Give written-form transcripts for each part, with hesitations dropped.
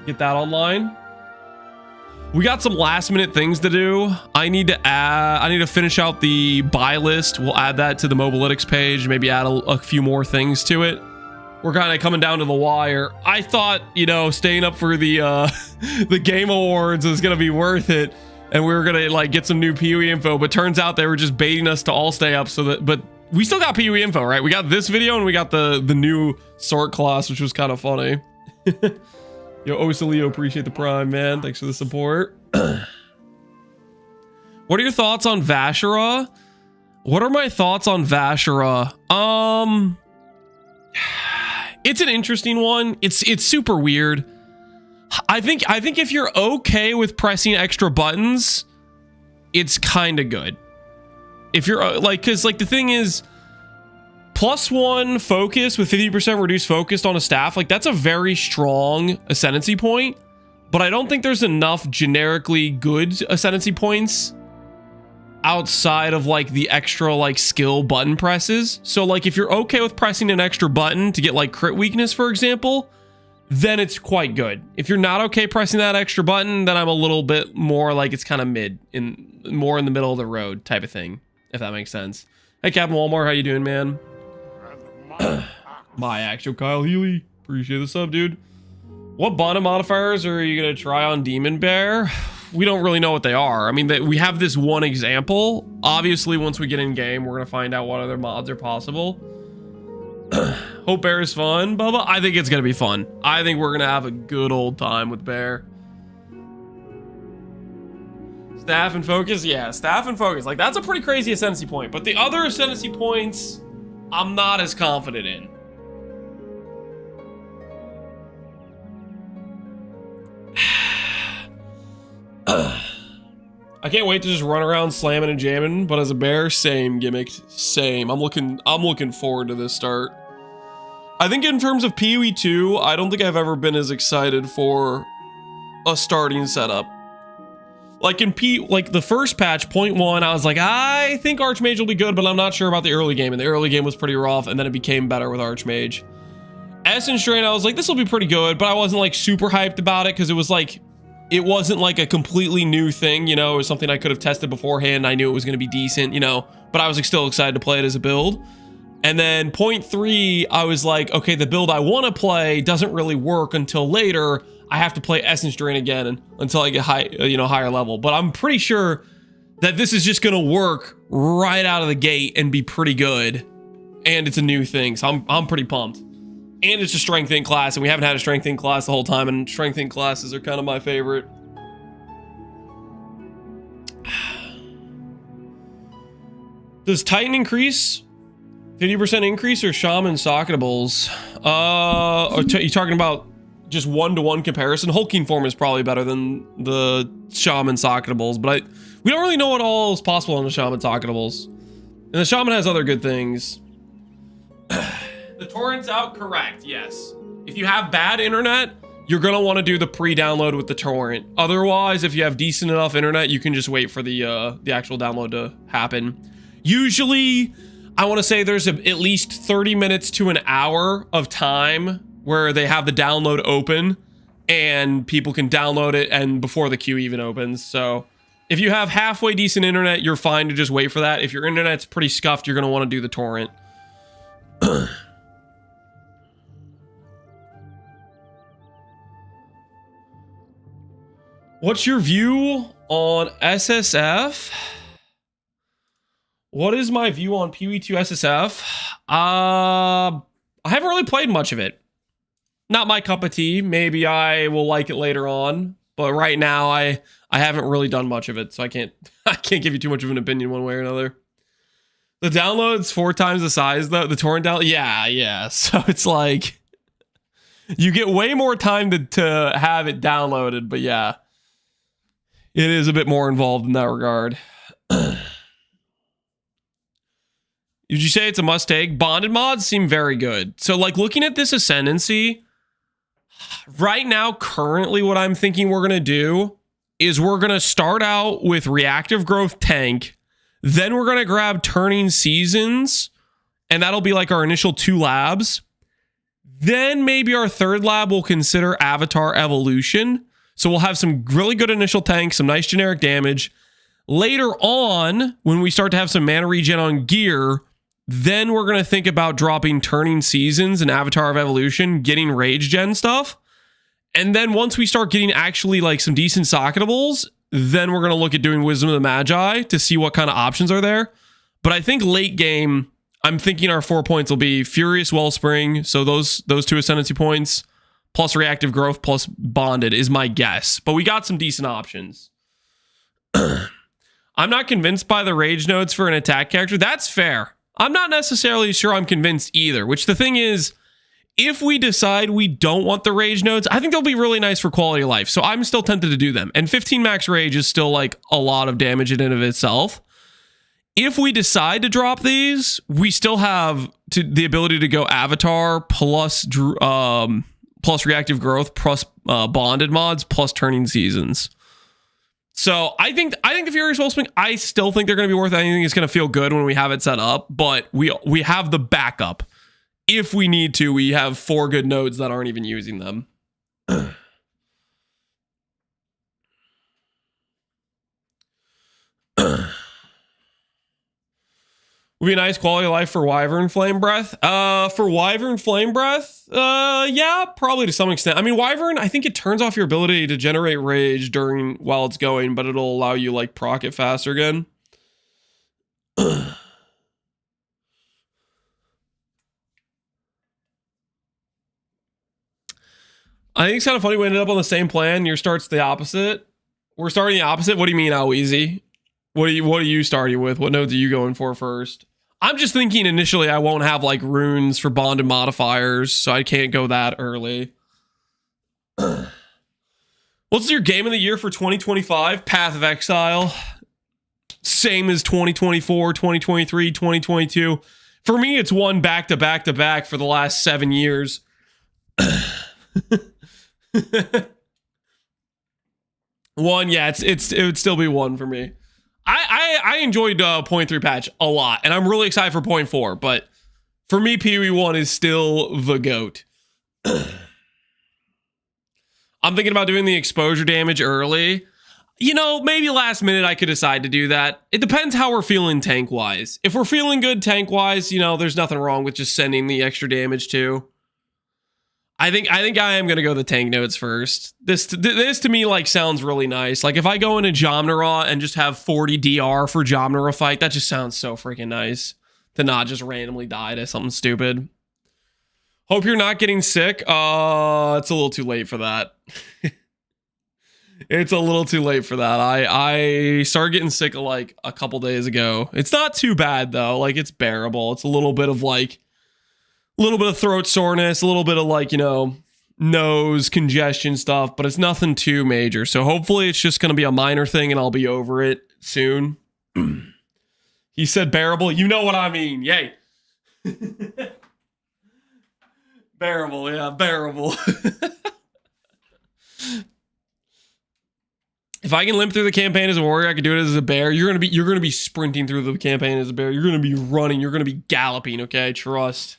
Get that online. We got some last minute things to do. I need to finish out the buy list. We'll add that to the Mobalytics page, maybe add a few more things to it. We're kind of coming down to the wire. I thought, you know, staying up for the the game awards was gonna be worth it, and we were gonna like get some new PoE info, but turns out they were just baiting us to all stay up. So that, but we still got PoE info, right? We got this video and we got the new sort class, which was kind of funny. Yo, Osalio, appreciate the prime, man. Thanks for the support. What are your thoughts on Vashara? What are my thoughts on Vashara? It's an interesting one. It's super weird. I think if you're okay with pressing extra buttons, it's kind of good. If you're like, because like the thing is, +1 focus with 50% reduced focus on a staff, like that's a very strong ascendancy point, but I don't think there's enough generically good ascendancy points outside of like the extra like skill button presses. So like if you're okay with pressing an extra button to get like crit weakness, for example, then it's quite good. If you're not okay pressing that extra button, then I'm a little bit more like it's kind of more in the middle of the road type of thing, if that makes sense. Hey Captain Walmart, how you doing, man? My actual Kyle Healy, appreciate the sub, dude. What bottom modifiers are you gonna try on Demon Bear? We don't really know what they are. I mean, we have this one example. Obviously, once we get in game, we're gonna find out what other mods are possible. Hope Bear is fun, Bubba. I think it's gonna be fun. I think we're gonna have a good old time with Bear. Staff and focus, yeah, staff and focus. Like that's a pretty crazy ascendancy point, but the other ascendancy points, I'm not as confident in. I can't wait to just run around slamming and jamming, but as a bear, same gimmick, same. I'm looking forward to this start. I think in terms of PoE 2, I don't think I've ever been as excited for a starting setup. Like in like the first patch, 0.1, I was like, I think Archmage will be good, but I'm not sure about the early game. And the early game was pretty rough, and then it became better with Archmage. Essence Drain, I was like, this will be pretty good, but I wasn't like super hyped about it because it was like, it wasn't like a completely new thing, you know. It was something I could have tested beforehand. I knew it was going to be decent, you know, but I was like, still excited to play it as a build. And then 0.3, I was like, okay, the build I want to play doesn't really work until later. I have to play Essence Drain again until I get higher level. But I'm pretty sure that this is just going to work right out of the gate and be pretty good. And it's a new thing, so I'm pretty pumped. And it's a strength in class, and we haven't had a strength in class the whole time, and strength in classes are kind of my favorite. Does Titan increase? 50% increase or Shaman socketables? You talking about just one-to-one comparison? Hulking form is probably better than the Shaman socketables, but we don't really know what all is possible on the Shaman socketables. And the Shaman has other good things. The torrent's out, correct, yes. If you have bad internet, you're gonna want to do the pre-download with the torrent. Otherwise, if you have decent enough internet, you can just wait for the actual download to happen. Usually, I want to say there's at least 30 minutes to an hour of time where they have the download open and people can download it and before the queue even opens. So if you have halfway decent internet, you're fine to just wait for that. If your internet's pretty scuffed, you're gonna want to do the torrent. What's your view on SSF? What is my view on PoE 2 SSF? I haven't really played much of it. Not my cup of tea. Maybe I will like it later on, but right now I haven't really done much of it, so I can't give you too much of an opinion one way or another. The download's 4 times the size though. The torrent download, yeah. So it's like you get way more time to have it downloaded, but yeah. It is a bit more involved in that regard. Did you say it's a must take? Bonded mods seem very good. So like looking at this Ascendancy, right now, currently what I'm thinking we're going to do is we're going to start out with Reactive Growth Tank. Then we're going to grab Turning Seasons. And that'll be like our initial 2 labs. Then maybe our third lab will consider Avatar Evolution. So we'll have some really good initial tanks, some nice generic damage. Later on, when we start to have some mana regen on gear, then we're going to think about dropping Turning Seasons and Avatar of Evolution, getting Rage Gen stuff. And then once we start getting actually like some decent socketables, then we're going to look at doing Wisdom of the Magi to see what kind of options are there. But I think late game, I'm thinking our 4 points will be Furious Wellspring. So those two Ascendancy points, plus Reactive Growth, plus Bonded is my guess. But we got some decent options. I'm not convinced by the Rage nodes for an attack character. That's fair. I'm not necessarily sure I'm convinced either, which the thing is, if we decide we don't want the Rage nodes, I think they'll be really nice for quality of life. So I'm still tempted to do them. And 15 max Rage is still like a lot of damage in and of itself. If we decide to drop these, we still have the ability to go Avatar plus Reactive Growth plus Bonded mods plus Turning Seasons. So I think the Furious Wellspring, I still think they're going to be worth it. I think it's going to feel good when we have it set up, but we have the backup. If we need to, we have 4 good nodes that aren't even using them. Would be a nice quality of life for Wyvern Flame Breath. For Wyvern Flame Breath, yeah, probably to some extent. I mean, Wyvern, I think it turns off your ability to generate rage while it's going, but it'll allow you like proc it faster again. I think it's kind of funny we ended up on the same plan. Your start's the opposite. We're starting the opposite. What do you mean, how easy? What are you starting with? What nodes are you going for first? I'm just thinking initially I won't have like runes for bonded modifiers, so I can't go that early. What's your game of the year for 2025? Path of Exile. Same as 2024, 2023, 2022. For me, it's one back to back to back for the last 7 years. One, yeah, it would still be one for me. I enjoyed 0.3 patch a lot, and I'm really excited for 0.4, but for me, PoE 1 is still the GOAT. I'm thinking about doing the exposure damage early. You know, maybe last minute I could decide to do that. It depends how we're feeling tank-wise. If we're feeling good tank-wise, you know, there's nothing wrong with just sending the extra damage too. I think I am going to go the tank nodes first. This to me like sounds really nice. Like if I go into Jomnara and just have 40 DR for Jomnara fight, that just sounds so freaking nice to not just randomly die to something stupid. Hope you're not getting sick. It's a little too late for that. It's a little too late for that. I started getting sick like a couple days ago. It's not too bad though. Like it's bearable. It's a little bit of like a little bit of throat soreness, a little bit of like, you know, nose congestion stuff, but it's nothing too major. So hopefully it's just going to be a minor thing and I'll be over it soon. He said bearable. You know what I mean. Yay. Bearable. Yeah, bearable. If I can limp through the campaign as a warrior, I can do it as a bear. You're going to be sprinting through the campaign as a bear. You're going to be running. You're going to be galloping. Okay. Trust.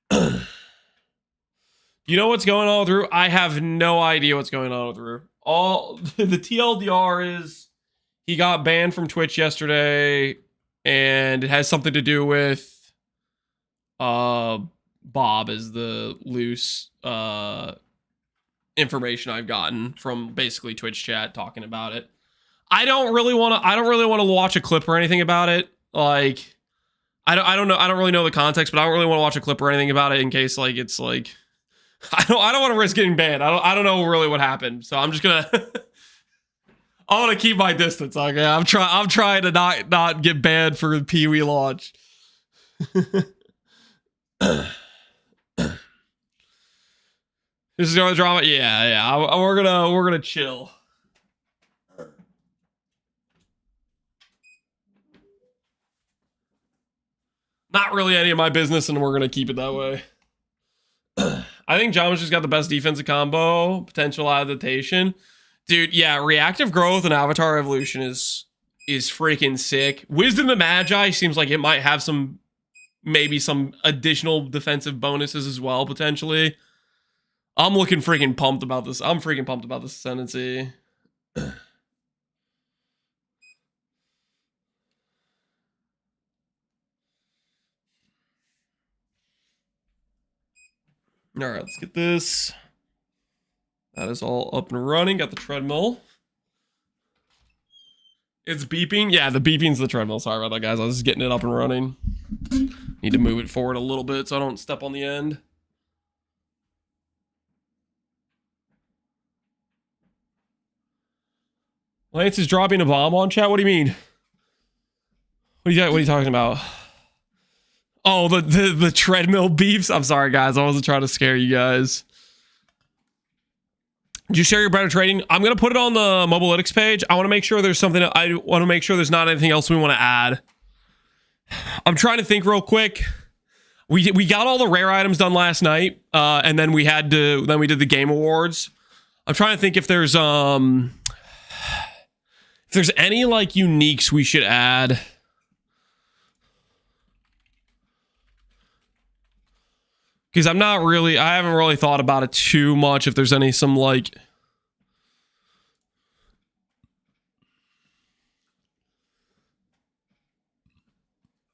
You know what's going on with Rue? I have no idea what's going on with Rue. All the TLDR is he got banned from Twitch yesterday, and it has something to do with Bob is the loose information I've gotten from basically Twitch chat talking about it. I don't really want to watch a clip or anything about it. Like I don't know. I don't really know the context, but I don't really want to watch a clip or anything about it in case like it's like I don't want to risk getting banned. I don't know really what happened. So I'm just gonna I want to keep my distance. Okay, I'm trying to not get banned for the PoE launch. This is the drama. Yeah. We're gonna chill. Not really any of my business, and we're going to keep it that way. I think Jama's just got the best defensive combo, potential adaptation. Dude, yeah, Reactive Growth and Avatar Evolution is freaking sick. Wisdom of the Magi seems like it might have some maybe some additional defensive bonuses as well, potentially. I'm looking freaking pumped about this. I'm freaking pumped about this Ascendancy. All right, let's get this. That is all up and running. Got the treadmill. It's beeping. Yeah, the beeping's the treadmill. Sorry about that, guys. I was just getting it up and running. Need to move it forward a little bit so I don't step on the end. Lance is dropping a bomb on chat. What do you mean? What are you talking about? Oh, the treadmill beeps. I'm sorry, guys. I wasn't trying to scare you guys. Did you share your better trading? I'm gonna put it on the Mobalytics page. I want to make sure there's something. I want to make sure there's not anything else we want to add. I'm trying to think real quick. We got all the rare items done last night, and then we did the game awards. I'm trying to think if there's any like uniques we should add. Because I haven't really thought about it too much. If there's some like,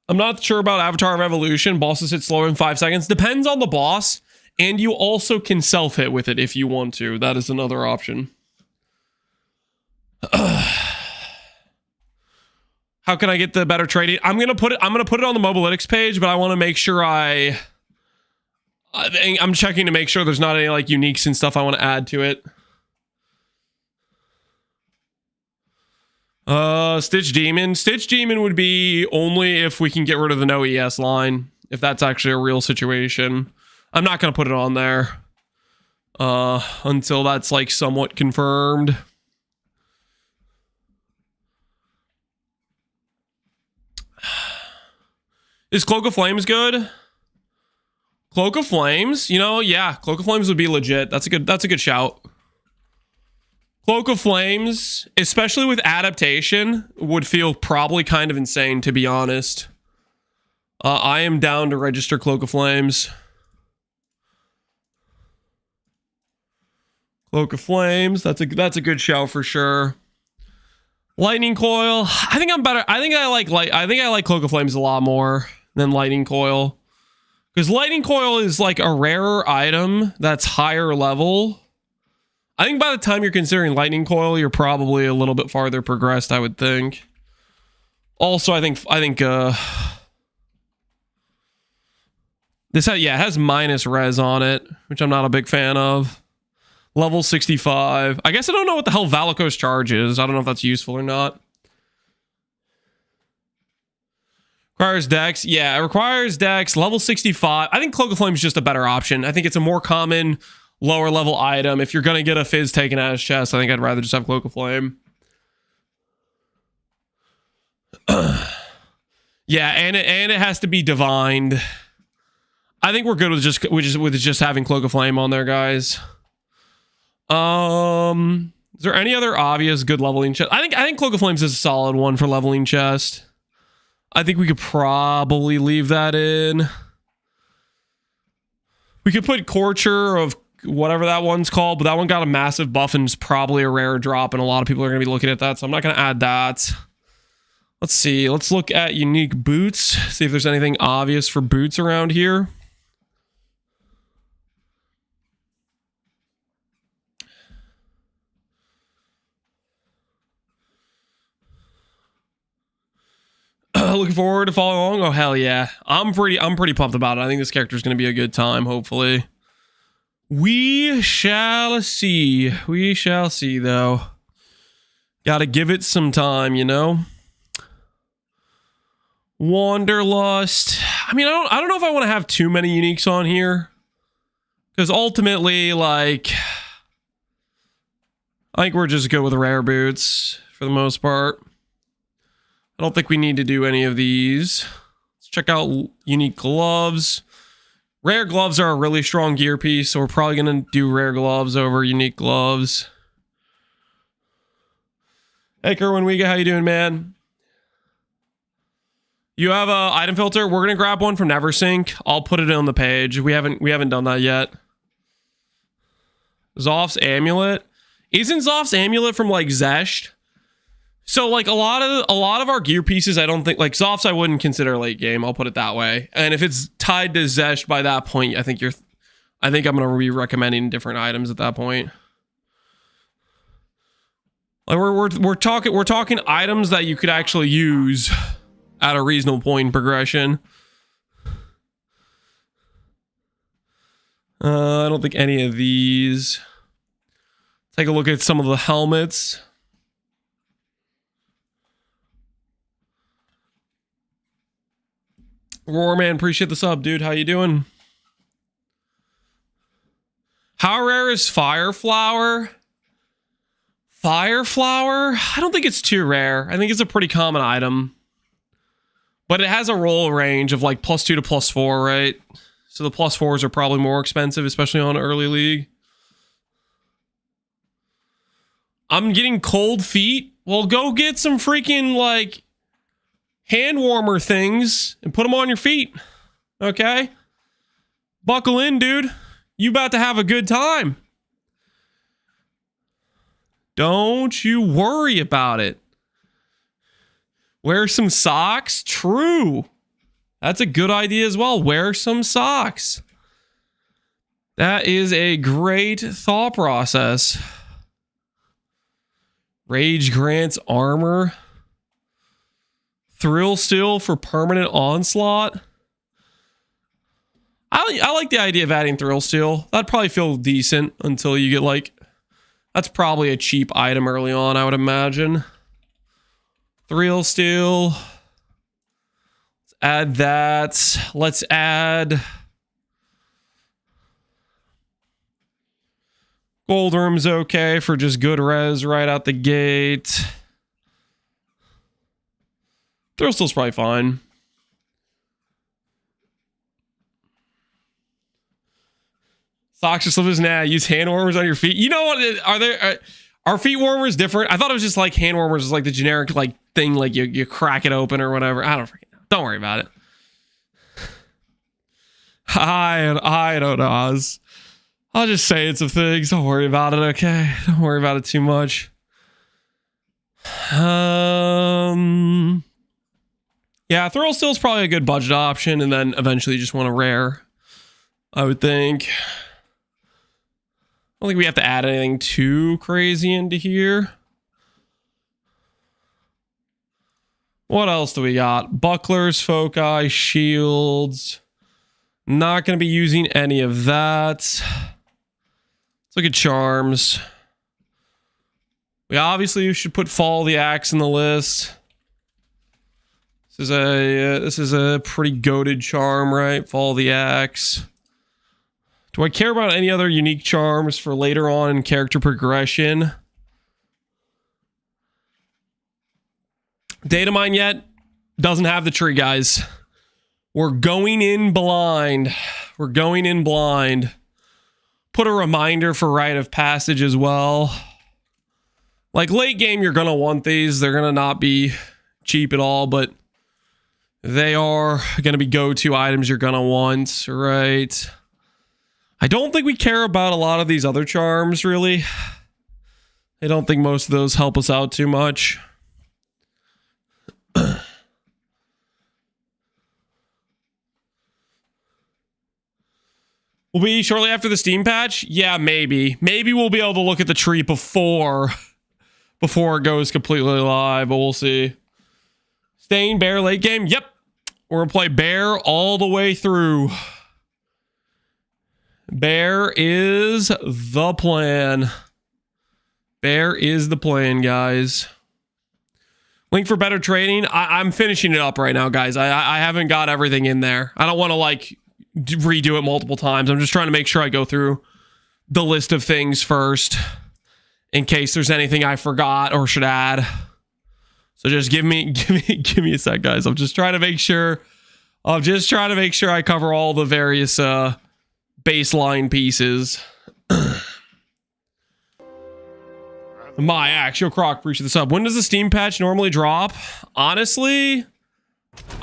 I'm not sure about Avatar of Evolution. Bosses hit slower in 5 seconds. Depends on the boss. And you also can self-hit with it if you want to. That is another option. How can I get the better trading? I'm gonna put it on the Mobalytics page, but I want to make sure I'm checking to make sure there's not any like uniques and stuff I want to add to it. Stitch Demon. Stitch Demon would be only if we can get rid of the no ES line. If that's actually a real situation. I'm not going to put it on there. Until that's like somewhat confirmed. Is Cloak of Flames good? Cloak of Flames? You know, yeah. Cloak of Flames would be legit. That's a good shout. Cloak of Flames, especially with adaptation, would feel probably kind of insane, to be honest. I am down to register Cloak of Flames. Cloak of Flames, that's a good shout for sure. Lightning Coil, I think I'm better. I think I like Cloak of Flames a lot more than Lightning Coil. Because Lightning Coil is like a rarer item that's higher level. I think by the time you're considering Lightning Coil, you're probably a little bit farther progressed, I would think. Also, I think this has minus res on it, which I'm not a big fan of. Level 65. I guess I don't know what the hell Valakos charge is. I don't know if that's useful or not. Requires Dex. Yeah, it requires Dex. Level 65. I think Cloak of Flame is just a better option. I think it's a more common lower level item. If you're going to get a Fizz taken out of his chest, I think I'd rather just have Cloak of Flame. Yeah, and it has to be divined. I think we're good with just having Cloak of Flame on there, guys. Is there any other obvious good leveling chest? I think Cloak of Flames is a solid one for leveling chest. I think we could probably leave that in. We could put Corcher of whatever that one's called, but that one got a massive buff and is probably a rare drop, and a lot of people are going to be looking at that, so I'm not going to add that. Let's see. Let's look at unique boots. See if there's anything obvious for boots around here. Looking forward to following along. Oh hell yeah. I'm pretty pumped about it. I think this character is going to be a good time, hopefully. We shall see. We shall see though. Got to give it some time, you know. Wanderlust. I mean, I don't know if I want to have too many uniques on here, because ultimately, like, I think we're just good with rare boots for the most part. I don't think we need to do any of these. Let's check out unique gloves. Rare gloves are a really strong gear piece, so we're probably going to do rare gloves over unique gloves. Hey, Kerwin Wiga, how you doing, man? You have a item filter. We're gonna grab one from Neversink. I'll put it on the page. We haven't done that yet. Zoph's amulet. Isn't Zoph's amulet from like Zesht? So like a lot of our gear pieces, I don't think like Zoph's I wouldn't consider late game. I'll put it that way. And if it's tied to Zesht by that point, I think I'm gonna be recommending different items at that point. Like we're talking items that you could actually use at a reasonable point in progression. I don't think any of these. Take a look at some of the helmets. Roarman, appreciate the sub, dude. How you doing? How rare is Fire Flower? Fire Flower? I don't think it's too rare. I think it's a pretty common item. But it has a roll range of like +2 to +4, right? So the +4s are probably more expensive, especially on early league. I'm getting cold feet. Well, go get some freaking like hand warmer things and put them on your feet. Okay? Buckle in, dude. You about to have a good time. Don't you worry about it. Wear some socks? True. That's a good idea as well. Wear some socks. That is a great thought process. Rage grants armor. Thrill Still for permanent onslaught. I like the idea of adding Thrill Still. That'd probably feel decent until you get like... That's probably a cheap item early on, I would imagine. Thrill Still. Let's add that. Let's add... Gold Room's okay for just good res right out the gate. Thrill Still's probably fine. Socks or slippers? Nah, use hand warmers on your feet. You know what? Are feet warmers different? I thought it was just like hand warmers is like the generic like thing, like you crack it open or whatever. I don't freaking know. Don't worry about it. I don't know, Oz. I'll just say it's a thing. Don't worry about it, okay? Don't worry about it too much. Yeah, Thrill Still's probably a good budget option, and then eventually you just want a rare, I would think. I don't think we have to add anything too crazy into here. What else do we got? Bucklers, foci, shields. Not going to be using any of that. Let's look at charms. We obviously should put Fall the Axe in the list. This is a pretty goated charm, right? Fall the Axe. Do I care about any other unique charms for later on in character progression? Data mine yet? Doesn't have the tree, guys. We're going in blind. We're going in blind. Put a reminder for Rite of Passage as well. Like late game, you're going to want these. They're going to not be cheap at all, but they are going to be go-to items you're going to want, right? I don't think we care about a lot of these other charms, really. I don't think most of those help us out too much. Will be shortly after the Steam patch? Yeah, maybe. Maybe we'll be able to look at the tree before it goes completely live, but we'll see. Staying Bear late game? Yep. We're going to play Bear all the way through. Bear is the plan. Bear is the plan, guys. Link for better trading. I'm finishing it up right now, guys. I haven't got everything in there. I don't want to like redo it multiple times. I'm just trying to make sure I go through the list of things first in case there's anything I forgot or should add. So just give me a sec, guys. I'm just trying to make sure I cover all the various baseline pieces. My actual Croc, appreciate the sub. When does the Steam patch normally drop? Honestly,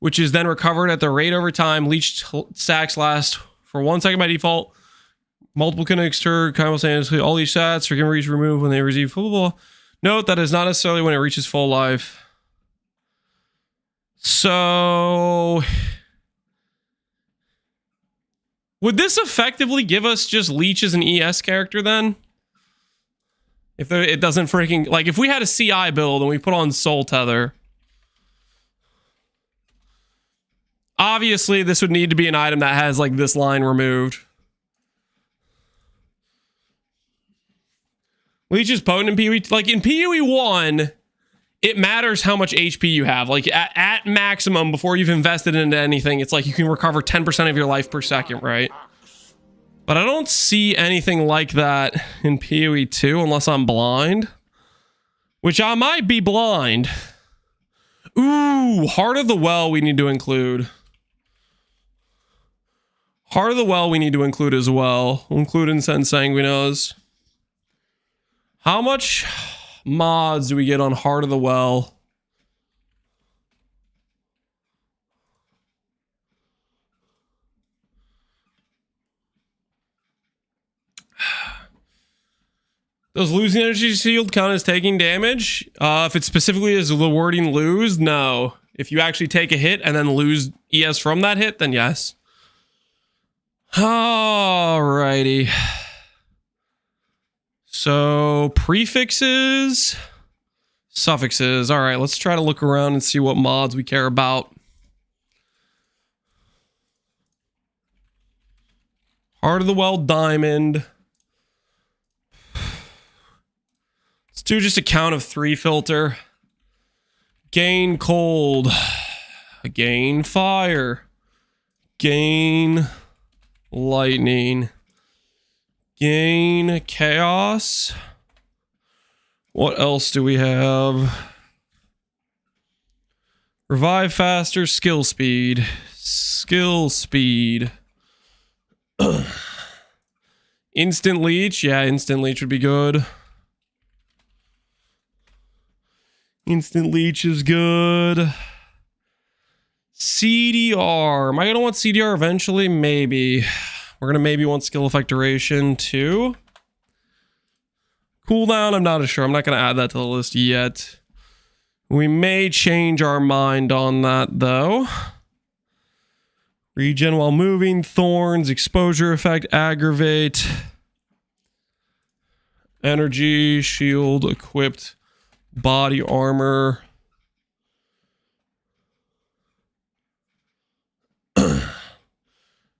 which is then recovered at the rate over time. Leech stacks last for 1 second by default. Multiple can exter, simultaneously. All these stats can reach remove when they receive full. Note that is not necessarily when it reaches full life. So would this effectively give us just Leech as an ES character then? If it doesn't freaking, like, if we had a CI build and we put on Soul Tether, obviously this would need to be an item that has like this line removed. Leech is potent in PoE. Like in PoE 1, it matters how much HP you have. Like at maximum, before you've invested into anything, it's like you can recover 10% of your life per second, right? But I don't see anything like that in PoE 2 unless I'm blind. Which I might be blind. Ooh, Heart of the Well we need to include. Heart of the Well we need to include as well. We'll include Incense Sanguinos. How much mods do we get on Heart of the Well? Does losing energy shield count as taking damage? If it specifically is the wording lose, no. If you actually take a hit and then lose ES from that hit, then yes. Alrighty. So prefixes, suffixes. All right, let's try to look around and see what mods we care about. Heart of the Well Diamond. Let's do just a count of 3 filter. Gain cold. Gain fire. Gain lightning. Gain chaos. What else do we have? Revive faster, skill speed. Skill speed. Instant leech. Yeah, instant leech would be good. Instant leech is good. CDR. Am I going to want CDR eventually? Maybe. We're going to maybe want skill effect duration too. Cooldown, I'm not sure. I'm not going to add that to the list yet. We may change our mind on that though. Regen while moving, thorns, exposure effect, aggravate. Energy, shield, equipped, body armor.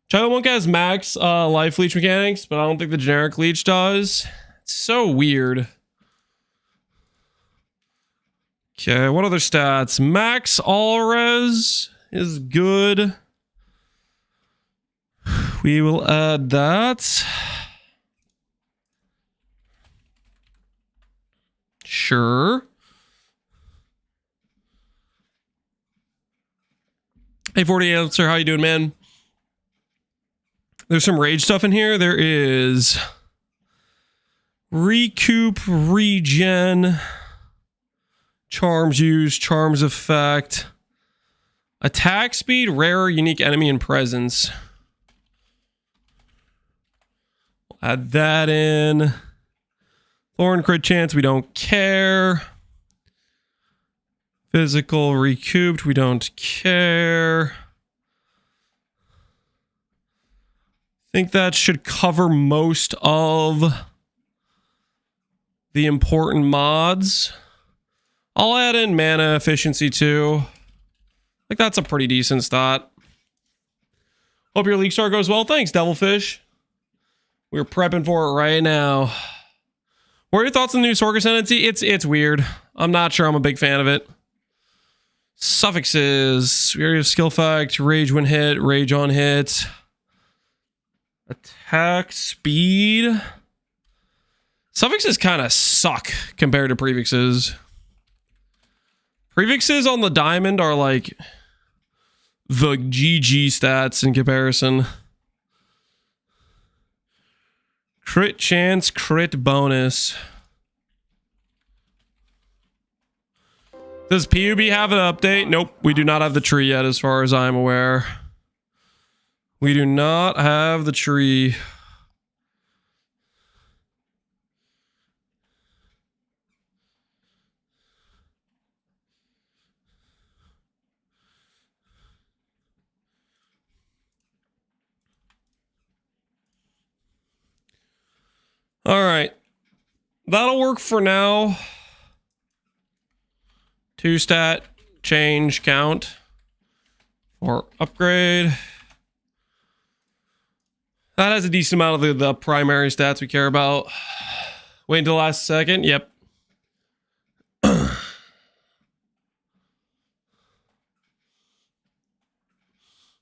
Child Monk has max life leech mechanics, but I don't think the generic leech does. It's so weird. Okay, what other stats? Max all res is good. We will add that. Sure. Hey, 48, sir, how you doing, man? There's some rage stuff in here. There is recoup, regen, charms used, charms effect, attack speed, rare, unique enemy and presence. We'll add that in. Thorn crit chance, we don't care. Physical recouped, we don't care. I think that should cover most of the important mods. I'll add in mana efficiency too. Like that's a pretty decent stat. Hope your league start goes well. Thanks, Devilfish. We're prepping for it right now. What are your thoughts on the new Sorg Ascendancy? It's weird. I'm not sure I'm a big fan of it. Suffixes. Area of skill effect. Rage when hit. Rage on hit. Attack speed. Suffixes kind of suck compared to prefixes. Prefixes on the diamond are like the GG stats in comparison. Crit chance, crit bonus. Does PUB have an update? Nope, we do not have the tree yet as far as I'm aware. We do not have the tree. All right. That'll work for now. 2 stat change count for upgrade. That has a decent amount of the primary stats we care about. Wait until the last second. Yep.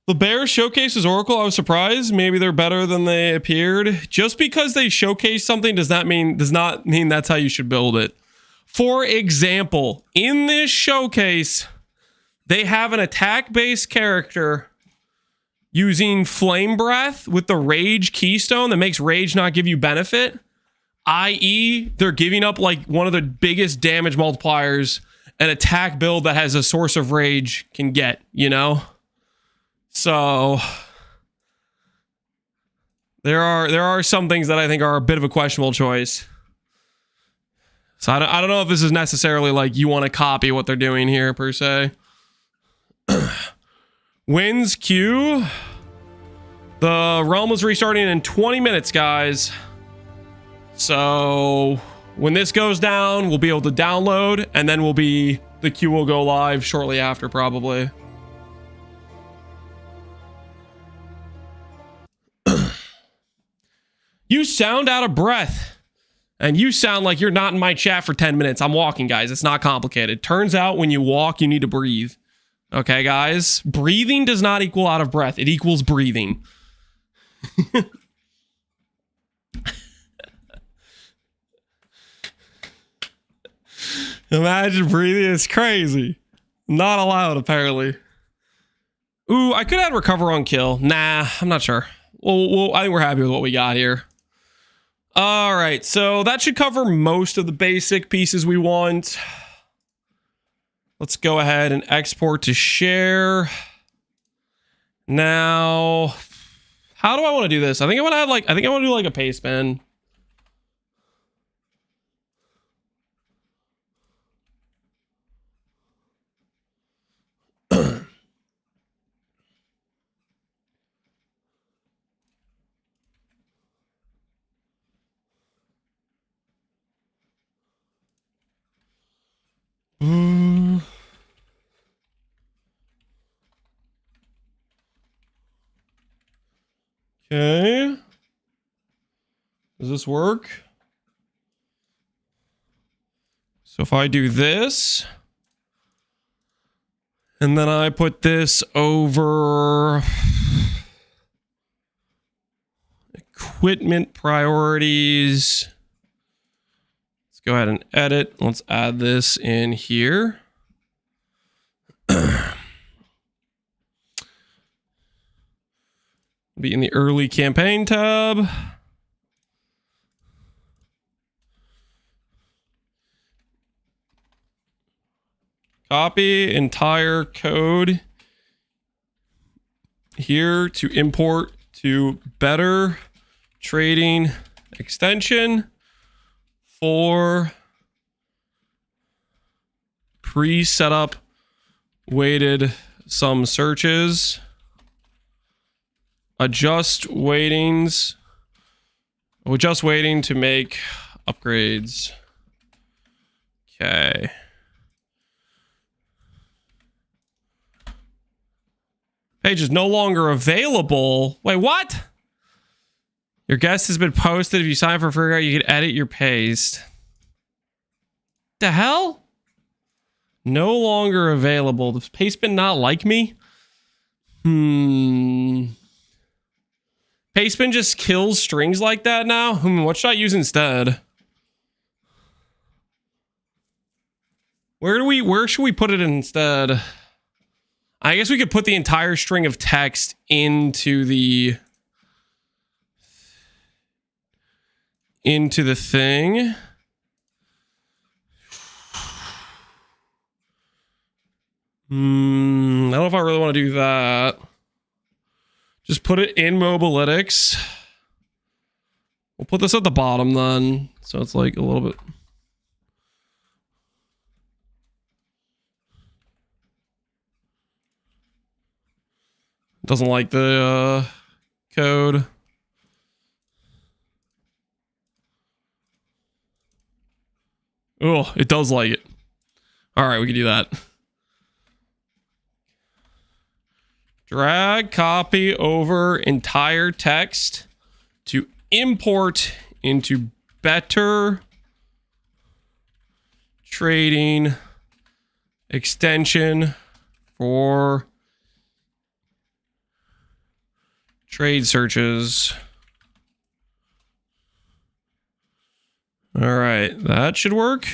The Bears showcases Oracle. I was surprised. Maybe they're better than they appeared. Just because they showcase something does not mean that's how you should build it. For example, in this showcase, they have an attack-based character using Flame Breath with the Rage Keystone that makes Rage not give you benefit. I.e., they're giving up like one of the biggest damage multipliers an attack build that has a source of Rage can get, you know? So there are some things that I think are a bit of a questionable choice. So I don't know if this is necessarily like you want to copy what they're doing here per se. Wins queue. The realm was restarting in 20 minutes, guys. So when this goes down, we'll be able to download, and then the queue will go live shortly after, probably. You sound out of breath. And you sound like you're not in my chat for 10 minutes. I'm walking, guys. It's not complicated. Turns out when you walk, you need to breathe. Okay, guys? Breathing does not equal out of breath. It equals breathing. Imagine breathing. It's crazy. Not allowed, apparently. Ooh, I could add recover on kill. Nah, I'm not sure. Well, I think we're happy with what we got here. All right, so that should cover most of the basic pieces we want. Let's go ahead and export to share. Now, how do I want to do this? I think I want to do like a paste bin. Okay. Does this work? So if I do this, and then I put this over equipment priorities. Let's go ahead and edit. Let's add this in here. Be in the early campaign tab. Copy entire code here to import to better trading extension for pre-setup weighted sum searches. Adjust weightings. We're just waiting to make upgrades. Okay. Page is no longer available. Wait, what? Your guest has been posted. If you sign for free, you can edit your paste. The hell? No longer available. Does Pastebin not like me? Pastebin just kills strings like that now? What should I use instead? Where should we put it instead? I guess we could put the entire string of text into the thing. I don't know if I really want to do that. Just put it in Mobalytics. We'll put this at the bottom then. So it's like a little bit. Doesn't like the code. Oh, it does like it. All right, we can do that. Drag, copy over entire text to import into better trading extension for trade searches. All right, that should work.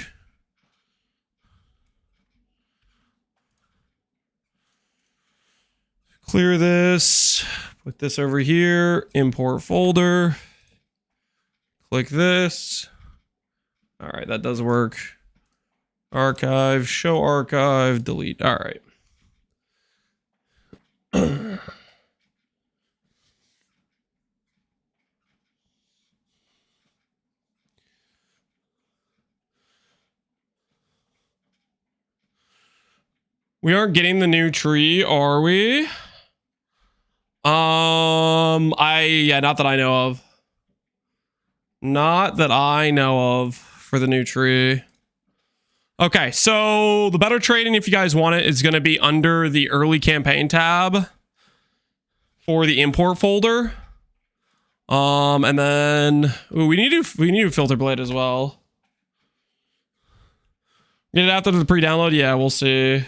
Clear this, put this over here, import folder, click this. All right, that does work. Archive, show archive, delete. All right. We aren't getting the new tree, are we? Yeah, not that I know of. Not that I know of for the new tree. Okay, so the better trading, if you guys want it, is going to be under the early campaign tab for the import folder. And then we need to filter blade as well. Get it after the pre-download. Yeah, we'll see.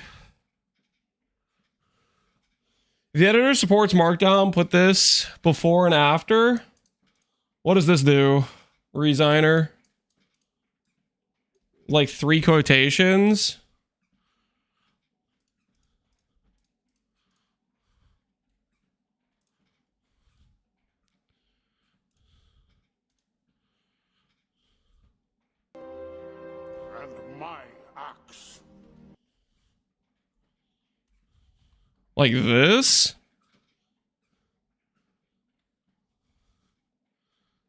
If the editor supports Markdown, put this before and after. What does this do? Resigner. Like 3 quotations. And my axe. Like this?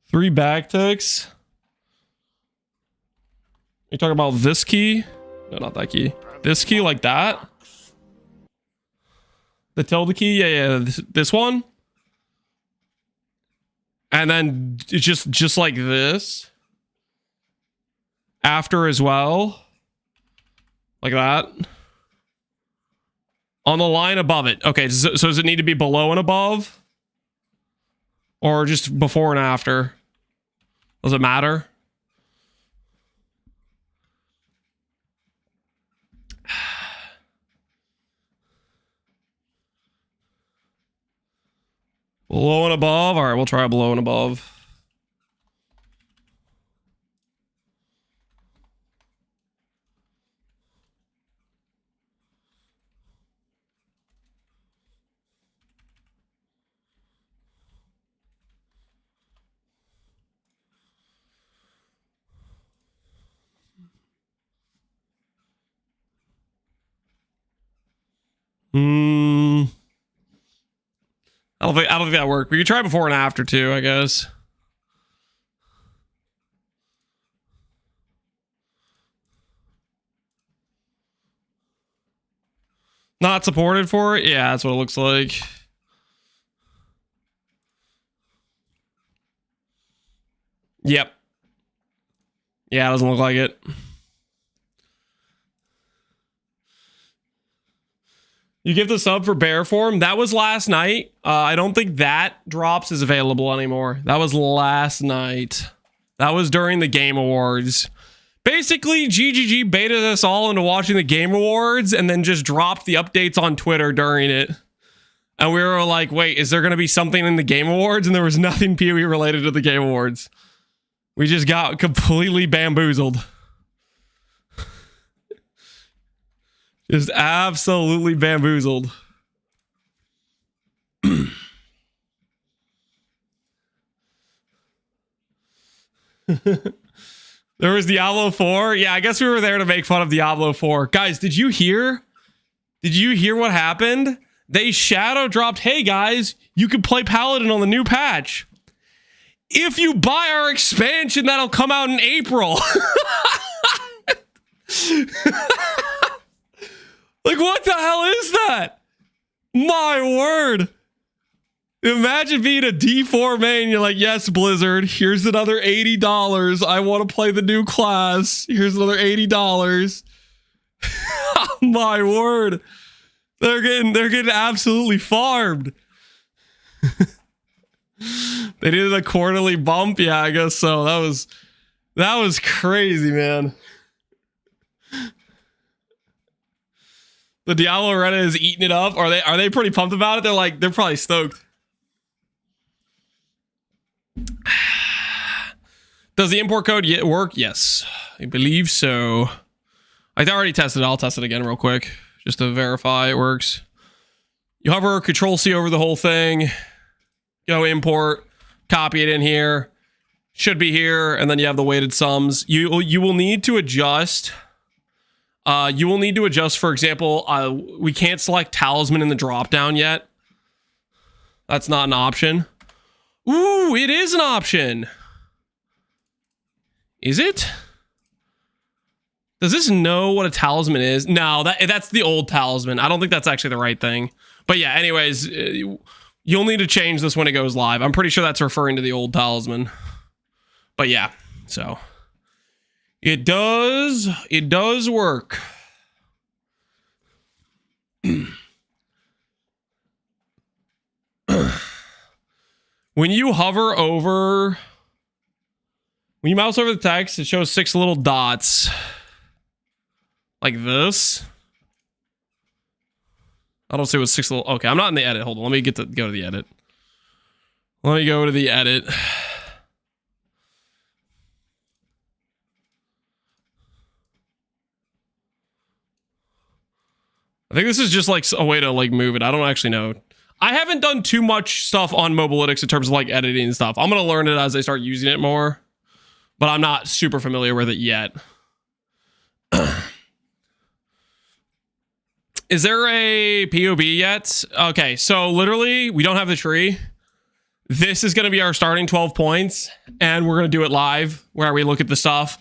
3 backticks. You talking about this key? No, not that key. This key like that? The tilde key? Yeah, this one? And then it's just like this. After as well. Like that. On the line above it. Okay, so does it need to be below and above? Or just before and after? Does it matter? Below and above? All right, we'll try below and above. I don't think that worked. We could try before and after too, I guess. Not supported for it? Yeah, that's what it looks like. Yep. Yeah, it doesn't look like it. You give the sub for bear form. That was last night. I don't think that drops is available anymore. That was last night. That was during the Game Awards. Basically, GGG baited us all into watching the Game Awards and then just dropped the updates on Twitter during it. And we were like, wait, is there going to be something in the Game Awards? And there was nothing PoE related to the Game Awards. We just got completely bamboozled. Just absolutely bamboozled. There was Diablo 4. Yeah, I guess we were there to make fun of Diablo 4. Guys, did you hear Did you hear what happened? They shadow dropped, hey guys, you can play Paladin on the new patch. If you buy our expansion, that'll come out in April. Like, what the hell is that? My word. Imagine being a D4 main. You're like, yes, Blizzard, here's another $80. I want to play the new class. Here's another $80. My word. They're getting absolutely farmed. They did a quarterly bump. Yeah, I guess so. That was crazy, man. The Diablo Reddit is eating it up. Are they pretty pumped about it? They're probably stoked. Does the import code yet work? Yes, I believe so. I already tested it. I'll test it again real quick just to verify it works. You hover Control C over the whole thing. Go import, copy it in here. Should be here, and then you have the weighted sums. You will need to adjust. For example, we can't select talisman in the dropdown yet. That's not an option. Ooh, it is an option. Is it? Does this know what a talisman is? No, that's the old talisman. I don't think that's actually the right thing. But yeah, anyways, you'll need to change this when it goes live. I'm pretty sure that's referring to the old talisman. But yeah, so it does work. When you mouse over the text, it shows 6 little dots like this. I don't see what 6 little. Okay, I'm not in the edit. Hold on. Let me go to the edit. Let me go to the edit. I think this is just like a way to like move it. I don't actually know. I haven't done too much stuff on Mobalytics in terms of like editing and stuff. I'm going to learn it as I start using it more, but I'm not super familiar with it yet. Is there a POB yet? Okay, so literally we don't have the tree. This is going to be our starting 12 points, and we're going to do it live where we look at the stuff.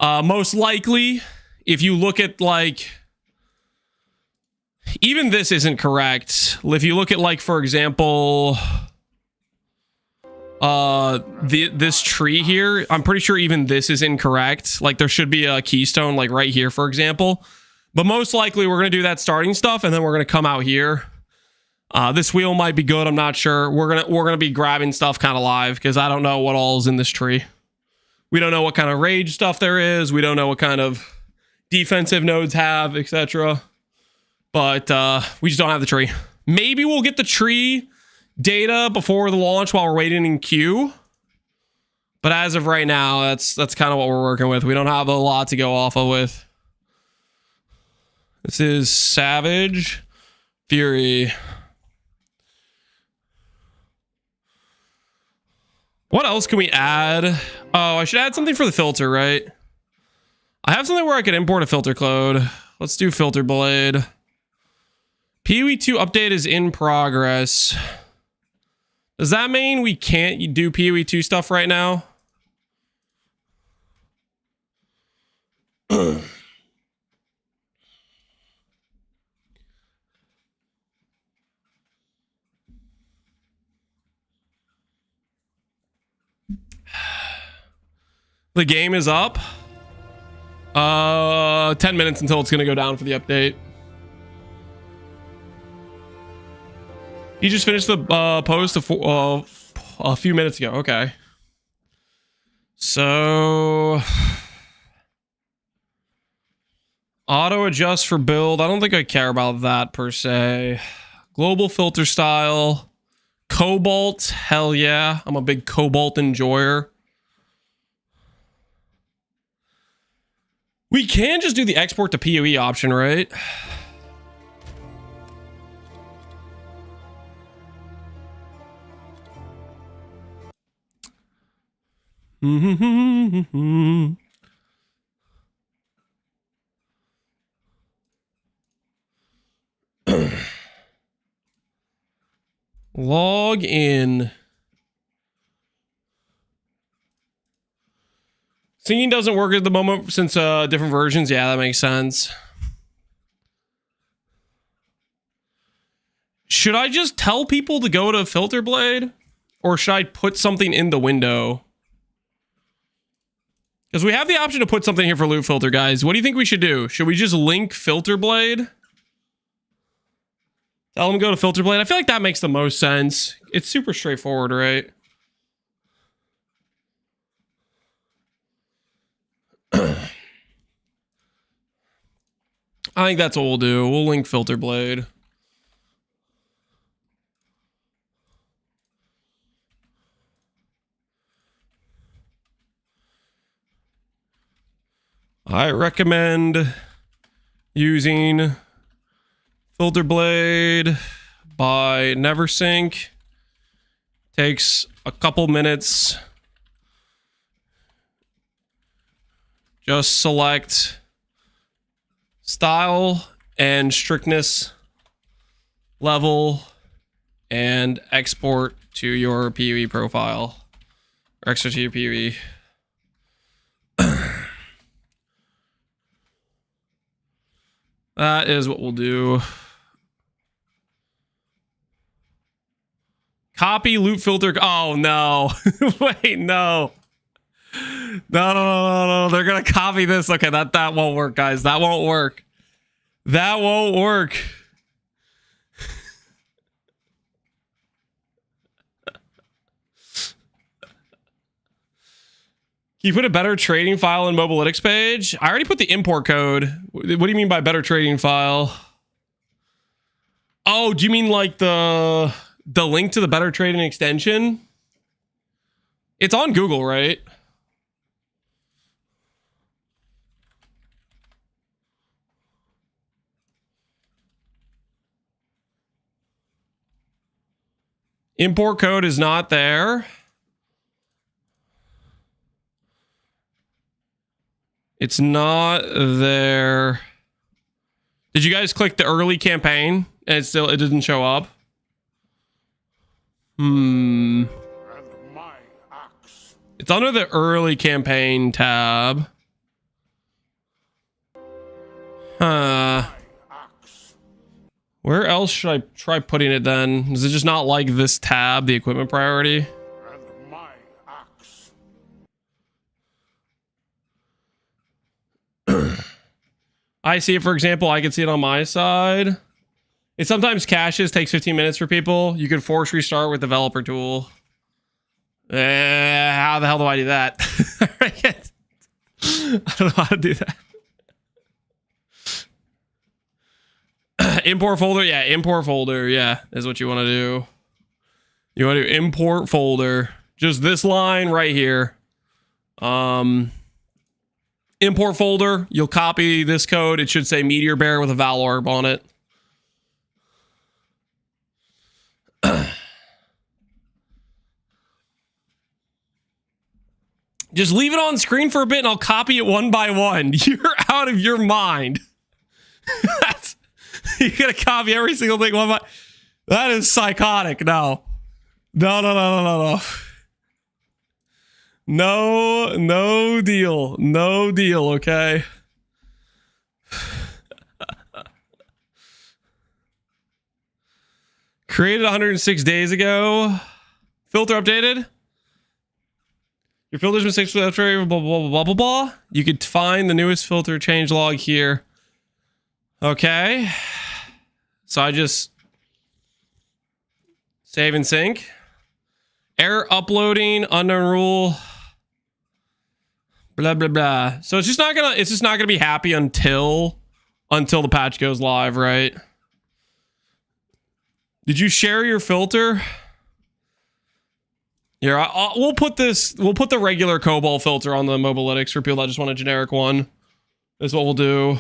Most likely, if you look at like... Even this isn't correct. If you look at like, for example, this tree here, I'm pretty sure even this is incorrect. Like there should be a keystone like right here, for example. But most likely we're going to do that starting stuff and then we're going to come out here. This wheel might be good. I'm not sure. We're going to be grabbing stuff kind of live because I don't know what all is in this tree. We don't know what kind of rage stuff there is. We don't know what kind of defensive nodes have, etc. But we just don't have the tree. Maybe we'll get the tree data before the launch while we're waiting in queue. But as of right now, that's kind of what we're working with. We don't have a lot to go off of with. This is Savage Fury. What else can we add? Oh, I should add something for the filter, right? I have something where I could import a filter code. Let's do filter blade. PoE 2 update is in progress. Does that mean we can't do PoE 2 stuff right now? The game is up. 10 minutes until it's going to go down for the update. You just finished the post a few minutes ago. Okay. So auto adjust for build. I don't think I care about that per se. Global filter style. Cobalt. Hell yeah. I'm a big Cobalt enjoyer. We can just do the export to PoE option, right? Log in. Singing doesn't work at the moment since different versions. Yeah, that makes sense. Should I just tell people to go to Filter Blade? Or should I put something in the window? Because we have the option to put something here for loot filter, guys. What do you think we should do? Should we just link Filter Blade? Tell them to go to Filter Blade. I feel like that makes the most sense. It's super straightforward, right? I think that's what we'll do. We'll link Filter Blade. I recommend using Filter Blade by NeverSync. Takes a couple minutes. Just select style and strictness level and export to your PoE profile. Or export to your PoE. That is what we'll do. Copy loot filter. Oh no. Wait, no. No. They're gonna copy this. Okay, that won't work, guys. That won't work. That won't work. Can you put a better trading file in Mobalytics page? I already put the import code. What do you mean by better trading file? Oh, do you mean like the link to the better trading extension? It's on Google, right? Import code is not there. It's not there. Did you guys click the early campaign and it didn't show up? And my axe. It's under the early campaign tab. Where else should I try putting it then? Is it just not like this tab, the equipment priority? And my axe. I see it, for example, I can see it on my side. It sometimes caches, takes 15 minutes for people. You can force restart with developer tool. How the hell do I do that? I don't know how to do that. Import folder, yeah, import folder, yeah, is what you want to do. You want to do import folder. Just this line right here. Import folder, you'll copy this code. It should say Meteor Bear with a Val orb on it. Just leave it on screen for a bit and I'll copy it one by one. You're out of your mind. You're gonna copy every single thing one by. That is psychotic. No. No deal. No deal, okay? Created 106 days ago. Filter updated. Your filter's been successfully updated, blah, blah, blah, blah, blah, blah. You could find the newest filter change log here. Okay. So I just save and sync. Error uploading, unknown rule. Blah blah blah. So it's just not gonna be happy until the patch goes live, right? Did you share your filter? Here, we'll put the regular Cobalt filter on the Mobalytics for people that just want a generic one. That's what we'll do.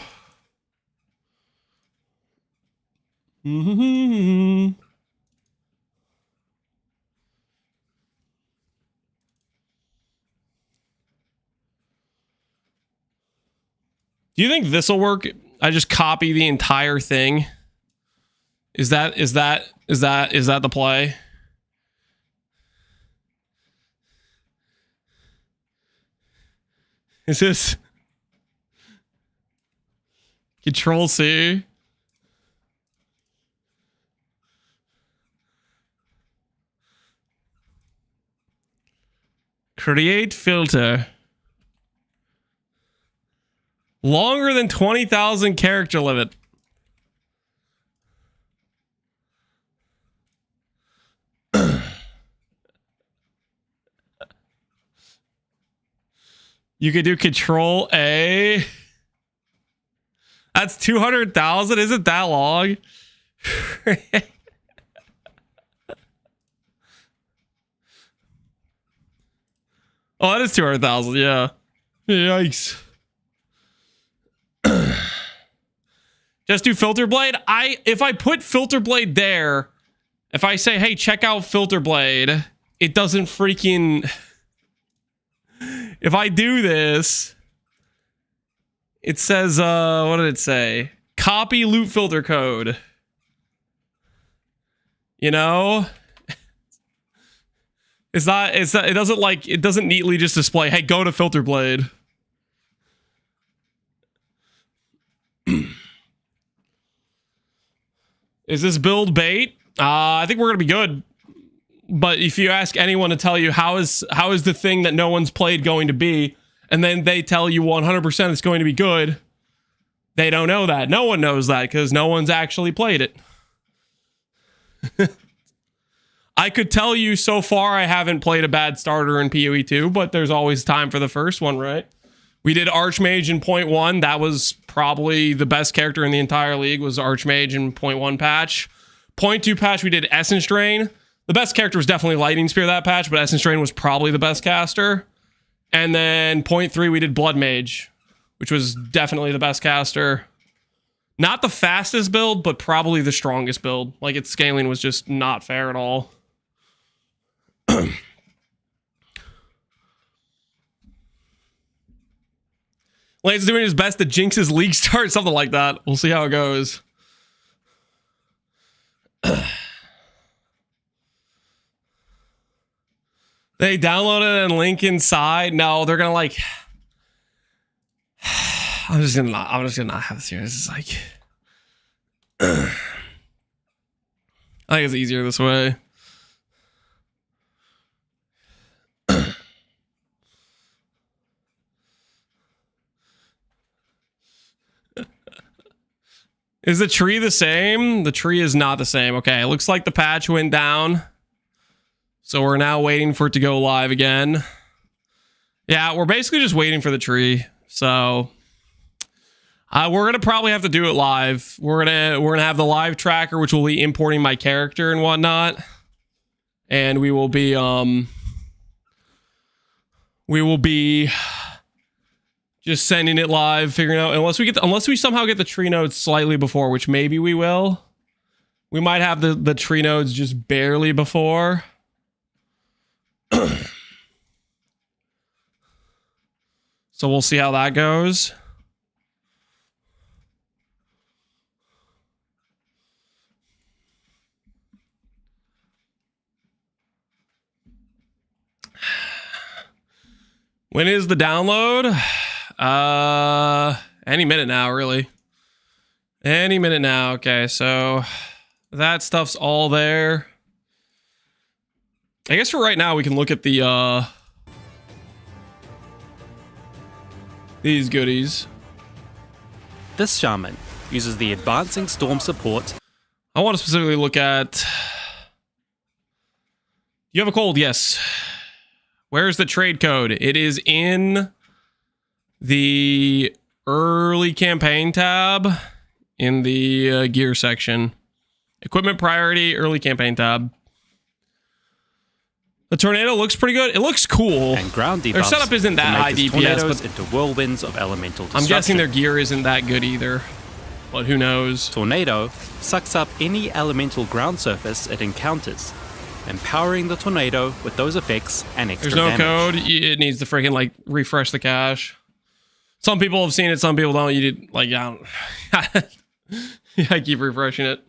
Do you think this will work? I just copy the entire thing. Is that the play? Is this Control C? Create filter. Longer than 20,000 character limit. You could do Control A. That's 200,000. Isn't that long? Oh, that is 200,000. Yeah. Yikes. Just do Filter Blade. If I put Filter Blade there, if I say, hey, check out Filter Blade, it doesn't freaking. If I do this, it says, what did it say? Copy loot filter code. You know? It doesn't neatly just display, hey, go to Filter Blade. Is this build bait? I think we're gonna be good. But if you ask anyone to tell you how is the thing that no one's played going to be, and then they tell you 100% it's going to be good, they don't know that. No one knows that because no one's actually played it. I could tell you so far I haven't played a bad starter in PoE 2, but there's always time for the first one, right? We did Archmage in 0.1. That was probably the best character in the entire league was Archmage in 0.1 patch. 0.2 patch, we did Essence Drain. The best character was definitely Lightning Spear that patch, but Essence Drain was probably the best caster. And then 0.3, we did Blood Mage, which was definitely the best caster. Not the fastest build, but probably the strongest build. Like, its scaling was just not fair at all. Lane's doing his best to jinx his league start, something like that. We'll see how it goes. They downloaded and link inside. No, they're gonna like. I'm just gonna not have this here. This is like. I think it's easier this way. Is the tree the same? The tree is not the same. Okay, it looks like the patch went down. So we're now waiting for it to go live again. Yeah, we're basically just waiting for the tree. So we're gonna probably have to do it live. We're gonna have the live tracker, which will be importing my character and whatnot, and we will be just sending it live, figuring out unless we somehow get the tree nodes slightly before, which maybe we will. We might have the tree nodes just barely before. So we'll see how that goes. When is the download? Any minute now, really. Any minute now. Okay, so that stuff's all there. I guess for right now we can look at the these goodies. This shaman uses the advancing storm support. I want to specifically look at. You have a cold, yes. Where's the trade code? It is in the early campaign tab in the gear section. Equipment priority, early campaign tab. The tornado looks pretty good. It looks cool. And ground debuffs. Their setup isn't that high DPS, but into whirlwinds of elemental destruction. I'm guessing their gear isn't that good either. But who knows? Tornado sucks up any elemental ground surface it encounters, empowering the tornado with those effects and extra damage. There's no damage. code. It needs to freaking like refresh the cache. Some people have seen it, some people don't. You did like I don't. Yeah, I keep refreshing it.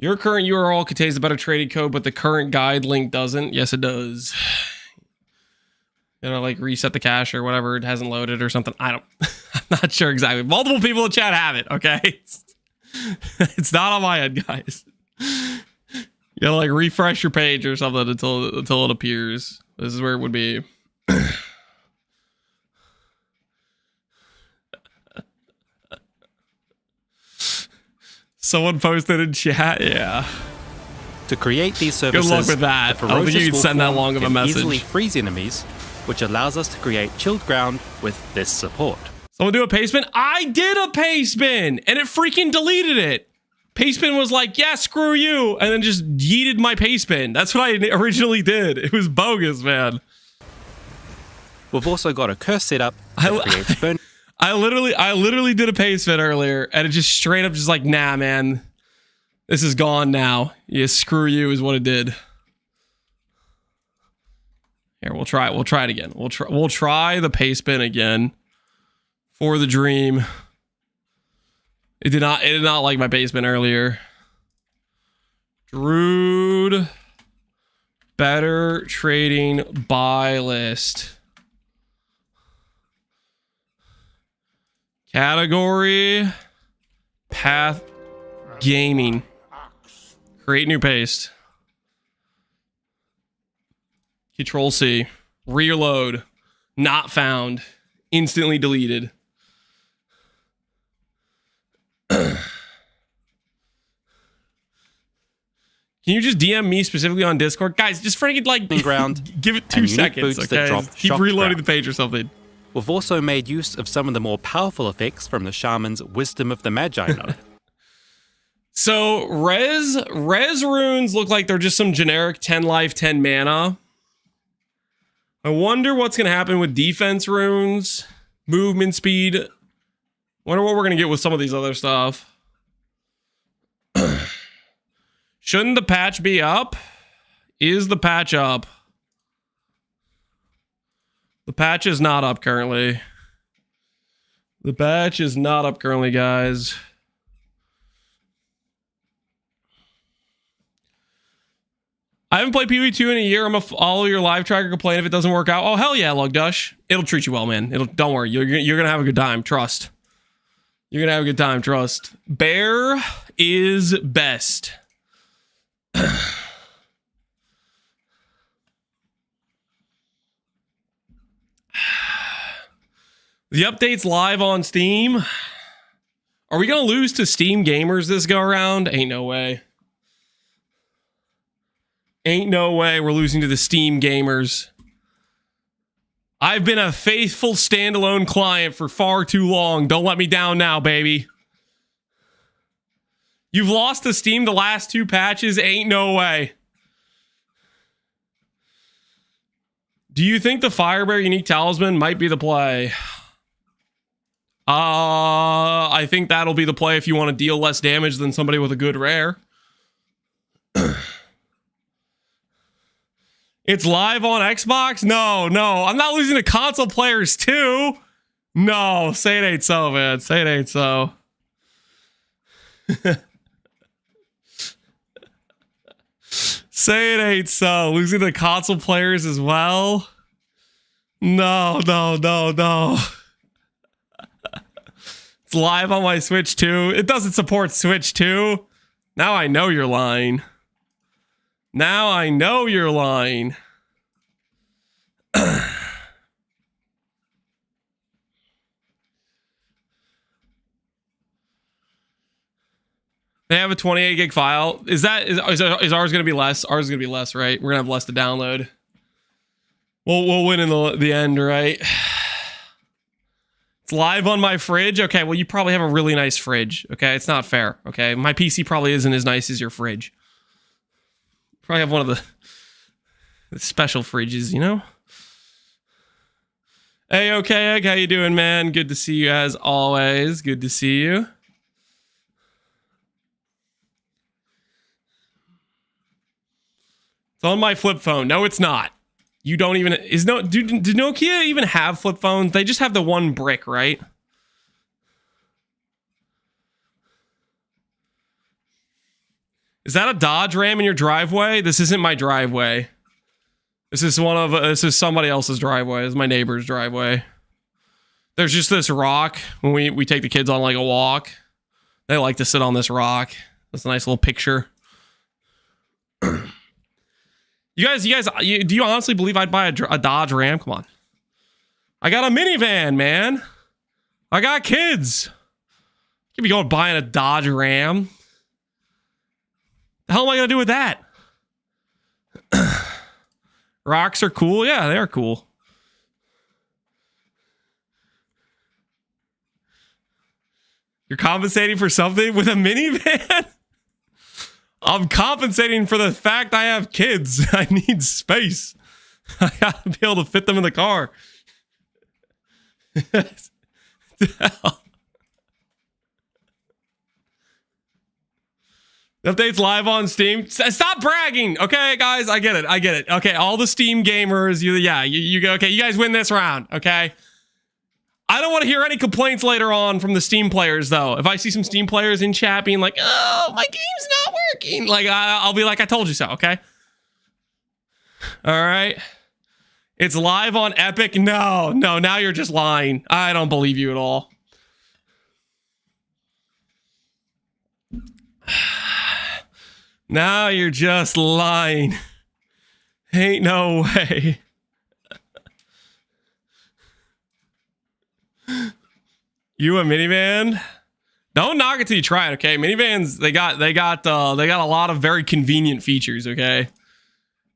Your current URL contains the better trading code, but the current guide link doesn't. Yes, it does. You know, like reset the cache or whatever. It hasn't loaded or something. I'm not sure exactly. Multiple people in chat have it. Okay. It's not on my end, guys. You gotta like refresh your page or something until it appears. This is where it would be. Someone posted in chat, yeah. To create these surfaces, good luck with that. I don't think you can send that long of a message. Easily freeze enemies, which allows us to create chilled ground with this support. Someone do a paste bin? I did a paste bin, and it freaking deleted it. Paste bin was like, yeah, screw you, and then just yeeted my paste bin. That's what I originally did. It was bogus, man. We've also got a curse setup that creates burn. I literally did a paste bin earlier, and it just straight up just like, nah, man. This is gone now. Yeah, screw you is what it did. Here, we'll try it again. We'll try the paste bin again for the dream. It did not like my paste bin earlier. Druid better trading buy list. Category path gaming. Create new paste. Control C. Reload. Not found. Instantly deleted. Can you just DM me specifically on Discord? Guys, just freaking like ground. Give it 2 seconds, okay? Keep reloading the page or something. We've also made use of some of the more powerful effects from the Shaman's Wisdom of the Magi node. So, res runes look like they're just some generic 10 life, 10 mana. I wonder what's going to happen with defense runes, movement speed. Wonder what we're going to get with some of these other stuff. Shouldn't the patch be up? Is the patch up? The patch is not up currently. The patch is not up currently, guys. I haven't played PvE2 in a year. I'm gonna follow your live tracker, complain if it doesn't work out. Oh, hell yeah, Lugdush. It'll treat you well, man. Don't worry. You're gonna have a good time. Trust. You're gonna have a good time. Trust. Bear is best. The update's live on Steam. Are we gonna lose to Steam gamers this go around? Ain't no way. Ain't no way we're losing to the Steam gamers. I've been a faithful standalone client for far too long. Don't let me down now, baby. You've lost to Steam the last 2 patches? Ain't no way. Do you think the Firebear Unique Talisman might be the play? I think that'll be the play if you want to deal less damage than somebody with a good rare. It's live on Xbox? No. I'm not losing to console players too. No, say it ain't so, man. Say it ain't so. Say it ain't so. Losing to console players as well? No. It's live on my Switch too. It doesn't support Switch too. Now I know you're lying. Now I know you're lying. They have a 28 gig file. Is ours going to be less? Ours is going to be less, right? We're going to have less to download. We'll win in the end, right? It's live on my fridge. Okay, well, you probably have a really nice fridge. Okay, it's not fair. Okay, my PC probably isn't as nice as your fridge. Probably have one of the special fridges, you know? Hey, okay, how you doing, man? Good to see you as always. Good to see you. It's on my flip phone. No, it's not. You don't even... Do Nokia even have flip phones? They just have the one brick, right? Is that a Dodge Ram in your driveway? This isn't my driveway. This is somebody else's driveway. This is my neighbor's driveway. There's just this rock when we take the kids on like a walk. They like to sit on this rock. That's a nice little picture. You guys, do you honestly believe I'd buy a Dodge Ram? Come on. I got a minivan, man. I got kids. You could be going buying a Dodge Ram. The hell am I going to do with that? Rocks are cool. Yeah, they are cool. You're compensating for something with a minivan? I'm compensating for the fact I have kids. I need space. I gotta be able to fit them in the car. The update's live on Steam. Stop bragging. Okay, guys, I get it. Okay, all the Steam gamers, okay, you guys win this round, okay? I don't want to hear any complaints later on from the Steam players, though. If I see some Steam players in chat being like, oh, my game's not working, like, I'll be like, I told you so, okay? All right. It's live on Epic. No, now you're just lying. I don't believe you at all. Now you're just lying. Ain't no way. You a minivan? Don't knock it till you try it, okay? Minivans, they got a lot of very convenient features, okay?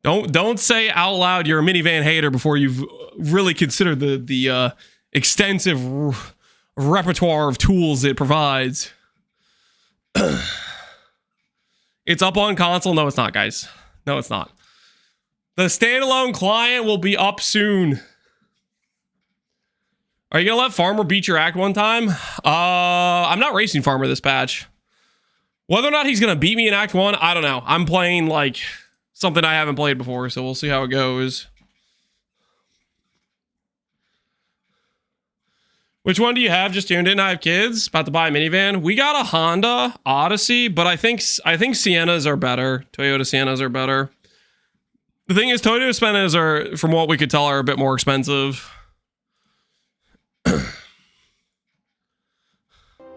Don't say out loud you're a minivan hater before you've really considered the extensive repertoire of tools it provides. It's up on console. No, it's not, guys. No, it's not. The standalone client will be up soon. Are you gonna let Farmer beat your act one time? I'm not racing Farmer this patch. Whether or not he's gonna beat me in Act 1, I don't know. I'm playing like something I haven't played before, so we'll see how it goes. Which one do you have? Just tuned in. I have kids. About to buy a minivan. We got a Honda Odyssey, but I think Siennas are better. Toyota Siennas are better. The thing is, Toyota Siennas are, from what we could tell, are a bit more expensive.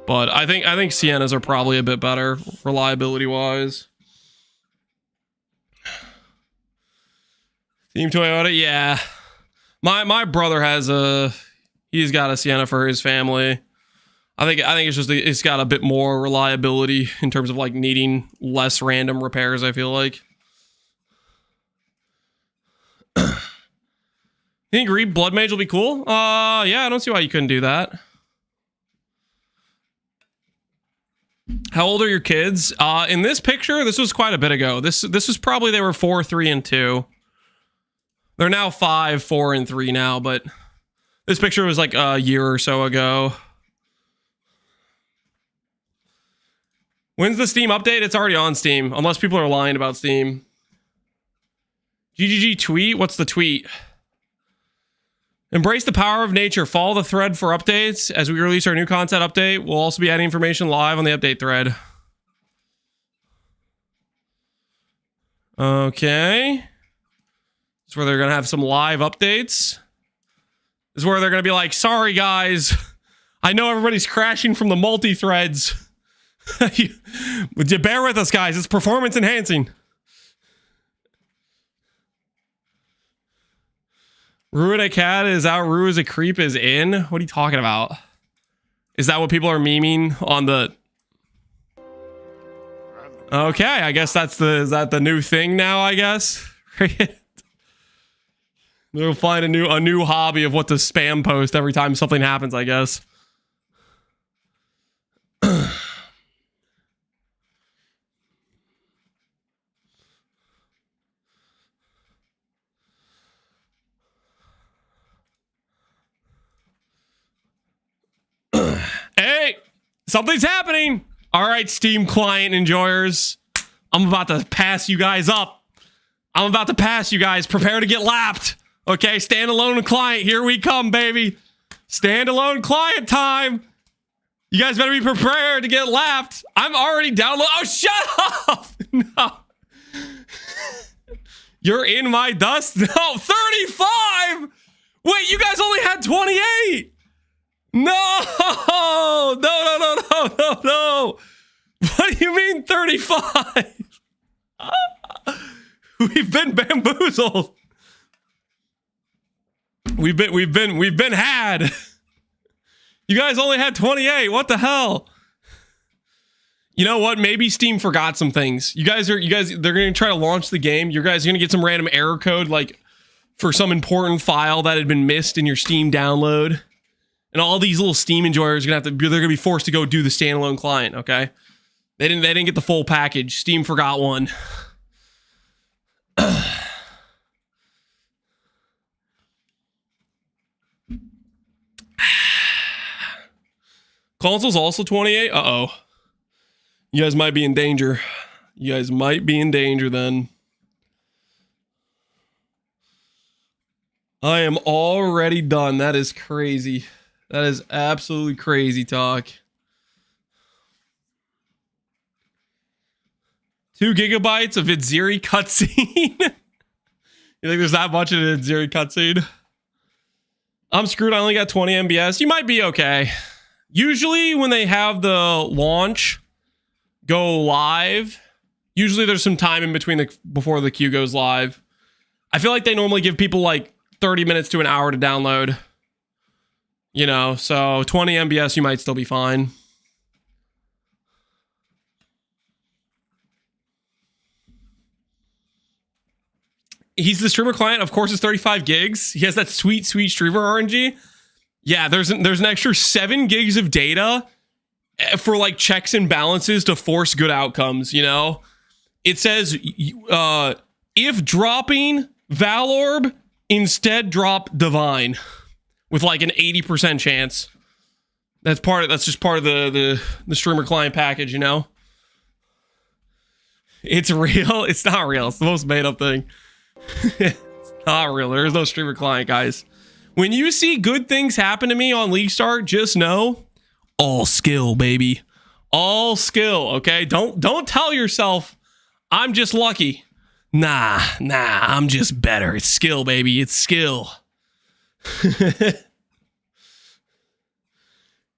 But I think Siennas are probably a bit better reliability wise. Team Toyota, yeah. My brother has he's got a Sienna for his family. I think it's just it's got a bit more reliability in terms of like needing less random repairs, I feel like. Think Reed Blood Mage will be cool? Yeah, I don't see why you couldn't do that. How old are your kids? In this picture, this was quite a bit ago. This was probably they were 4, 3, and 2. They're now 5, 4, and 3 now, but this picture was like a year or so ago. When's the Steam update? It's already on Steam, unless people are lying about Steam. GGG tweet? What's the tweet? Embrace the power of nature. Follow the thread for updates. As we release our new content update, we'll also be adding information live on the update thread. Okay. This is where they're going to have some live updates. This is where they're going to be like, sorry, guys. I know everybody's crashing from the multi-threads. Would you bear with us, guys? It's performance enhancing. Rue a cat is out. Rue is a creep is in. What are you talking about? Is that what people are memeing on the... Okay, I guess is that the new thing now, I guess? They'll find a new hobby of what to spam post every time something happens, I guess. Hey, something's happening. All right, Steam client enjoyers. I'm about to pass you guys up. I'm about to pass you guys. Prepare to get lapped. Okay, standalone client. Here we come, baby. Standalone client time. You guys better be prepared to get laughed. I'm already downloading. Oh, shut up! No. You're in my dust? No, 35! Wait, you guys only had 28! No! No, no, no, no, no, no! What do you mean 35? We've been bamboozled. We've been had. You guys only had 28. What the hell? You know what? Maybe Steam forgot some things. They're going to try to launch the game. You guys are going to get some random error code, like for some important file that had been missed in your Steam download. And all these little Steam enjoyers are they're going to be forced to go do the standalone client, okay? They didn't get the full package. Steam forgot one. Console's also 28? Uh-oh. You guys might be in danger. You guys might be in danger then. I am already done. That is crazy. That is absolutely crazy talk. 2 gigabytes of Itziri cutscene? You think there's that much in an Itziri cutscene? I'm screwed. I only got 20 MBS. You might be okay. Usually when they have the launch go live, usually there's some time in between before the queue goes live. I feel like they normally give people like 30 minutes to an hour to download. You know, so 20 MBS, you might still be fine. He's the streamer client. Of course, it's 35 gigs. He has that sweet, sweet streamer RNG. Yeah, there's an extra 7 gigs of data for like checks and balances to force good outcomes, you know? It says, if dropping Valorb, instead drop Divine with like an 80% chance. That's just part of the streamer client package, you know? It's real. It's not real. It's the most made up thing. It's not real. There's no streamer client, guys. When you see good things happen to me on League Start, just know all skill, baby. All skill, okay? Don't tell yourself I'm just lucky. Nah, I'm just better. It's skill, baby. It's skill.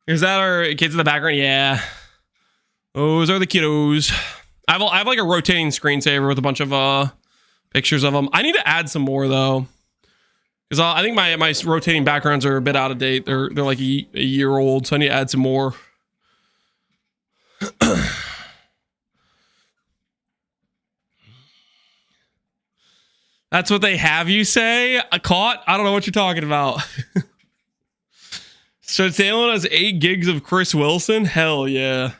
Is that our kids in the background? Yeah. Those are the kiddos. I have like a rotating screensaver with a bunch of pictures of them. I need to add some more though, because I think my rotating backgrounds are a bit out of date. They're like a year old, so I need to add some more. That's what they have you say? Caught? I don't know what you're talking about. So Talon has 8 gigs of Chris Wilson? Hell yeah.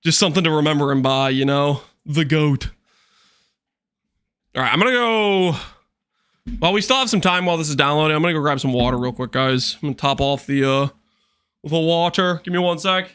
Just something to remember him by, you know? The GOAT. Alright, I'm gonna go... While we still have some time while this is downloading, I'm gonna go grab some water real quick, guys. I'm gonna top off the with the water. Give me 1 sec.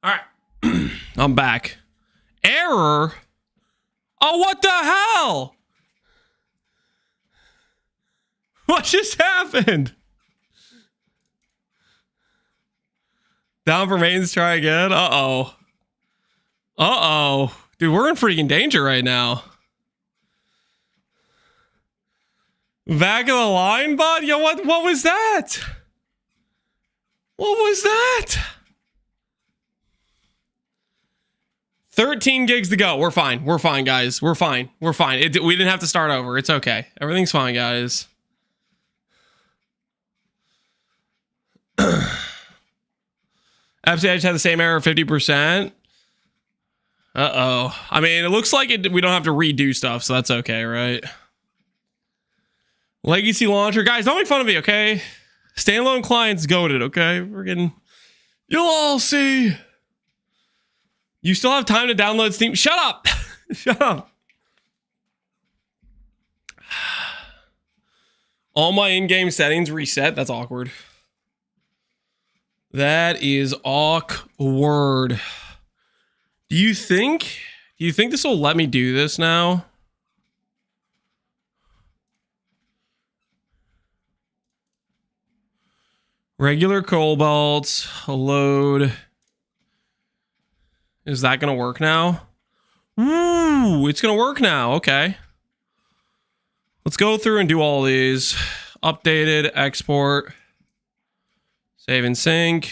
All right. I'm back. Error? Oh, what the hell? What just happened? Down for mains, try again. Uh-oh. Uh-oh. Dude, we're in freaking danger right now. Back of the line, bud? Yo, what was that? What was that? 13 gigs to go. We're fine. We're fine, guys. We're fine. We're fine. We didn't have to start over. It's okay. Everything's fine, guys. FCH had the same error, 50%. Uh-oh. I mean, it looks like we don't have to redo stuff, so that's okay, right? Legacy launcher. Guys, don't make fun of me, okay? Standalone clients goated, okay? We're getting... You'll all see. You still have time to download Steam. Shut up. Shut up. All my in-game settings reset. That's awkward. That is awkward. Do you think this will let me do this now? Regular cobalt, load. Is that gonna work now? Ooh, it's gonna work now. Okay. Let's go through and do all these. Updated, export, save and sync,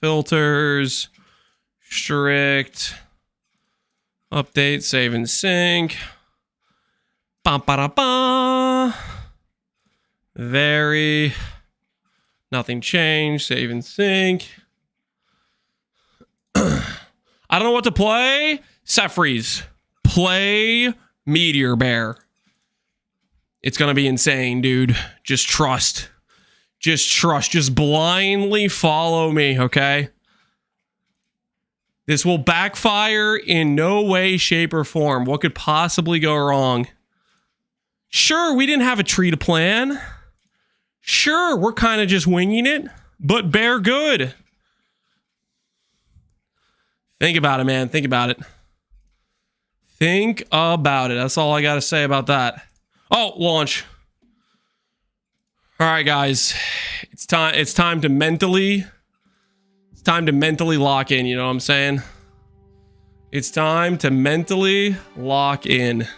filters, strict, update, save and sync. Ba-ba-da-ba. Very. Nothing changed. Save and sync. I don't know what to play. Set freeze. Play Meteor Bear. It's gonna be insane, dude. Just trust. Just trust. Just blindly follow me, okay? This will backfire in no way, shape, or form. What could possibly go wrong? Sure, we didn't have a tree to plan. Sure, we're kind of just winging it, but bear good. Think about it, man. Think about it. Think about it. That's all I got to say about that. Oh, launch. All right, guys. It's time to mentally lock in, you know what I'm saying? It's time to mentally lock in.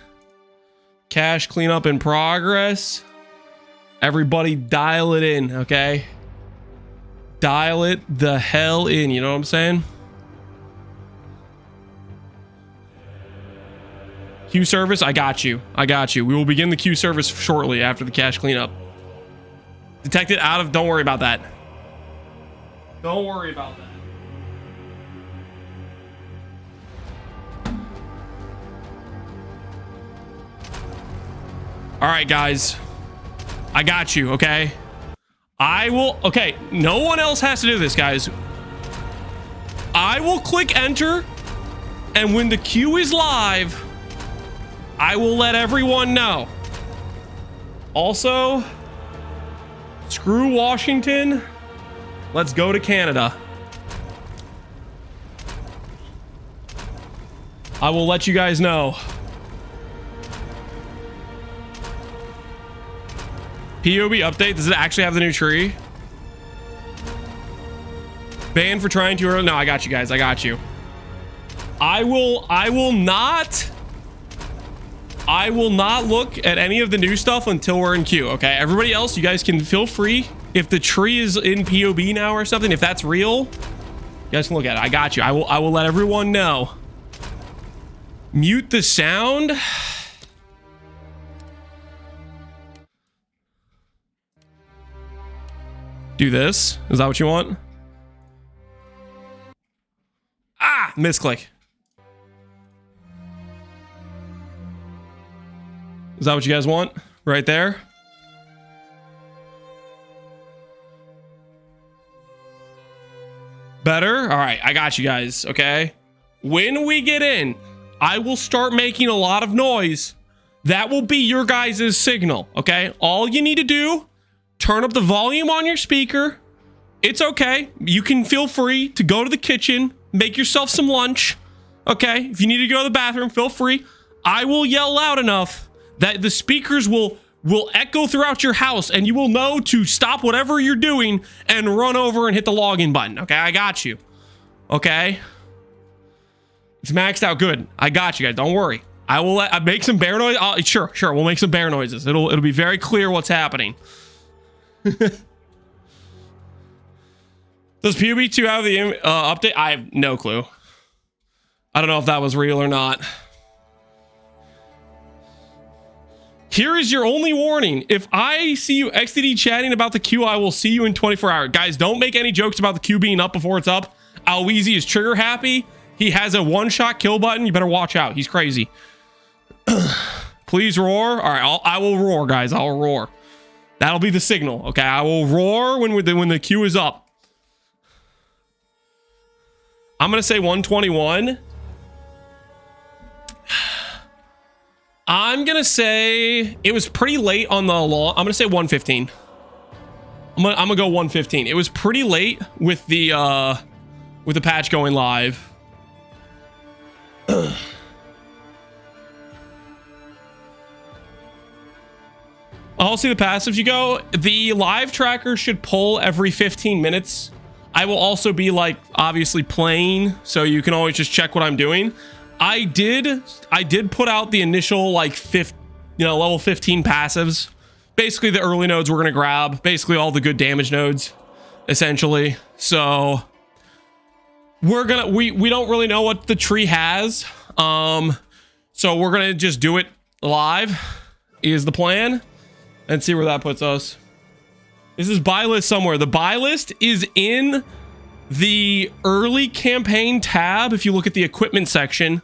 Cache cleanup in progress. Everybody dial it in, okay? Dial it the hell in, you know what I'm saying? Queue service, I got you. I got you. We will begin the queue service shortly after the cache cleanup. Detected out of... Don't worry about that. Don't worry about that. All right, guys. I got you, okay? I will... Okay, no one else has to do this, guys. I will click enter, and when the queue is live, I will let everyone know. Also, screw Washington. Let's go to Canada. I will let you guys know. POB update. Does it actually have the new tree? Banned for trying too early. No, I got you guys. I got you. I will not look at any of the new stuff until we're in queue. Okay, everybody else, you guys can feel free. If the tree is in POB now or something, if that's real, you guys can look at it. I got you. I will let everyone know. Mute the sound. Do this. Is that what you want? Ah, misclick. Is that what you guys want? Right there? Better? All right, I got you guys, okay? When we get in, I will start making a lot of noise. That will be your guys' signal, okay? All you need to do, turn up the volume on your speaker. It's okay. You can feel free to go to the kitchen, make yourself some lunch. Okay, if you need to go to the bathroom, feel free. I will yell loud enough that the speakers will echo throughout your house, and you will know to stop whatever you're doing and run over and hit the login button. Okay, I got you. Okay, it's maxed out good. I got you guys. Don't worry. I will make some bear noise. Sure. We'll make some bear noises. It'll be very clear what's happening. Does PUB2 have the update? I have no clue. I don't know if that was real or not. Here is your only warning. If I see you XDD chatting about the queue, I will see you in 24 hours. Guys, don't make any jokes about the queue being up before it's up. Alweezy is trigger happy. He has a one-shot kill button. You better watch out. He's crazy. Please roar. All right, I will roar, guys. I'll roar. That'll be the signal. Okay, I will roar when the queue is up. I'm gonna say 121. I'm gonna say it was pretty late on the law. I'm gonna say 115. I'm gonna go 115. It was pretty late with the patch going live. I'll see the passives you go. The live tracker should pull every 15 minutes. I will also be like obviously playing, so you can always just check what I'm doing. I did put out the initial like level 15 passives. Basically the early nodes we're gonna grab, basically all the good damage nodes, essentially. So we're gonna we don't really know what the tree has. So we're gonna just do it live is the plan and see where that puts us. This is buy list somewhere. The buy list is in the early campaign tab. If you look at the equipment section,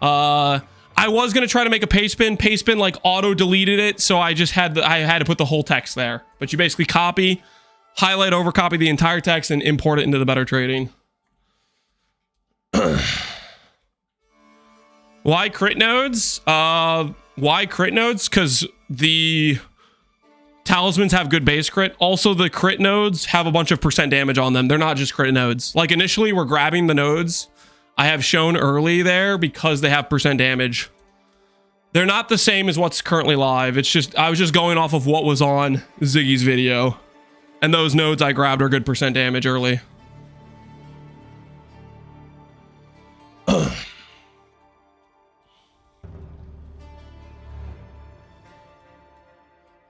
I was going to try to make a paste bin like auto deleted it. So I just had I had to put the whole text there, but you basically copy, highlight, over copy the entire text and import it into the better trading. Why crit nodes? Why crit nodes? Because the talismans have good base crit. Also, the crit nodes have a bunch of % damage on them. They're not just crit nodes. Like initially, we're grabbing the nodes I have shown early there because they have % damage. They're not the same as what's currently live. It's just, I was just going off of what was on Ziggy's video. And those nodes I grabbed are good % damage early.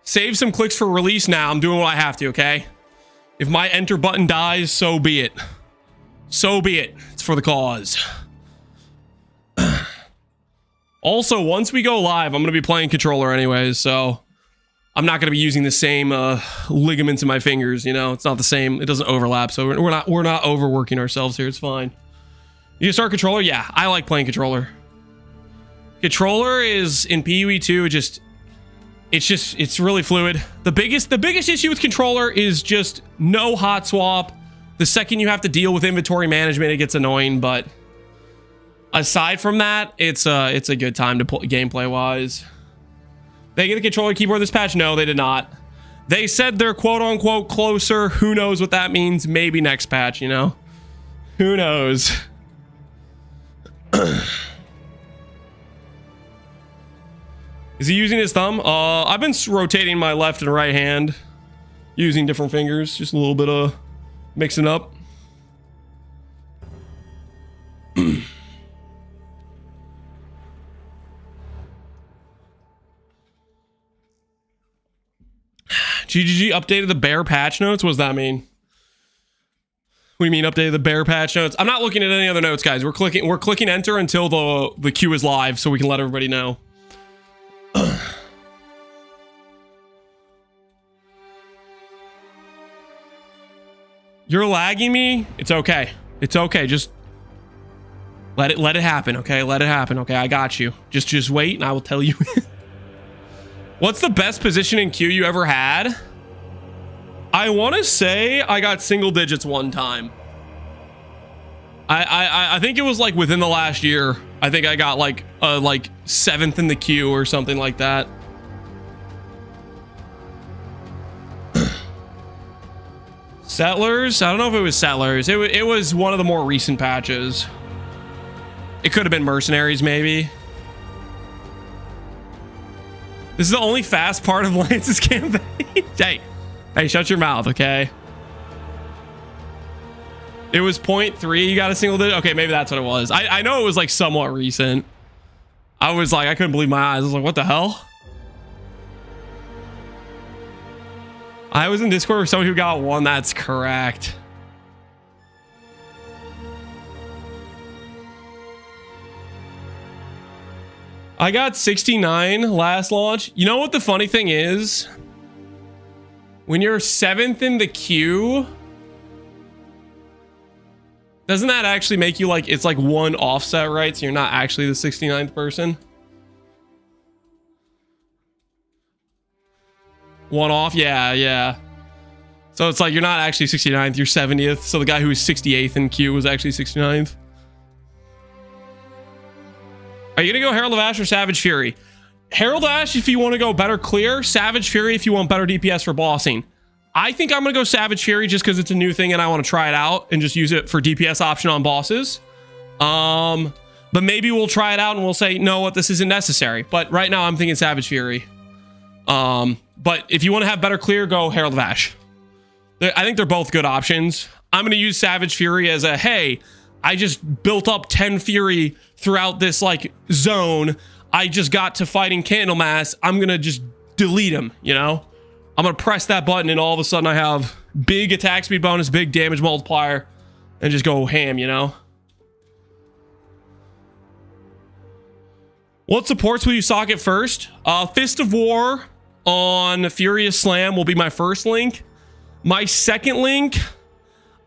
Save some clicks for release now. I'm doing what I have to, okay? If my enter button dies, so be it. So be it. It's for the cause. Also, once we go live, I'm going to be playing controller anyways, so I'm not going to be using the same ligaments in my fingers, you know? It's not the same. It doesn't overlap, so we're not overworking ourselves here. It's fine. You start controller? Yeah, I like playing controller. Controller is in PUE 2 it's really fluid. The biggest issue with controller is just no hot swap. The second you have to deal with inventory management, it gets annoying, but aside from that, it's a good time to play gameplay wise. They get the controller keyboard this patch? No, they did not. They said they're quote unquote closer. Who knows what that means? Maybe next patch, you know? Who knows? Is he using his thumb? I've been rotating my left and right hand using different fingers, just a little bit of mixing up. GGG updated the bear patch notes. What does that mean? What do you mean updated the bear patch notes? I'm not looking at any other notes, guys. We're clicking enter until the queue is live so we can let everybody know. You're lagging me? It's okay. It's okay. Just let it happen, okay? Let it happen, okay? I got you. Just wait and I will tell you. What's the best position in queue you ever had? I want to say I got single digits one time. I think it was like within the last year. I think I got like 7th in the queue or something like that. Settlers? I don't know if it was Settlers. It was one of the more recent patches. It could have been Mercenaries, maybe. This is the only fast part of Lance's campaign. Hey, shut your mouth, okay? It was 0.3. You got a single digit? Okay, maybe that's what it was. I know it was like somewhat recent. I was like, I couldn't believe my eyes. I was like, what the hell? I was in Discord with someone who got one. That's correct. I got 69 last launch. You know what the funny thing is? When you're 7th in the queue, doesn't that actually make you like, it's like one offset, right? So you're not actually the 69th person. One off, yeah. So it's like you're not actually 69th, you're 70th. So the guy who was 68th in queue was actually 69th. Are you gonna go Herald of Ash or Savage Fury? Herald of Ash if you want to go better clear, Savage Fury if you want better DPS for bossing. I think I'm gonna go Savage Fury just because it's a new thing and I want to try it out and just use it for DPS option on bosses. But maybe we'll try it out and we'll say, no, what, this isn't necessary. But right now I'm thinking Savage Fury. But if you want to have better clear, go Herald of Ash. I think they're both good options. I'm going to use Savage Fury as a, hey, I just built up 10 Fury throughout this like zone. I just got to fighting Candlemass. I'm going to just delete him, you know? I'm going to press that button and all of a sudden I have big attack speed bonus, big damage multiplier, and just go ham, you know? What supports will you socket first? Fist of War on Furious Slam will be my first link. My second link,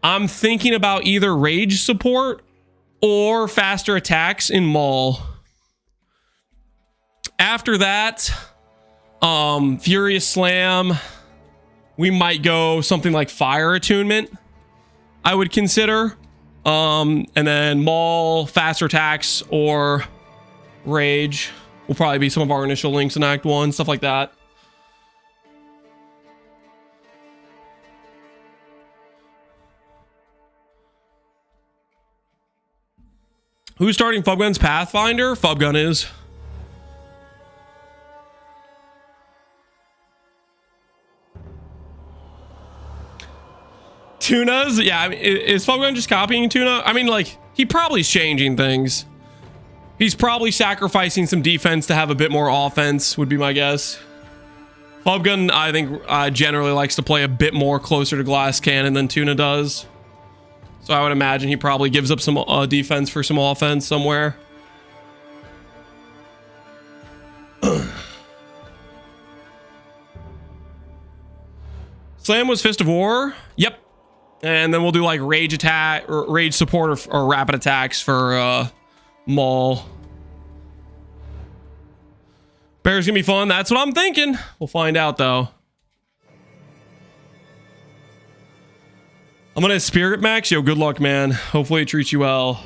I'm thinking about either Rage support or faster attacks in Maul. After that, Furious Slam, we might go something like Fire Attunement, I would consider. And then Maul, faster attacks, or Rage will probably be some of our initial links in Act 1, stuff like that. Who's starting Fubgun's Pathfinder? Fubgun is. Tuna's? Yeah, I mean, is Fubgun just copying Tuna? I mean, like, he probably is changing things. He's probably sacrificing some defense to have a bit more offense, would be my guess. Fubgun, I think, generally likes to play a bit more closer to Glass Cannon than Tuna does. So I would imagine he probably gives up some defense for some offense somewhere. Slam was Fist of War. Yep. And then we'll do like Rage attack or Rage support or rapid attacks for Maul. Bear's gonna be fun. That's what I'm thinking. We'll find out though. I'm gonna Spirit Max. Yo, good luck, man. Hopefully it treats you well.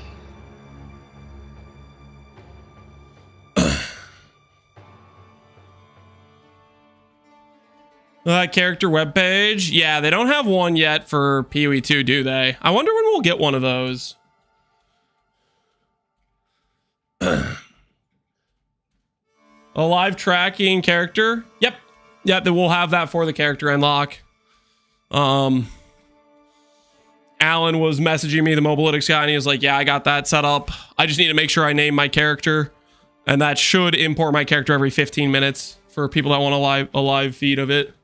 Character webpage. Yeah, they don't have one yet for PoE 2, do they? I wonder when we'll get one of those. A live tracking character. Yep. Yep, we'll have that for the character unlock. Alan was messaging me, the Mobalytics guy, and he was like, yeah, I got that set up. I just need to make sure I name my character. And that should import my character every 15 minutes for people that want a live feed of it.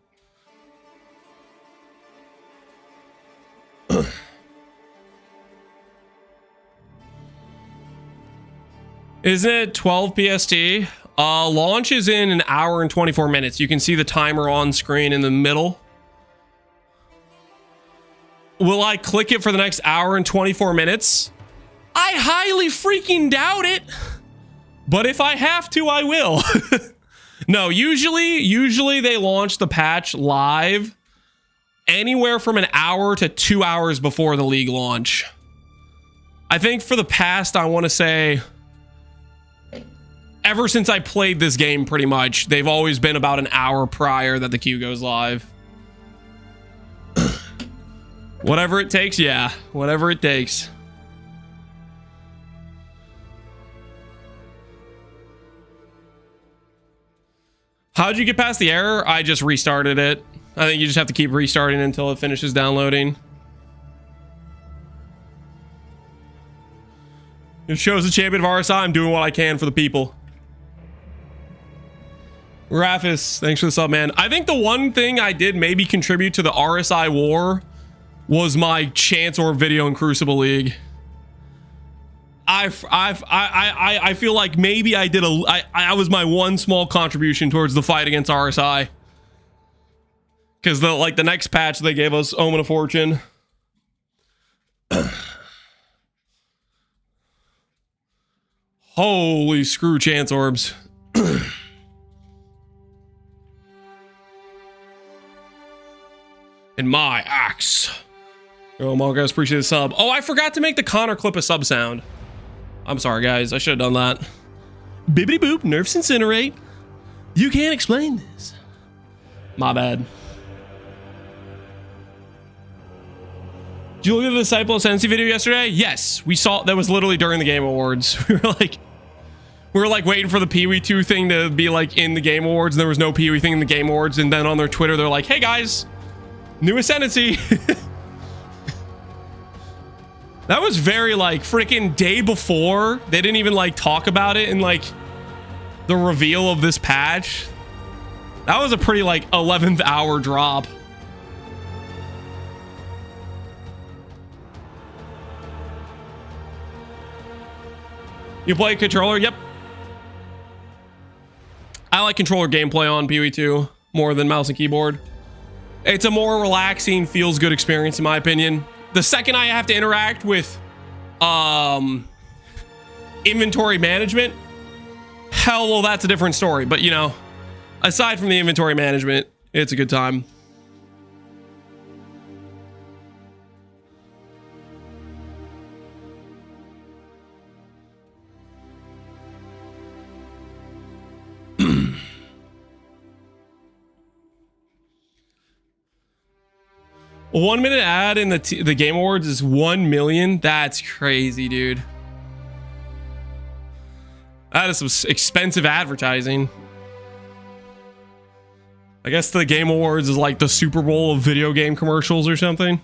Isn't it 12 PST? Launch is in an hour and 24 minutes. You can see the timer on screen in the middle. Will I click it for the next hour and 24 minutes? I highly freaking doubt it. But if I have to, I will. No, usually they launch the patch live anywhere from an hour to 2 hours before the league launch. I think for the past, I want to say, ever since I played this game, pretty much, they've always been about an hour prior that the queue goes live. Whatever it takes, yeah. Whatever it takes. How'd you get past the error? I just restarted it. I think you just have to keep restarting until it finishes downloading. It shows the champion of RSI. I'm doing what I can for the people. Rafis, thanks for the sub, man. I think the one thing I did maybe contribute to the RSI war was my Chancellor video in Crucible League. I feel like maybe I did I was my one small contribution towards the fight against RSI. Because the next patch they gave us Omen of Fortune. Holy screw chance orbs. And my axe. Oh, Mongo, appreciate the sub. Oh, I forgot to make the Connor clip a sub sound. I'm sorry, guys. I should have done that. Bibbity boop, nerfs incinerate. You can't explain this. My bad. Did you look at the Disciple Ascendancy video yesterday? Yes, we saw. That was literally during the Game Awards. We were like waiting for the Pee-wee 2 thing to be like in the Game Awards, and there was no Pee-wee thing in the Game Awards. And then on their Twitter, they're like, "Hey guys, new Ascendancy." That was very like freaking day before. They didn't even like talk about it in like the reveal of this patch. That was a pretty like 11th hour drop. You play controller? Yep. I like controller gameplay on PoE 2 more than mouse and keyboard. It's a more relaxing, feels good experience in my opinion. The second I have to interact with inventory management, hell, well, that's a different story. But you know, aside from the inventory management, it's a good time. A 1 minute ad in the Game Awards is 1 million. That's crazy, dude. That is some expensive advertising. I guess the Game Awards is like the Super Bowl of video game commercials or something.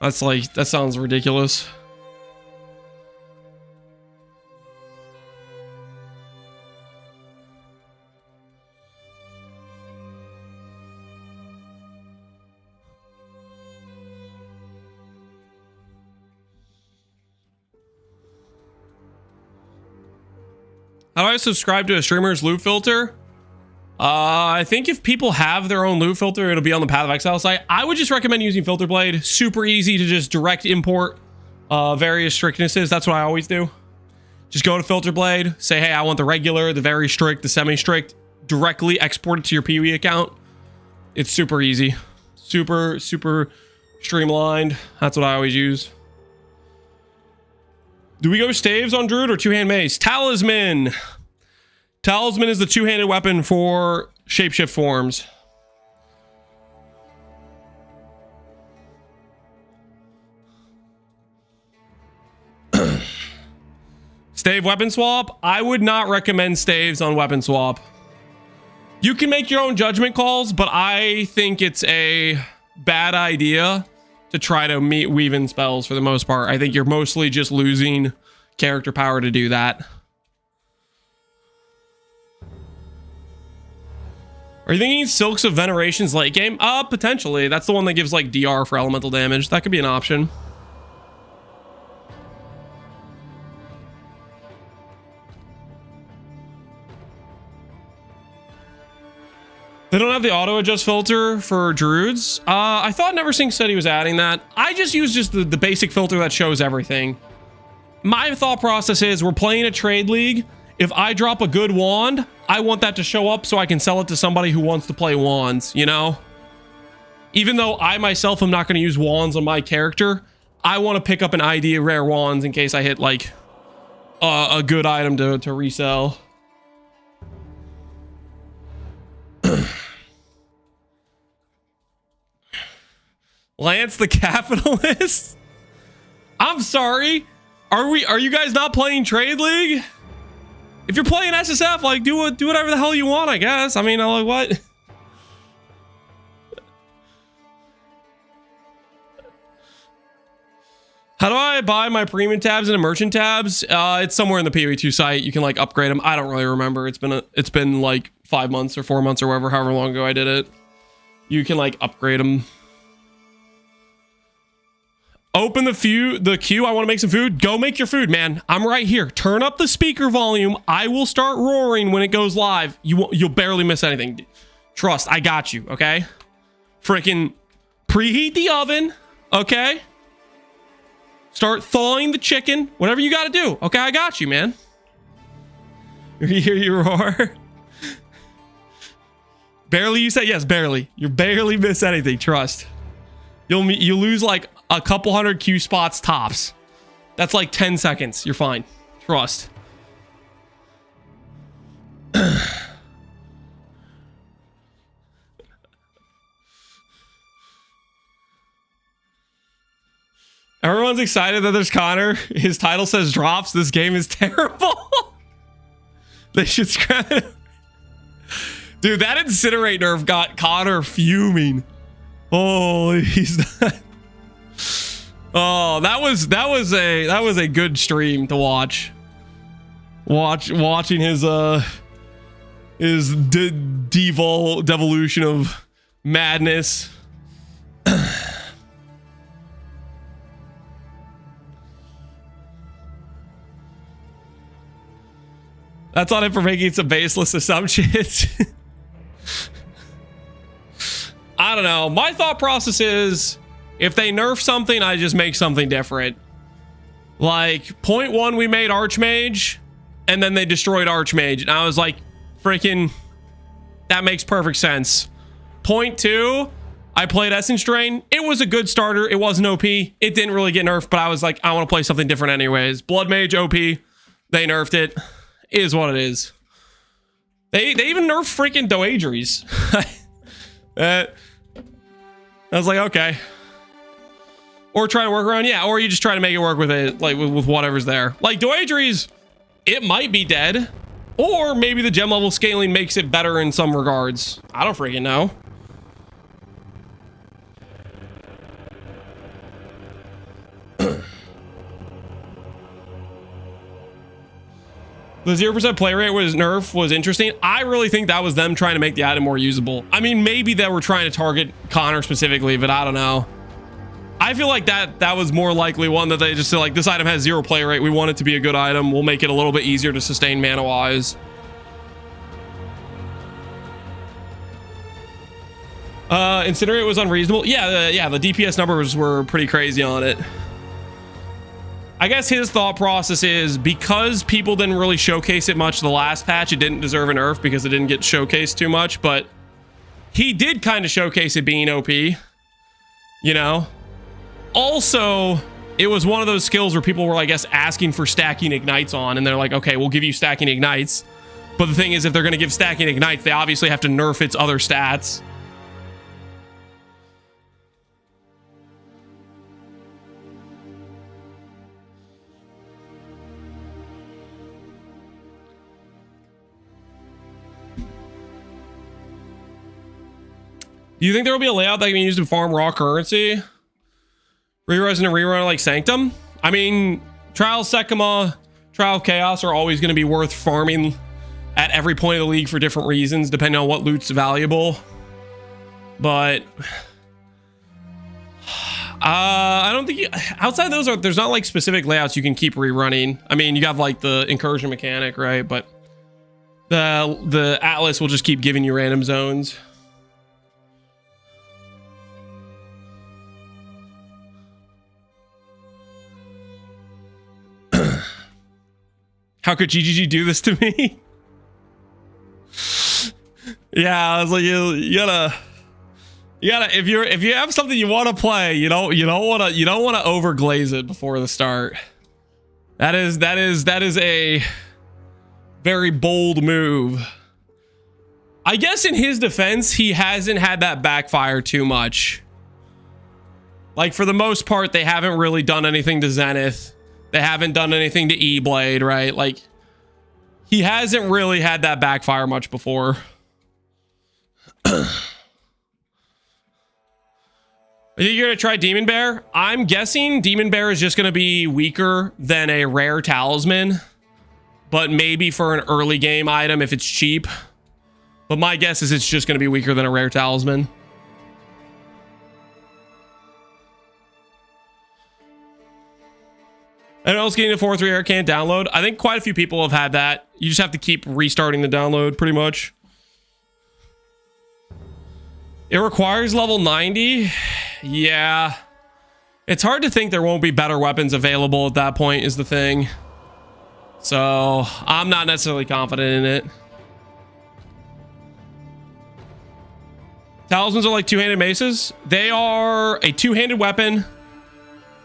That's like, that sounds ridiculous. How do I subscribe to a streamer's loot filter? I think if people have their own loot filter, it'll be on the Path of Exile site. I would just recommend using Filterblade. Super easy to just direct import various strictnesses. That's what I always do. Just go to Filterblade, say, hey, I want the regular, the very strict, the semi-strict, directly export it to your PoE account. It's super easy. Super, super streamlined. That's what I always use. Do we go staves on Druid or two-hand mace? Talisman. Talisman is the two-handed weapon for shapeshift forms. Stave weapon swap? I would not recommend staves on weapon swap. You can make your own judgment calls, but I think it's a bad idea to try to weave in spells for the most part. I think you're mostly just losing character power to do that. Are you thinking Silks of Veneration's late game? Potentially. That's the one that gives like DR for elemental damage. That could be an option. They don't have the auto adjust filter for Druids. I thought NeverSync said he was adding that. I just use the basic filter that shows everything. My thought process is we're playing a trade league. If I drop a good wand, I want that to show up so I can sell it to somebody who wants to play wands, you know? Even though I myself am not going to use wands on my character, I want to pick up an ID of rare wands in case I hit like a good item to resell. Lance the Capitalist? I'm sorry. Are you guys not playing Trade League? If you're playing SSF, like do whatever the hell you want, I guess. I mean, like what? How do I buy my premium tabs and merchant tabs? It's somewhere in the PoE2 site. You can like upgrade them. I don't really remember. It's been like 5 months or 4 months or however long ago I did it. You can like upgrade them. Open the queue. I want to make some food. Go make your food, man. I'm right here. Turn up the speaker volume. I will start roaring when it goes live. You'll barely miss anything. Trust, I got you, okay? Freaking preheat the oven, okay? Start thawing the chicken. Whatever you got to do, okay? I got you, man. You hear you roar? Barely, you said? Yes, barely. You barely miss anything, trust. You lose like a couple hundred Q spots tops. That's like 10 seconds. You're fine. Trust. Everyone's excited that there's Connor. His title says drops. This game is terrible. They should scrap it. Dude, that incinerate nerf got Connor fuming. Oh, he's not. Oh, that was a good stream to watch. Watching his devolution of madness. That's on it for making some baseless assumptions. I don't know. My thought process is, if they nerf something, I just make something different. Like, point 1, we made Archmage, and then they destroyed Archmage. And I was like, freaking, that makes perfect sense. Point 2, I played Essence Drain. It was a good starter. It wasn't OP. It didn't really get nerfed, but I was like, I want to play something different anyways. Blood Mage, OP. They nerfed it. It is what it is. They even nerfed freaking Doadries. I was like, okay. Or try to work around, yeah, or you just try to make it work with it, like with whatever's there. Like Doadries, it might be dead, or maybe the gem level scaling makes it better in some regards. I don't freaking know. The 0% play rate was interesting. I really think that was them trying to make the item more usable. I mean, maybe they were trying to target Connor specifically, but I don't know. I feel like that was more likely one that they just said, like, this item has 0 play rate. We want it to be a good item. We'll make it a little bit easier to sustain mana-wise. Incinerate was unreasonable. Yeah, the DPS numbers were pretty crazy on it. I guess his thought process is, because people didn't really showcase it much the last patch, it didn't deserve a nerf because it didn't get showcased too much, but he did kind of showcase it being OP, you know? Also, it was one of those skills where people were, I guess, asking for stacking ignites on, and they're like, okay, we'll give you stacking ignites. But the thing is, if they're going to give stacking ignites, they obviously have to nerf its other stats. Do you think there will be a layout that can be used to farm raw currency? Rerun and rerun like Sanctum? I mean, Trial Sagama, Trial Chaos are always going to be worth farming at every point of the league for different reasons, depending on what loot's valuable. But I don't think outside those there's not like specific layouts you can keep rerunning. I mean, you have like the incursion mechanic, right? But the Atlas will just keep giving you random zones. How could GGG do this to me? Yeah, I was like, you gotta, if you have something you want to play, you don't want to overglaze it before the start. That is a very bold move. I guess in his defense, he hasn't had that backfire too much. Like, for the most part, they haven't really done anything to Zenith. They haven't done anything to E-Blade, right? Like, he hasn't really had that backfire much before. Are you going to try Demon Bear? I'm guessing Demon Bear is just going to be weaker than a rare talisman, but maybe for an early game item if it's cheap. But my guess is it's just going to be weaker than a rare talisman. And else getting a 4-3 air can't download. I think quite a few people have had that. You just have to keep restarting the download pretty much. It requires level 90. Yeah. It's hard to think there won't be better weapons available at that point is the thing. So I'm not necessarily confident in it. Talismans are like two-handed maces. They are a two-handed weapon.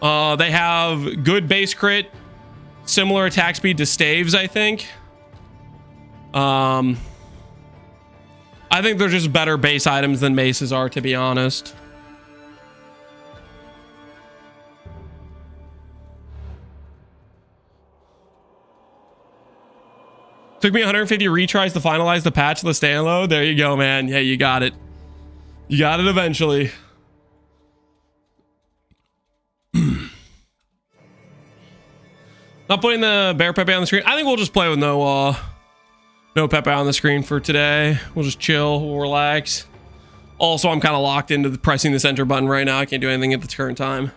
They have good base crit, similar attack speed to staves, I think. I think they're just better base items than maces are, to be honest. Took me 150 retries to finalize the patch of the stand load. There you go, man. Yeah, you got it. You got it eventually. Not putting the bear Pepe on the screen. I think we'll just play with no Pepe on the screen for today. We'll just chill. We'll relax. Also, I'm kind of locked into pressing the center button right now. I can't do anything at the current time.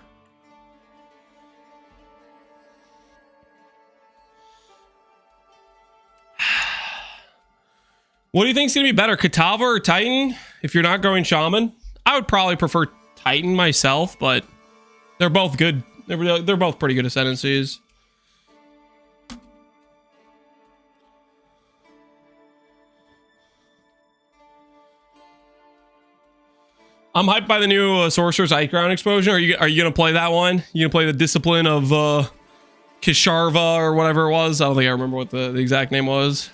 What do you think is going to be better, Katava or Titan? If you're not going Shaman, I would probably prefer Titan myself, but they're both good. They're both pretty good ascendancies. I'm hyped by the new Sorcerer's Icecrown Explosion. Are you gonna play that one? You gonna play the Discipline of Kisharva or whatever it was? I don't think I remember what the exact name was.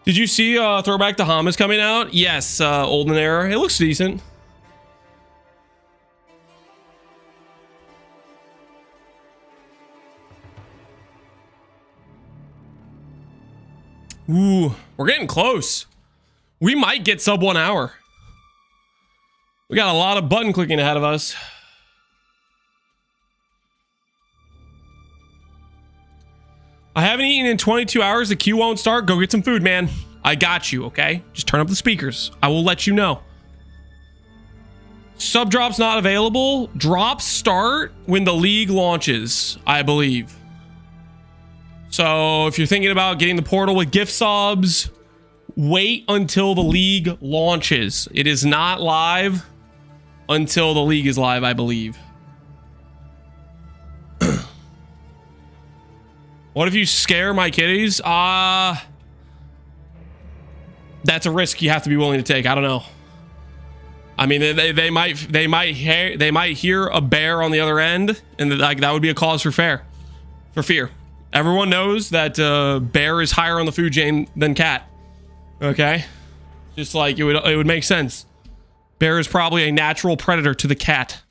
Did you see Throwback to Hamas coming out? Yes, Olden Era. It looks decent. Ooh, we're getting close. We might get sub 1 hour. We got a lot of button clicking ahead of us. I haven't eaten in 22 hours. The queue won't start. Go get some food, man. I got you, okay? Just turn up the speakers. I will let you know. Sub drops not available. Drops start when the league launches, I believe. So if you're thinking about getting the portal with gift subs, wait until the league launches. It is not live until the league is live, I believe. What if you scare my kitties? That's a risk you have to be willing to take. I don't know. I mean, they might hear a bear on the other end, and like that would be a cause for fear. Everyone knows that bear is higher on the food chain than cat. Okay, just like it would make sense. Bear is probably a natural predator to the cat.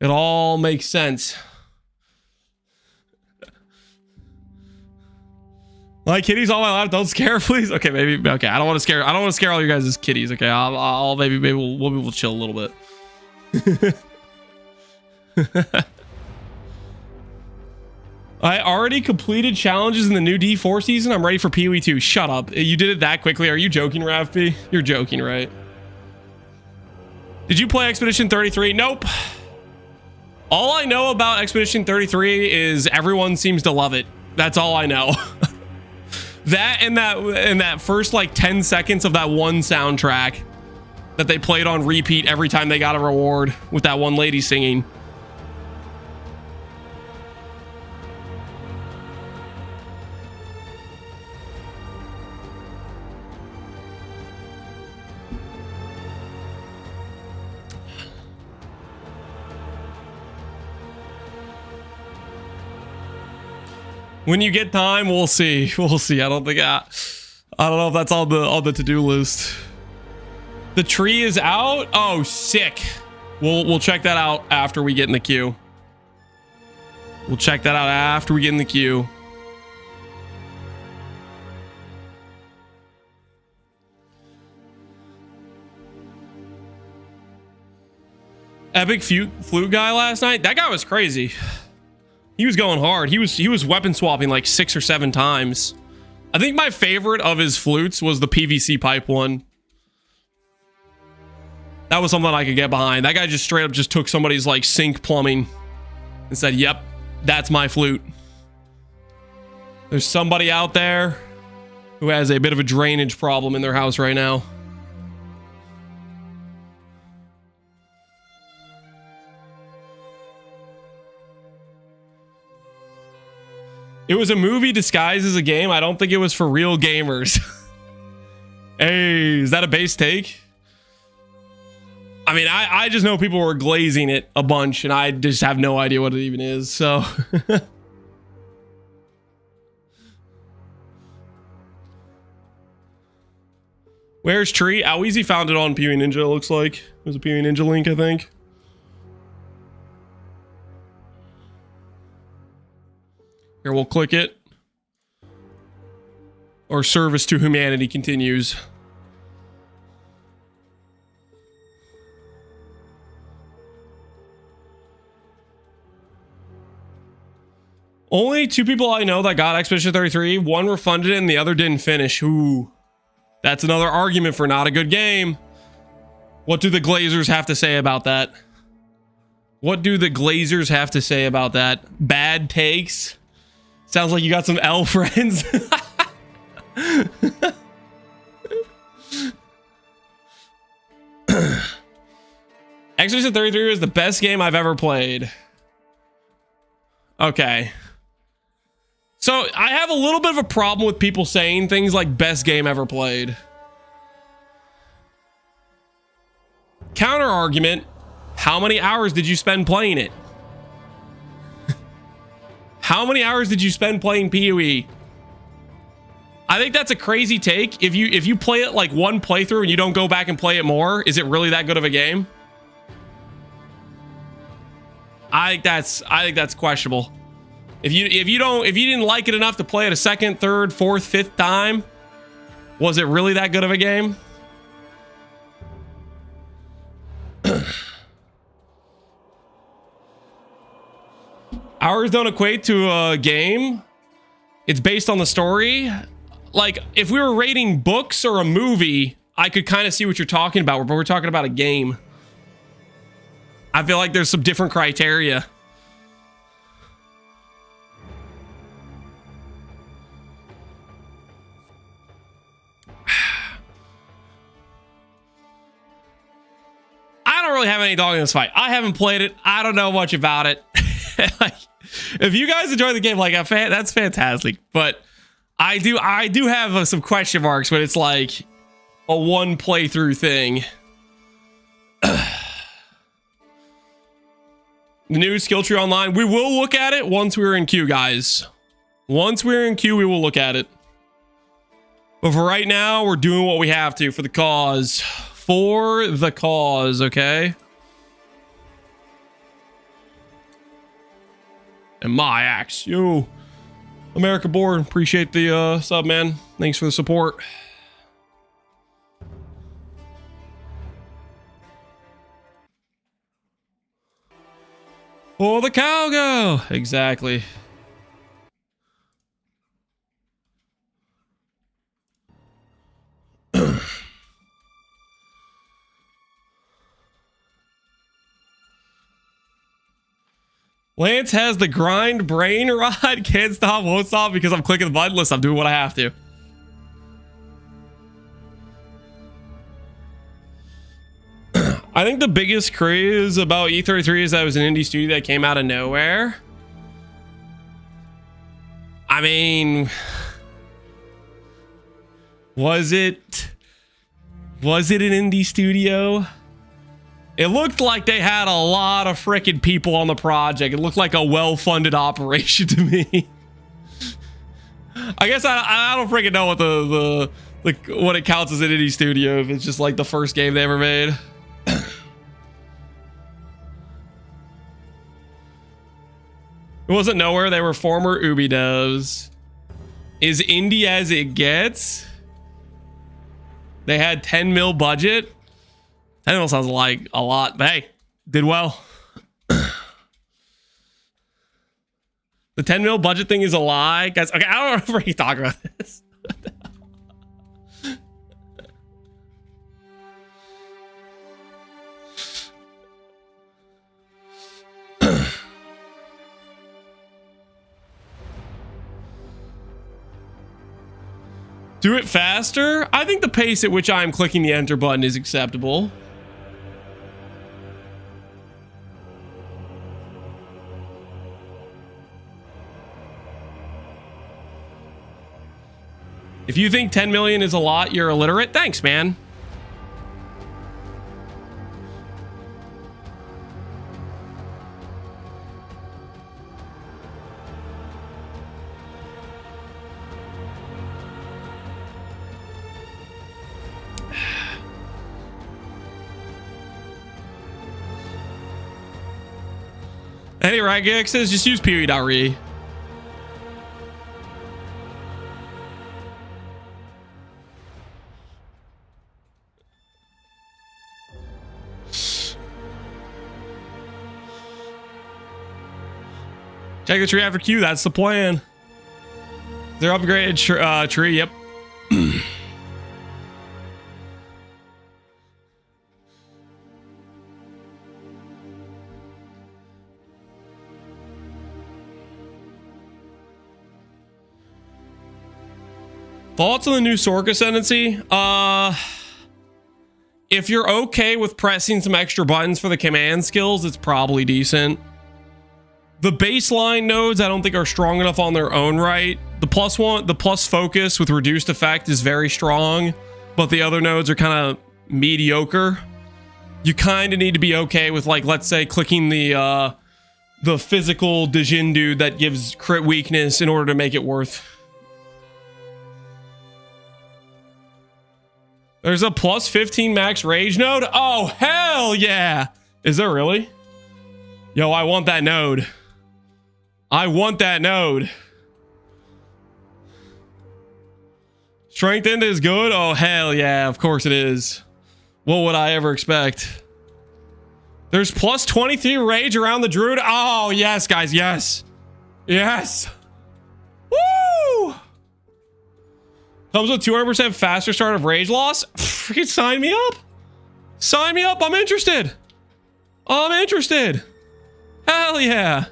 It all makes sense. My kitties all my life. Don't scare, please. Okay, maybe. Okay, I don't want to scare. I don't want to scare all you guys' kitties. Okay, I'll maybe we'll chill a little bit. I already completed challenges in the new D4 season. I'm ready for PoE 2. Shut up. You did it that quickly. Are you joking, Ravp? You're joking, right? Did you play Expedition 33? Nope. All I know about Expedition 33 is everyone seems to love it. That's all I know. That and that first like 10 seconds of that one soundtrack that they played on repeat every time they got a reward with that one lady singing. When you get time, we'll see. We'll see. I don't think I don't know if that's on the to-do list. The tree is out. Oh, sick. We'll check that out after we get in the queue. We'll check that out after we get in the queue. Epic flute guy last night. That guy was crazy. He was going hard. He was weapon swapping like 6 or 7 times. I think my favorite of his flutes was the PVC pipe one. That was something I could get behind. That guy just straight up just took somebody's like sink plumbing and said, "Yep, that's my flute." There's somebody out there who has a bit of a drainage problem in their house right now. It was a movie disguised as a game. I don't think it was for real gamers. Hey, is that a base take? I mean, I just know people were glazing it a bunch, and I just have no idea what it even is, so. Where's Tree? Oweezy found it on Pewee Ninja, it looks like. It was a Pewee Ninja link, I think. Here, we'll click it. Or service to humanity continues. Only 2 people I know that got Expedition 33. One refunded it and the other didn't finish. Ooh. That's another argument for not a good game. What do the Glazers have to say about that? What do the Glazers have to say about that? Bad takes? Sounds like you got some L friends. Expedition 33 was the best game I've ever played. Okay. So I have a little bit of a problem with people saying things like best game ever played. Counter argument, how many hours did you spend playing it? How many hours did you spend playing PoE? I think that's a crazy take. If you play it like one playthrough and you don't go back and play it more, is it really that good of a game? I think that's questionable. If you didn't like it enough to play it a second, third, fourth, fifth time, was it really that good of a game? Hours don't equate to a game. It's based on the story. Like, if we were rating books or a movie, I could kind of see what you're talking about, but we're talking about a game. I feel like there's some different criteria. I don't really have any dog in this fight. I haven't played it. I don't know much about it. Like, if you guys enjoy the game, like that's fantastic. But I do have some question marks when it's like a one playthrough thing. The new skill tree online. We will look at it once we're in queue, guys. Once we're in queue, we will look at it. But for right now, we're doing what we have to for the cause. For the cause, okay? And my axe. Yo. America Born. Appreciate the sub, man. Thanks for the support. For the cowgirl. Exactly. Lance has the grind brain rod. Can't stop, won't stop because I'm clicking the button. Listen, I'm doing what I have to. I think the biggest craze about E33 is that it was an indie studio that came out of nowhere. I mean, was it an indie studio? It looked like they had a lot of freaking people on the project. It looked like a well-funded operation to me. I guess I don't freaking know what Like what it counts as an indie studio if it's just like the first game they ever made. It wasn't nowhere. They were former Ubi devs. Is indie as it gets? They had 10 mil budget. 10 mil sounds like a lot, but hey, did well. The 10 mil budget thing is a lie, guys. Okay, I don't know if we talk about this. Do it faster? I think the pace at which I'm clicking the enter button is acceptable. If you think 10 million is a lot, you're illiterate. Thanks, man. Any Ragex says just use Pee.re. Check the tree after Q. That's the plan. They're upgraded tree. Yep. Thoughts on the new Sork Ascendancy? If you're okay with pressing some extra buttons for the command skills, it's probably decent. The baseline nodes I don't think are strong enough on their own right. The plus focus with reduced effect is very strong, but the other nodes are kind of mediocre. You kind of need to be okay with, like, let's say clicking the physical Djinn dude that gives crit weakness in order to make it worth. There's a plus 15 max rage node. Oh, hell yeah. Is there really? Yo, I want that node. I want that node. Strengthened is good. Oh, hell yeah. Of course it is. What would I ever expect? There's plus 23 rage around the druid. Oh, yes, guys. Yes. Yes. Woo! Comes with 200% faster start of rage loss. Freaking sign me up. Sign me up. I'm interested. I'm interested. Hell yeah.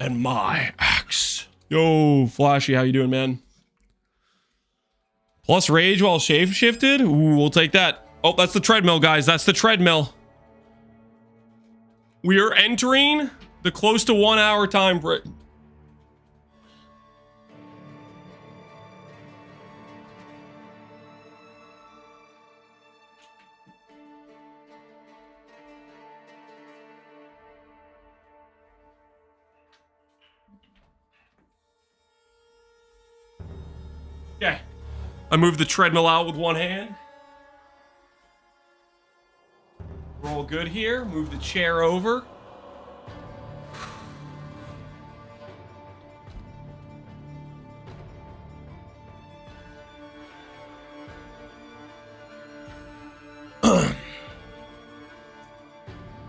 And my axe. Yo, Flashy, how you doing, man? Plus rage while shape shifted. Ooh, we'll take that. Oh, that's the treadmill, guys. That's the treadmill. We are entering the close to 1 hour time break. Okay. I move the treadmill out with one hand. We're all good here. Move the chair over.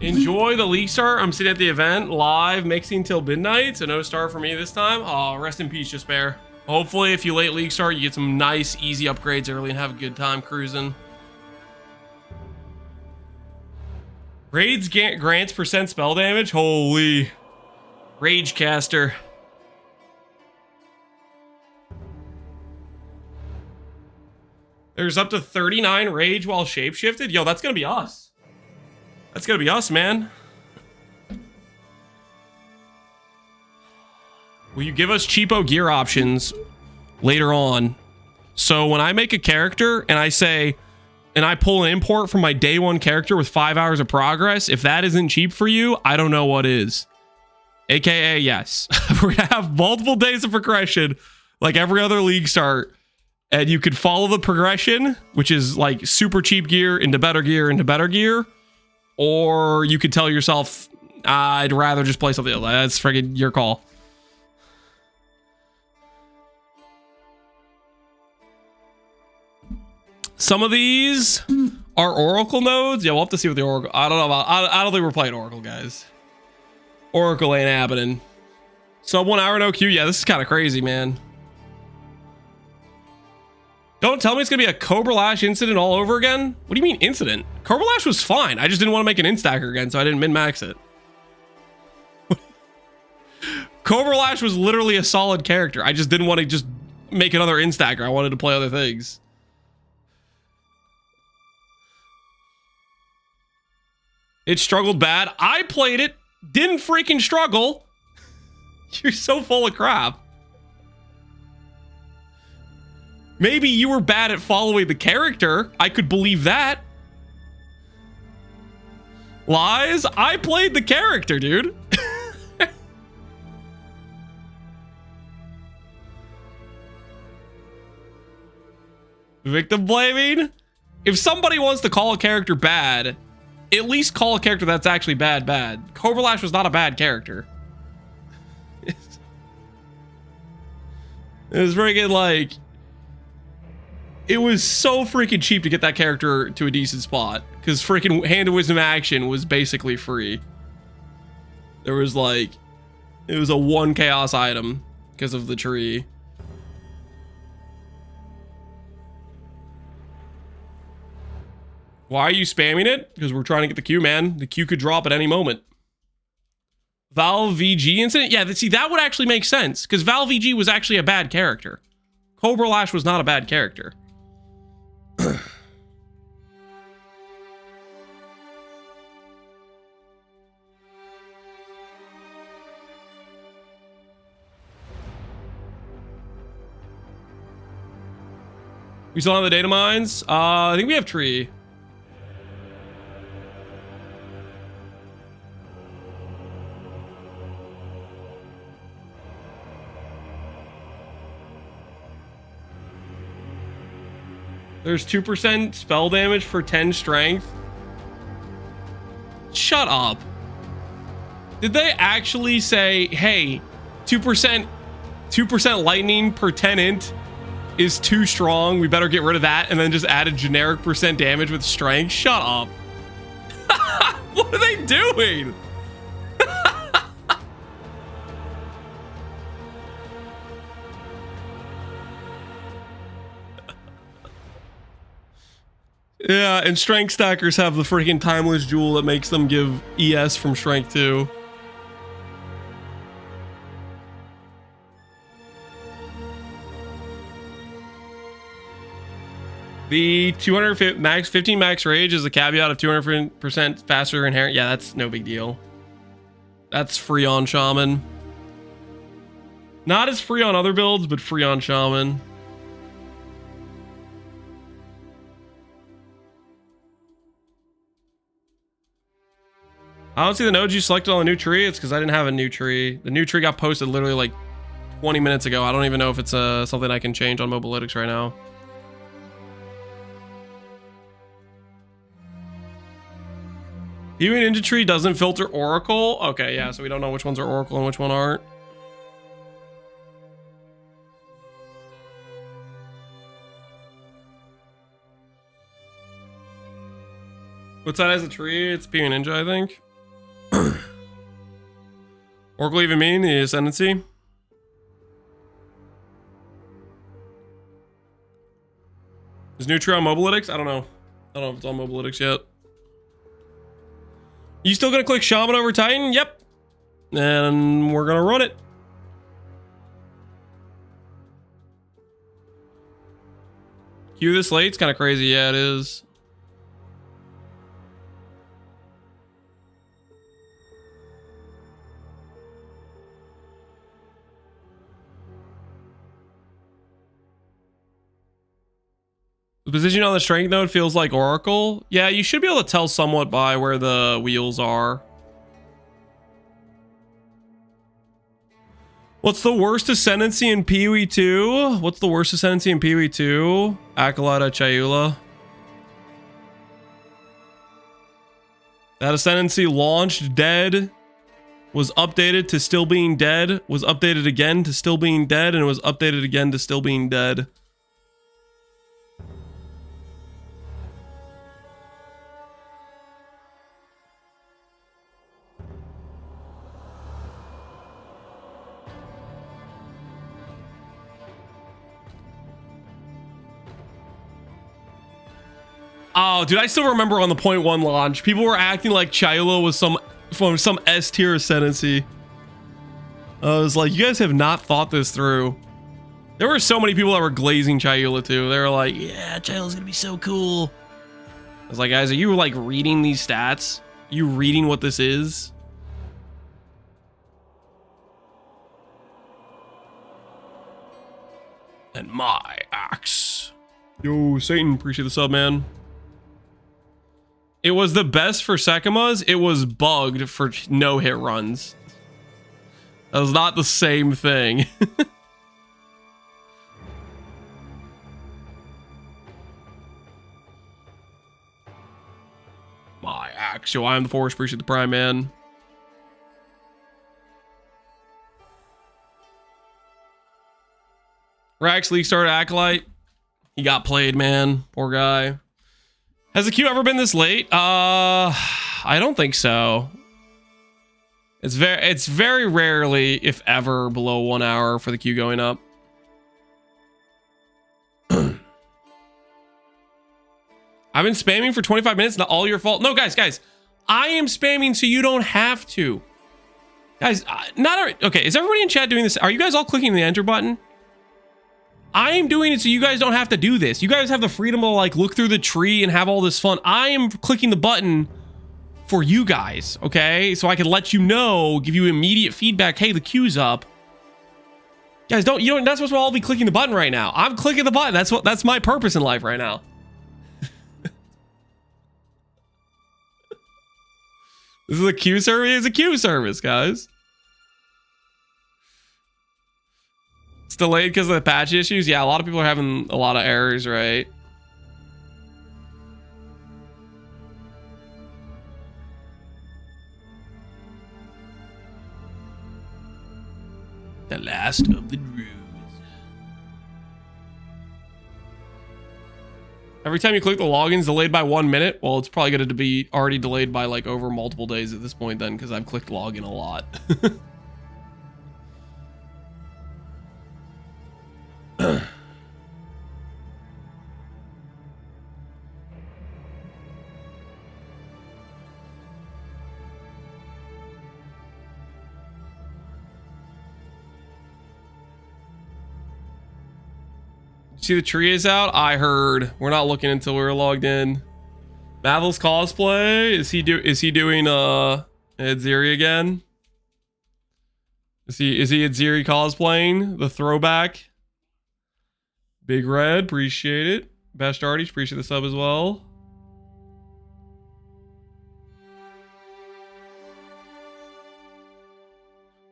Enjoy the league start. I'm sitting at the event live mixing till midnight, so no start for me this time. Oh, rest in peace, Despair. Hopefully, if you late league start, you get some nice, easy upgrades early and have a good time cruising. Raids grants percent spell damage. Holy. Rage caster. There's up to 39 rage while shapeshifted. Yo, that's gonna be us. That's gonna be us, man. Will you give us cheapo gear options later on? So when I make a character and I say, and I pull an import from my day one character with 5 hours of progress, if that isn't cheap for you, I don't know what is. AKA, yes. We're gonna have multiple days of progression like every other league start, and you could follow the progression, which is like super cheap gear into better gear into better gear, or you could tell yourself, I'd rather just play something else. That's friggin' your call. Some of these are Oracle nodes. Yeah, we'll have to see what the Oracle. I don't know about. I don't think we're playing Oracle, guys. Oracle ain't happening. Sub 1 hour no queue. Yeah, this is kind of crazy, man. Don't tell me it's gonna be a Cobra Lash incident all over again. What do you mean incident? Cobra Lash was fine. I just didn't want to make an instacker again, so I didn't min-max it. Cobra Lash was literally a solid character. I just didn't want to just make another instacker. I wanted to play other things. It struggled bad. I played it. Didn't freaking struggle. You're so full of crap. Maybe you were bad at following the character. I could believe that. Lies? I played the character, dude. Victim blaming? If somebody wants to call a character bad, at least call a character that's actually bad. Cobra Lash was not a bad character. It was freaking like... It was so freaking cheap to get that character to a decent spot. Because freaking Hand of Wisdom action was basically free. There was like... It was a 1 chaos item because of the tree. Why are you spamming it? Because we're trying to get the queue, man. The queue could drop at any moment. Val VG incident? Yeah, see, that would actually make sense. Because Val VG was actually a bad character. Cobra Lash was not a bad character. We still have the data mines? I think we have tree. There's 2% spell damage for 10 strength. Shut up. Did they actually say, hey, 2% lightning per 10 int is too strong. We better get rid of that. And then just add a generic percent damage with strength. Shut up. What are they doing? Yeah, and strength stackers have the freaking timeless jewel that makes them give ES from strength 2. The 200 max 15 max rage is a caveat of 200% faster inherent. Yeah, that's no big deal. That's free on shaman. Not as free on other builds, but free on shaman. I don't see the nodes you selected on the new tree. It's because I didn't have a new tree. The new tree got posted literally like 20 minutes ago. I don't even know if it's something I can change on Mobalytics right now. Even Ninja Tree doesn't filter Oracle? Okay, yeah, so we don't know which ones are Oracle and which one aren't. What's that as a tree? It's P Ninja, I think. Oracle even mean the Ascendancy? Is new tree on Mobalytics? I don't know. I don't know if it's on Mobalytics yet. You still gonna click Shaman over Titan? Yep. And we're gonna run it. Queue this late? It's kind of crazy. Yeah, it is. The position on the strength node feels like Oracle. Yeah, you should be able to tell somewhat by where the wheels are. What's the worst ascendancy in PoE 2? What's the worst ascendancy in PoE 2? Acolyte Chayula. That ascendancy launched dead, was updated to still being dead, was updated again to still being dead, and was updated again to still being dead. Oh, dude, I still remember on the 0.1 launch, people were acting like Chayula was from some S tier ascendancy. I was like, you guys have not thought this through. There were so many people that were glazing Chayula too. They were like, yeah, Chayula's gonna be so cool. I was like, guys, are you like reading these stats? Are you reading what this is? And my axe. Yo, Satan, appreciate the sub, man. It was the best for Sagamas. It was bugged for no hit runs. That was not the same thing. My axe. Yo, I am the Force. Appreciate the prime, man. Rax League started Acolyte. He got played, man. Poor guy. Has the queue ever been this late? I don't think so. It's very rarely, if ever, below 1 hour for the queue going up. I've been spamming for 25 minutes, not all your fault. No, guys, I am spamming so you don't have to. Guys, okay, is everybody in chat doing this? Are you guys all clicking the enter button? I am doing it so you guys don't have to do this. You guys have the freedom to like look through the tree and have all this fun. I am clicking the button for you guys, okay? So I can let you know, give you immediate feedback. Hey, the queue's up. Guys, you're not supposed to all be clicking the button right now. I'm clicking the button. That's my purpose in life right now. This is a queue service. It's a queue service, guys. It's delayed because of the patch issues. Yeah, a lot of people are having a lot of errors, right? The last of the Druids. Every time you click the login's delayed by 1 minute. Well, it's probably going to be already delayed by like over multiple days at this point then, because I've clicked login a lot. See, the tree is out. I heard. We're not looking until we're logged in. Mavel's cosplay. Is he doing Edziri again? Is he Edziri cosplaying the throwback? Big Red, appreciate it. Bastardies, appreciate the sub as well.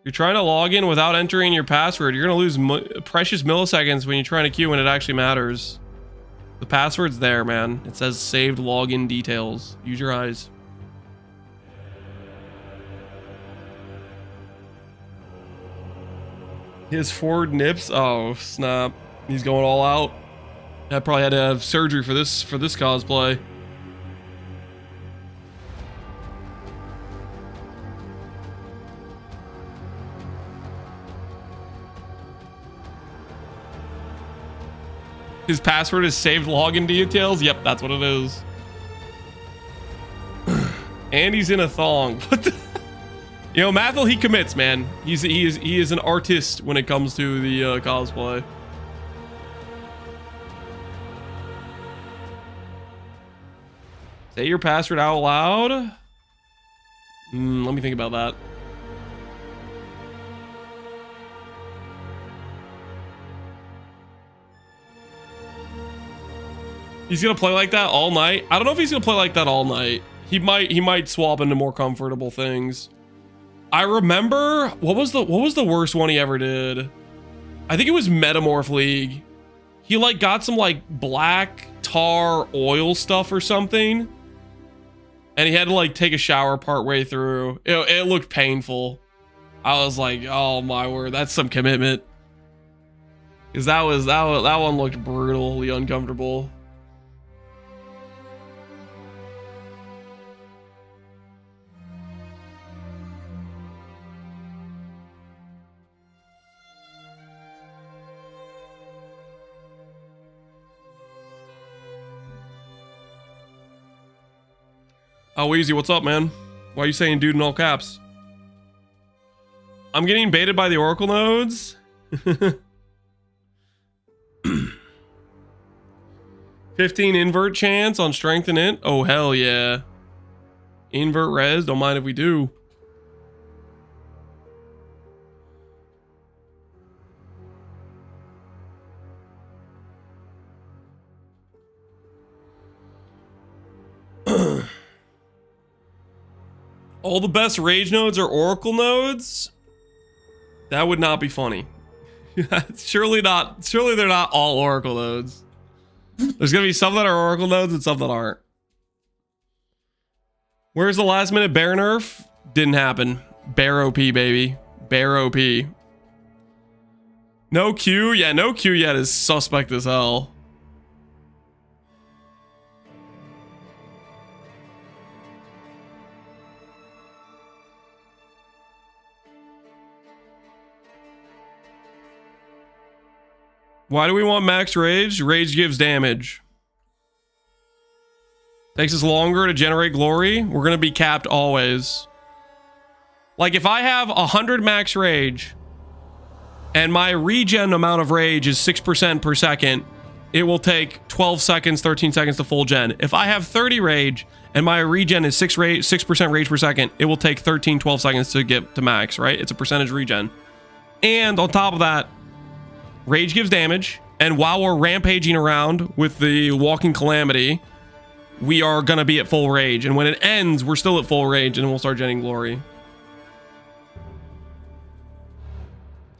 You're trying to log in without entering your password. You're going to lose precious milliseconds when you're trying to queue when it actually matters. The password's there, man. It says saved login details. Use your eyes. His forward nips. Oh, snap. He's going all out. I probably had to have surgery for this cosplay. His password is saved login details. Yep, that's what it is. And he's in a thong. What the? You know, Mathel, he commits, man. He is an artist when it comes to the cosplay. Say your password out loud. Let me think about that. He's gonna play like that all night. I don't know if he's gonna play like that all night. He might swap into more comfortable things. I remember what was the worst one he ever did? I think it was Metamorph League. He like got some like black tar oil stuff or something, and he had to like take a shower part way through. It looked painful. I was like, oh my word, that's some commitment. Because that one looked brutally uncomfortable. Oh, Easy, what's up, man? Why are you saying dude in all caps? I'm getting baited by the Oracle nodes. 15 invert chance on strength and int. Oh, hell yeah. Invert res, don't mind if we do. All the best rage nodes are Oracle nodes? That would not be funny. Surely not. Surely they're not all Oracle nodes. There's gonna be some that are Oracle nodes and some that aren't. Where's the last minute bear nerf? Didn't happen. Bear OP, baby. Bear OP. No Q? Yeah, no Q yet is suspect as hell. Why do we want max rage? Rage gives damage. Takes us longer to generate glory. We're gonna be capped always. Like if I have 100 max rage and my regen amount of rage is 6% per second, it will take 12 seconds, 13 seconds to full gen. If I have 30 rage and my regen is 6% rage per second, it will take 13, 12 seconds to get to max, right? It's a percentage regen. And on top of that, rage gives damage, and while we're rampaging around with the Walking Calamity, we are gonna be at full rage, and when it ends, we're still at full rage, and we'll start genning glory.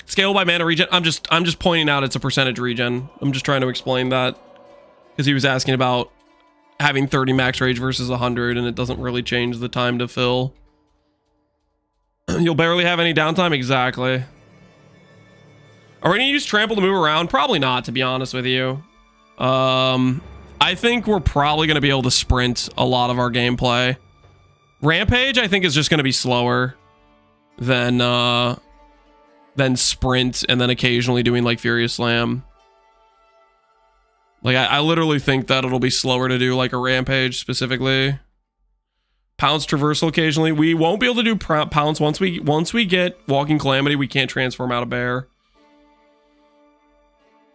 Scale by mana regen. I'm just pointing out it's a percentage regen. I'm just trying to explain that because he was asking about having 30 max rage versus 100, and it doesn't really change the time to fill. You'll barely have any downtime. Exactly. Are we gonna use trample to move around? Probably not, to be honest with you. I think we're probably gonna be able to sprint a lot of our gameplay. Rampage, I think, is just gonna be slower than sprint, and then occasionally doing like Furious Slam. Like I literally think that it'll be slower to do like a rampage specifically. Pounce traversal occasionally. We won't be able to do pounce once we get Walking Calamity. We can't transform out of bear.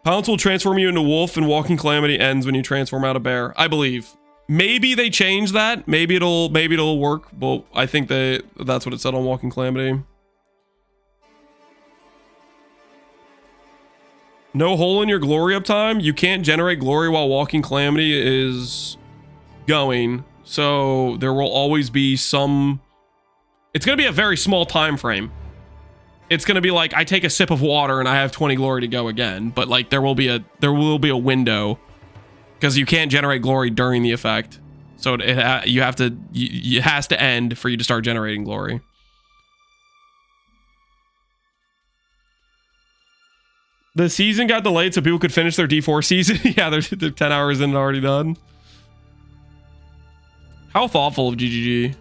Pounce will transform you into wolf, and Walking Calamity ends when you transform out of bear, I believe. Maybe they change that. Maybe it'll work, but I think that's what it said on Walking Calamity. No hole in your glory uptime. You can't generate glory while Walking Calamity is going, so there will always be some. It's gonna be a very small time frame. It's gonna be like I take a sip of water and I have 20 glory to go again, but like there will be a window because you can't generate glory during the effect, so it has to end for you to start generating glory. The season got delayed so people could finish their D4 season. Yeah, they're 10 hours in and already done. How thoughtful of GGG.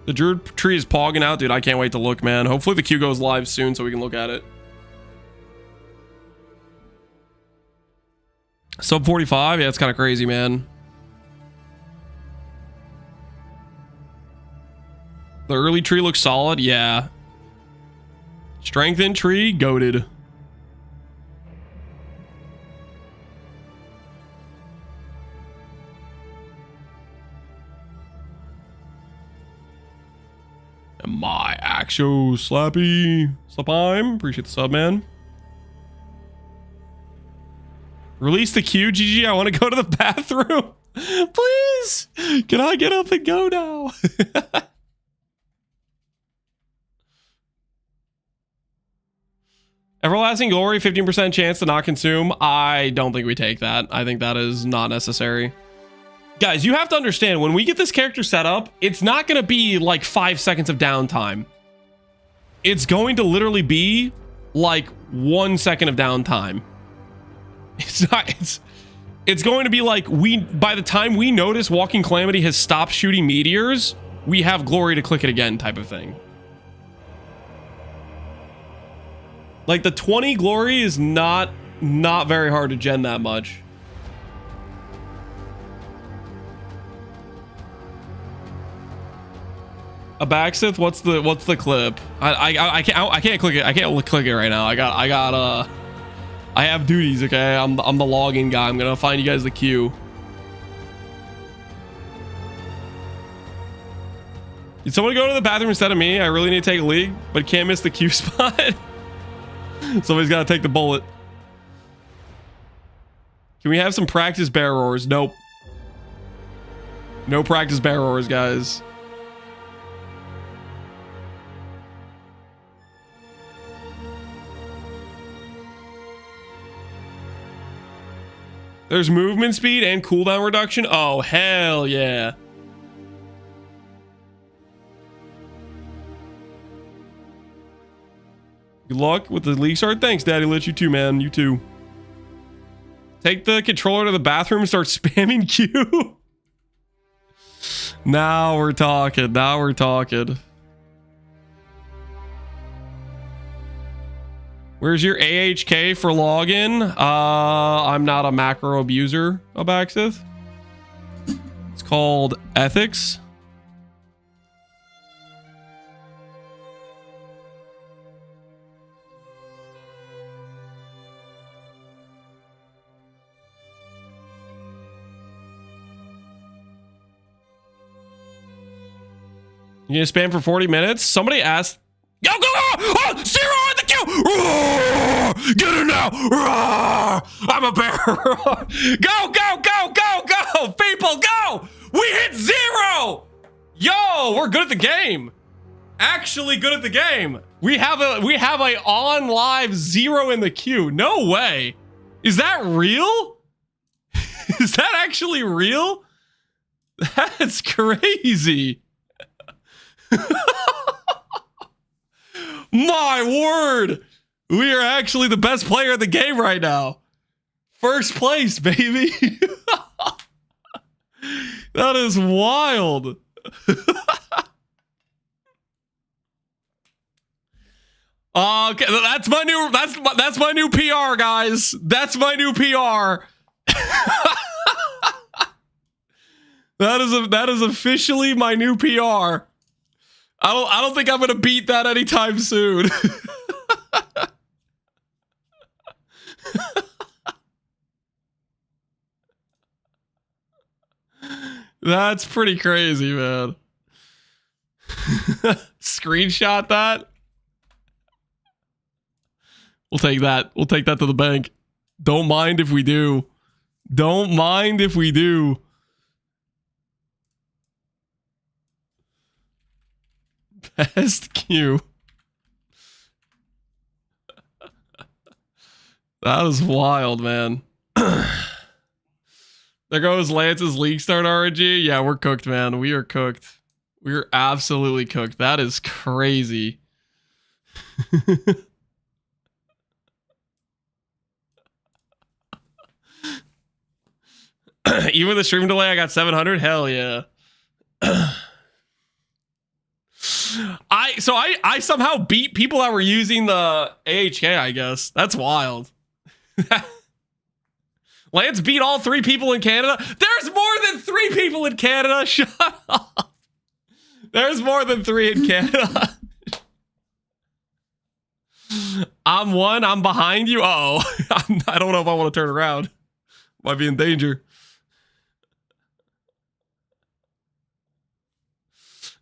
The Druid tree is pogging out, dude. I can't wait to look, man. Hopefully the queue goes live soon so we can look at it. Sub 45? Yeah, it's kind of crazy, man. The early tree looks solid. Yeah. Strengthened tree, goated. My actual Slapime. Appreciate the sub, man. Release the queue, GG. I want to go to the bathroom. Please. Can I get up and go now? Everlasting Glory, 15% chance to not consume. I don't think we take that. I think that is not necessary. Guys, you have to understand, when we get this character set up, it's not going to be like 5 seconds of downtime. It's going to literally be like 1 second of downtime. It's going to be like by the time we notice Walking Calamity has stopped shooting meteors, we have Glory to click it again type of thing. Like the 20 Glory is not very hard to gen that much. A Baxith, what's the clip? I can't click it. I can't click it right now. I have duties, okay? I'm the login guy. I'm gonna find you guys the queue. Did someone go to the bathroom instead of me? I really need to take a leak, but can't miss the queue spot. Somebody's gotta take the bullet. Can we have some practice bear roars? Nope. No practice bear roars, guys. There's movement speed and cooldown reduction. Oh, hell yeah. Good luck with the league start. Thanks, Daddy Lit. You too, man. You too. Take the controller to the bathroom and start spamming Q. Now we're talking. Now we're talking. Where's your AHK for login? I'm not a macro abuser, Abaxith. It's called ethics. You gonna spam for 40 minutes? Somebody asked. Go, go, go! Oh, zero in the queue! Roar! Get it now! Roar! I'm a bear! Go, go, go, go, go! People, go! We hit zero! Yo, we're good at the game. Actually good at the game. We have a on live zero in the queue. No way. Is that real? Is that actually real? That's crazy. My word, we are actually the best player in the game right now. First place, baby. That is wild. Okay, that's my new PR, guys. That's my new PR. That is officially my new PR. I don't think I'm gonna beat that anytime soon. That's pretty crazy, man. Screenshot that. We'll take that. We'll take that to the bank. Don't mind if we do. Don't mind if we do. Best queue. That is wild, man. There goes Lance's League Start RNG. Yeah, we're cooked, man. We are cooked. We are absolutely cooked. That is crazy. Even with the stream delay, I got 700. Hell yeah. I somehow beat people that were using the AHK, I guess. That's wild. Lance beat all 3 people in Canada. There's more than 3 people in Canada. Shut up. There's more than 3 in Canada. I'm 1. I'm behind you. Uh-oh. I don't know if I want to turn around. Might be in danger.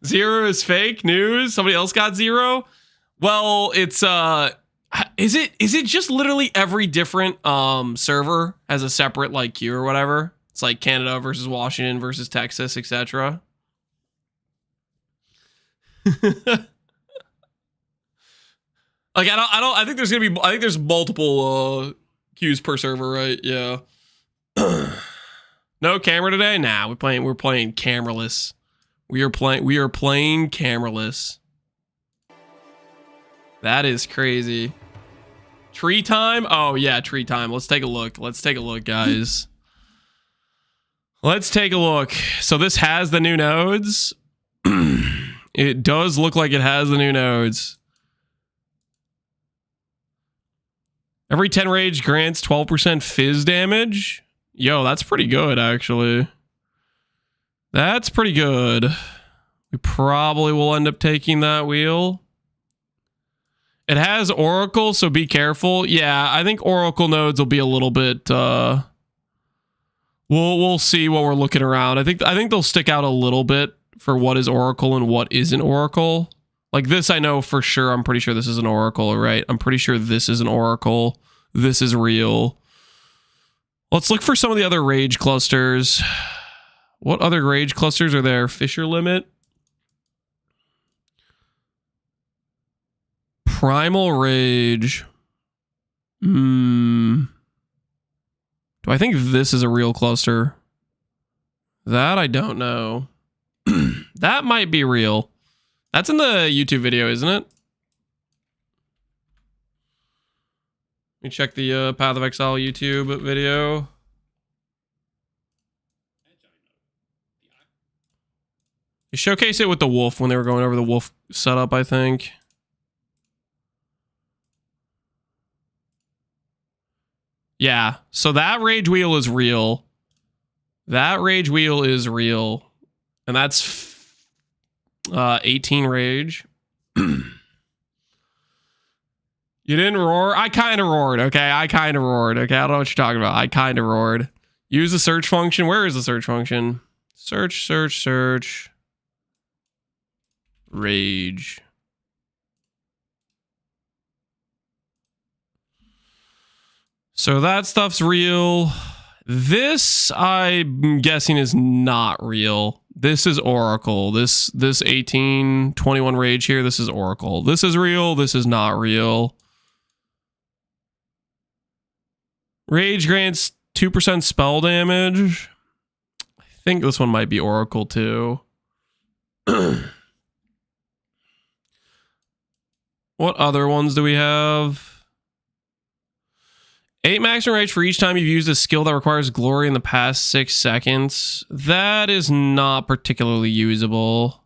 0 is fake news. Somebody else got 0. Well, it's I Is it just literally every different server has a separate like queue or whatever? It's like Canada versus Washington versus Texas, etc. Like I think there's multiple queues per server, right? Yeah. No camera today? Nah, we're playing cameraless. We are playing cameraless. That is crazy. Tree time? Oh yeah, tree time. Let's take a look. Let's take a look, guys. Let's take a look. So this has the new nodes. It does look like it has the new nodes. Every 10 rage grants 12% fizz damage. Yo, that's pretty good, actually. That's pretty good. We probably will end up taking that wheel. It has Oracle, so be careful. Yeah, I think Oracle nodes will be a little bit... We'll see what we're looking around. I think they'll stick out a little bit for what is Oracle and what isn't Oracle. Like this, I know for sure. I'm pretty sure this is an Oracle, right? I'm pretty sure this is an Oracle. This is real. Let's look for some of the other rage clusters. What other rage clusters are there? Fisher limit. Primal rage. Do I think this is a real cluster? That I don't know. That might be real. That's in the YouTube video, isn't it? Let me check the Path of Exile YouTube video. You showcase it with the wolf when they were going over the wolf setup, I think. Yeah, so that rage wheel is real. That rage wheel is real. And that's 18 rage. You didn't roar? I kind of roared, okay? I kind of roared, okay? I don't know what you're talking about. I kind of roared. Use the search function. Where is the search function? Search, search, search. Rage. So that stuff's real. This, I'm guessing, is not real. This is Oracle. This 18, 21 rage here, this is Oracle. This is real. This is not real. Rage grants 2% spell damage. I think this one might be Oracle too. What other ones do we have? 8 maximum rage for each time you've used a skill that requires glory in the past 6 seconds. That is not particularly usable.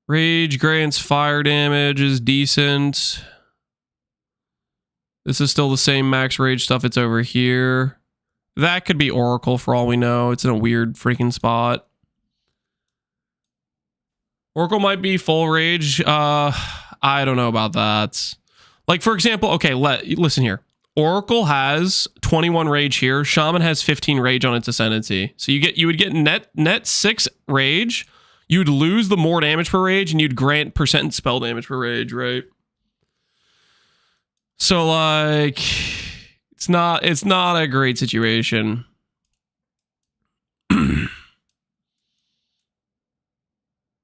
Rage grants fire damage is decent. This is still the same max rage stuff. It's over here. That could be Oracle for all we know. It's in a weird freaking spot. Oracle might be full rage. I don't know about that. Like, for example, okay, listen here. Oracle has 21 rage here. Shaman has 15 rage on its Ascendancy. So you would get net 6 rage. You'd lose the more damage per rage, and you'd grant percent spell damage per rage, right? So like, it's not a great situation.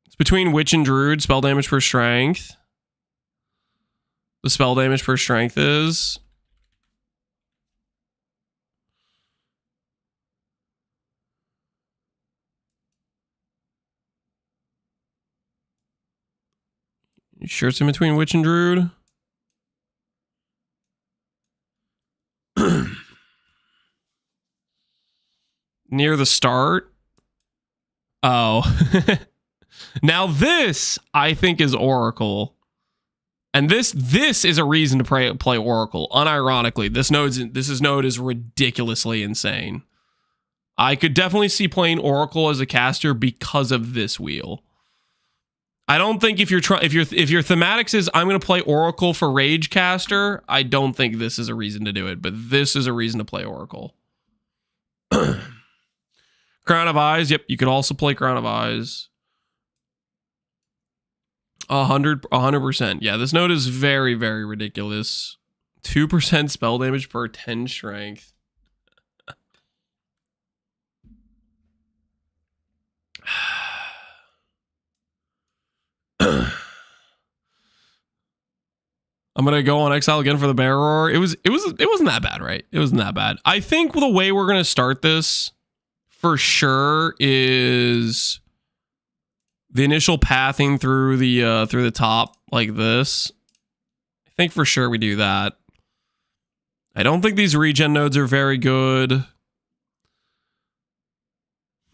It's between Witch and Druid, spell damage per strength. The spell damage per strength is... You sure it's in between Witch and Druid? Near the start? Oh. Now this, I think, is Oracle. And this is a reason to play Oracle. Unironically, this node is ridiculously insane. I could definitely see playing Oracle as a caster because of this wheel. I don't think if your thematics is I'm going to play Oracle for Rage Caster, I don't think this is a reason to do it, but this is a reason to play Oracle. Crown of Eyes, yep, you could also play Crown of Eyes. 100%. Yeah, this node is very, very ridiculous. 2% spell damage per 10 strength. I'm gonna go on Exile again for the Bear Roar. It wasn't that bad, right? It wasn't that bad. I think the way we're gonna start this for sure is the initial pathing through the top like this. I think for sure we do that. I don't think these regen nodes are very good.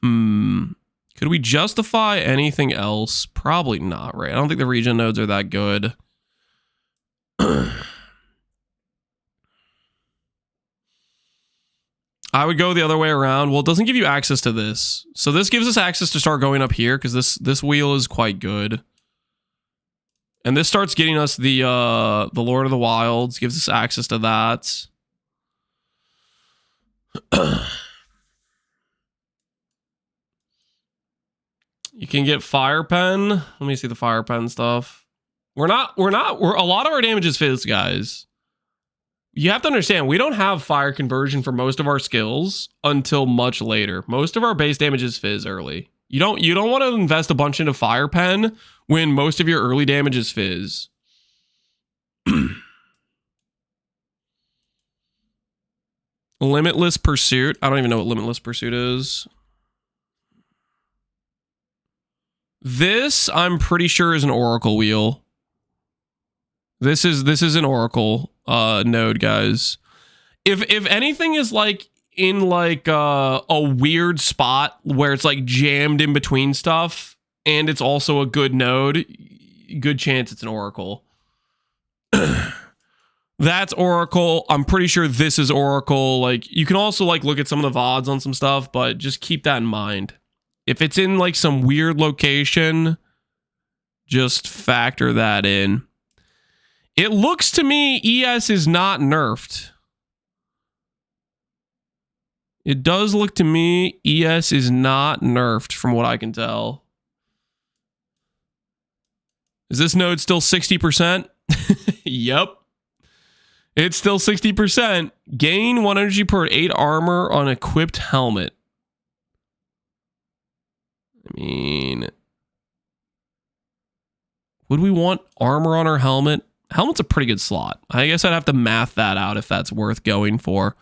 Could we justify anything else? Probably not, right? I don't think the regen nodes are that good. I would go the other way around. Well, it doesn't give you access to this. So this gives us access to start going up here because this wheel is quite good. And this starts getting us the Lord of the Wilds, gives us access to that. You can get Fire Pen. Let me see the Fire Pen stuff. We're a lot of our damage is fizz, guys. You have to understand, we don't have fire conversion for most of our skills until much later. Most of our base damage is fizz early. You don't want to invest a bunch into Fire Pen when most of your early damage is fizz. Limitless Pursuit. I don't even know what Limitless Pursuit is. This, I'm pretty sure, is an Oracle wheel. This is an Oracle node, guys. If anything is like in like a weird spot where it's like jammed in between stuff and it's also a good node, good chance it's an Oracle. That's Oracle. I'm pretty sure this is Oracle. Like, you can also like look at some of the VODs on some stuff, but just keep that in mind. If it's in like some weird location, just factor that in. It looks to me ES is not nerfed. It does look to me ES is not nerfed from what I can tell. Is this node still 60%? Yep. It's still 60%. Gain 1 energy per 8 armor on equipped helmet. I mean, would we want armor on our helmet? Helmet's a pretty good slot. I guess I'd have to math that out if that's worth going for.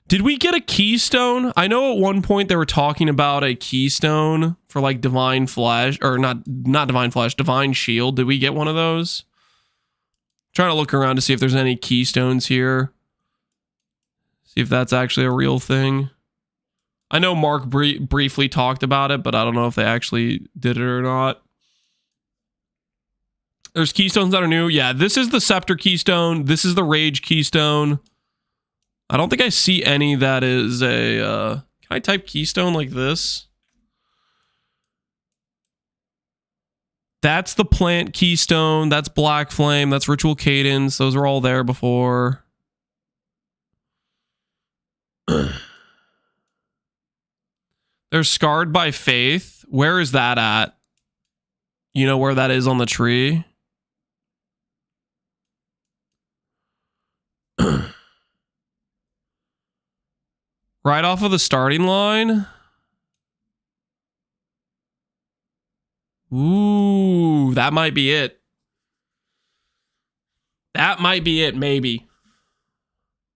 Did we get a keystone? I know at one point they were talking about a keystone for like Divine Flesh, or not Divine Flesh, Divine Shield. Did we get one of those? Trying to look around to see if there's any keystones here. See if that's actually a real thing. I know Mark briefly talked about it, but I don't know if they actually did it or not. There's keystones that are new. Yeah, this is the Scepter keystone. This is the Rage keystone. I don't think I see any that is a... can I type keystone like this? That's the Plant keystone. That's Black Flame. That's Ritual Cadence. Those are all there before. There's Scarred by Faith. Where is that at? You know where that is on the tree? Right off of the starting line. Ooh, that might be it. That might be it, maybe.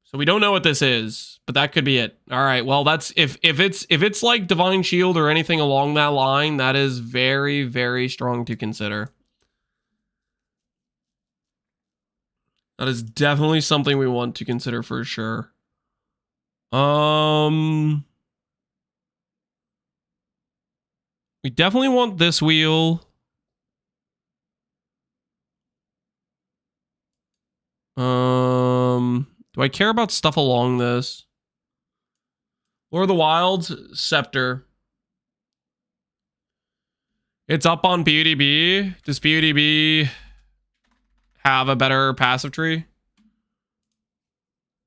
So we don't know what this is, but that could be it. All right, well, that's if it's like Divine Shield or anything along that line, that is very, very strong to consider. That is definitely something we want to consider for sure. We definitely want this wheel. Do I care about stuff along this? Lord of the Wilds, Scepter. It's up on BUDB. Does BUDB have a better passive tree?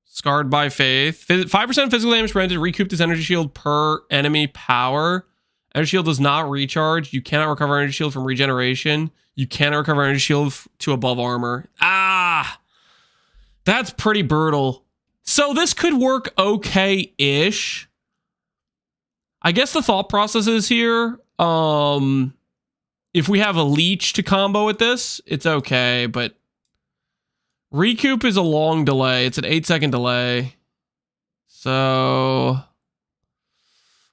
Scarred by Faith. 5% physical damage granted. Recouped his energy shield per enemy power. Energy shield does not recharge. You cannot recover energy shield from regeneration. You cannot recover energy shield to above armor. Ah! That's pretty brutal. So this could work okay-ish. I guess the thought process is here. If we have a leech to combo with this, it's okay, but recoup is a long delay. It's an 8-second delay. So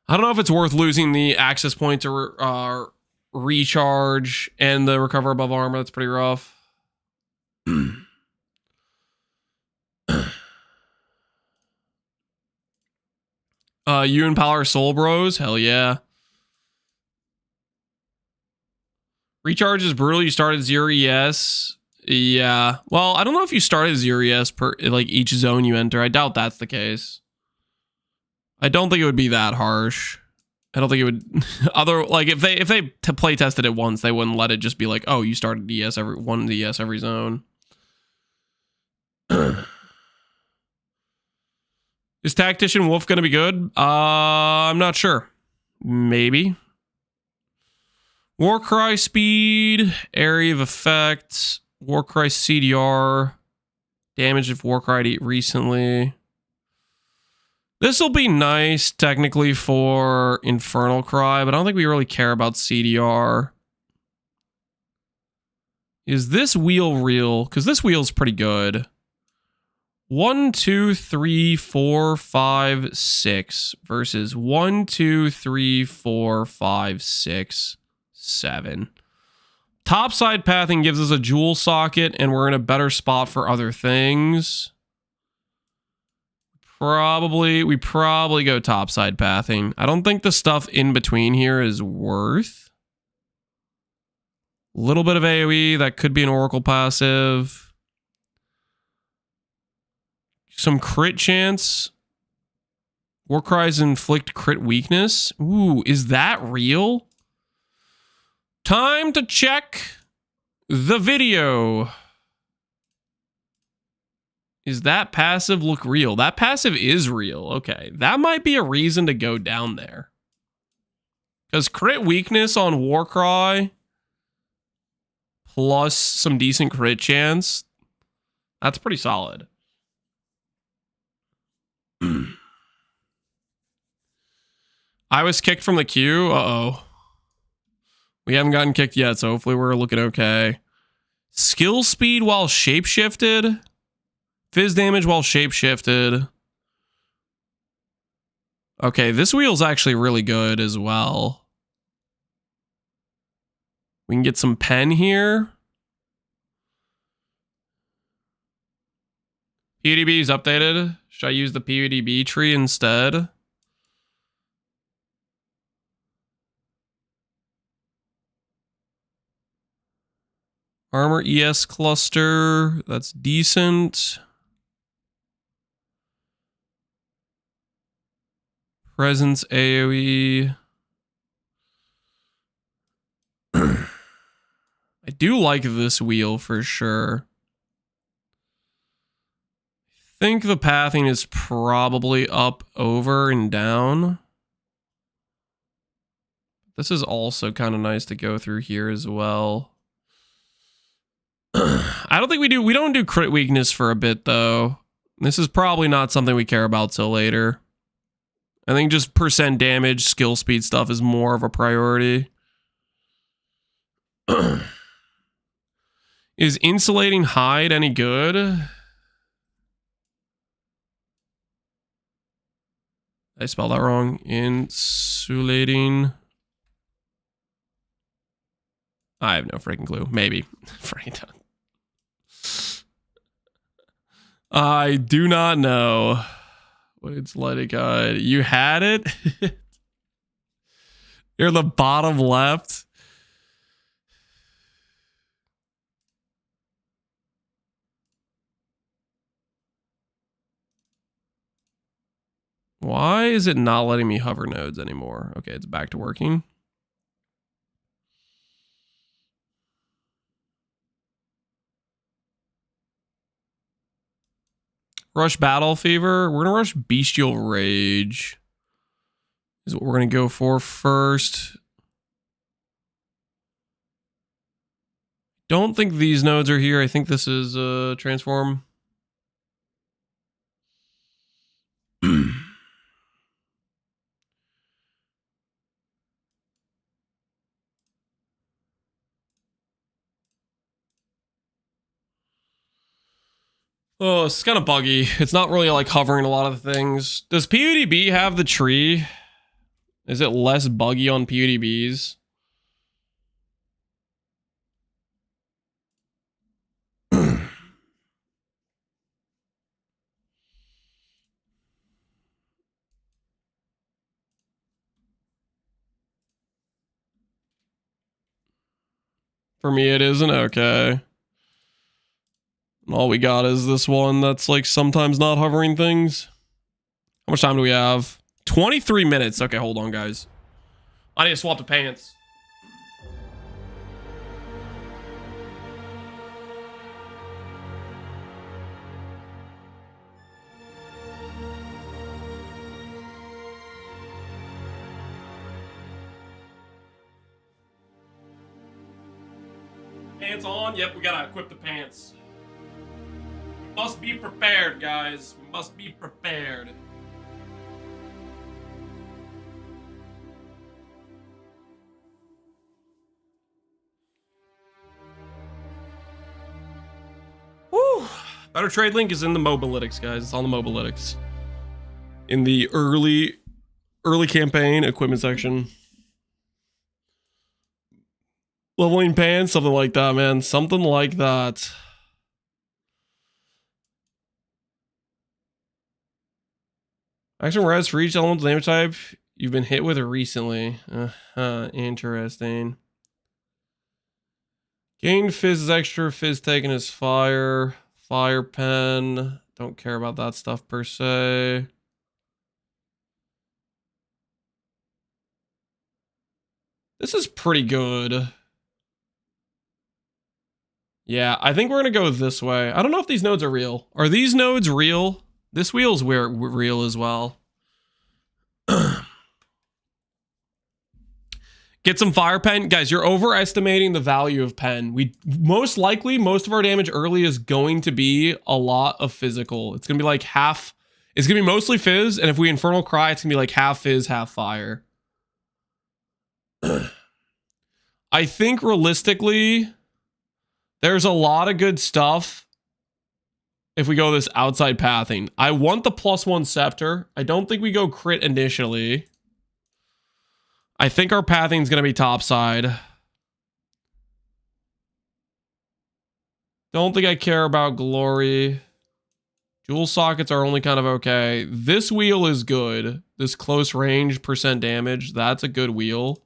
I don't know if it's worth losing the access point to recharge and the recover above armor. That's pretty rough. You and Power Soul Bros? Hell yeah. Recharge is brutal. You start at 0 ES. Yeah. Well, I don't know if you start at 0 ES per like each zone you enter. I doubt that's the case. I don't think it would be that harsh. I don't think it would like if they play tested it once, they wouldn't let it just be like, oh, you started ES every one ES every zone. Is Tactician Wolf gonna be good? I'm not sure. Maybe. Warcry speed, area of effect, Warcry CDR, damage if Warcry recently. This will be nice technically for Infernal Cry, but I don't think we really care about CDR. Is this wheel real? Because this wheel's pretty good. 1, 2, 3, 4, 5, 6 versus 1, 2, 3, 4, 5, 6, 7. Topside pathing gives us a jewel socket, and we're in a better spot for other things. We probably go topside pathing. I don't think the stuff in between here is worth. A little bit of AoE, that could be an Oracle passive. Some crit chance. Warcries inflict crit weakness. Ooh, is that real? Time to check the video. Is that passive look real? That passive is real. Okay, that might be a reason to go down there. Because crit weakness on Warcry plus some decent crit chance, that's pretty solid. I was kicked from the queue. Uh-oh. We haven't gotten kicked yet, so hopefully we're looking okay. Skill speed while shapeshifted. Fizz damage while shapeshifted. Okay, this wheel's actually really good as well. We can get some pen here. PUDB is updated. Should I use the PUDB tree instead? Armor ES cluster. That's decent. Presence AoE. I do like this wheel for sure. I think the pathing is probably up, over, and down. This is also kind of nice to go through here as well. I don't think we do. We don't do crit weakness for a bit, though. This is probably not something we care about till later. I think just percent damage, skill speed stuff is more of a priority. Is insulating hide any good? Did I spelled that wrong. Insulating. I have no freaking clue. Maybe. I do not know. It's let it guide. You had it? You're the bottom left. Why is it not letting me hover nodes anymore? Okay, it's back to working. Rush Battle Fever. We're going to rush Bestial Rage. is what we're going to go for first. Don't think these nodes are here. I think this is transform. Oh, it's kind of buggy. It's not really like hovering a lot of the things. Does PUDB have the tree? Is it less buggy on PUDBs? For me, it isn't. Okay. And all we got is this one that's like sometimes not hovering things. How much time do we have? 23 minutes. Okay, hold on, guys. I need to swap the pants. Pants on? Yep, we gotta equip the pants. We must be prepared, guys. We must be prepared. Woo! Better trade link is in the mobalytics, guys. It's on the mobalytics. In the early campaign equipment section. Leveling pants, something like that, man. Something like that. Action res for each elemental damage type you've been hit with recently. Interesting. Gain fizz extra. Fizz taken is fire. Fire pen. Don't care about that stuff per se. This is pretty good. Yeah, I think we're going to go this way. I don't know if these nodes are real. Are these nodes real? This wheel's real as well. Get some fire pen. Guys, you're overestimating the value of pen. Most likely, most of our damage early is going to be a lot of physical. It's going to be like half. It's going to be mostly fizz. And if we Infernal Cry, it's going to be like half fizz, half fire. I think realistically, there's a lot of good stuff if we go this outside pathing. I want the +1 scepter. I don't think we go crit initially. I think our pathing is going to be topside. Don't think I care about glory. Jewel sockets are only kind of okay. This wheel is good. This close range % damage. That's a good wheel.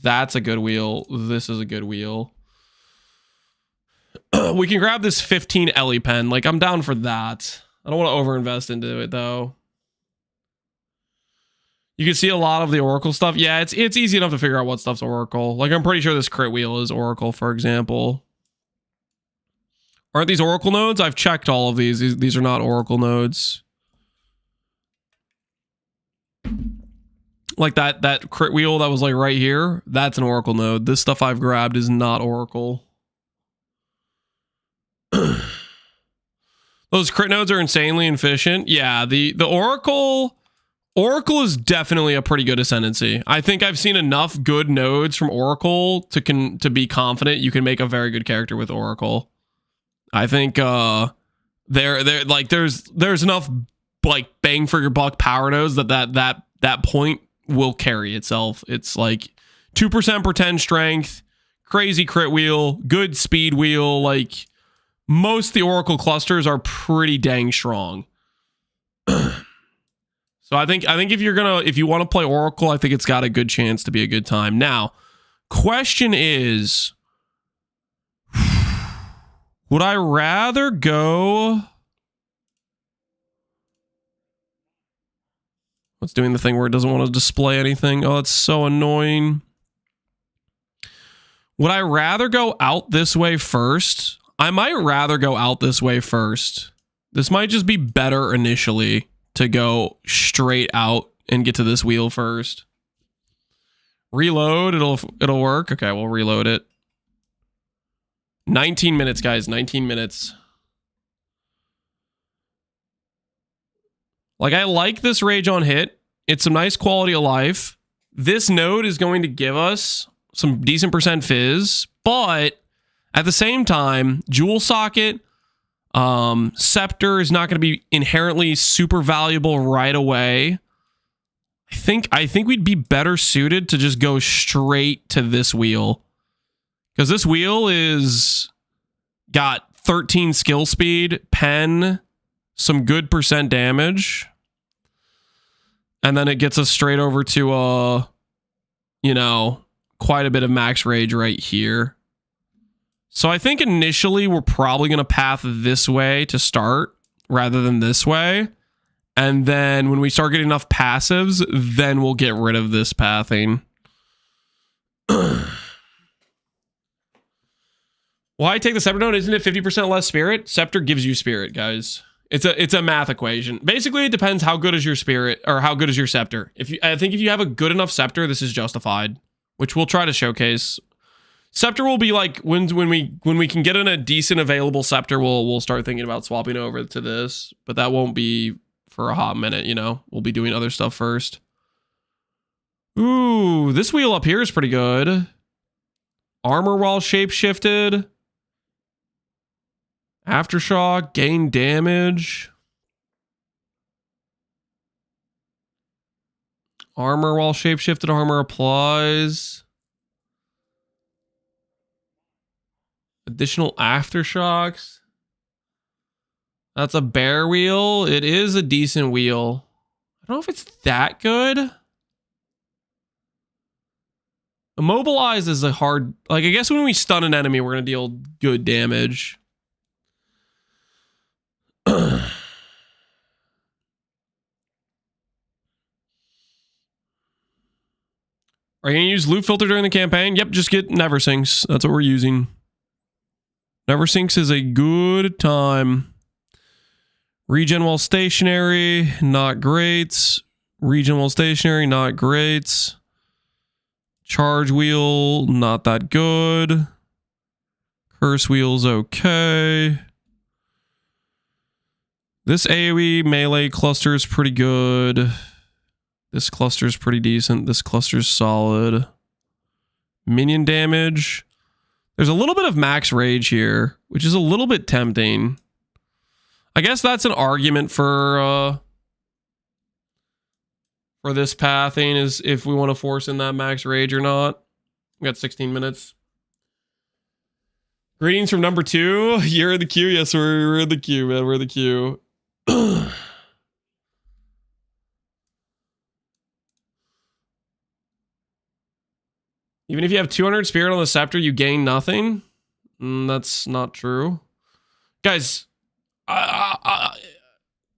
That's a good wheel. This is a good wheel. We can grab this 15 Ellie pen. Like, I'm down for that. I don't want to overinvest into it, though. You can see a lot of the Oracle stuff. Yeah, it's easy enough to figure out what stuff's Oracle. Like, I'm pretty sure this crit wheel is Oracle, for example. Aren't these Oracle nodes? I've checked all of these. These are not Oracle nodes. Like that crit wheel that was like right here. That's an Oracle node. This stuff I've grabbed is not Oracle. Those crit nodes are insanely efficient. Yeah, the Oracle is definitely a pretty good Ascendancy. I think I've seen enough good nodes from Oracle to be confident you can make a very good character with Oracle. I think there like there's enough like bang for your buck power nodes that point will carry itself. It's like 2% pretend strength, crazy crit wheel, good speed wheel. Like most of the Oracle clusters are pretty dang strong. So I think if you want to play Oracle, I think it's got a good chance to be a good time. Now, question is, would I rather go? What's doing the thing where it doesn't want to display anything? Oh, that's so annoying. Would I rather go out this way first? I might rather go out this way first. This might just be better initially to go straight out and get to this wheel first. Reload, it'll work. Okay, we'll reload it. 19 minutes, guys, 19 minutes. Like, I like this Rage on hit. It's some nice quality of life. This node is going to give us some decent percent fizz, but at the same time, Jewel Socket, Scepter is not going to be inherently super valuable right away. I think we'd be better suited to just go straight to this wheel. Because this wheel is got 13 skill speed, pen, some good percent damage. And then it gets us straight over to, you know, quite a bit of max rage right here. So I think initially we're probably going to path this way to start rather than this way. And then when we start getting enough passives, then we'll get rid of this pathing. Why take the Scepter node? Isn't it 50% less spirit? Scepter gives you spirit, guys. It's a math equation. Basically, it depends how good is your spirit or how good is your Scepter. I think if you have a good enough Scepter, this is justified, which we'll try to showcase. Scepter will be like when we can get in a decent available Scepter, we'll start thinking about swapping over to this, but that won't be for a hot minute, you know. We'll be doing other stuff first. Ooh, this wheel up here is pretty good. Armor while shape-shifted. Aftershock, gain damage. Armor while shape-shifted, armor applies. Additional aftershocks. That's a bear wheel. It is a decent wheel. I don't know if it's that good. Immobilize is a hard... Like, I guess when we stun an enemy, we're going to deal good damage. Are you going to use loot filter during the campaign? Yep, just get Neversinks. That's what we're using. Neversinks is a good time. Regen while stationary, not great. Regen while stationary, not great. Charge wheel, not that good. Curse wheel's okay. This AoE melee cluster is pretty good. This cluster is pretty decent. This cluster's solid. Minion damage. There's a little bit of max rage here, which is a little bit tempting. I guess that's an argument for this pathing, is if we want to force in that max rage or not. We got 16 minutes. Greetings from number 2. You're in the queue. Yes, we're in the queue, man. We're in the queue. Even if you have 200 spirit on the Scepter, you gain nothing? That's not true. Guys,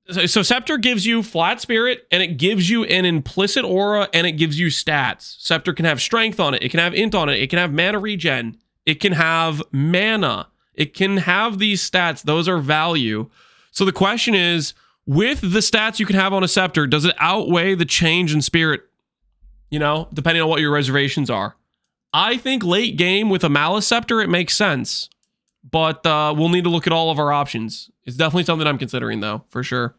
so Scepter gives you flat spirit, and it gives you an implicit aura, and it gives you stats. Scepter can have strength on it. It can have int on it. It can have mana regen. It can have mana. It can have these stats. Those are value. So the question is, with the stats you can have on a Scepter, does it outweigh the change in spirit? You know, depending on what your reservations are. I think late game with a Malice Scepter, it makes sense. But we'll need to look at all of our options. It's definitely something I'm considering, though, for sure.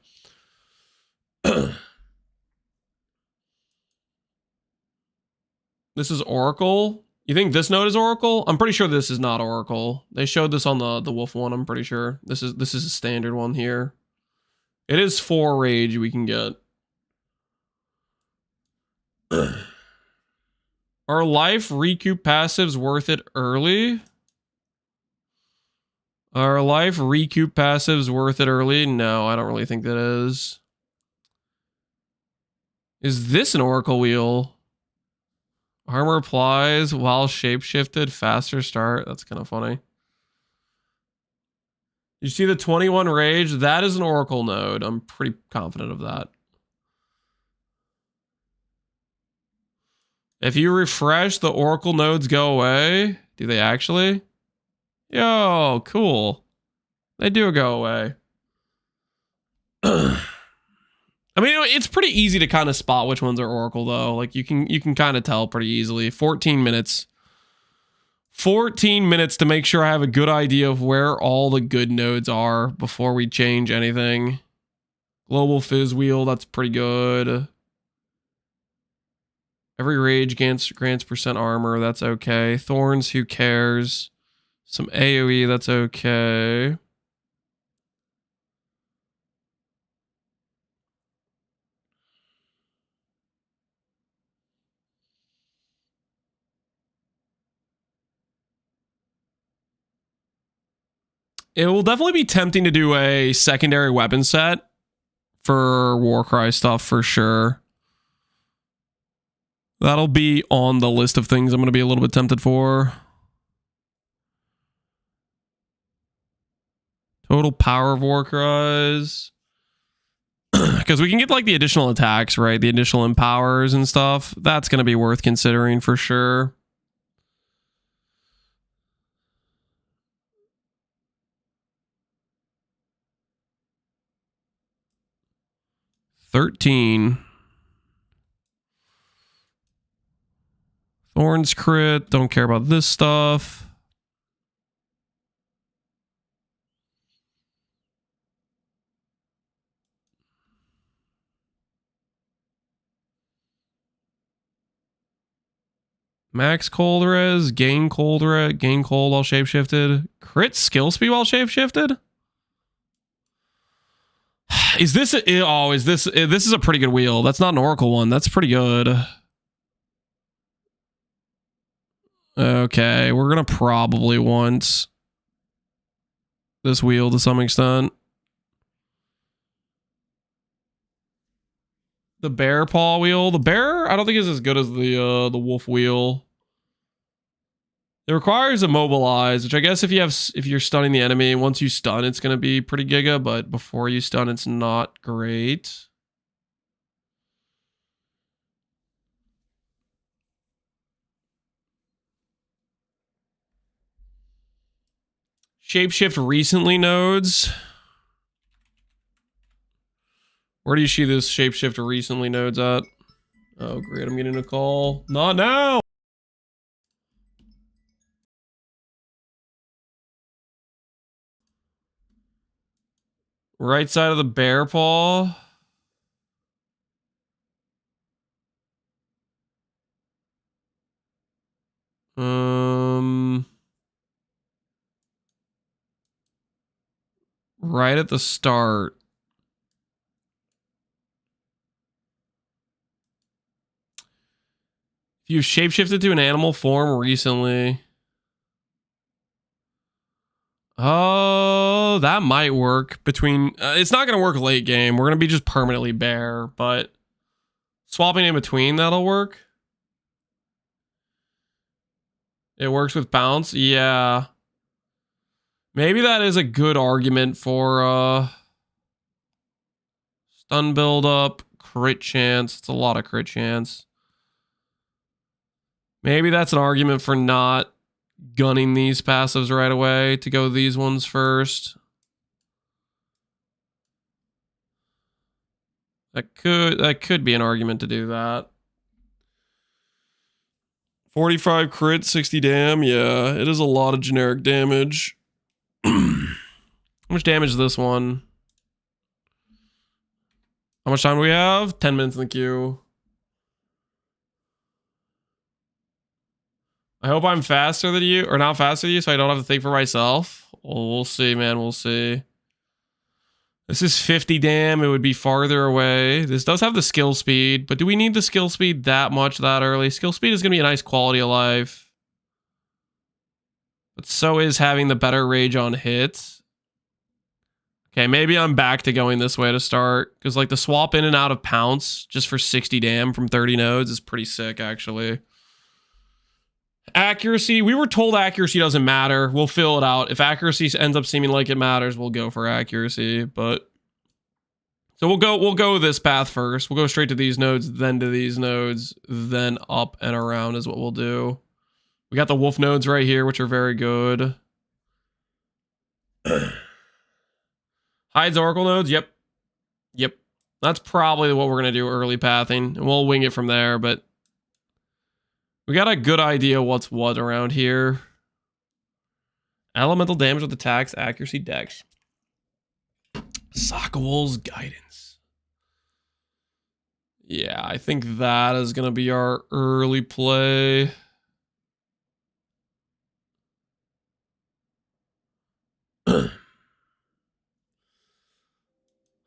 This is Oracle. You think this node is Oracle? I'm pretty sure this is not Oracle. They showed this on the Wolf one, I'm pretty sure. This is a standard one here. It is 4 rage we can get. Are life recoup passives worth it early? Are life recoup passives worth it early? No, I don't really think that is. Is this an Oracle wheel? Armor applies while shapeshifted, faster start. That's kind of funny. You see the 21 rage? That is an Oracle node. I'm pretty confident of that. If you refresh, the Oracle nodes go away. Do they actually? Yo, cool. They do go away. I mean, it's pretty easy to kind of spot which ones are Oracle though. Like you can kind of tell pretty easily. 14 minutes. 14 minutes to make sure I have a good idea of where all the good nodes are before we change anything. Global Fizz Wheel, that's pretty good. Every rage grants percent armor, that's okay. Thorns, who cares? Some AoE, that's okay. It will definitely be tempting to do a secondary weapon set for Warcry stuff for sure. That'll be on the list of things I'm going to be a little bit tempted for. Total power of Warcries. Because we can get like the additional attacks, right? The additional empowers and stuff. That's going to be worth considering for sure. $13. Thorns crit. Don't care about this stuff. Max cold res, gain cold res, gain cold while shapeshifted. Crit skill speed while shapeshifted? Is this this is a pretty good wheel. That's not an Oracle one. That's pretty good. Okay, we're gonna probably want this wheel to some extent. The bear paw wheel. The bear, I don't think is as good as the wolf wheel. It requires immobilize, which I guess if you're stunning the enemy, once you stun, it's gonna be pretty giga, but before you stun, it's not great. Shapeshift recently nodes. Where do you see this shapeshift recently nodes at? Oh, great. I'm getting a call. Not now. Right side of the bear paw. Right at the start. If you shapeshifted to an animal form recently. Oh, that might work between... it's not going to work late game. We're going to be just permanently bear, but swapping in between, that'll work. It works with bounce. Yeah. Maybe that is a good argument for stun build up, crit chance. It's a lot of crit chance. Maybe that's an argument for not gunning these passives right away to go these ones first. That could be an argument to do that. 45 crit, 60 dam. Yeah, it is a lot of generic damage. How much damage is this one? How much time do we have? 10 minutes in the queue. I hope I'm faster than you, or not faster than you, so I don't have to think for myself. Well, we'll see, man. We'll see. This is 50 dam. It would be farther away. This does have the skill speed, but do we need the skill speed that much that early? Skill speed is going to be a nice quality of life. But so is having the better rage on hit. Okay, maybe I'm back to going this way to start. Because like the swap in and out of pounce just for 60 dam from 30 nodes is pretty sick, actually. Accuracy. We were told accuracy doesn't matter. We'll fill it out. If accuracy ends up seeming like it matters, we'll go for accuracy. But so we'll go this path first. We'll go straight to these nodes, then to these nodes, then up and around is what we'll do. We got the wolf nodes right here, which are very good. Hides oracle nodes. Yep. That's probably what we're going to do, early pathing. And we'll wing it from there, but we got a good idea what's what around here. Elemental damage with attacks, accuracy, dex. Sagamas guidance. Yeah, I think that is going to be our early play.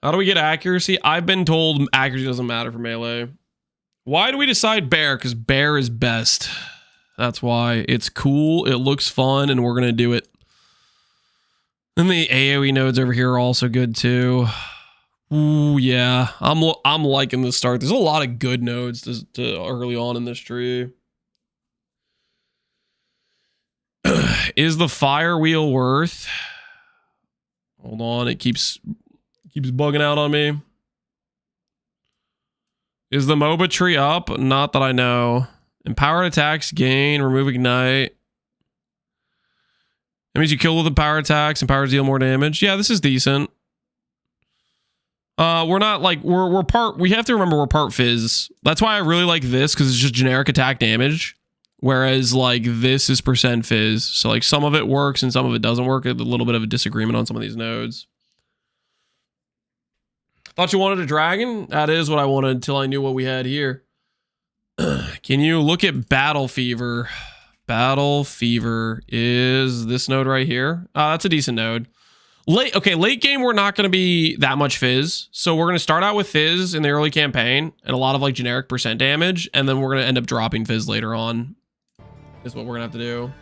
How do we get accuracy? I've been told accuracy doesn't matter for melee. Why do we decide bear? Because bear is best. That's why. It's cool, it looks fun, and we're going to do it. And the AoE nodes over here are also good too. Ooh, yeah. I'm liking this start. There's a lot of good nodes to early on in this tree. Is the fire wheel worth? Hold on, it keeps bugging out on me. Is the MOBA tree up? Not that I know. Empowered attacks gain, remove ignite. That means you kill with the power attacks and powers deal more damage. Yeah, this is decent. We're not like we're part. We have to remember we're part fizz. That's why I really like this, because it's just generic attack damage. Whereas like this is percent fizz. So like some of it works and some of it doesn't work. A little bit of a disagreement on some of these nodes. Thought you wanted a dragon? That is what I wanted until I knew what we had here. Can you look at Battle Fever? Battle Fever is this node right here. That's a decent node. Late game, we're not going to be that much fizz. So we're going to start out with fizz in the early campaign and a lot of like generic percent damage. And then we're going to end up dropping fizz later on. Is what we're going to have to do.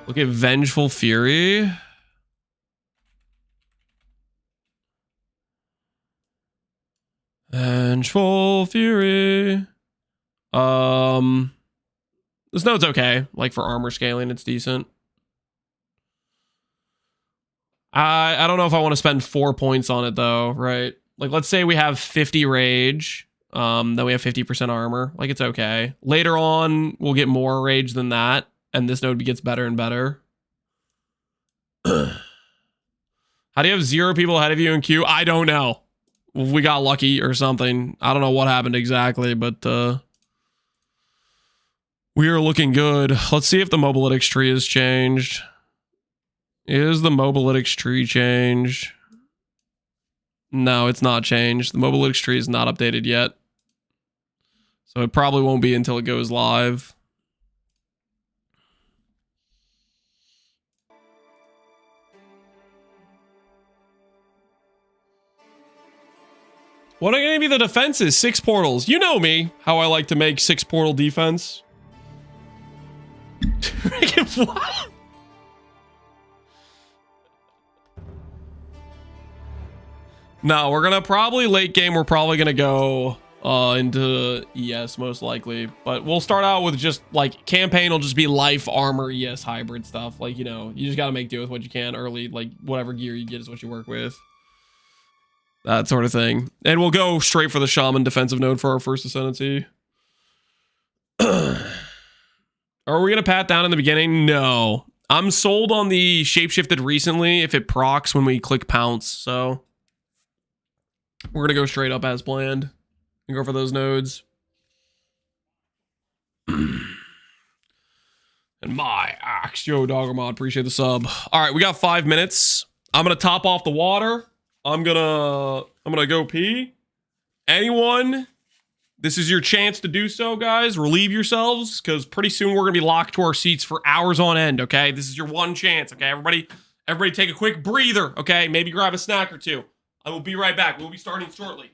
Look at Vengeful Fury. Vengeful Fury. This node's okay. Like for armor scaling, it's decent. I don't know if I want to spend 4 points on it though, right? Like let's say we have 50 rage, then we have 50% armor. Like it's okay. Later on, we'll get more rage than that, and this node gets better and better. How do you have 0 people ahead of you in queue? I don't know. We got lucky or something. I don't know what happened exactly, but we are looking good. Let's see if the Mobilytics tree has changed. Is the Mobilytics tree changed? No, it's not changed. The Mobilytics tree is not updated yet. So it probably won't be until it goes live. What are going to be the defenses? 6 portals. You know me, how I like to make 6 portal defense. What? No, we're gonna probably late game. We're probably gonna go into ES most likely, but we'll start out with just like campaign will just be life, armor, ES hybrid stuff. Like, you know, you just gotta make do with what you can early. Like whatever gear you get is what you work with. That sort of thing. And we'll go straight for the shaman defensive node for our first ascendancy. Are we gonna pat down in the beginning? No. I'm sold on the shapeshifted recently if it procs when we click pounce, so we're gonna go straight up as planned and go for those nodes. And my axe, yo, Doggermod, appreciate the sub. All right, we got 5 minutes. I'm gonna top off the water. I'm gonna go pee. Anyone, this is your chance to do so, guys. Relieve yourselves, because pretty soon we're gonna be locked to our seats for hours on end. Okay, this is your one chance. Okay, everybody take a quick breather. Okay, maybe grab a snack or two. I will be right back. We'll be starting shortly.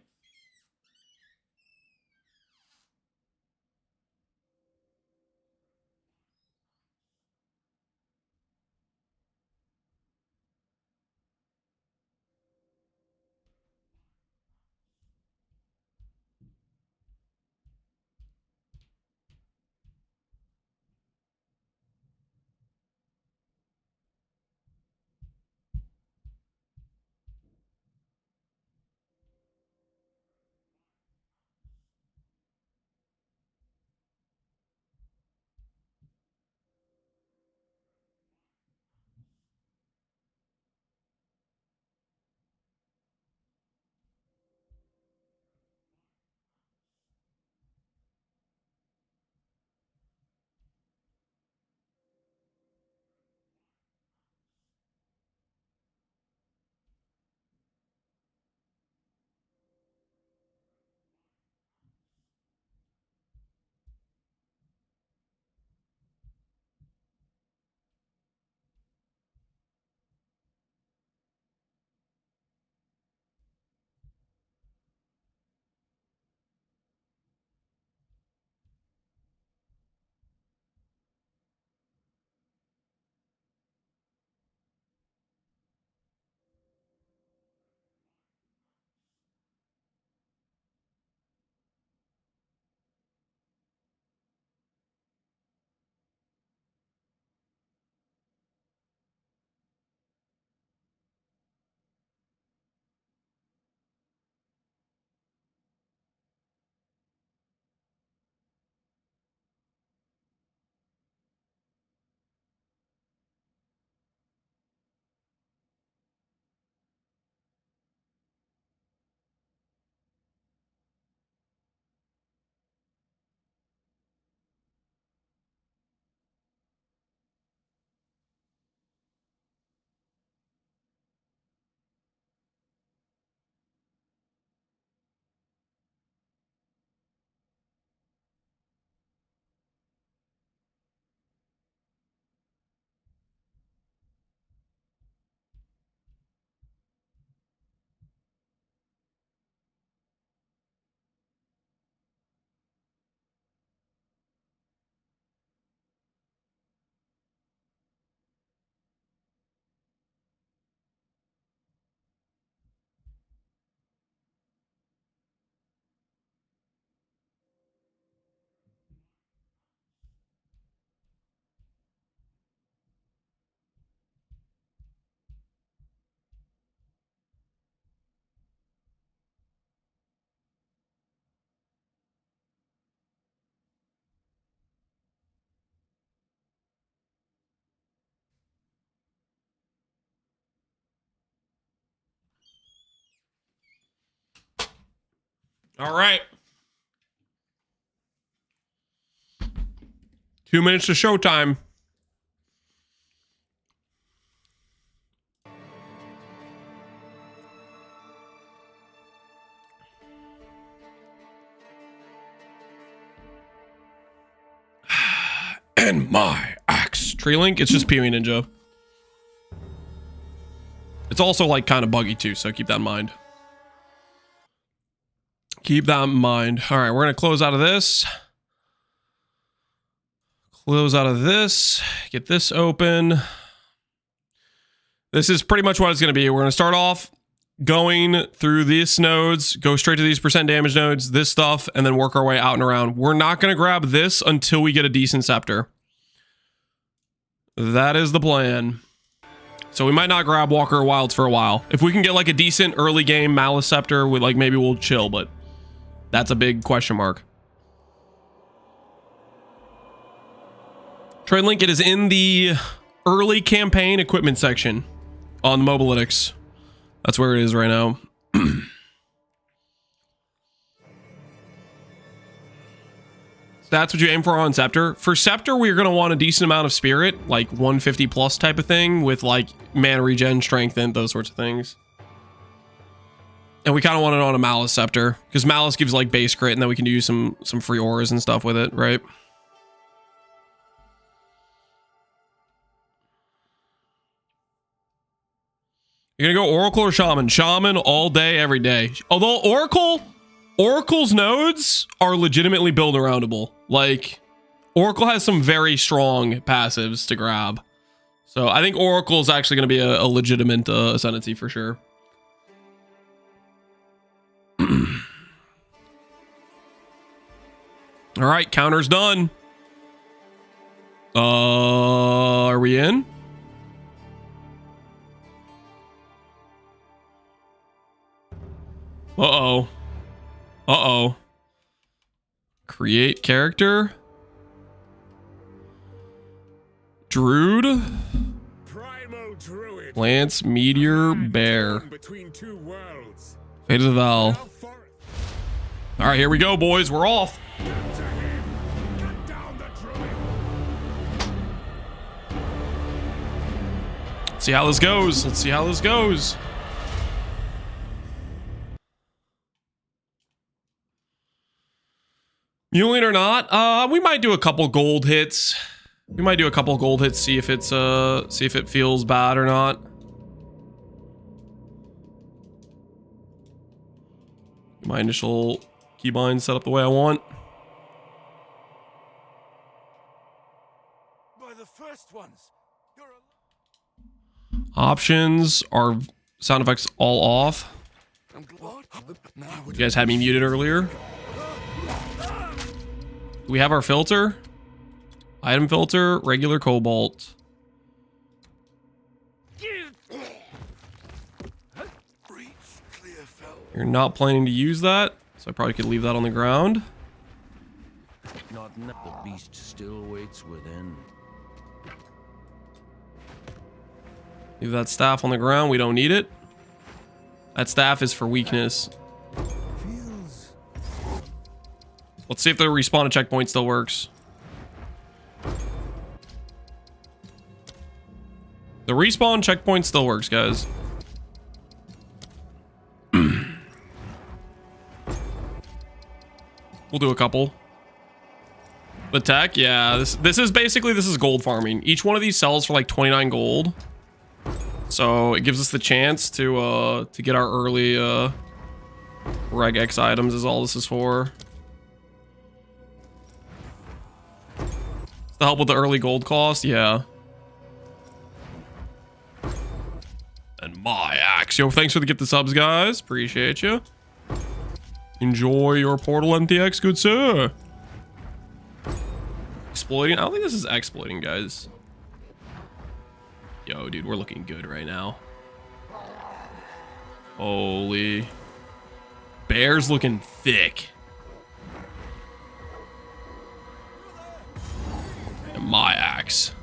All right. 2 minutes to showtime. And my axe. Tree Link, it's just Peewee Ninja. It's also like kind of buggy too, so keep that in mind. Keep that in mind. All right, we're going to close out of this. Close out of this. Get this open. This is pretty much what it's going to be. We're going to start off going through these nodes, go straight to these percent damage nodes, this stuff, and then work our way out and around. We're not going to grab this until we get a decent scepter. That is the plan. So we might not grab Walker of Wilds for a while. If we can get like a decent early game Malice Scepter, with like maybe we'll chill, but that's a big question mark. Trade link, it is in the early campaign equipment section on the Mobalytics. That's where it is right now. That's what you aim for on Scepter. For Scepter, we're going to want a decent amount of Spirit, like 150 plus type of thing, with like mana regen, strength, and those sorts of things. And we kind of want it on a Malice Scepter, because Malice gives like base crit, and then we can do some free auras and stuff with it, right? You're going to go Oracle or Shaman? Shaman all day, every day. Although Oracle's nodes are legitimately build aroundable. Like, Oracle has some very strong passives to grab. So I think Oracle is actually going to be a legitimate Ascendancy for sure. All right, counter's done. Are we in? Uh-oh. Uh-oh. Create character. Druid. Primal Druid. Lance, Meteor, Bear. Between two worlds. Fate of the Val. Now for it. All right, here we go, boys. We're off. Get to him. Cut down the Druid. Let's see how this goes. Let's see how this goes. Muling or not? We might do a couple gold hits. We might do a couple gold hits, see if it's see if it feels bad or not. My initial keybind set up the way I want. By the first ones. You're Options are sound effects all off. You guys had me muted earlier. We have our filter. Item filter, regular cobalt. You're not planning to use that, so I probably could leave that on the ground. Not now. The beast still waits within. Leave that staff on the ground. We don't need it. That staff is for weakness. Let's see if the respawn checkpoint still works. The respawn checkpoint still works, guys. We'll do a couple. The tech, yeah. This is gold farming. Each one of these sells for like 29 gold. So it gives us the chance to get our early Reg X items is all this is for. To help with the early gold cost, yeah. And my axe. Yo, thanks for the gift the subs, guys. Appreciate you. Enjoy your Portal MTX, good sir. Exploiting? I don't think this is exploiting, guys. Yo, dude, we're looking good right now. Holy. Bear's looking thick. And my axe.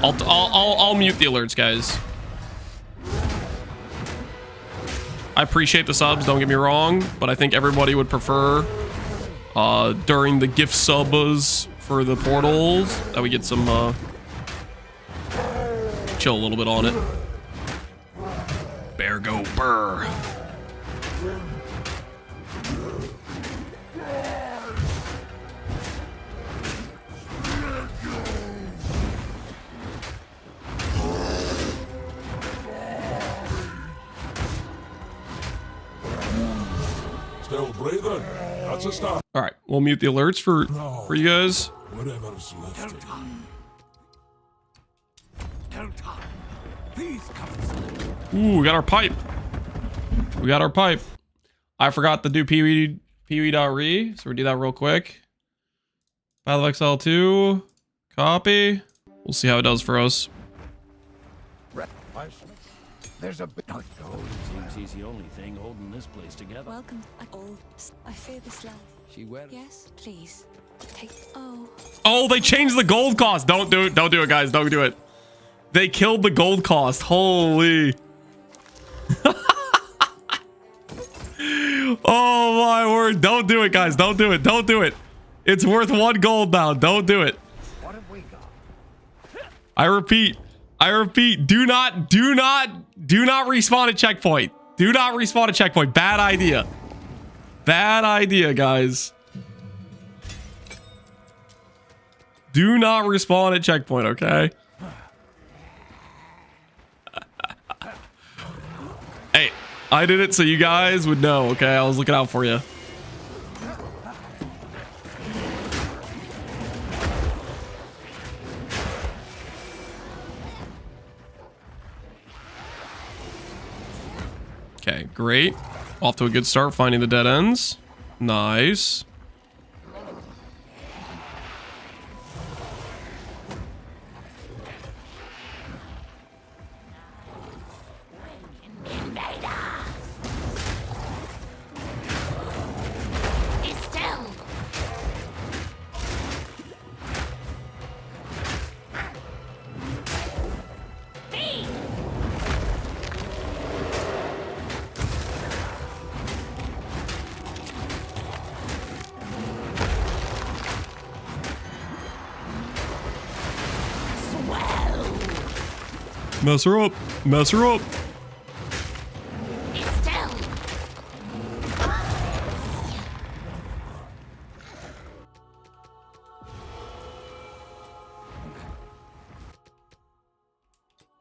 I'll mute the alerts, guys. I appreciate the subs, don't get me wrong, but I think everybody would prefer during the gift subs for the portals that we get some chill a little bit on it. Bear go burr. Still breathing. That's a start. All right, we'll mute the alerts for you guys. Whatever's left. Please come. Ooh, we got our pipe. We got our pipe. I forgot to do pw.re, so we do that real quick. Battle of Exile 2. Copy. We'll see how it does for us. There's a bit. Seems he's the only thing holding this place together. Welcome. I fear this life. She wears. Yes, please. Take. Oh. Oh, they changed the gold cost. Don't do it. Don't do it, guys. Don't do it. They killed the gold cost. Holy. Oh my word. Don't do it, guys. Don't do it. Don't do it. It's worth 1 gold now. Don't do it. What have we got? I repeat, do not respawn at checkpoint. Do not respawn at checkpoint. Bad idea. Bad idea, guys. Do not respawn at checkpoint, okay? Hey, I did it so you guys would know, okay? I was looking out for you. Okay, great. Off to a good start finding the dead ends. Nice. Mess her up. Mess her up.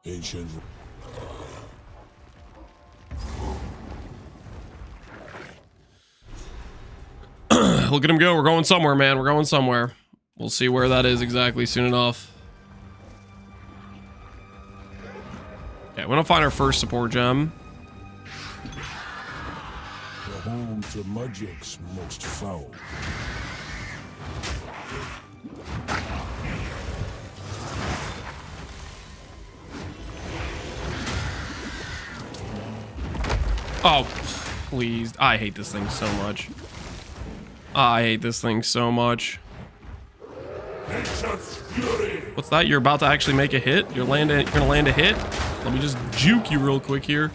Ancient. Look at him go. We're going somewhere, man. We're going somewhere. We'll see where that is exactly soon enough. Okay, we're gonna find our first support gem. The home to magic's most foul. Oh, please. I hate this thing so much. I hate this thing so much. Nature's fury. What's that? You're about to actually make a hit? You're gonna land a hit? Let me just juke you real quick here.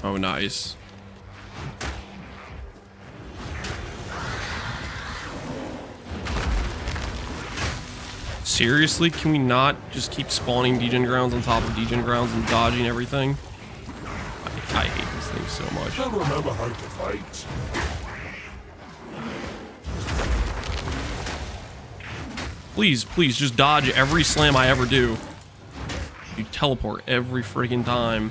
Oh, nice. Seriously, can we not just keep spawning degen grounds on top of degen grounds and dodging everything? I hate this thing so much. I remember how to fight. Please, please, just dodge every slam I ever do. You teleport every friggin' time.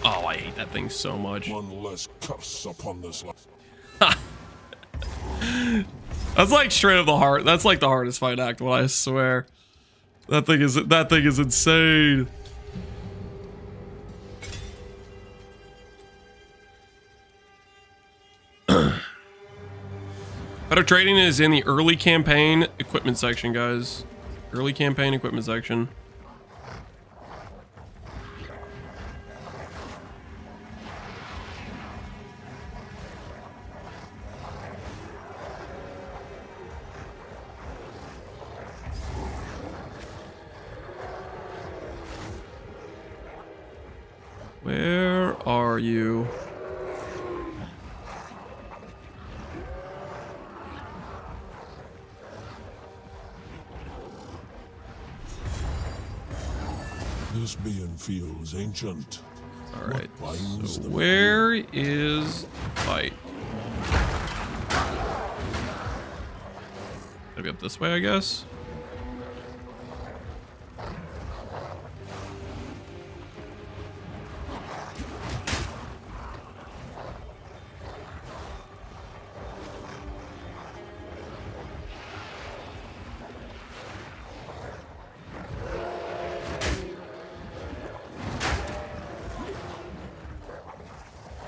Oh, I hate that thing so much. One less curse upon this life. That's like straight up the heart. That's like the hardest fight act one, I swear. That thing is insane. If Better trading is in the early campaign equipment section, guys. Early campaign equipment section. Where are you? This being feels ancient. All right. What binds So the where is fight? Gotta be up this way, I guess.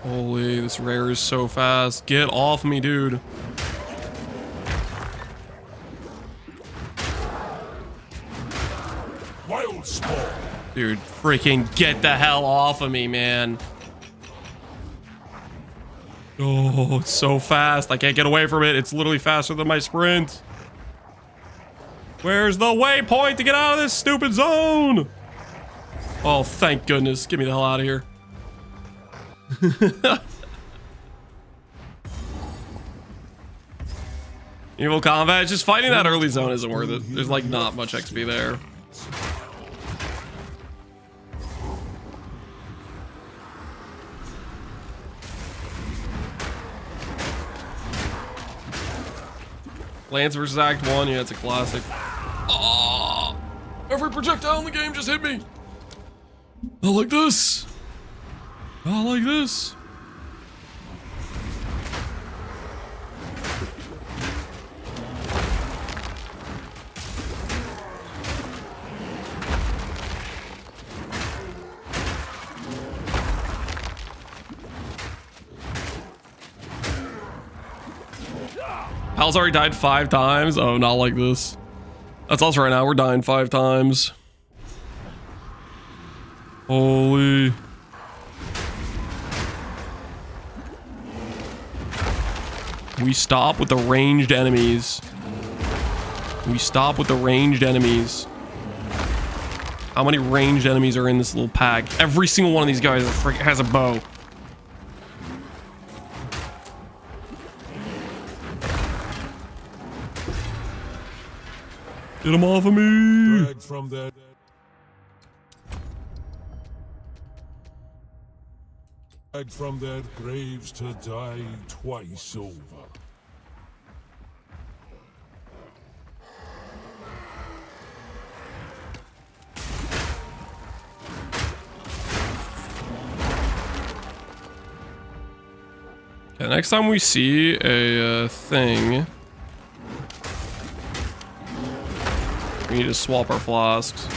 Holy, this rare is so fast. Get off me, dude. wild spawn. Dude, freaking get the hell off of me, man. Oh, it's so fast. I can't get away from it. It's literally faster than my sprint. Where's the waypoint to get out of this stupid zone? Oh, thank goodness. Get me the hell out of here. Evil combat. Just fighting that early zone isn't worth it. There's like not much XP there. Lance versus Act 1, yeah, it's a classic. Oh, every projectile in the game just hit me. Not like this. Not like this. Hal's already died 5 times. Oh, not like this. That's us right now. We're dying 5 times. Holy. We stop with the ranged enemies. We stop with the ranged enemies. How many ranged enemies are in this little pack? Every single one of these guys has a bow. Get him off of me! Drag from that. Drag from that graves to die twice over. Okay, next time we see a thing, we need to swap our flasks.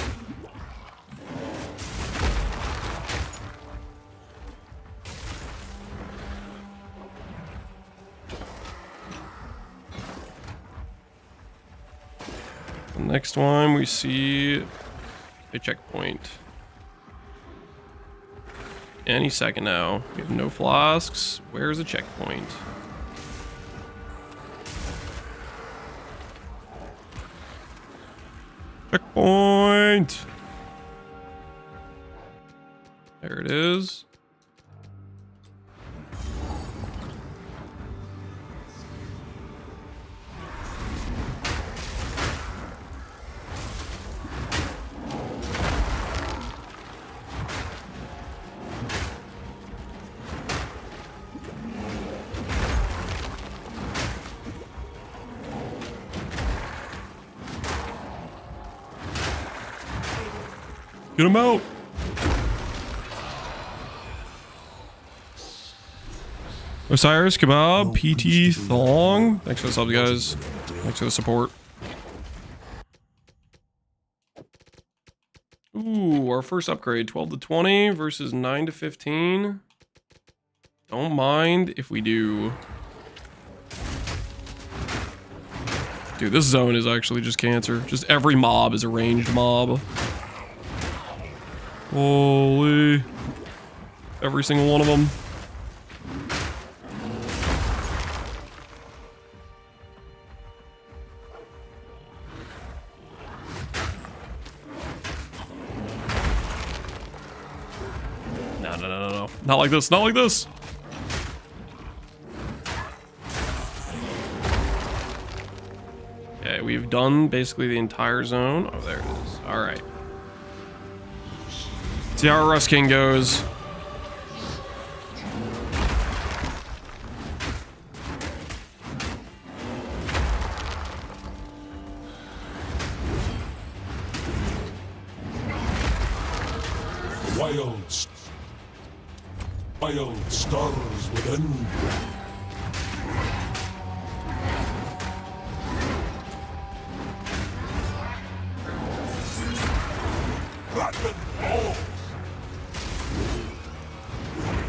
The next one we see a checkpoint. Any second now. We have no flasks. Where's the checkpoint? Checkpoint! There it is. Get him out! Osiris, Kebab, PT, Thong. Thanks for the sub, guys. Thanks for the support. Ooh, our first upgrade, 12 to 20 versus 9 to 15. Don't mind if we do. Dude, this zone is actually just cancer. Just every mob is a ranged mob. Holy. Every single one of them. No. Not like this. Not like this. Okay, we've done basically the entire zone. Oh, there it is. All right. See how our Rust King goes. Wild stars within.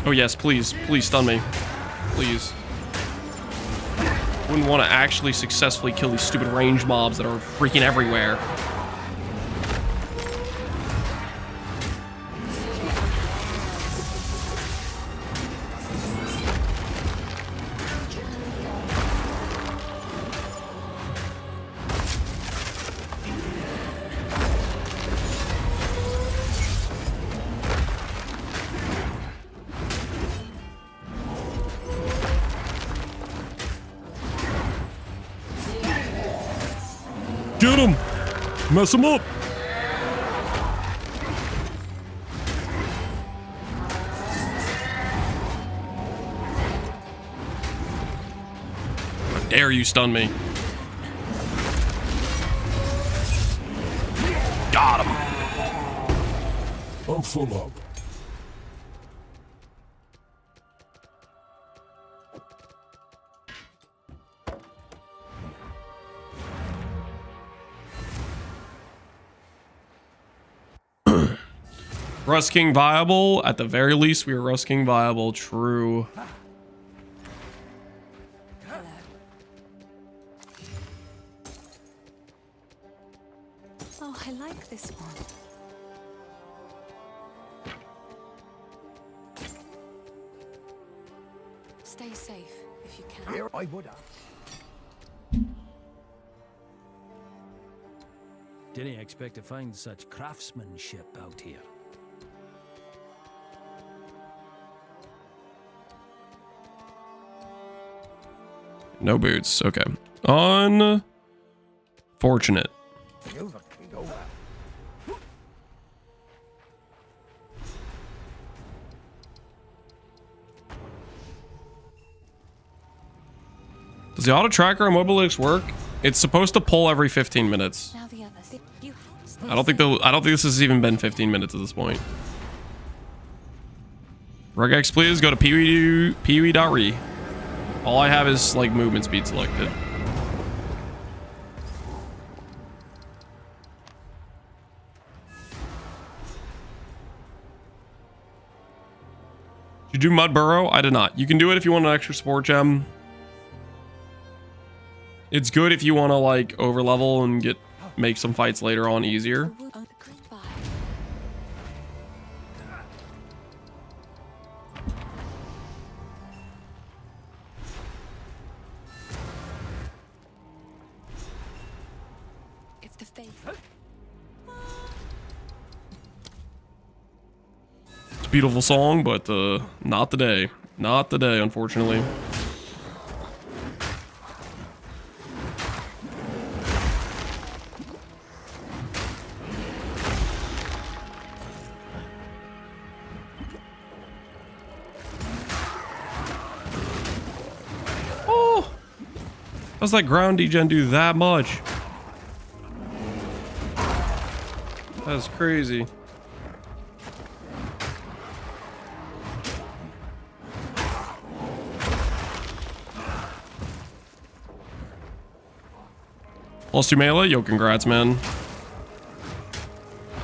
Oh yes, please. Please stun me. Please. Wouldn't want to actually successfully kill these stupid range mobs that are freaking everywhere. Get him! Mess him up! How dare you stun me? Got him! I'm full up. Rust King viable? At the very least, we are Rust King viable. True. Hello. Oh, I like this one. Stay safe if you can. Here I would. Didn't expect to find such craftsmanship out here. No boots. Okay. Unfortunate. You've a king over. Does the auto tracker on Mobilix work? It's supposed to pull every 15 minutes. Now the others. You I don't think this has even been 15 minutes at this point. Regex, please go to pee.re. All I have is like movement speed selected. Did you do Mud Burrow? I did not. You can do it if you want an extra support gem. It's good if you want to like overlevel and make some fights later on easier. Goodbye. It's the faith. It's a beautiful song, but not today. Not today, unfortunately. How's that ground degen do that much? That's crazy. +2 melee? Yo, congrats, man.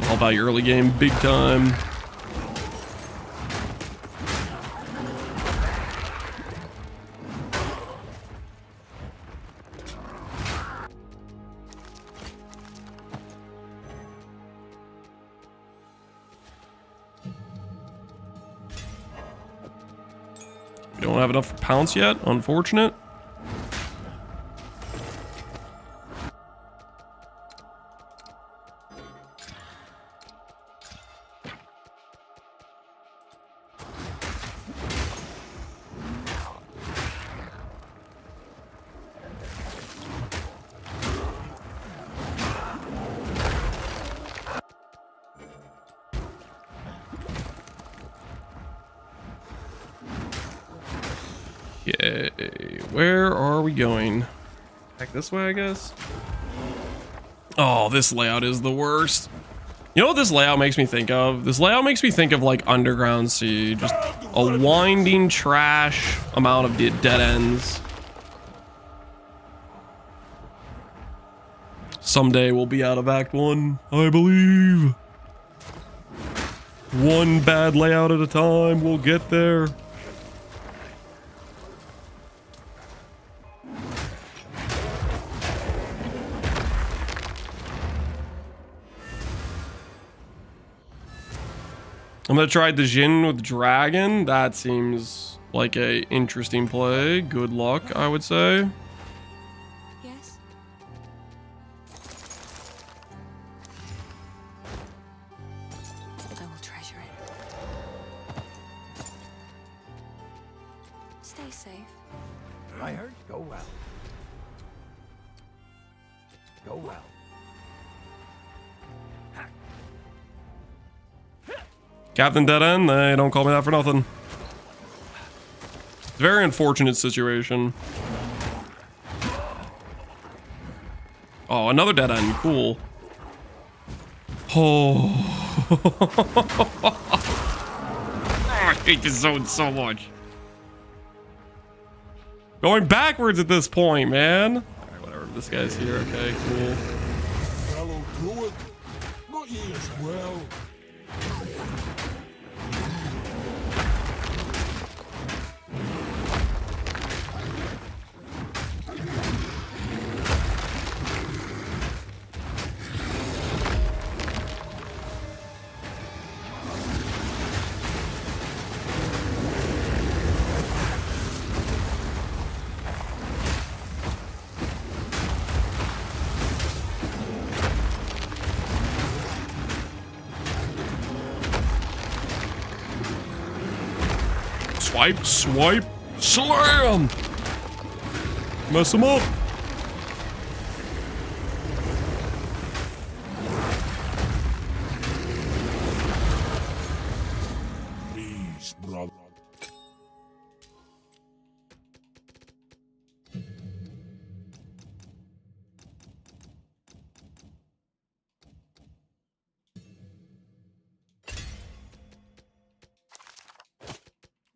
All about your early game, big time. Don't have enough pounce yet. Unfortunate. Okay, where are we going? Back this way, I guess. Oh, this layout is the worst. You know what this layout makes me think of? This layout makes me think of like Underground Sea. Just a winding trash amount of dead ends. Someday we'll be out of Act 1, I believe. One bad layout at a time, we'll get there. I'm gonna try the Jin with Dragon. That seems like a interesting play. Good luck, I would say. Yes? I will treasure it. Stay safe. I heard. Go well. Go well. Captain Dead End, they don't call me that for nothing. Very unfortunate situation. Oh, another dead end. Cool. Oh. I hate this zone so much. Going backwards at this point, man. Alright, whatever. This guy's here. Okay, cool. Fellow Druid, not ye as well. Swipe, swipe, slam! Mess him up. Please, brother.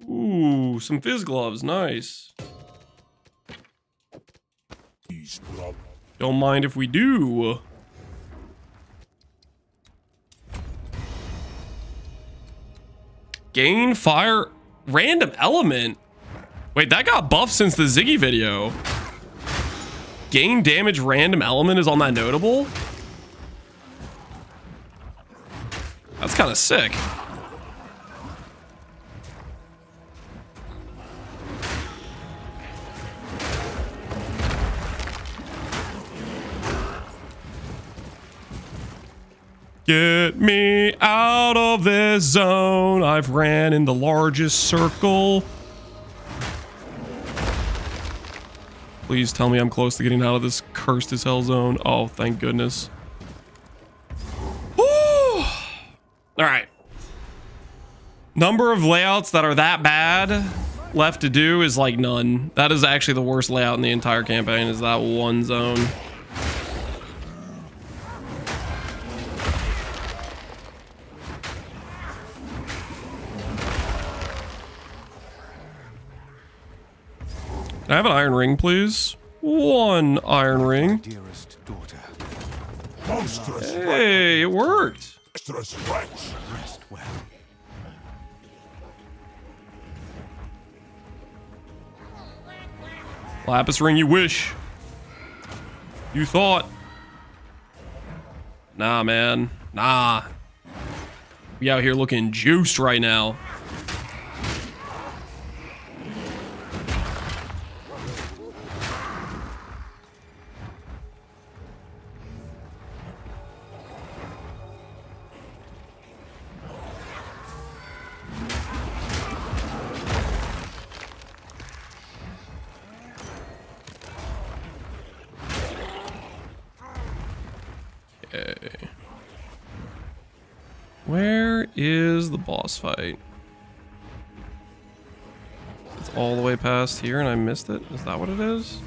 Ooh, some fizz gloves. Nice. Please, brother. Don't mind if we do. Gain fire random element. Wait, that got buffed since the Ziggy video. Gain damage random element is on that notable? That's kind of sick. Get me out of this zone. I've ran in the largest circle. Please tell me I'm close to getting out of this cursed as hell zone. Oh, thank goodness. Woo! All right. Number of layouts that are that bad left to do is like none. That is actually the worst layout in the entire campaign, is that one zone. Can I have an iron ring, please? One iron ring. Dearest daughter. Monstrous Hey, it worked. monstrous wretch. Rest well. Lapis ring you wish. You thought. Nah, man. Nah. We out here looking juiced right now. Okay. Where is the boss fight? It's all the way past here and I missed it? Is that what it is?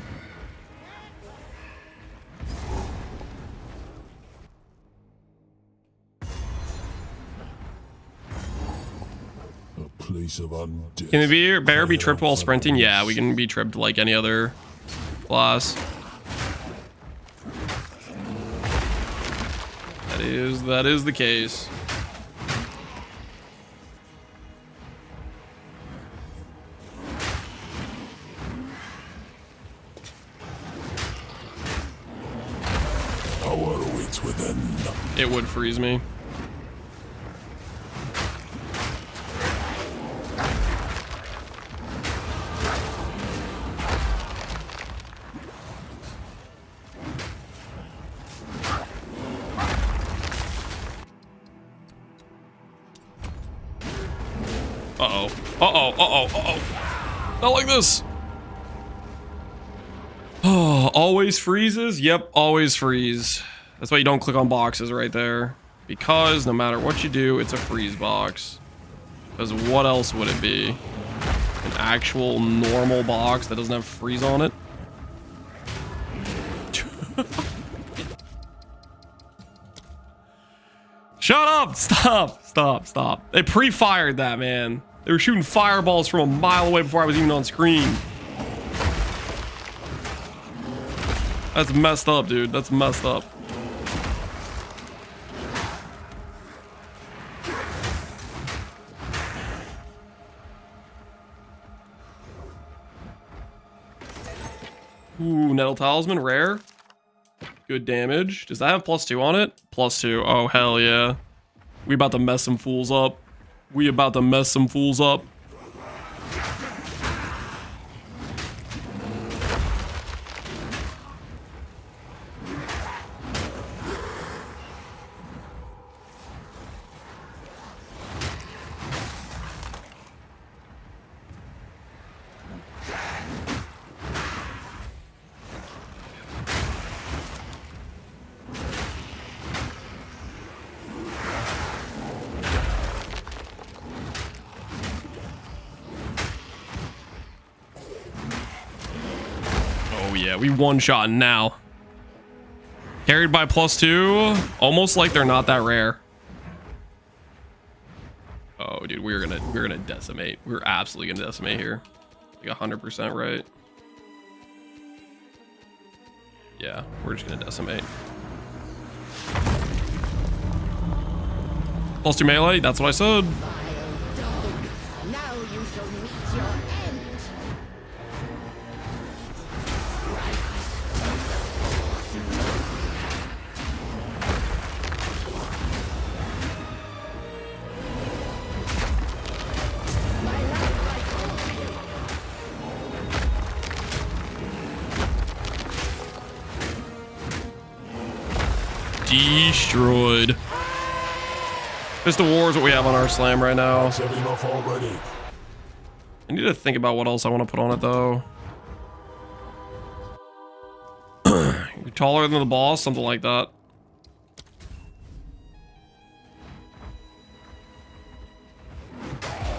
A place of undeath. Can the bear be tripped while sprinting? Yeah, we can be tripped like any other class. That is the case. Power awaits within. It would freeze me. Uh-oh. Uh-oh. Uh-oh. Uh-oh. Not like this. Oh, always freezes? Yep, always freeze. That's why you don't click on boxes right there. Because no matter what you do, it's a freeze box. Because what else would it be? An actual normal box that doesn't have freeze on it? Shut up! Stop! Stop! Stop. They pre-fired that, man. They were shooting fireballs from a mile away before I was even on screen. That's messed up, dude. That's messed up. Ooh, Nettle Talisman, rare. Good damage. Does that have +2 on it? +2. Oh, hell yeah. We about to mess some fools up. We about to mess some fools up. Oh yeah, we one-shot now. Carried by +2, almost like they're not that rare. Oh dude, we're gonna decimate. We're absolutely gonna decimate here. Like 100% right. Yeah, we're just gonna decimate. +2 melee, that's what I said. Now you shall meet your end. Destroyed. Pistol War is what we have on our slam right now. That's enough already. I need to think about what else I want to put on it though. You're taller than the boss, something like that.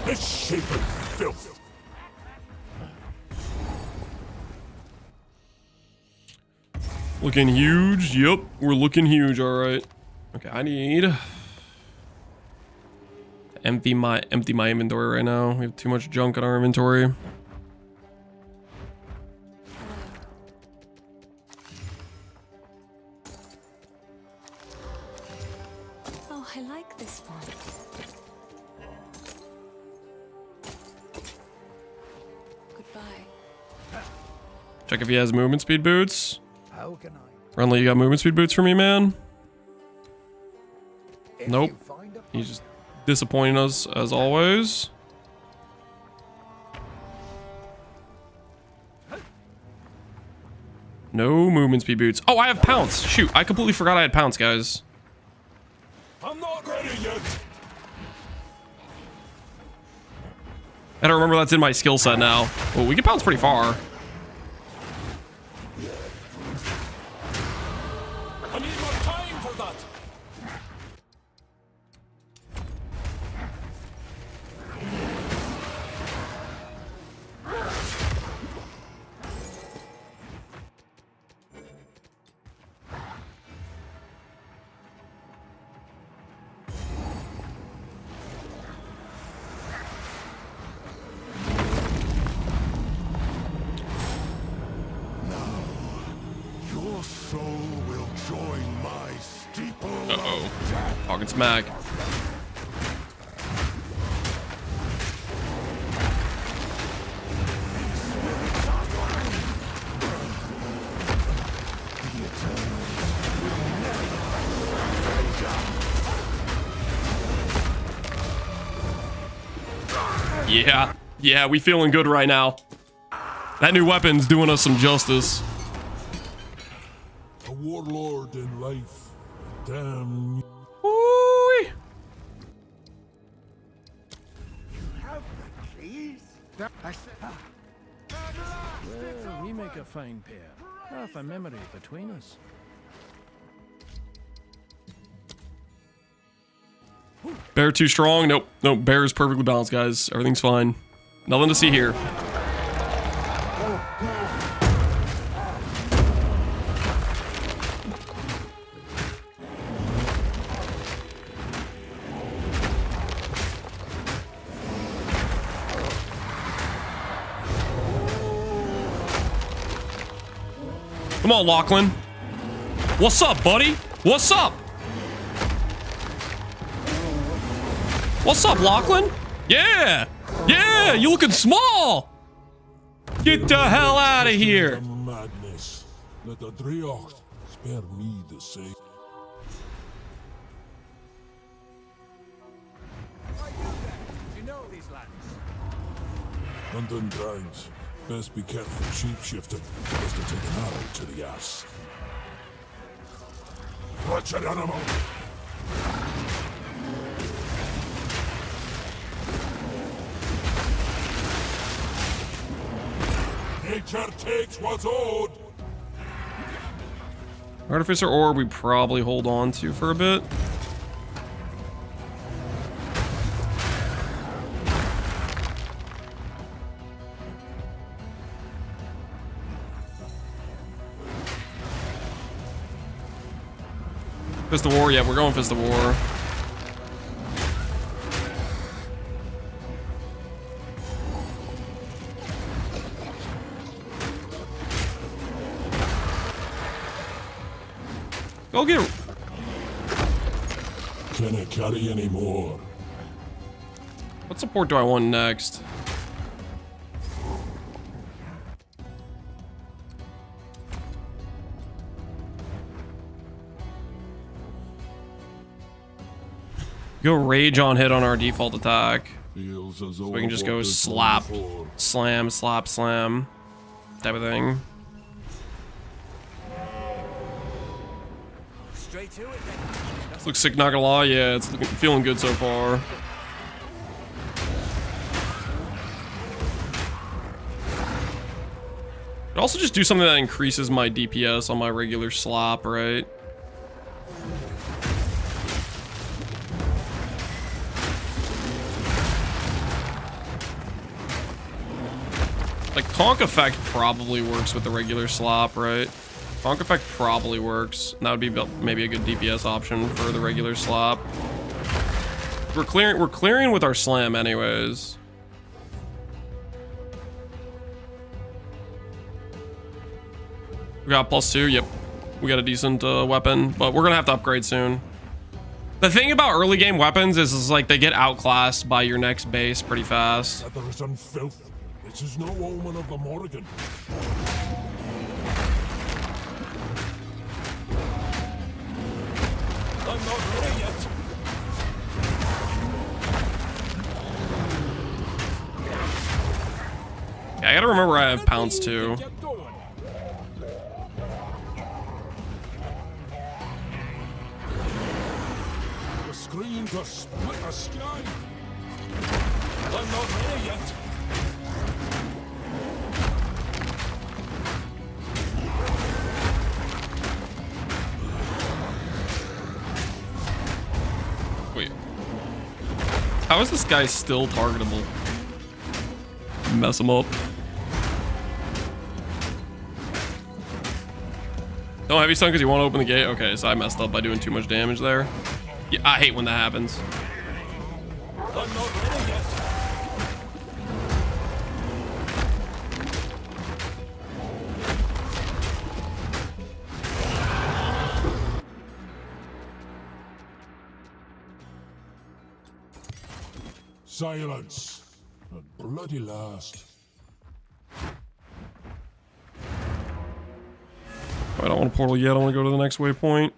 Misshapen filth. Looking huge. Yep, we're looking huge. All right. Okay, I need to empty my inventory right now. We have too much junk in our inventory. Oh, I like this one. Goodbye. Check if he has movement speed boots. How can I? Renly, you got movement speed boots for me, man? If Nope. you find a He's just disappointing us as always. No movement speed boots. Oh, I have pounce. Shoot, I completely forgot I had pounce, guys. I'm not ready yet. I don't remember that's in my skill set now. Well, we can pounce pretty far. I need more time for that. Uh-oh. Talking smack. Yeah. Yeah, we feeling good right now. That new weapon's doing us some justice. A warlord in life. Damn. Ooh-wee. Have the keys? I said, Well, we make a fine pair. Half a memory between us. Bear too strong? Nope. Nope. Bear is perfectly balanced, guys. Everything's fine. Nothing to see here. Come on, Lachlan. What's up, buddy? What's up? What's up, Lachlan? Yeah! Yeah! You looking small! Get the hell out of here! Madness. Let the Druids spare me the same. you know these lands. London drags. Best be careful shapeshifting. Best to take an arrow to the ass. Wretched animal! Nature takes what's owed! Artificer Orb we probably hold on to for a bit. Fist of War, yeah, we're going Fist of War. Go get him. Can I carry any more? What support do I want next? Go Rage on hit on our default attack. Feels as So we can just go slap, slam, slap, slam type of thing. Straight to it then. Looks sick, not gonna lie. Yeah, it's looking, feeling good so far. Could also just do something that increases my DPS on my regular slop, right? Like, Conk Effect probably works with the regular slop, right? Conk Effect probably works. And that would be maybe a good DPS option for the regular slop. We're clearing with our slam anyways. We got +2, yep. We got a decent weapon, but we're gonna have to upgrade soon. The thing about early game weapons is like they get outclassed by your next base pretty fast. Feathers and filth. This is no omen of the Morrigan. I'm not ready yet. Yeah, I gotta remember I have pounce too. Get going. The screen to split the sky. I'm not ready yet. Wait. How is this guy still targetable? Mess him up. No heavy stun because you want to open the gate? Okay, so I messed up by doing too much damage there. Yeah, I hate when that happens. I'm not ready yet. Silence. At bloody last. I don't want a portal yet. I want to go to the next waypoint.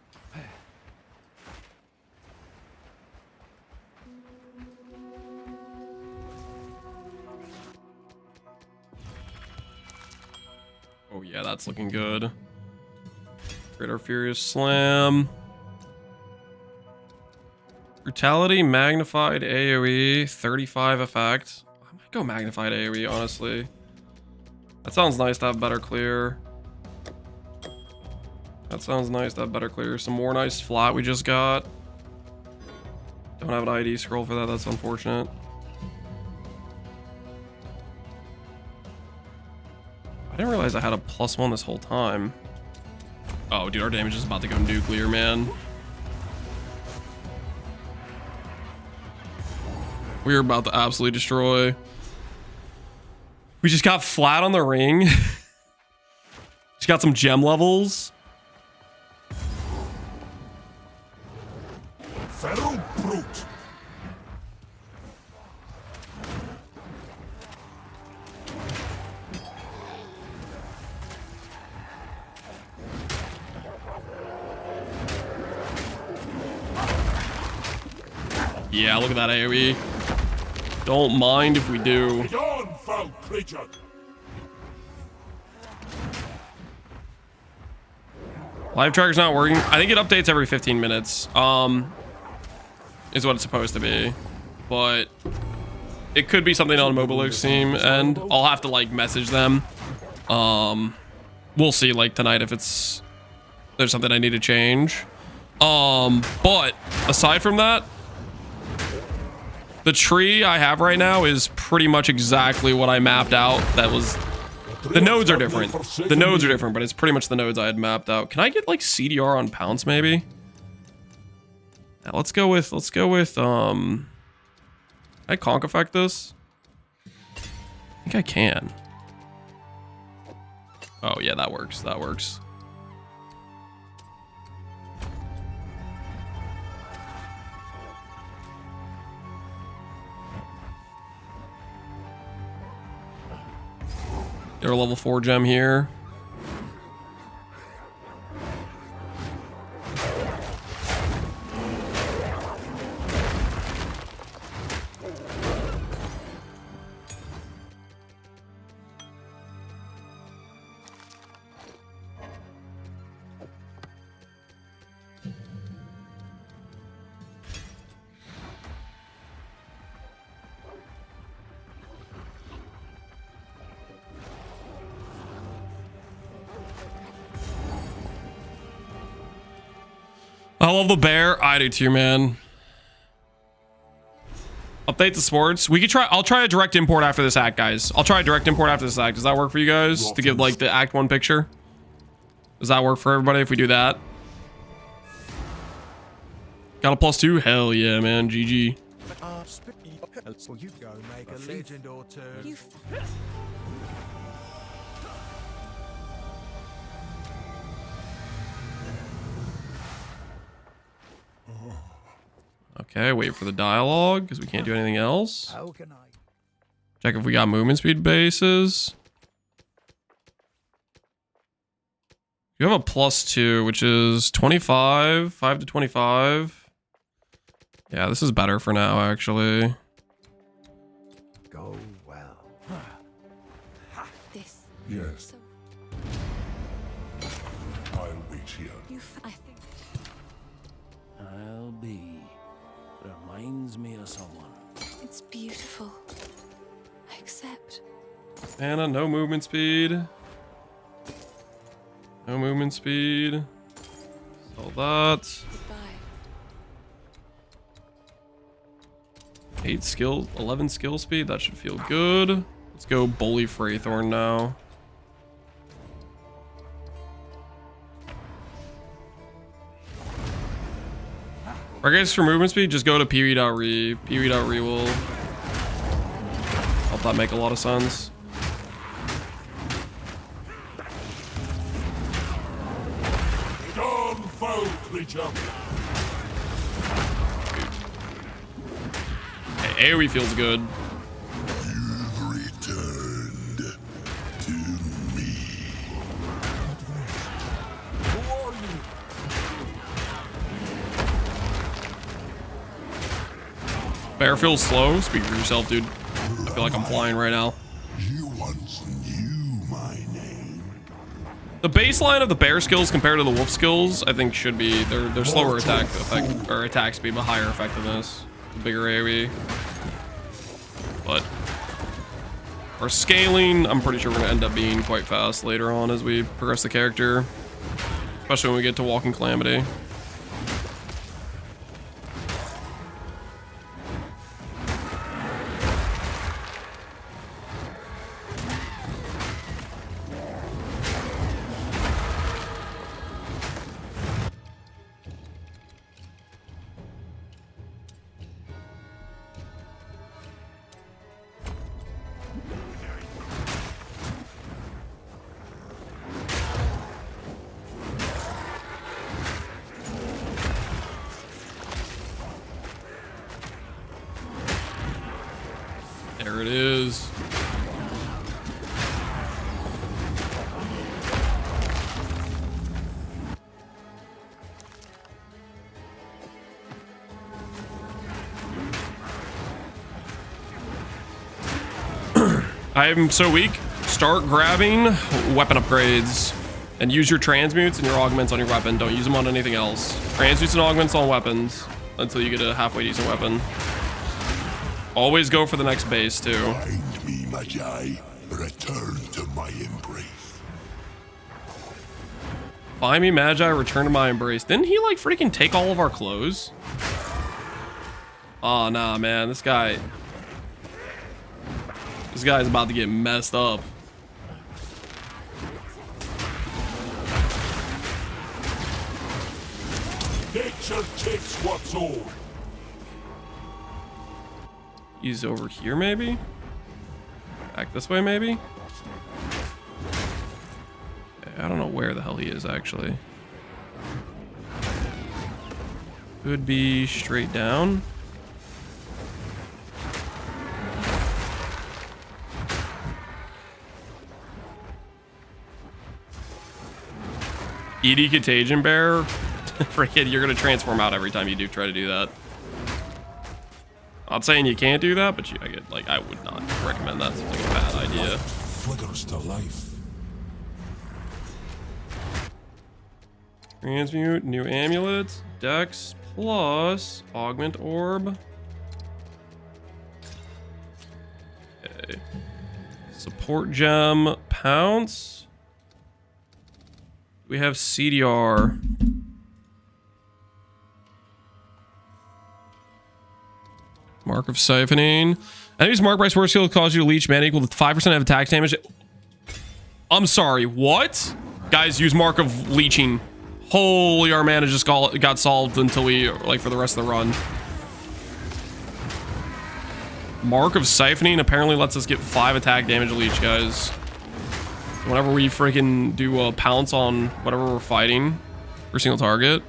Oh yeah, that's looking good. Greater Furious Slam. Brutality, magnified AoE, 35 effect. I might go magnified AoE, honestly. That sounds nice to have better clear. That sounds nice to have better clear. Some more nice flat we just got. Don't have an ID scroll for that. That's unfortunate. I didn't realize I had a +1 this whole time. Oh, dude, our damage is about to go nuclear, man. We are about to absolutely destroy. We just got flat on the ring. Just got some gem levels. Feral brute. Yeah, look at that AoE. Don't mind if we do. Get on, foul creature. Live tracker's not working. I think it updates every 15 minutes. Is what it's supposed to be. But it could be something on Mobilex team, and I'll have to like message them. We'll see like tonight if there's something I need to change. But aside from that, the tree I have right now is pretty much exactly what I mapped out. That was, the nodes are different. The nodes are different, but it's pretty much the nodes I had mapped out. Can I get like CDR on Pounce maybe? Yeah, let's go with, can I conk effect this? I think I can. Oh yeah, that works, that works. Get our level 4 gem here. I love the bear. I do too, man. Update the sports. We could try. I'll try a direct import after this act, guys. I'll try a direct import after this act. Does that work for you guys? To give like the act 1 picture? Does that work for everybody if we do that? Got a +2? Hell yeah, man. GG. Well, you go make a legend or two. Okay, wait for the dialogue because we can't do anything else. How can I? Check if we got movement speed bases. You have a +2, which is 25, 5 to 25. Yeah, this is better for now, actually. Go well. This. Yes, So I'll wait here. I think. I'll be. Reminds me of someone. It's beautiful. I accept. Anna, no movement speed. No movement speed. Sell that. Goodbye. 8 skill, 11 skill speed. That should feel good. Let's go Bully Fraythorn now. Alright guys, for movement speed, just go to Pee-wee.re. Pee-wee.re will help that make a lot of sense. Get on, foul creature. Hey, AoE feels good. You've returned to me. Who are you? Bear feels slow. Speak for yourself, dude. I feel like I'm flying right now. You once knew my name. The baseline of the bear skills compared to the wolf skills, I think, should be they're slower attack effect or attack speed, but higher effectiveness, bigger AoE. But our scaling, I'm pretty sure we're gonna end up being quite fast later on as we progress the character, especially when we get to Walking Calamity. There it is. I'm so weak. Start grabbing weapon upgrades and use your transmutes and your augments on your weapon. Don't use them on anything else. Transmutes and augments on weapons until you get a halfway decent weapon. Always go for the next base too. Find me, Magi. Return to my embrace. Find me, Magi. Return to my embrace. Didn't he like freaking take all of our clothes? Oh nah, man. This guy's about to get messed up. Nature takes what's old. He's over here, maybe? Back this way, maybe? I don't know where the hell he is, actually. Could be straight down. ED Contagion Bear? Freaking, you're gonna transform out every time you do try to do that. Not saying you can't do that, but I would not recommend that. It's like a bad idea. Flickers to life. Transmute, new amulet, Dex plus augment orb. Okay. Support gem, pounce. We have CDR. Mark of Siphoning. Enemies marked by sword skill cause you to leech mana equal to 5% of attack damage. I'm sorry, what? Guys, use Mark of Leeching. Holy, our mana just got solved until we, like, for the rest of the run. Mark of Siphoning apparently lets us get 5 attack damage to leech, guys. Whenever we freaking do a pounce on whatever we're fighting for single target.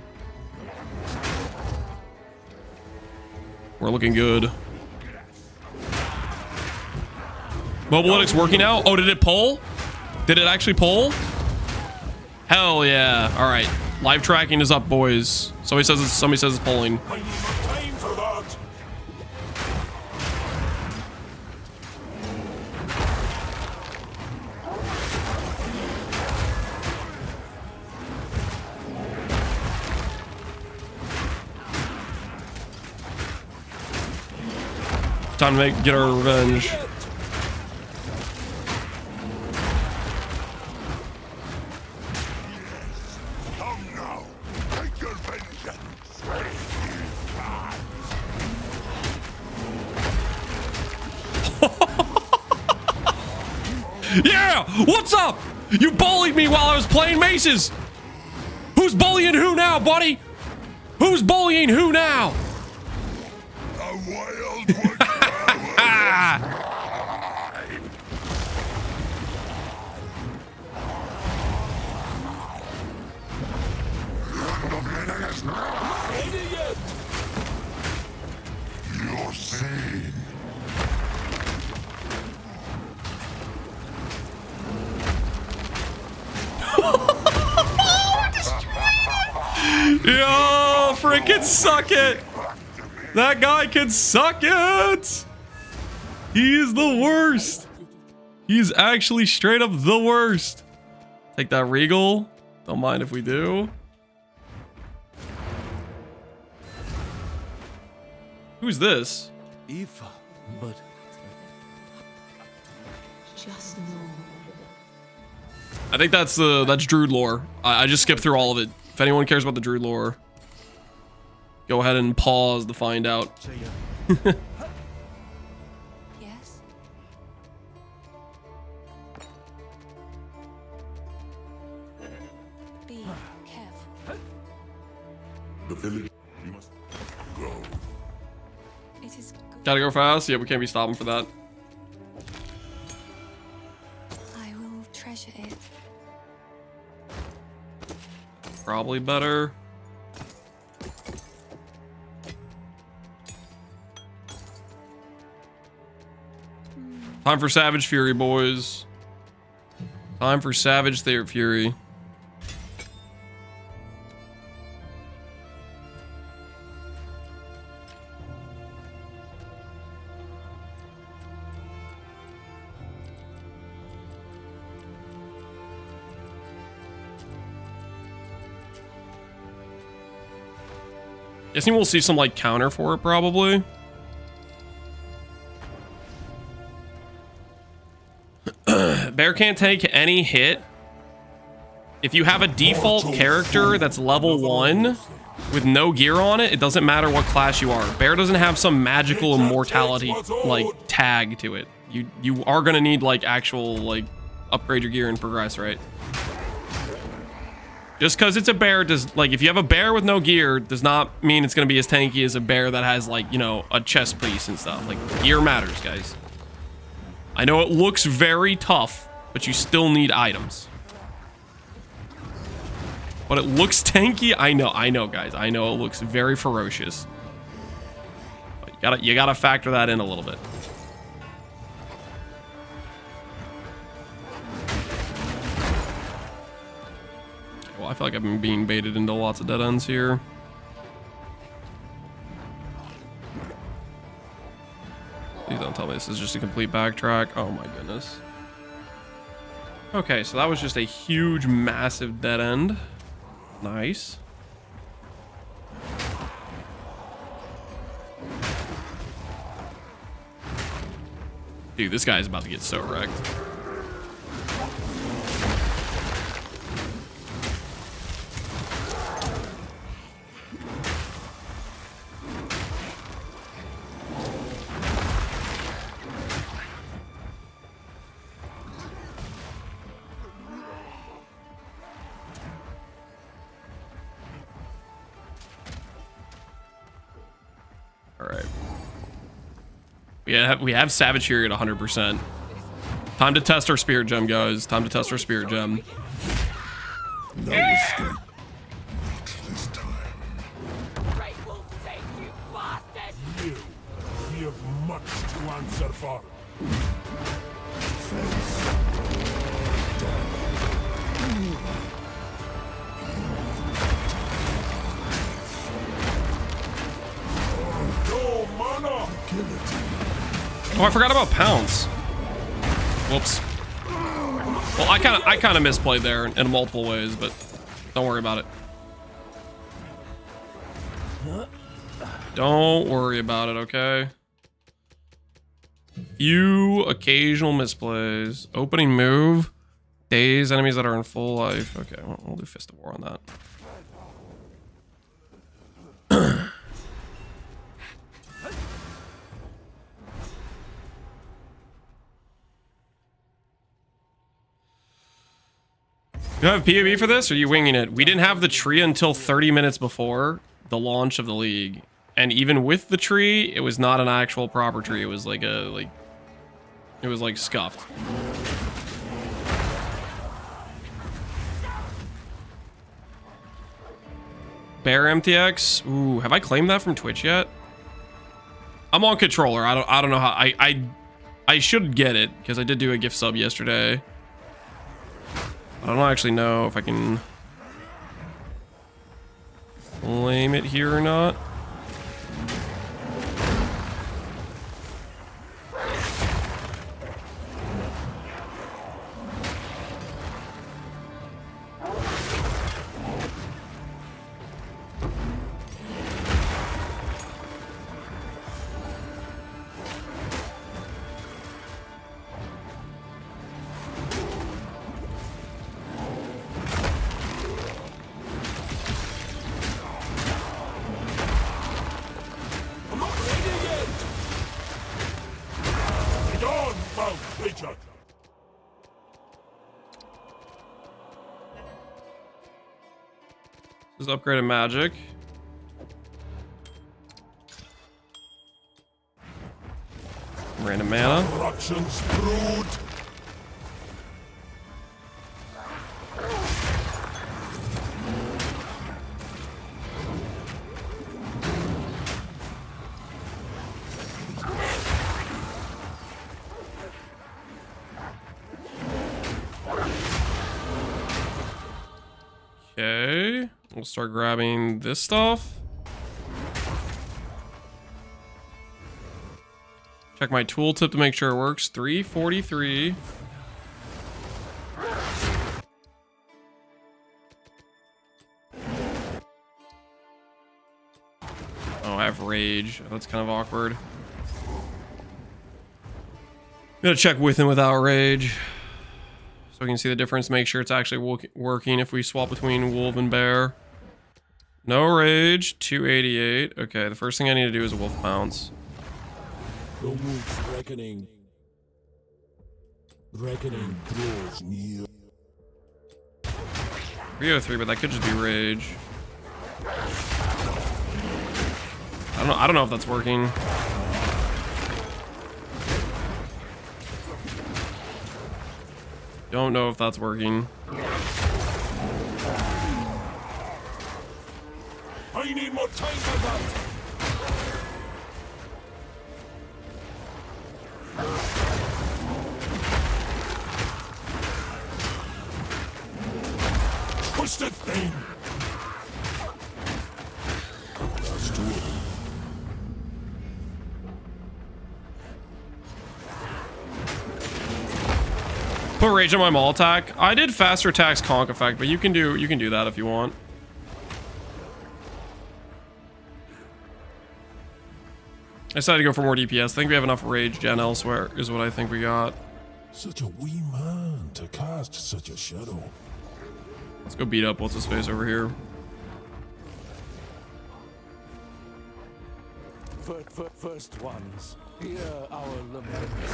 We're looking good. Mobilytics working out. Oh, did it pull? Did it actually pull? Hell yeah. All right. Live tracking is up, boys. Somebody says it's pulling. I need more time for that. Time to get our revenge. Come now. Take your vengeance. Yeah! What's up? You bullied me while I was playing maces. Who's bullying who now, buddy? Who's bullying who now? A wild one. Your sin Gimmick can suck it. That guy can suck it. He is the worst. He's actually straight up the worst. Take that Regal. Don't mind if we do. Who's this? If, but Just know. I think that's Druid lore. I just skipped through all of it. If anyone cares about the Druid lore, go ahead and pause to find out. Yes? Be careful. The village. You must go. It is good. Gotta go fast. Yeah, we can't be stopping for that. I will treasure it. Probably better. Time for Savage Fury, boys. Time for Savage Fury. Guessing we'll see some like counter for it probably. Bear can't take any hit. If you have a default character that's level 1 with no gear on it, it doesn't matter what class you are. Bear doesn't have some magical immortality like tag to it. You are gonna need like actual like upgrade your gear and progress, right? Just because it's a bear does like if you have a bear with no gear does not mean it's gonna be as tanky as a bear that has like, you know, a chest piece and stuff. Like gear matters, guys. I know it looks very tough, but you still need items. But it looks tanky. I know, guys. I know it looks very ferocious. But you gotta factor that in a little bit. Well, I feel like I've been being baited into lots of dead ends here. Please don't tell me this is just a complete backtrack. Oh my goodness. Okay, so that was just a huge, massive dead end. Nice. Dude, this guy's about to get so wrecked. We have Savage Fury at 100%. Time to test our Spirit Gem, guys. Time to test our Spirit Gem. No escape. This time. Right will take you, bastard! We have much to answer for. No mana. Oh, I forgot about Pounce. Whoops. Well, I kind of misplayed there in multiple ways, but don't worry about it. Don't worry about it, okay? Few occasional misplays. Opening move. Daze enemies that are in full life. Okay, we'll do Fist of War on that. You have PoE for this, or are you winging it? We didn't have the tree until 30 minutes before the launch of the league. And even with the tree, it was not an actual proper tree. It was like it was like scuffed. Bear MTX. Ooh, have I claimed that from Twitch yet? I'm on controller. I don't know how I should get it because I did do a gift sub yesterday. I don't actually know if I can. claim it here or not. This is upgraded magic. Random mana. Corruption's brood. Okay, we'll start grabbing this stuff. Check my tooltip to make sure it works. 343. Oh, I have rage. That's kind of awkward. Gotta check with and without rage. So we can see the difference, make sure it's actually working if we swap between wolf and bear. No rage, 288. Okay, the first thing I need to do is a wolf pounce. The wolf's reckoning. Reckoning draws near. 303, but that could just be rage. I don't know if that's working. Don't know if that's working. I need more time for that. Twisted thing. That's two of them. Put rage on my maul attack. I did faster attacks conk effect, but you can do that if you want. I decided to go for more DPS. I think we have enough rage gen elsewhere, is what I think we got. Such a wee man to cast such a shadow. Let's go beat up what's his face over here. First ones, hear our laments.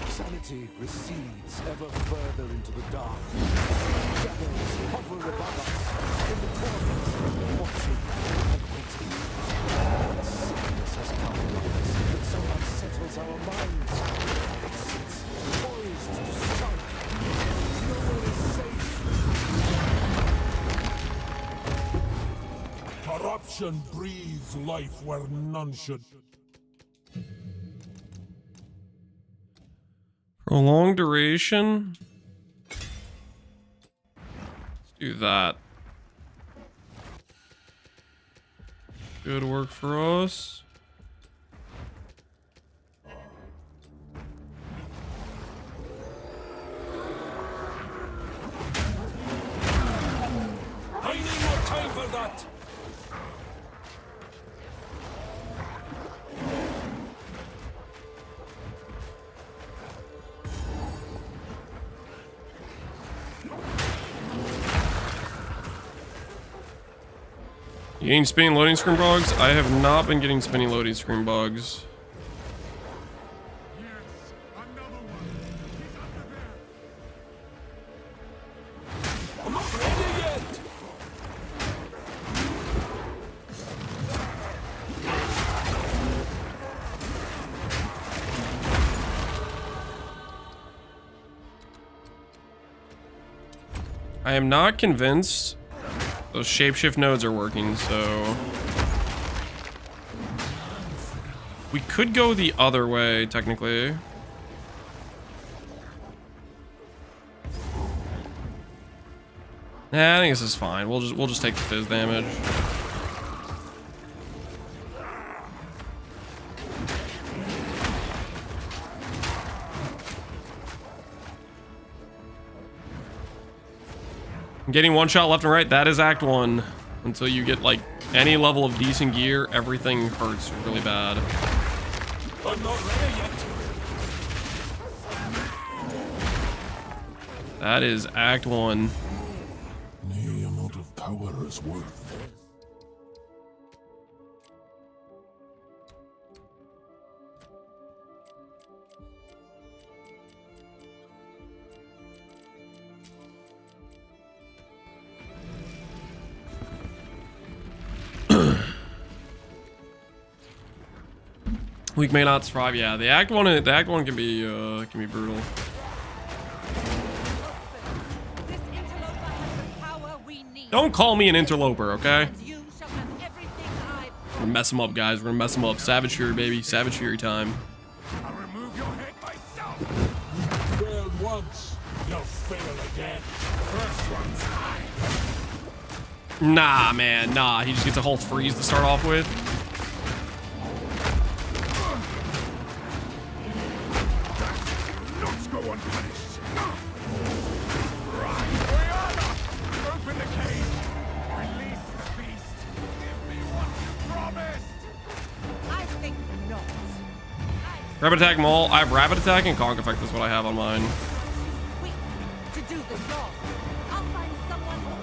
Sanity recedes ever further into the dark. Shadows hover above us in the corners, watching and waiting. Sickness has come upon us that so unsettles our minds. It sits poised to strike. No one is safe. Corruption breathes life where none should. Prolonged duration. Let's do that. Good work for us. I need more time for that. You getting spinning loading screen bugs? I have not been getting spinning loading screen bugs. I'm not ready yet. I am not convinced those shapeshift nodes are working, so we could go the other way technically. Nah, I think this is fine. We'll just take the fizz damage. Getting one shot left and right, that is Act 1. Until you get, like, any level of decent gear, everything hurts really bad. I'm not ready yet. That is Act 1. The amount of power is worth this. Weak may not survive. Yeah, the Act 1 can be brutal. This interloper has the power we need. Don't call me an interloper, okay? You shall have everything I We're gonna mess him up, guys. We're gonna mess him up. Savage Fury, baby. Savage Fury time. I'll remove your head myself. You failed once, you'll fail again. First one's high. Nah, man. Nah. He just gets a whole freeze to start off with. Not go unpunished. Right. Rihanna, open the cage. Release the beast. Give me what you promised. I think not. Rapid attack maul. I have rapid attack and conk effect is what I have on mine. Weak to do the job. I'll find someone who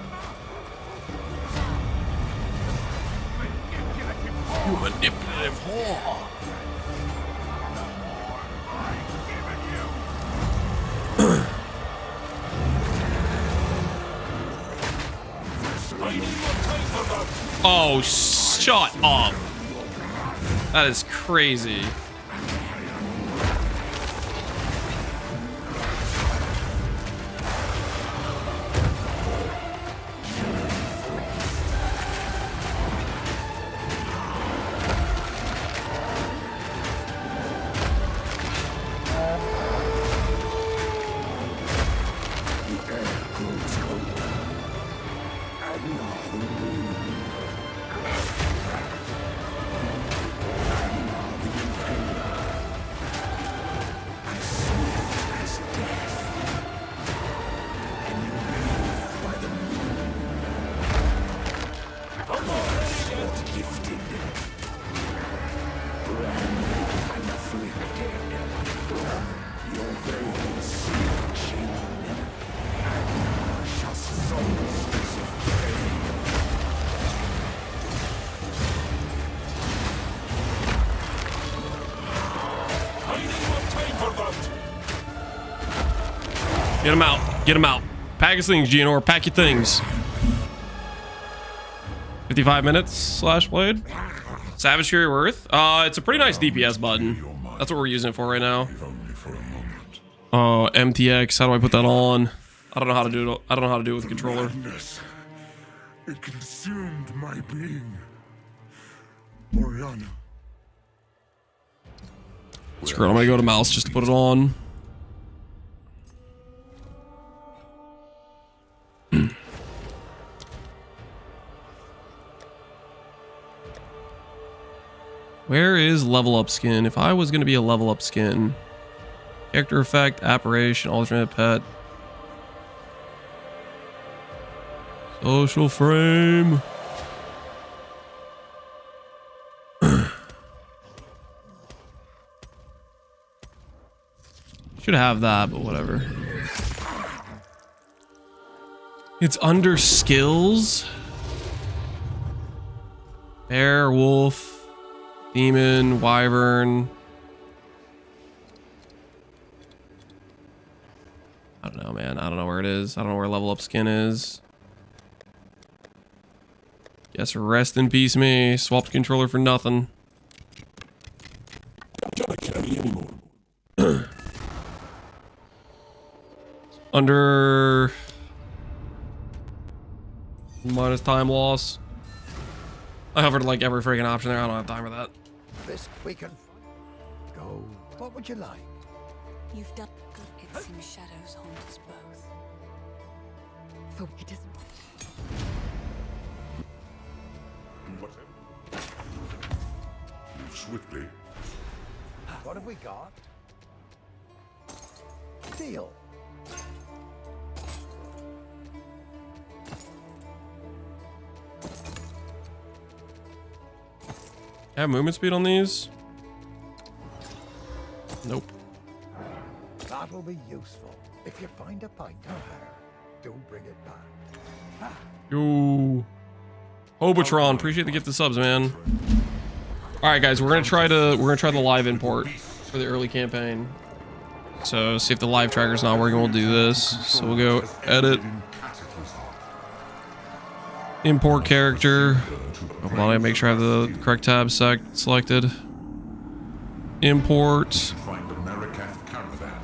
can. You manipulative whore. Oh, shut up. That is crazy. Get him out. Get him out. Pack his things, Gianor. Pack your things. 55 minutes / blade. Savage Fury worth. It's a pretty nice DPS button. That's what we're using it for right now. Only for a moment. Oh, MTX. How do I put that on? I don't know how to do it. I don't know how to do it with the controller. Madness. It consumed my being. Oriana. Screw it. I'm gonna go to mouse just to put it on. Where is level up skin? If I was going to be a level up skin. Character effect, apparition, alternate pet. Social frame. Should have that, but whatever. It's under skills. Bear, wolf. Demon, wyvern. I don't know, man. I don't know where it is. I don't know where level up skin is. Guess rest in peace me. Swapped controller for nothing. Under minus time loss. I hovered like every freaking option there. I don't have time for that. This we can go. What would you like? You've done good. It seems shadows haunt us both. So it isn't. Move swiftly. What have we got? Deal. Have movement speed on these? Nope. That'll be useful. If you find a pint of hair, do bring it back. Yo. Hobotron, appreciate the gift of subs, man. Alright guys, we're gonna try the live import for the early campaign. So see if the live tracker's not working, we'll do this. So we'll go edit. Import character. Hold on, I make sure I have the correct tab selected. Import. Find American caravan.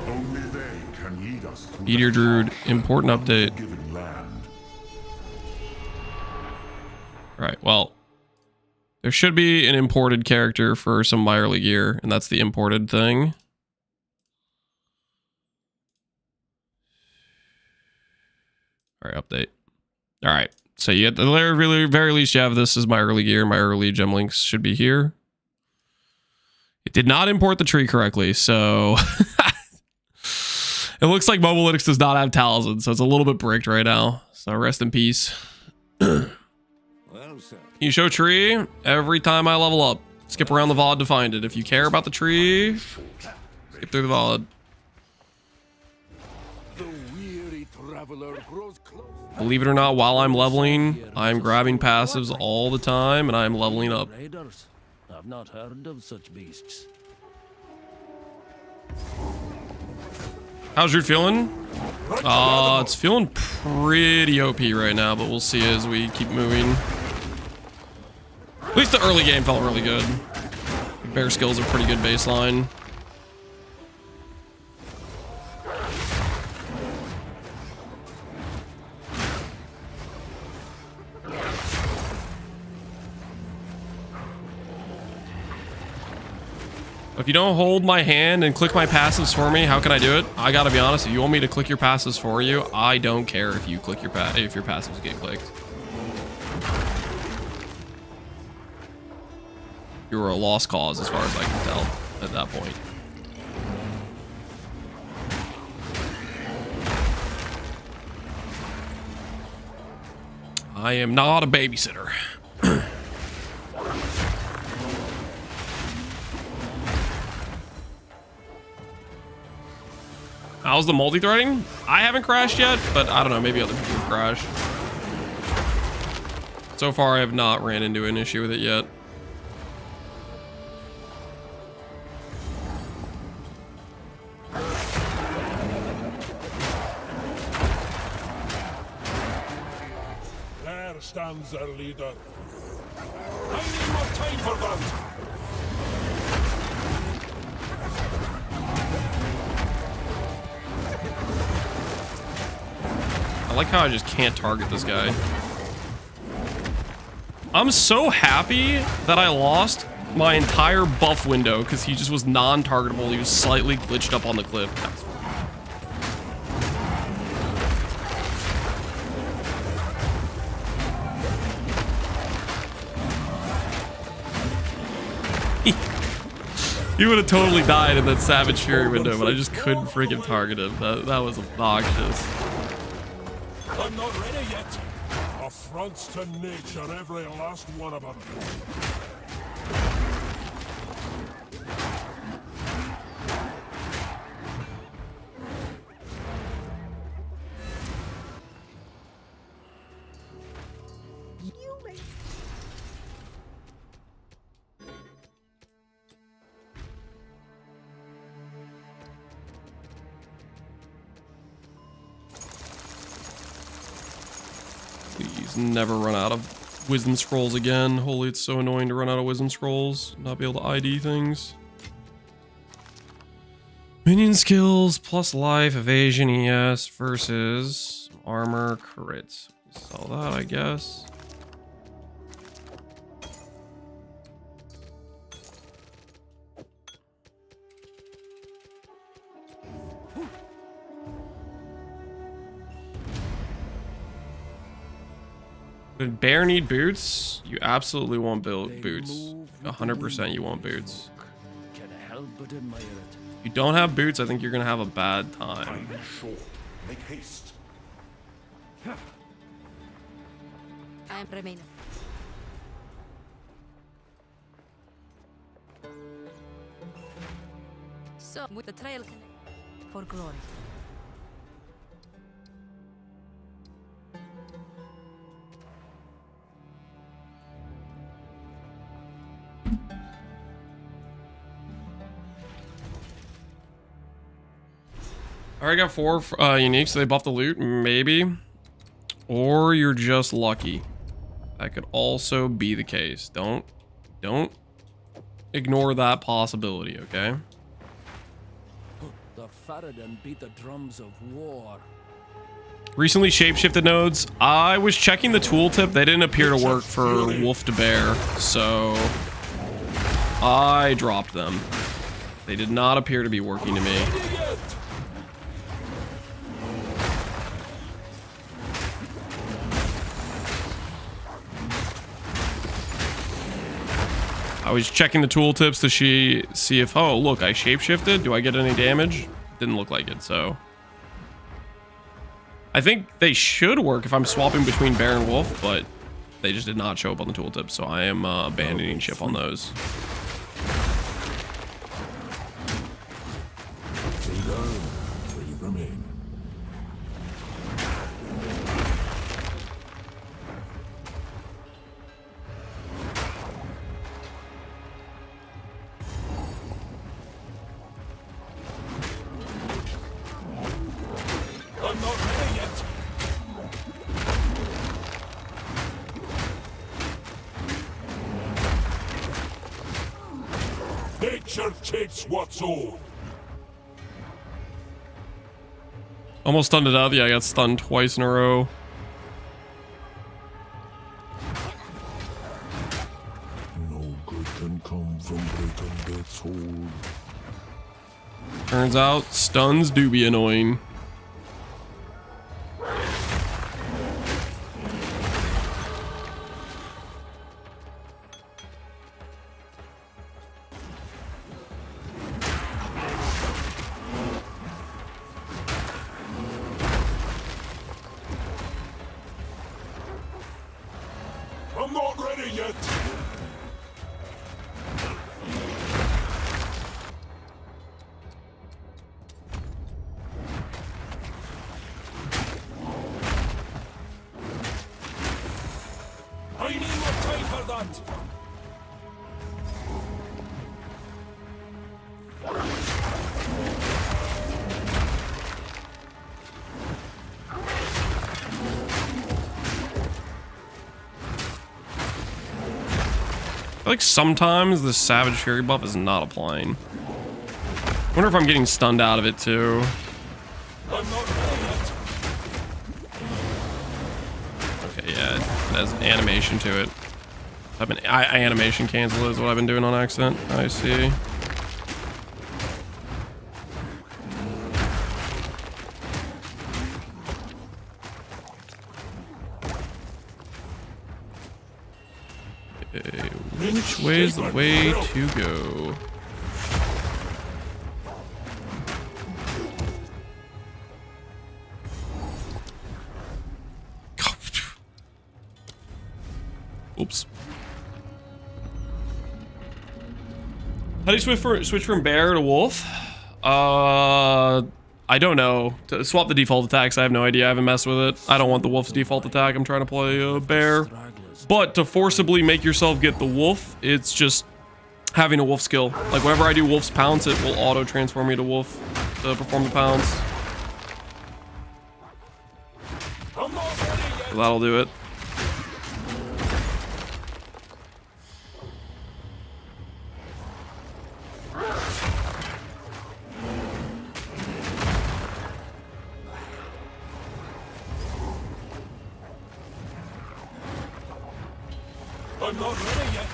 Only they can lead us through Meteor Druid. Important update. given land. Right, well. There should be an imported character for some Meyerly gear, and that's the imported thing. Alright, update. Alright, so you at the very least you have this as my early gear. My early gem links should be here. It did not import the tree correctly, so it looks like Mobalytics does not have Talisman, so it's a little bit bricked right now. So rest in peace. Well, sir. You show tree every time I level up. Skip around the VOD to find it. If you care about the tree, skip through the VOD. The weary traveler grows close. Believe it or not, while I'm leveling, I'm grabbing passives all the time and I'm leveling up. Raiders. I've not heard of such beasts. How's your feeling? It's feeling pretty OP right now, but we'll see as we keep moving. At least the early game felt really good. Bear skills are pretty good baseline. If you don't hold my hand and click my passives for me, how can I do it? I gotta be honest, if you want me to click your passives for you, I don't care if you click your if your passives get clicked. You were a lost cause as far as I can tell at that point. I am not a babysitter. How's the multi-threading? I haven't crashed yet, but I don't know, maybe other people have crashed. So far, I have not ran into an issue with it yet. There stands their leader. I need more time for that. I like how I just can't target this guy. I'm so happy that I lost my entire buff window because he just was non-targetable. He was slightly glitched up on the cliff. He would have totally died in that Savage Fury window, but I just couldn't freaking target him. That was obnoxious. I'm not ready yet. Affronts to nature, every last one of them. Please never run out of wisdom scrolls again. Holy, it's so annoying to run out of wisdom scrolls. Not be able to ID things. Minion skills plus life, evasion, ES versus armor, crits. Sell that, I guess. Did Bear need boots? You absolutely want boots. 100% you want boots. Can't help but admire it. If you don't have boots, I think you're gonna have a bad time. Sure. Make haste. I am remaining. So, with the trail for glory. Alright, got 4 unique, so they buff the loot, maybe. Or you're just lucky. That could also be the case. Don't ignore that possibility, okay? The Faradin beat the drums of war. Recently shapeshifted nodes. I was checking the tooltip. They didn't appear to work for wolf to bear, so I dropped them. They did not appear to be working to me. I was checking the tooltips to see if, oh, look, I shapeshifted. Do I get any damage? Didn't look like it, so. I think they should work if I'm swapping between bear and wolf, but they just did not show up on the tooltip, so I am abandoning ship on those. Three remain. I'm not ready yet. Nature takes what's old. Almost stunned it out. Yeah, I got stunned twice in a row. No good can come from breaking death's hold. Turns out stuns do be annoying. I'm not ready yet. I need more time for that. I feel like sometimes the Savage Fury buff is not applying. I wonder if I'm getting stunned out of it too. I'm not ready yet. Okay, yeah, it has animation to it. I animation cancel is what I've been doing on accident. I see. Okay, which way is the way to go? Oops. How do you switch from bear to wolf? I don't know. To swap the default attacks, I have no idea. I haven't messed with it. I don't want the wolf's default attack. I'm trying to play a bear. But to forcibly make yourself get the wolf, it's just having a wolf skill. Like whenever I do wolf's pounce, it will auto transform me to wolf to perform the pounce. So that'll do it. I'm not ready yet.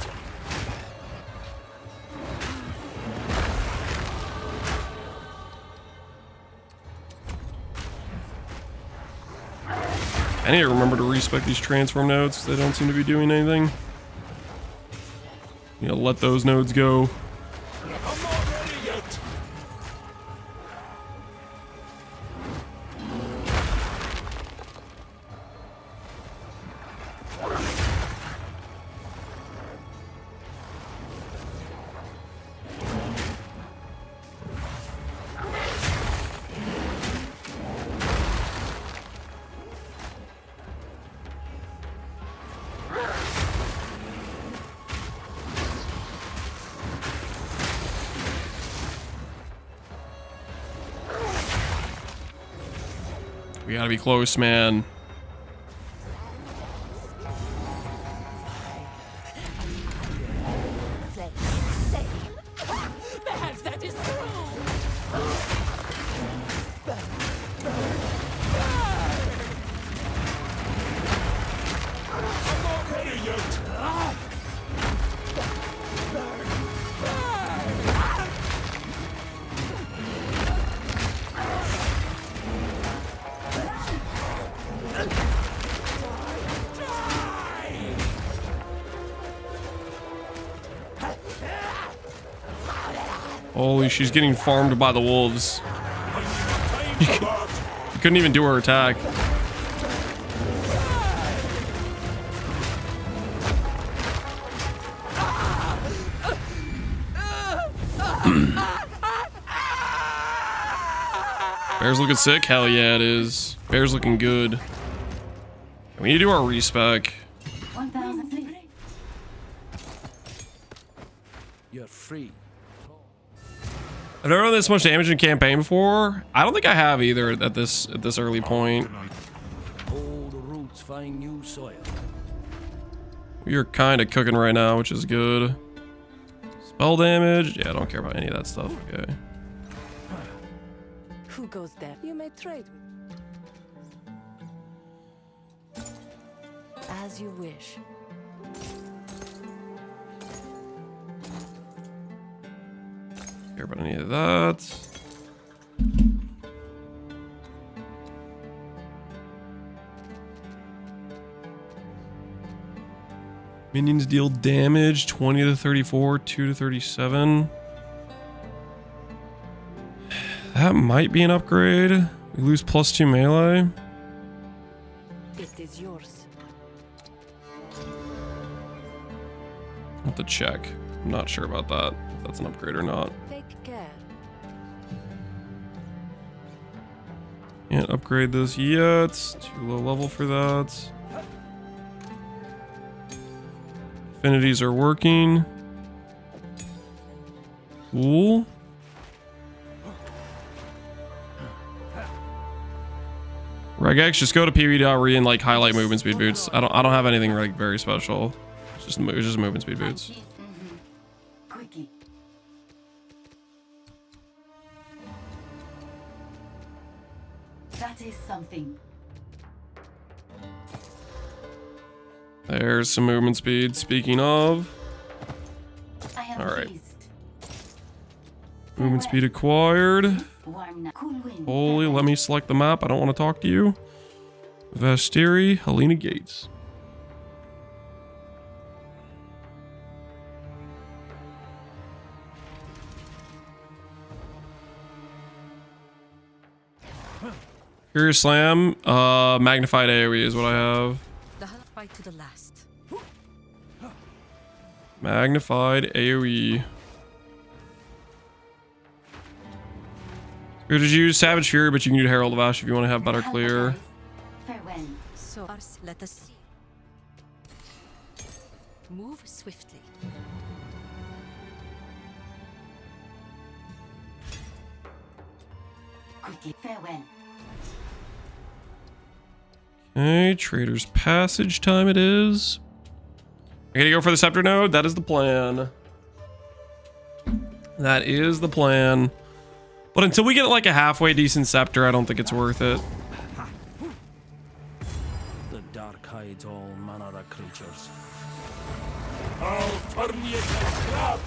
I need to remember to respec these transform nodes because they don't seem to be doing anything. You know, let those nodes go. I'm not ready yet. We gotta be close, man. Perhaps that is true. I'm not ready yet. Holy, she's getting farmed by the wolves. You couldn't even do her attack. Bear's looking sick? Hell yeah, it is. Bear's looking good. We need to do our respec. You're free. I've never done this much damage in campaign before. I don't think I have either at this early point. Old roots find new soil. We are kind of cooking right now, which is good. Spell damage. Yeah, I don't care about any of that stuff. Okay. Who goes there? You may trade with. As you wish. Care about any of that. Minions deal damage 20 to 34, 2 to 37. That might be an upgrade. We lose +2 melee. It is yours. I'll have to check. I'm not sure about that, if that's an upgrade or not. Take care. Can't upgrade this yet. Too low level for that. Affinities are working. Cool. Regex, just go to pv.re and like highlight movement speed boots. I don't have anything like very special. It's just movement speed boots. Quickie. That is something. There's some movement speed. Speaking of, I am all right. pleased. Movement speed acquired. Warm now. Cool wind. Holy, let me select the map. I don't want to talk to you. Vestiri, Helena Gates. Furious Slam, magnified AoE is what I have. The hull fight to the last. Magnified AoE. Here, did you use Savage Fury, but you can do Herald of Ash if you want to have better clear. Farewell. So let us see. Move swiftly. Quickly. Farewell. Okay, Trader's Passage time it is. We're gonna go for the Scepter node. That is the plan. That is the plan. But until we get like a halfway decent Scepter, I don't think it's worth it. The dark hides all manner of creatures. I'll turn you to crap.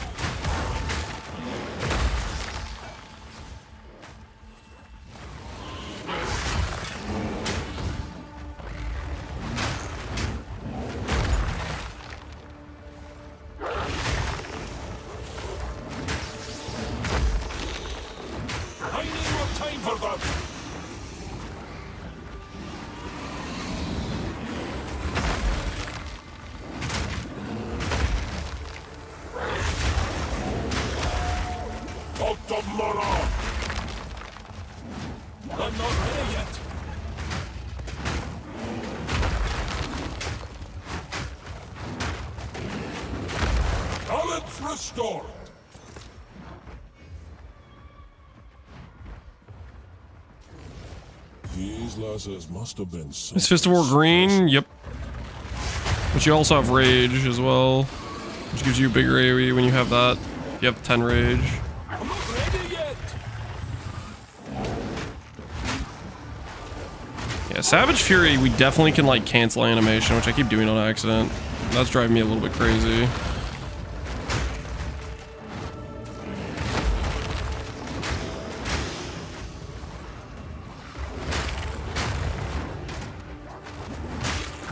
I need more time for that. Dr. Mara! I'm not ready yet. Balance restored. These These lasses must have been so. Is Fist of War green? Yep. But you also have Rage as well, which gives you a bigger AoE when you have that. You have 10 Rage. I'm not ready yet. Yeah, Savage Fury, we definitely can like cancel animation, which I keep doing on accident. That's driving me a little bit crazy.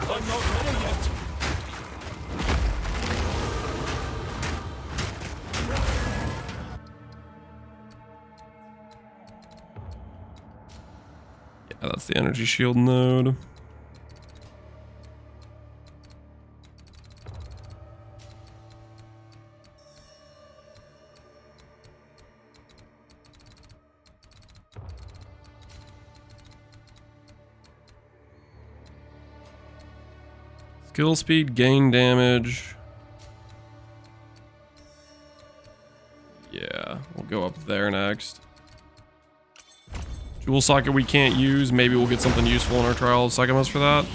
I'm not ready yet. Yeah, that's the energy shield node. Skill speed, gain damage. Yeah, we'll go up there next. Jewel socket we can't use. Maybe we'll get something useful in our trial of Sagamas for that.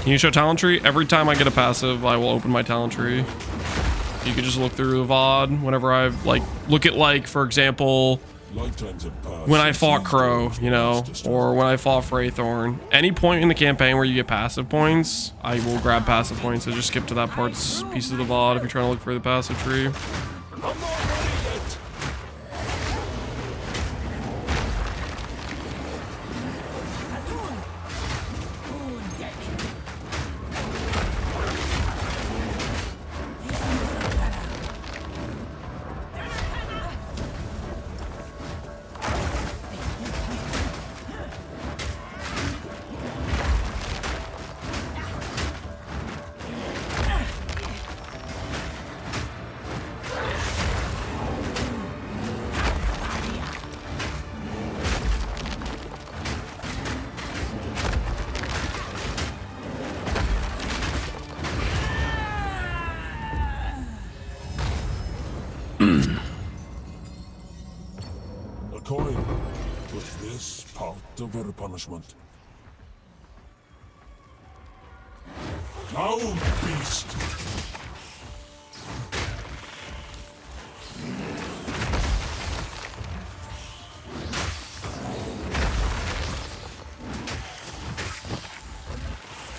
Can you show talent tree? Every time I get a passive, I will open my talent tree. You can just look through the VOD whenever I like look at, like, for example, Lifetimes have passed when I since fought these Crow, days you were know, last destroyed. or when I fought Freythorn. Any point in the campaign where you get passive points, I will grab passive points. So just skip to that piece of the VOD if you're trying to look for the passive tree. I'm not ready yet. A coin. Was this part of her punishment? Now, beast!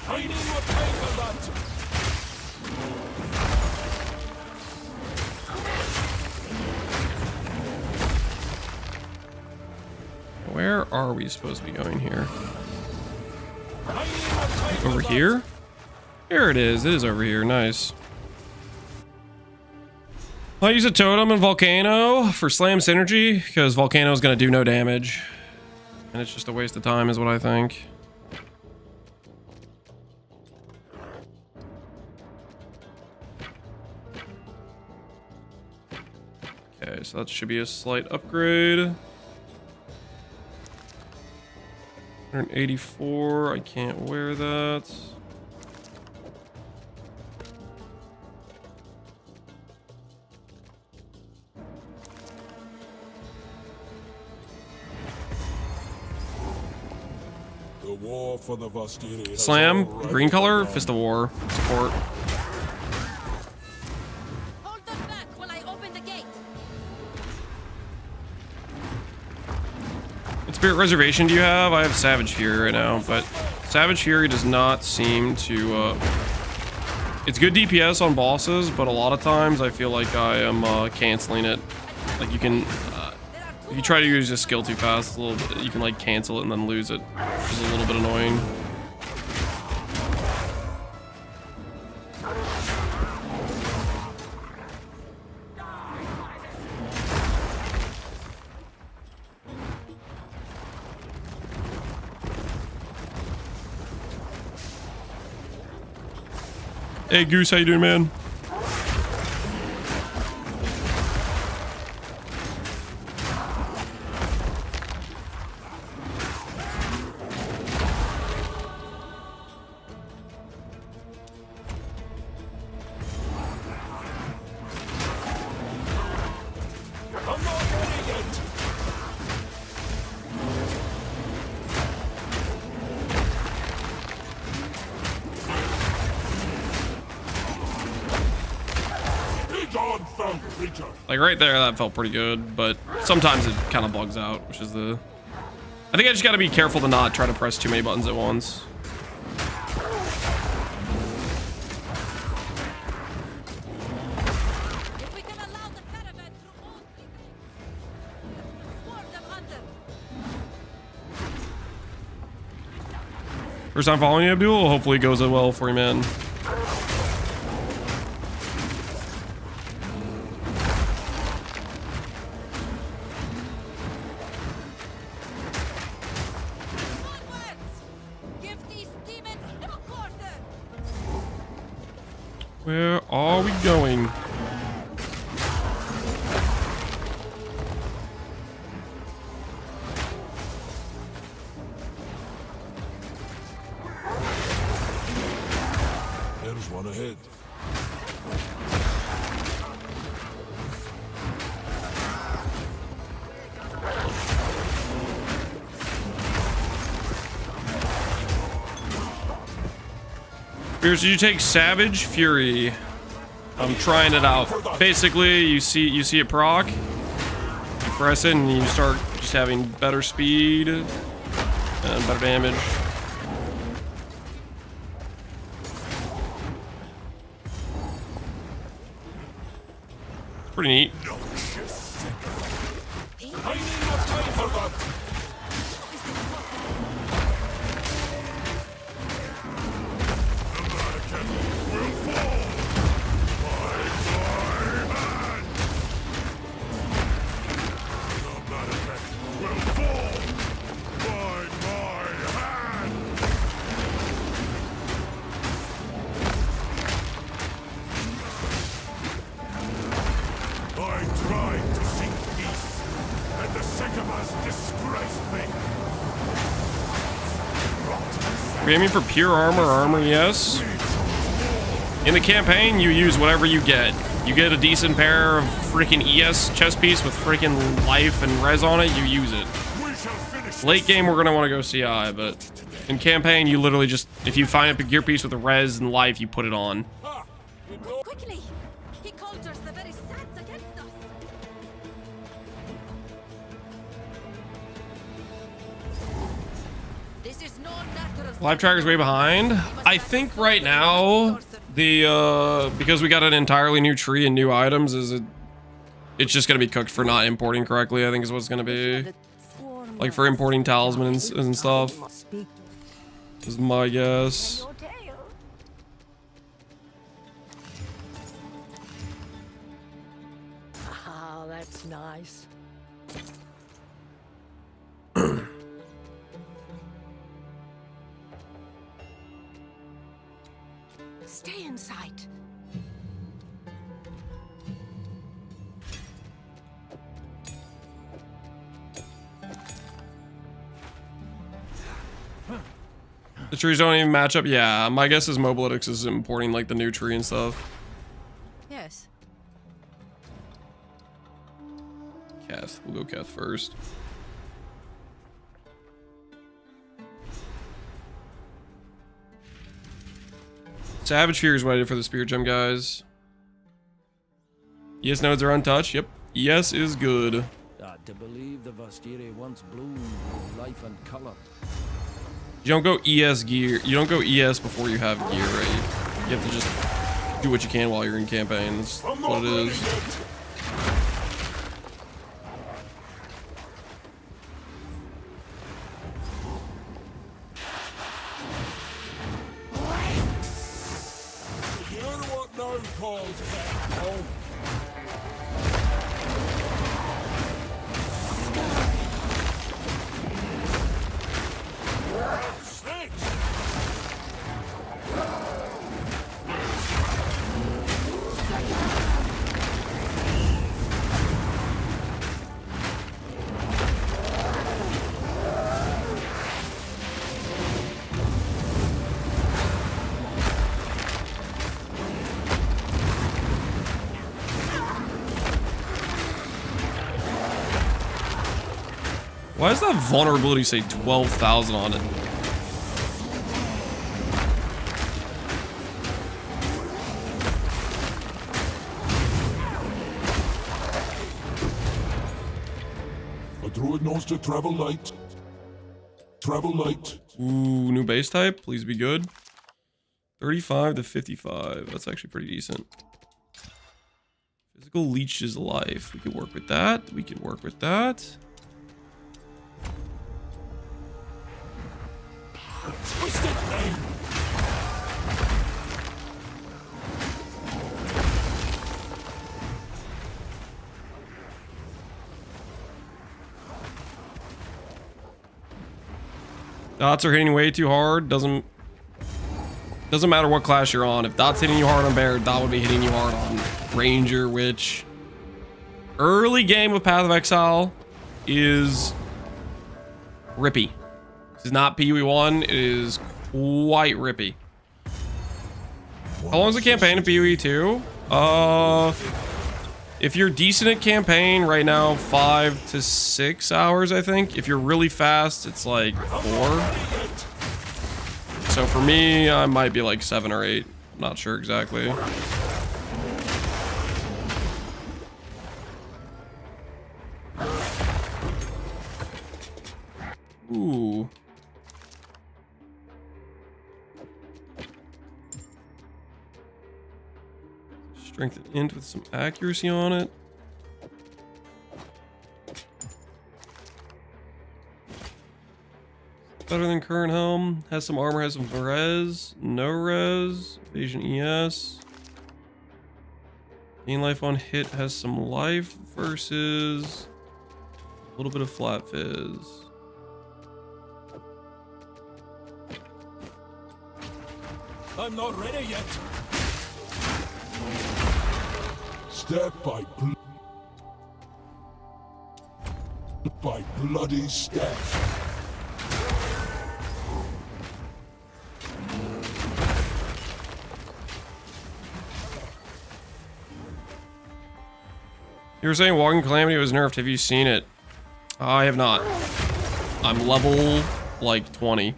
I need more time for that. Where are we supposed to be going here? I need more time for Over that. here? Here it is. It is over here. Nice. I'll use a totem and Volcano for slam synergy because Volcano is going to do no damage. And it's just a waste of time is what I think. Okay, so that should be a slight upgrade. 184, I can't wear that. The war for the Vastiri has Slam, already green color, begun. Fist of War, support. Hold them back while I open the gate. What Spirit Reservation do you have? I have Savage Fury right now, but Savage Fury does not seem to, it's good DPS on bosses, but a lot of times I feel like I am canceling it. Like you can, if you try to use a skill too fast, it's a little bit, you can like cancel it and then lose it, which is a little bit annoying. Hey, Goose, how you doing, man? Like right there, that felt pretty good, but sometimes it kind of bugs out, which is the... I think I just got to be careful to not try to press too many buttons at once. If we can allow the caravan through all three ways, swarm them under. First time following you, Abdul? Hopefully it goes well for you, man. Where are we going? There's one ahead. Spears, did you take Savage Fury? I'm trying it out. Basically, you see it proc, you press it, and you start just having better speed and better damage. It's pretty neat. We're aiming for pure armor, yes. In the campaign, you use whatever you get. You get a decent pair of freaking ES chest piece with freaking life and res on it, you use it. Late game, we're gonna want to go CI, but in campaign, you literally just, if you find a gear piece with a res and life, you put it on. Quickly! He conjures the very sands against us. This is no natural. Live tracker's way behind. I think right now, the because we got an entirely new tree and new items, it's just gonna be cooked for not importing correctly, I think is what it's gonna be. Like for importing talismans and stuff. Is my guess. Oh, that's nice. Stay in sight. The trees don't even match up. Yeah, my guess is Mobalytics is importing like the new tree and stuff. Yes. Keth, we'll go Keth first. Savage Fear is what I did for the Spirit Gem, guys. ES nodes are untouched. Yep. ES is good. To believe the Vastiri once bloomed with life and color. You don't go ES gear. You don't go ES before you have gear ready. You have to just do what you can while you're in campaign. That's what it is. You're what no calls cat. Oh. Why does that vulnerability say 12,000 on it? A druid knows to travel light. Travel light. Ooh, new base type. Please be good. 35 to 55. That's actually pretty decent. Physical leeches life. We could work with that. We could work with that. Twisted flame! Dots are hitting way too hard. Doesn't matter what class you're on. If Dot's hitting you hard on Bear, Dot would be hitting you hard on Ranger, which early game of Path of Exile is rippy. This is not PoE 1. It is quite rippy. How long is the campaign in PoE 2? If you're decent at campaign right now, 5 to 6 hours, I think. If you're really fast, it's like 4. So for me, I might be like 7 or 8. I'm not sure exactly. Ooh. Strength and int with some accuracy on it. Better than current helm. Has some armor, has some res. No res. Evasion ES. Gain life on hit, has some life versus a little bit of flat fizz. I'm not ready yet. Step by bloody step. You were saying Walking Calamity was nerfed. Have you seen it? I have not. I'm level like 20.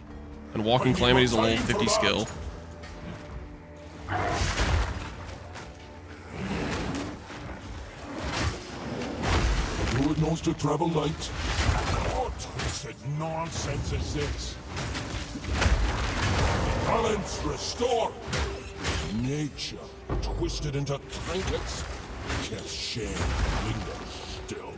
And Walking Calamity is a level 50 skill. Druid knows to travel light. What twisted nonsense is this? Balance restored. Nature twisted into trinkets. Kept shame lingers still.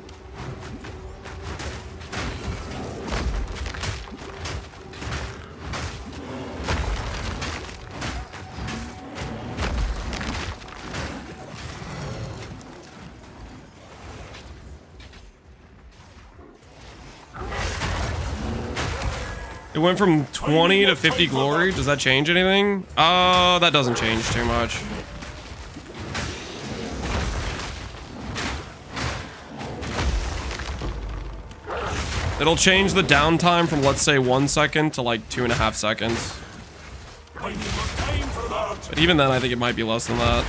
It went from 20 to 50 glory. Does that change anything? That doesn't change too much. It'll change the downtime from, let's say, 1 second to like 2.5 seconds. But even then, I think it might be less than that.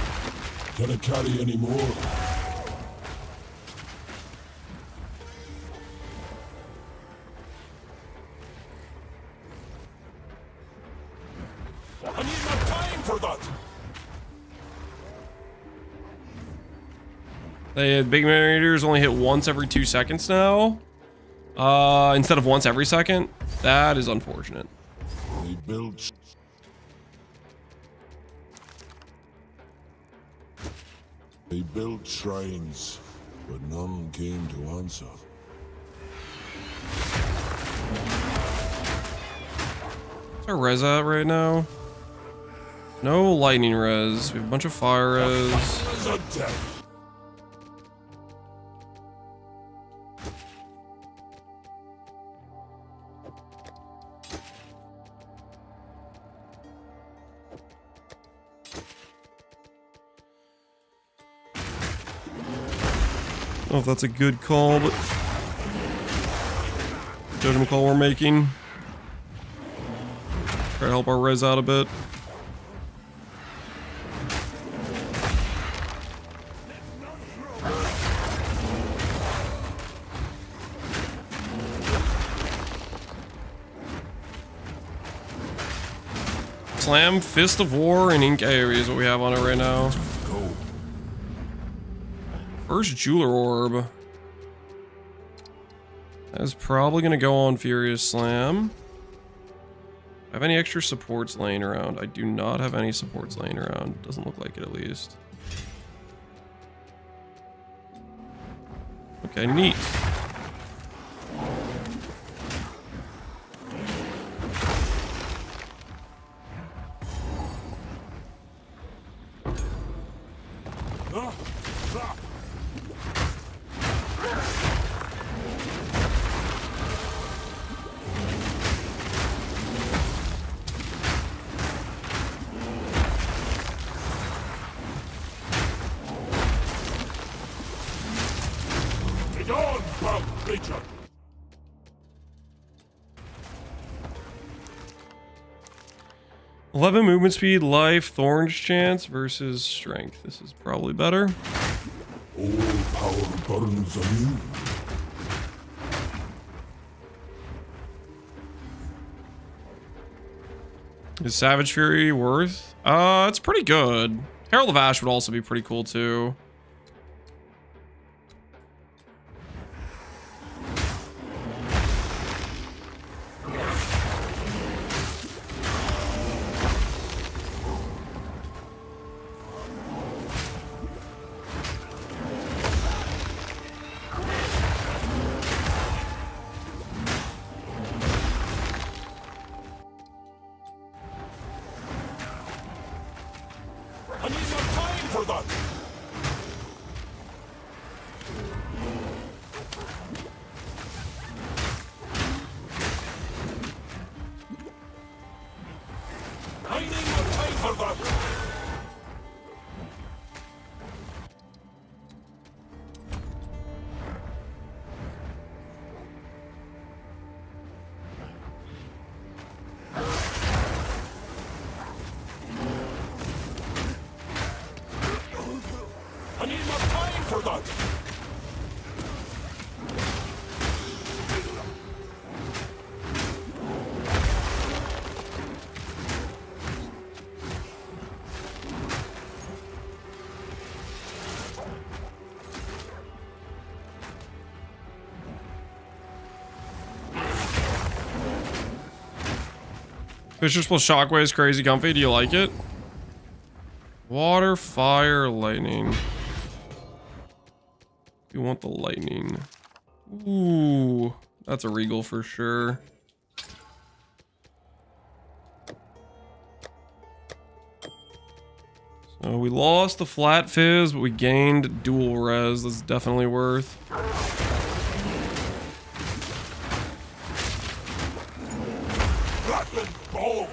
Can it carry any more? I need more time for that. The big Meteors only hit once every 2 seconds now. Instead of once every second. That is unfortunate. They built shrines, but none came to answer. What's our res at right now? No lightning res. We have a bunch of fire res. I don't know if that's a good call, but judgment call we're making. Try to help our res out a bit. Slam, Fist of War, and Ink AoE is what we have on it right now. Go. First Jeweler Orb. That's probably gonna go on Furious Slam. Have any extra supports laying around? I do not have any supports laying around. Doesn't look like it, at least. Okay, neat. Get on, proud creature! $11 movement speed, life, thorns chance versus strength. This is probably better. All power burns anew. Is Savage Fury worth? It's pretty good. Herald of Ash would also be pretty cool too. I need more time for that! I need more time for that! I need more time for that! Fishers plus Shockwave is crazy comfy. Do you like it? Water, fire, lightning. You want the lightning. Ooh, that's a regal for sure. So we lost the flat fizz, but we gained dual res. That's definitely worth. Rapid ball!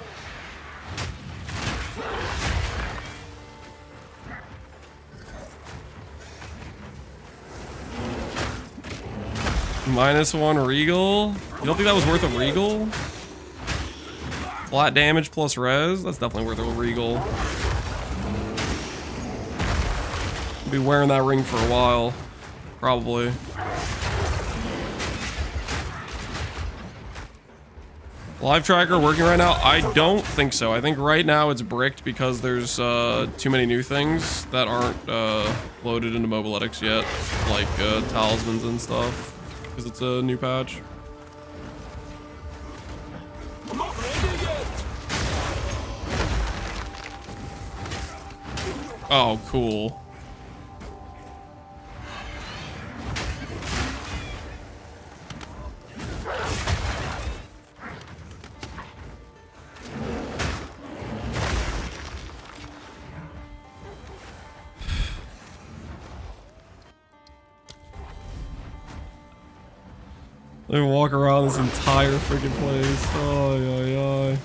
-1 regal. You don't think that was worth a regal? Flat damage plus res. That's definitely worth a regal. I'll be wearing that ring for a while, probably. Live tracker working right now? I don't think so. I think right now it's bricked because there's too many new things that aren't loaded into Mobiletics yet, like talismans and stuff, because it's a new patch. I'm not ready yet! Oh, cool. Let me walk around this entire freaking place. Oh, yeah, yeah.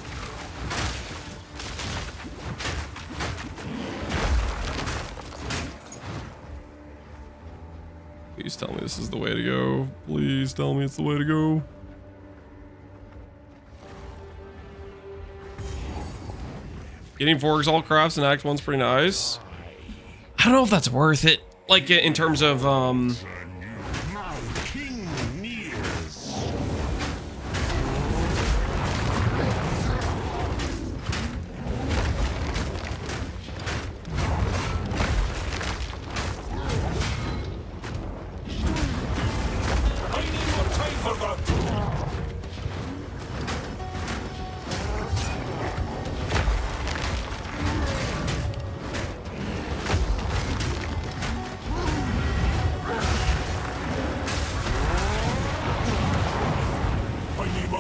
Please tell me this is the way to go. Please tell me it's the way to go. Getting 4 Exalt crafts in Act 1's pretty nice. I don't know if that's worth it. Like, in terms of,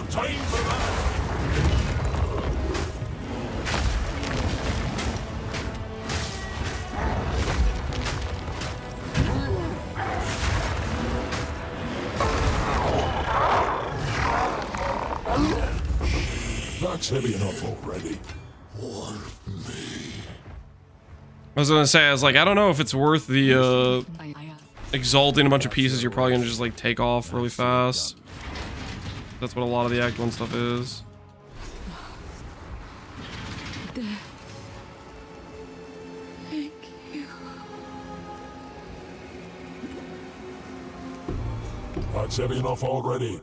Time for that! That's heavy enough already. I was gonna say, I was like, I don't know if it's worth the exalting a bunch of pieces. You're probably gonna just like take off really fast. That's what a lot of the Act 1 stuff is. Thank you. That's heavy enough already.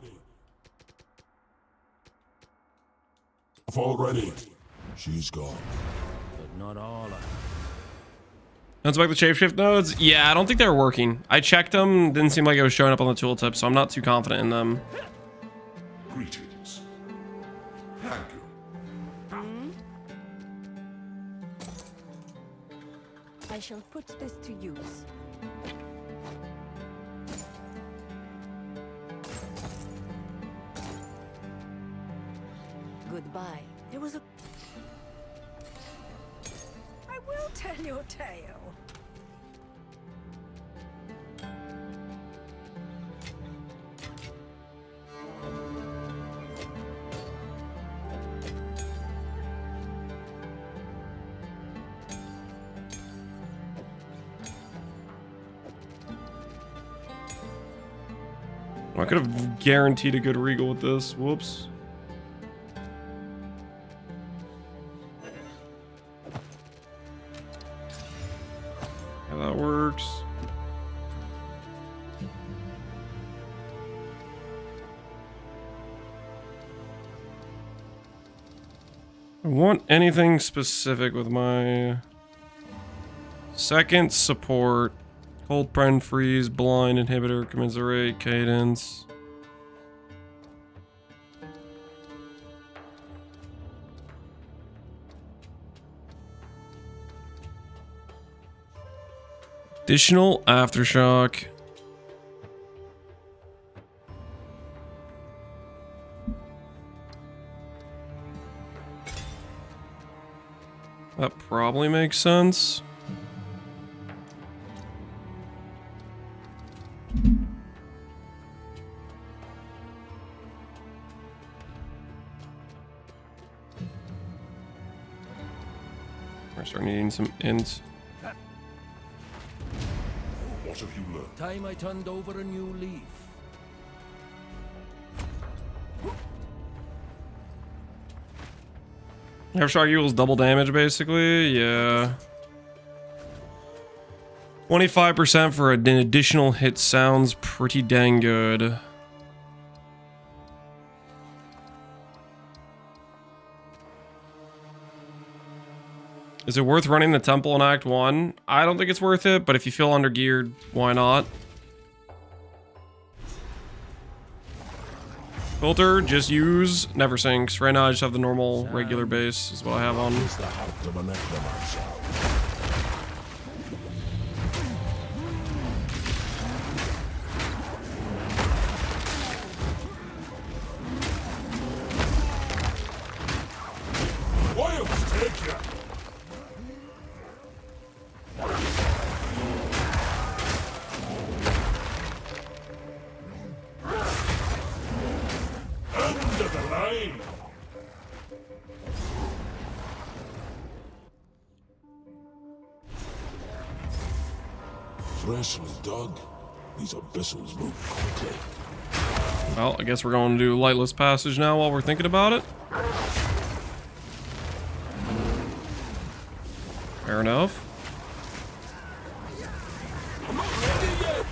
Already. She's gone. But not all of it. Let's back the shapeshift nodes. Yeah, I don't think they're working. I checked them, didn't seem like it was showing up on the tooltip, so I'm not too confident in them. Greetings. Thank you. I shall put this to use. Goodbye. There was a... I will tell your tale. I could have guaranteed a good regal with this. Whoops. How that works. I want anything specific with my second support. Cold Prend, Freeze, Blind, Inhibitor, Commiserate, Cadence. Additional Aftershock. That probably makes sense. I start needing some ints. What have you learned? Time I turned over a new leaf. Aftershock equals double damage, basically. Yeah. 25% for an additional hit sounds pretty dang good. Is it worth running the temple in Act 1? I don't think it's worth it, but if you feel undergeared, why not? Filter, just use Never Sinks. Right now I just have the normal regular base is what I have on. Is the heart of an necromancer. Wild take ya! End of the line! Freshly dug, these abyssals move quickly. Well, I guess we're going to do Lightless Passage now while we're thinking about it. Fair enough. I'm not ready yet!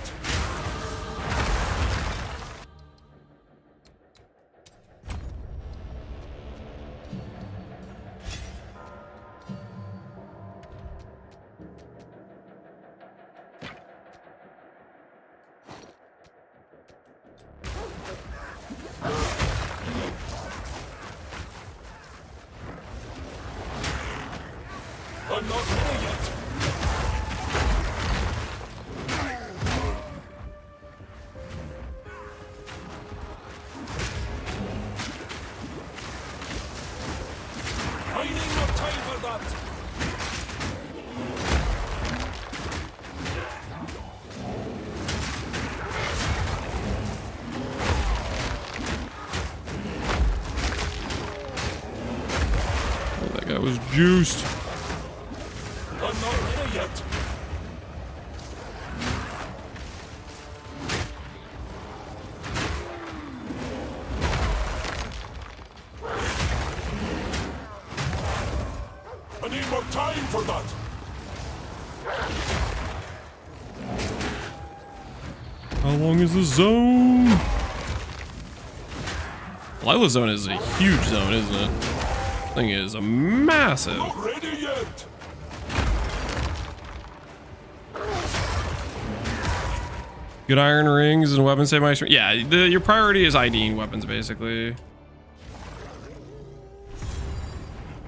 I'm not ready yet! was juiced. I'm not ready yet. I need more time for that. How long is the zone? Lila zone is a huge zone, isn't it? Thing is a massive. Not ready yet. Good iron rings and weapons save my strength. Yeah, your priority is IDing weapons, basically.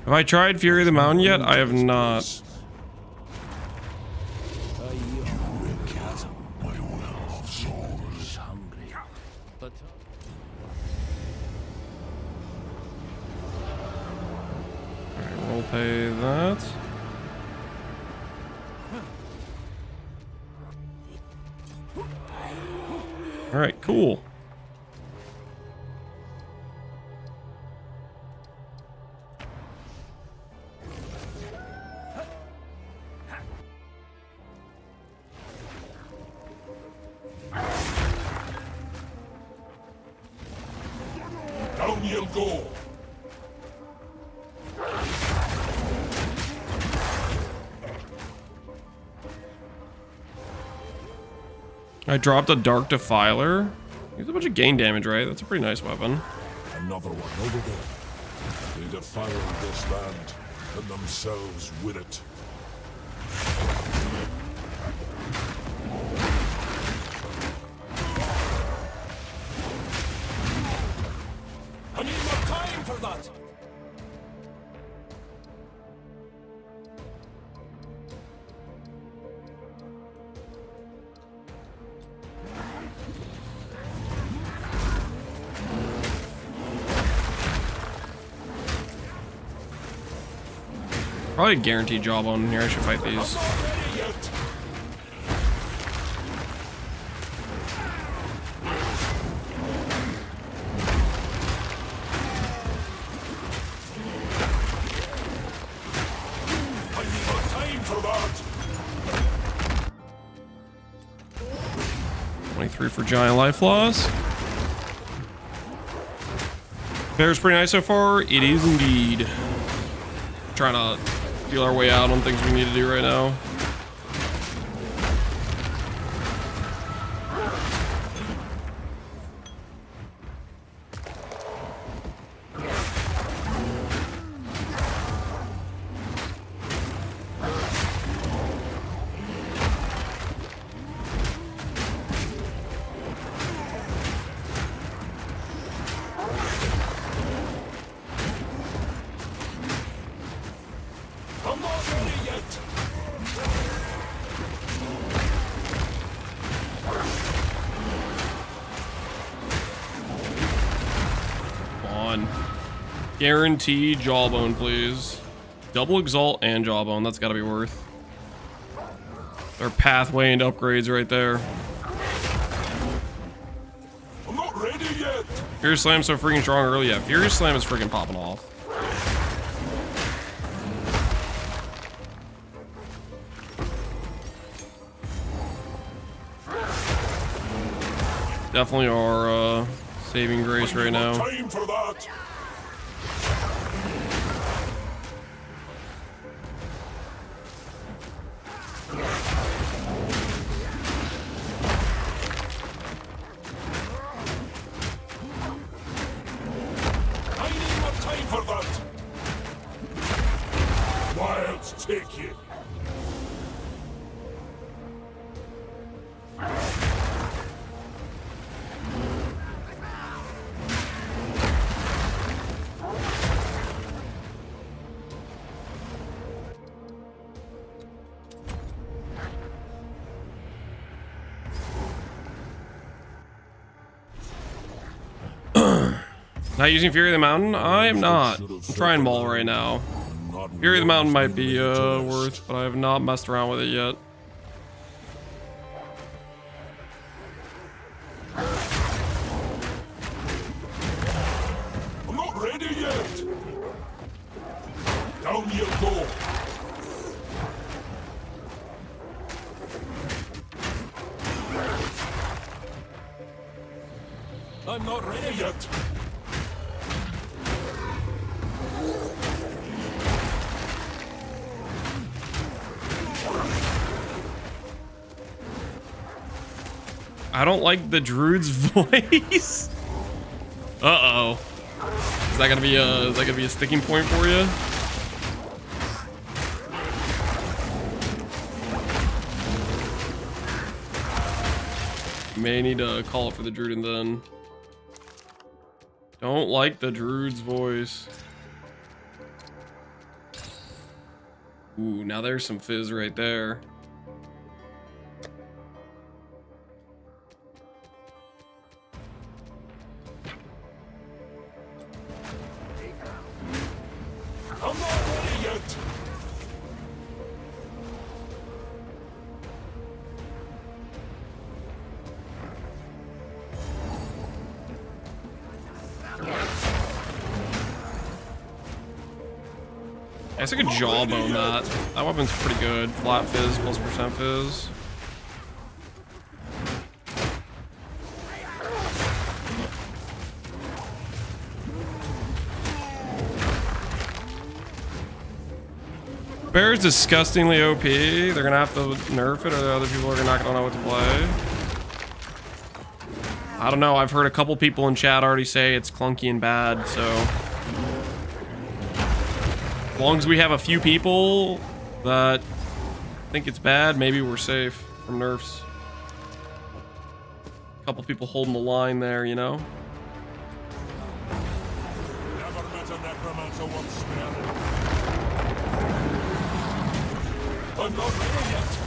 Have I tried Fury of the Mountain yet? I have not. Alright, we'll pay that. Alright, cool. Down you'll go. I dropped a Dark Defiler. He's a bunch of gain damage, right? That's a pretty nice weapon. Another one over there. They defile this land and themselves with it. I need more time for that. Probably a guaranteed job on here. I should fight these. I need more time for that. 23 for giant life loss. Bear's pretty nice so far. It is indeed. Trying to feel our way out on things we need to do right now. I'm not ready yet. On. Guaranteed jawbone, please. Double exalt and jawbone. That's got to be worth. Their pathway into upgrades right there. I'm not ready yet. Furious Slam's so freaking strong early. Yeah, Furious Slam is freaking popping off. Definitely our saving grace right now. Time for that. I need more time for that. Wilds take you. Not using Fury of the Mountain? I am not. I'm trying Maul right now. Fury of the Mountain might be worth, but I have not messed around with it yet. I'm not ready yet. Down I'm not ready yet. I don't like the Druid's voice. Uh-oh. Is that gonna be a sticking point for you? May need to call it for the Druid and then. Don't like the Druid's voice. Ooh, now there's some fizz right there. I'm not ready yet. I guess I could jawbone that. That weapon's pretty good. Flat fizz plus percent fizz. Bear's disgustingly OP. They're gonna have to nerf it, or the other people are not gonna know what to play. I don't know. I've heard a couple people in chat already say it's clunky and bad, so as long as we have a few people that think it's bad, maybe we're safe from nerfs. A couple people holding the line there, you know? Never met a necromancer worth sparing. I'm not ready yet.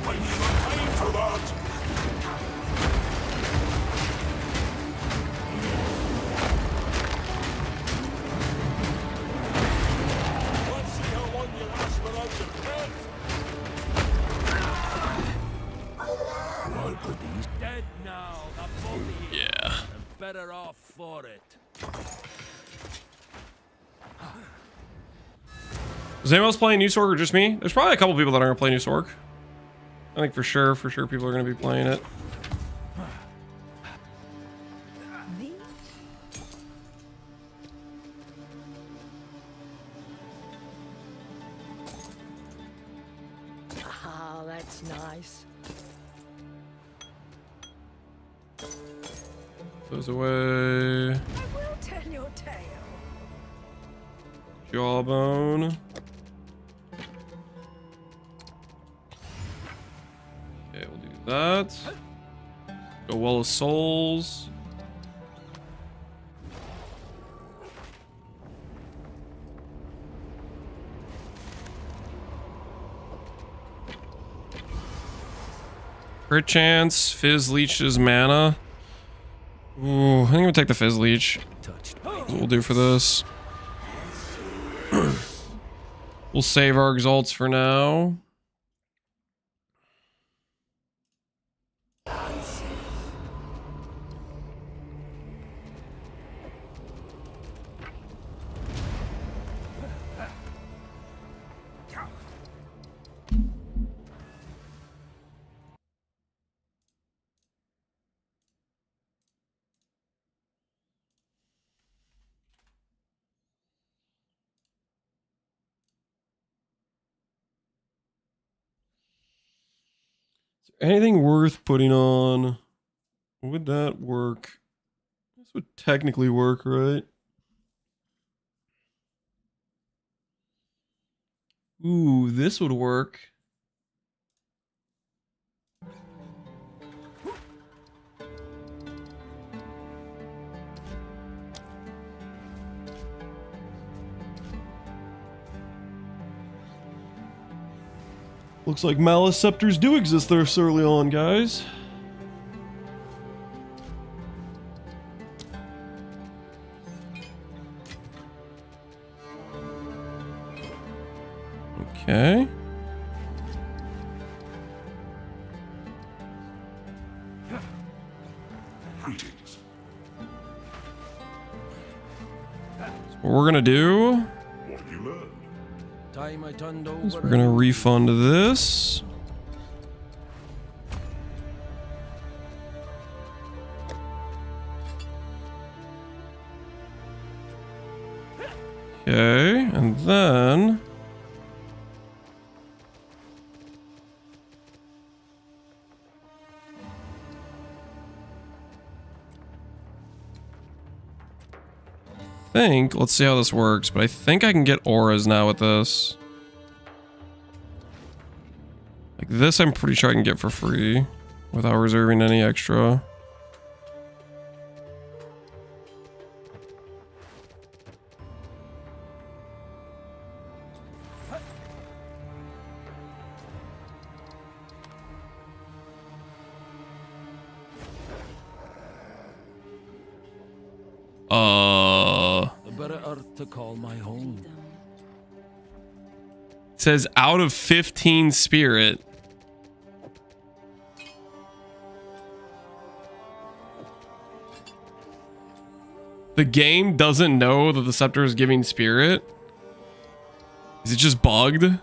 I need time for that. Let's see how long you last without your pet. I'll put these dead now. The both of you. Yeah. And better off for it. Is anyone else playing New Sorg or just me? There's probably a couple people that aren't playing New Sorg. I think for sure people are going to be playing it. Ah, that's nice. Those away. I will tell your tale. Jawbone. Okay, we'll do that. Go Well of Souls. Crit chance. Fizz leeches mana. Ooh, I think I'm gonna take the Fizz leech. Touched. That's what we'll do for this. We'll save our exalts for now. Anything worth putting on? Would that work? This would technically work, right? Ooh, this would work. Looks like Malice Scepters do exist there early on, guys. Okay. we're gonna do What have you learned? Time I turned is over. we're gonna refund this. Okay, and then let's see how this works, but I think I can get auras now with this. Like this, I'm pretty sure I can get for free without reserving any extra. A better earth to call my home. It says out of 15 spirit. The game doesn't know that the scepter is giving spirit. Is it just bugged?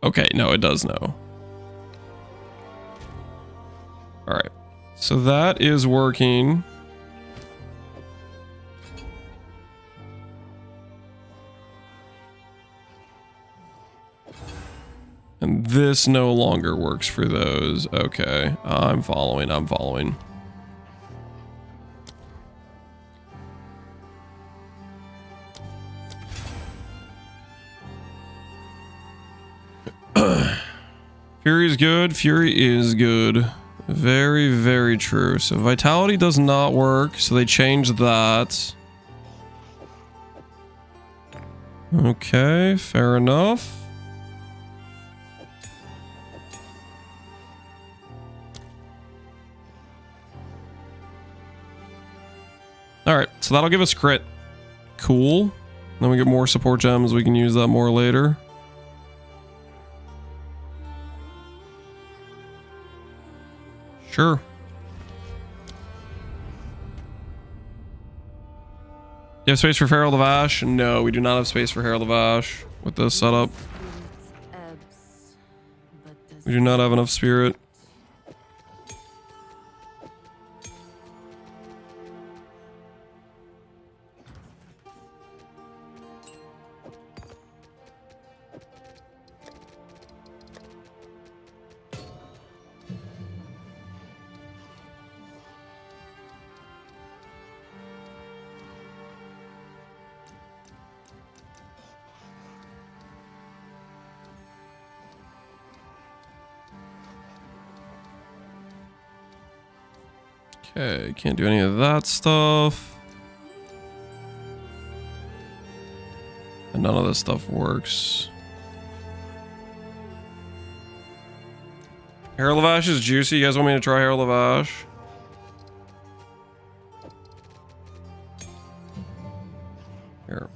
Okay, no, it does know. All right, so that is working. And this no longer works for those. Okay, I'm following. Fury is good. Fury is good. Very, very true. So vitality does not work. So they changed that. Okay, fair enough. All right, so that'll give us crit. Cool. Then we get more support gems. We can use that more later. Sure. You have space for Herald of Ash? No, we do not have space for Herald of Ash with this setup. We do not have enough spirit. Okay, can't do any of that stuff. And none of this stuff works. Herald of Ash is juicy. You guys want me to try Herald of Ash? Here.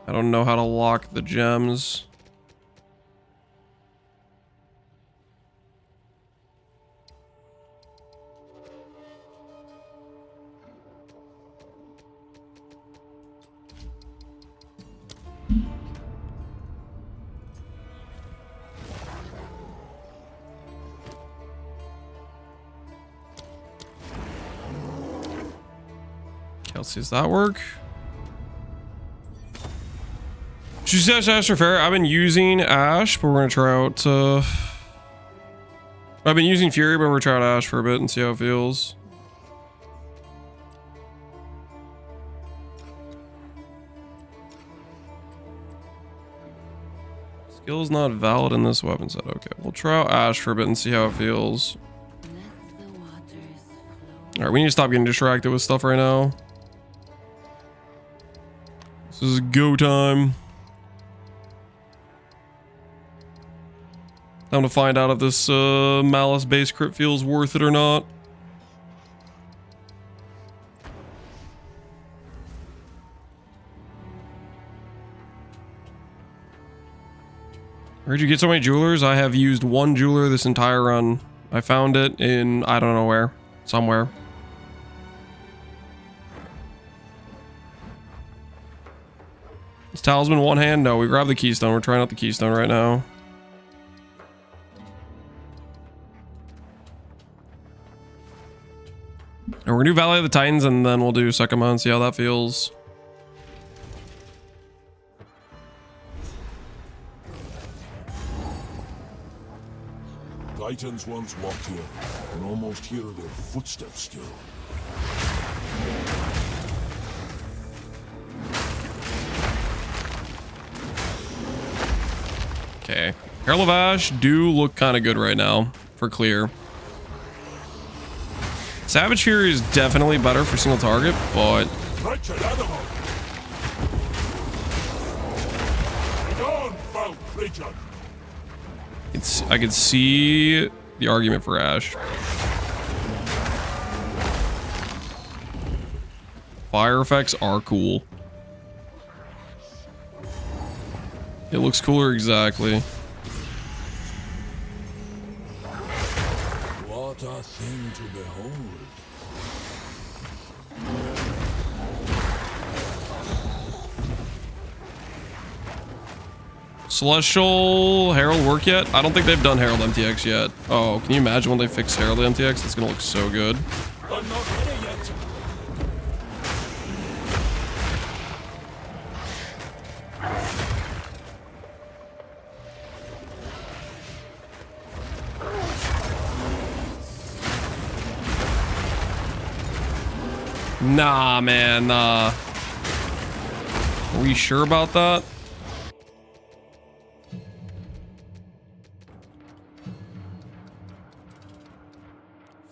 I don't know how to lock the gems. Kelsey, does that work? Should you say Ash or Fair? I've been using Ash, but we're gonna try out I've been using Fury, but we're trying to Ash for a bit and see how it feels. Skill's not valid in this weapon set. Okay, we'll try out Ash for a bit and see how it feels. Alright, we need to stop getting distracted with stuff right now. This is go time. Time to find out if this Malice base crit feels worth it or not. Where'd you get so many jewelers? I have used one jeweler this entire run. I found it in, I don't know where. Somewhere. Is talisman one hand? No, we grabbed the keystone. We're trying out the keystone right now. And we're gonna do Valley of the Titans and then we'll do Sagamas and see how that feels. Titans once walked here, and almost hear their footsteps still. Okay. Herald of Ash do look kind of good right now for clear. Savage Fury is definitely better for single target, but Wretched animal! Begone, foul creature! I could see the argument for Ash. Fire effects are cool. It looks cooler, exactly. What a thing to behold. Celestial Herald work yet? I don't think they've done Herald MTX yet. Oh, can you imagine when they fix Herald MTX? It's gonna look so good. I'm not ready yet. Nah, man, nah. Are we sure about that?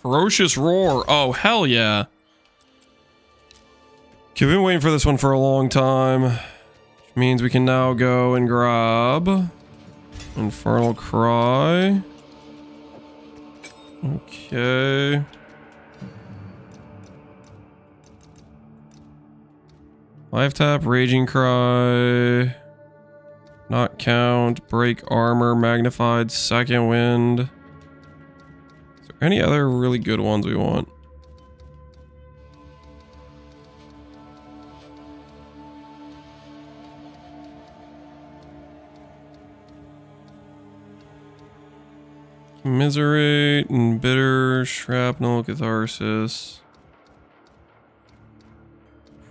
Ferocious Roar. Oh, hell yeah. Okay, we've been waiting for this one for a long time. Which means we can now go and grab Infernal Cry. Okay. Life tap, Raging Cry. Not count. Break armor, magnified, second wind. Any other really good ones we want? Commiserate, Embitter, Shrapnel, Catharsis.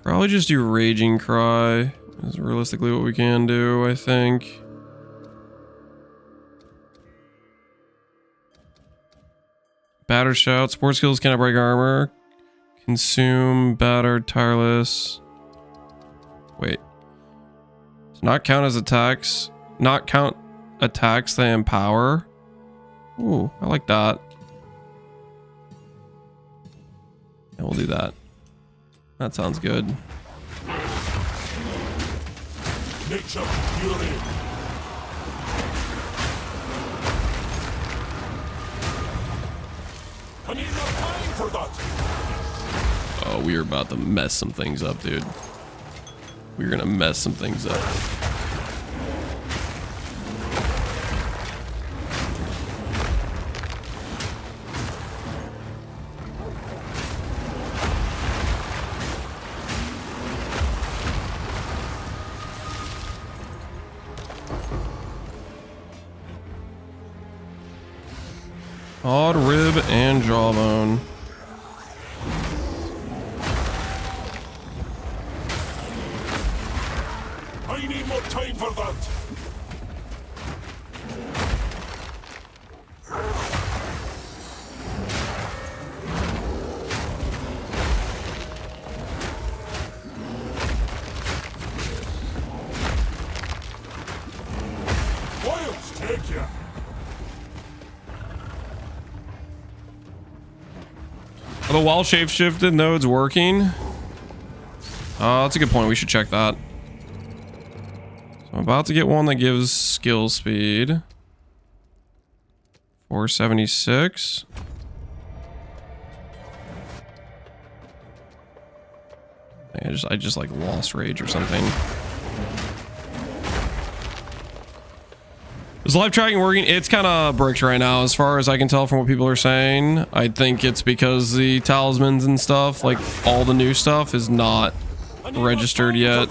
Probably just do Raging Cry is realistically what we can do, I think. Batter Shout. Sports skills cannot break armor. Consume, Battered, Tireless. Wait. Does not count as attacks. Not count attacks they empower. Ooh, I like that. And we'll do that. That sounds good. Nature fury. I need more time for that. Oh, we are about to mess some things up, dude. We're gonna mess some things up. Odd rib and jawbone. I need more time for that. Are the wild shape-shifted nodes working? That's a good point. We should check that. So I'm about to get one that gives skill speed. 476. I just like lost rage or something. Is live tracking working? It's kind of bricked right now as far as I can tell from what people are saying. I think it's because the talismans and stuff, like all the new stuff, is not registered yet.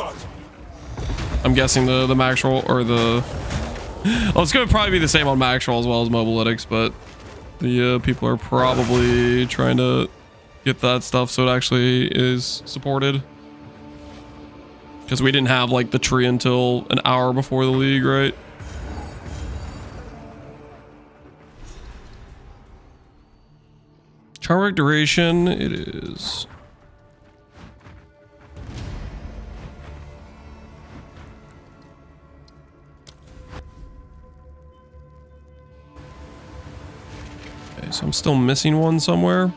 I'm guessing the max roll or the... Well, it's going to probably be the same on max roll as well as mobilytics, but the people are probably trying to get that stuff so it actually is supported. Because we didn't have like the tree until an hour before the league, right? Charm duration, it is. Okay, so I'm still missing one somewhere.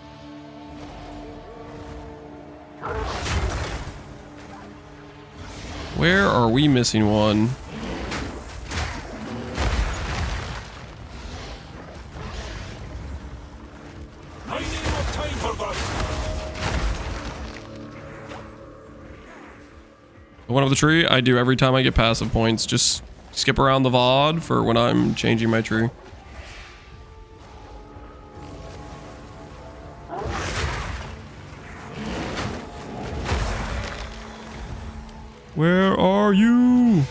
Where are we missing one? One of the tree, I do every time I get passive points. Just skip around the VOD for when I'm changing my tree. Where are you?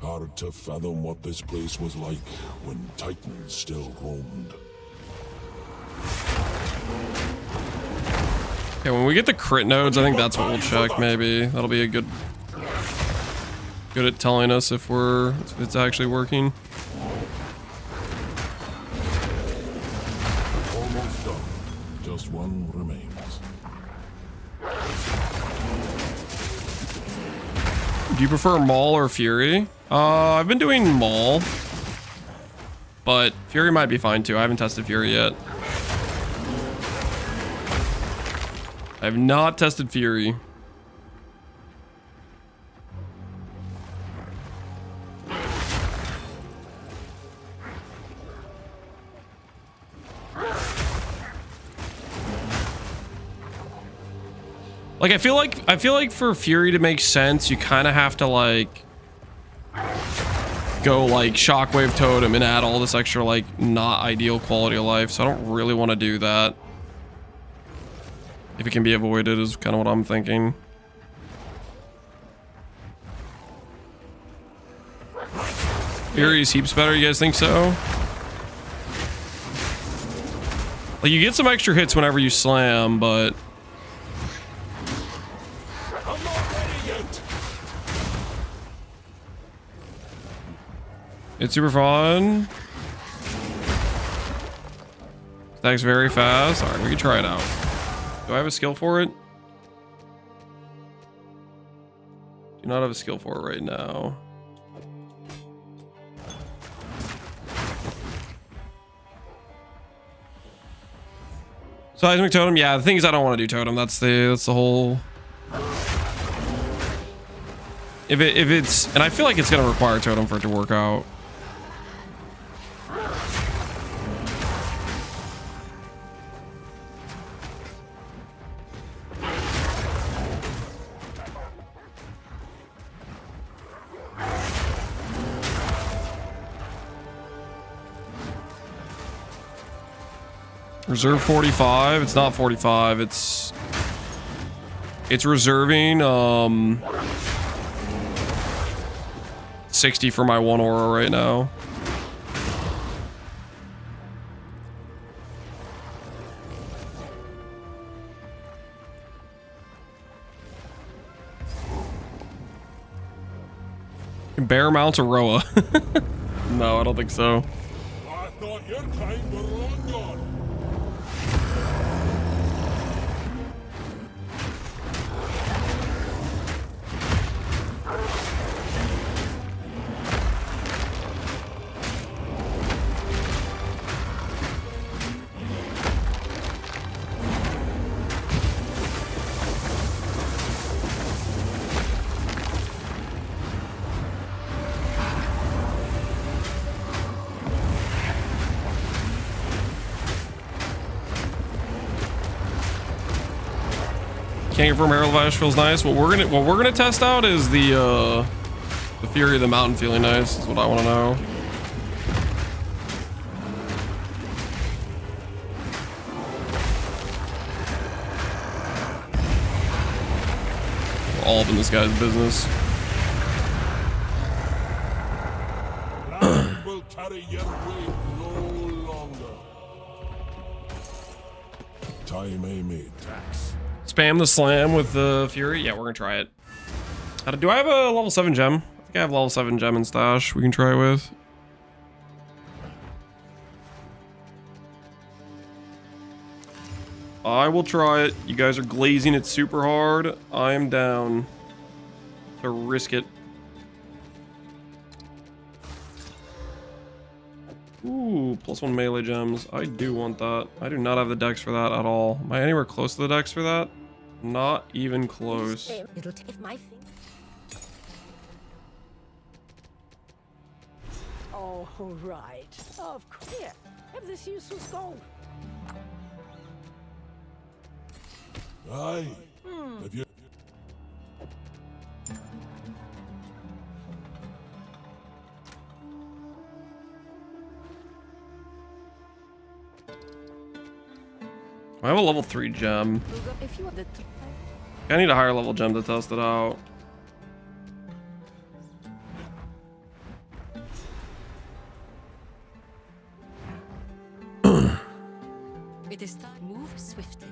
Hard to fathom what this place was like when Titans still roamed. Okay, when we get the crit nodes, I think that's what we'll check, maybe. That'll be a good at telling us if it's actually working. Almost done. Just one remains. Do you prefer Maul or Fury? I've been doing Maul, but Fury might be fine too. I haven't tested Fury yet. I have not tested Fury. Like I feel like for Fury to make sense, you kind of have to like go like Shockwave Totem and add all this extra like not ideal quality of life. So I don't really want to do that. If it can be avoided is kind of what I'm thinking. Fury's heaps better, you guys think so? Like you get some extra hits whenever you slam, but it's super fun. Stacks very fast. Alright, we can try it out. Do I have a skill for it? Do not have a skill for it right now. Seismic Totem, yeah, the thing is I don't want to do Totem. That's the whole... If it's... And I feel like it's going to require Totem for it to work out. Reserve 45. It's not 45. It's reserving 60 for my one aura right now. Bear mount Aroa. No, I don't think so. I thought your kind were long gone. Can't confirm Herald of Ash feels nice. What we're gonna test out is the Fury of the Mountain feeling nice. Is what I want to know. We're all up in this guy's business. Land will carry your weight no longer. Time I made tracks. Spam the slam with the Fury. Yeah, we're gonna try it. Do I have a level 7 gem? I think I have level 7 gem in stash we can try with. I will try it. You guys are glazing it super hard. I am down to risk it. Ooh, +1 melee gems. I do want that. I do not have the dex for that at all. Am I anywhere close to the dex for that? Not even close. It'll take my thing. Oh, right. Of course. Here, have this useless gold. Aye. Have you? I have a level 3 gem. If you want the I need a higher level gem to test it out. It is time. Move swiftly.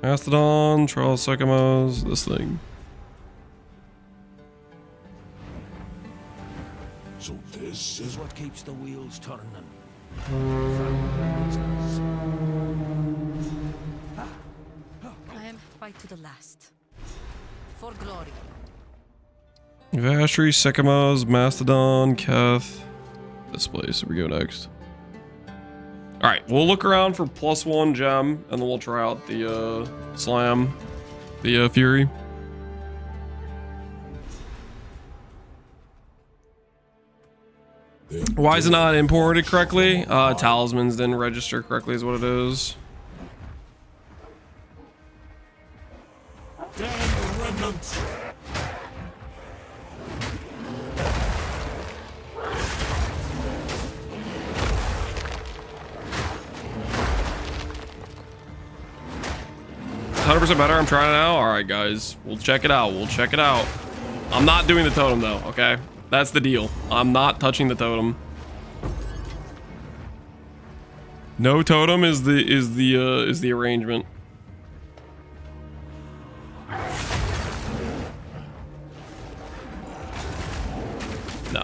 Mastodon, Trial Sagamas, this thing. So this is what Keeps the wheels turning. I am fight to the last. For glory. Vashri, Sagamas, Mastodon, Keth. This place. Here we go next. Alright, we'll look around for +1 gem, and then we'll try out the slam, the Fury. Why is it not imported correctly? Talismans didn't register correctly is what it is. damn remnants. 100% better. I'm trying it out. All right, guys. We'll check it out. We'll check it out. I'm not doing the totem though. Okay, that's the deal. I'm not touching the totem. No totem is the arrangement. No.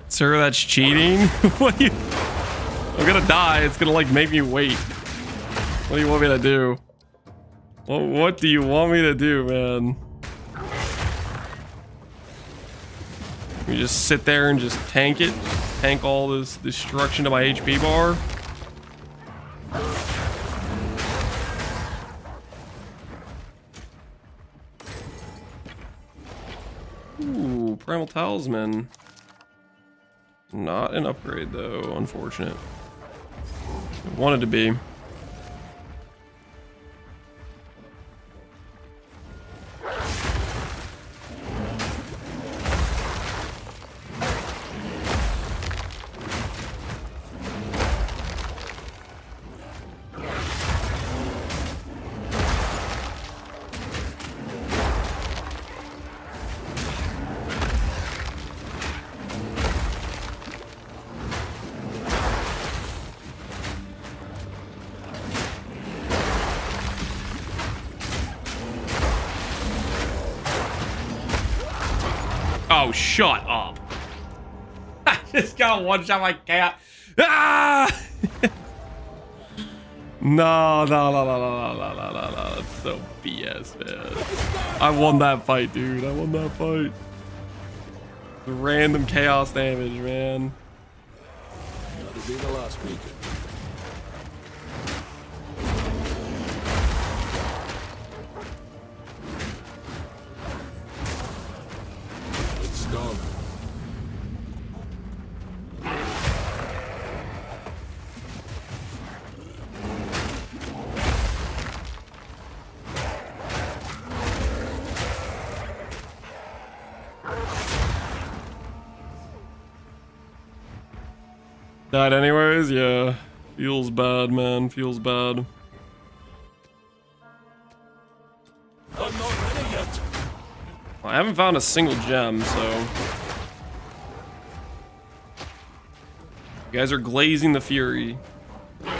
Sir, that's cheating? What do you... I'm gonna die. It's gonna like make me wait. What do you want me to do? What do you want me to do, man? We just sit there and just tank it? Tank all this destruction to my HP bar? Ooh, Primal Talisman. Not an upgrade though, unfortunate. It wanted to be. Oh, shut up. I just got a one-shot my cat. Ah! No. That's so BS, man. I won that fight, dude. I won that fight. The random chaos damage, man. That'll be the last beacon. It's done. Died anyways? Yeah. Feels bad, man. Feels bad. I'm not ready yet. I haven't found a single gem, so... You guys are glazing the fury. I'll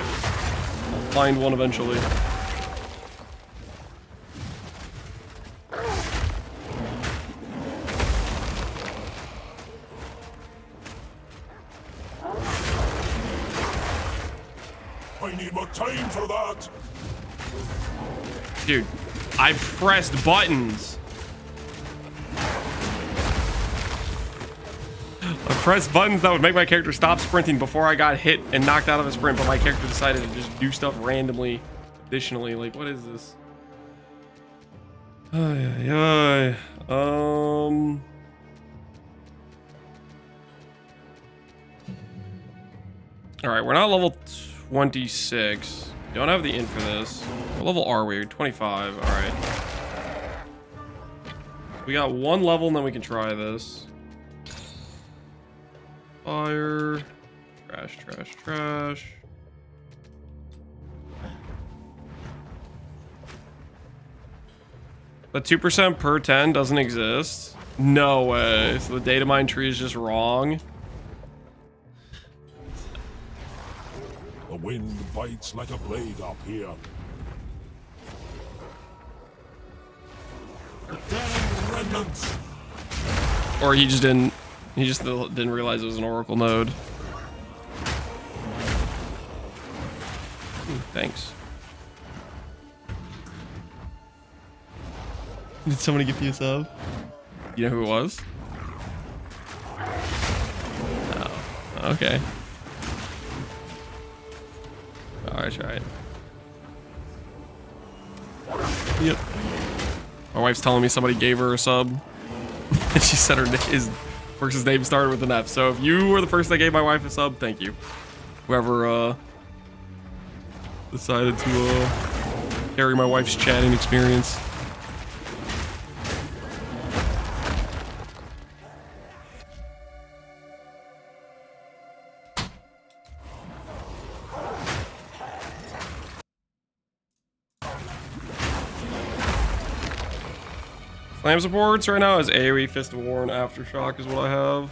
find one eventually. I need more time for that. Dude, I pressed buttons. I pressed buttons that would make my character stop sprinting before I got hit and knocked out of a sprint, but my character decided to just do stuff randomly. Additionally, like, what is this? Ay. Alright, we're not level 26. Don't have the int for this. What level are we? 25. Alright. We got one level and then we can try this. Fire. Trash. The 2% per 10 doesn't exist. No way. So the data mine tree is just wrong. The wind bites like a blade up here. Damn remnants! Or he just didn't realize it was an oracle node. Ooh, thanks. Did somebody give you a sub? You know who it was? Oh, okay. Alright. Yep. My wife's telling me somebody gave her a sub. And she said his person's name started with an F. So if you were the person that gave my wife a sub, thank you. Whoever decided to carry my wife's chatting experience. Slam supports right now is AoE, Fist of War, and Aftershock is what I have.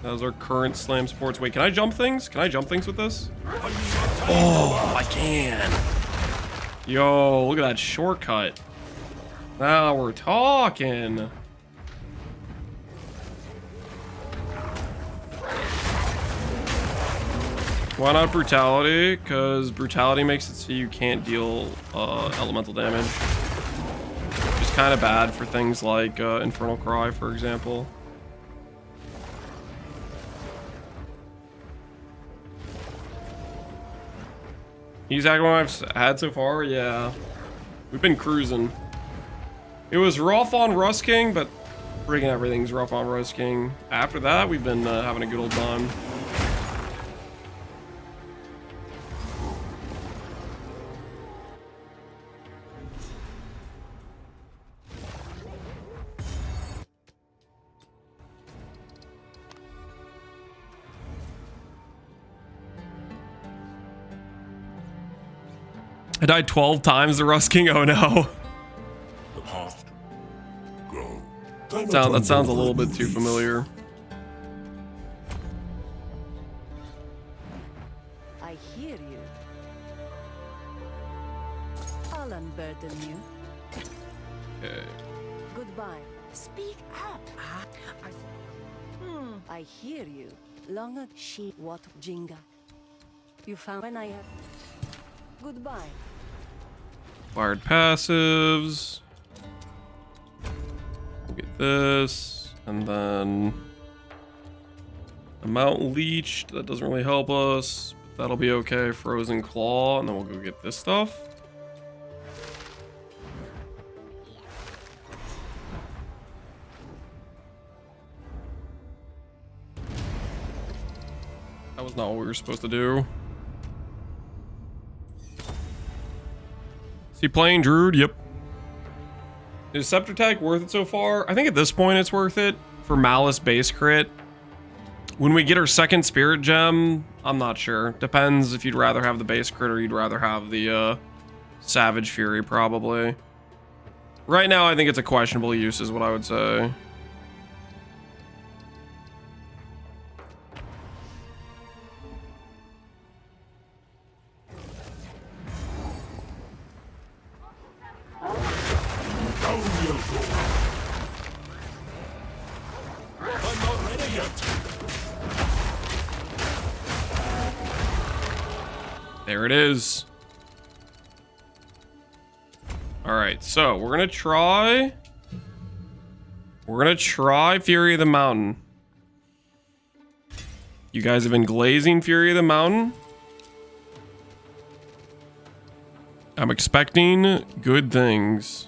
Those are current slam supports. Wait, can I jump things? Can I jump things with this? Oh, I can. Yo, look at that shortcut. Now we're talking. Why not Brutality? Because Brutality makes it so you can't deal elemental damage. Which is kind of bad for things like Infernal Cry, for example. You exactly what I've had so far? Yeah. We've been cruising. It was rough on Rust King, but friggin' everything's rough on Rust King. After that, we've been having a good old time. I died 12 times the Rust King. Oh no. The path. Go. That sounds a little bit too familiar. I hear you. I'll unburden you. Okay. Goodbye. Speak up. I hear you. Longa she what jinga. You found when I have. Goodbye. Fired passives. We'll get this. And then a Mountain Leech. That doesn't really help us. But that'll be okay. Frozen Claw. And then we'll go get this stuff. That was not what we were supposed to do. Is he playing Druid? Yep. Is Scepter Tech worth it so far? I think at this point it's worth it for Malice base crit. When we get our second Spirit Gem, I'm not sure. Depends if you'd rather have the base crit or you'd rather have the Savage Fury, probably. Right now, I think it's a questionable use is what I would say. There it is. All right, so we're gonna try Fury of the Mountain. You guys have been glazing Fury of the Mountain. I'm expecting good things.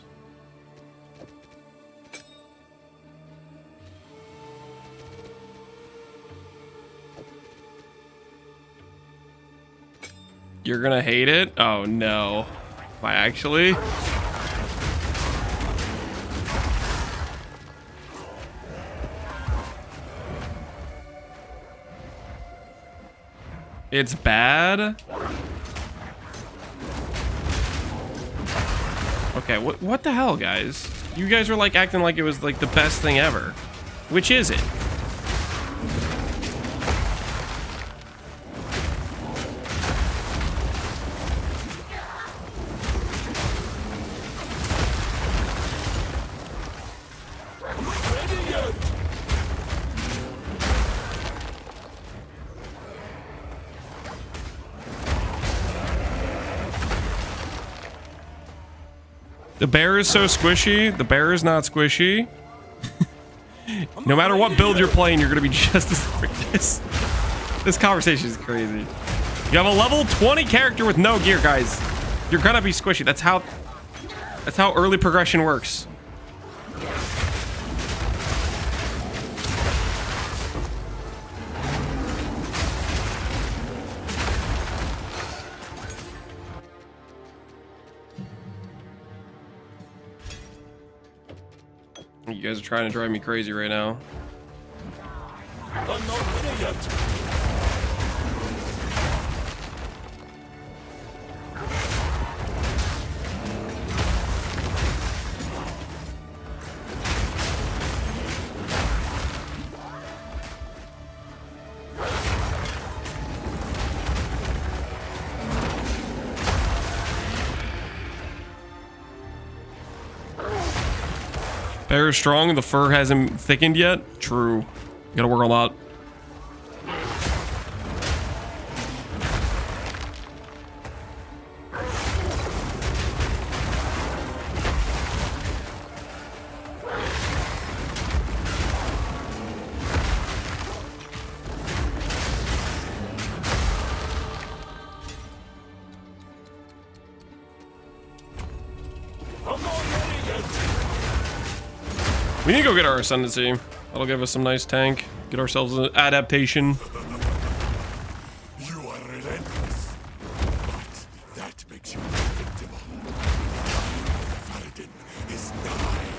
You're gonna hate it? Oh no. Am I actually? It's bad? Okay, what the hell, guys? You guys are like acting like it was like the best thing ever. Which is it? The bear is so squishy. The bear is not squishy. No matter what build you're playing, you're gonna be just as this conversation is crazy. You have a level 20 character with no gear, guys. You're gonna be squishy. That's how early progression works. You guys are trying to drive me crazy right now. I'm not ready yet. Bear is strong and the fur hasn't thickened yet. True. You gotta work on that. We need to go get our Ascendancy. That'll give us some nice tank. Get ourselves an adaptation. You are relentless, but that makes you predictable. Faradin is dying.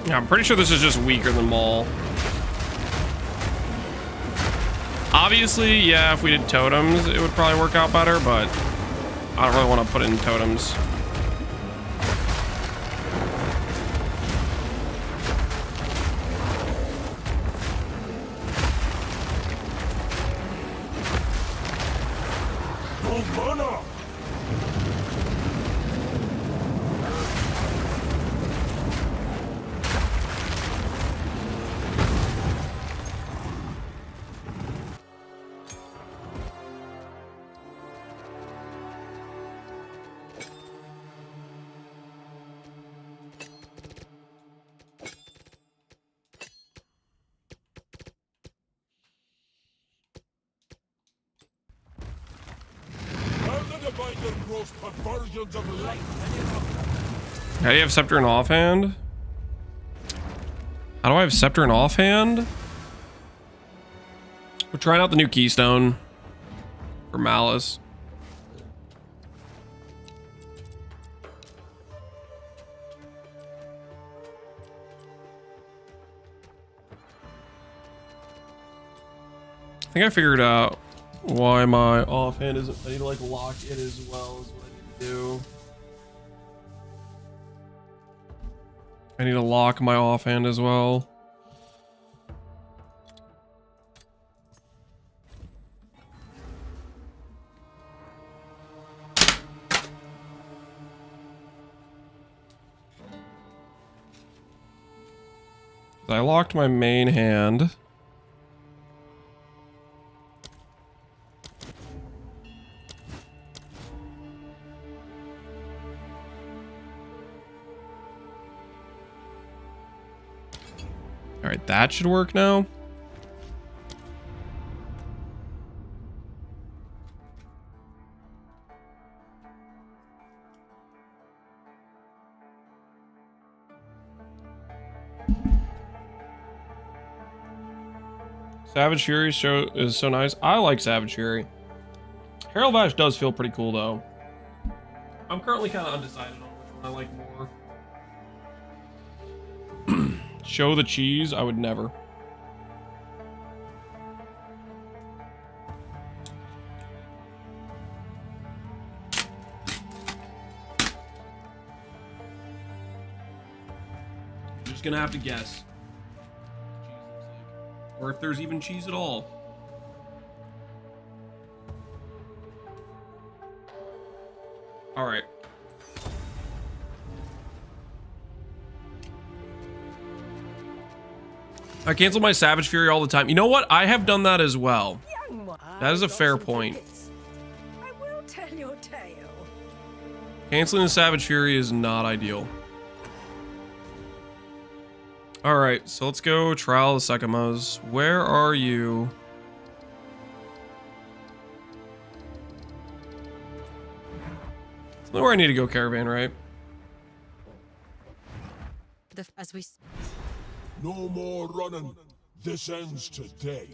Yeah, I'm pretty sure this is just weaker than Maul. Obviously, yeah, if we did totems, it would probably work out better, but I don't really want to put in totems. How do you have Scepter in offhand? How do I have Scepter in offhand? We're trying out the new Keystone for Malice. I think I figured out why my offhand isn't. I need to like lock it as well as what I need to do. I need to lock my offhand as well. I locked my main hand. All right, that should work now. Savage Fury show is so nice. I like Savage Fury. Herald Vash does feel pretty cool though. I'm currently kind of undecided on which one I like more. Show the cheese? I would never. I'm just gonna have to guess. Or if there's even cheese at all. All right. I cancel my Savage Fury all the time. You know what? I have done that as well. That is a fair point. I will tell your tale. Canceling the Savage Fury is not ideal. All right, so let's go trial the Sagamas. Where are you? That's not where I need to go, Caravan, right? As we No more running. This ends today.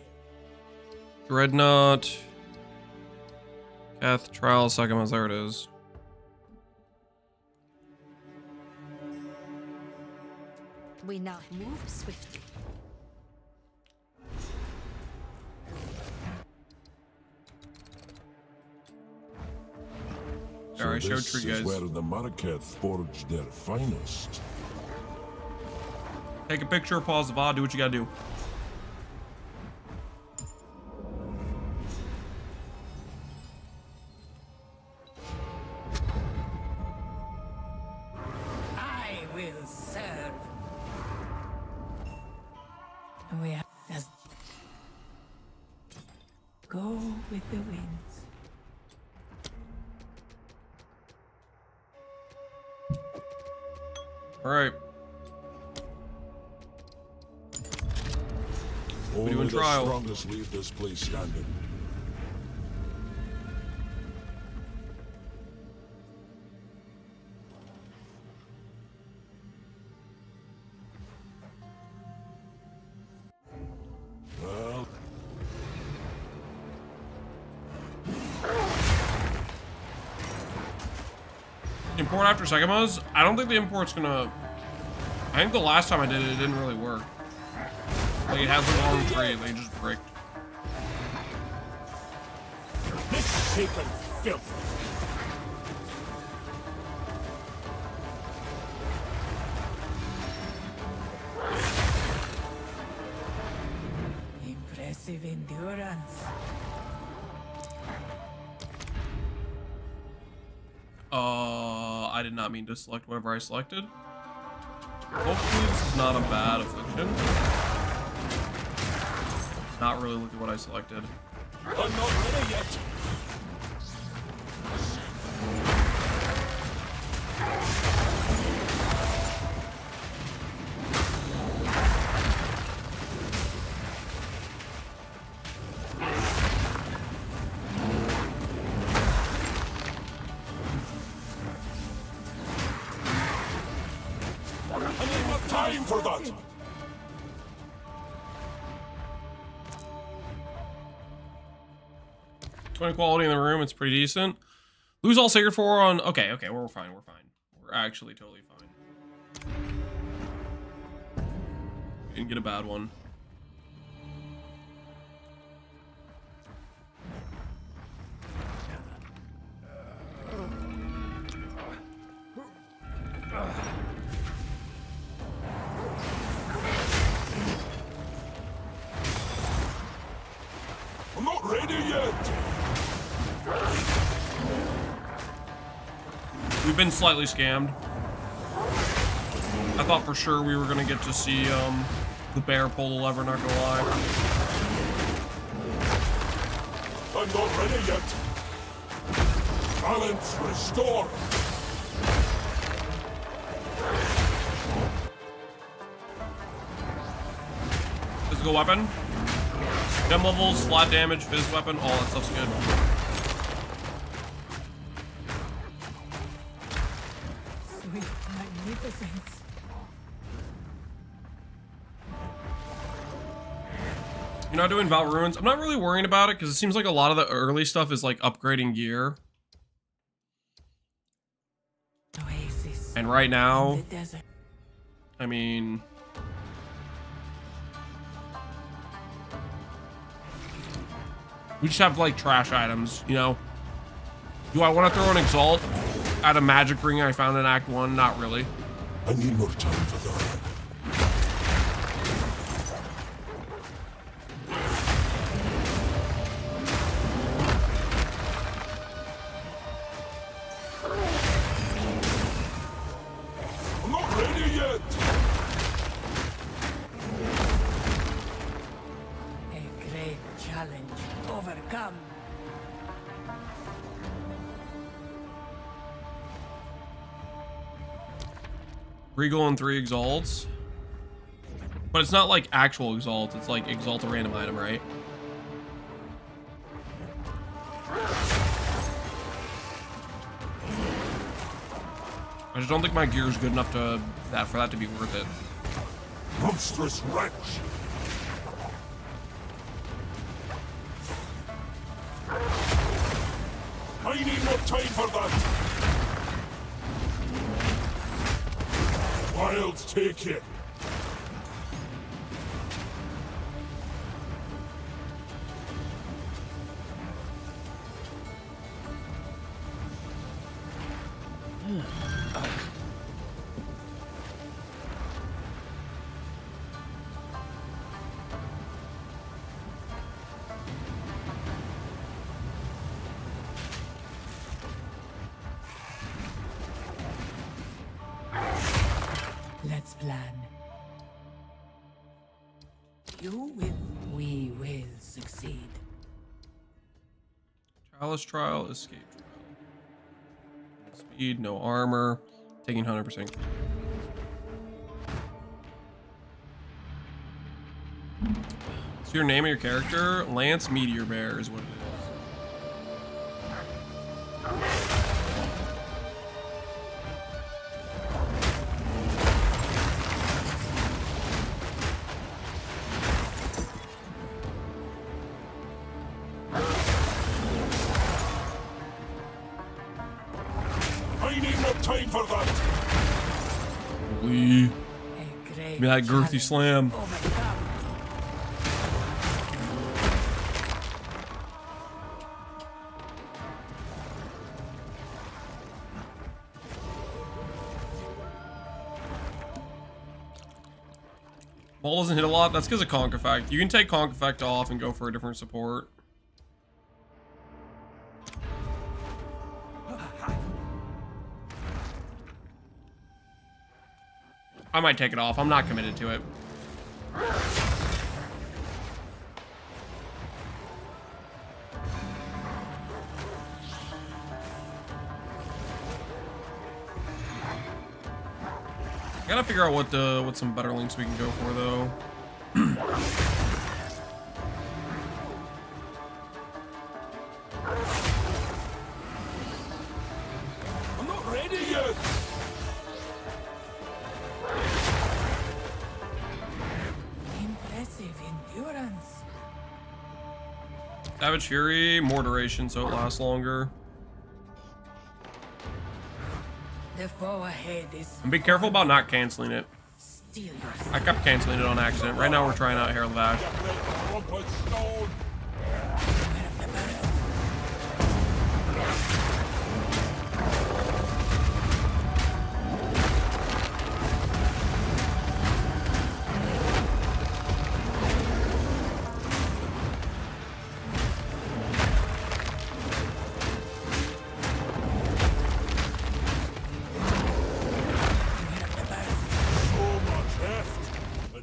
Dreadnought. Cath, trial, Sagamas. There it is. we now move swiftly. Alright, show this tree is guys. where the Marquette forged their finest. Take a picture, pause the VOD, do what you gotta do. I will serve. We are as go with the winds. All right. Only doing the trial. strongest leave this place standing. Well, Import after Sagamas? I don't think the import's gonna I think the last time I did it, it didn't really work. Like, it has the wrong tree, they just bricked. Misshapen filth. Impressive endurance. I did not mean to select whatever I selected. Hopefully this is not a bad affliction. Not really look at what I selected. I'm not ready yet. I need more time for that. Quality in the room, it's pretty decent. Lose all Sacred 4 on... Okay, we're fine, we're fine. We're actually totally fine. Didn't get a bad one. I'm not ready yet. We've been slightly scammed. I thought for sure we were gonna get to see the bear pull the lever, not gonna lie. I'm not ready yet. Balance restore. Physical weapon. Gem levels, flat damage, fizz weapon, all that stuff's good. Sweet magnificence. You're not doing Val Ruins? I'm not really worrying about it because it seems like a lot of the early stuff is like upgrading gear. Oasis. And right now, in the desert. I mean... we just have like trash items, you know? Do I want to throw an Exalt at a magic ring I found in Act 1? Not really. I need more time for that. I'm not ready yet. A great challenge overcome. Regal and 3 Exalts. But it's not like actual Exalts, it's like Exalt a random item, right? I just don't think my gear is good enough to for that to be worth it. Monstrous wretch. I need more time for that. Wilds take it. Let's plan. You win, we will succeed. Chalice Trial, Escape Trial. Speed, no armor. Taking 100%. So your name of your character? Lance Meteor Bear is what it is. I need more time for that. We. A Give me that girthy slam. Ball doesn't hit a lot. That's because of Conk Effect. You can take Conk Effect off and go for a different support. I might take it off. I'm not committed to it. Gotta figure out what some better links we can go for though. I'm not ready yet. Impressive endurance. Savage Fury, more duration so it lasts longer. The foe ahead is. And be careful about not canceling it. Steal yourself. I kept canceling it on accident. Right now we're trying out Herald of Ash. Trumpet stone.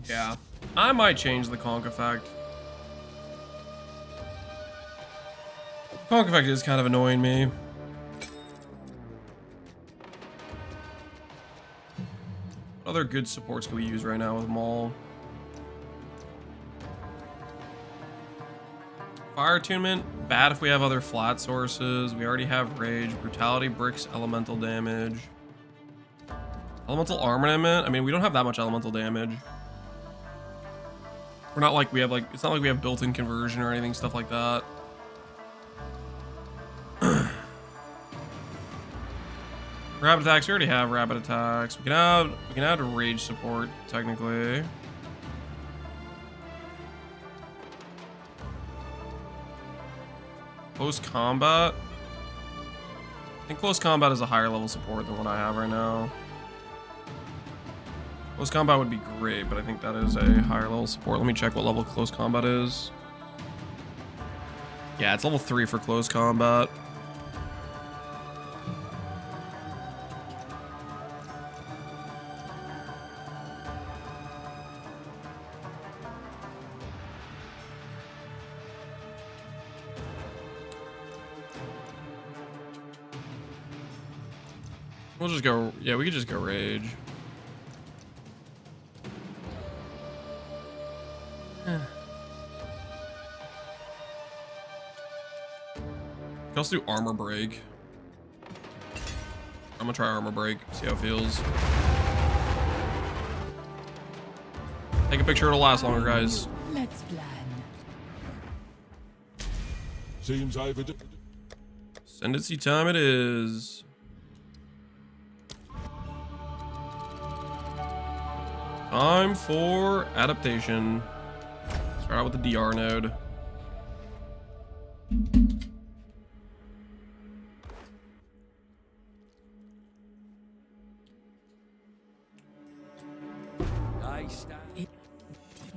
Yeah, I might change the Conk Effect. Conk Effect is kind of annoying me. What other good supports can we use right now with Maul? Fire Attunement, bad if we have other flat sources. We already have Rage, Brutality, Bricks, Elemental damage. Elemental Armament, I mean, we don't have that much elemental damage. We're not like we have it's not like we have built-in conversion or anything, stuff like that. Rabbit attacks, we already have rabbit attacks. We can add rage support, technically. Close combat. I think close combat is a higher level support than what I have right now. Close combat would be great, but I think that is a higher level support. Let me check what level close combat is. Yeah, it's level 3 for close combat. We'll just go, yeah, we could just go rage. We can also do armor break. I'm gonna try armor break, see how it feels. Take a picture, it'll last longer, guys. Let's plan. Seems I've Ascendancy time it is. Time for adaptation. Start out with the DR node.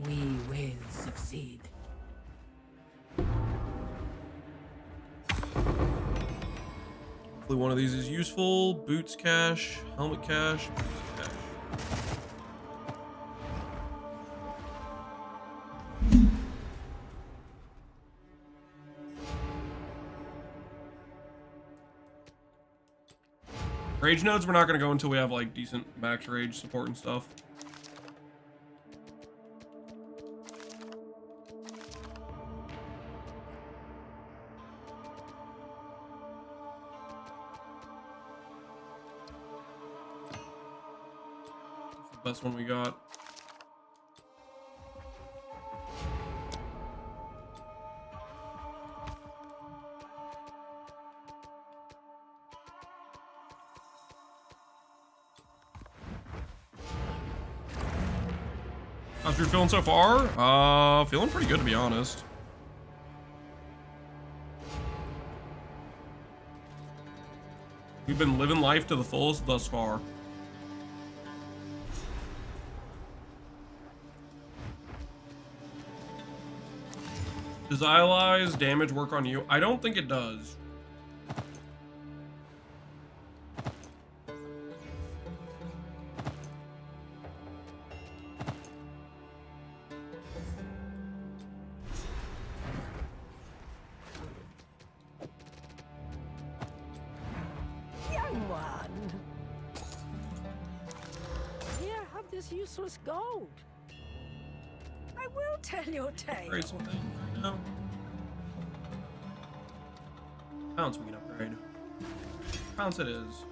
We will succeed. Hopefully one of these is useful. Boots cache, helmet cache, cache. Rage nodes we're not going to go until we have like decent max rage support and stuff. That's the best one we got. How's you feeling so far? Feeling pretty good, to be honest. We've been living life to the fullest thus far. Does allies damage work on you? I don't think it does. Young one. Here, have this useless gold. I will tell your tale. Upgrade something right now. Pounce we can upgrade. Pounce it is.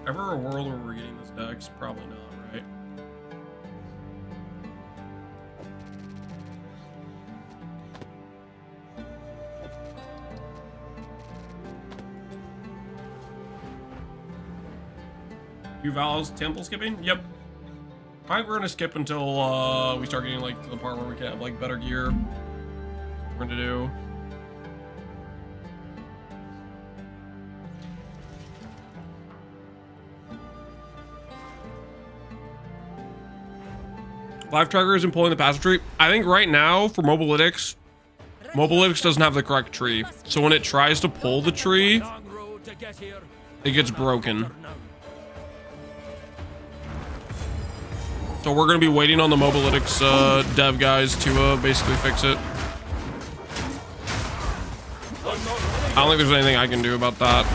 Ever a world where we're getting this dex? Probably not, right? You Val's temple skipping? Yep. I think we're gonna skip until we start getting like to the part where we can have like better gear. We're gonna do. Live tracker isn't pulling the passive tree. I think right now for Mobalytics doesn't have the correct tree. So when it tries to pull the tree, it gets broken. So we're gonna be waiting on the Mobalytics dev guys to basically fix it. I don't think there's anything I can do about that.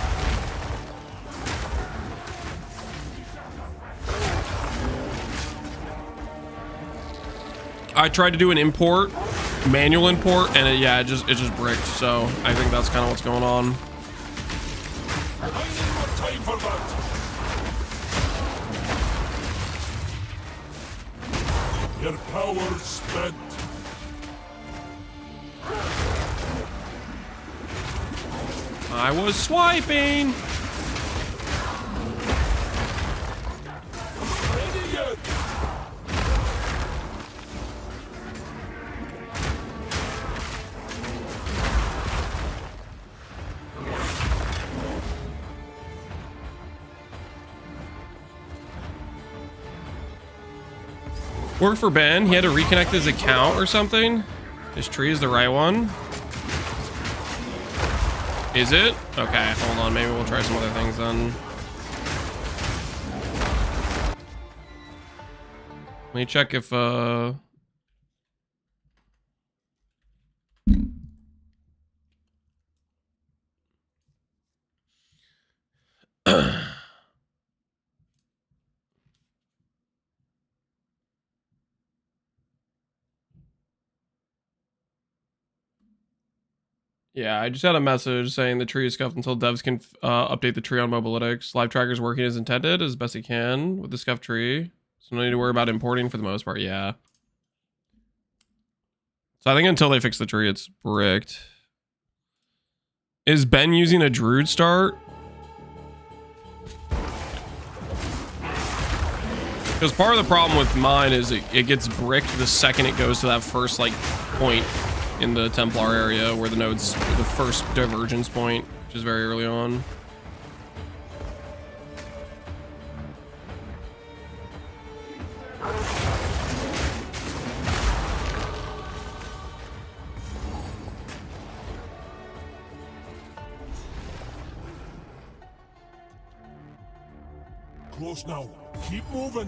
I tried to do an import, manual import, and it just bricked. So I think that's kind of what's going on. I need more time for that. Your power spent. I was swiping. Idiot! Worked for Ben. He had to reconnect his account or something. This tree is the right one. Is it? Okay, hold on. Maybe we'll try some other things then. Let me check if yeah, I just had a message saying the tree is scuffed until devs can update the tree on Mobalytics. Live tracker's working as intended, as best he can with the scuffed tree. So no need to worry about importing for the most part, yeah. So I think until they fix the tree, it's bricked. Is Ben using a Druid start? Because part of the problem with mine is it gets bricked the second it goes to that first like point in the Templar area where the node's the first divergence point, which is very early on. Close now. Keep moving.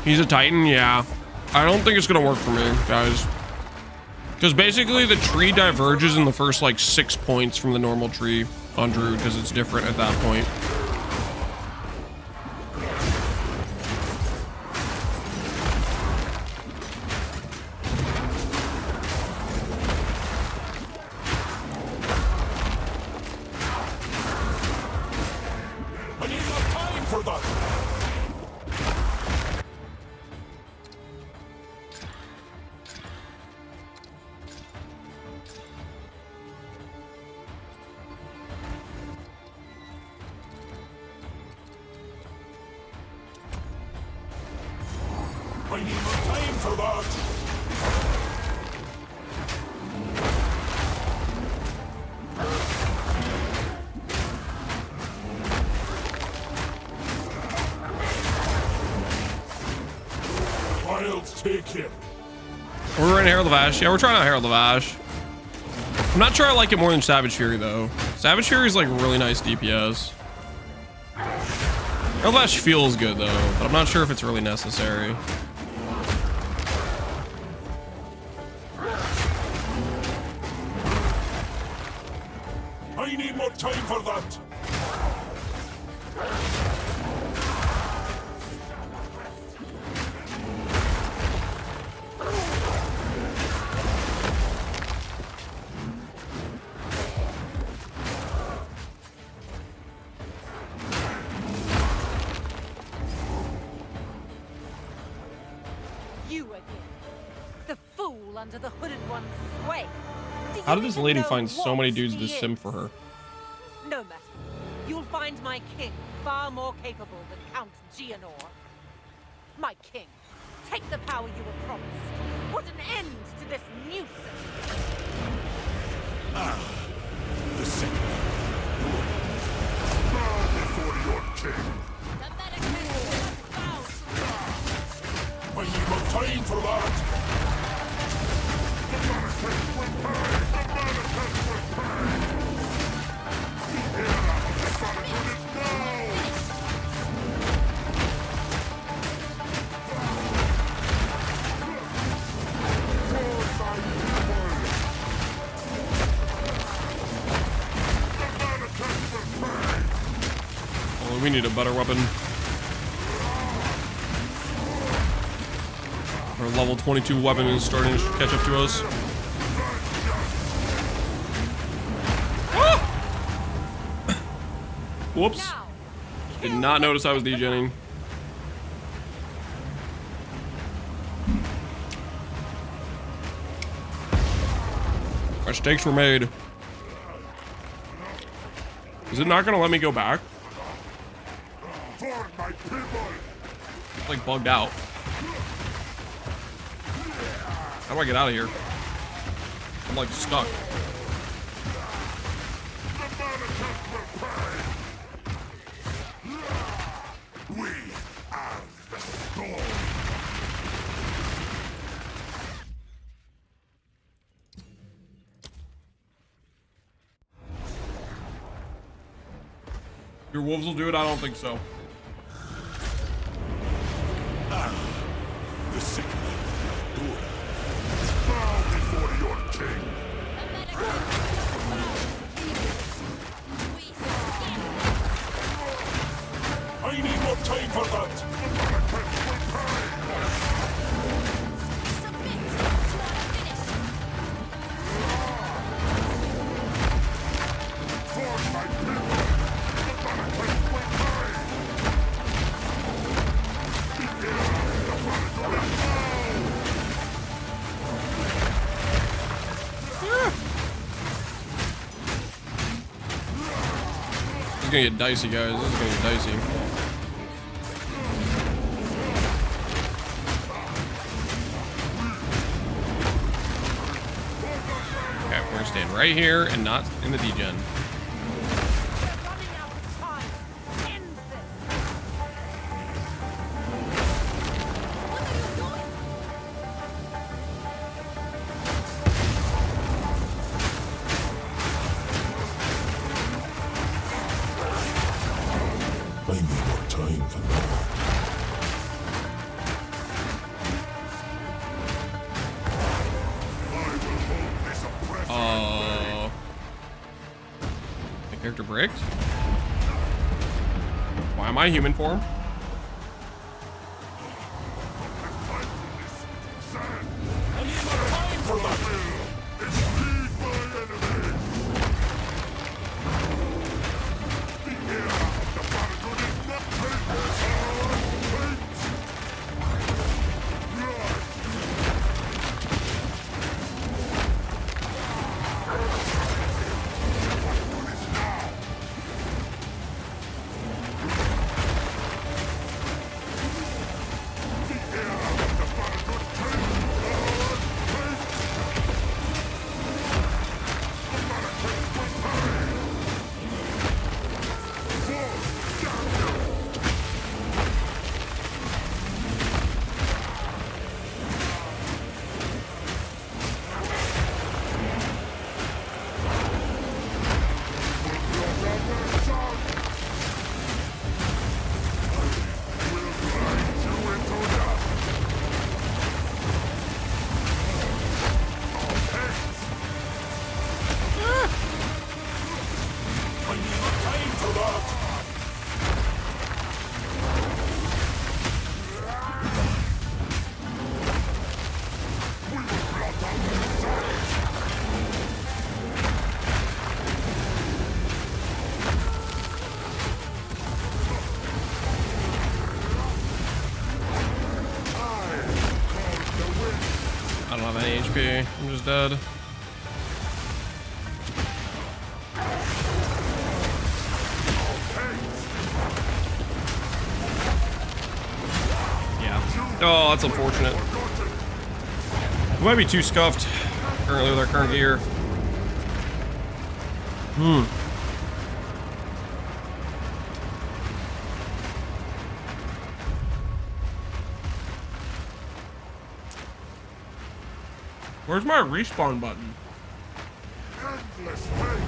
He's a Titan, yeah. I don't think it's gonna work for me, guys. Because basically the tree diverges in the first like 6 points from the normal tree on Druid because it's different at that point. I need more time for that. I'll take him. We're in Herald of Ash. Yeah, we're trying out Herald of Ash. I'm not sure I like it more than Savage Fury, though. Savage Fury is like really nice DPS. Herald of Ash feels good, though, but I'm not sure if it's really necessary. I need more time for that. You again. The fool under the hooded one's sway. How did this lady find so many dudes to sim for her? No matter. You'll find my king far more capable than Count Geonor. My king, take the power you were promised. Put an end to this nuisance. The second. Bow before your king. I need more time for that. Oh, we need a better weapon. Our level 22 weapon is starting to catch up to us. Ah! Whoops. Did not notice I was degenning. Mistakes were made. Is it not gonna let me go back? For my people. It's like bugged out. How do I get out of here? I'm like stuck. We are the goal. Your wolves will do it? I don't think so. The sick. Bow before your king. I need more time for that. This is gonna get dicey, guys. This is gonna get dicey. Okay, we're gonna stand right here and not in the degen. I need more time for that. My character bricked? Why am I human form? don't have any HP. I'm just dead. Yeah. Oh, that's unfortunate. We might be too scuffed currently with our current gear. Where's my respawn button? Endless wait.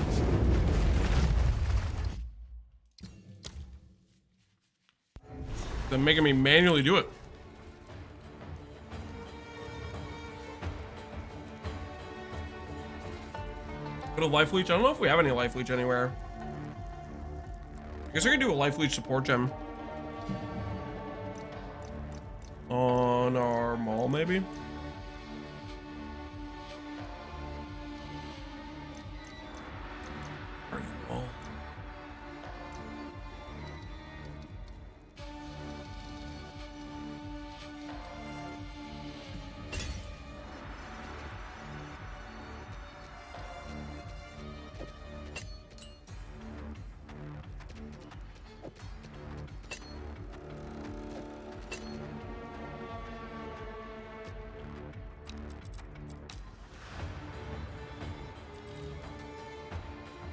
They're making me manually do it. Bit of life leech. I don't know if we have any life leech anywhere. I guess I could do a life leech support gem on our mall, maybe.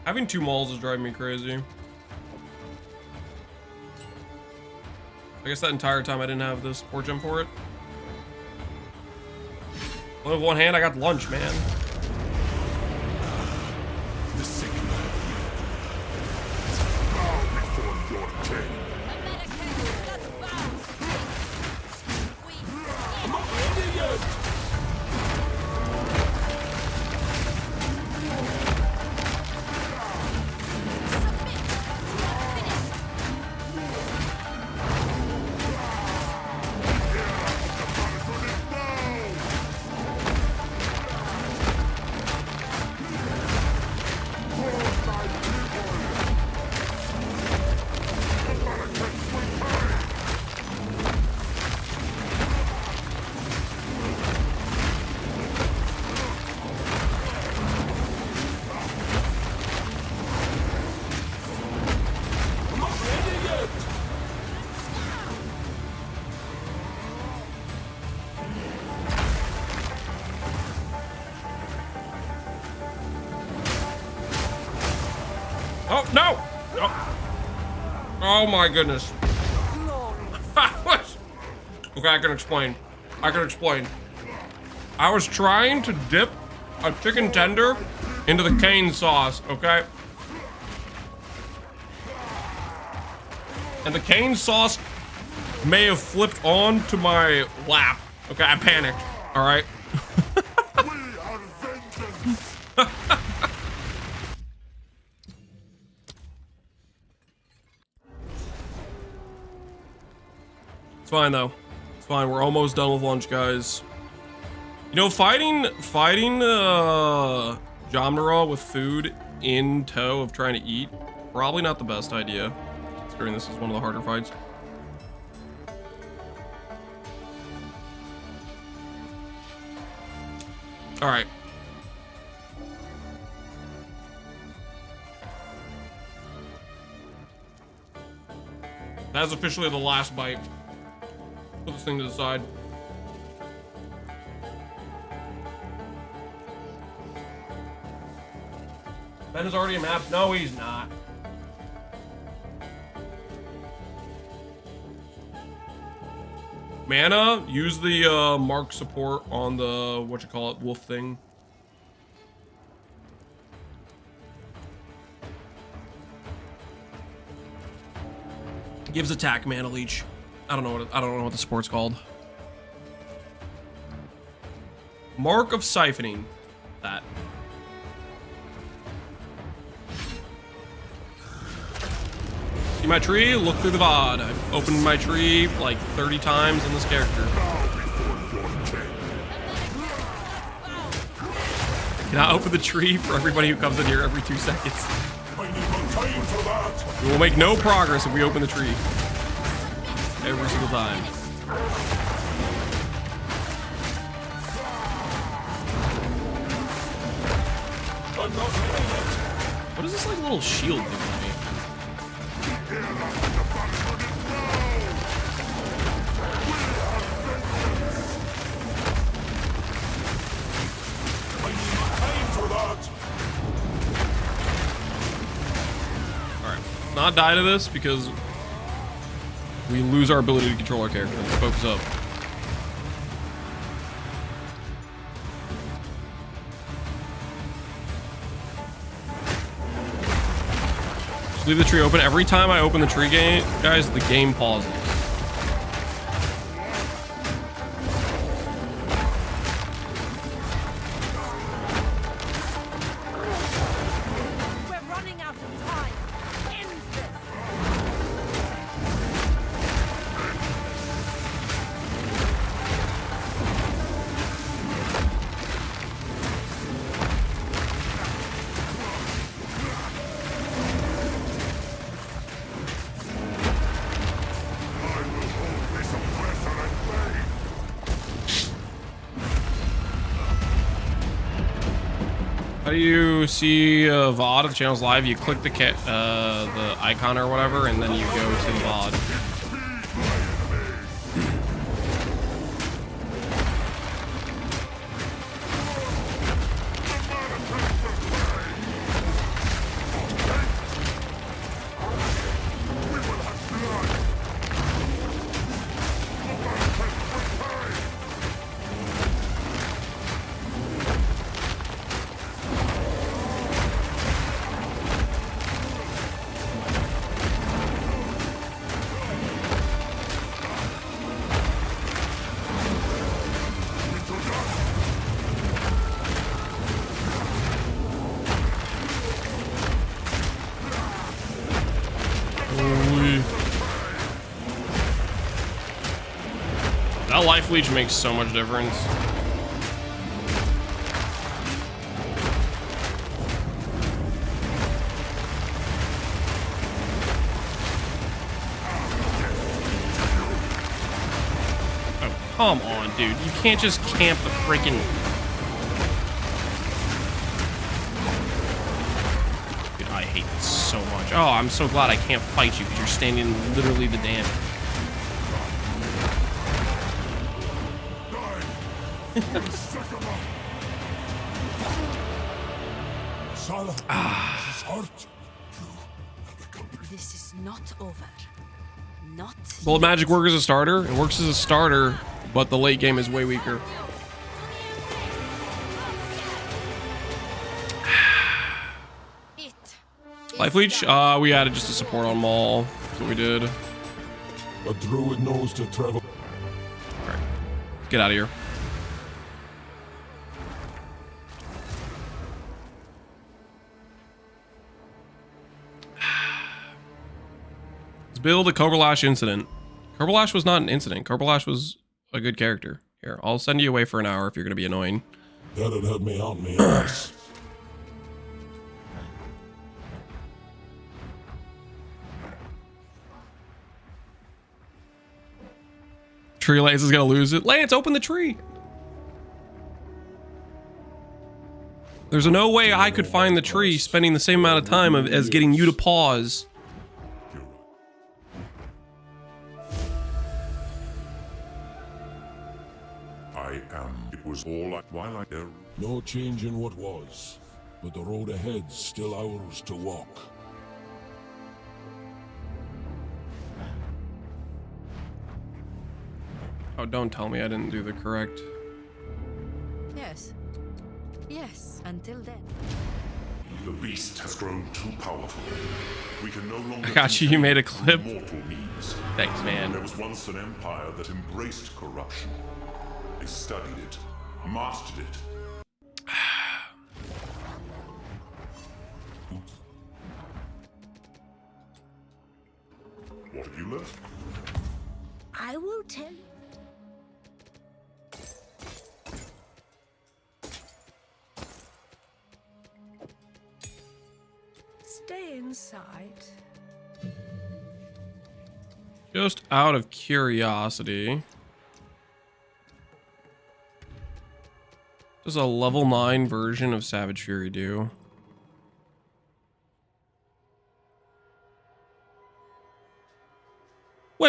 Having two malls is driving me crazy. I guess that entire time I didn't have the support gem for it. Well, with one hand, I got lunch, man. The sick man. Bow before your king. I'm not ready yet. Oh, no! Oh, oh my goodness. What? Okay, I can explain. I was trying to dip a chicken tender into the cane sauce, okay? And the cane sauce may have flipped onto my lap. Okay, I panicked, all right? We are vengeance. It's fine though. It's fine. We're almost done with lunch, guys. You know, fighting Jamnara with food in tow of trying to eat, probably not the best idea, considering this is one of the harder fights. All right. That's officially the last bite. Put this thing to the side. Ben is already a map. No, he's not. Mana, use the mark support on the, wolf thing. Gives attack mana leech. I don't know what the support's called. Mark of siphoning. That. See my tree? Look through the VOD. I've opened my tree like 30 times in this character. Can I open the tree for everybody who comes in here every 2 seconds? I need more time for that. We will make no progress if we open the tree. Every single time. does this like little shield do to me? Alright, not die to this because we lose our ability to control our character. Let's focus up. Just leave the tree open. Every time I open the tree gate, guys, the game pauses. We're running out of time. End this. How do you see a VOD if the channel's live? You click the icon or whatever, and then you go to the VOD. That life leech makes so much difference. Oh, come on, dude. You can't just camp the freaking... Dude, I hate this so much. Oh, I'm so glad I can't fight you because you're standing literally the damage. This is not over. Not. Gold magic works as a starter. It works as a starter, but the late game is way weaker. Life leech? We added just a support on Maul. That's what we did. A druid knows to travel. Alright. Get out of here. Let's build a Cobra Lash incident. Cobra Lash was not an incident. Cobra Lash was a good character. Here, I'll send you away for an hour if you're going to be annoying. That'd help me out, me ass. Tree Lance is going to lose it. Lance, open the tree. There's no way I could find the tree spending the same amount of time as getting you to pause. It was all like while I there. No change in what was, but the road ahead's still ours to walk. Oh, don't tell me I didn't do the correct. Yes. Yes. Until then. The beast has grown too powerful. We can no longer. I got you. You made a clip. Mortal means. Thanks, man. There was once an empire that embraced corruption. They studied it, mastered it. What have you learned? I will tell you. Stay inside. Just out of curiosity. Does a level 9 version of Savage Fury do?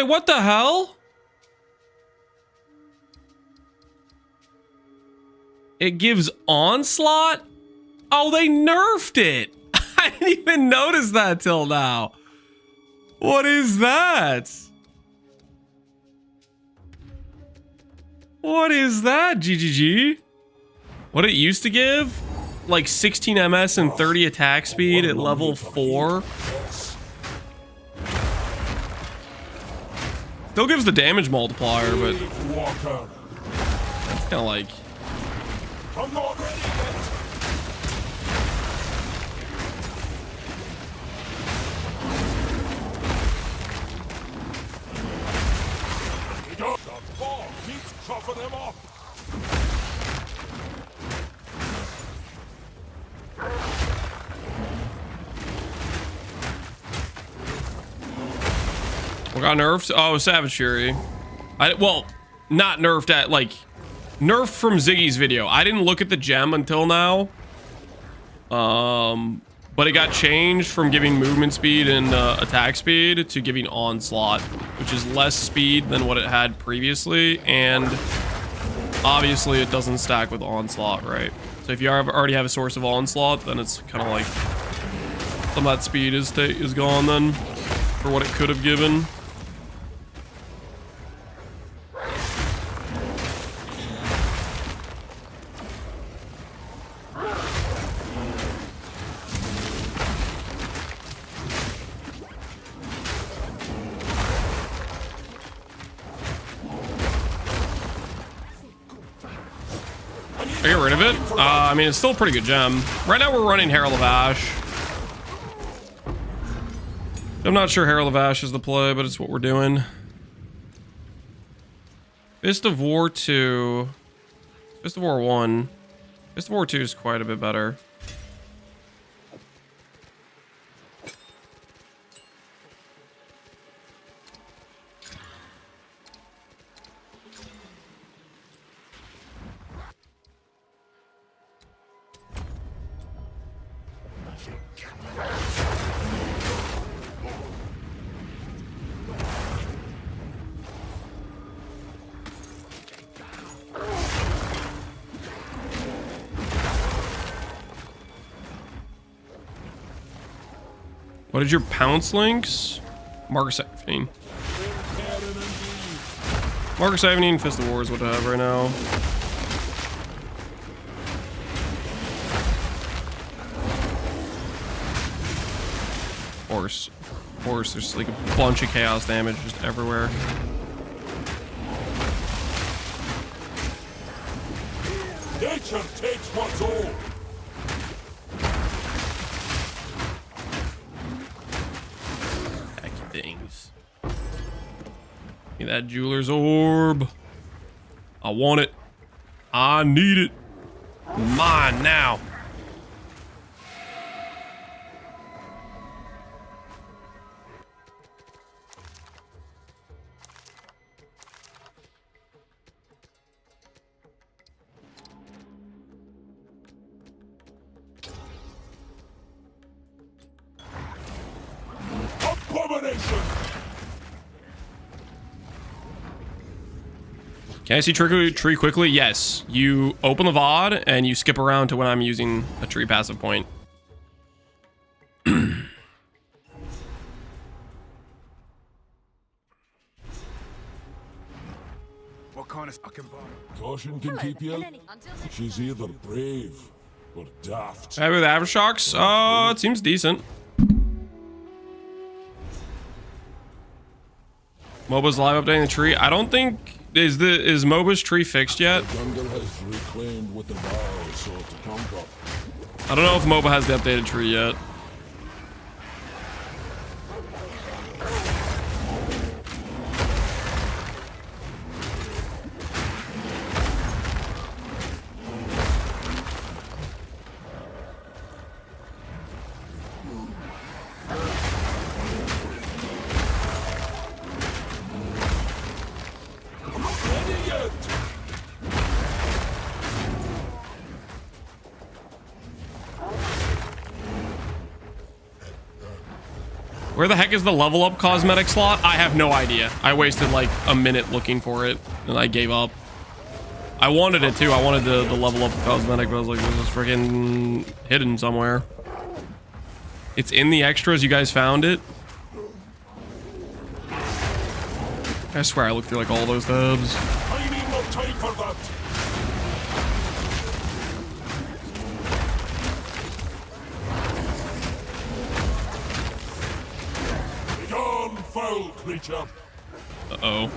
Wait, what the hell? It gives onslaught? Oh, they nerfed it. I didn't even notice that till now. What is that? What is that, GGG? What it used to give? Like 16 MS and 30 attack speed at level 4. Still gives the damage multiplier, but it's kind of like... I'm not ready yet. The ball keeps coughing them up. What got nerfed? Oh, Savage Fury. Well, not nerfed at, like, nerfed from Ziggy's video. I didn't look at the gem until now. But it got changed from giving movement speed and attack speed to giving onslaught, which is less speed than what it had previously, and obviously it doesn't stack with onslaught, right? So if you already have a source of onslaught, then it's kind of like some of that speed is gone then for what it could have given. I get rid of it. I mean, it's still a pretty good gem. Right now we're running Herald of Ash. I'm not sure Herald of Ash is the play, but it's what we're doing. Fist of War 2. Fist of War 1. Fist of War 2 is quite a bit better. What is your pounce links? Marker 17. Marker 17, Fist of War is what I have right now. Of course, there's like a bunch of chaos damage just everywhere. Nature takes what's old. Things. Give me that jeweler's orb. I want it. I need it. Mine now. Can I see tree quickly? Yes. You open the VOD and you skip around to when I'm using a tree passive point. What kind of fucking bomb? Caution can keep you. She's either brave or daft. Happy with Aftershocks? It seems decent. MOBA's live updating the tree. I don't think is MOBA's tree fixed yet. Jungle has reclaimed what the vow sought to conquer. I don't know if MOBA has the updated tree yet. Where the heck is the level up cosmetic slot? I have no idea. I wasted like a minute looking for it and I gave up. I wanted it too. I wanted the level up cosmetic, but I was like, this is freaking hidden somewhere. It's in the extras. You guys found it? I swear I looked through like all those tabs. I need no time for that. Begone, foul creature. Uh-oh.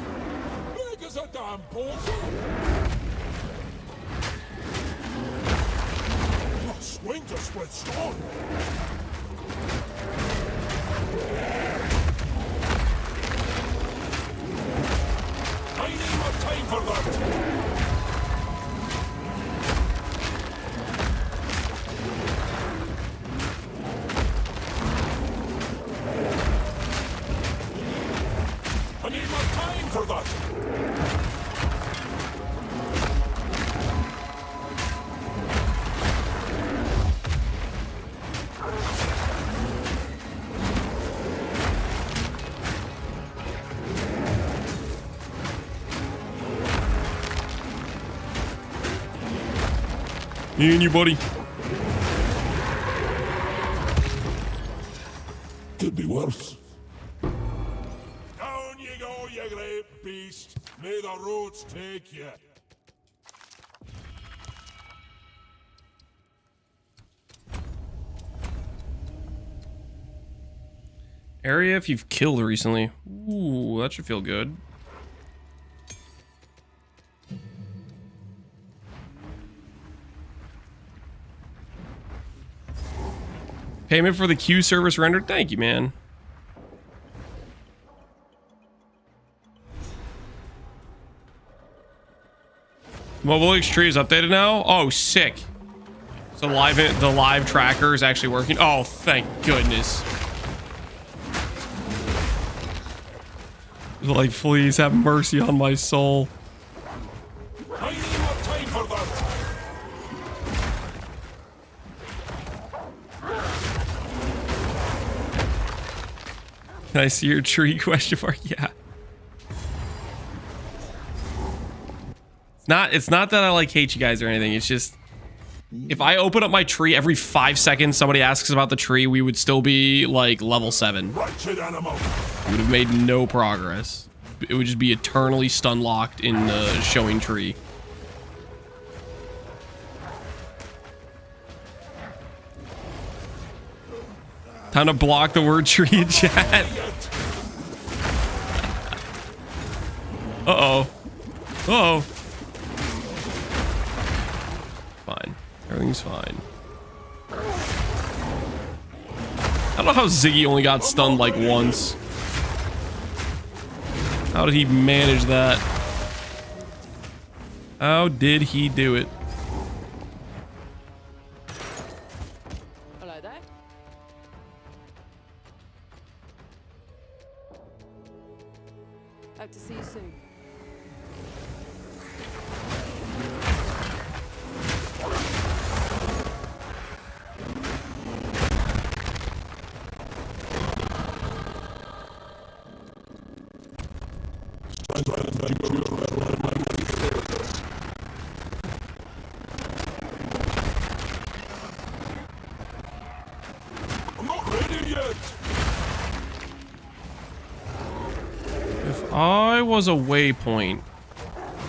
Big as a damn portal. Swing to split stone. I need more time for that. I need more time for that. Me and you, buddy. Could be worse. Down you go, you great beast. May the roads take you. Area if you've killed recently. Ooh, that should feel good. Payment for the queue service rendered. Thank you, man. Mobile X tree is updated now. Oh, sick. So the live tracker is actually working. Oh, thank goodness. Like, please have mercy on my soul. I need more time for that. Can I see your tree? Question mark. Yeah. It's not that I like hate you guys or anything. It's just if I open up my tree every 5 seconds, somebody asks about the tree, we would still be like level 7. Wretched animal. We would have made no progress. It would just be eternally stun locked in the showing tree. Time to block the word tree in chat. Uh-oh. Uh-oh. Fine. Everything's fine. I don't know how Ziggy only got stunned like once. How did he manage that? How did he do it? Hello there. Hope to see you soon. I'm not ready yet. If I was a waypoint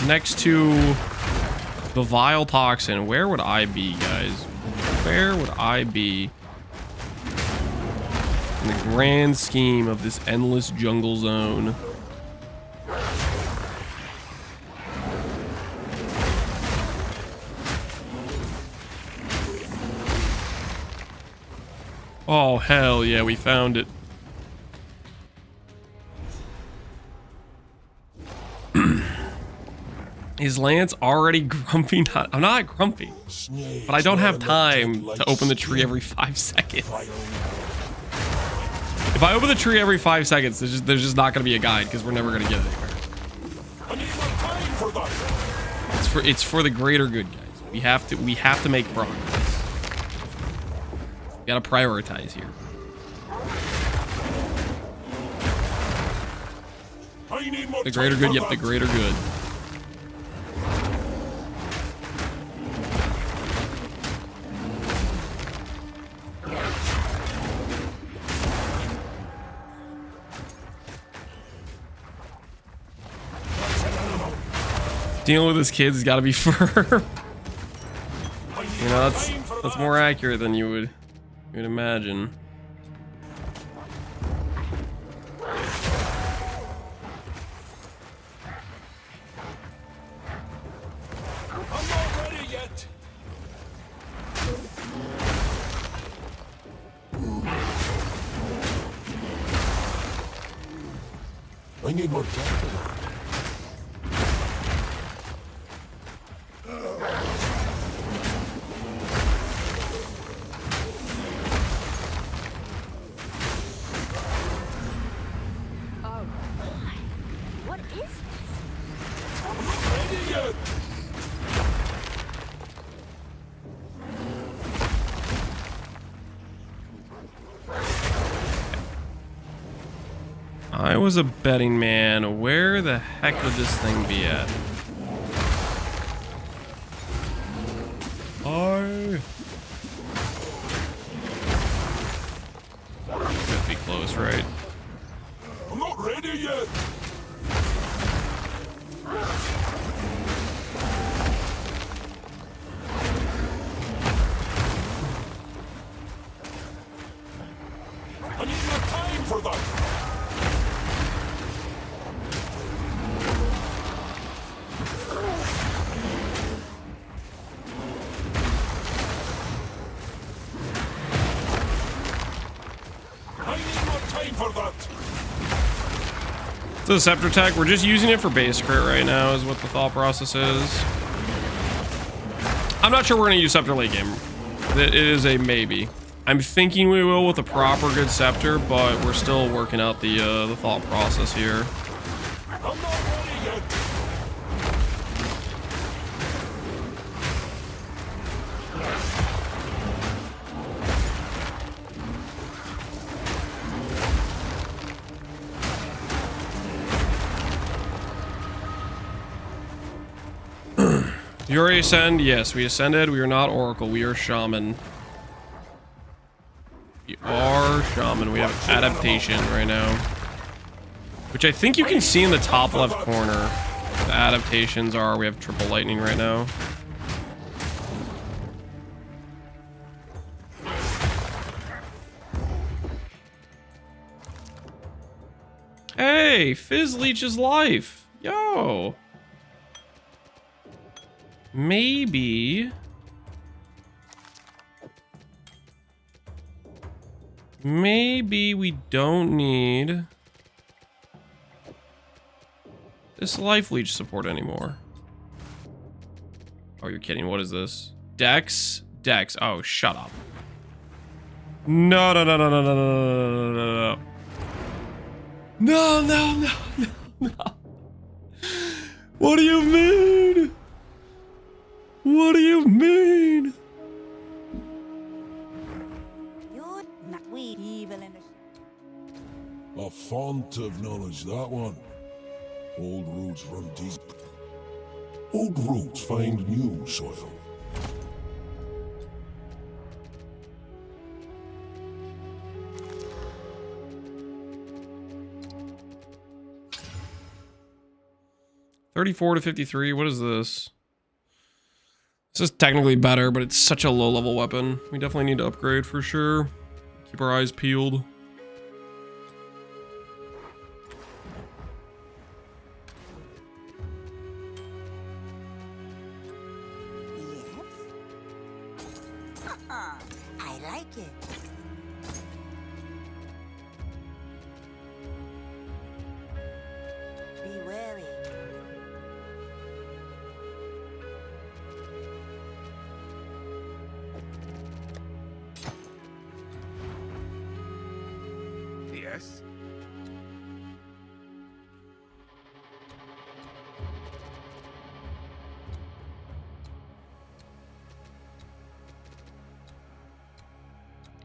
next to the Vile Toxin, where would I be, guys? Where would I be in the grand scheme of this endless jungle zone? Oh, hell yeah, we found it. Is Lance already grumpy? I'm not grumpy, but I don't have time to open the tree every 5 seconds. If I open the tree every 5 seconds, there's just not going to be a guide because we're never going to get anywhere. I need more time for that. It's for the greater good, guys. We have to make progress. We gotta prioritize here. I need more The greater time good, for yep, the that. greater good. Dealing with his kids has got to be firm. You know, that's more accurate than you would imagine. I'm not ready yet. I need more time for that. What is this? Ready yet? I was a betting man. Where the heck would this thing be at? Could be close, right? I'm not ready yet. I need more time for that. I need more time for that. So the scepter tech, we're just using it for base crit right now is what the thought process is. I'm not sure we're going to use scepter late game. It is a maybe. I'm thinking we will with a proper good scepter, but we're still working out the thought process here. I'm not ready yet. You already ascend? Yes, we ascended. We are not Oracle. We are Shaman. We are Shaman. We have adaptation right now. Which I think you can see in the top left corner. The adaptations are, we have triple lightning right now. Hey, Fizz leeches life. Yo. Maybe we don't need this life leech support anymore. Oh, you're kidding. What is this? Dex? Dex. Oh, shut up. No, no, no, no, no, no, no, no, no. No, no, no, no, no. What do you mean? What do you mean? You're not we evil in the A font of knowledge, that one. Old roots run deep. Old roots find new soil. $34 to $53. What is this? This is technically better, but it's such a low-level weapon. We definitely need to upgrade for sure. Keep our eyes peeled. I like it. Be wary. Yes.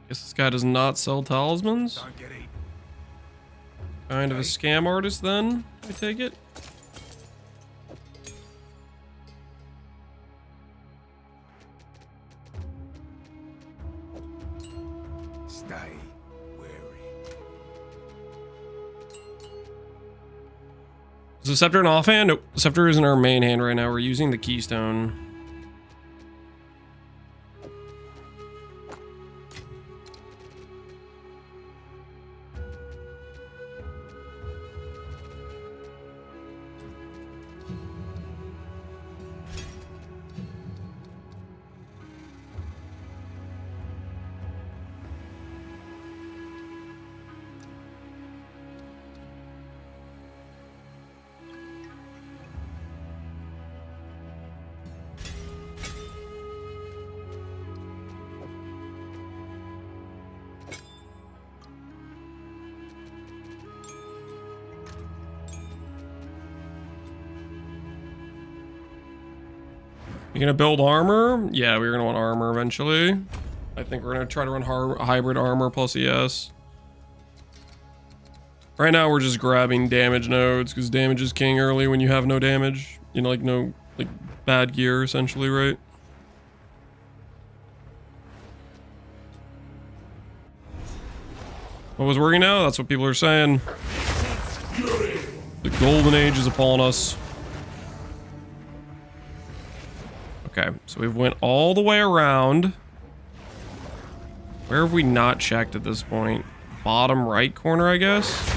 Guess this guy does not sell talismans. Don't get eaten. Kind of a scam artist then. I take it. Stay wary. Is the scepter an offhand? Nope. The scepter is in our main hand right now. We're using the keystone. You gonna build armor? Yeah, we're gonna want armor eventually. I think we're gonna try to run hybrid armor plus ES. Right now we're just grabbing damage nodes because damage is king early when you have no damage. You know, like no bad gear essentially, right? What was working now? That's what people are saying. The golden age is upon us. Okay, so we've went all the way around. Where have we not checked at this point? Bottom right corner, I guess?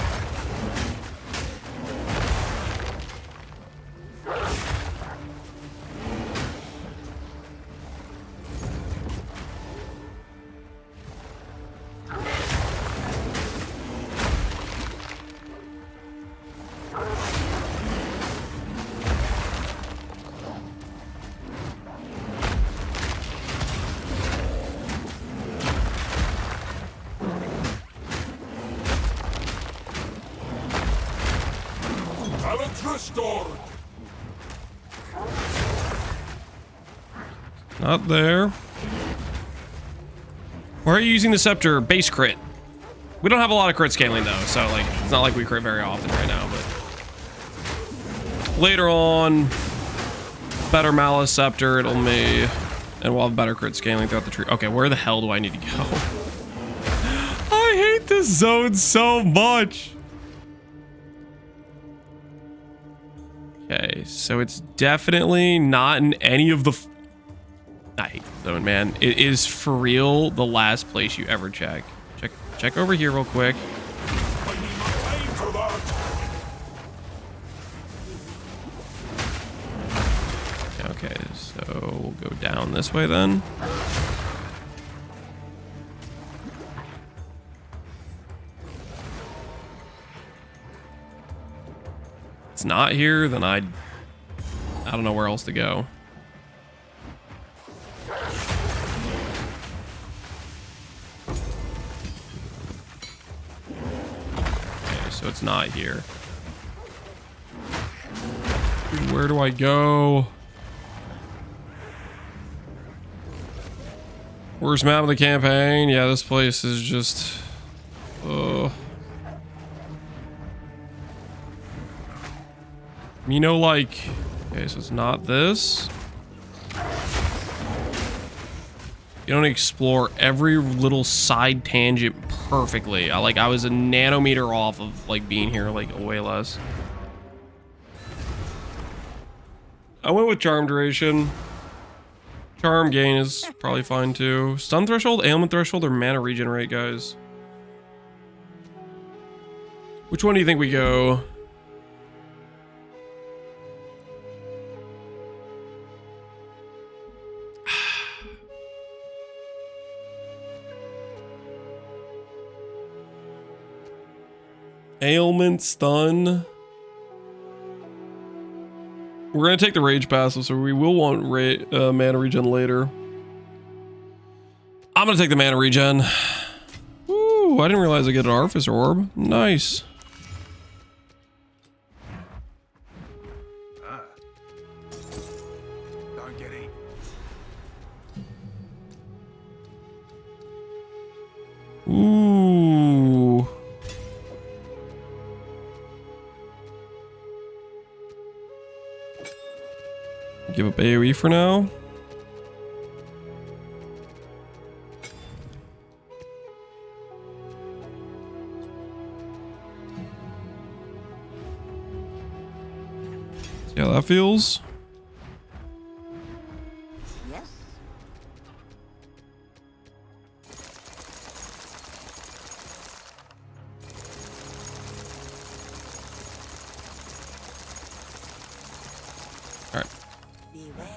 Not there. Why are you using the scepter? Base crit. We don't have a lot of crit scaling though, so like it's not like we crit very often right now, but later on, better Malice Scepter, it'll me, and we'll have better crit scaling throughout the tree. Okay, where the hell do I need to go? I hate this zone so much. Okay, so it's definitely not in any of the... I hate the zone, man. It is for real the last place you ever check. Check over here real quick. Okay, so we'll go down this way then. It's not here, then I don't know where else to go. Okay, so it's not here. Where do I go? Worst map of the campaign? Yeah, this place is just... You know, like... Okay, so it's not this. You don't explore every little side tangent perfectly. I was a nanometer off of like being here like way less. I went with charm duration. Charm gain is probably fine too. Stun threshold, ailment threshold, or mana regenerate, guys. Which one do you think we go? Ailment, stun. We're gonna take the rage passive, so we will want mana regen later. I'm gonna take the mana regen. Ooh, I didn't realize I get an Artifice Orb. Nice. Don't get eaten. Ooh. Give up AoE for now. See how that feels. Yes. All right. Be wary.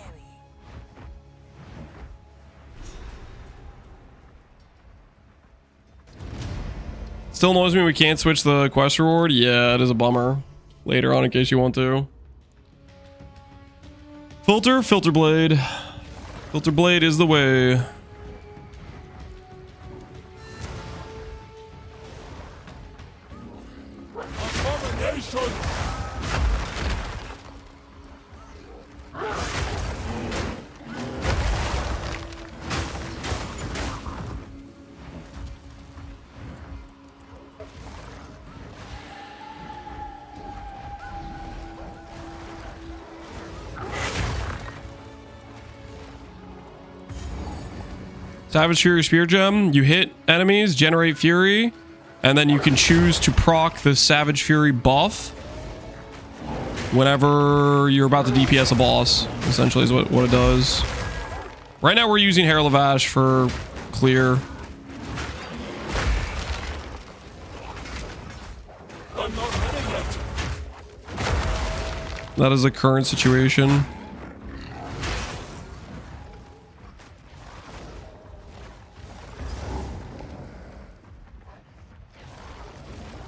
Still annoys me we can't switch the quest reward. Yeah, it is a bummer. Later on in case you want to. Filter blade. Filter blade is the way. Abomination! Savage Fury Spear Gem. You hit enemies, generate Fury, and then you can choose to proc the Savage Fury buff whenever you're about to DPS a boss, essentially is what it does. Right now we're using Herald of Ash for clear. I'm not ready yet. That is the current situation.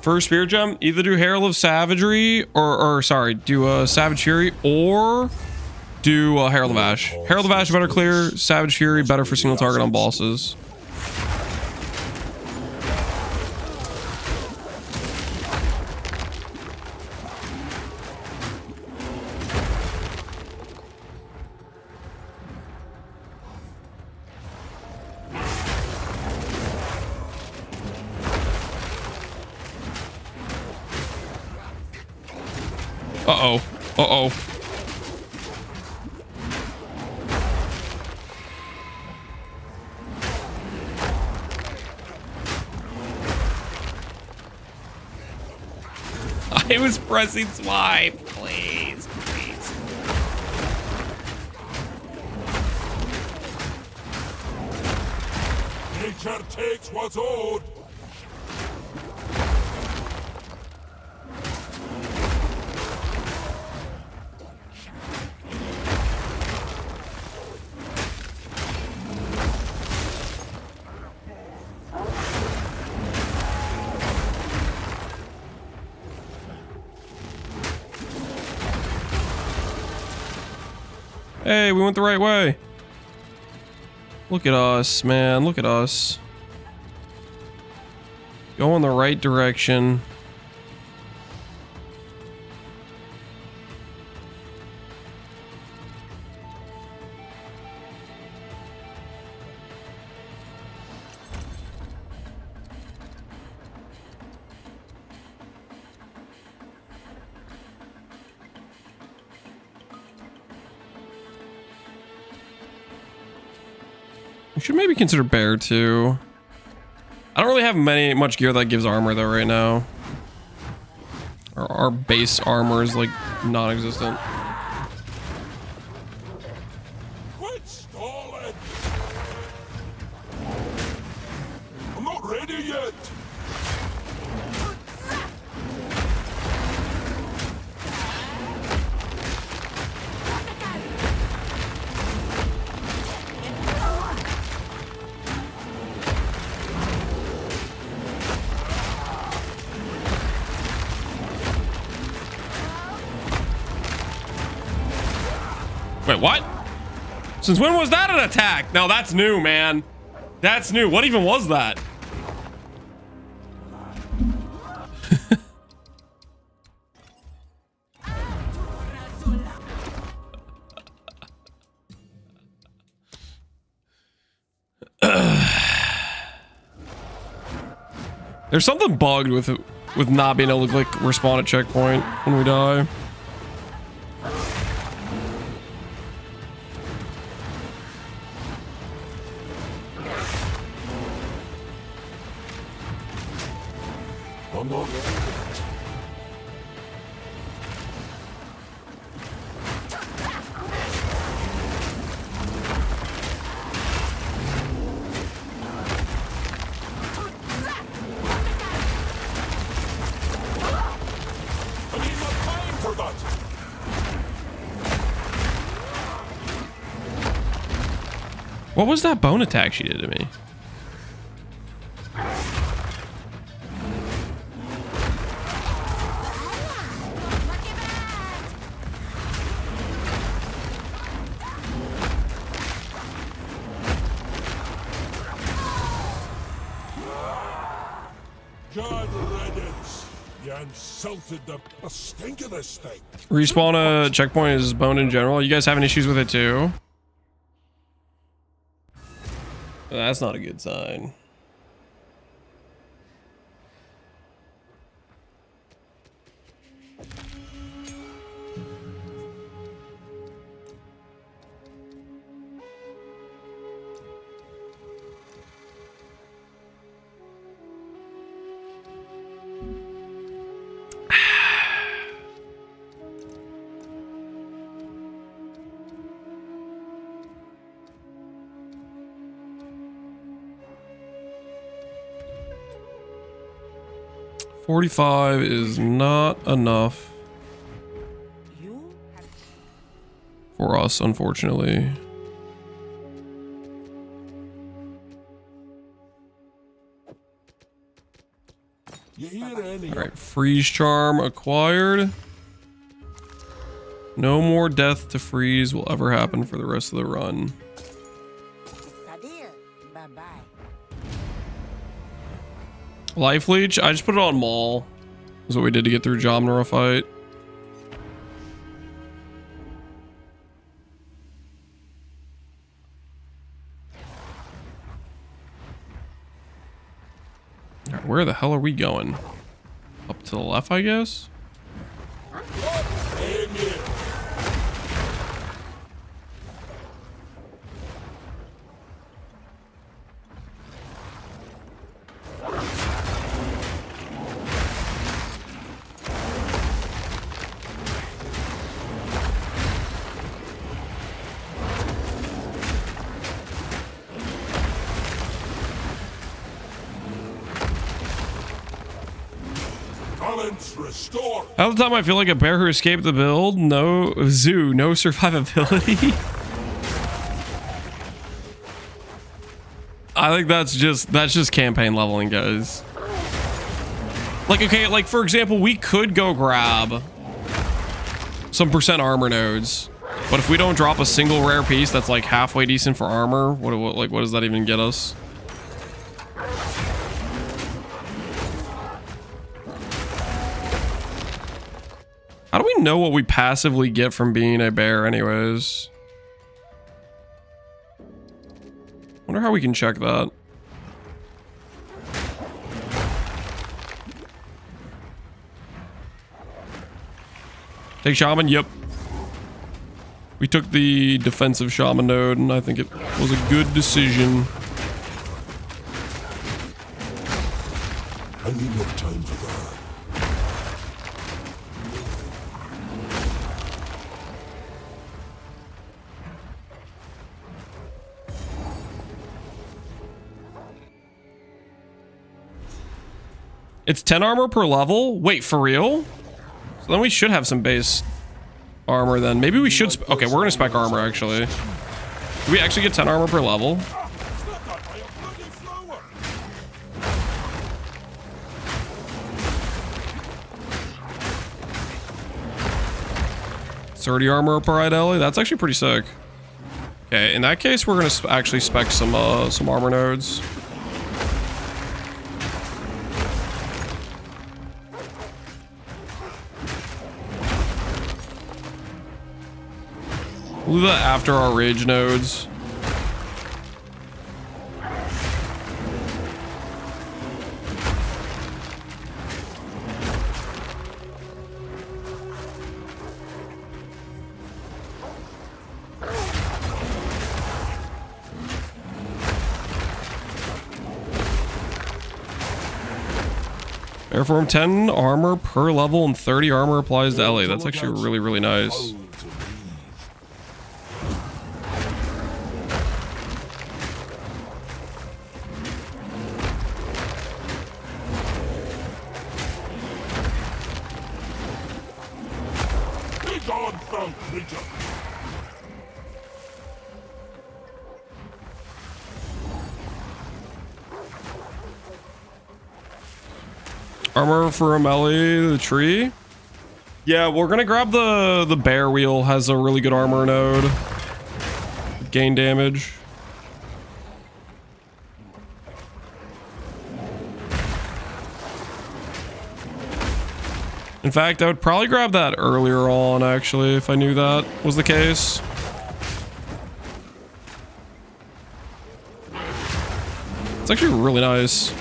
First Spear Gem, either do Herald of Savagery or sorry, do Savage Fury or do Herald of Ash. Herald of Ash better clear, Savage Fury better for single target on bosses. Uh-oh. Uh-oh. I was pressing swipe. Please, please. Nature takes what's owed. Hey, we went the right way. Look at us, man. Look at us. Go in the right direction. We should maybe consider bear too. I don't really have much gear that gives armor though right now. Our base armor is like non-existent. Quit stalling! I'm not ready yet! Wait, what? Since when was that an attack? No, that's new, man. That's new. What even was that? There's something bugged with not being able to like respawn at checkpoint when we die. You're not I need more time for that! What was that bone attack she did to me? God riddance! You insulted the stink of this thing! Respawn a checkpoint is bone in general. You guys having issues with it too? That's not a good sign. $45 is not enough for us, unfortunately. Alright, freeze charm acquired. No more death to freeze will ever happen for the rest of the run. Life leech, I just put it on Maul. That's what we did to get through Jomnara fight. Alright, where the hell are we going? Up to the left, I guess? Restore. Half the time I feel like a bear who escaped the build. No zoo, no survivability. I think that's just campaign leveling, guys. Like, okay, like for example, we could go grab some percent armor nodes, but if we don't drop a single rare piece that's like halfway decent for armor, what does that even get us? How do we know what we passively get from being a bear anyways? Wonder how we can check that. Take shaman, yep. We took the defensive shaman node and I think it was a good decision. I need more time for that. It's 10 armor per level? Wait, for real? So then we should have some base armor then. Maybe we should... Okay, we're gonna spec armor actually. Do we actually get 10 armor per level? $30 armor per Ideli? That's actually pretty sick. Okay, in that case, we're gonna actually spec some armor nodes. We'll do that after our rage nodes. Airform 10 armor per level and 30 armor applies to Ellie. That's actually really, really nice. Armor for Ellie, the tree. Yeah, we're gonna grab the bear wheel. Has a really good armor node. Gain damage. In fact, I would probably grab that earlier on, actually, if I knew that was the case. It's actually really nice.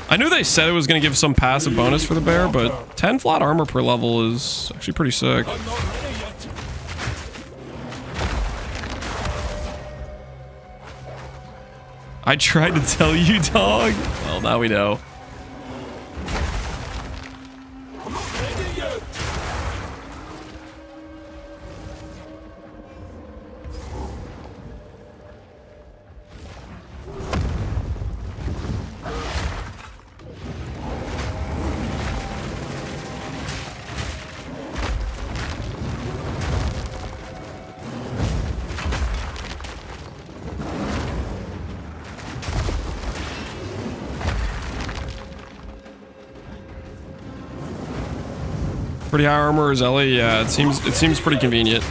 I knew they said it was going to give some passive bonus for the bear, but 10 flat armor per level is actually pretty sick. I tried to tell you, dog. Well, now we know. Pretty high armor is Ellie. Yeah, it seems pretty convenient.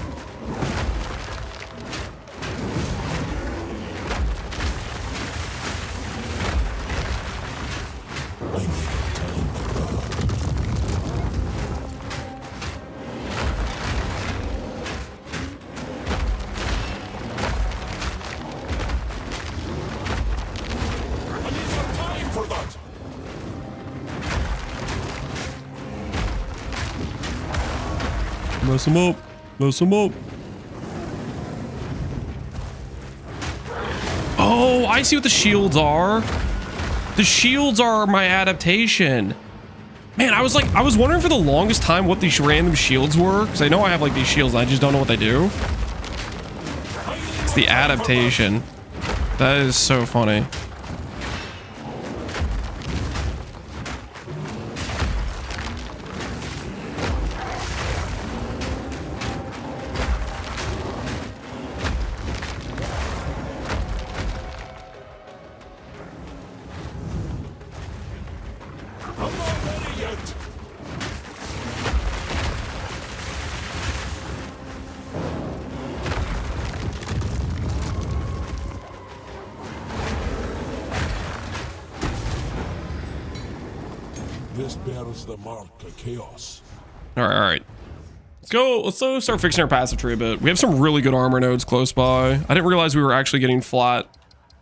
Mess him up. Mess him up. Oh, I see what the shields are. The shields are my adaptation. Man, I was wondering for the longest time what these random shields were, because I know I have like these shields and I just don't know what they do. It's the adaptation. That is so funny. This bears the mark of chaos. All right. Let's go start fixing our passive tree a bit. We have some really good armor nodes close by. I didn't realize we were actually getting flat.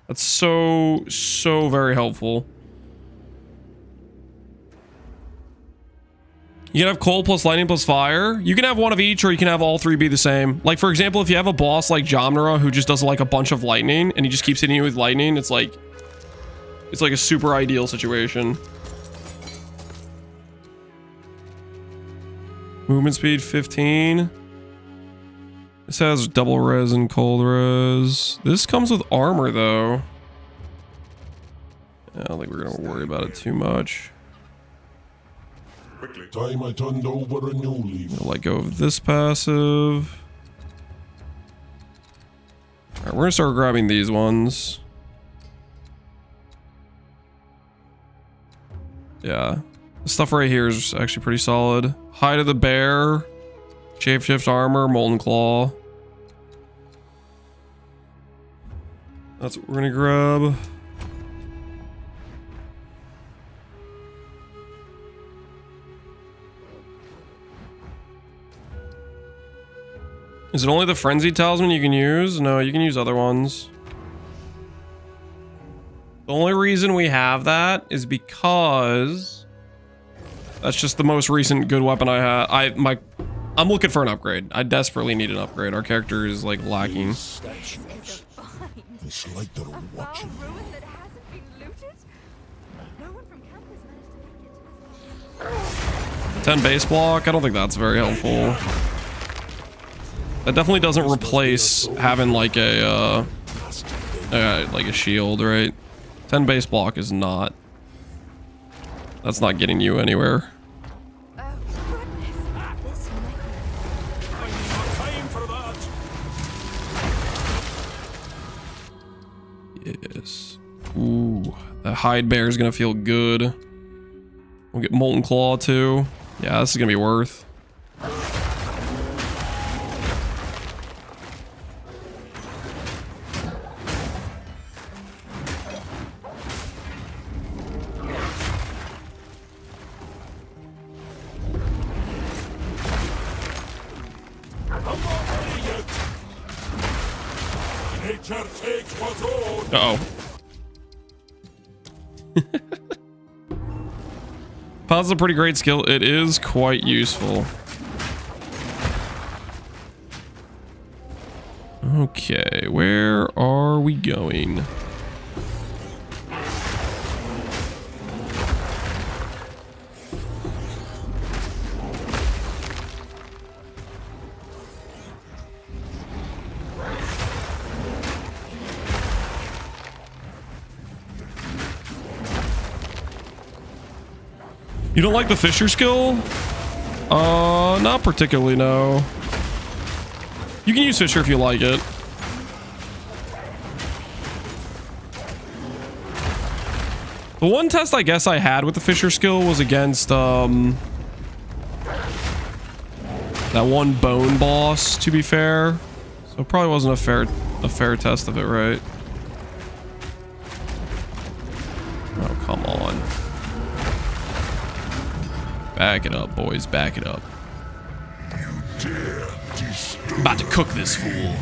That's so very helpful. You can have cold plus lightning plus fire. You can have one of each, or you can have all three be the same. Like, for example, if you have a boss like Jomnara who just does like a bunch of lightning and he just keeps hitting you with lightning, it's like a super ideal situation. Movement speed 15. This has double res and cold res. This comes with armor though. I don't think we're gonna worry about it too much. Time I turned over a new leaf. I'll let go of this passive. Alright, we're gonna start grabbing these ones. Yeah. The stuff right here is actually pretty solid. Hide of the Bear, Shapeshift Armor, Molten Claw. That's what we're gonna grab. Is it only the Frenzied Talisman you can use? No, you can use other ones. The only reason we have that is because that's just the most recent good weapon I have. I'm looking for an upgrade. I desperately need an upgrade. Our character is like lacking. Statues. It's like they're watching. ruin that hasn't been looted? No one from campus managed to make it. 10 base block. I don't think that's very helpful. That definitely doesn't replace having like a shield, right? 10 base block is not. That's not getting you anywhere. Yes. Ooh, that hide bear is gonna feel good. We'll get Molten Claw too. Yeah, this is gonna be worth. Nature takes what's own. Uh-oh. Pod's a pretty great skill. It is quite useful. Okay, where are we going? You don't like the Fisher skill? Not particularly, no. You can use Fisher if you like it. The one test I guess I had with the Fisher skill was against, that one bone boss, to be fair. So it probably wasn't a fair test of it, right? Oh, come on. Back it up, boys. Back it up. About to cook this fool.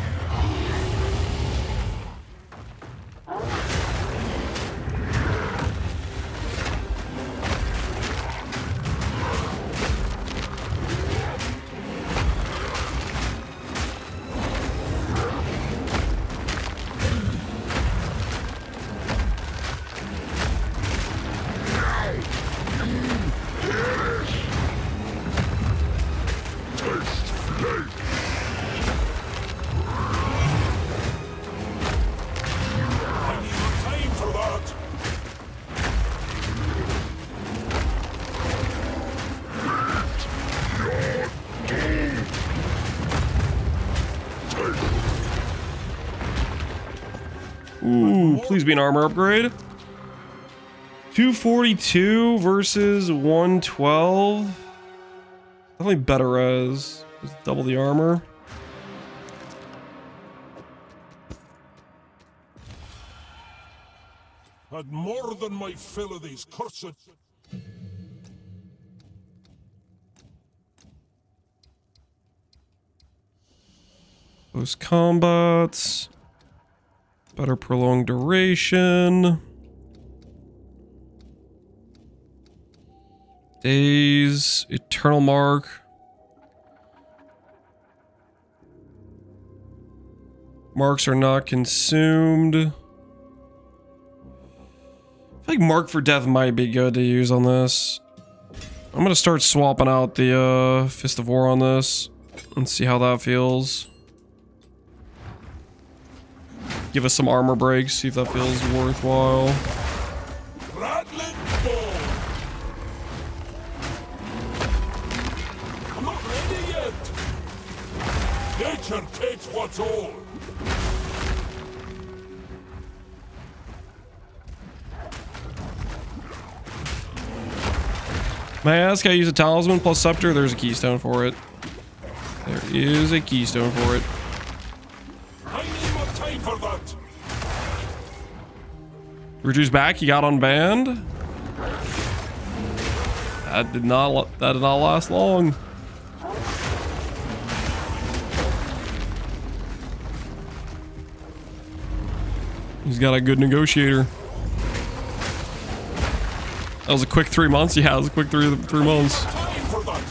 Ooh, please be an armor upgrade. 242 versus 112. Definitely better res. Just double the armor. Had more than my fill of these cursed. Close combats. Better prolonged duration. Days. Eternal mark. Marks are not consumed. I feel like Mark for Death might be good to use on this. I'm gonna start swapping out the Fist of War on this and see how that feels. Give us some armor breaks, see if that feels worthwhile. Rattling ball. I'm not ready yet. Nature takes what's old. May I ask how you use a talisman plus scepter? There's a keystone for it. There is a keystone for it. I need more time for that. Reduce back, he got unbanned. That did not last long. He's got a good negotiator. That was a quick 3 months. Yeah, it was a quick three months. Time for that.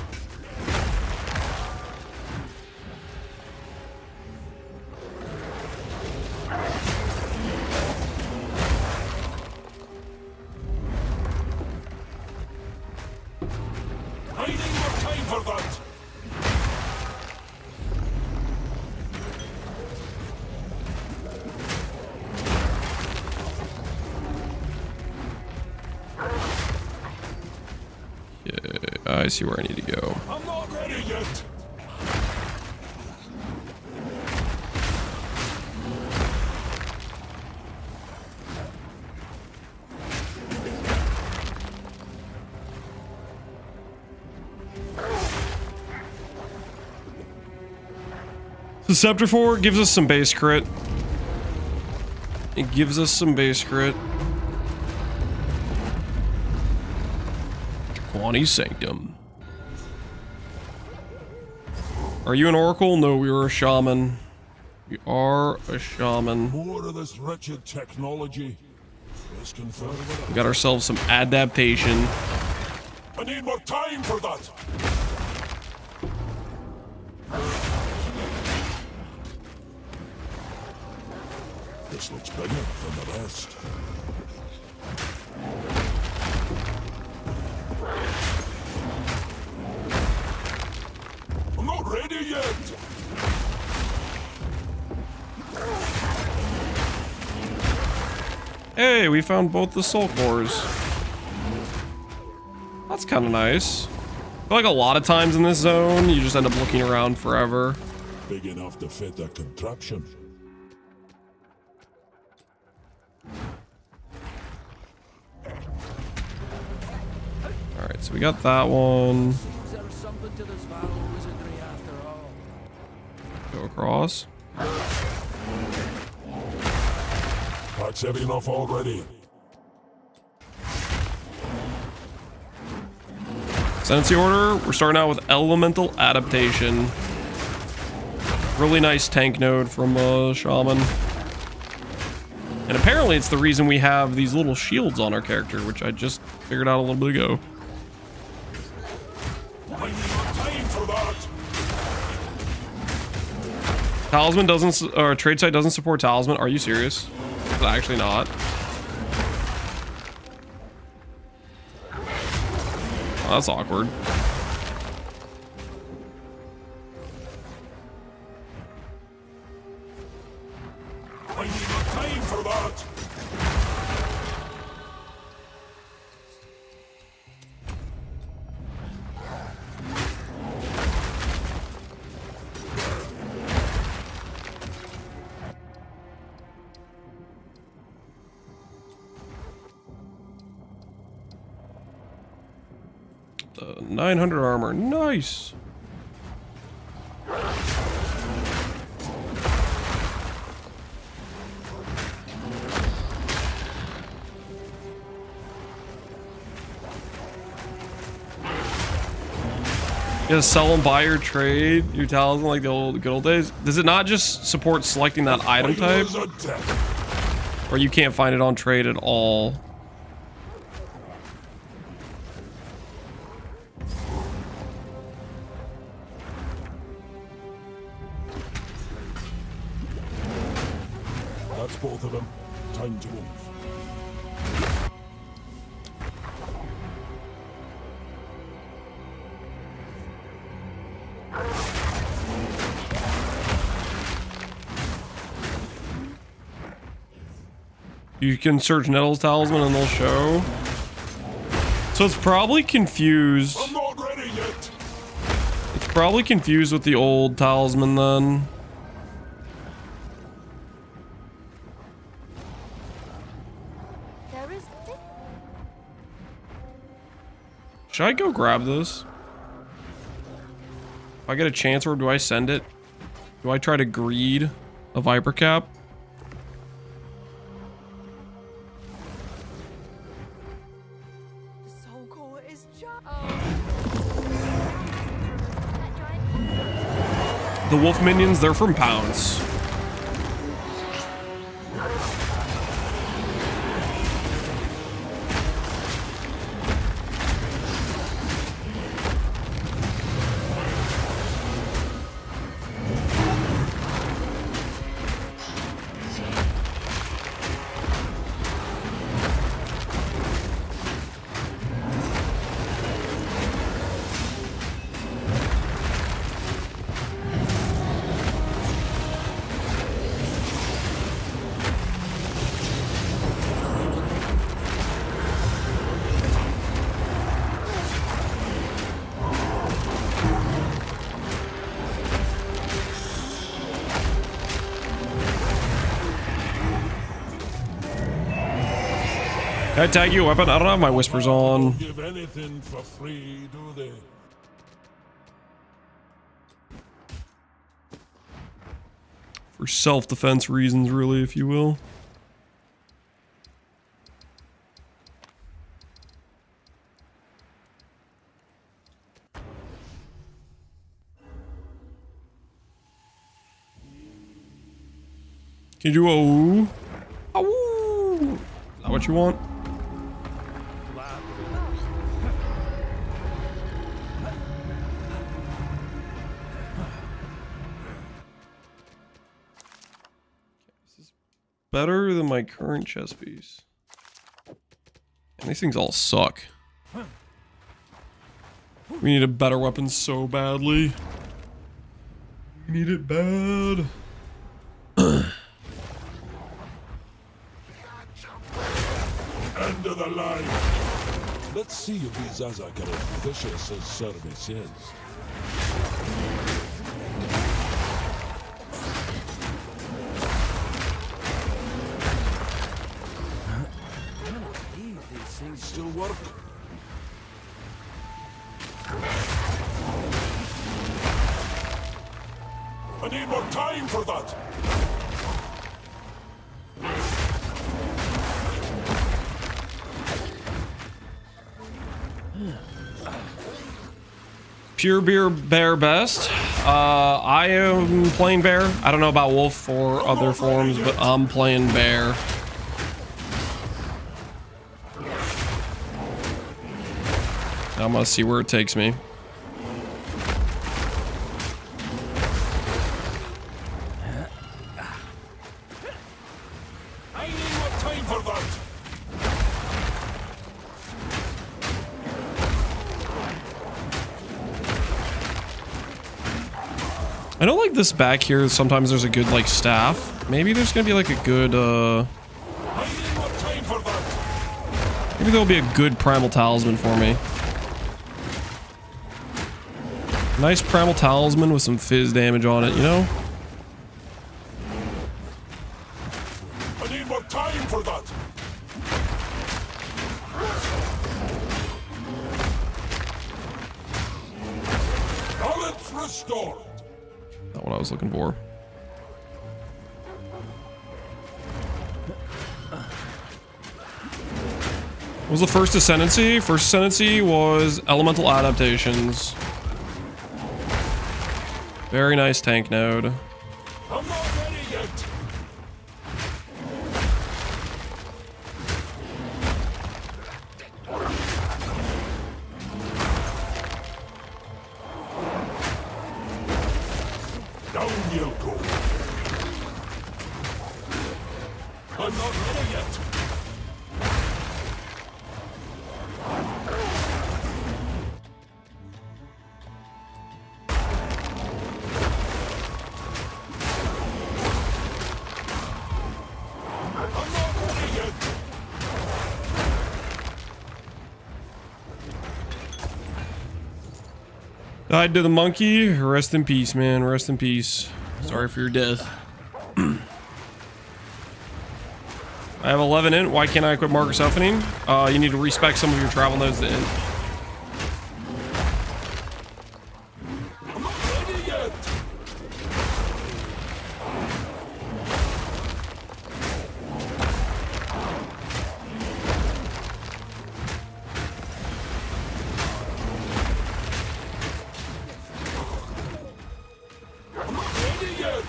see where I need to go. I'm not ready yet. The Scepter 4 gives us some base crit. It gives us some base crit. Quani Sanctum. Are you an Oracle? No, we were a Shaman. We are a Shaman. More of this wretched technology. Let's confirm with We got ourselves some adaptation. I need more time for that. This looks bigger than the rest. I'm not ready yet. Hey, we found both the soul cores. That's kind of nice. I feel like a lot of times in this zone, you just end up looking around forever. Big enough to fit that contraption. Alright, so we got that one. Is there something to this vile wizardry after all? Go across. Pack's heavy enough already. Ascendancy Order, we're starting out with Elemental Adaptation. Really nice tank node from Shaman. And apparently it's the reason we have these little shields on our character, which I just figured out a little bit ago. I need more time for that. Talisman doesn't, or trade site doesn't support Talisman. Are you serious? It's actually not. Oh, that's awkward. I need more time for that. The 900 armor, nice. You gotta sell and buy or trade your talisman like the good old days. Does it not just support selecting that item type? Or you can't find it on trade at all? That's both of them. Time to move. You can search Nettle's talisman and they'll show. So it's probably confused. I'm not ready yet. It's probably confused with the old talisman then. There is Should I go grab this? If I get a chance, or do I send it? Do I try to greed a Viper Cap? The soul core is just. The wolf minions, they're from Pounce. Can I tag you a weapon? I don't have my whispers on. Give anything for free, do they? For self-defense reasons, really, if you will. Can you do a ooh? Ooh. Is that what you want? This is better than my current chess piece. And these things all suck. We need a better weapon so badly. We need it bad. End of the line. Let's see if these Azak are as vicious as service is. These things still work. I need more time for that. Pure beer bear best. I am playing bear. I don't know about wolf or other forms, but I'm playing bear. I'm gonna see where it takes me. I need more time for that. I know, like, this back here, sometimes there's a good, like, staff. Maybe there's gonna be, like, a good, I need more time for that. maybe there'll be a good primal talisman for me. Nice primal talisman with some fizz damage on it, you know? I need more time for that. Knowledge restored. Not what I was looking for. What was the first ascendancy? First ascendancy was elemental adaptations. Very nice tank node. I'm not ready yet. Down you'll go. I'm not ready yet. I'm not ready yet. Died to the monkey. Rest in peace, man. Rest in peace. Sorry for your death. I have 11 int. Why can't I equip Marker Softening? You need to respec some of your travel nodes to int. I'm not ready yet. I'm not ready yet.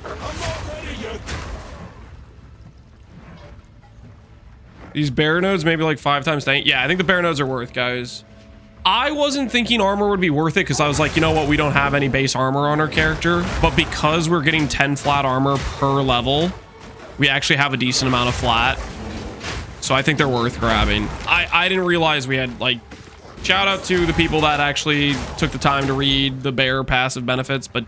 I'm not ready yet. These bear nodes, maybe like 5 times tank. Yeah, I think the bear nodes are worth, guys. I wasn't thinking armor would be worth it because I was like, you know what? We don't have any base armor on our character. But because we're getting 10 flat armor per level, we actually have a decent amount of flat. So I think they're worth grabbing. I didn't realize we had, like, shout out to the people that actually took the time to read the bear passive benefits. But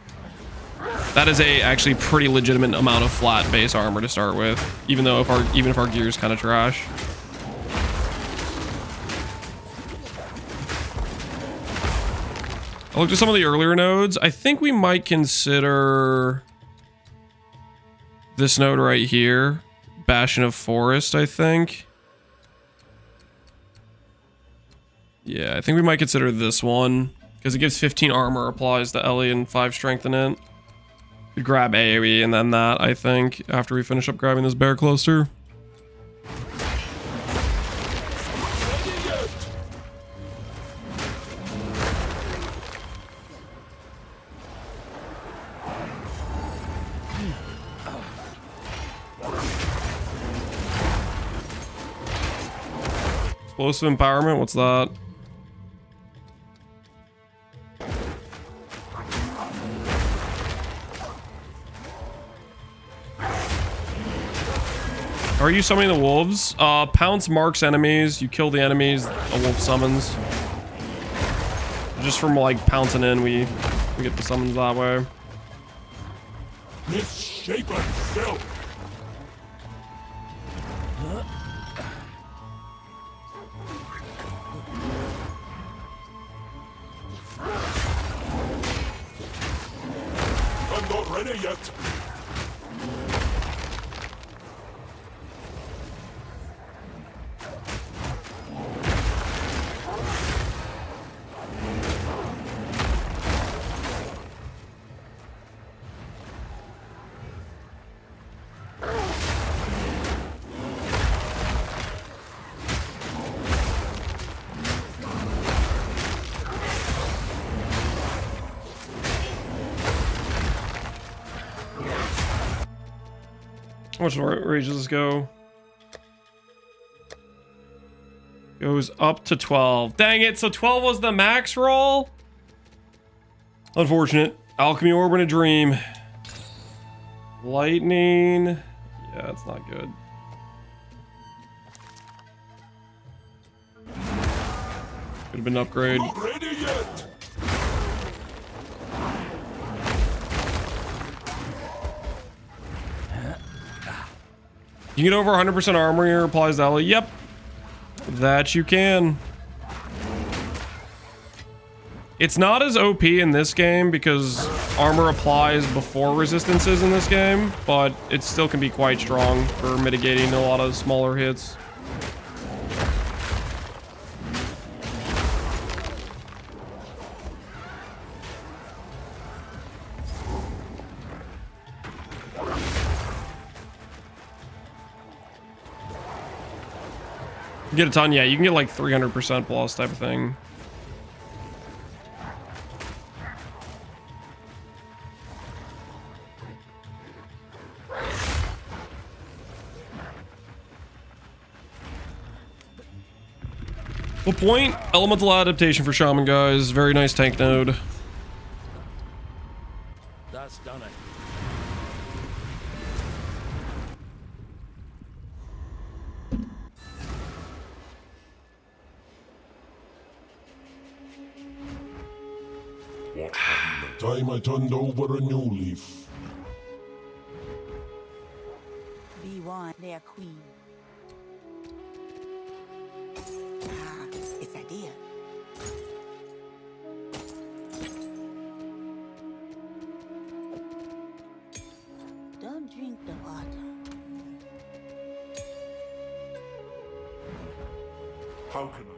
That is a actually pretty legitimate amount of flat base armor to start with, even though even if our gear is kind of trash. I looked at some of the earlier nodes. I think we might consider this node right here, Bastion of Forest, I think. Yeah, I think we might consider this one because it gives 15 armor, applies to Ellie, and 5 strength in it. We'd grab AoE and then that, I think, after we finish up grabbing this bear cluster. Explosive empowerment, what's that? Are you summoning the wolves? Pounce marks enemies. You kill the enemies, a wolf summons. Just from like pouncing in, we get the summons that way. Misshapen filth! I'm not ready yet! How much rage does this go? Goes up to 12. Dang it, so 12 was the max roll? Unfortunate. Alchemy Orb and a Dream. Lightning. Yeah, it's not good. Could have been an upgrade. Not ready yet! You can get over 100% armor here, applies to Ellie. Yep. That you can. It's not as OP in this game because armor applies before resistances in this game, but it still can be quite strong for mitigating a lot of smaller hits. You get a ton, yeah, you can get like 300% plus type of thing. Well, point, elemental adaptation for Shaman, guys. Very nice tank node. That's done it. What happened? The time I turned over a new leaf. Be one, their queen. Ah, it's a deal. Don't drink the water. How can I?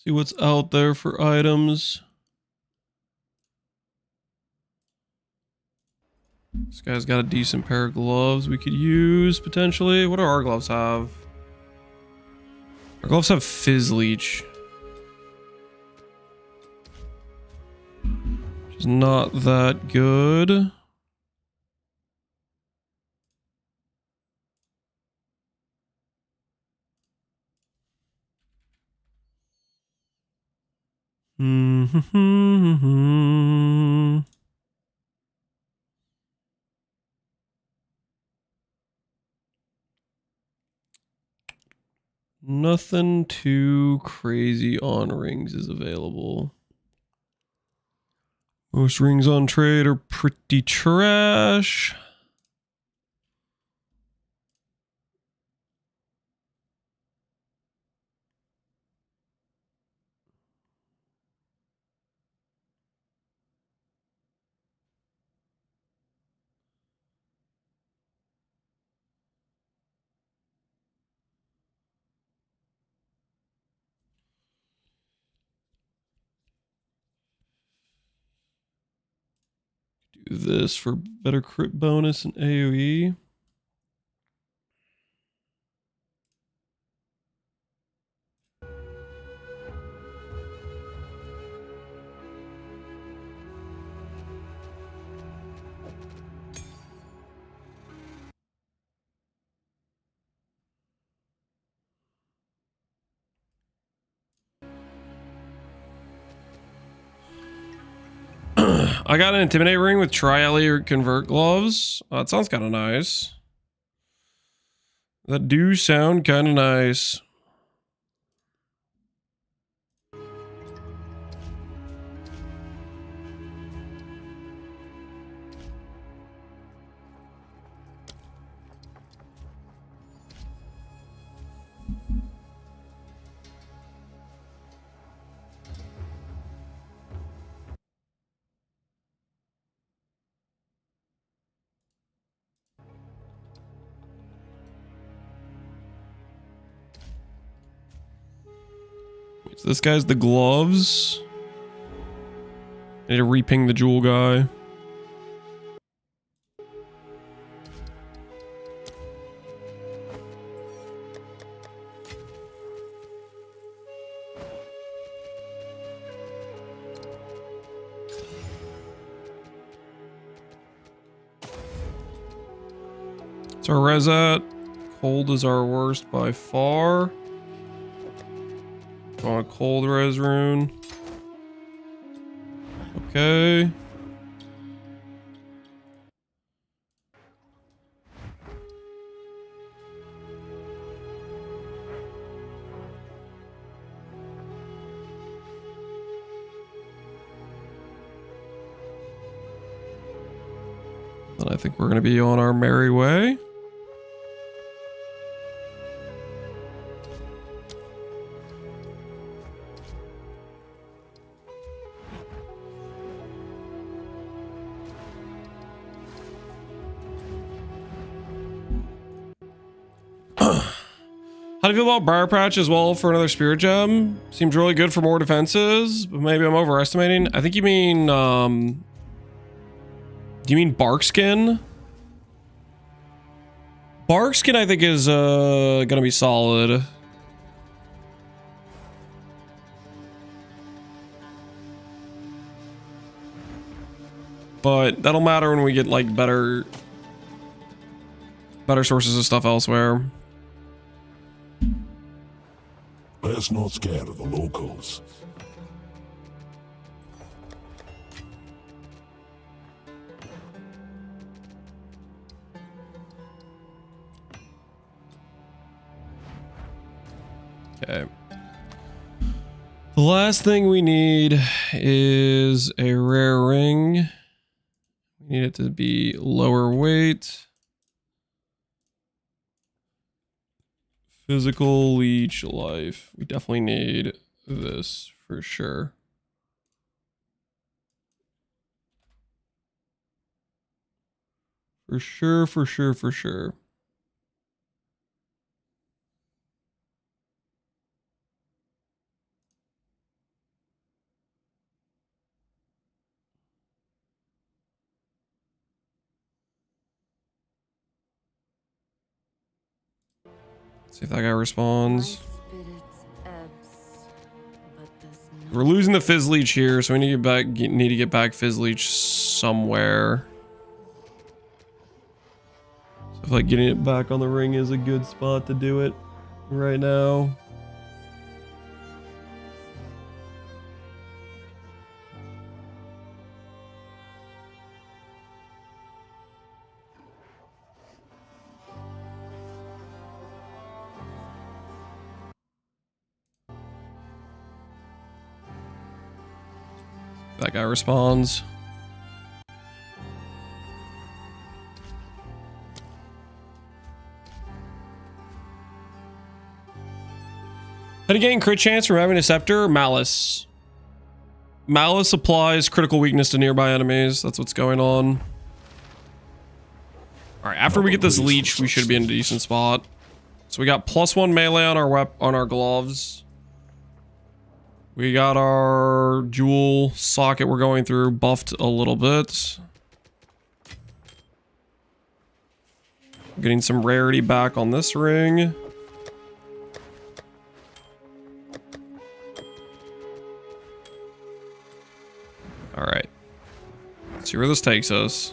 See what's out there for items. This guy's got a decent pair of gloves we could use, potentially. What do our gloves have? Our gloves have Fizz Leech. Which is not that good. Nothing too crazy on rings is available. Most rings on trade are pretty trash. Do this for better crit bonus and AoE. I got an Intimidate ring with Tri-Elliot Convert gloves. That sounds kind of nice. That do sound kind of nice. So this guy's the gloves. I need to reping the jewel guy. So our res at cold is our worst by far. On a cold res rune. Okay. Then I think we're going to be on our merry way. How do you feel about Briar Patch as well for another Spirit Gem? Seems really good for more defenses, but maybe I'm overestimating. I think you mean, do you mean Barkskin? Barkskin, I think, is gonna be solid. But that'll matter when we get like better sources of stuff elsewhere. Let's not scare the locals. Okay. The last thing we need is a rare ring. We need it to be lower weight. Physical leech life. We definitely need this for sure. For sure, for sure, for sure. See if that guy responds. We're losing the Fizz Leech here, so we need to get back Fizz Leech somewhere. So I feel like getting it back on the ring is a good spot to do it right now. that guy responds. How to gain crit chance from having a scepter? Malice. Malice applies critical weakness to nearby enemies. That's what's going on. Alright, after we get this leech, we should be in a decent spot. So we got +1 melee on our gloves. We got our jewel socket we're going through buffed a little bit. Getting some rarity back on this ring. Alright. Let's see where this takes us.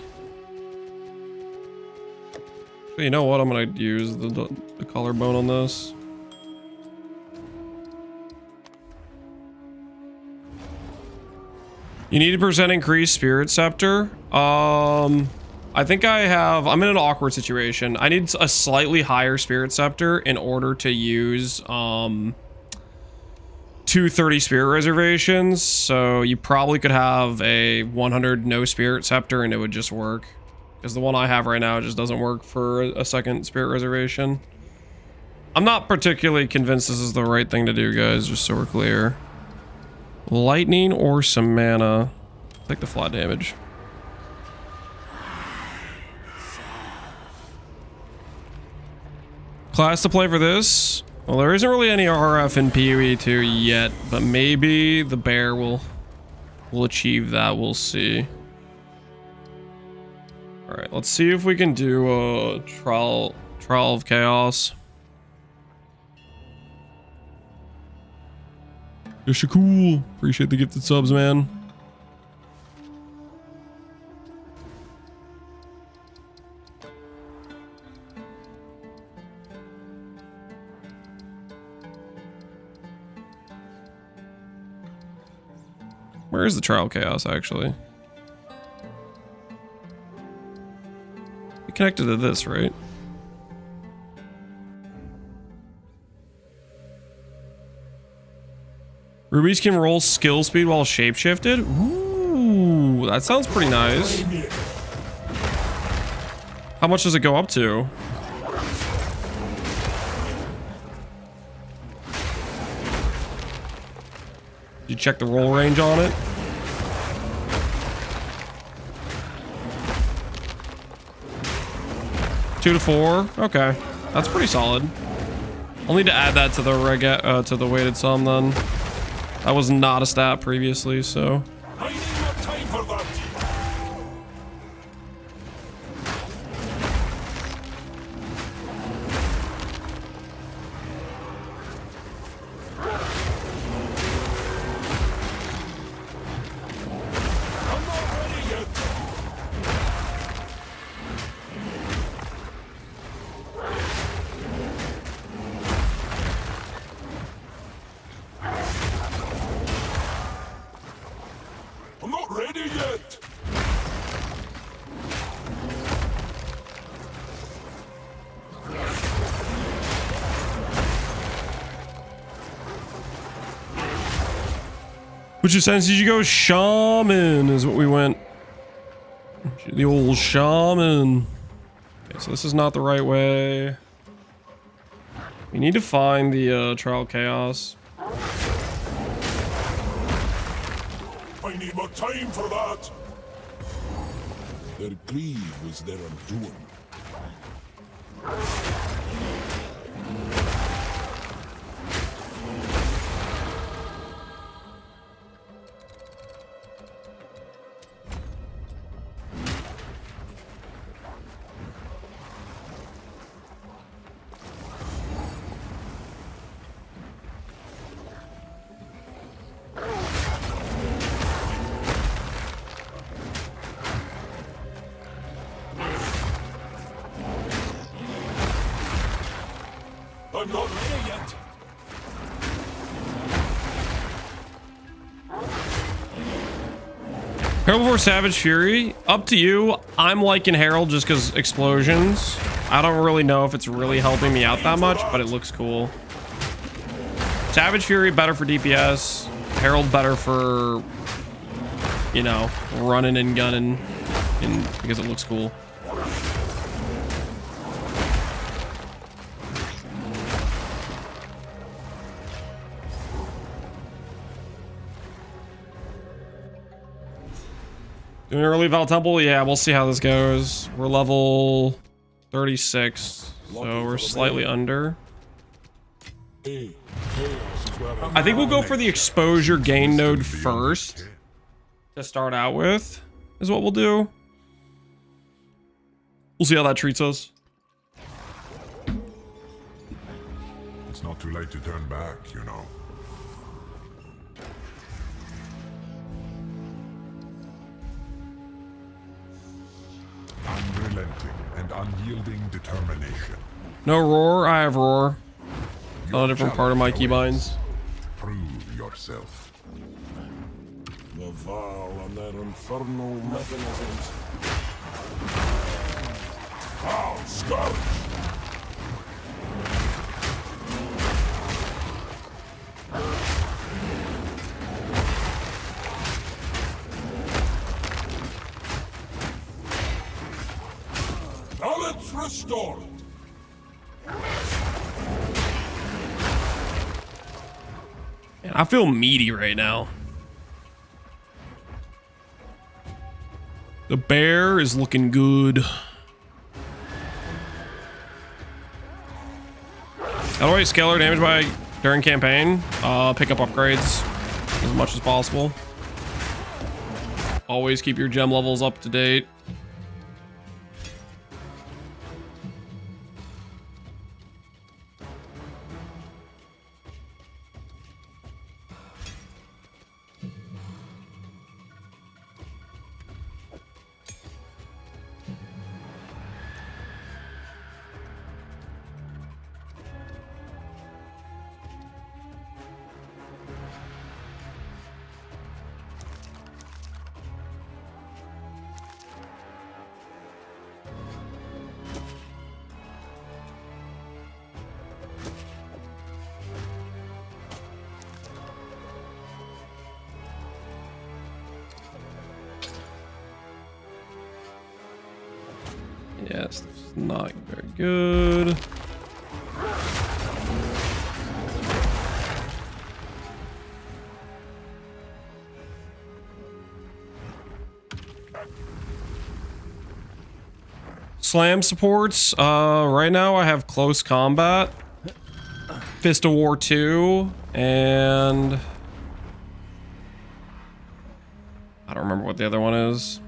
You know what? I'm gonna use the collarbone on this. You need a % increase spirit scepter. I think I'm in an awkward situation. I need a slightly higher spirit scepter in order to use 230 spirit reservations. So you probably could have a 100 no spirit scepter and it would just work. Because the one I have right now just doesn't work for a second spirit reservation. I'm not particularly convinced this is the right thing to do, guys, just so we're clear. Lightning or some mana. Take the flat damage. Class to play for this? Well, there isn't really any RF in PoE 2 yet, but maybe the bear will achieve that. We'll see. All right, let's see if we can do a trial of chaos. You're cool. Appreciate the gifted subs, man. Where is the trial chaos actually? Connected to this, right? Rubies can roll skill speed while shapeshifted. Ooh, that sounds pretty nice. How much does it go up to? Did you check the roll range on it? Two to 4. Okay, that's pretty solid. I'll need to add that to the weighted sum then. That was not a stat previously, so. I need more time for that. I'm not ready yet. I'm not ready yet. Which sense did you go? Shaman is what we went. The old shaman. Okay, so this is not the right way. We need to find the trial chaos. I need more time for that. Their greed was their undoing. I'm not ready yet. Herald before Savage Fury, up to you. I'm liking Herald just because explosions. I don't really know if it's really helping me out that much, but it looks cool. Savage Fury better for DPS. Herald better for you know, running and gunning because it looks cool. Doing early Val Temple? Yeah, we'll see how this goes. We're level 36, so we're slightly under. I think we'll go for the exposure gain node first to start out with, is what we'll do. We'll see how that treats us. It's not too late to turn back, you know. Unrelenting and unyielding determination. No roar? I have roar. On a different part of my keybinds. Prove yourself. The Val and their infernal mechanisms. How scourge! Balance restored. Man, I feel meaty right now. The bear is looking good. How do I scale our damage by during campaign? Pick up upgrades as much as possible. Always keep your gem levels up to date. Yes, this is not very good. Slam supports. Right now I have close combat, Fist of War 2, and I don't remember what the other one is.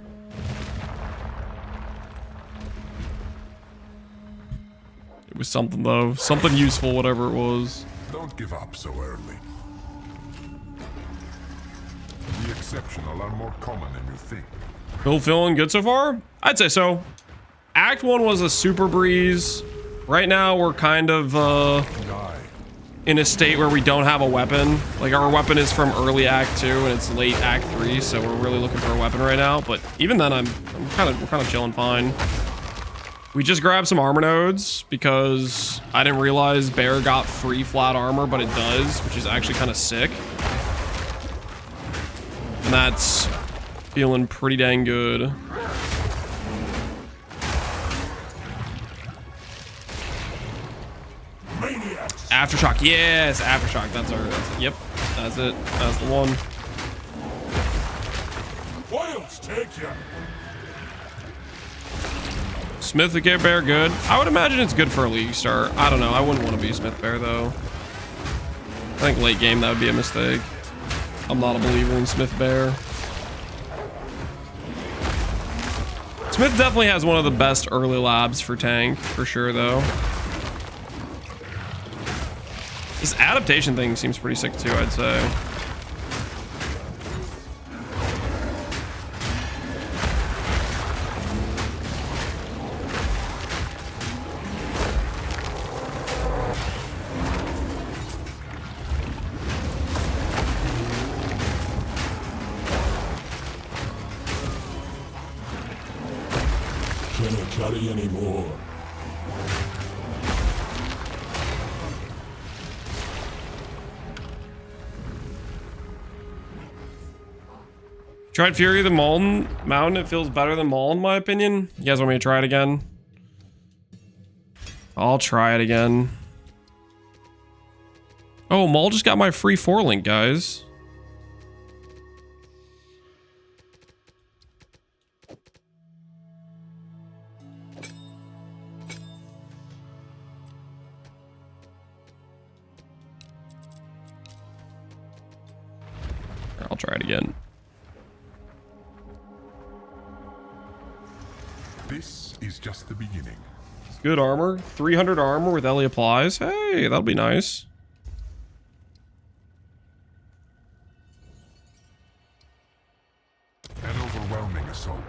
It was something though, something useful, whatever it was. Don't give up so early. The exceptional are more common than you think. Bill feeling good so far? I'd say so. Act 1 was a super breeze. Right now we're kind of in a state where we don't have a weapon. Like our weapon is from early Act 2 and it's late Act 3, so we're really looking for a weapon right now. But even then we're kind of chilling fine. We just grabbed some armor nodes because I didn't realize Bear got free flat armor, but it does, which is actually kind of sick. And that's feeling pretty dang good. Aftershock, yes, Aftershock. That's yep, that's it. That's the one. Wilds take you. Smith the Get Bear, good. I would imagine it's good for a league start. I don't know. I wouldn't want to be Smith Bear though. I think late game that would be a mistake. I'm not a believer in Smith Bear. Smith definitely has one of the best early labs for tank, for sure though. This adaptation thing seems pretty sick too, I'd say. Cannot carry anymore. Tried Fury of the Mountain. It feels better than Maul in my opinion. You guys want me to try it again? I'll try it again. Oh, Maul just got my free 4-link, guys. I'll try it again. This is just the beginning. It's good armor. 300 armor with Ellie applies. Hey, that'll be nice. An overwhelming assault.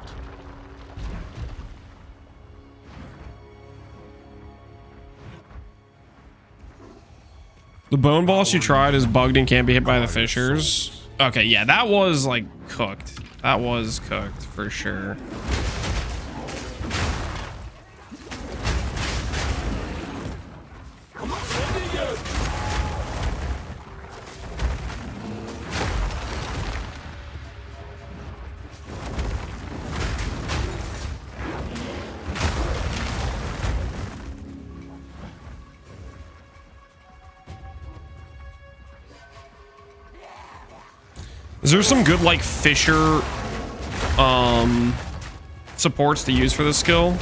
The bone boss you tried is bugged and can't be hit by the fissures. Okay, yeah, that was like cooked. That was cooked for sure. Is there some good like Fisher supports to use for this skill?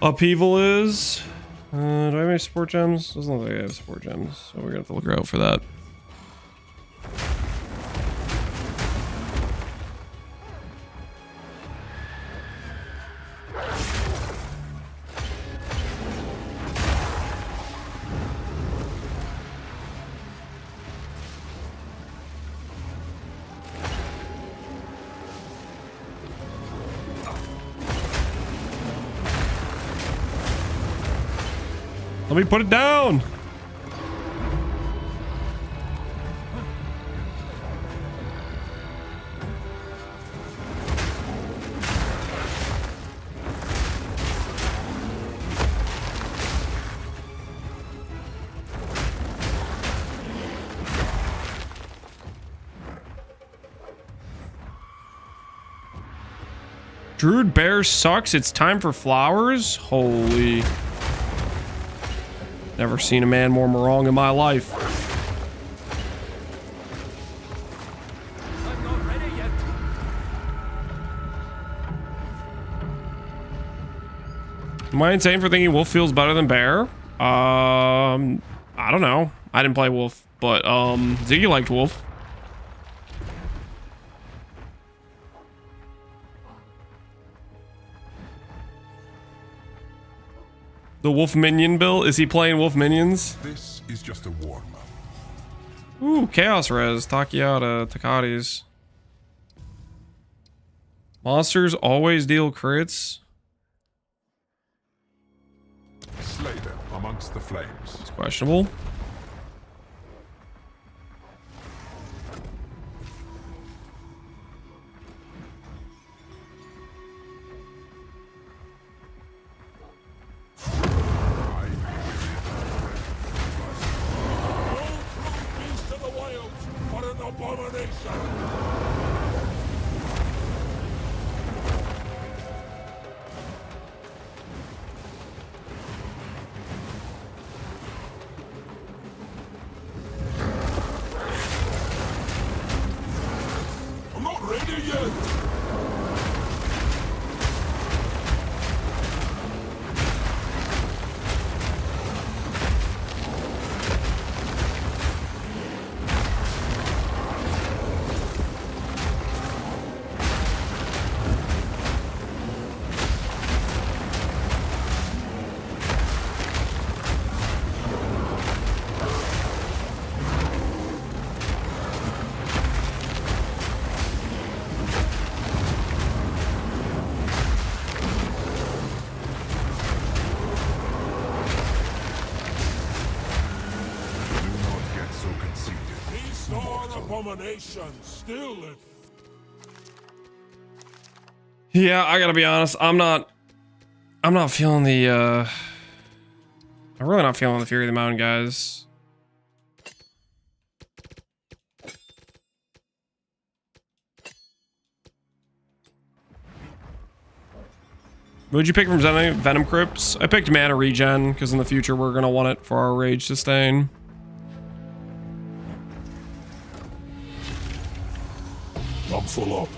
Upheaval is... do I have any support gems? Doesn't look like I have support gems, so we're gonna have to look out for that. Let me put it down. Druid bear sucks. It's time for flowers. Holy. Never seen a man more wrong in my life. I'm not ready yet. Am I insane for thinking wolf feels better than bear? I don't know. I didn't play wolf, but Ziggy liked wolf. The wolf minion bill? Is he playing wolf minions? This is just a warm-up. Ooh, chaos res, Takiata, Takatis. Monsters always deal crits. Slay them amongst the flames. It's questionable. abomination still liveth. Yeah, I gotta be honest. I'm not feeling the, I'm really not feeling the Fury of the Mountain, guys. What'd you pick from Venom Crypts? I picked Mana Regen, because in the future we're gonna want it for our Rage Sustain. I'm full up.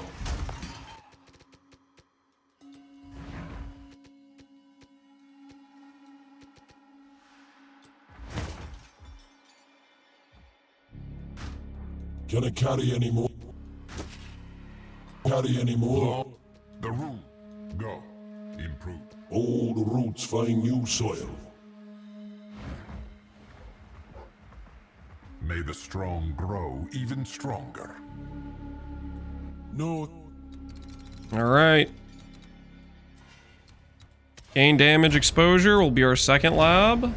Can I carry any more? Carry any more? The root. Go. Improve. Old roots find new soil. May the strong grow even stronger. No. Alright. Gain damage exposure will be our second lab.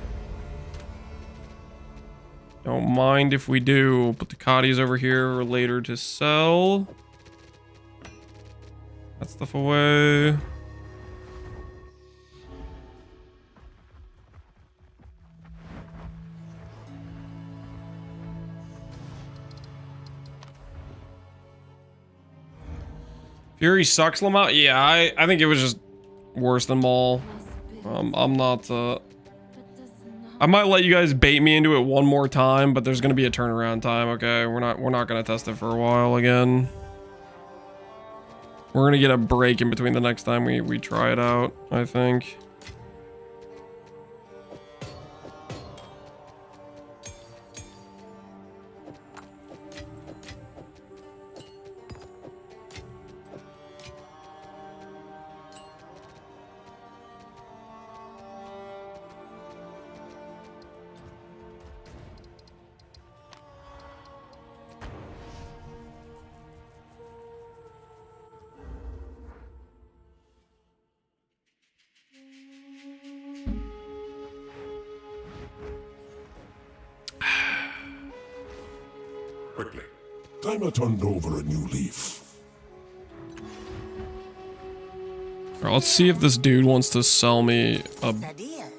Don't mind if we do. Put the Cotties over here for later to sell. That stuff away. Fury sucks, Lamont. Yeah, I think it was just worse than Maul. I'm not. I might let you guys bait me into it one more time, but there's gonna be a turnaround time. Okay, we're not gonna test it for a while again. We're gonna get a break in between the next time we try it out, I think. Quickly. Time I turned over a new leaf. Alright, let's see if this dude wants to sell me a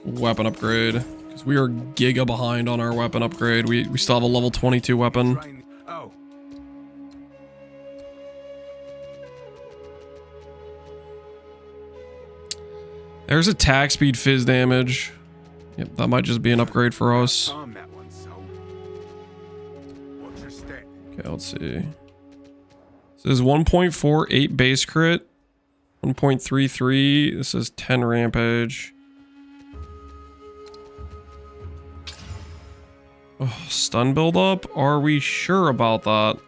weapon upgrade. Because we are giga behind on our weapon upgrade. We still have a level 22 weapon. Oh. There's attack speed fizz damage. Yep, that might just be an upgrade for us. Calm that one, so. Watch your step. Okay, let's see. This is 1.48 base crit. 1.33. This is 10 rampage. Oh, stun build up? Are we sure about that?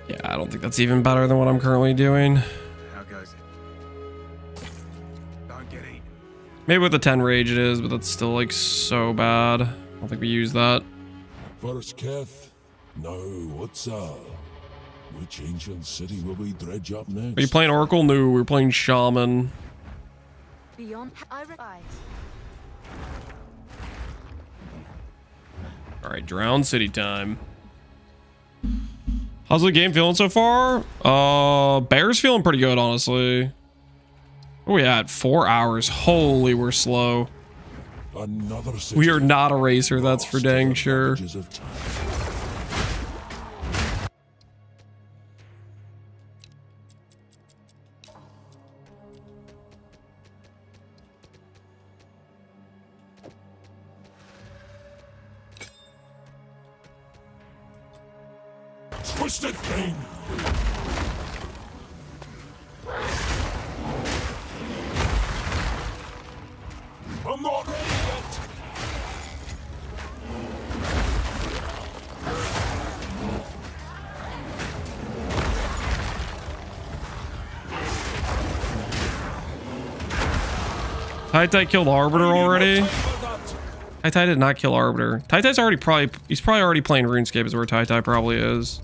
Yeah, I don't think that's even better than what I'm currently doing. How goes it? Don't get eaten. Maybe with the 10 rage it is, but that's still like so bad. I don't think we use that. First Keth. Now, what's which ancient city will we dredge up next? Are you playing Oracle? No, we're playing Shaman. Beyond Alright, Drown City time. How's the game feeling so far? Bear's feeling pretty good, honestly. What are we at? 4 hours. Holy, we're slow. Another city. We are not a racer, that's for dang sure. Twisted thing. I'm not ready yet. Tight killed Arbiter already. Tai did not kill Arbiter. Tai's already he's probably already playing RuneScape is where Tai probably is.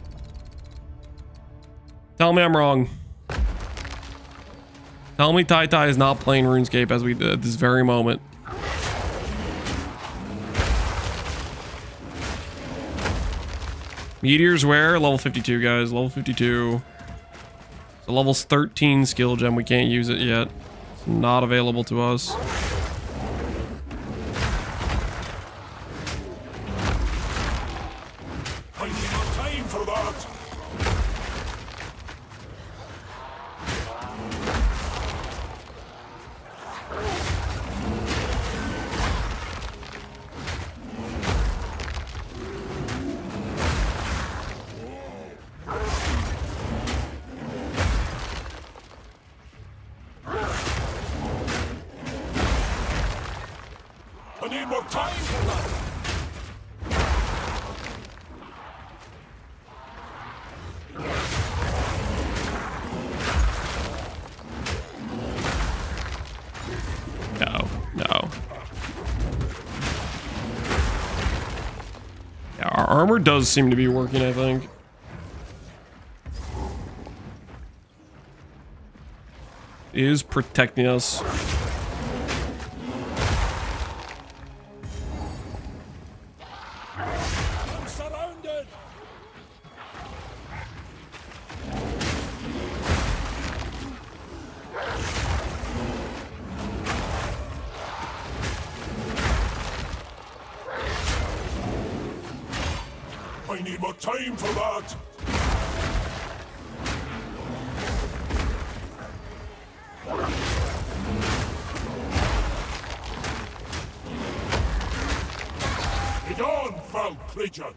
Tell me I'm wrong. Tell me Tai is not playing RuneScape as we did at this very moment. Meteor's where? Level 52, guys. Level 52. The level's 13 skill gem. We can't use it yet. It's not available to us. I need more time for that. I need more time for that. No. Yeah, our armor does seem to be working, I think. It is protecting us. I'm surrounded. I need more time for that. Get on, foul creature!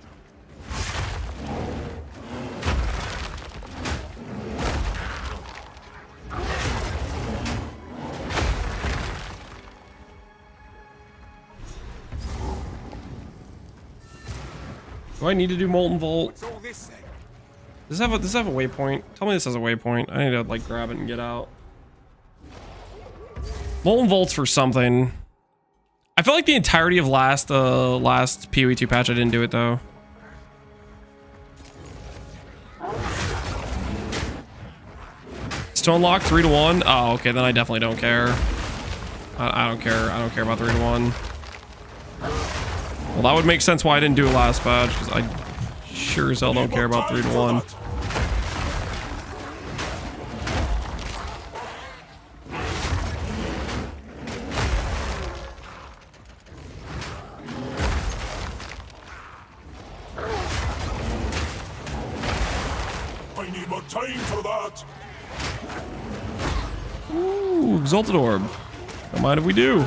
Do I need to do Molten Vault? Does this have a waypoint? Tell me this has a waypoint. I need to like grab it and get out. Molten Vault's for something. I feel like the entirety of last PoE 2 patch I didn't do it though. Still unlocked 3 to 1. Oh, okay, then I definitely don't care. I don't care. I don't care about 3 to 1. Well, that would make sense why I didn't do it last patch, because I sure as hell don't care about 3 to 1. I need more time for that. Ooh, Exalted Orb. Don't mind if we do.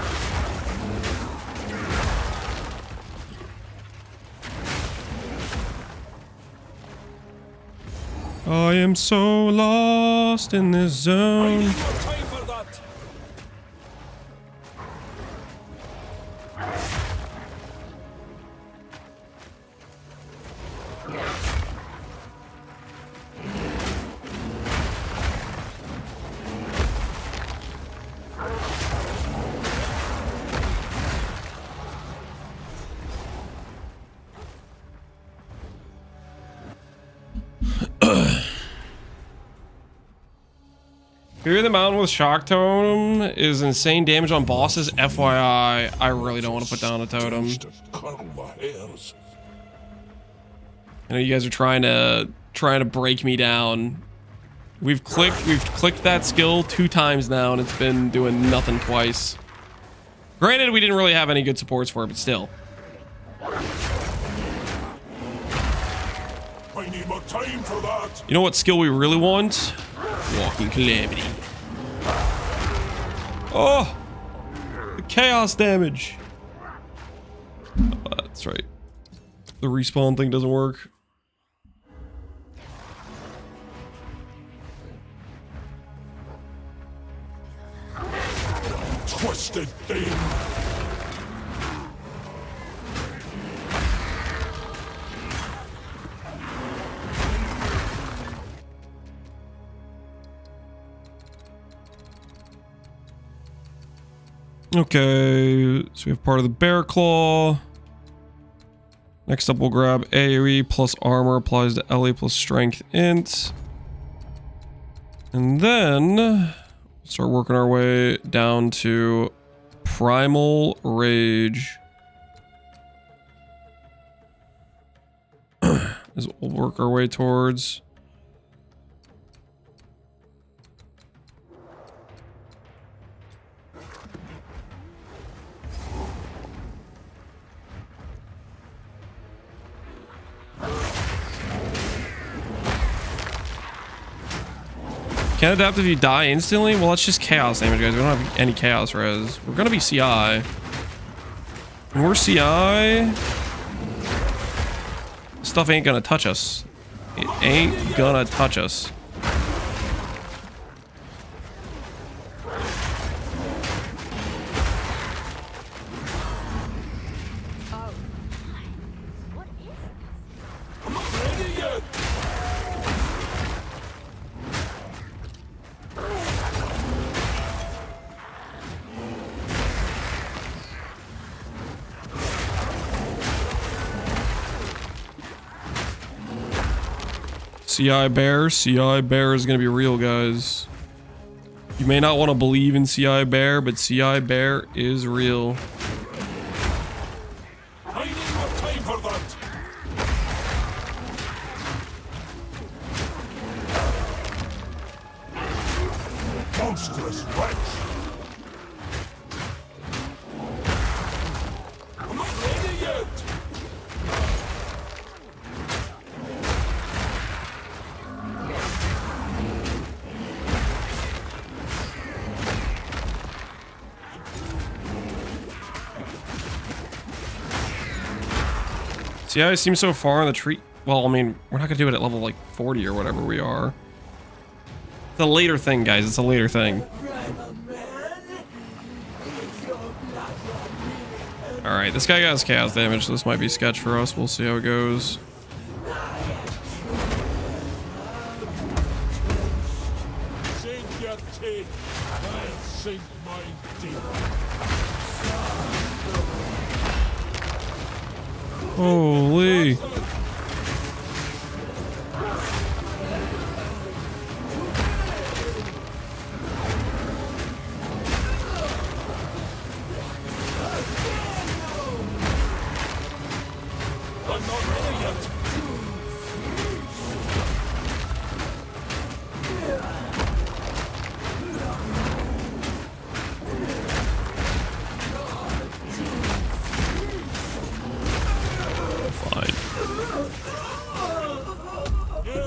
I am so lost in this zone. More time for that. Fear the Mountain with Shock Totem is insane damage on bosses. FYI, I really don't want to put down a totem. I know you guys are trying to break me down. We've clicked that skill 2 times now, and it's been doing nothing twice. Granted, we didn't really have any good supports for it, but still. I need more time for that. You know what skill we really want? Walking Calamity. Oh! The chaos damage! Oh, that's right. The respawn thing doesn't work. Twisted thing. Okay, so we have part of the bear claw. Next up, we'll grab AoE plus armor applies to LE plus strength int. And then start working our way down to primal rage. Is what we'll work our way towards. Can't adapt if you die instantly? Well, that's just chaos damage, guys. We don't have any chaos res. We're gonna be CI. When we're CI, stuff ain't gonna touch us. It ain't gonna touch us. CI bear is gonna be real, guys. You may not want to believe in CI bear, but CI bear is real. I need more time for that. Monstrous wretch. I'm not ready yet. See how I seem so far in the tree? Well, I mean, we're not gonna do it at level like 40 or whatever we are. It's a later thing, guys. It's a later thing. Alright, this guy has chaos damage, so this might be sketch for us. We'll see how it goes. Sink your teeth. I'll sink mine deep. Holy. I'm not ready yet.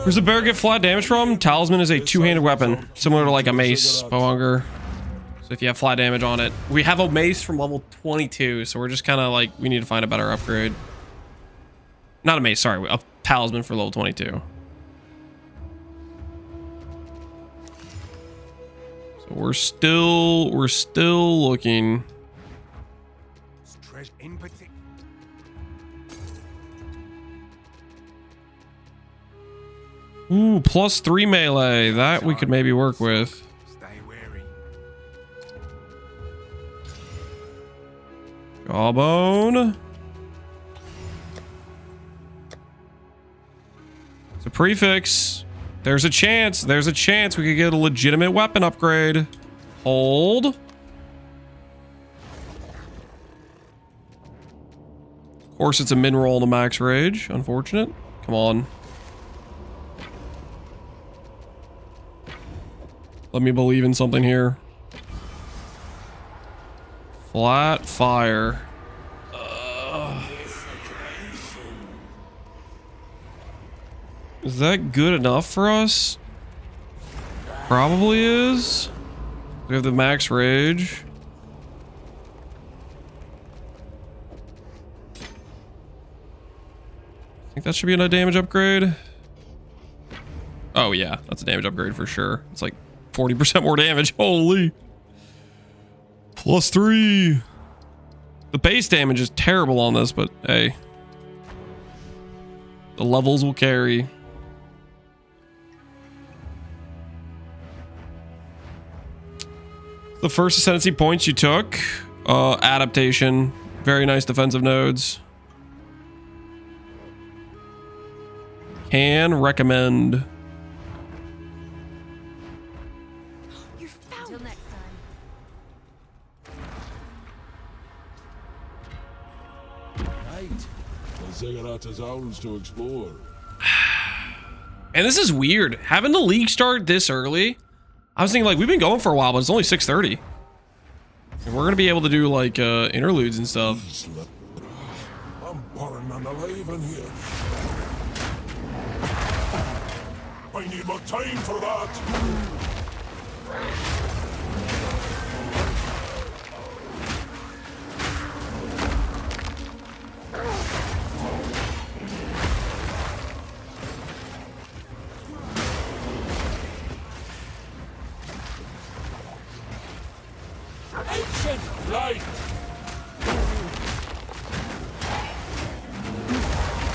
Where's the bear get flat damage from? Talisman is a two-handed weapon, similar to like a mace, bowhunker. So if you have flat damage on it. We have a mace from level 22, so we're just kind of like, we need to find a better upgrade. Not a mace, sorry, a talisman for level 22. So we're still looking. Ooh, +3 melee. That we could maybe work with. Stay wary. Jawbone. It's a prefix. There's a chance. There's a chance we could get a legitimate weapon upgrade. Hold. Of course, it's a min roll to max rage. Unfortunate. Come on. Let me believe in something here. Flat fire. Is that good enough for us? Probably is. We have the max rage. I think that should be a damage upgrade. Oh yeah, that's a damage upgrade for sure. It's like 40% more damage. Holy. +3. The base damage is terrible on this, but hey. The levels will carry. The first ascendancy points you took. Adaptation. Very nice defensive nodes. Can recommend. You found. Until next time. Right. The Ziggurat has owls to explore. And this is weird. Having the league start this early. I was thinking like we've been going for a while, but it's only 6:30. And we're gonna be able to do like interludes and stuff. I'm pouring on the leaving here. I need more time for that. Ancient light!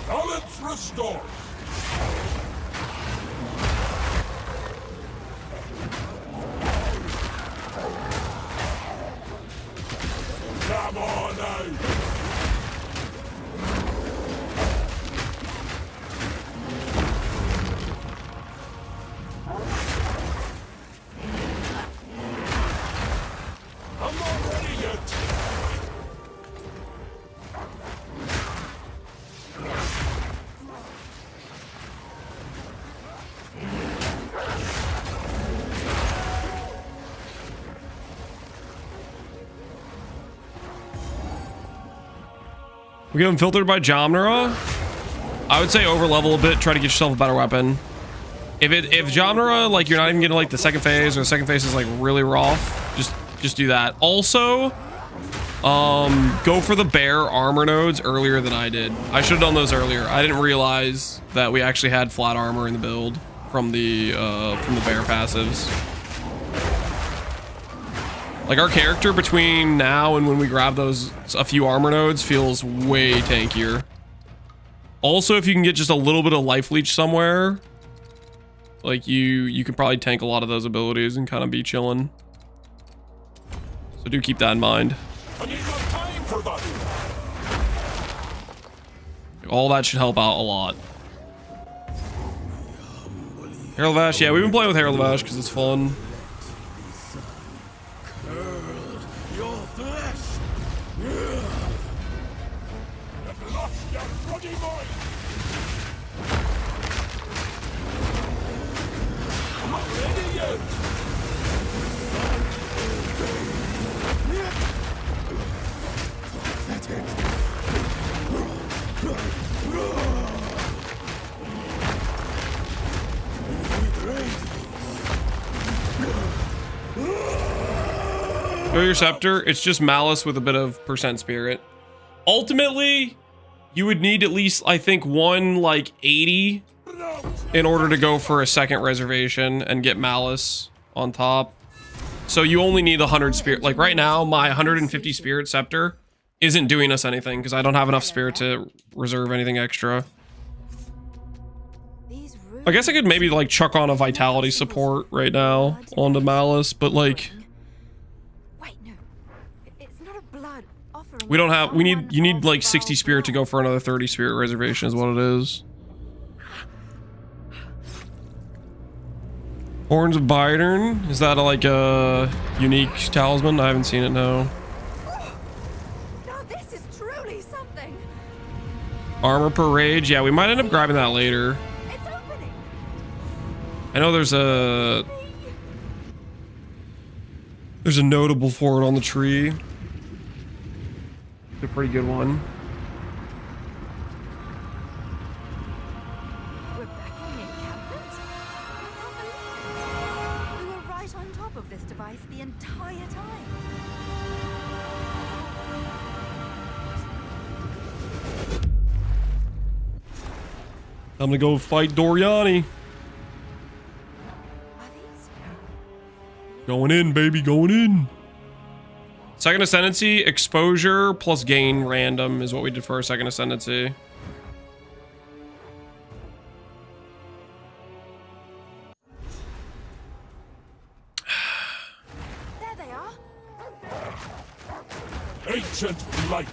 Balance restored! Come on out! I'm not ready yet! We get them filtered by Jomnara. I would say over level a bit, try to get yourself a better weapon. If Jomnara, like you're not even getting like the second phase, or the second phase is like really rough, just do that. Also, go for the bear armor nodes earlier than I did. I should have done those earlier. I didn't realize that we actually had flat armor in the build from the bear passives. Like our character between now and when we grab those a few armor nodes feels way tankier. Also, if you can get just a little bit of life leech somewhere, like you can probably tank a lot of those abilities and kind of be chilling. So do keep that in mind. I need more time for that. All that should help out a lot. Herald of Ash, yeah, we've been playing with Herald of Ash because it's fun. Your flesh! You've lost your bloody mind! I'm not ready yet! Go your scepter. It's just malice with a bit of percent spirit. Ultimately, you would need at least, I think, one like 80 in order to go for a second reservation and get malice on top. So you only need 100 spirit. Like right now, my 150 spirit scepter isn't doing us anything because I don't have enough spirit to reserve anything extra. I guess I could maybe like chuck on a vitality support right now onto malice, but like we don't have, you need like 60 spirit to go for another 30 spirit reservation is what it is. Horns of Bidern, is that like a unique talisman? I haven't seen it, no. Now this is truly something. Armor per rage, yeah, we might end up grabbing that later. It's opening. I know there's a notable for it on the tree. It's a pretty good one. We're back in the encampment? We were right on top of this device the entire time. I'm gonna go fight Doriani. Are these? Going in, baby, going in. Second Ascendancy, exposure plus gain random is what we did for our second Ascendancy. There they are. Ancient light.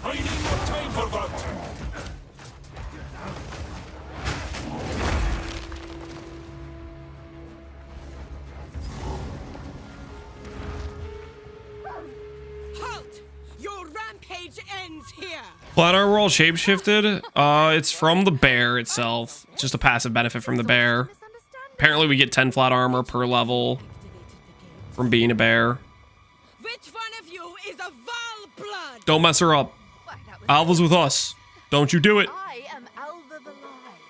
I need more time for that. Halt! Your rampage ends here. Flat armor all shapeshifted. It's from the bear itself. It's just a passive benefit from the bear. Apparently we get 10 flat armor per level from being a bear. Which one of you is a Val blood? Don't mess her up. Alva's with us. Don't you do it. I am Alva the Lion,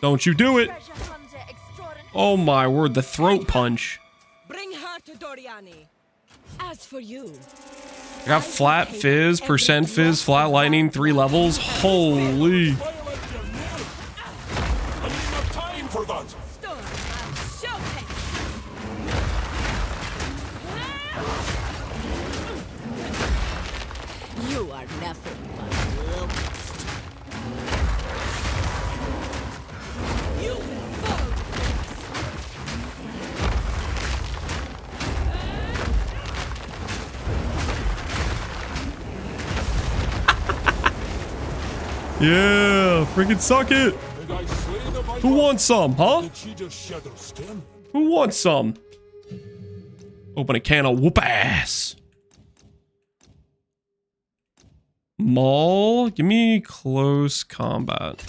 Don't you do it. treasure hunter extraordinary. Oh my word, the throat punch. Bring her to Doriani. As for you, I got flat fizz, percent fizz, flat lightning, 3 levels. Holy. I need more time for that. Storm and showcase. You are nothing but locust. You will fall. Yeah, freaking suck it. Did I slay the Who wants some, huh? Did she just shed her skin? Who wants some? Open a can of whoop ass. Maul, give me close combat.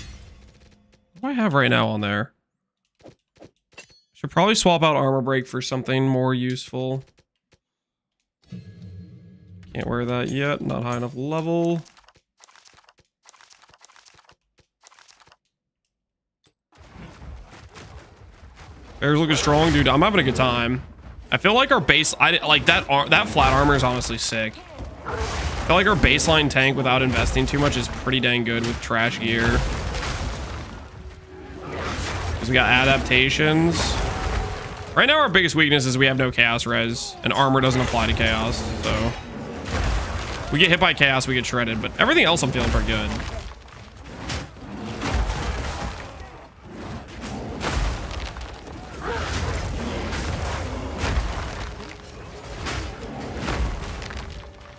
What do I have right now on there? Should probably swap out armor break for something more useful. Can't wear that yet, not high enough level. Bear's looking strong, dude. I'm having a good time. I feel like our base, like that flat armor is honestly sick. I feel like our baseline tank without investing too much is pretty dang good with trash gear. Because we got adaptations. Right now our biggest weakness is we have no chaos res, and armor doesn't apply to chaos, so. We get hit by chaos, we get shredded, but everything else I'm feeling pretty good.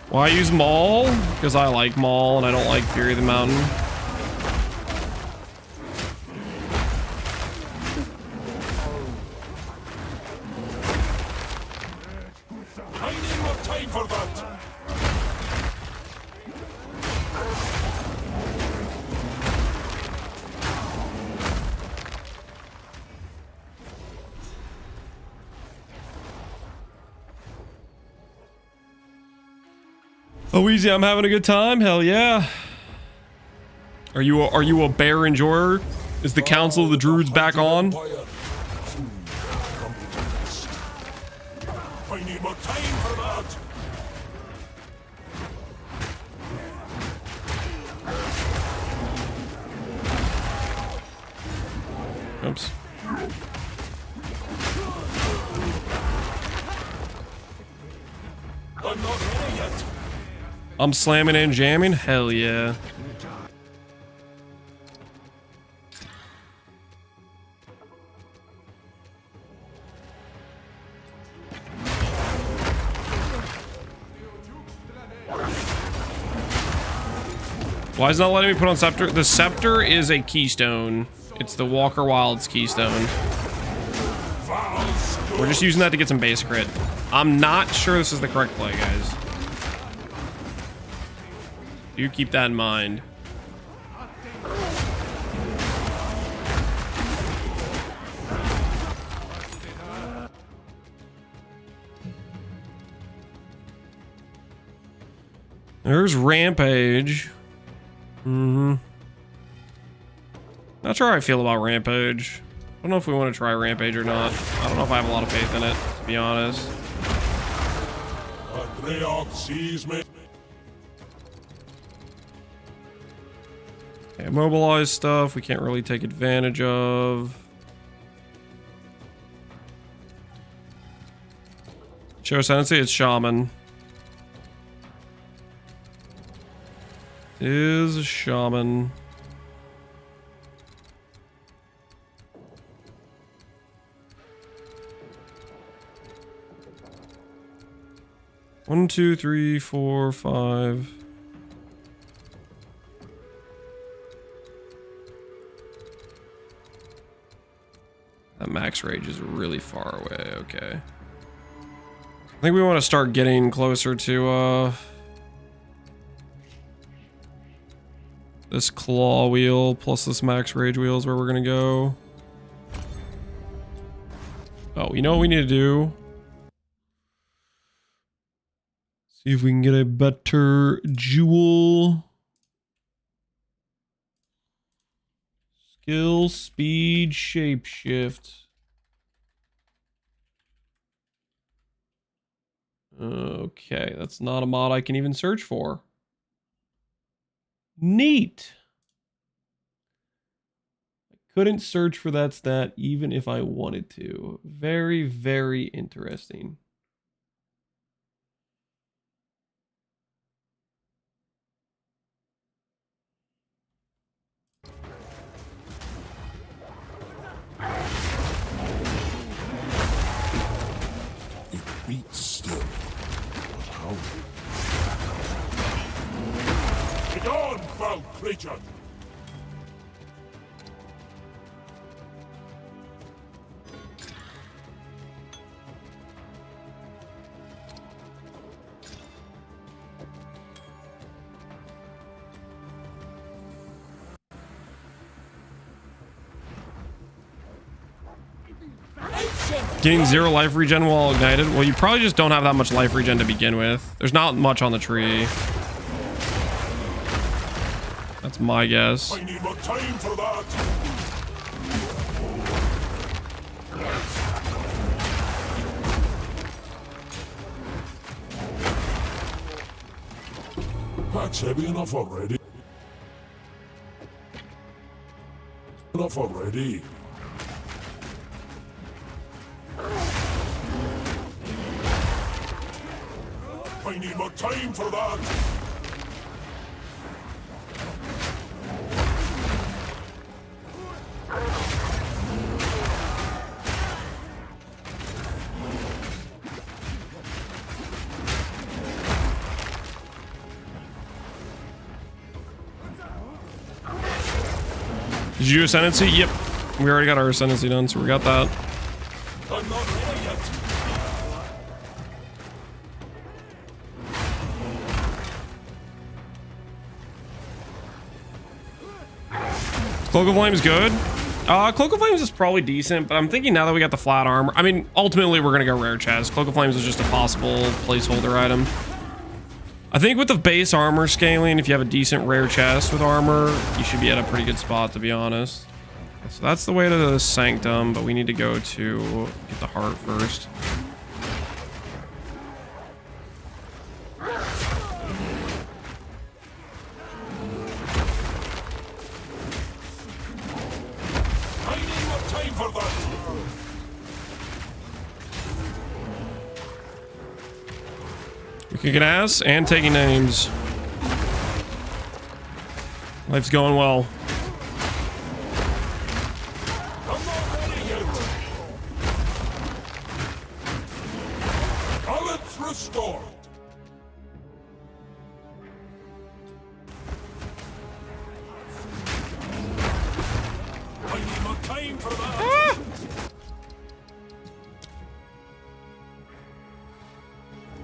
Why use Maul? Because I like Maul and I don't like Fury of the Mountain. I need more time for that. Oh, easy, I'm having a good time. Hell yeah. Are you a bear enjoyer? Is the Council of the Druids back on? I need more time for that. Oops. I'm not ready yet. I'm slamming and jamming? Hell yeah. Why is it not letting me put on Scepter? The Scepter is a keystone. It's the Walker Wild's keystone. We're just using that to get some base crit. I'm not sure this is the correct play, guys. Do keep that in mind. There's Rampage. Not sure how I feel about Rampage. I don't know if we want to try Rampage or not. I don't know if I have a lot of faith in it, to be honest. Greyhawk sees me. Okay, mobilize stuff we can't really take advantage of. Show Ascendancy, it's Shaman. Is a Shaman. One, two, three, four, five. That max rage is really far away. Okay. I think we want to start getting closer to this claw wheel plus this max rage wheel is where we're gonna go. Oh, you know what we need to do? See if we can get a better jewel. Skill, speed, shapeshift. Okay, that's not a mod I can even search for. Neat. I couldn't search for that stat even if I wanted to. Very, very interesting. It beats still. How? Get on, foul creature! Getting 0 life regen while ignited. Well, you probably just don't have that much life regen to begin with. There's not much on the tree. That's my guess. I need more time for that. That's heavy enough already. Enough already. I need more time for that. Did you do Ascendancy? Yep. We already got our Ascendancy done, so we got that. I'm not ready yet. Cloak of Flames good. Cloak of Flames is probably decent, but I'm thinking now that we got the flat armor. I mean, ultimately we're gonna go rare chest. Cloak of Flames is just a possible placeholder item. I think with the base armor scaling, if you have a decent rare chest with armor, you should be at a pretty good spot, to be honest. So that's the way to the Sanctum, but we need to go to get the heart first. I need more time for that. We kicking ass and taking names. Life's going well. I'm not ready yet. Balance restored. I need more time for that.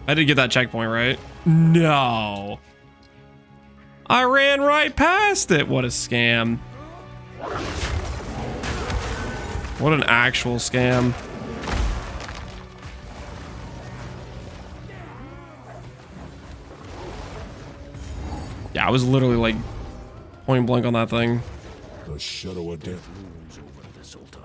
I did get that checkpoint, right? No. I ran right past it. What a scam. What an actual scam. Yeah, I was literally like point blank on that thing. The shadow of death. Looms over this altar.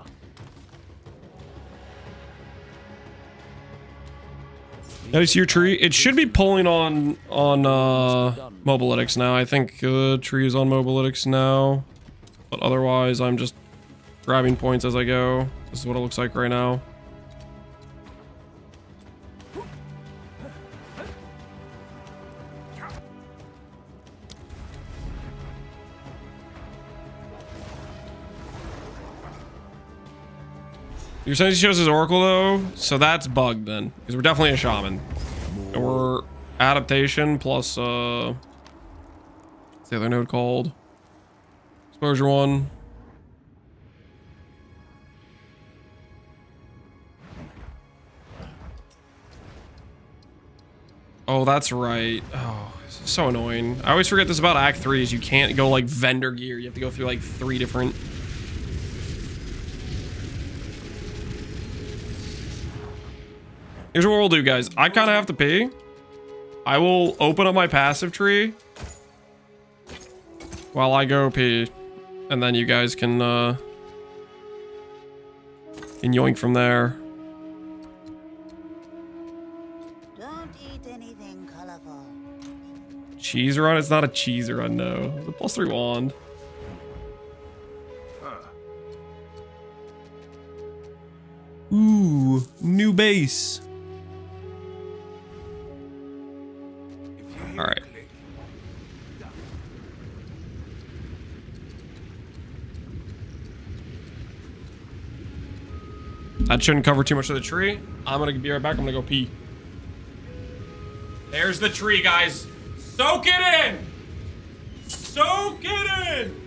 Did I see your tree? It should be pulling on Mobilytics now. I think tree is on Mobilytics now. But otherwise, I'm just grabbing points as I go. This is what it looks like right now. Your sense shows his Oracle though, so that's bugged then, because we're definitely a shaman. And we're adaptation plus what's the other node called? Exposure 1. Oh, that's right. Oh, this is so annoying. I always forget this about Act 3 is you can't go like vendor gear. You have to go through like 3 different. Here's what we'll do, guys. I kind of have to pee. I will open up my passive tree while I go pee, and then you guys can yoink from there. Don't eat anything colorful. Cheese run? It's not a cheese run, no. The +3 wand. Ooh, new base. All right. That shouldn't cover too much of the tree. I'm gonna be right back. I'm gonna go pee. There's the tree, guys. Soak it in. Soak it in.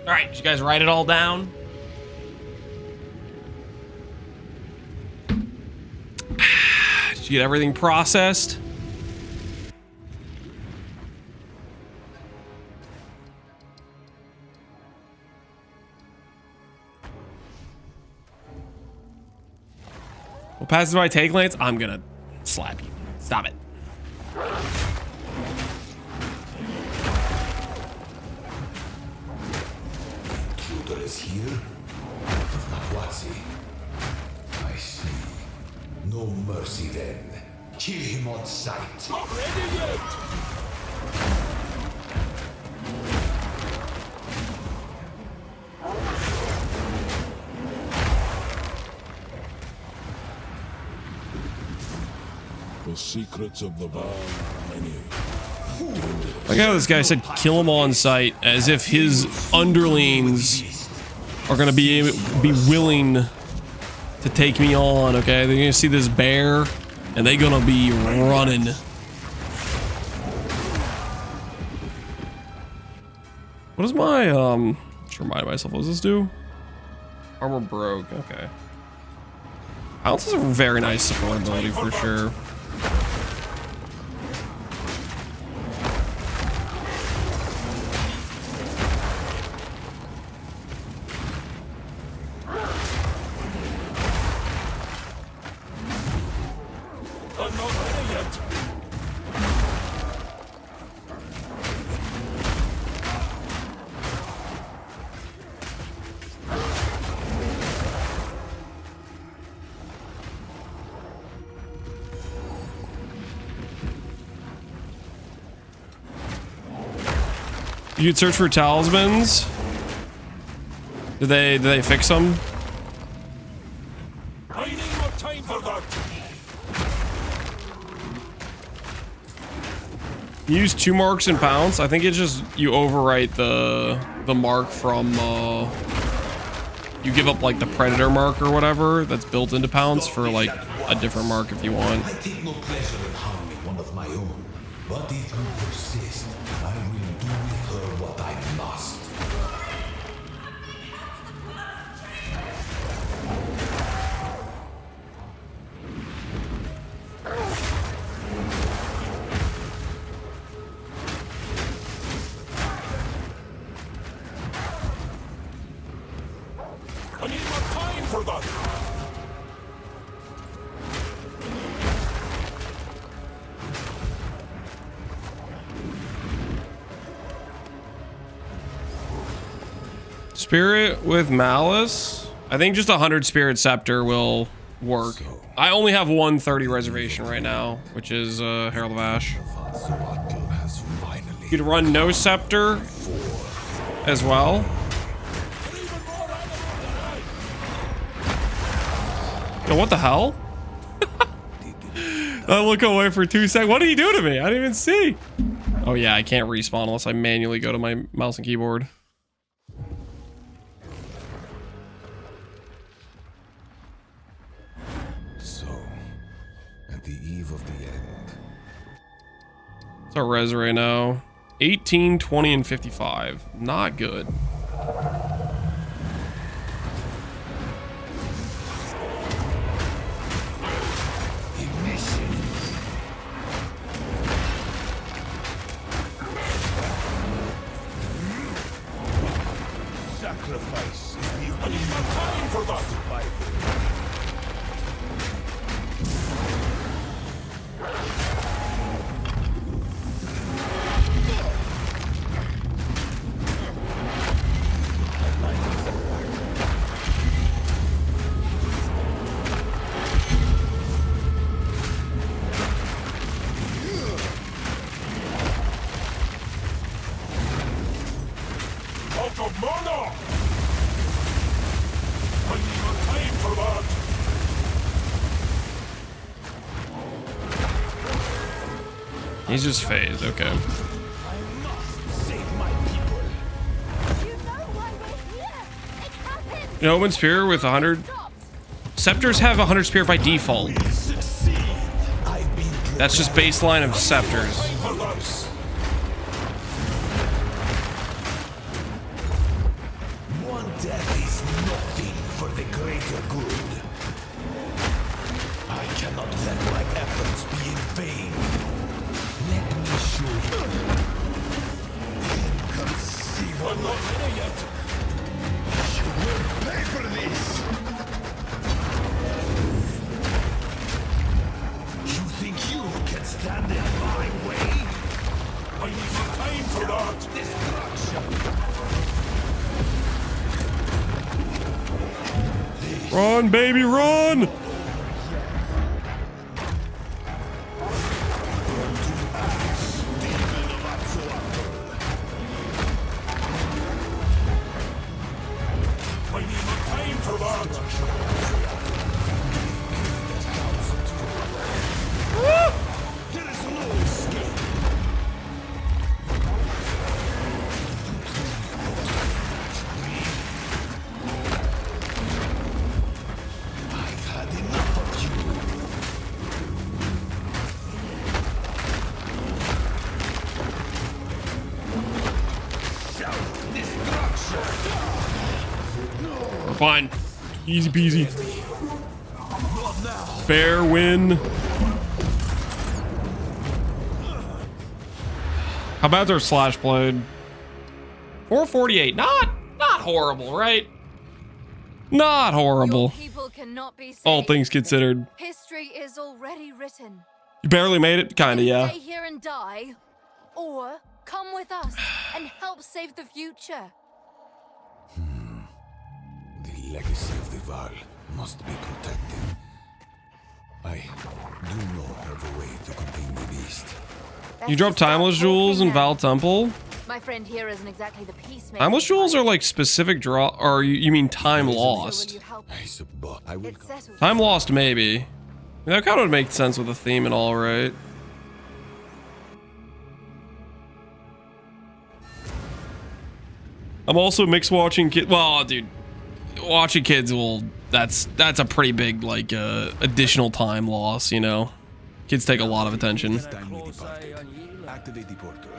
All right, did you guys write it all down? Did you get everything processed? Well, passes my take, Lance. I'm gonna slap you. Stop it. Is here? What's I see. No mercy then. Kill him on sight. Not ready yet! secrets of the vow are many. Like how this guy said kill him on sight, as if his underlings are gonna be willing to take me on. Okay, they're gonna see this bear and they're gonna be running. What is my just remind myself, what does this do? Armor broke. Okay, Ounce is a very nice support ability for sure. You could search for talismans. Did they fix them? I need more time for that. Use 2 marks and pounce. I think it's just you overwrite the mark from you give up like the predator mark or whatever that's built into pounce for like a different mark if you want. I take no pleasure in harming one of my own, but if you persist, I will do with her what I must. I need more time for that. Spirit with malice. I think just 100 spirit scepter will work. I only have 130 reservation right now, which is Herald of Ash. You could run no scepter as well. Yo, what the hell? I look away for 2 seconds. What did he do to me? I didn't even see. Oh yeah, I can't respawn unless I manually go to my mouse and keyboard. So, at the eve of the end. What's our res right now? 18, 20, and 55. Not good. Sacrifice is the only time for that. Out of mana! I need more time for that. He's just phased, okay. I must save my people. You know why we're here. It happened. You know, open spear with 100. Scepters have 100 spear by default. Succeed. I've been That's just baseline of scepters. for that. One death is nothing for the greater good. I cannot let my efforts be in vain. Let me show you. Inconceivable. I'm not ready yet. You will pay for this. You think you can stand in my way? I need more time for that. Destruction. Run, baby, run! I need more time for that. fine. Easy peasy. Fair win. How bad's our slash blade? 448. Not horrible, right? Not horrible. People cannot be saved. All things considered. History is already written. You barely made it? Kinda, yeah. Stay here and die, or come with us and help save the future. The legacy of the Val must be protected. I do not have a way to contain the beast. You drop timeless jewels in Val Temple? My friend here isn't exactly the peacemaker. Timeless jewels are like specific draw, or you mean time lost? Time lost, maybe. I mean, that kind of would make sense with the theme and all, right? I'm also mixed watching kids. Well, dude, watching kids will. That's a pretty big like additional time loss, you know. Kids take a lot of attention. Activate the portal.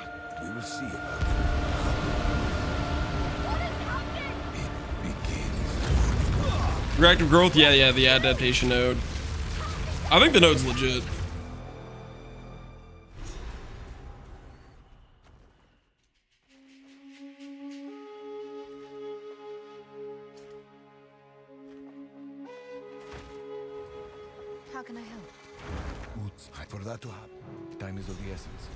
We will see about it. Reactive growth, yeah, the adaptation node. I think the node's legit. How can I help? For that to happen, time is of the essence.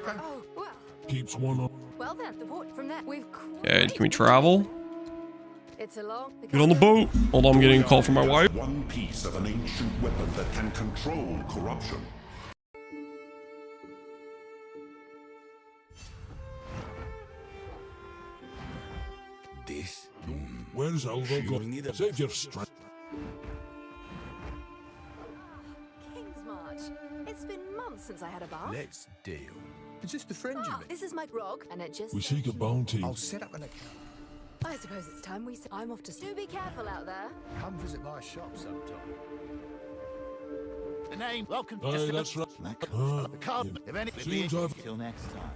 Oh, well. Keeps one up. Well then, the port from that we've. Okay, can we travel? It's a long. Get on the boat. Hold on, I'm getting a call from my wife. One piece of an ancient weapon that can control corruption. This? Where's Alva going? Save your strength. King's March. It's been months since I had a bath. Let's deal. Is this the friend you met? This is my grog, and it just. We seek a bounty. I'll set up an account. I suppose it's time we. I'm off to. Do be careful out there. Come visit my shop sometime. The name, welcome. Aye, that's right. The card, if any. Seems I've... Till next time.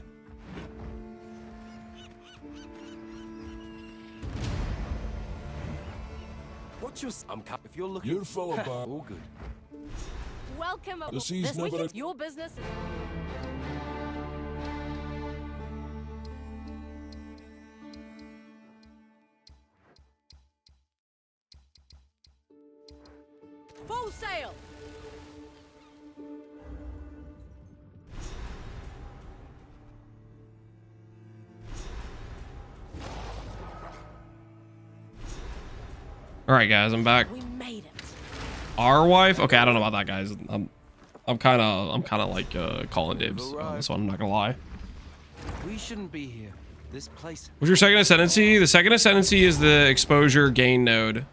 What's your... if you're looking... You're full of bar. All good. Welcome. The sea's This never... weekend, your business. Full sail. All right, guys, I'm back. We made it. Our wife? Okay, I don't know about that, guys. I'm kind of like calling dibs on this one. I'm not gonna lie. We shouldn't be here. This place. What's your second ascendancy? The second ascendancy is the exposure gain node.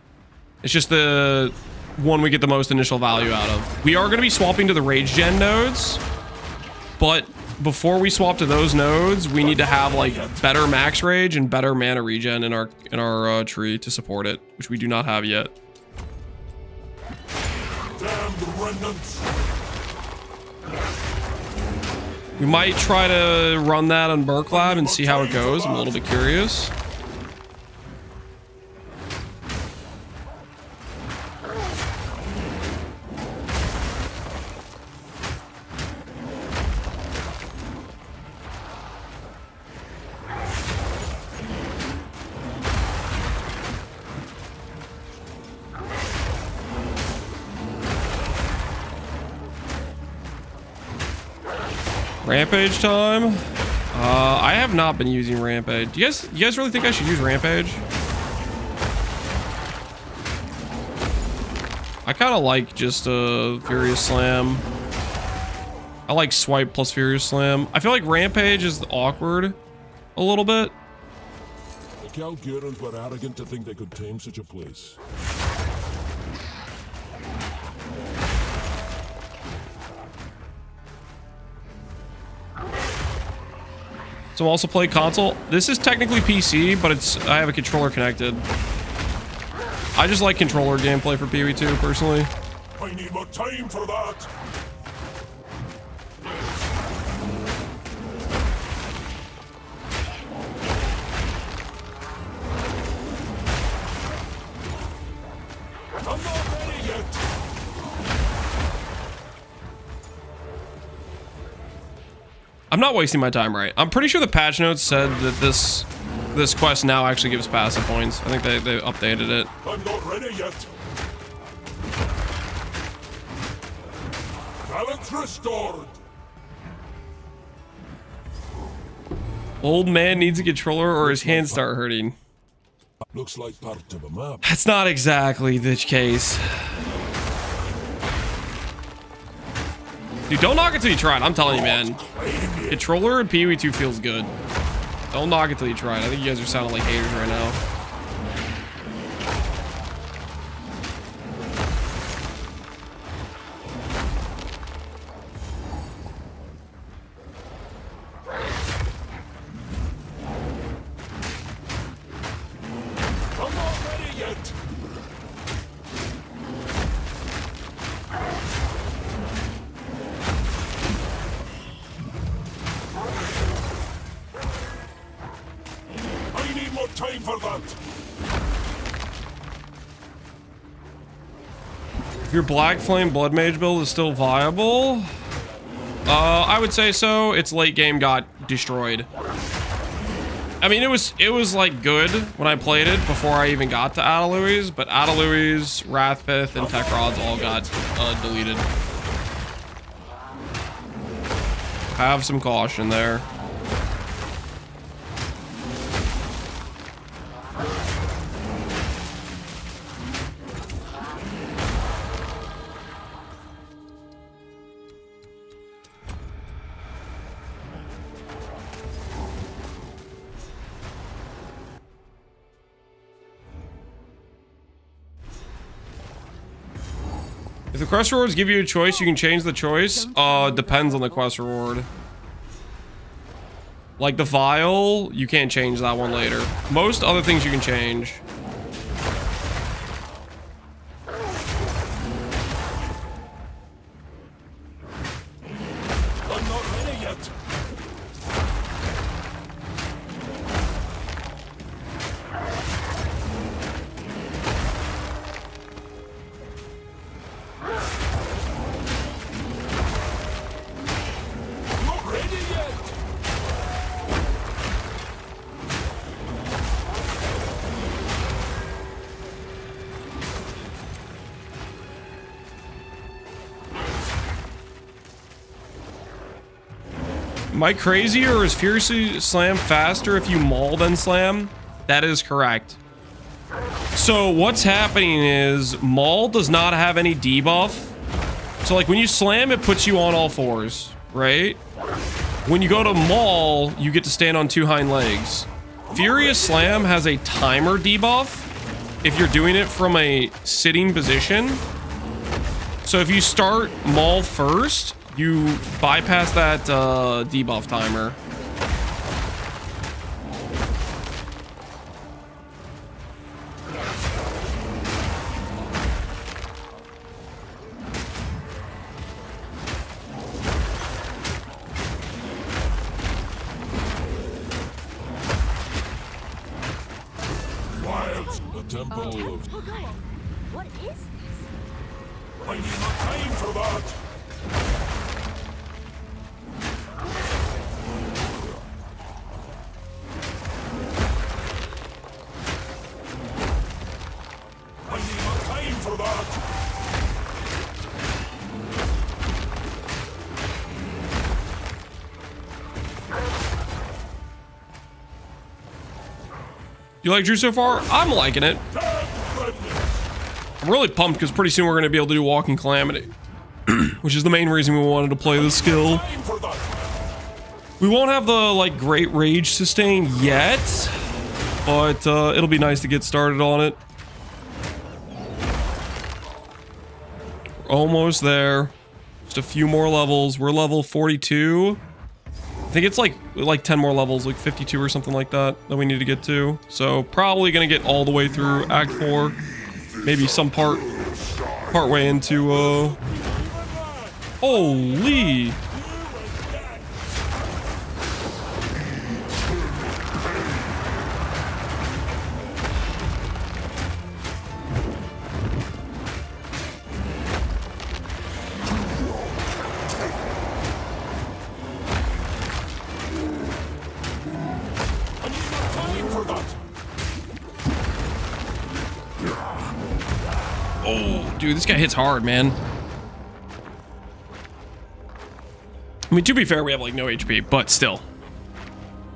It's just the one we get the most initial value out of. We are going to be swapping to the rage gen nodes, but before we swap to those nodes, we need to have like better max rage and better mana regen in our tree to support it, which we do not have yet. Damn the remnants. We might try to run that on Burklab and see how it goes. I'm a little bit curious. Rampage time. I have not been using Rampage. You guys really think I should use Rampage? I kind of like just Furious Slam. I like Swipe plus Furious Slam. I feel like Rampage is awkward a little bit. The Calgurans were arrogant to think they could tame such a place. So also play console. This is technically PC, but I have a controller connected. I just like controller gameplay for PoE2 personally. I need more time for that. I'm not wasting my time, right? I'm pretty sure the patch notes said that this quest now actually gives passive points. I think they updated it. I'm not ready yet. Balance restored. Old man needs a controller or his hands start hurting. Looks like part of a map. That's not exactly the case. Dude, don't knock it till you try it. I'm telling you, man. Controller and PoE 2 feels good. Don't knock it till you try it. I think you guys are sounding like haters right now. I'm not ready yet. I need more time for that. If your Black Flame Blood Mage build is still viable, I would say so. Its late game got destroyed. I mean, it was like good when I played it before I even got to Adeluis, but Adeluis, Wrathpith, and Tech Rods all got deleted. Have some caution there. If the quest rewards give you a choice, you can change the choice. Depends on the quest reward. Like the vial, you can't change that one later. Most other things you can change. I'm not ready yet. Not ready yet. Am I crazy, or is Fiercely Slam faster if you maul than slam? That is correct. So what's happening is maul does not have any debuff. So like when you slam, it puts you on all fours, right? When you go to maul, you get to stand on two hind legs. Furious Slam has a timer debuff if you're doing it from a sitting position. So if you start maul first, you bypass that debuff timer. Wilds, the temple of... What is this? I need more time for that. I need more time for that. You like Drew so far? I'm liking it. I'm really pumped because pretty soon we're going to be able to do Walking Calamity, which is the main reason we wanted to play this skill. We won't have the like Great Rage sustain yet, but it'll be nice to get started on it. We're almost there. Just a few more levels. We're level 42. I think it's like 10 more levels, like 52 or something like that we need to get to. So probably gonna get all the way through Act 4. Maybe some part way into holy. Dude, this guy hits hard, man. I mean, to be fair, we have like no HP, but still.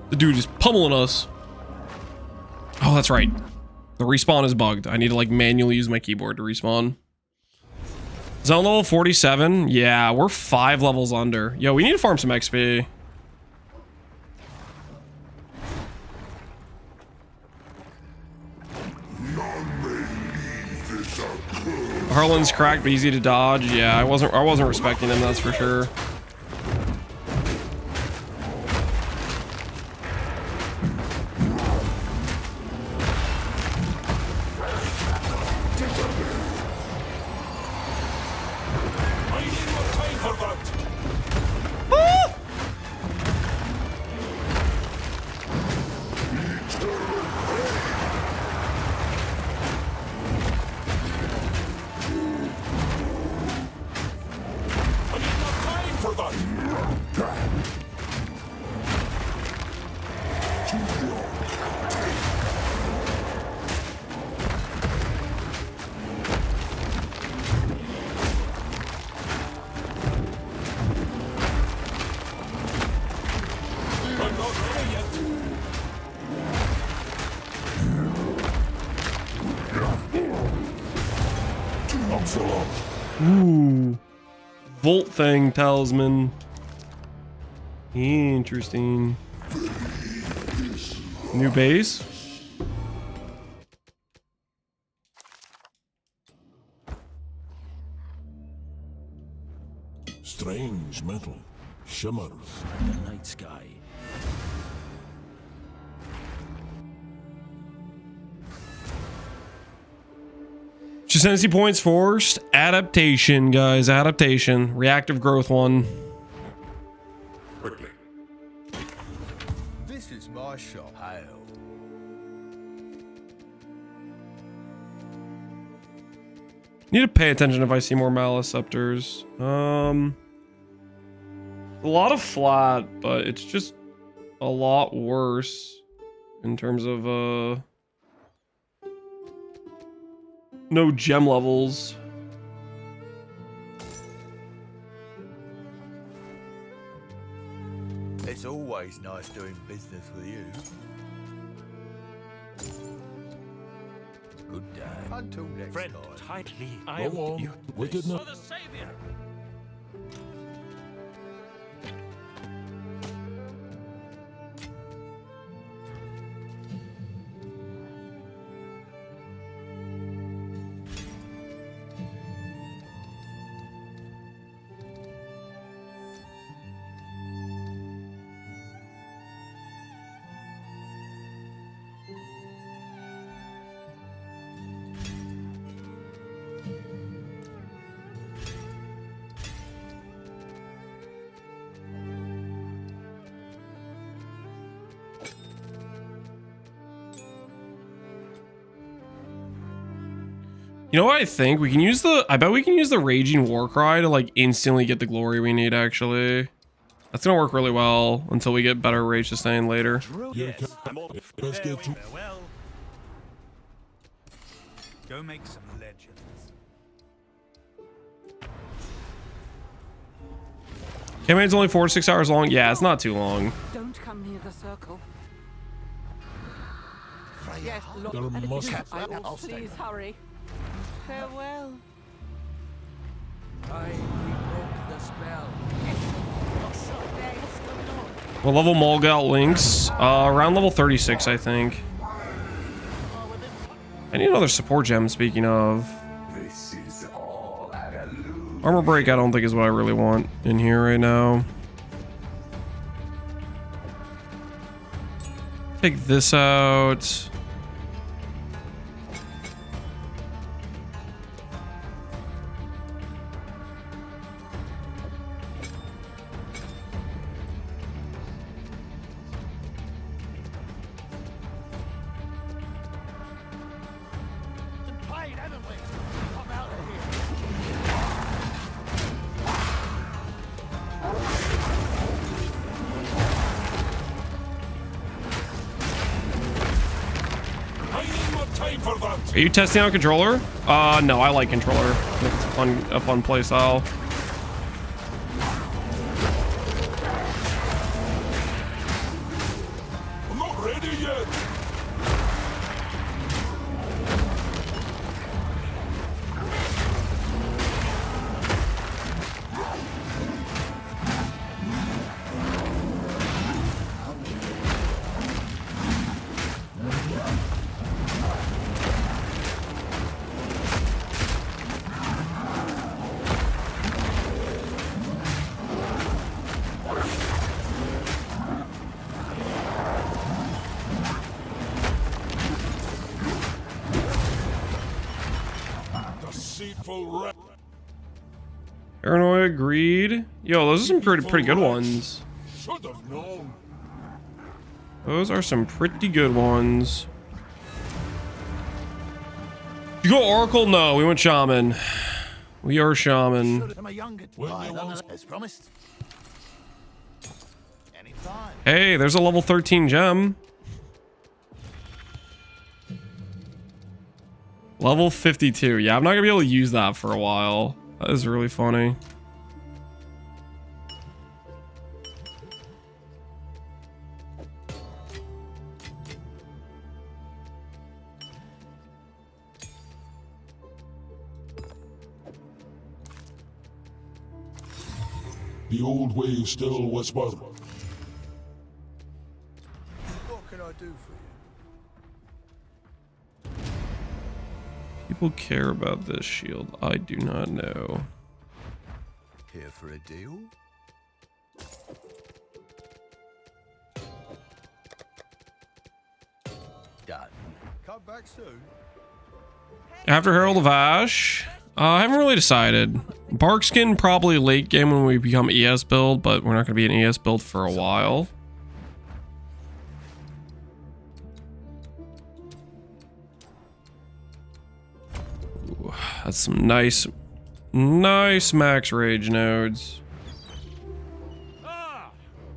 The dude is pummeling us. Oh, that's right. The respawn is bugged. I need to like manually use my keyboard to respawn. Zone level 47. Yeah, we're 5 levels under. Yo, we need to farm some XP. Harlan's cracked but easy to dodge. Yeah, I wasn't respecting him, that's for sure. Ooh. Volt Thing Talisman. Interesting. New base? Strange metal. Shimmers. The night sky. Ascendancy points forced. Adaptation, guys. Adaptation. Reactive growth 1. Quickly. This is my shop. Hail. Need to pay attention if I see more Malice Scepters. A lot of flat, but it's just a lot worse in terms of no gem levels. It's always nice doing business with you. Good day. Until next Friend, time. tightly. Go on. Wickedness. For the savior. You know what I think? We can use the... I bet we can use the Raging Warcry to like instantly get the glory we need, actually. That's gonna work really well until we get better rage sustain later. Yes, let's get to... Farewell. Go make some legends. Campaign's only 4 to 6 hours long. Yeah, it's not too long. Don't come near the circle. Yes, There must... Please hurry. Farewell. I broke the spell. What level Mulgout links? Around level 36, I think. I need another support gem, speaking of. This is all an illusion. Armor break, I don't think is what I really want in here right now. Take this out. for that. Are you testing out controller? No, I like controller. I think it's a fun play style. I'm not ready yet. Deceitful rat. Paranoia, greed. Yo, those are some pretty good ones. Should have known. Those are some pretty good ones. You go Oracle? No, we went Shaman. We are Shaman. As promised. Anytime. Hey, there's a level 13 gem. Level 52. Yeah, I'm not gonna be able to use that for a while. That is really funny. The old way still was well. What can I do for you? People care about this shield. I do not know. Here for a deal? Done. Come back soon. After Herald of Ash, I haven't really decided. Barkskin probably late game when we become ES build, but we're not going to be an ES build for a while. Ooh, that's some nice max rage nodes.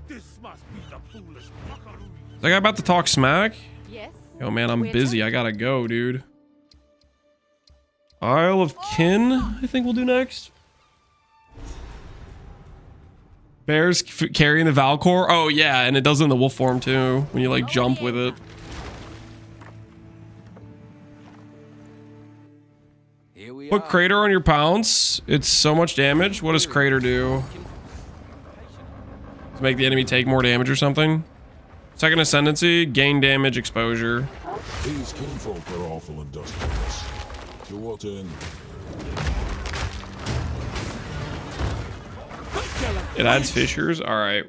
This must be the foolish buckaroo. Is that guy about to talk smack? Yes. Yo, man, I'm busy. I gotta go, dude. Isle of Kin, I think we'll do next. Bears carrying the Valcor. Oh, yeah, and it does in the wolf form, too, when you, like, jump with it. Put Crater on your pounce. It's so much damage. What does Crater do? To make the enemy take more damage or something? Second Ascendancy, gain damage exposure. These kinfolk are awful industrious. To what end? It adds fissures. All right,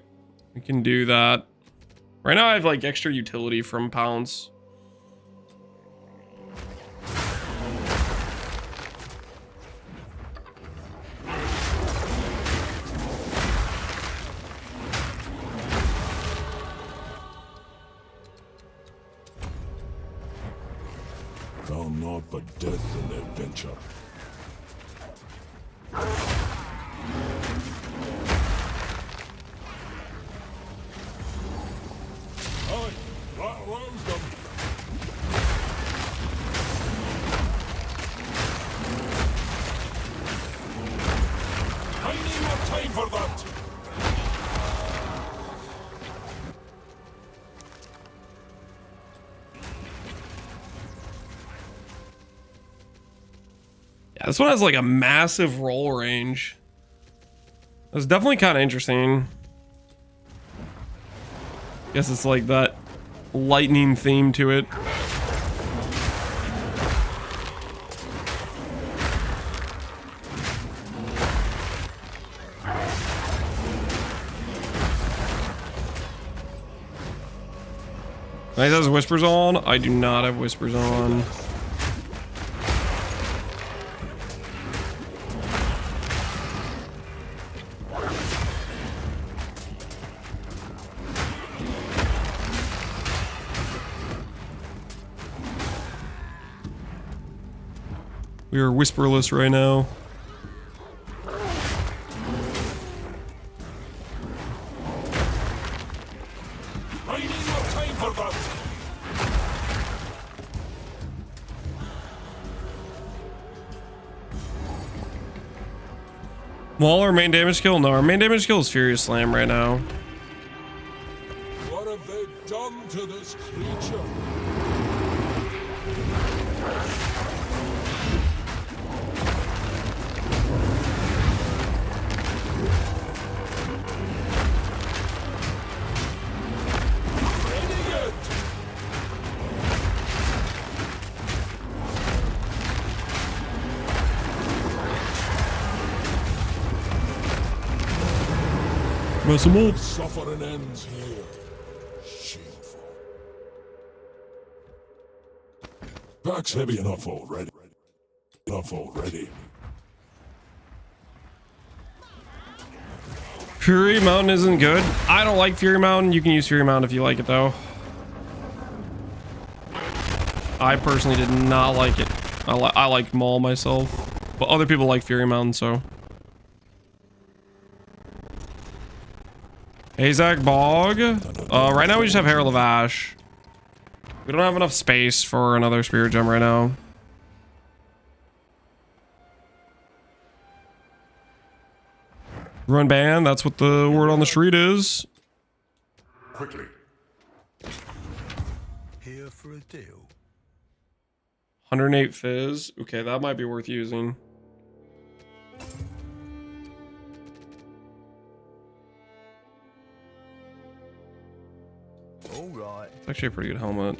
we can do that. Right now I have like extra utility from pounce. Found naught but death in their venture. Aye, that roused them. I need more time for that. Yeah, this one has like a massive roll range. That's definitely kind of interesting. Guess it's like that lightning theme to it. Nice has whispers on. I do not have whispers on. We are whisperless right now. I need more time for that. Well, our main damage skill? No, our main damage skill is Furious Slam right now. What have they done to this creature? Mess him up. Suffering ends here. Shameful. Back's heavy enough already. Fury Mountain isn't good. I don't like Fury Mountain. You can use Fury Mountain if you like it, though. I personally did not like it. I like Maul myself, but other people like Fury Mountain, so. Azak Bog. Right now we just have Herald of Ash. We don't have enough space for another Spirit Gem right now. Run ban, that's what the word on the street is. Quickly. Here for a deal. 108 Fizz. Okay, that might be worth using. All right. It's actually a pretty good helmet.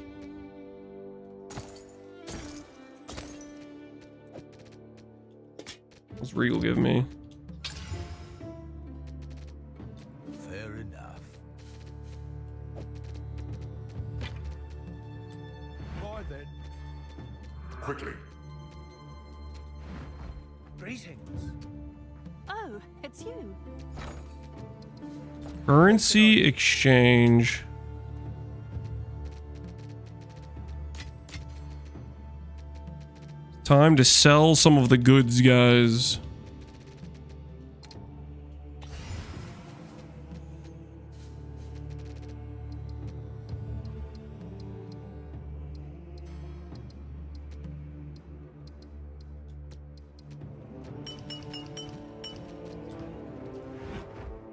What's Regal give me? Fair enough. Bye then. Quickly. Greetings. Oh, it's you. Currency exchange. Time to sell some of the goods, guys.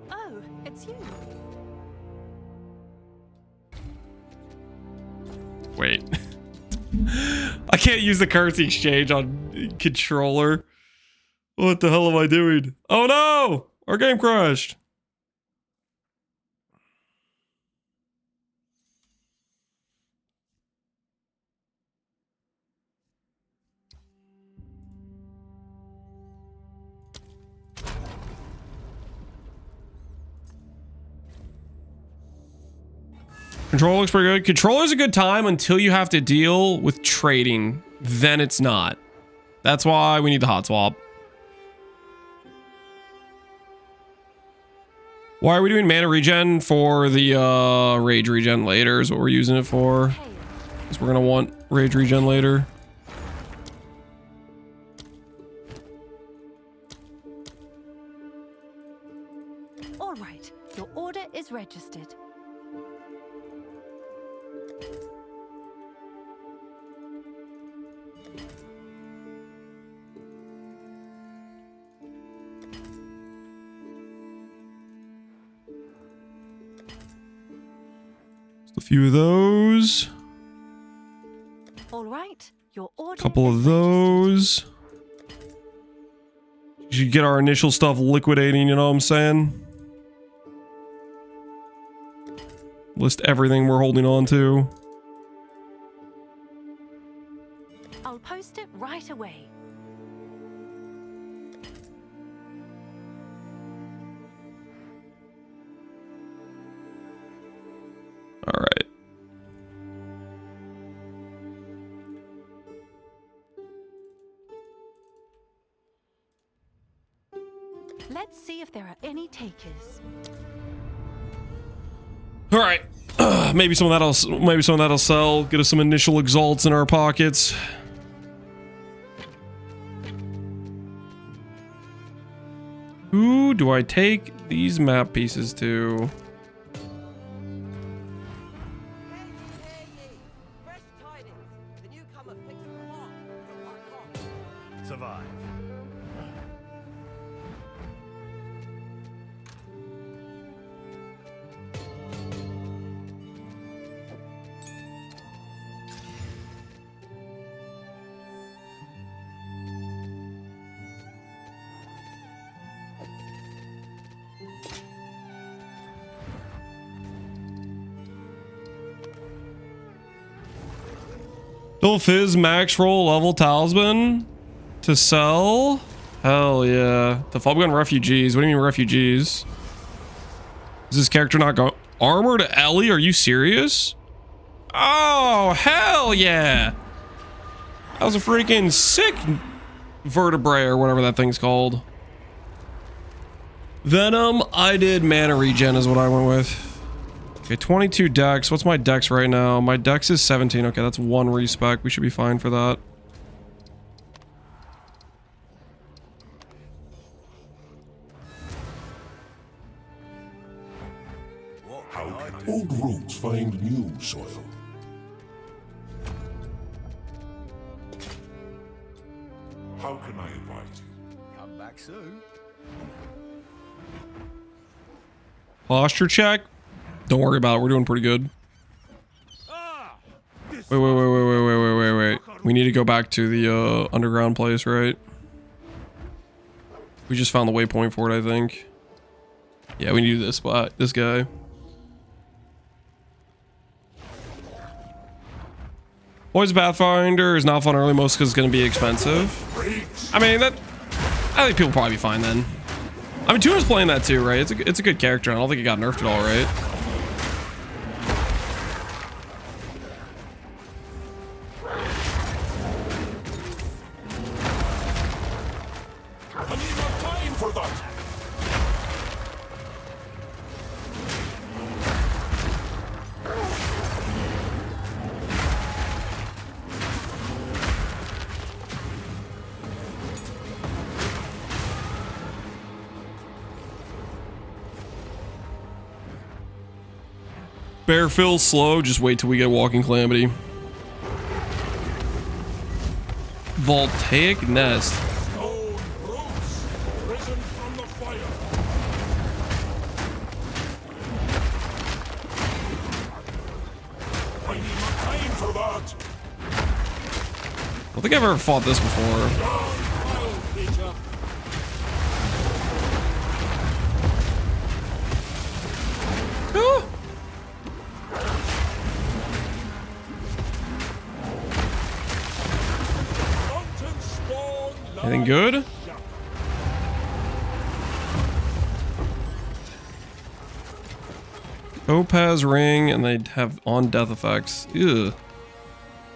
Oh, it's you. Wait. I can't use the currency exchange on controller. What the hell am I doing? Oh no! Our game crashed. Control looks pretty good. Controller's a good time until you have to deal with trading. Then it's not. That's why we need the hot swap. Why are we doing mana regen for the rage regen later is what we're using it for. Because we're going to want rage regen later. All right, your order is registered. A few of those. All right, your order. Couple of those. You should get our initial stuff liquidating, you know what I'm saying? List everything we're holding on to. I'll post it right away. All right. Let's see if there are any takers. All right. Maybe some of that'll sell. Get us some initial exalts in our pockets. Who do I take these map pieces to? Survive. Bill Fizz max roll level talisman to sell. Hell yeah. The Fubgun refugees. What do you mean refugees? Is this character not go armored Ellie? Are you serious? Oh, hell yeah. That was a freaking sick vertebrae or whatever that thing's called. Venom, I did mana regen is what I went with. Okay, 22 dex. What's my dex right now? My dex is 17. Okay, that's 1 respec. We should be fine for that. Old roots find new soil. How can I advise you? Come back soon. Posture check. Don't worry about it. We're doing pretty good. Wait. We need to go back to the underground place, right? We just found the waypoint for it, I think. Yeah, we need this spot. This guy. Boys Pathfinder is not fun early, most because it's going to be expensive. I mean, I think people will probably be fine then. I mean, Tuna's playing that too, right? It's a good character. I don't think it got nerfed at all, right? I need more time for that. Bear feels slow. Just wait till we get Walking Calamity. Voltaic Nest. Stone roots risen from the fire. I need more time for that. I don't think I've ever fought this before. Ah! Anything good? Topaz ring, and they have on death effects. Ew.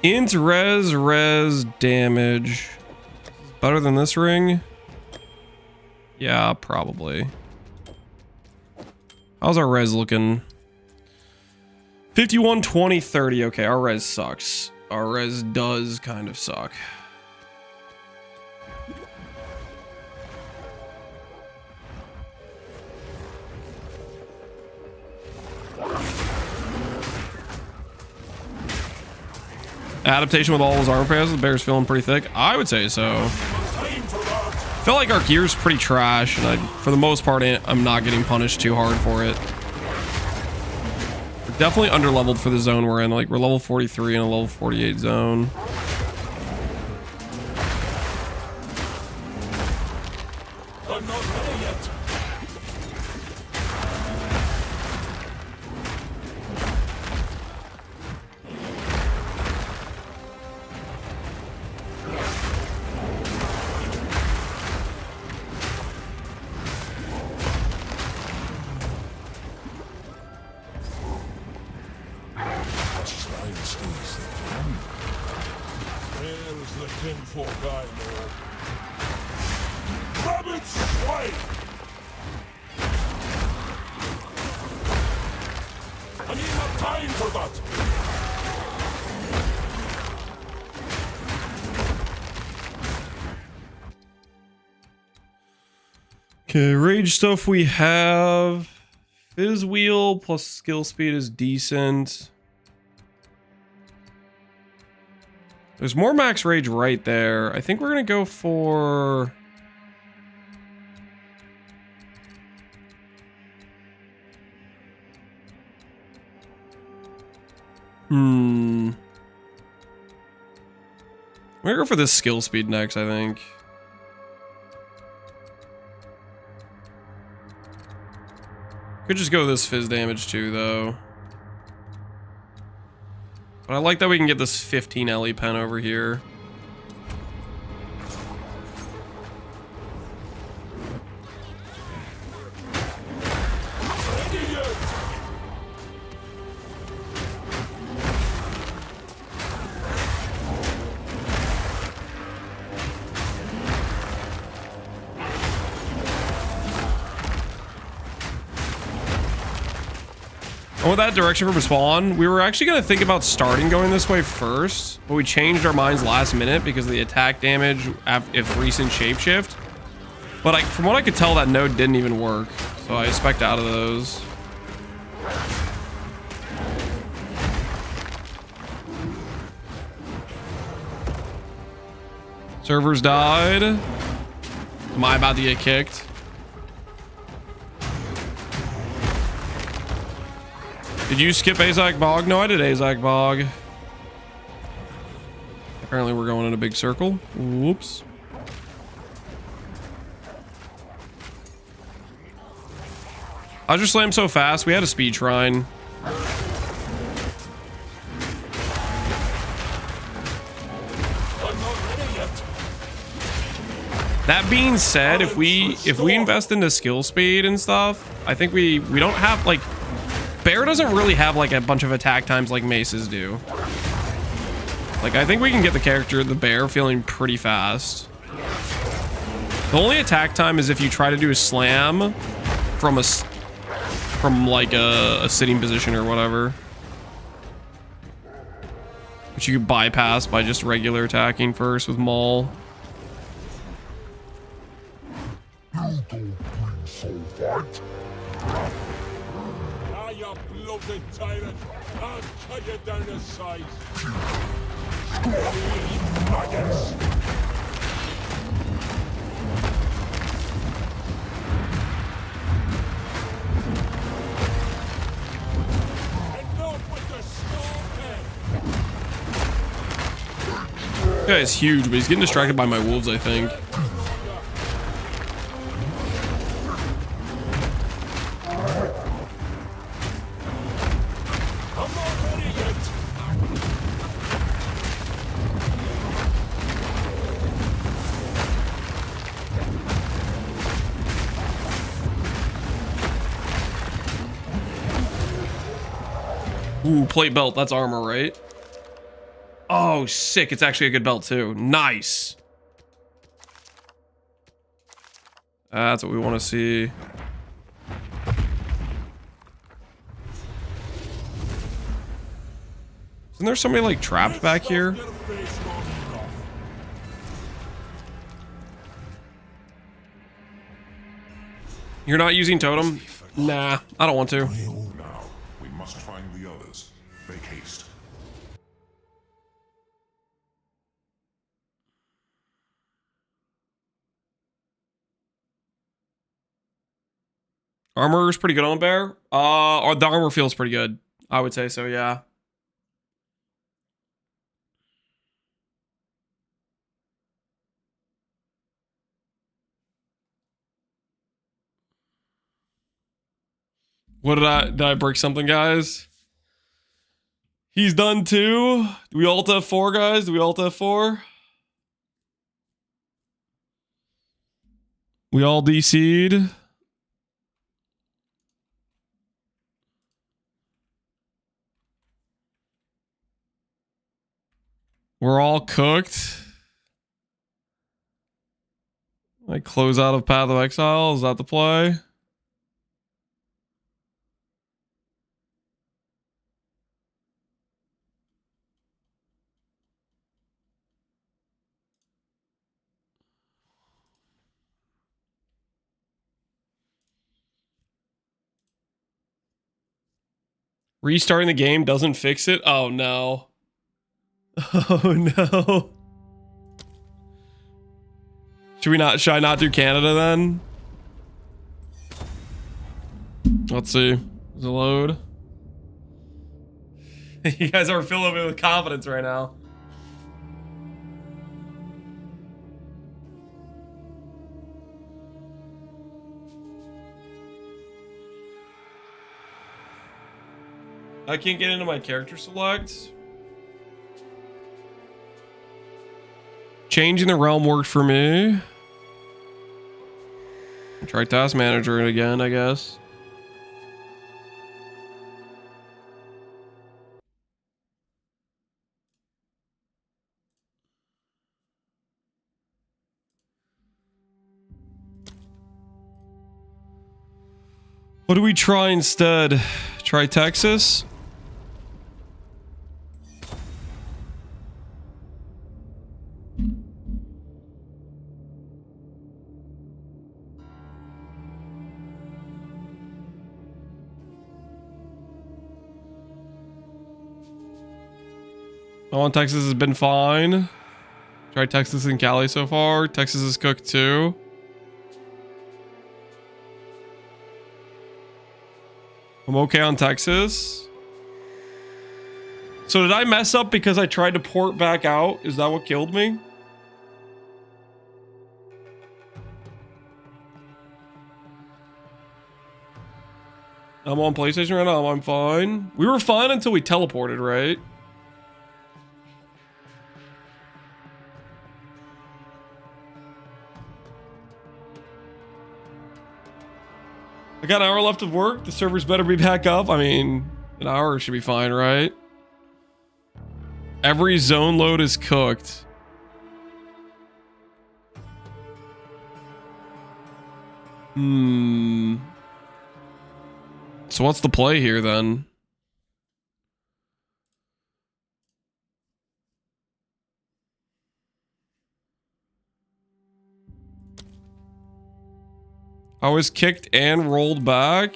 Int res damage. Better than this ring? Yeah, probably. How's our res looking? 51, 20, 30. Okay, our res sucks. Our res does kind of suck. Adaptation with all his armor passes, the bear's feeling pretty thick. I would say so. I feel like our gear's pretty trash, and for the most part, I'm not getting punished too hard for it. We're definitely underleveled for the zone we're in. Like, we're level 43 in a level 48 zone. I'm not there yet. There's the kinfolk I know. Rabbit swine! I need more time for that. Okay, rage stuff we have. Fizz wheel plus skill speed is decent. There's more max rage right there. I think we're gonna go for... I'm gonna go for this skill speed next, I think. Could just go this fizz damage too, though. But I like that we can get this 15 LE pen over here. With that direction from spawn, we were actually going to think about starting going this way first, but we changed our minds last minute because of the attack damage if recent shapeshift. But from what I could tell, that node didn't even work, so I spec'd out of those. Servers died. Am I about to get kicked? Did you skip Azak Bog? No, I did Azak Bog. Apparently we're going in a big circle. Whoops. I just slammed so fast. We had a speed shrine. That being said, if we invest into skill speed and stuff, I think we don't have like Bear doesn't really have like a bunch of attack times like maces do. Like I think we can get the bear feeling pretty fast. The only attack time is if you try to do a slam from like a sitting position or whatever, which you could bypass by just regular attacking first with Maul. Tyrant, I'll cut you down to size. This guy's huge, but he's getting distracted by my wolves, I think. Ooh, plate belt. That's armor, right? Oh, sick. It's actually a good belt, too. Nice. That's what we want to see. Isn't there somebody, like, trapped back here? You're not using totem? Nah, I don't want to. Now, we must find the others. Make haste. Armor is pretty good on Bear. Or the armor feels pretty good. I would say so, yeah. What did I break something, guys? He's done too. Do we alt F4, guys? Do we alt F4? We all DC'd. We're all cooked. Like close out of Path of Exile. Is that the play? Restarting the game doesn't fix it. Oh no. Oh no. Should I not do Canada then? Let's see. Does it load? You guys are filling me with confidence right now. I can't get into my character select. Changing the realm worked for me. Try task manager it again, I guess. What do we try instead? Try Texas? Oh, and Texas has been fine. Try Texas and Cali so far. Texas is cooked too. I'm okay on Texas. So did I mess up because I tried to port back out? Is that what killed me? I'm on PlayStation right now. I'm fine. We were fine until we teleported, right? I got an hour left of work. The servers better be back up. I mean, an hour should be fine, right? Every zone load is cooked. So what's the play here then? I was kicked and rolled back.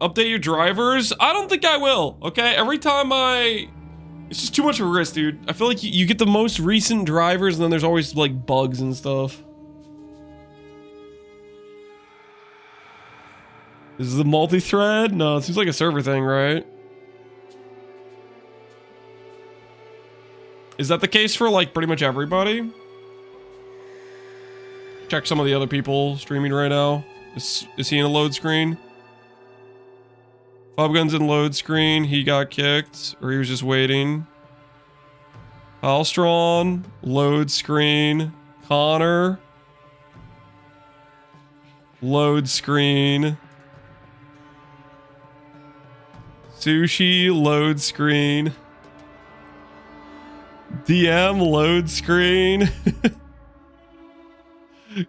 Update your drivers? I don't think I will, okay? Every time it's just too much of a risk, dude. I feel like you get the most recent drivers and then there's always like bugs and stuff. This is a multi-thread? No, it seems like a server thing, right? Is that the case for like pretty much everybody? Check some of the other people streaming right now. Is he in a load screen? Fobgun's in load screen. He got kicked, or he was just waiting. Halstron, load screen. Connor, load screen. Sushi, load screen. DM, load screen.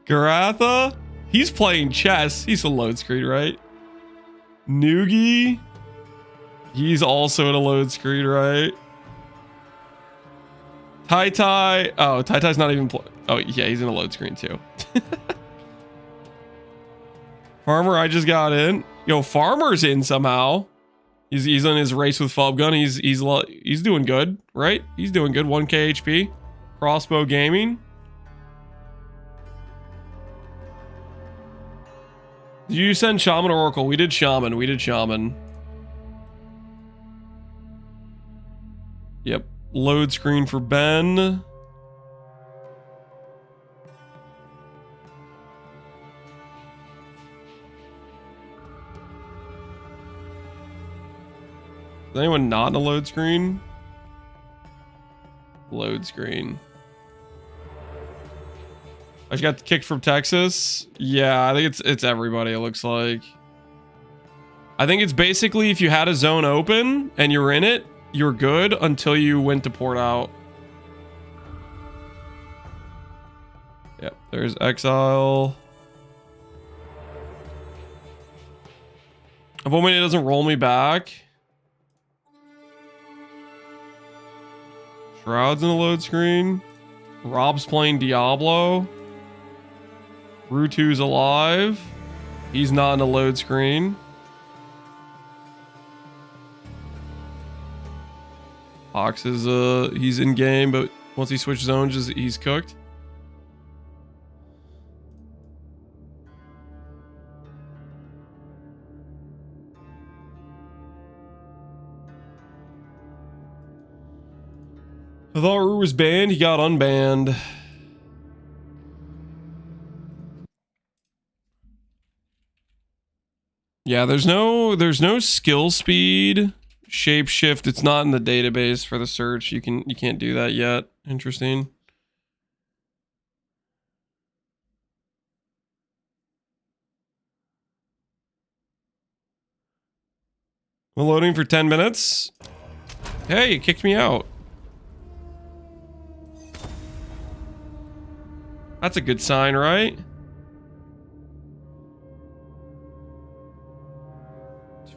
Garatha, he's playing chess. He's a load screen, right? Noogie, he's also in a load screen, right? Tai. Oh, Tai's not even oh yeah, he's in a load screen too. Farmer, I just got in. Yo, Farmer's in somehow. He's on his race with Fobgun. He's doing good, right? He's doing good. 1k HP. Crossbow Gaming. Did you send Shaman or Oracle? We did Shaman. We did Shaman. Yep. Load screen for Ben. Is anyone not in a load screen? Load screen. I just got kicked from Texas. Yeah, I think it's everybody, it looks like. I think it's basically if you had a zone open and you're in it, you're good until you went to port out. Yep, there's Exile. I'm hoping it doesn't roll me back. Shroud's in the load screen. Rob's playing Diablo. Rutu's alive. He's not in a load screen. Ox is he's in game, but once he switches zones, he's cooked. I thought Ru was banned. He got unbanned. Yeah, there's no skill speed, shapeshift. It's not in the database for the search. You can't do that yet. Interesting. I'm loading for 10 minutes. Hey, it kicked me out. That's a good sign, right?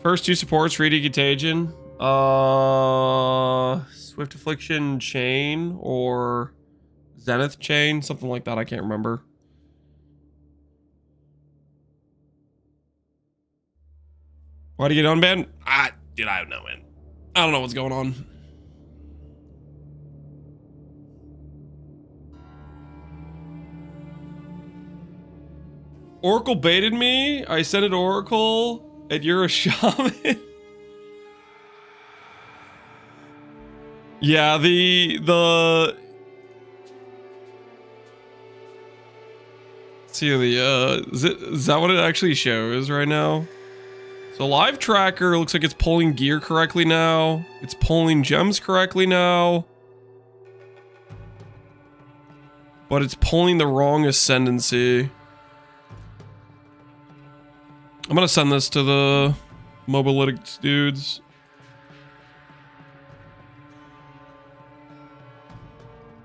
First two supports, Reedy Contagion. Swift Affliction Chain or Zenith Chain, something like that. I can't remember. Why'd you get unbanned? Dude, I don't know, man. I don't know what's going on. Oracle baited me. I sent it to Oracle, and you're a shaman. Yeah, the see the is that what it actually shows right now? So live tracker looks like it's pulling gear correctly now. It's pulling gems correctly now. But it's pulling the wrong ascendancy. I'm gonna send this to the Mobilytics dudes.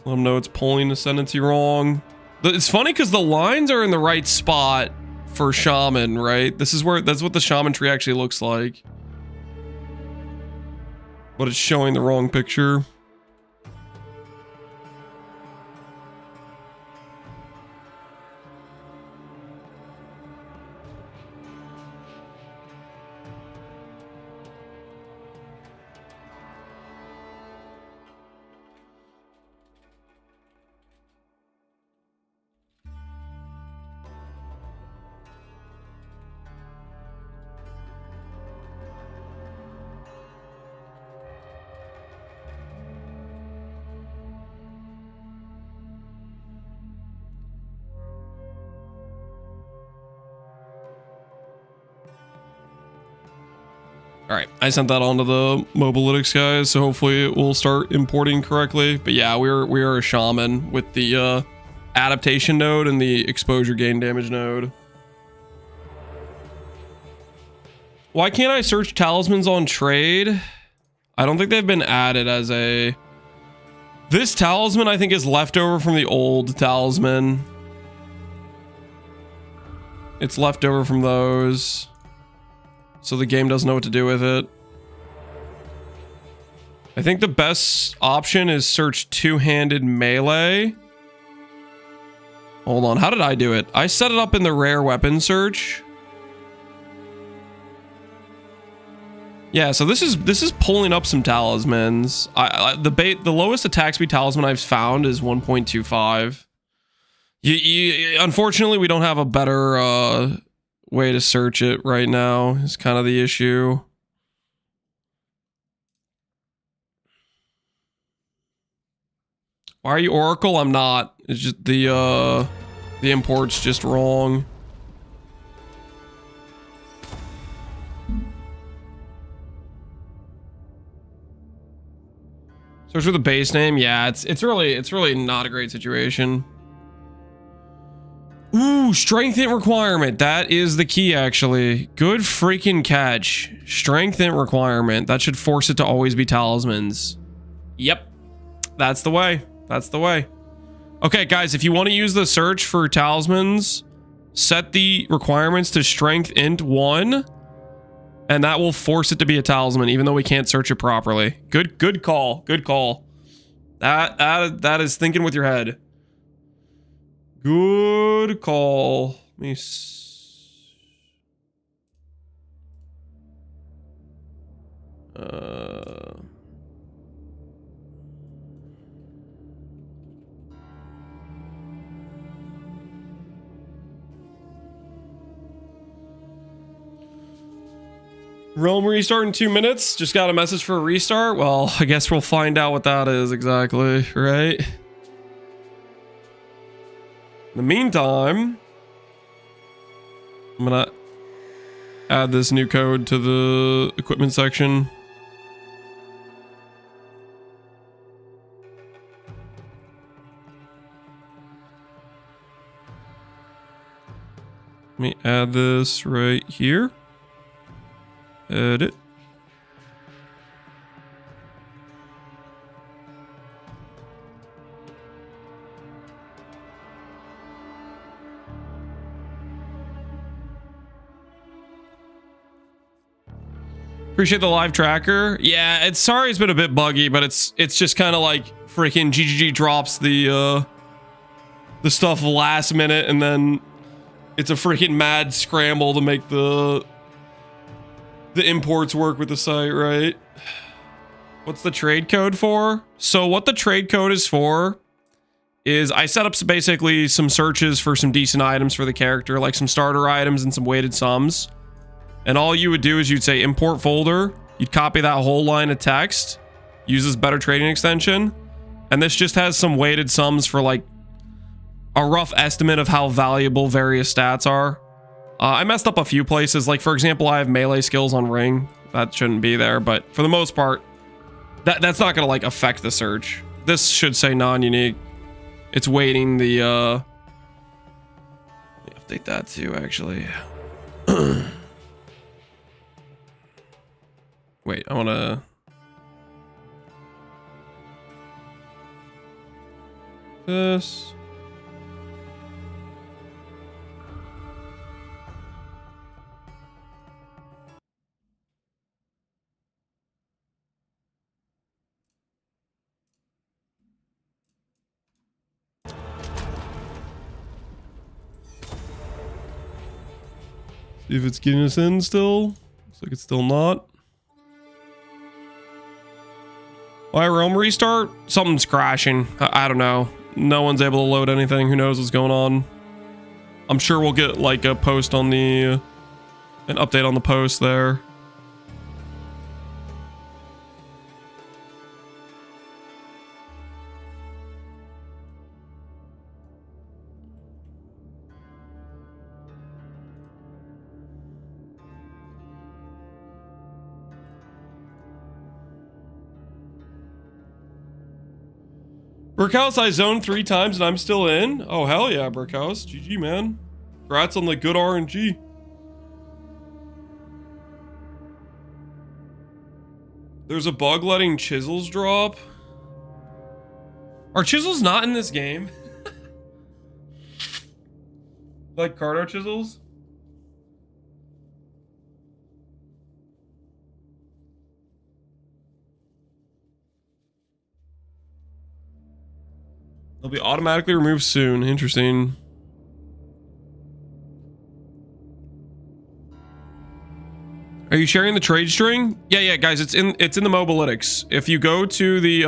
Let them know it's pulling ascendancy wrong. It's funny because the lines are in the right spot for shaman, right? That's what the shaman tree actually looks like. But it's showing the wrong picture. All right, I sent that on to the Mobilytics guys, so hopefully it will start importing correctly. But yeah, we are a shaman with the adaptation node and the exposure gain damage node. Why can't I search talismans on trade? I don't think they've been added as a... This talisman I think is leftover from the old talisman. It's leftover from those. So the game doesn't know what to do with it. I think the best option is search two-handed melee. Hold on, how did I do it? I set it up in the rare weapon search. Yeah, so this is pulling up some talismans. The lowest attack speed talisman I've found is 1.25. Unfortunately, we don't have a better way to search it right now. Is kind of the issue. Why are you Oracle? I'm not. It's just the import's just wrong. Search for the base name. Yeah, it's really not a great situation. Ooh, strength int requirement. That is the key, actually. Good freaking catch. Strength int requirement. That should force it to always be talismans. Yep. That's the way. That's the way. Okay, guys, if you want to use the search for talismans, set the requirements to strength int 1, and that will force it to be a talisman, even though we can't search it properly. Good call. Good call. That is thinking with your head. Good call. Let me Realm restart in 2 minutes. Just got a message for a restart. Well, I guess we'll find out what that is exactly, right? In the meantime, I'm gonna add this new code to the equipment section. Let me add this right here. Edit. Appreciate the live tracker. Yeah, it's sorry it's been a bit buggy, but it's just kind of like freaking GGG drops the stuff last minute, and then it's a freaking mad scramble to make the imports work with the site, right? What's the trade code for? So what the trade code is for is I set up basically some searches for some decent items for the character, like some starter items and some weighted sums. And all you would do is you'd say import folder, you'd copy that whole line of text, use this better trading extension, and this just has some weighted sums for like a rough estimate of how valuable various stats are. I messed up a few places, like for example, I have melee skills on ring. That shouldn't be there, but for the most part, that's not gonna like affect the search. This should say non-unique. It's waiting the update that too, actually. Wait, I wanna... This... See if it's getting us in still. Looks like it's still not. Why Realm restart? Something's crashing. I don't know. No one's able to load anything. Who knows what's going on? I'm sure we'll get like a post on the... an update on the post there. Brickhouse, I zoned 3 times and I'm still in. Oh, hell yeah, Brickhouse. GG, man. Congrats on the good RNG. There's a bug letting chisels drop. Are chisels not in this game? Like Cardo chisels? They'll be automatically removed soon. Interesting. Are you sharing the trade string? Yeah, guys, it's in the Mobalytics. If you go to the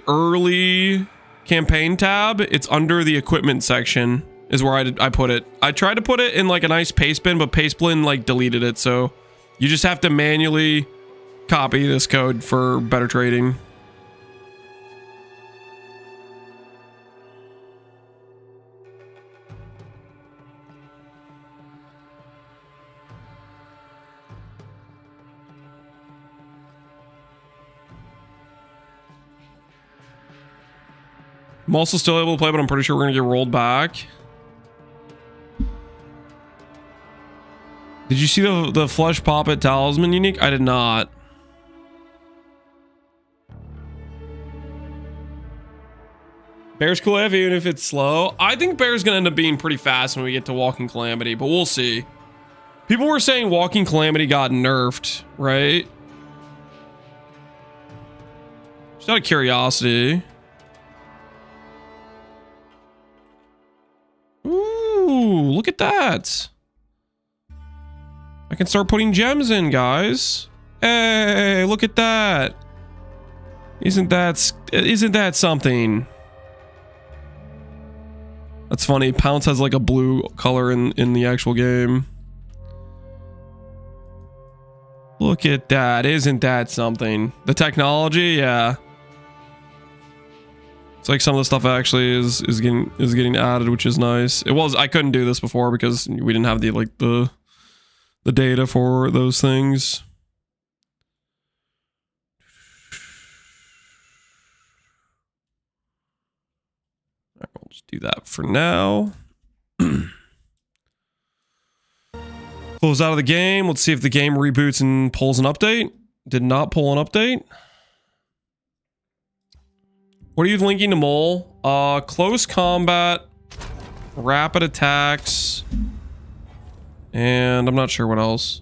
early campaign tab, it's under the equipment section is where I put it. I tried to put it in like a nice paste bin, but paste bin like deleted it. So you just have to manually copy this code for better trading. I'm also still able to play, but I'm pretty sure we're gonna get rolled back. Did you see the flesh poppet talisman unique? I did not. Bear's cool AF even if it's slow. I think Bear's gonna end up being pretty fast when we get to Walking Calamity, but we'll see. People were saying Walking Calamity got nerfed, right? Just out of curiosity. Ooh, look at that. I can start putting gems in, guys. Hey, look at that. Isn't that something? That's funny. Pounce has like a blue color in the actual game. Look at that. Isn't that something? The technology, yeah. It's like some of the stuff actually is getting added, which is nice. I couldn't do this before because we didn't have the data for those things. All right, we'll just do that for now. Close out of the game. Let's see if the game reboots and pulls an update. Did not pull an update. What are you linking to Mole? Close combat, rapid attacks, and I'm not sure what else.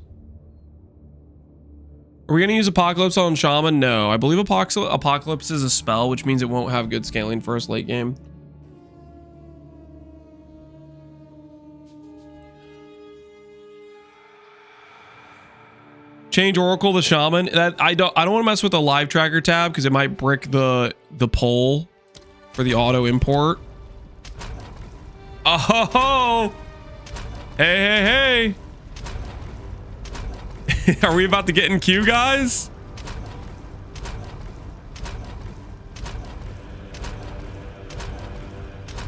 Are we going to use Apocalypse on Shaman? No, I believe Apocalypse is a spell, which means it won't have good scaling for us late game. Change Oracle to Shaman. That I don't want to mess with the live tracker tab because it might brick the poll for the auto import. Oh ho, ho. Hey. Are we about to get in queue, guys?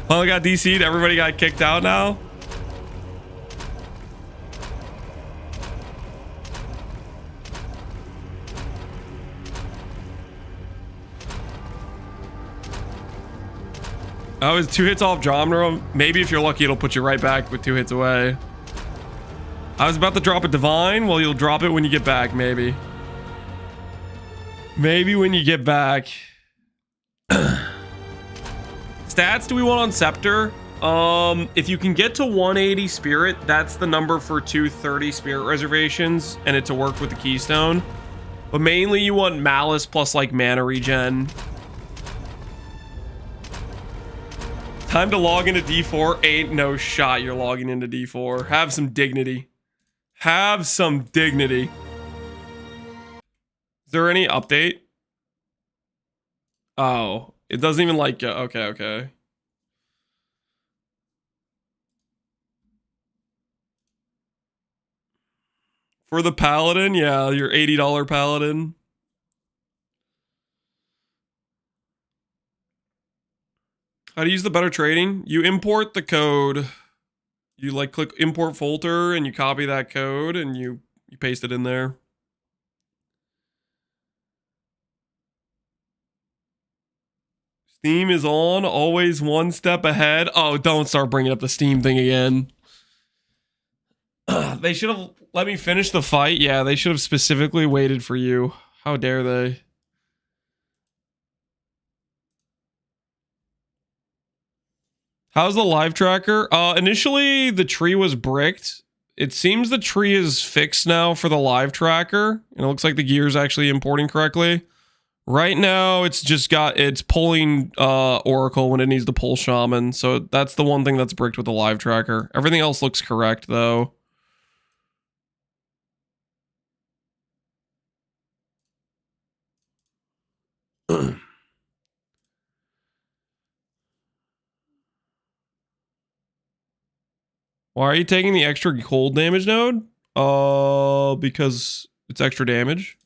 Finally got DC'd. Everybody got kicked out now. Oh, it's 2 hits off Dromner. Maybe if you're lucky, it'll put you right back with 2 hits away. I was about to drop a Divine. Well, you'll drop it when you get back, maybe. Maybe when you get back. Stats do we want on Scepter? If you can get to 180 Spirit, that's the number for 230 Spirit reservations, and it to work with the Keystone. But mainly you want Malice plus like mana regen. Time to log into D4. Ain't no shot you're logging into D4. Have some dignity. Have some dignity. Is there any update? Oh, it doesn't even like... Okay. For the Paladin? Yeah, your $80 Paladin. How to use the better trading? You import the code. You like click import folder and you copy that code and you paste it in there. Steam is on, always one step ahead. Oh, don't start bringing up the Steam thing again. They should have let me finish the fight. Yeah, they should have specifically waited for you. How dare they? How's the live tracker? Initially, the tree was bricked. It seems the tree is fixed now for the live tracker. And it looks like the gear is actually importing correctly. Right now, it's pulling Oracle when it needs to pull Shaman. So that's the one thing that's bricked with the live tracker. Everything else looks correct, though. Why are you taking the extra cold damage node? Because it's extra damage.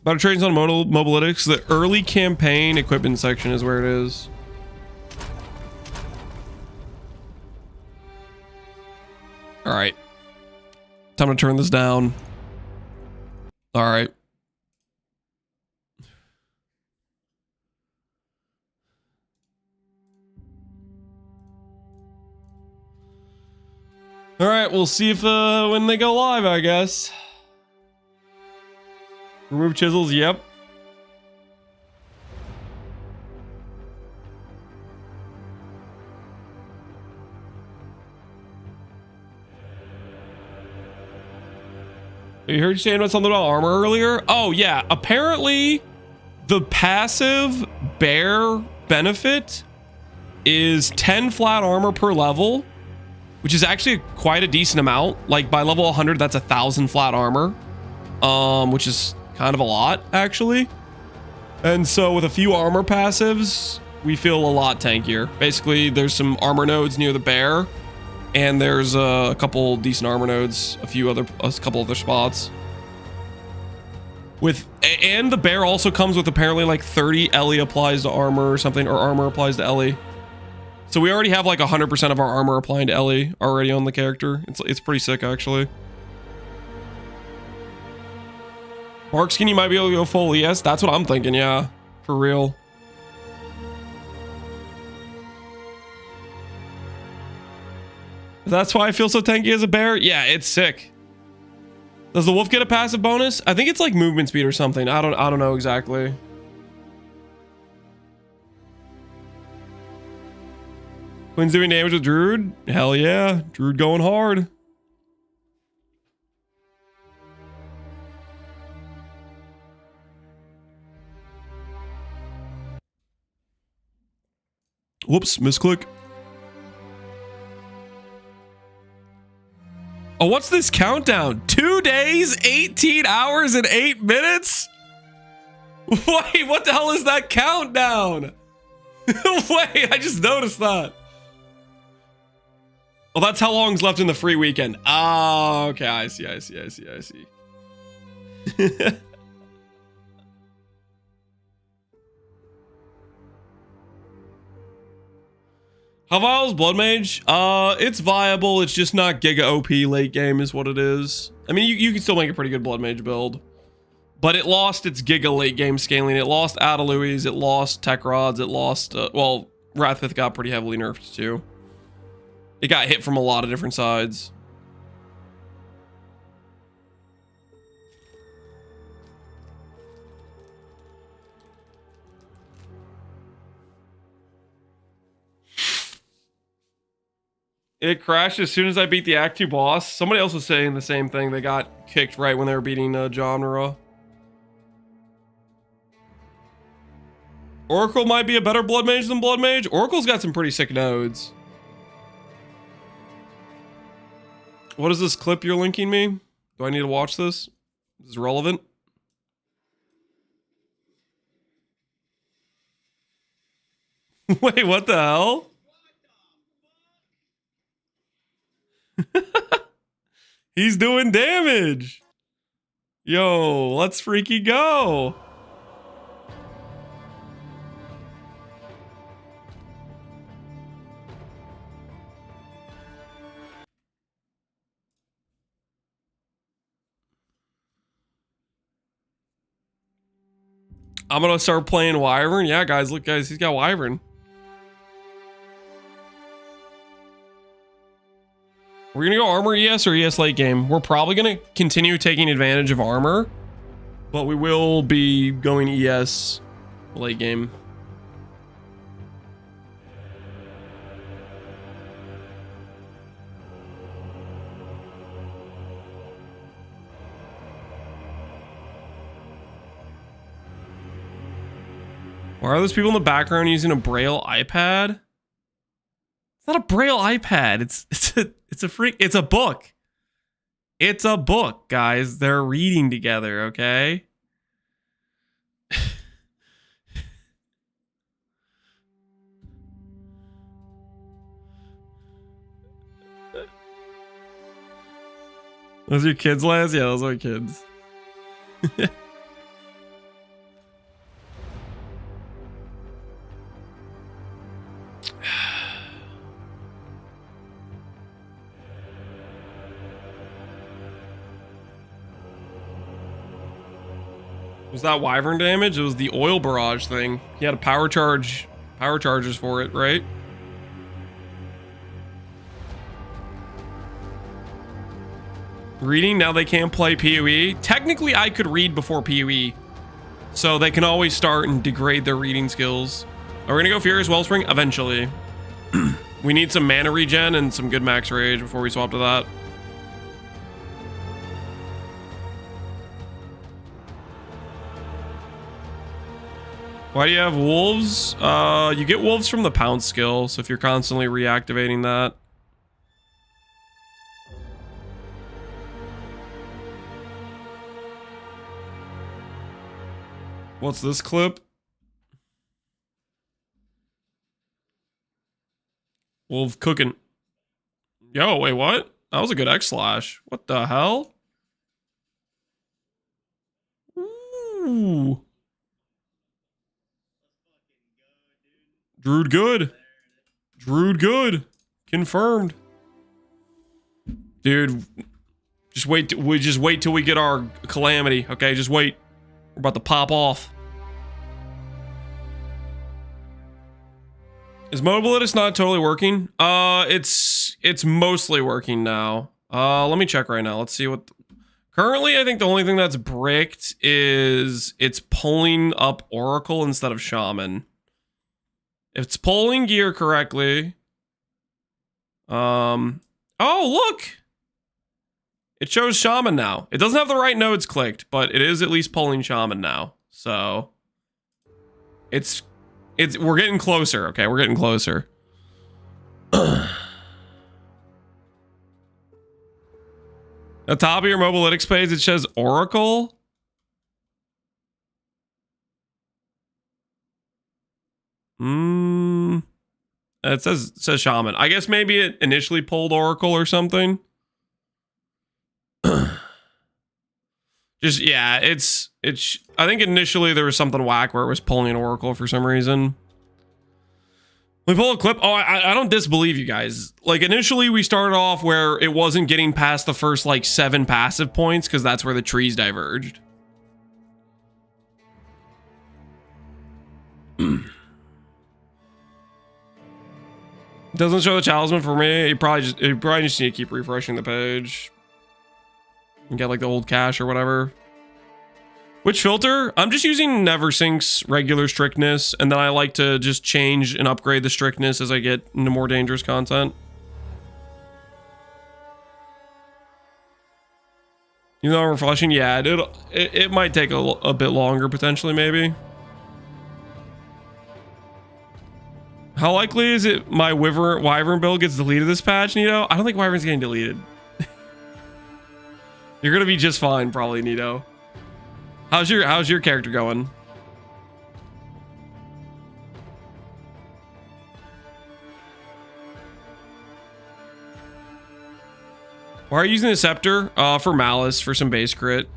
Better trains on mobilytics. The early campaign equipment section is where it is. All right. Time to turn this down. All right. All right, we'll see if when they go live, I guess. Remove chisels, yep. You heard you saying about something about armor earlier? Oh yeah, apparently the passive bear benefit is 10 flat armor per level, which is actually quite a decent amount. Like by level 100, that's 1,000 flat armor, which is kind of a lot actually. And so with a few armor passives, we feel a lot tankier. Basically, there's some armor nodes near the bear, and there's a couple decent armor nodes, a couple other spots. And the bear also comes with apparently like 30 Ellie applies to armor or something, or armor applies to Ellie. So we already have like 100% of our armor applying to Ellie already on the character. It's pretty sick actually. Mark Skinny might be able to go full ES. That's what I'm thinking, yeah. For real. That's why I feel so tanky as a bear? Yeah, it's sick. Does the wolf get a passive bonus? I think it's like movement speed or something. I don't know exactly. Quinn's doing damage with Druid? Hell yeah. Druid going hard. Whoops, misclick. Oh, what's this countdown? 2 days, 18 hours, and 8 minutes? Wait, what the hell is that countdown? Wait, I just noticed that. Well, that's how long's left in the free weekend. Oh, okay, I see. How viable is Blood Mage? It's viable. It's just not Giga OP late game is what it is. I mean, you can still make a pretty good Blood Mage build. But it lost its Giga late game scaling. It lost Adaluis. It lost Tech Rods. It lost... well, Wrathfith got pretty heavily nerfed too. It got hit from a lot of different sides. It crashed as soon as I beat the Act 2 boss. Somebody else was saying the same thing. They got kicked right when they were beating Genre. Oracle might be a better Blood Mage than Blood Mage. Oracle's got some pretty sick nodes. What is this clip you're linking me? Do I need to watch this? This is relevant. Wait, what the hell? He's doing damage. Yo, let's freaky go. I'm gonna start playing Wyvern. Yeah, guys, look, guys, he's got Wyvern. We're gonna go armor ES or ES late game. We're probably gonna continue taking advantage of armor, but we will be going ES late game. Why are those people in the background using a Braille iPad? It's not a Braille iPad. It's a book. It's a book, guys. They're reading together, okay? Those are your kids, Laz? Yeah, those are kids. Was that Wyvern damage? It was the oil barrage thing. He had a power charges for it, right? Reading, now they can't play PoE. Technically, I could read before PoE. So they can always start and degrade their reading skills. Are we gonna go Furious Wellspring? Eventually. We need some mana regen and some good max rage before we swap to that. Why do you have wolves? You get wolves from the pounce skill, so if you're constantly reactivating that. What's this clip? Wolf cooking. Yo, wait, what? That was a good X slash. What the hell? Ooh. Druid good. Druid good. Confirmed. Dude, just wait till we get our calamity, okay? Just wait. We're about to pop off. Is mobile edit's not totally working? It's mostly working now. Let me check right now. Let's see what currently I think the only thing that's bricked is it's pulling up Oracle instead of Shaman. If it's pulling gear correctly. Oh, look. It shows Shaman now. It doesn't have the right nodes clicked, but it is at least pulling Shaman now. So we're getting closer, okay? We're getting closer. The top of your Mobilytics page, it says Oracle. It says Shaman. I guess maybe it initially pulled Oracle or something. Just, yeah, it's I think initially there was something whack where it was pulling an Oracle for some reason. We pull a clip. Oh, I don't disbelieve you guys. Like, initially we started off where it wasn't getting past the first, like, 7 passive points because that's where the trees diverged. Doesn't show the talisman for me. You probably just need to keep refreshing the page. And get like the old cache or whatever. Which filter? I'm just using NeverSync's regular strictness, and then I like to just change and upgrade the strictness as I get into more dangerous content. You know, refreshing, yeah, it might take a bit longer potentially, maybe. How likely is it my Wyvern build gets deleted this patch, Nito? I don't think Wyvern's getting deleted. You're gonna be just fine, probably, Nito. How's your character going? Why are you using the scepter? For Malice, for some base crit.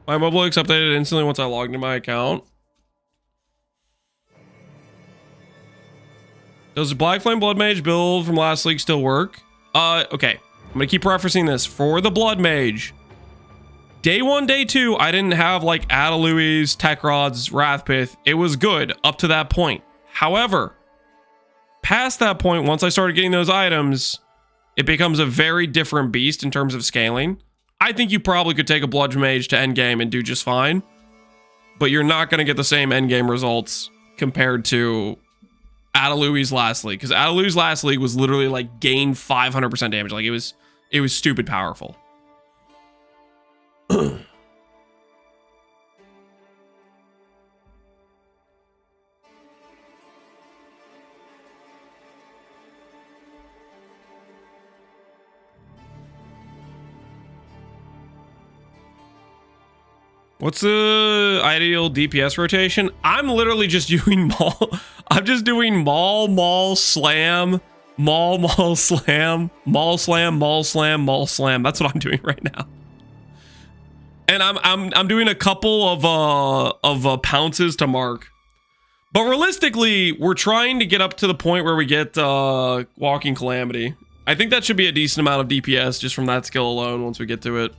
My Mobilytics updated instantly once I logged into my account. Does the Black Flame Blood Mage build from last league still work? Okay. I'm gonna keep referencing this. For the Blood Mage, day 1, day 2, I didn't have like Adalui's, Tech Rods, Wrathpith. It was good up to that point. However, past that point, once I started getting those items, it becomes a very different beast in terms of scaling. I think you probably could take a Blood Mage to endgame and do just fine, but you're not gonna get the same endgame results compared to Adalui's last league, because Adalui's last league was literally like gain 500% damage. Like it was stupid powerful. What's the ideal DPS rotation? I'm literally just doing maul. I'm just doing maul, slam, maul, slam, maul, slam, maul, slam, maul, slam. That's what I'm doing right now. And I'm doing a couple of pounces to mark. But realistically, we're trying to get up to the point where we get Walking Calamity. I think that should be a decent amount of DPS just from that skill alone once we get to it.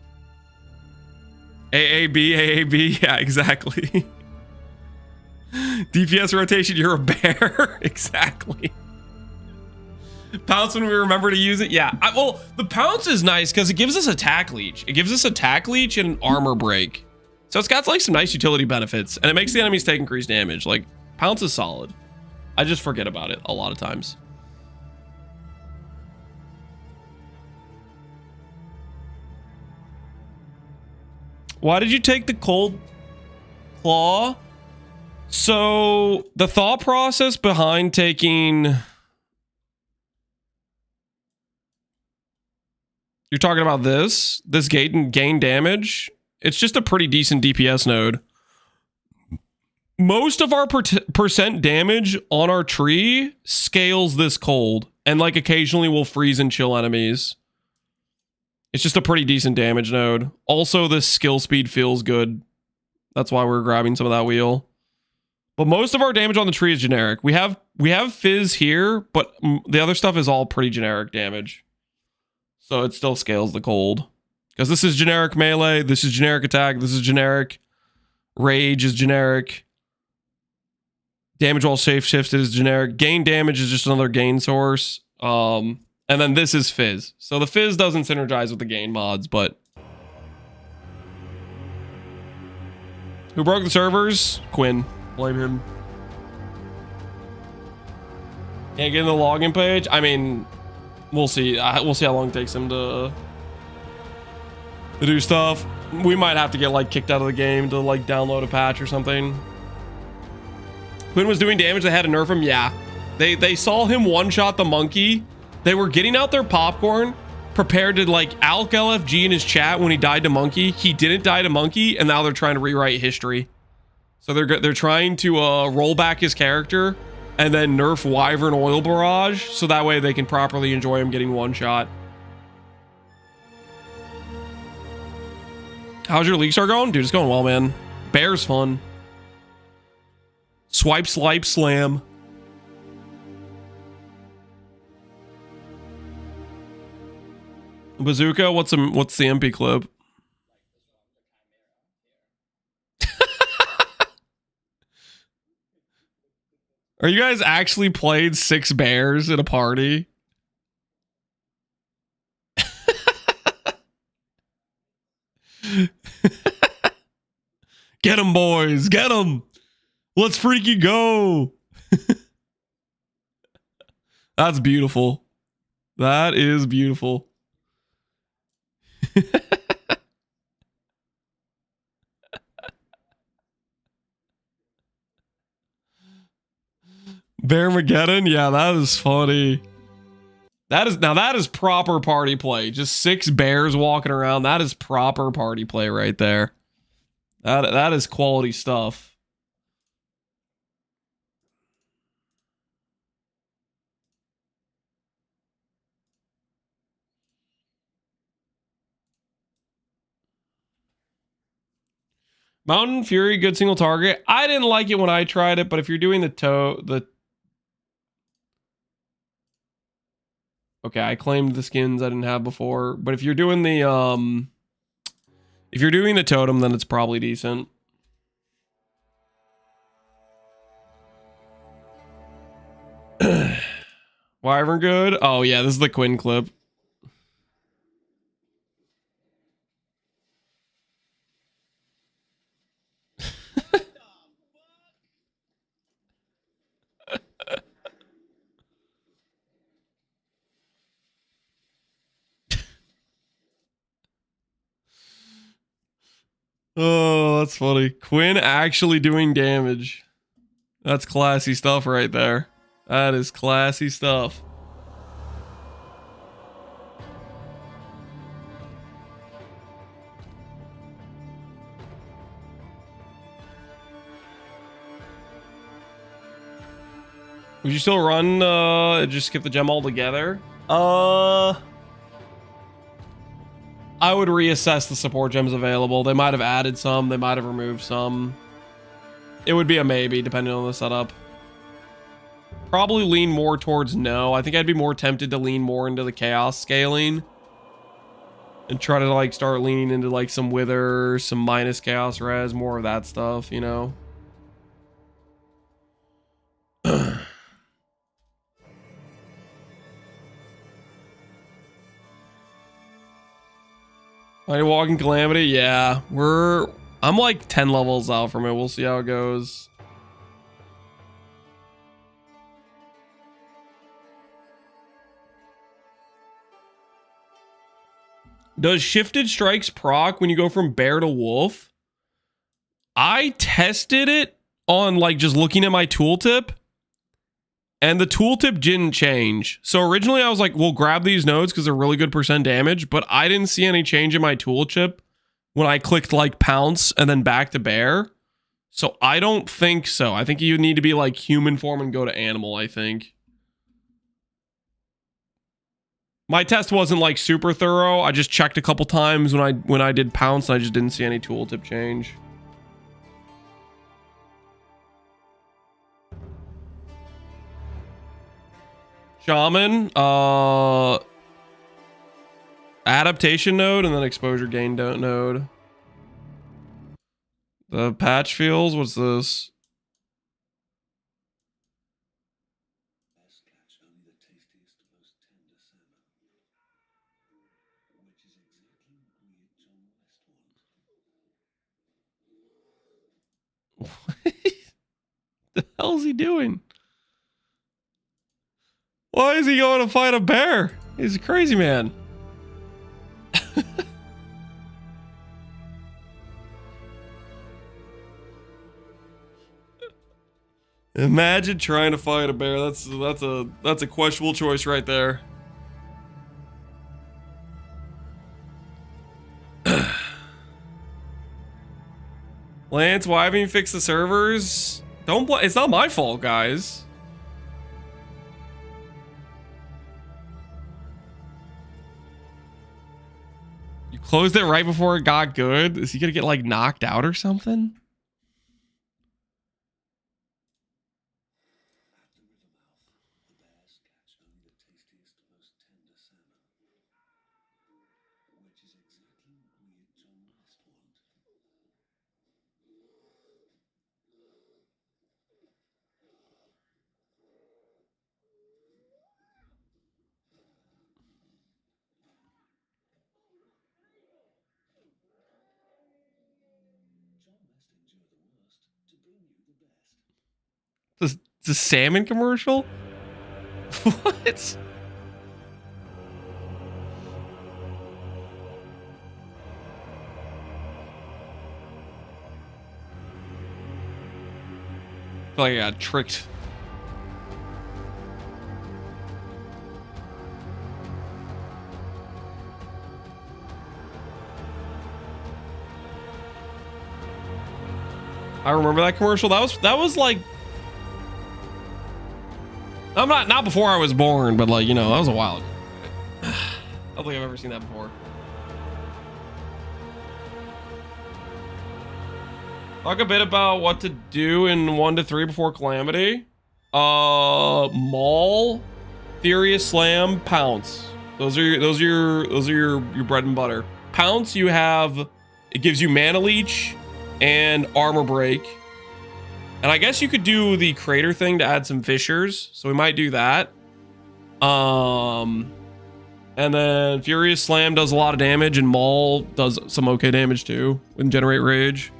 AAB, yeah, exactly. DPS rotation, you're a bear. Exactly. Pounce when we remember to use it. Yeah, well, the pounce is nice because it gives us attack leech. It gives us attack leech and armor break. So it's got like some nice utility benefits, and it makes the enemies take increased damage. Like, pounce is solid. I just forget about it a lot of times. Why did you take the cold claw? So the thought process behind taking... You're talking about this gate and gain damage. It's just a pretty decent DPS node. most of our percent damage on our tree scales this cold, and like occasionally we'll freeze and chill enemies. It's just a pretty decent damage node. Also, this skill speed feels good. That's why we're grabbing some of that wheel. But most of our damage on the tree is generic. We have fizz here, but the other stuff is all pretty generic damage. So it still scales the cold. Because this is generic melee, this is generic attack, this is generic. Rage is generic. Damage while shape shifted is generic. Gain damage is just another gain source. And then this is fizz. So the fizz doesn't synergize with the gain mods, but... Who broke the servers? Quinn. Blame him. Can't get in the login page? I mean, we'll see. We'll see how long it takes him to do stuff. We might have to get like kicked out of the game to like download a patch or something. Quinn was doing damage. They had to nerf him. Yeah. They saw him one-shot the monkey. They were getting out their popcorn, prepared to like alk LFG in his chat when he died to monkey. He didn't die to monkey, and now they're trying to rewrite history. So they're trying to roll back his character and then nerf Wyvern Oil Barrage, so that way they can properly enjoy him getting one shot. How's your League Star going? Dude, it's going well, man. Bear's fun. Swipe, slipe, slam. Bazooka, what's the MP clip? Are you guys actually played 6 bears at a party? Get 'em, boys. Get 'em. Let's freaking go. That's beautiful. That is beautiful. Bearmageddon? Yeah, that is funny. That is proper party play. Just 6 bears walking around. That is proper party play right there. That is quality stuff. Mountain Fury, good single target. I didn't like it when I tried it, but if you're doing okay, I claimed the skins I didn't have before, but if you're doing the totem, then it's probably decent. Wyvern good? Oh yeah, this is the Quinn clip. Oh, that's funny. Quinn actually doing damage. That's classy stuff right there. That is classy stuff. Would you still run just skip the gem altogether? I would reassess the support gems available. They might have added some, they might have removed some. It would be a maybe depending on the setup. Probably lean more towards no. I think I'd be more tempted to lean more into the chaos scaling and try to like start leaning into like some wither, some minus chaos res, more of that stuff, you know. Mighty Walking Calamity, yeah. I'm like 10 levels out from it. We'll see how it goes. Does Shifted Strikes proc when you go from bear to wolf? I tested it on like just looking at my tooltip, and the tooltip didn't change. So originally I was like, we'll grab these nodes because they're really good percent damage, but I didn't see any change in my tooltip when I clicked like pounce and then back to bear. So I don't think so. I think you need to be like human form and go to animal, I think. My test wasn't like super thorough. I just checked a couple times when I did pounce and I just didn't see any tooltip change. Shaman, adaptation node and then exposure gain node. The patch feels, what's this? What the hell is he doing? Why is he going to fight a bear? He's a crazy man. Imagine trying to fight a bear. That's a questionable choice right there. Lance, why haven't you fixed the servers? Don't play. It's not my fault, guys. You closed it right before it got good. Is he gonna get like knocked out or something? The salmon commercial? What? I feel like I got tricked. I remember that commercial. That was like, I'm not before I was born, but like, you know, that was a while ago. I don't think I've ever seen that before. Talk a bit about what to do in 1 to 3 before Calamity. Maul, Furious Slam, Pounce. Those are your bread and butter. Pounce, you have, it gives you Mana Leech and Armor Break. And I guess you could do the Crater thing to add some Fissures, so we might do that. And then Furious Slam does a lot of damage, and Maul does some okay damage too, and Generate Rage.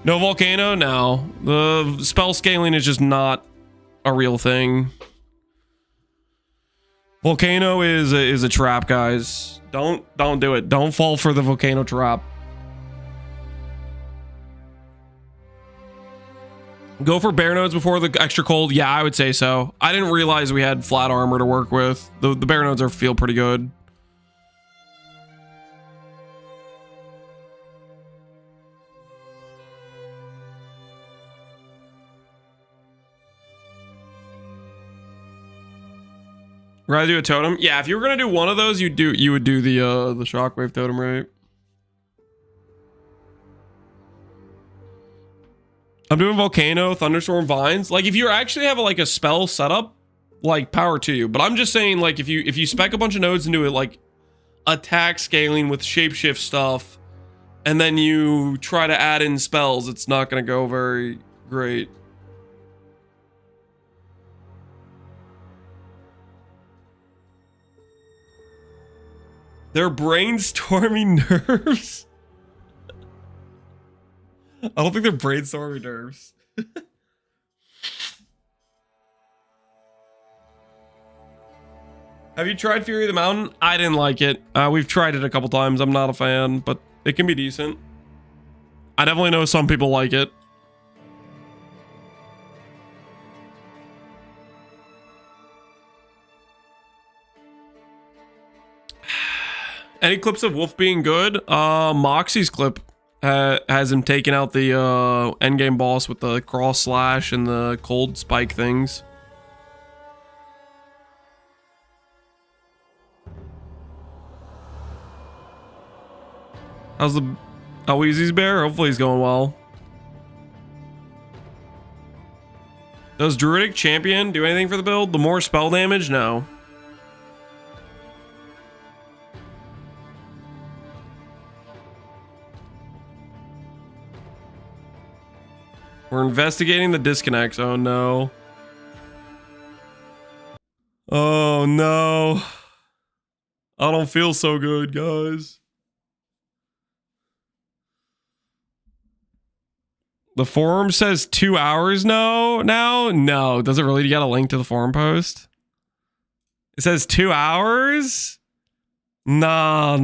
No Volcano? No. The spell scaling is just not a real thing. Volcano is a trap, guys. Don't do it. Don't fall for the Volcano trap. Go for bear nodes before the extra cold. Yeah, I would say so. I didn't realize we had flat armor to work with. The bear nodes feel pretty good. Rather do a totem? Yeah, if you were gonna do one of those, you would do the shockwave totem, right? I'm doing Volcano, Thunderstorm, Vines. Like, if you actually have like a spell setup, like, power to you. But I'm just saying, like, if you spec a bunch of nodes into it, like attack scaling with shapeshift stuff, and then you try to add in spells, it's not gonna go very great. They're brainstorming nerves. I don't think they're brainstorming nerves. Have you tried Fury of the Mountain? I didn't like it. We've tried it a couple times. I'm not a fan, but it can be decent. I definitely know some people like it. Any clips of Wolf being good? Moxie's clip has him taking out the endgame boss with the cross slash and the cold spike things. How's the Wheezy's bear? Hopefully he's going well. Does Druidic Champion do anything for the build? The more spell damage? No. We're investigating the disconnects. Oh no. Oh no. I don't feel so good, guys. The forum says 2 hours now. No. Does it really get a link to the forum post? It says 2 hours? No.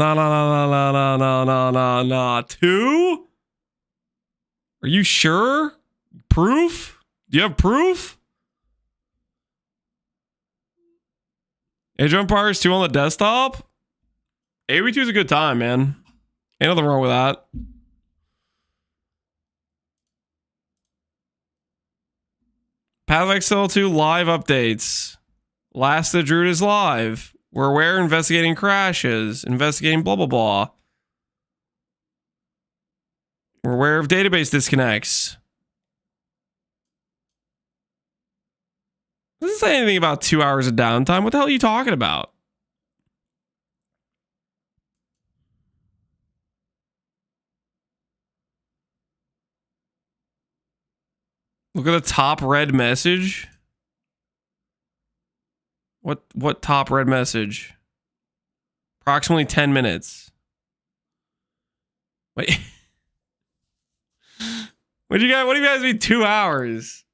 2? Are you sure? Proof? Do you have proof? Age of Empires 2 on the desktop? AoE2 is a good time, man. Ain't nothing wrong with that. Path of Exile 2 live updates. Last the Druid is live. We're aware investigating crashes. Investigating blah blah blah. We're aware of database disconnects. Doesn't say anything about 2 hours of downtime. What the hell are you talking about? Look at the top red message. What top red message? Approximately 10 minutes. Wait. What do you guys mean 2 hours?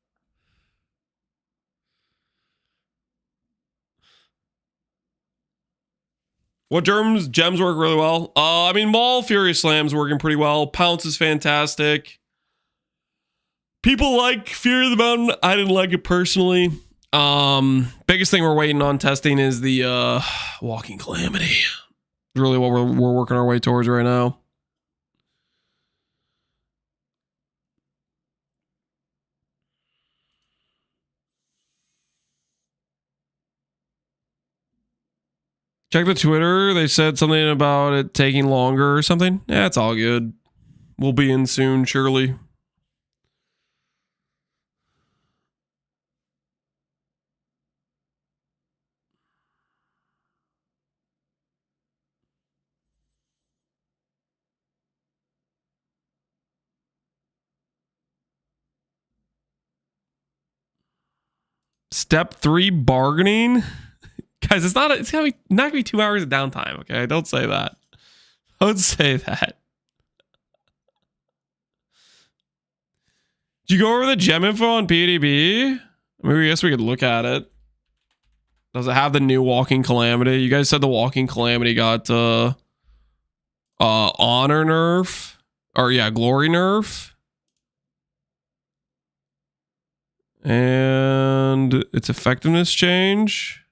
What gems work really well? I mean, Maul Furious Slam's working pretty well. Pounce is fantastic. People like Fury of the Mountain. I didn't like it personally. Biggest thing we're waiting on testing is the Walking Calamity. Really what we're working our way towards right now. Check the Twitter. They said something about it taking longer or something. Yeah, it's all good. We'll be in soon, surely. Step 3 bargaining. Guys, it's not gonna be 2 hours of downtime, okay? Don't say that. Don't say that. Did you go over the gem info on PDB? Maybe I guess we could look at it. Does it have the new Walking Calamity? You guys said the Walking Calamity got honor nerf. Or yeah, glory nerf. And its effectiveness change.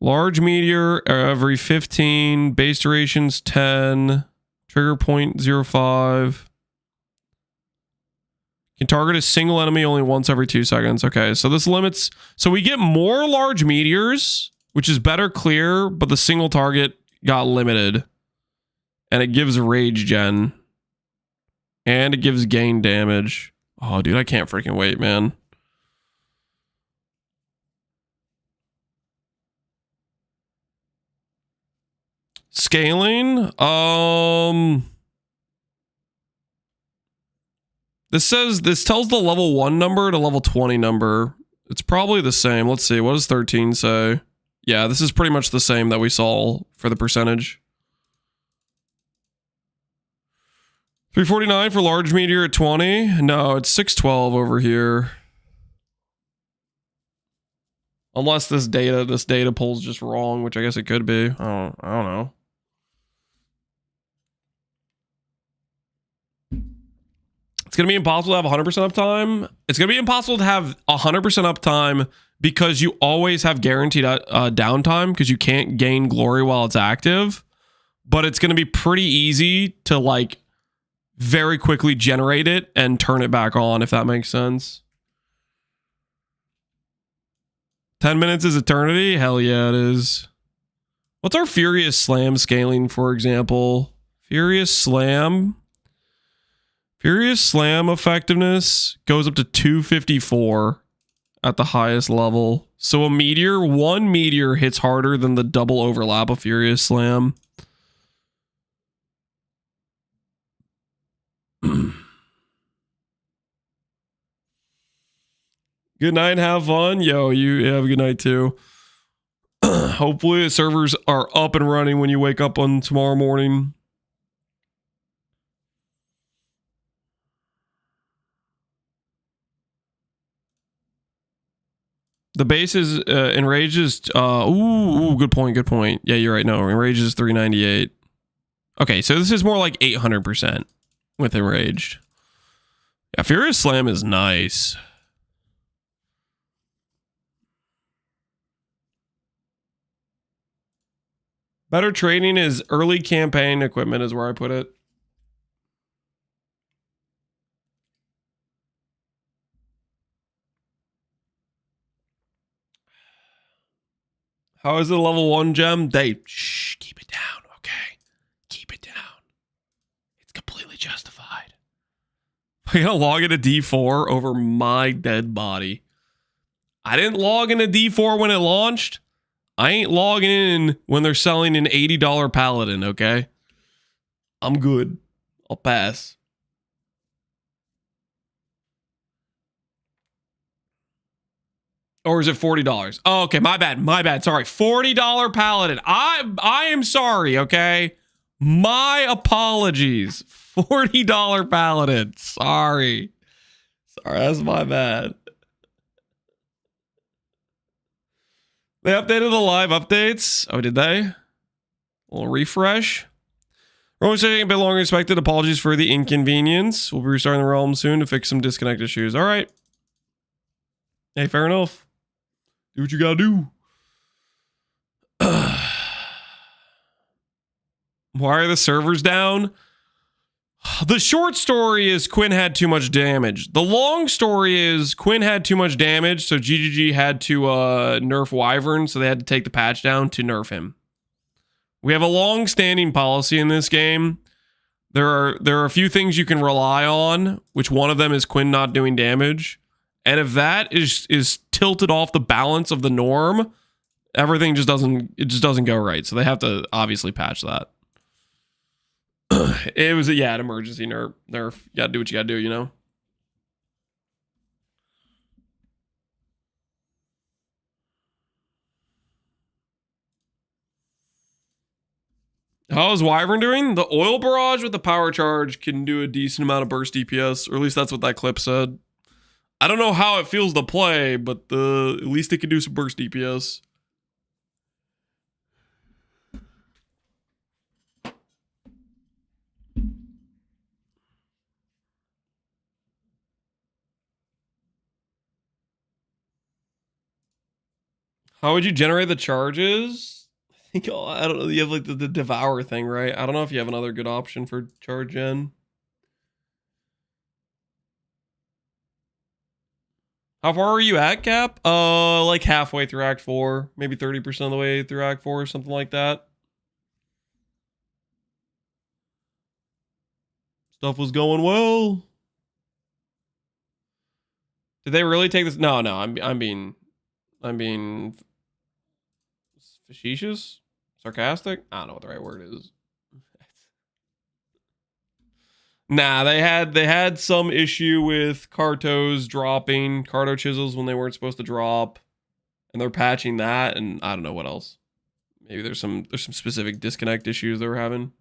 Large meteor every 15. Base durations 10. Trigger point 0.05. Can target a single enemy only once every 2 seconds. Okay, so this limits... So we get more large meteors, which is better clear, but the single target got limited. And it gives rage gen. And it gives gain damage. Oh, dude, I can't freaking wait, man. Scaling? This tells the level 1 number to level 20 number. It's probably the same. Let's see. What does 13 say? Yeah, this is pretty much the same that we saw for the percentage. 349 for large meteor at 20. No, it's 612 over here. Unless this data pull's just wrong, which I guess it could be. I don't know. It's going to be impossible to have 100% uptime. It's going to be impossible to have 100% uptime because you always have guaranteed downtime because you can't gain glory while it's active. But it's going to be pretty easy to like very quickly generate it and turn it back on, if that makes sense. 10 minutes is eternity? Hell yeah, it is. What's our Furious Slam scaling, for example? Furious Slam effectiveness goes up to 254 at the highest level. So one meteor hits harder than the double overlap of Furious Slam. Good night, have fun. Yo, you have a good night too. Hopefully the servers are up and running when you wake up on tomorrow morning. The base is enraged is good point. Yeah, you're right. No, enraged is 398. Okay, so this is more like 800% with enraged. Yeah, Furious Slam is nice. Better trading is early campaign equipment is where I put it. How is it a level 1 gem? Shh, keep it down, okay? Keep it down. It's completely justified. I'm gonna log in a D4 over my dead body. I didn't log in a D4 when it launched. I ain't logging in when they're selling an $80 paladin, okay? I'm good. I'll pass. Or is it $40? Oh, okay, my bad. Sorry. $40 paladin. I am sorry, okay? My apologies. $40 paladin. Sorry, that's my bad. They updated the live updates. Oh, did they? A little refresh. Roman taking a bit longer than expected. Apologies for the inconvenience. We'll be restarting the realm soon to fix some disconnect issues. All right. Hey, fair enough. Do what you gotta do. Why are the servers down? The short story is Quinn had too much damage. The long story is Quinn had too much damage, so GGG had to nerf Wyvern, so they had to take the patch down to nerf him. We have a long-standing policy in this game. There are a few things you can rely on, which one of them is Quinn not doing damage. And if that is tilted off the balance of the norm, everything just doesn't go right. So they have to obviously patch that. It was an emergency nerf. You gotta do what you gotta do, you know? How is Wyvern doing? The oil barrage with the power charge can do a decent amount of burst DPS, or at least that's what that clip said. I don't know how it feels to play, but at least it can do some burst DPS. How would you generate the charges? I think I don't know. You have like the devour thing, right? I don't know if you have another good option for charge gen. How far are you at, Cap? Like halfway through Act 4, maybe 30% of the way through Act 4 or something like that. Stuff was going well. Did they really take this? No, I'm being facetious, sarcastic. I don't know what the right word is. Nah, they had some issue with Cartos dropping Carto chisels when they weren't supposed to drop, and they're patching that, and I don't know what else. Maybe there's some specific disconnect issues they were having.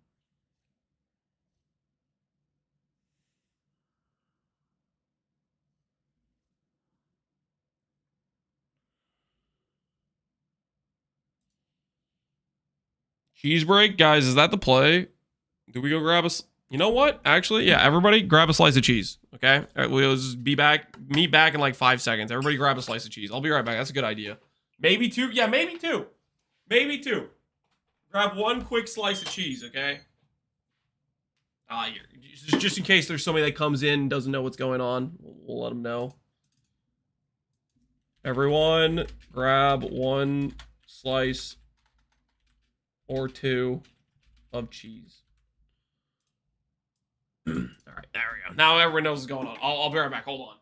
Cheese break, guys. Is that the play? Do we go grab us? You know what? Actually, yeah, everybody grab a slice of cheese, okay? All right, we'll just meet back in like 5 seconds. Everybody grab a slice of cheese. I'll be right back. That's a good idea. Maybe 2. Yeah, maybe 2. Maybe 2. Grab 1 quick slice of cheese, okay? Here. Just in case there's somebody that comes in and doesn't know what's going on, we'll let them know. Everyone, grab 1 slice or 2 of cheese. All right, there we go. Now everyone knows what's going on. I'll be right back. Hold on.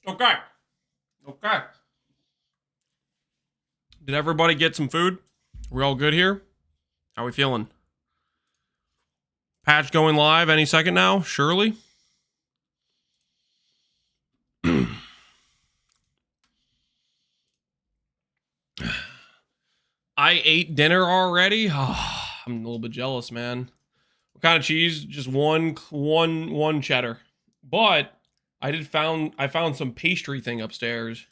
Okay. Okay. Did everybody get some food? Are we all good here? How we feeling? Patch going live any second now, surely? I ate dinner already. Oh, I'm a little bit jealous, man. What kind of cheese? Just one cheddar. But I found some pastry thing upstairs.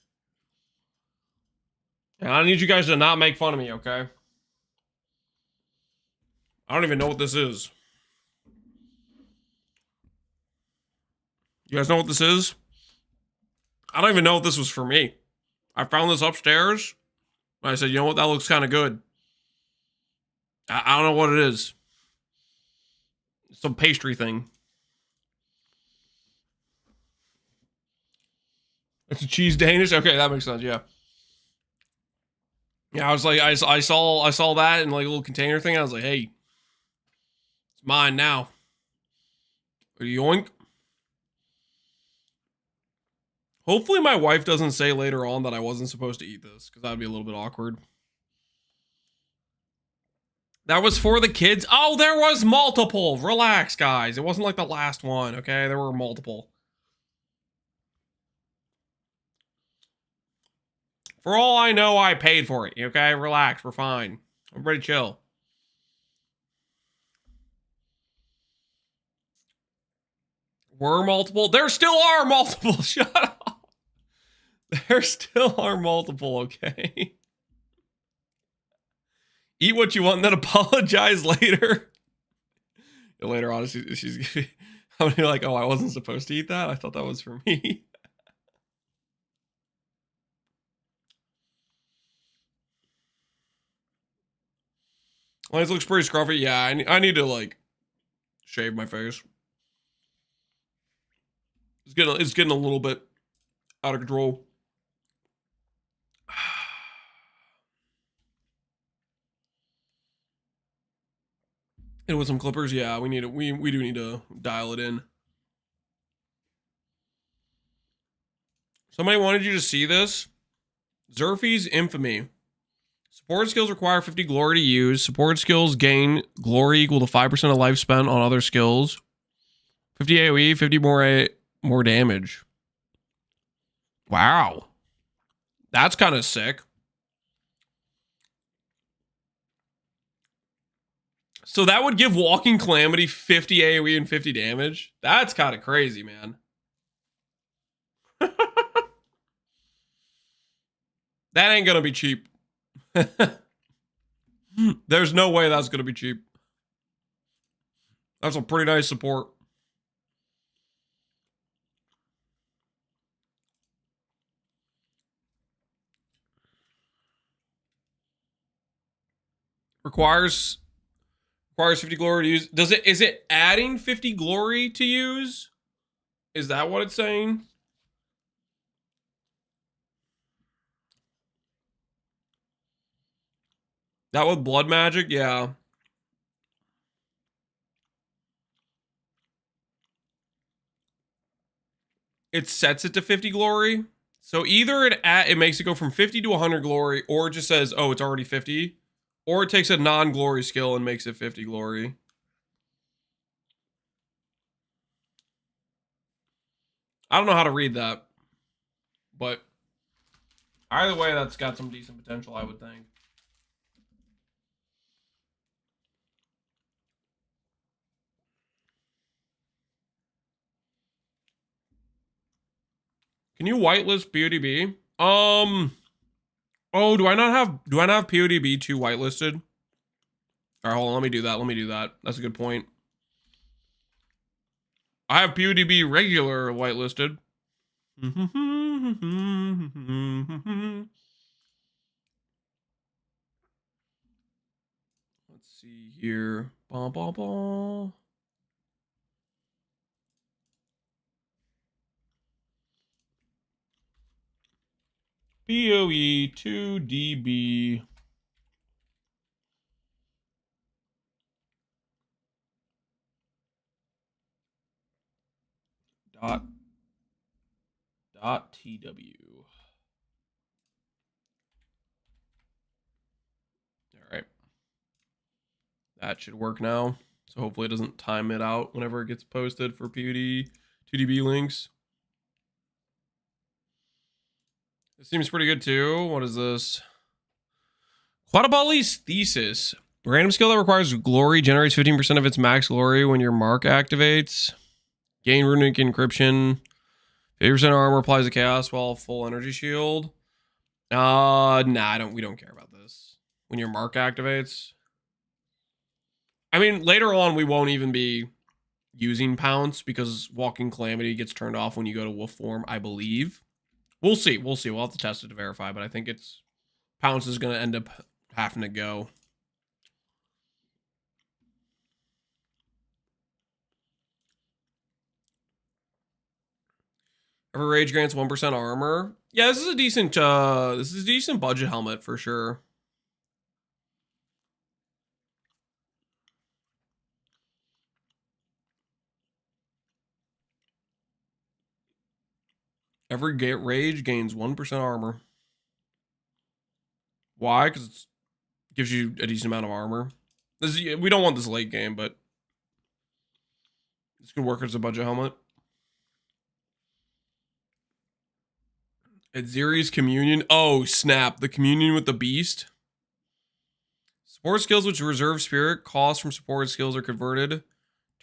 And I need you guys to not make fun of me, okay? I don't even know what this is. You guys know what this is? I don't even know if this was for me. I found this upstairs. I said, you know what? That looks kind of good. I don't know what it is. Some pastry thing. It's a cheese Danish? Okay, that makes sense, yeah. Yeah, I was like, I saw that in like a little container thing. I was like, hey, it's mine now. Yoink. Hopefully my wife doesn't say later on that I wasn't supposed to eat this, because that would be a little bit awkward. That was for the kids. Oh, there was multiple. Relax, guys. It wasn't like the last one, okay? There were multiple. For all I know, I paid for it, okay? Relax, we're fine. Everybody chill. Were multiple? There still are multiple. Shut up. There still are multiple, okay? Eat what you want and then apologize later. Later on, she's gonna be, I'm gonna be like, oh, I wasn't supposed to eat that? I thought that was for me. Lance looks pretty scruffy. Yeah, I need to like shave my face. It's getting a little bit out of control. And with some clippers, yeah, we do need to dial it in. Somebody wanted you to see this. Zerfie's Infamy. Support skills require 50 glory to use. Support skills gain glory equal to 5% of life spent on other skills. 50 AoE, 50 more damage. Wow. That's kind of sick. So that would give Walking Calamity 50 AoE and 50 damage? That's kind of crazy, man. That ain't gonna be cheap. There's no way that's gonna be cheap. That's a pretty nice support. Requires 50 glory to use. Is it adding 50 glory to use? Is that what it's saying? That with blood magic? Yeah. It sets it to 50 glory. So either it makes it go from 50 to 100 glory, or it just says, oh, it's already 50. Or it takes a non-glory skill and makes it 50 glory. I don't know how to read that. But either way, that's got some decent potential, I would think. Can you whitelist PODB? Oh, do I not have PODB 2 whitelisted? All right, hold on, let me do that. That's a good point. I have PODB regular whitelisted. Let's see here. Bah, bah, bah. POE 2DB. .tw. All right. That should work now. So hopefully it doesn't time it out whenever it gets posted for POD 2DB links. It seems pretty good too. What is this? Quadabali's Thesis. Random skill that requires glory generates 15% of its max glory when your mark activates. Gain runic encryption. 50% armor applies to chaos while full energy shield. Nah, we don't care about this. When your mark activates. I mean, later on we won't even be using Pounce because Walking Calamity gets turned off when you go to wolf form, I believe. We'll see. We'll have to test it to verify, but I think Pounce is going to end up having to go. Every rage grants 1% armor. Yeah, this is a decent budget helmet for sure. Every rage gains 1% armor. Why? Because it gives you a decent amount of armor. We don't want this late game, but this could work as a budget helmet. At Ziri's Communion. Oh, snap. The Communion with the Beast. Support skills which reserve spirit costs from support skills are converted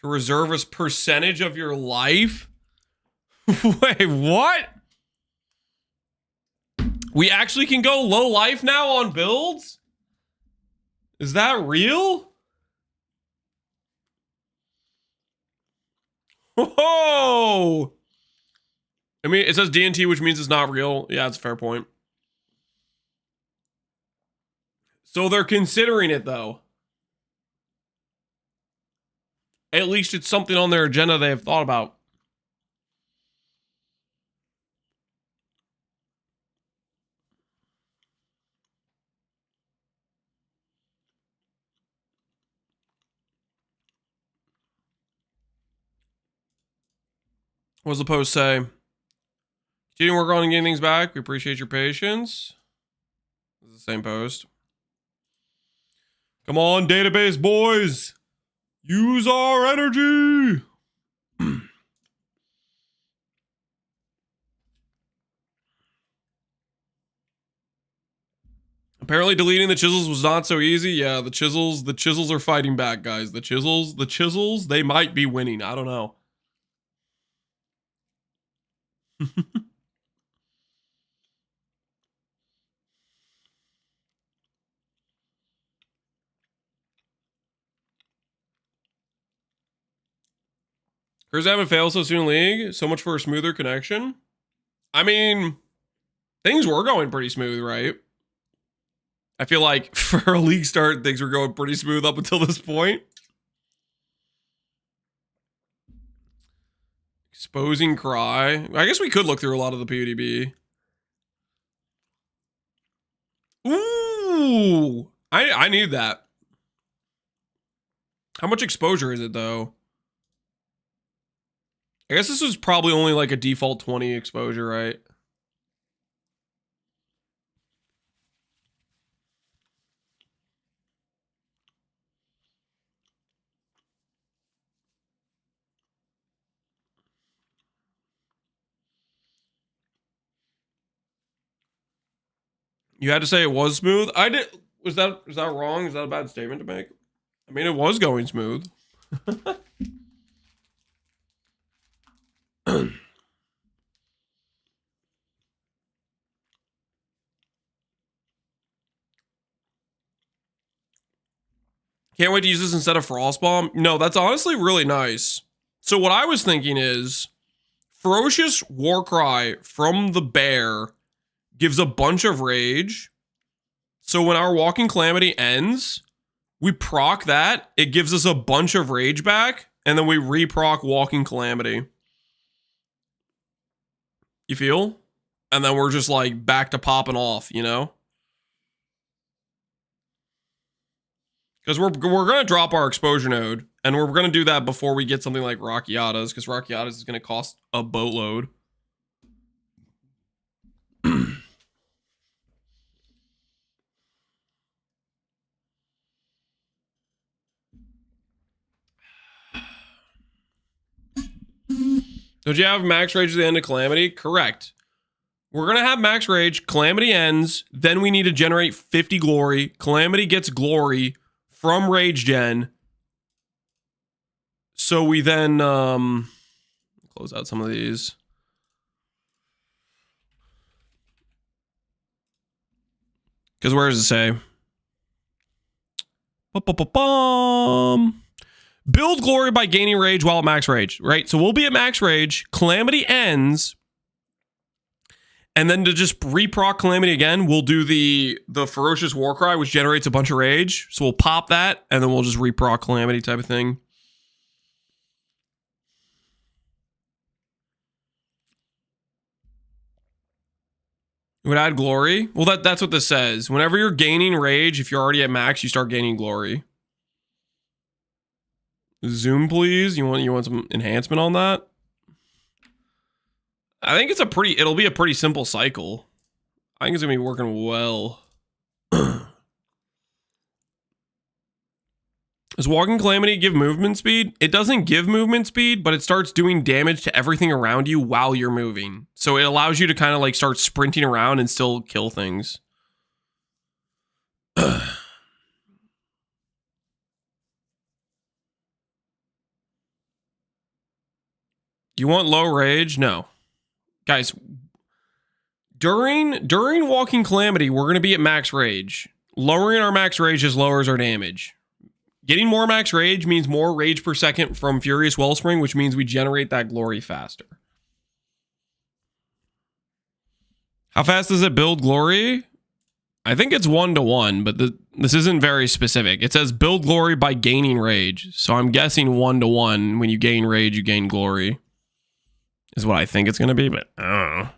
to reserve as percentage of your life. Wait, what? We actually can go low life now on builds? Is that real? Whoa! I mean, it says DNT, which means it's not real. Yeah, that's a fair point. So they're considering it, though. At least it's something on their agenda they have thought about. What does the post say? Continue work on getting things back. We appreciate your patience. This is the same post. Come on, database boys. Use our energy. Apparently deleting the chisels was not so easy. Yeah, the chisels are fighting back, guys. The chisels, they might be winning. I don't know. Chris haven't failed so soon in League. So much for a smoother connection. I mean, things were going pretty smooth, right? I feel like for a League start, things were going pretty smooth up until this point. Exposing Cry. I guess we could look through a lot of the PUDB. Ooh! I need that. How much exposure is it, though? I guess this was probably only like a default 20 exposure, right? You had to say it was smooth? I did. Was that wrong? Is that a bad statement to make? I mean, it was going smooth. Can't wait to use this instead of Frostbomb. No, that's honestly really nice. So what I was thinking is Ferocious Warcry from the bear gives a bunch of rage. So when our Walking Calamity ends, we proc that. It gives us a bunch of rage back. And then we reproc Walking Calamity. You feel? And then we're just like back to popping off, you know? Because we're going to drop our exposure node. And we're going to do that before we get something like Rockiatas. Because Rockiatas is going to cost a boatload. Don't you have max rage at the end of Calamity? Correct. We're going to have max rage. Calamity ends. Then we need to generate 50 glory. Calamity gets glory from rage gen. So we then close out some of these. Because where does it say? Build glory by gaining rage while at max rage, right? So we'll be at max rage. Calamity ends. And then to just reproc Calamity again, we'll do the Ferocious Warcry, which generates a bunch of rage. So we'll pop that, and then we'll just reproc Calamity type of thing. It would add glory. Well, that's what this says. Whenever you're gaining rage, if you're already at max, you start gaining glory. Zoom, please. You want some enhancement on that? I think it'll be a pretty simple cycle. I think it's gonna be working well. Does Walking Calamity give movement speed? It doesn't give movement speed, but it starts doing damage to everything around you while you're moving. So it allows you to kind of like start sprinting around and still kill things. You want low rage? No. Guys, during Walking Calamity, we're going to be at max rage. Lowering our max rage just lowers our damage. Getting more max rage means more rage per second from Furious Wellspring, which means we generate that glory faster. How fast does it build glory? I think it's 1-to-1, but this isn't very specific. It says build glory by gaining rage. So I'm guessing 1-to-1. When you gain rage, you gain glory. Is what I think it's going to be, but I don't know.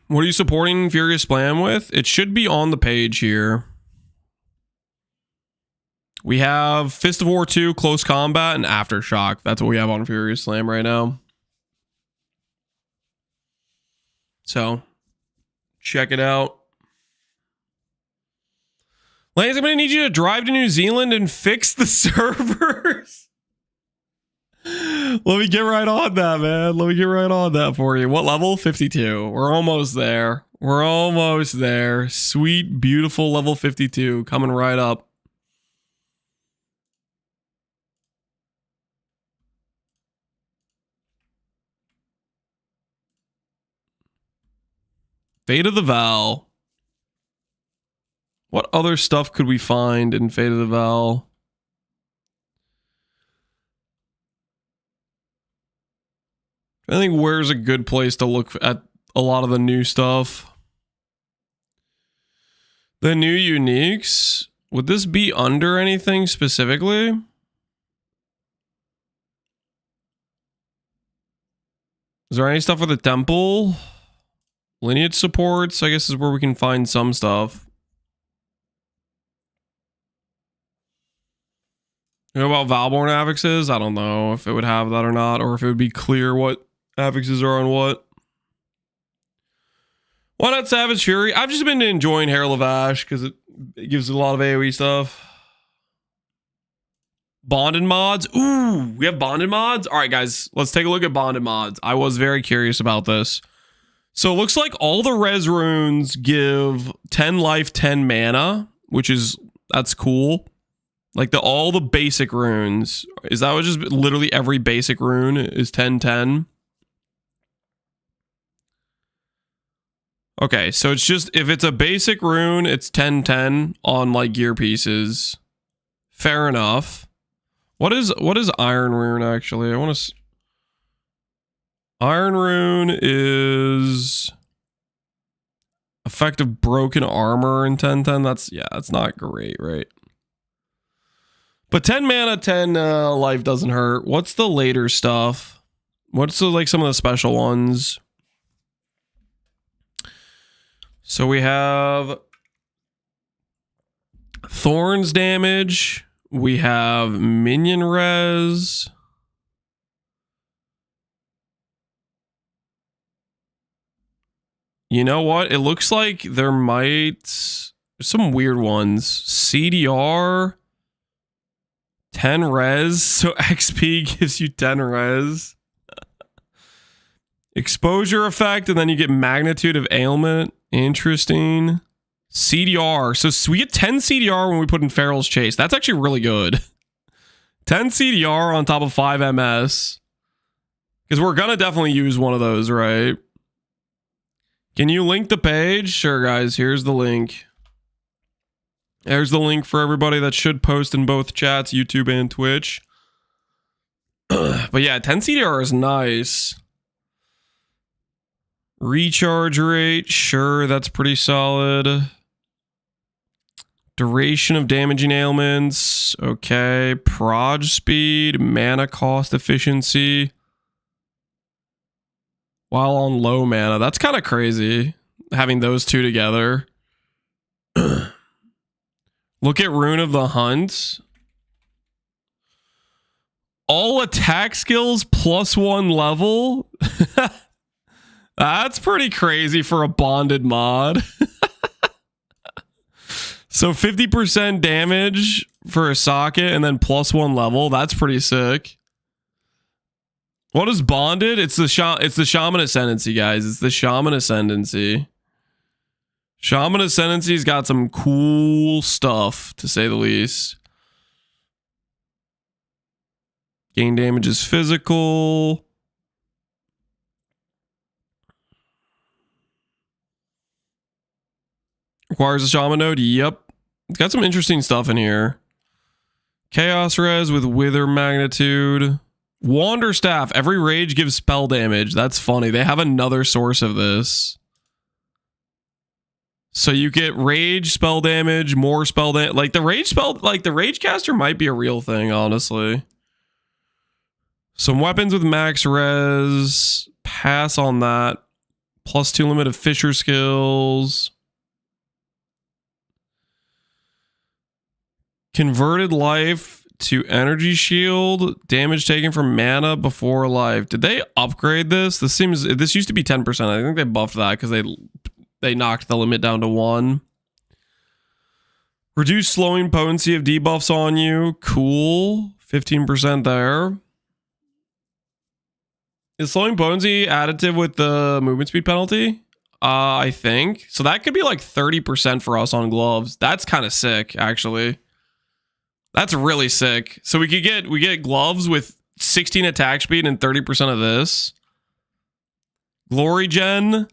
What are you supporting Furious Slam with? It should be on the page here. We have Fist of War 2, Close Combat, and Aftershock. That's what we have on Furious Slam right now. So, check it out. Lance, I'm going to need you to drive to New Zealand and fix the servers. Let me get right on that, man. Let me get right on that for you. What level? 52. We're almost there. We're almost there. Sweet, beautiful level 52 coming right up. Fate of the Val. What other stuff could we find in Fate of the Val? I think where's a good place to look at a lot of the new stuff. The new uniques. Would this be under anything specifically? Is there any stuff with the temple? Lineage supports, I guess, is where we can find some stuff. You know about Valborn affixes? I don't know if it would have that or not, or if it would be clear what affixes are on what. Why not Savage Fury? I've just been enjoying Hair Lavash because it gives a lot of AoE stuff. Bonded mods? Ooh, we have bonded mods? All right, guys, let's take a look at bonded mods. I was very curious about this. So it looks like all the res runes give 10 life, 10 mana, which is, that's cool. Like all the basic runes. Is that what just literally every basic rune is 10-10? Okay, so it's just, if it's a basic rune, it's 10-10 on like gear pieces. Fair enough. What is Iron Rune actually? I want to... Iron Rune is effective broken armor in 10-10. That's not great, right? But 10 mana, 10 life doesn't hurt. What's the later stuff? What's some of the special ones? So we have Thorns damage. We have minion res. You know what? It looks like there might... some weird ones. CDR. 10 res. So XP gives you 10 res. Exposure effect. And then you get magnitude of ailment. Interesting. CDR. So we get 10 CDR when we put in Feral's Chase. That's actually really good. 10 CDR on top of 5 MS. Because we're going to definitely use one of those, right? Can you link the page? Sure, guys. Here's the link. There's the link for everybody that should post in both chats, YouTube and Twitch. But yeah, 10 CDR is nice. Recharge rate. Sure, that's pretty solid. Duration of damaging ailments. Okay. Proj speed. Mana cost efficiency. While on low mana. That's kind of crazy. Having those two together. Look at Rune of the Hunt. All attack skills +1 level. That's pretty crazy for a bonded mod. So 50% damage for a socket and then +1 level. That's pretty sick. What is bonded? It's the Shaman Ascendancy, guys. It's the Shaman Ascendancy. Shaman Ascendancy's got some cool stuff, to say the least. Gain damage is physical. Requires a Shaman node. Yep. It's got some interesting stuff in here. Chaos Res with Wither Magnitude. Wander Staff. Every rage gives spell damage. That's funny. They have another source of this. So you get rage spell damage, more spell damage. Like the rage spell, like the rage caster might be a real thing, honestly. Some weapons with max res. Pass on that. +2 limit of Fisher skills. Converted life to energy shield. Damage taken from mana before life. Did they upgrade this? This used to be 10%. I think they buffed that because they knocked the limit down to 1. Reduce slowing potency of debuffs on you. Cool. 15% there. Is slowing potency additive with the movement speed penalty? I think. So that could be like 30% for us on gloves. That's kind of sick, actually. That's really sick. So we get gloves with 16 attack speed and 30% of this. Glory gen.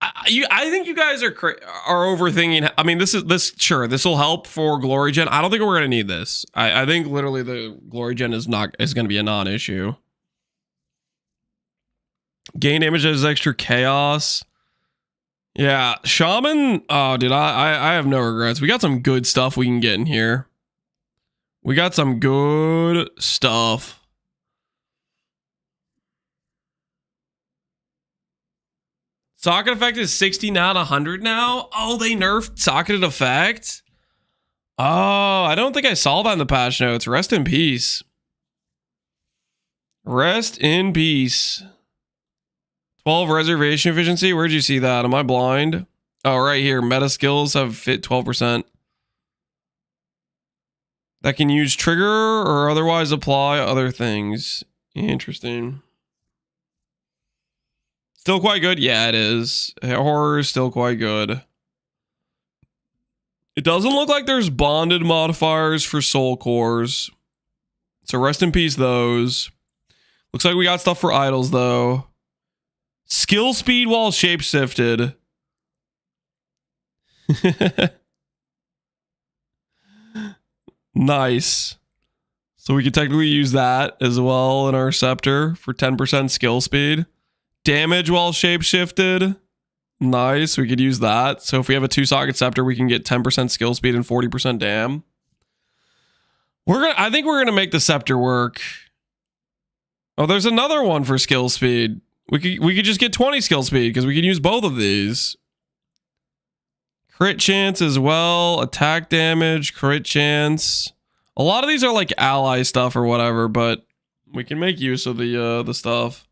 I think you guys are overthinking. I mean, this will help for glory gen. I don't think we're gonna need this. I think literally the glory gen is gonna be a non-issue. Gain damage as extra chaos. Yeah, shaman. Oh, dude, I have no regrets. We got some good stuff we can get in here. We got some good stuff. Socket effect is 60, not 100 now. Oh, they nerfed socketed effect. Oh, I don't think I saw that in the patch notes. Rest in peace. Rest in peace. 12 reservation efficiency. Where'd you see that? Am I blind? Oh, right here. Meta skills have fit 12%. That can use trigger or otherwise apply other things. Interesting. Still quite good? Yeah, it is. Horror is still quite good. It doesn't look like there's bonded modifiers for soul cores. So rest in peace those. Looks like we got stuff for idols though. Skill speed while shapeshifted. Nice. So we could technically use that as well in our scepter for 10% skill speed. Damage while shapeshifted. Nice. We could use that. So if we have a 2-socket scepter, we can get 10% skill speed and 40% dam. I think we're gonna make the scepter work. Oh, there's another one for skill speed. We could just get 20 skill speed because we can use both of these. Crit chance as well. Attack damage, crit chance. A lot of these are like ally stuff or whatever, but we can make use of the stuff.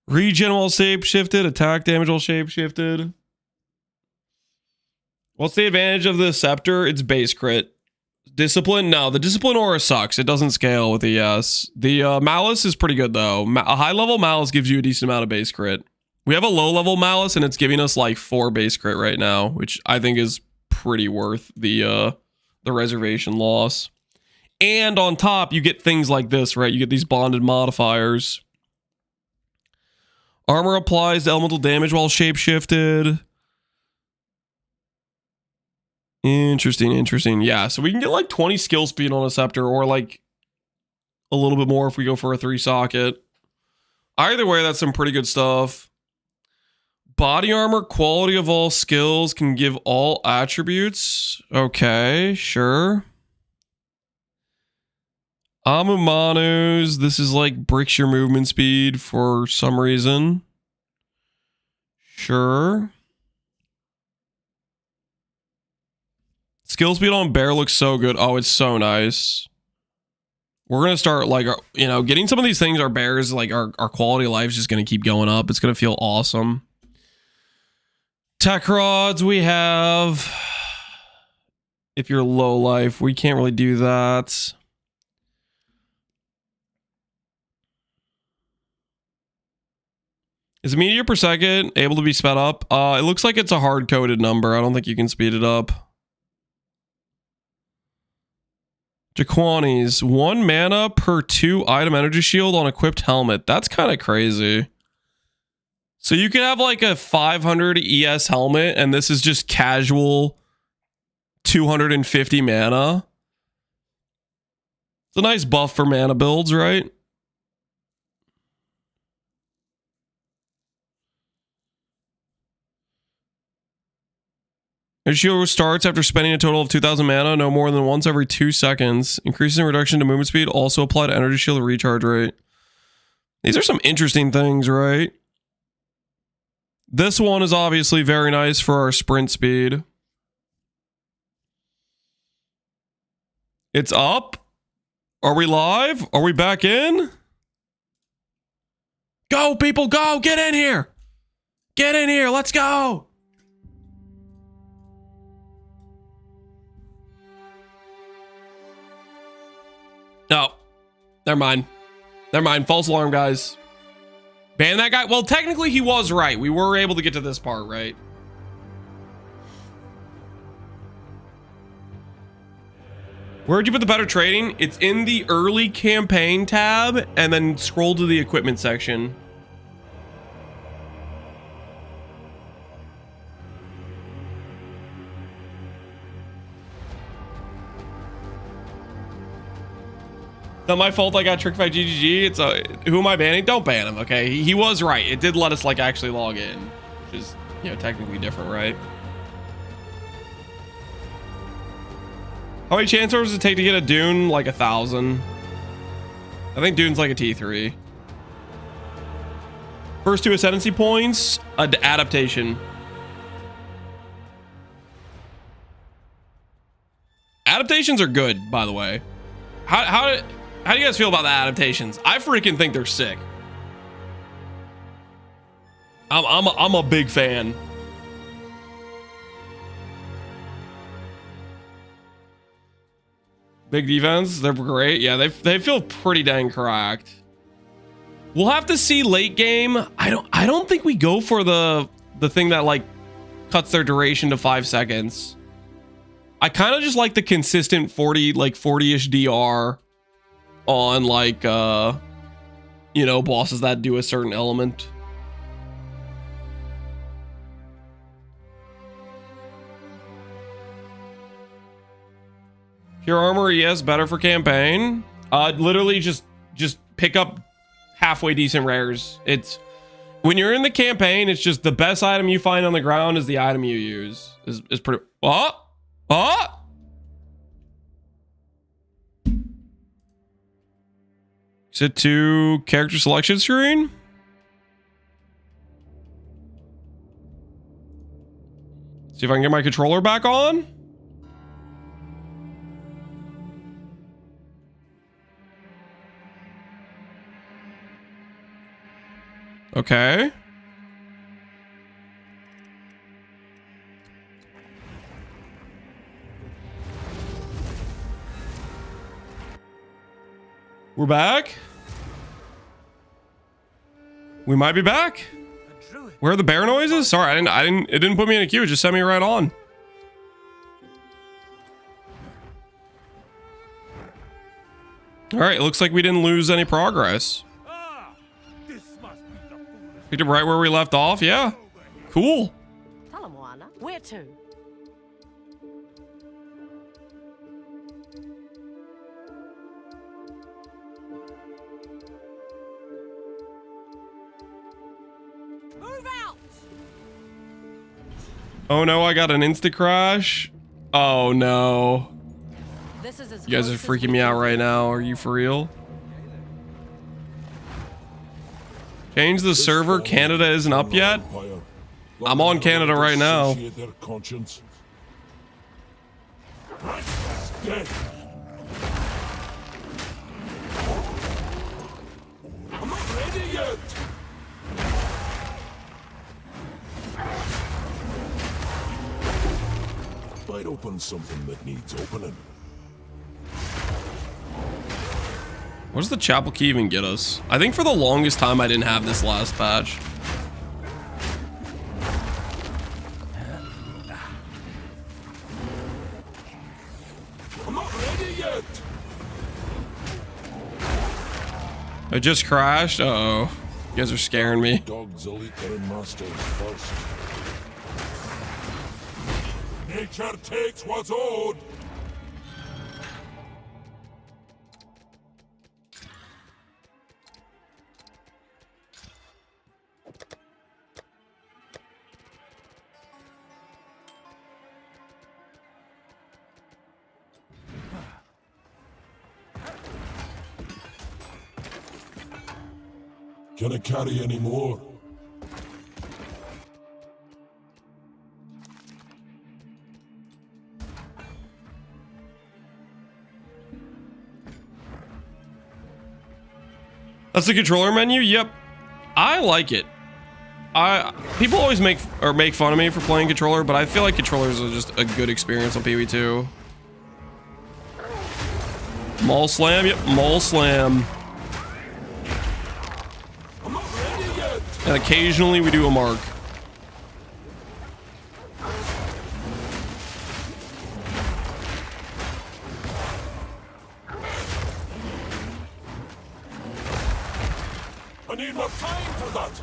Regen while shapeshifted, attack damage while shapeshifted. What's the advantage of the scepter? It's base crit. Discipline? No, the discipline aura sucks. It doesn't scale with the ES. The malice is pretty good though. A high level malice gives you a decent amount of base crit. We have a low level malice and it's giving us like 4 base crit right now, which I think is pretty worth the reservation loss. And on top, you get things like this, right? You get these bonded modifiers. Armor applies elemental damage while shapeshifted. Interesting. Yeah, so we can get like 20 skill speed on a scepter or like a little bit more if we go for a 3-socket. Either way, that's some pretty good stuff. Body armor, quality of all skills, can give all attributes. Okay, sure. Amumanu's, this is like bricks your movement speed for some reason. Sure. Skill speed on bear looks so good. Oh, it's so nice. We're going to start like, you know, getting some of these things, our bears, like our quality of life is just going to keep going up. It's going to feel awesome. Tech rods we have. If you're low life, we can't really do that. Is Meteor per second able to be sped up? It looks like it's a hard-coded number. I don't think you can speed it up. Jaquani's 1 mana per 2 item energy shield on equipped helmet. That's kind of crazy. So you can have like a 500 ES helmet and this is just casual 250 mana. It's a nice buff for mana builds, right? Your shield starts after spending a total of 2,000 mana, no more than once every 2 seconds. Increasing reduction to movement speed, also apply to energy shield recharge rate. These are some interesting things, right? This one is obviously very nice for our sprint speed. It's up. Are we live? Are we back in? Go, people, go! Get in here! Get in here, let's go! No. Never mind. Never mind. False alarm, guys. Ban that guy? Well, technically he was right. We were able to get to this part, right? Where'd you put the better trading? It's in the early campaign tab, and then scroll to the equipment section. Not my fault I got tricked by GGG. It's who am I banning? Don't ban him, okay? He was right. It did let us like actually log in, which is, you know, technically different, right? How many chance orders does it take to get a Dune? Like 1,000. I think Dune's like a T3. First 2 Ascendancy points, adaptation. Adaptations are good, by the way. How do you guys feel about the adaptations? I freaking think they're sick. I'm a big fan. Big defense, they're great. Yeah, they feel pretty dang cracked. We'll have to see late game. I don't think we go for the thing that like cuts their duration to 5 seconds. I kind of just like the consistent 40-ish DR on like you know, bosses that do a certain element. Pure armor, yes, better for campaign. Literally just pick up halfway decent rares. It's when you're in the campaign, it's just the best item you find on the ground is the item you use. Is pretty. Is it to character selection screen? See if I can get my controller back on. Okay. We're back. We might be back. Where are the bear noises? Sorry, it didn't put me in a queue. It just sent me right on. All right, it looks like we didn't lose any progress. Picked up right where we left off. Yeah, cool. Where to? Move out! Oh no, I got an insta crash. Oh no. This is You guys are freaking me out right now. Are you for real? Change the server. Canada isn't up yet. I'm on Canada right now. I'm not ready yet. Might open something that needs opening. What does the chapel key even get us? I think for the longest time I didn't have this last patch. I'm not ready yet. I just crashed. Uh-oh. You guys are scaring me. Dogs will eat their masters first. Nature takes what's owed. Can I carry any more? That's the controller menu? Yep. I like it. People always make fun of me for playing controller, but I feel like controllers are just a good experience on PoE2. Maul slam, yep, maul slam. And occasionally we do a mark. I need more time for that.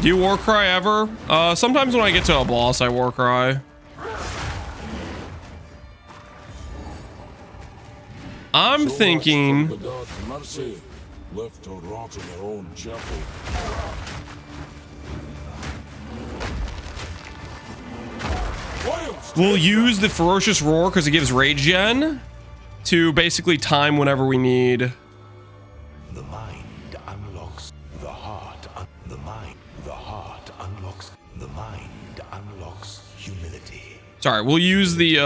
Do you war cry ever? Sometimes when I get to a boss, I war cry. I'm thinking. Left to rot in their own chapel. We'll use the ferocious roar because it gives rage gen to basically time whenever we need. The mind unlocks the heart. The mind unlocks the mind unlocks humility. Sorry, we'll use the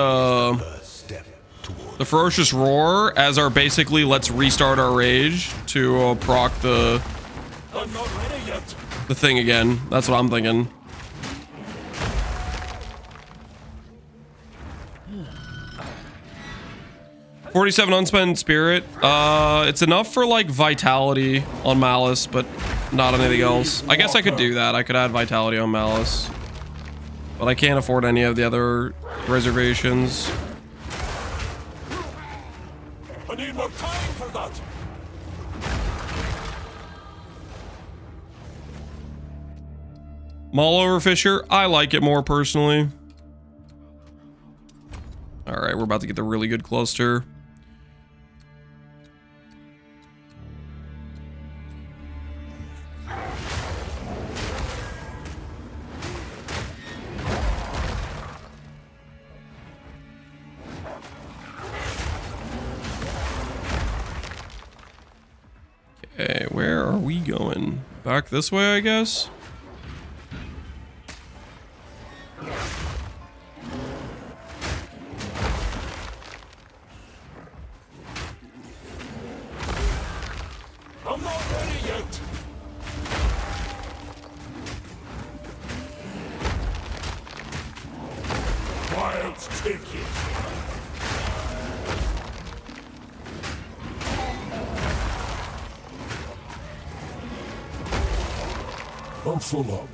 ferocious roar as our basically let's restart our rage to proc the thing again. That's what I'm thinking. $47 unspent spirit. It's enough for like vitality on Malice, but not on anything else. I guess I could do that. I could add vitality on Malice, but I can't afford any of the other reservations. I need more time for that. Maul over Fisher. I like it more personally. All right, we're about to get the really good cluster. Okay, where are we going? Back this way, I guess? I'm not ready yet. Wilds take it. I'm full up.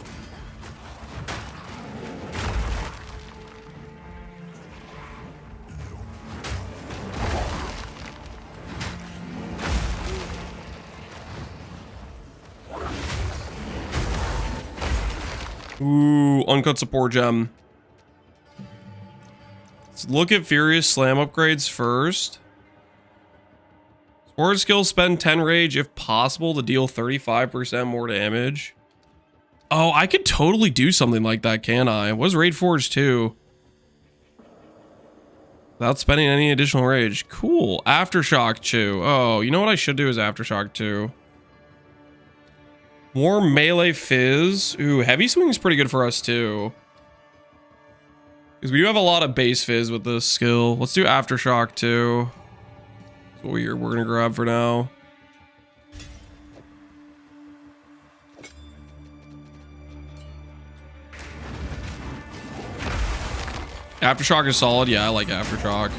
Ooh, uncut support gem. Let's look at Furious Slam upgrades first. Support skills spend 10 rage if possible to deal 35% more damage. Oh, I could totally do something like that, can I? What is Raid Forge 2? Without spending any additional rage. Cool. Aftershock 2. Oh, you know what I should do is Aftershock 2. More melee fizz. Ooh, heavy swing is pretty good for us too. Because we do have a lot of base fizz with this skill. Let's do Aftershock 2. That's what we're gonna grab for now. Aftershock is solid. Yeah, I like Aftershock.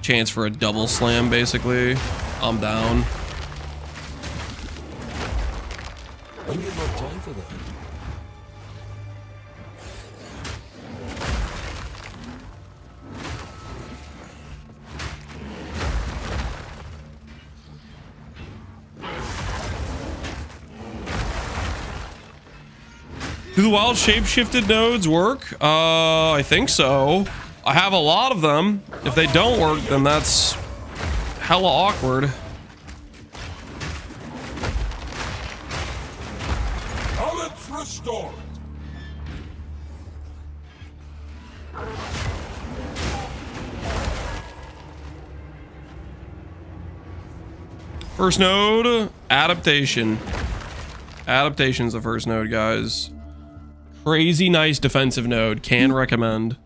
Chance for a double slam, basically. I'm down. I need more time for that. Do the wild shape-shifted nodes work? I think so. I have a lot of them. If they don't work, then that's hella awkward. restored. First node, adaptation. Adaptation's the first node, guys. Crazy nice defensive node. Can recommend.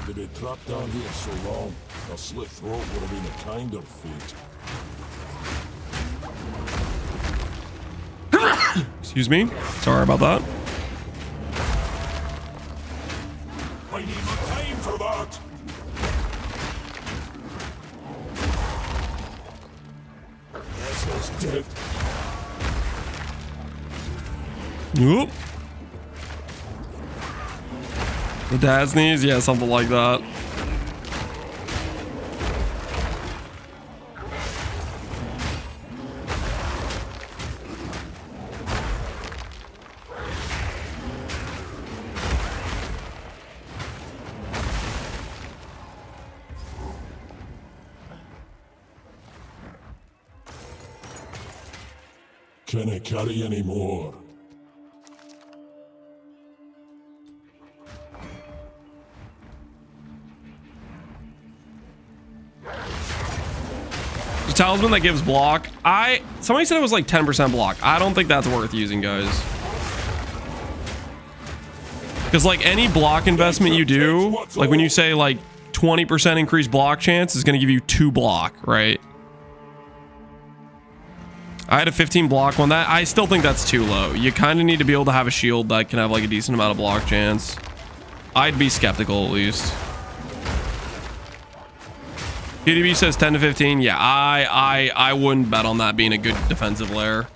To be trapped down here so long, a slit throat would have been a kinder fate. Excuse me. Sorry about that. I need more time for that. Asshole's dead. Oop. The dad's knees? Yeah, something like that. Can I carry any more? The talisman that gives block. Somebody said it was like 10% block. I don't think that's worth using, guys. Because like any block investment you do, like when you say like 20% increased block chance is going to give you 2 block, right? I had a 15 block one. That I still think that's too low. You kind of need to be able to have a shield that can have like a decent amount of block chance. I'd be skeptical at least. PDB says 10 to 15. Yeah, I wouldn't bet on that being a good defensive layer.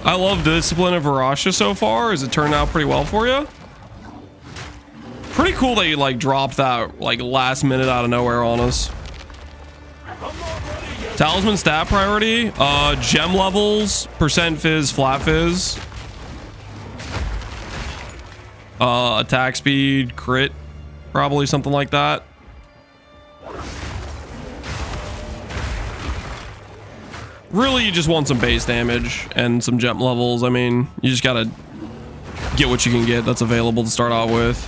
I love Discipline of Varasha so far. Has it turned out pretty well for you? Pretty cool that you like dropped that like last minute out of nowhere on us. Talisman stat priority, gem levels, percent fizz, flat fizz, attack speed, crit, probably something like that. Really, you just want some base damage and some gem levels. I mean, you just gotta get what you can get that's available to start out with.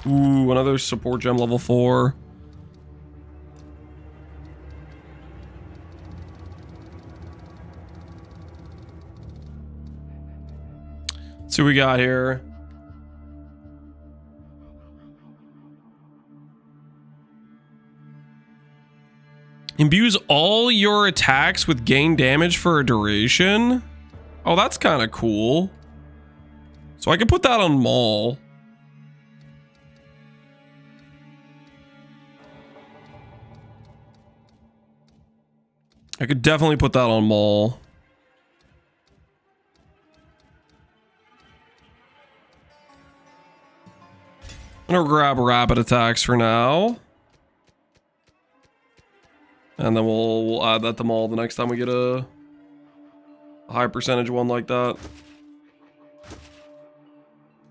Ooh, another support gem level 4. Let's see what we got here. Imbues all your attacks with gain damage for a duration. Oh, that's kind of cool. So I can put that on Maul. I could definitely put that on Maul. I'm gonna grab rapid attacks for now. And then we'll add that to Maul the next time we get a high percentage one like that.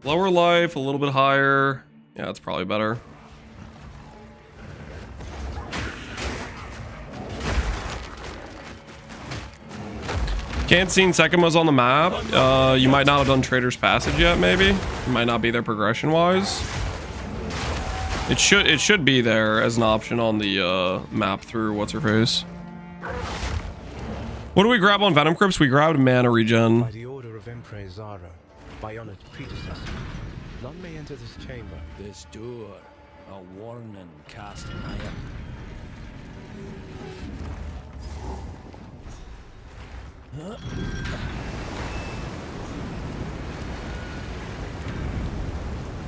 Lower life, a little bit higher. Yeah, that's probably better. Can't see Sagamas on the map. You might not have done Trader's Passage yet, maybe. You might not be there progression-wise. It should be there as an option on the map through what's-her-face. What do we grab on Venom Crypts? We grabbed mana regen. By the order of Empress Zara, by honored predecessor, none may enter this chamber. This door, A warning cast in iron.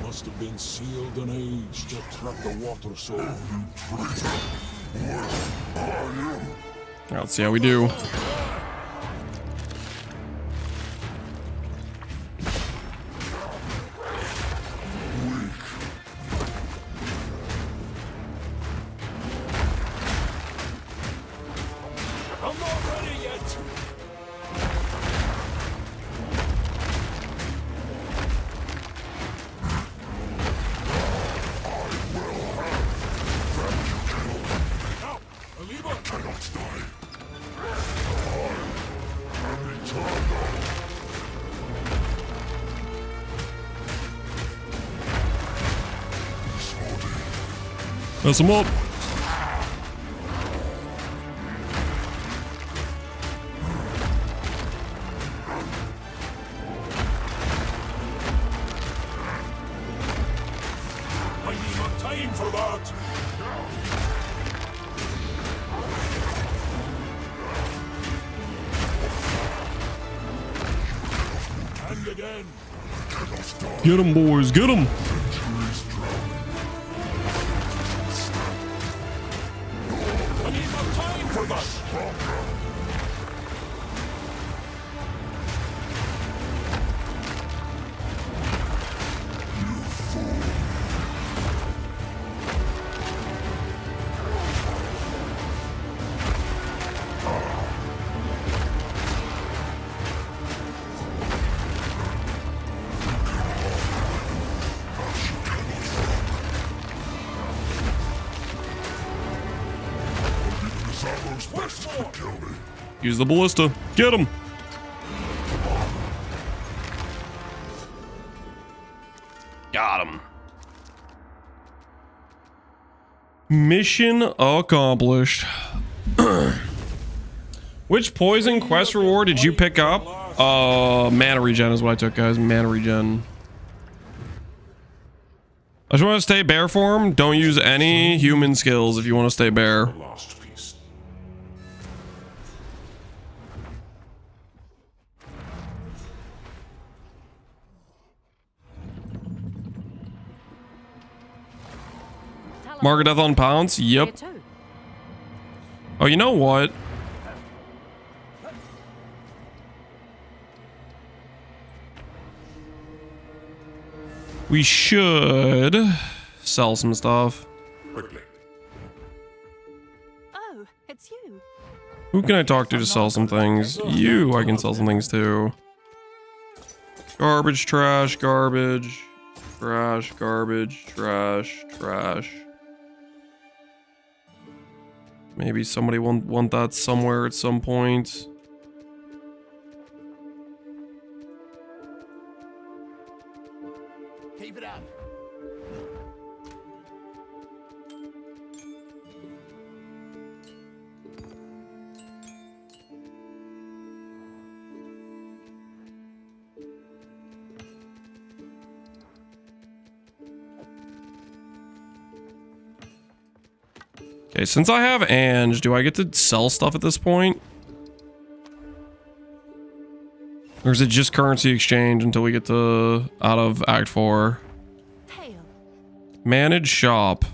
Must have been sealed and aged to trap the water soul. Let's see how we do. I'm not ready yet. Mess him up. I need more time for that. And again. Get him, boys. Get him. I need more time for that. Use the ballista. Get him. Got him. Mission accomplished. Which poison quest reward did you pick up? Mana regen is what I took, guys. Mana regen. I just want to stay bear form. Don't use any human skills if you want to stay bear. Last piece. Market death on pounds? Yep. Oh, you know what? We should sell some stuff. Quickly. Oh, it's you. Who can I talk to sell some things? You, I can sell some things to. Garbage, trash, garbage, trash, garbage, trash, trash. Maybe somebody want that somewhere at some point. Keep it up. Okay, since I have Ange, do I get to sell stuff at this point? Or is it just currency exchange until we get to out of Act 4? Hail. Manage shop.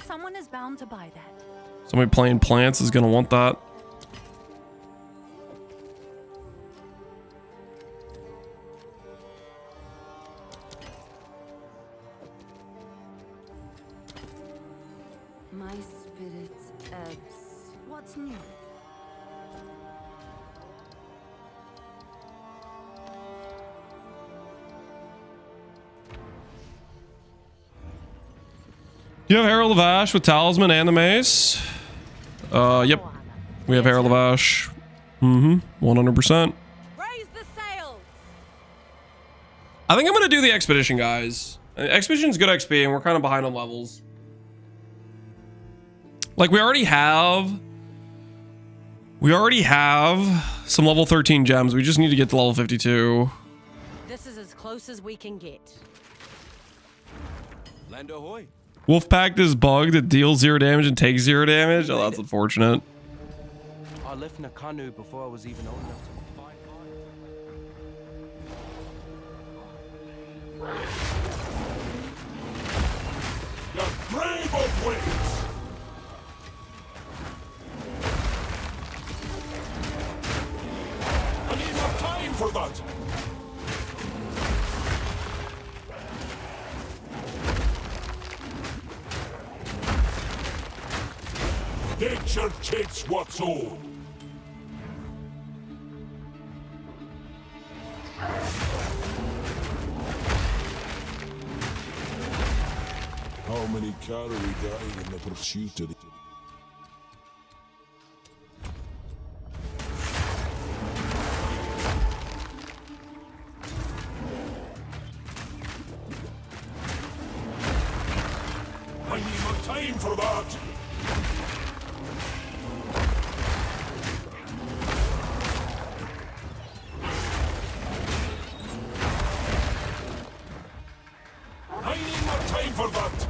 Someone is bound to buy that. Somebody playing plants is gonna want that. My spirit ebbs. What's new? You have Herald of Ash with Talisman and the Mace? Yep. We have Herald of Ash. 100%. Raise the sails. I think I'm gonna do the Expedition, guys. Expedition's good XP, and we're kind of behind on levels. Like, we already have some level 13 gems. We just need to get to level 52. close as we can get. Land ahoy. Wolf Pact is bugged. It deals 0 damage and takes 0 damage. Oh, that's unfortunate. I left Nakanu before I was even old enough to fight fire. The brave of wings! I need more time for that! Nature takes what's own. How many cavalry died in the pursuit of it? I need more time for that! I need more time for that!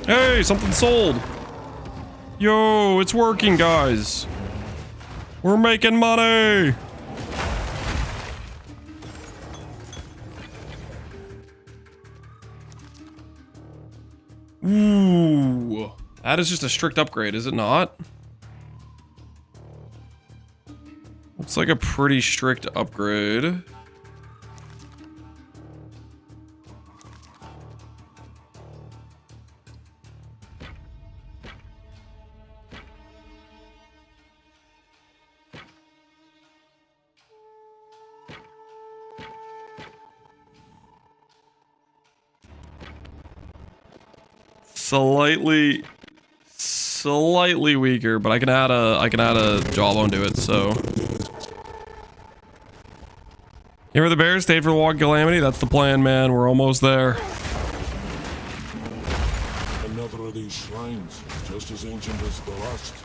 Hey, something sold. Yo, it's working, guys. We're making money. Ooh, that is just a strict upgrade, is it not? Looks like a pretty strict upgrade. Slightly weaker, but I can add a jawbone to it, so. Here are the bears, stayed for the Walk Calamity. That's the plan, man. We're almost there. Another of these shrines, just as ancient as the last.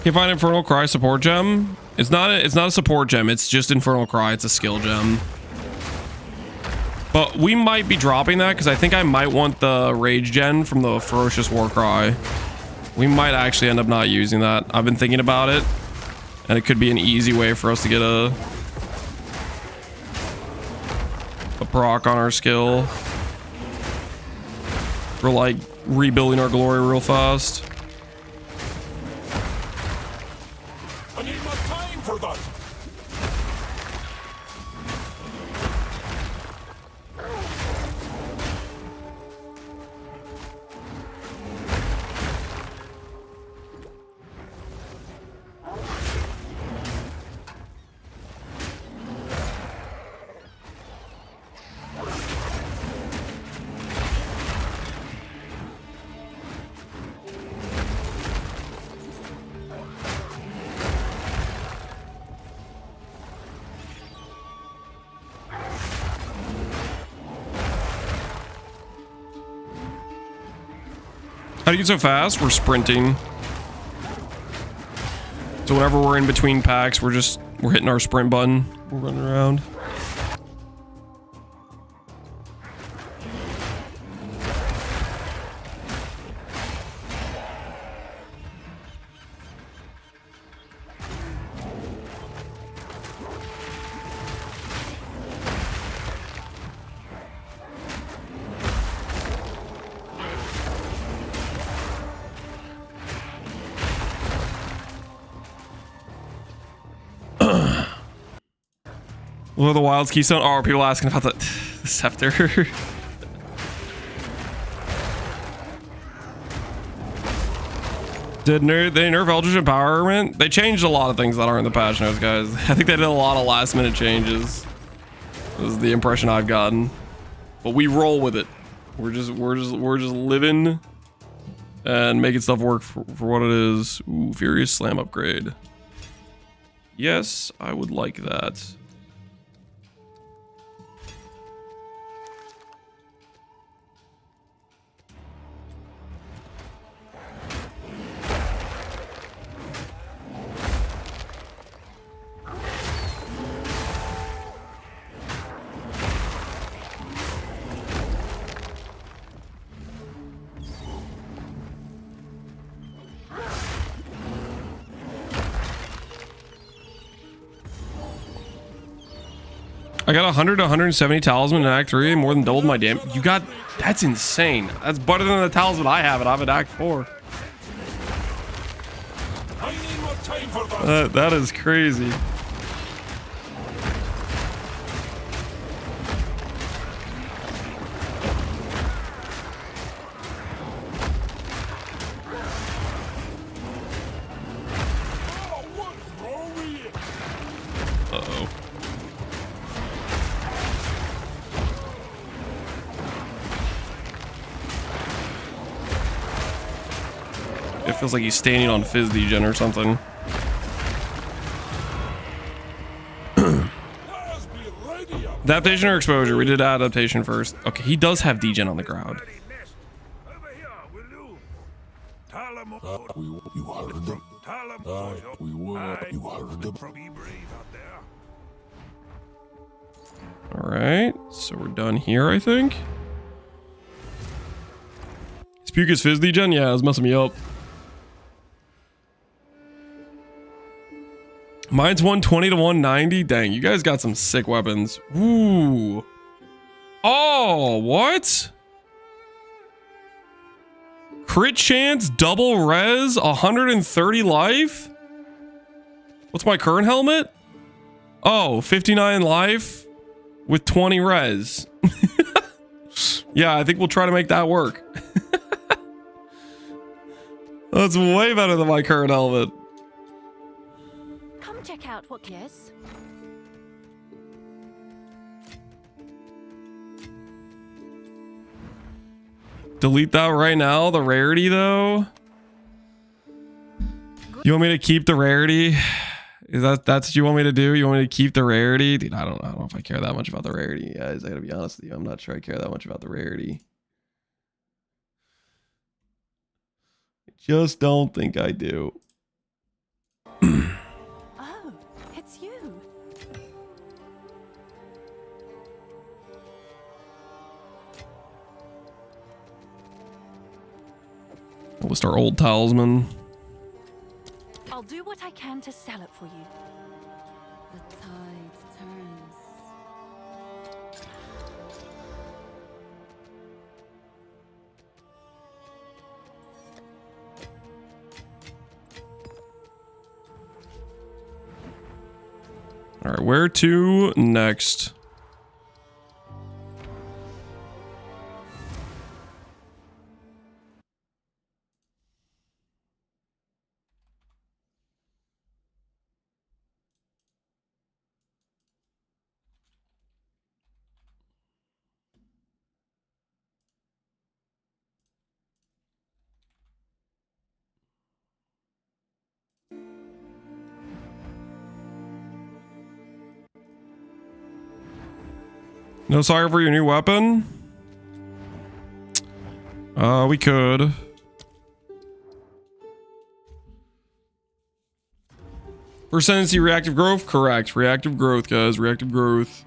You find Infernal Cry support gem. It's not a support gem. It's just Infernal Cry. It's a skill gem. But we might be dropping that because I think I might want the Rage Gen from the Ferocious Warcry. We might actually end up not using that. I've been thinking about it, and it could be an easy way for us to get a proc on our skill. We're like rebuilding our glory real fast. I need more time for that! How do you get so fast? We're sprinting. So whenever we're in between packs, we're hitting our sprint button. We're running around. What are the Wilds Keystone? Oh, are people asking about the Scepter? Did they nerf Eldritch Empowerment? They changed a lot of things that aren't in the patch notes, guys. I think they did a lot of last minute changes. This is the impression I've gotten. But we roll with it. We're just living and making stuff work for what it is. Ooh, Furious Slam upgrade. Yes, I would like that. I got 100 to 170 talisman in Act 3, more than doubled my damage. You got... That's insane. That's better than the talisman I have, and I'm in Act 4. That is crazy. Uh-oh. It feels like he's standing on Fizz Degen or something. Adaptation or exposure? We did adaptation first. Okay, he does have Degen on the ground. Alright, so we're done here, I think. Spukus Fizz Degen? Yeah, it's messing me up. Mine's 120 to 190. Dang, you guys got some sick weapons. Ooh. Oh, what? Crit chance, double res, 130 life? What's my current helmet? Oh, 59 life with 20 res. Yeah, I think we'll try to make that work. That's way better than my current helmet. Come check out what yes. Delete that right now, the rarity though. You want me to keep the rarity? Is that's what you want me to do? You want me to keep the rarity? Dude, I don't know if I care that much about the rarity, guys. I gotta be honest with you. I'm not sure I care that much about the rarity. I just don't think I do. Oh, it's you. I'll list our old talisman. I'll do what I can to sell it for you. The tide turns. All right, where to next? No sorry for your new weapon? We could. Ascendancy reactive growth? Correct. Reactive growth, guys. Reactive growth.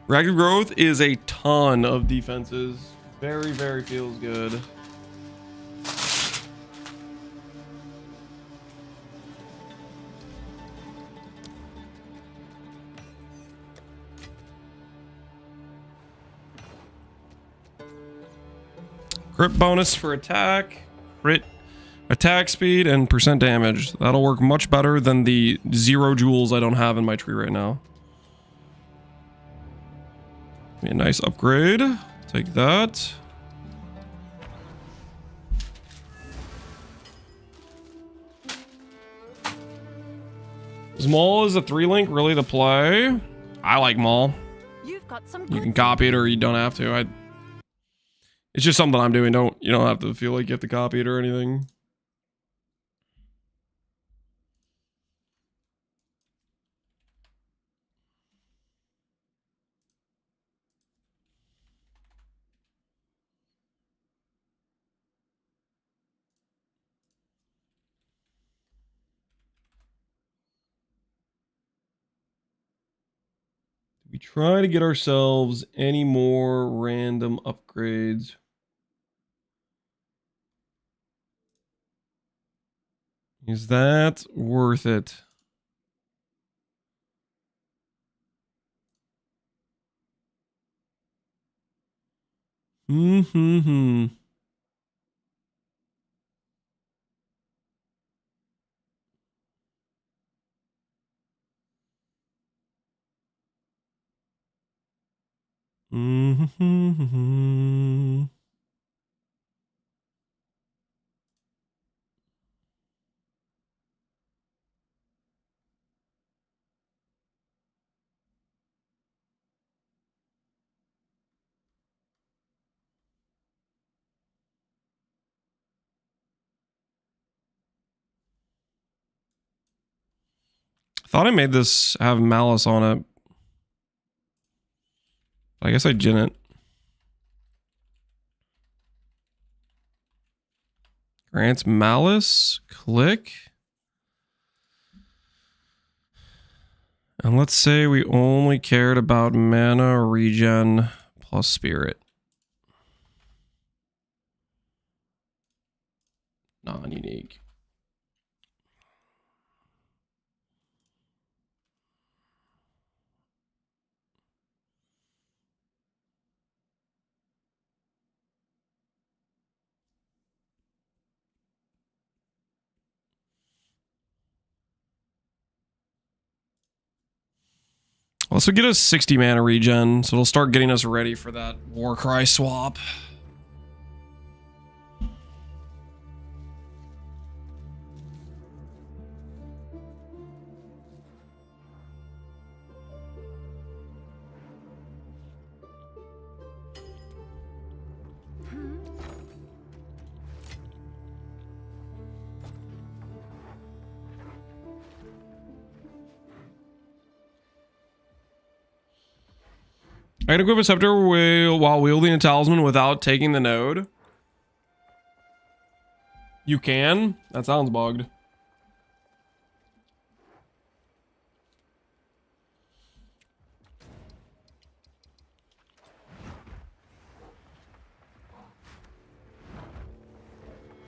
Reactive growth is a ton of defenses. Very, very feels good. Crit bonus for attack, crit attack speed, and percent damage. That'll work much better than the 0 jewels I don't have in my tree right now. Be a nice upgrade. Take that. Is Maul is a 3-link really the play? I like Maul. You've got some You can copy it or you don't have to. It's just something I'm doing. You don't have to feel like you have to copy it or anything. We try to get ourselves any more random upgrades. Is that worth it? Mm-hmm. Mm-hmm. I thought I made this have malice on it. I guess I didn't. Grants malice. Click. And let's say we only cared about mana, regen, plus spirit. Non-unique. Also get us 60 mana regen, so it'll start getting us ready for that Warcry swap. I can equip a scepter while wielding a talisman without taking the node. You can? That sounds bugged.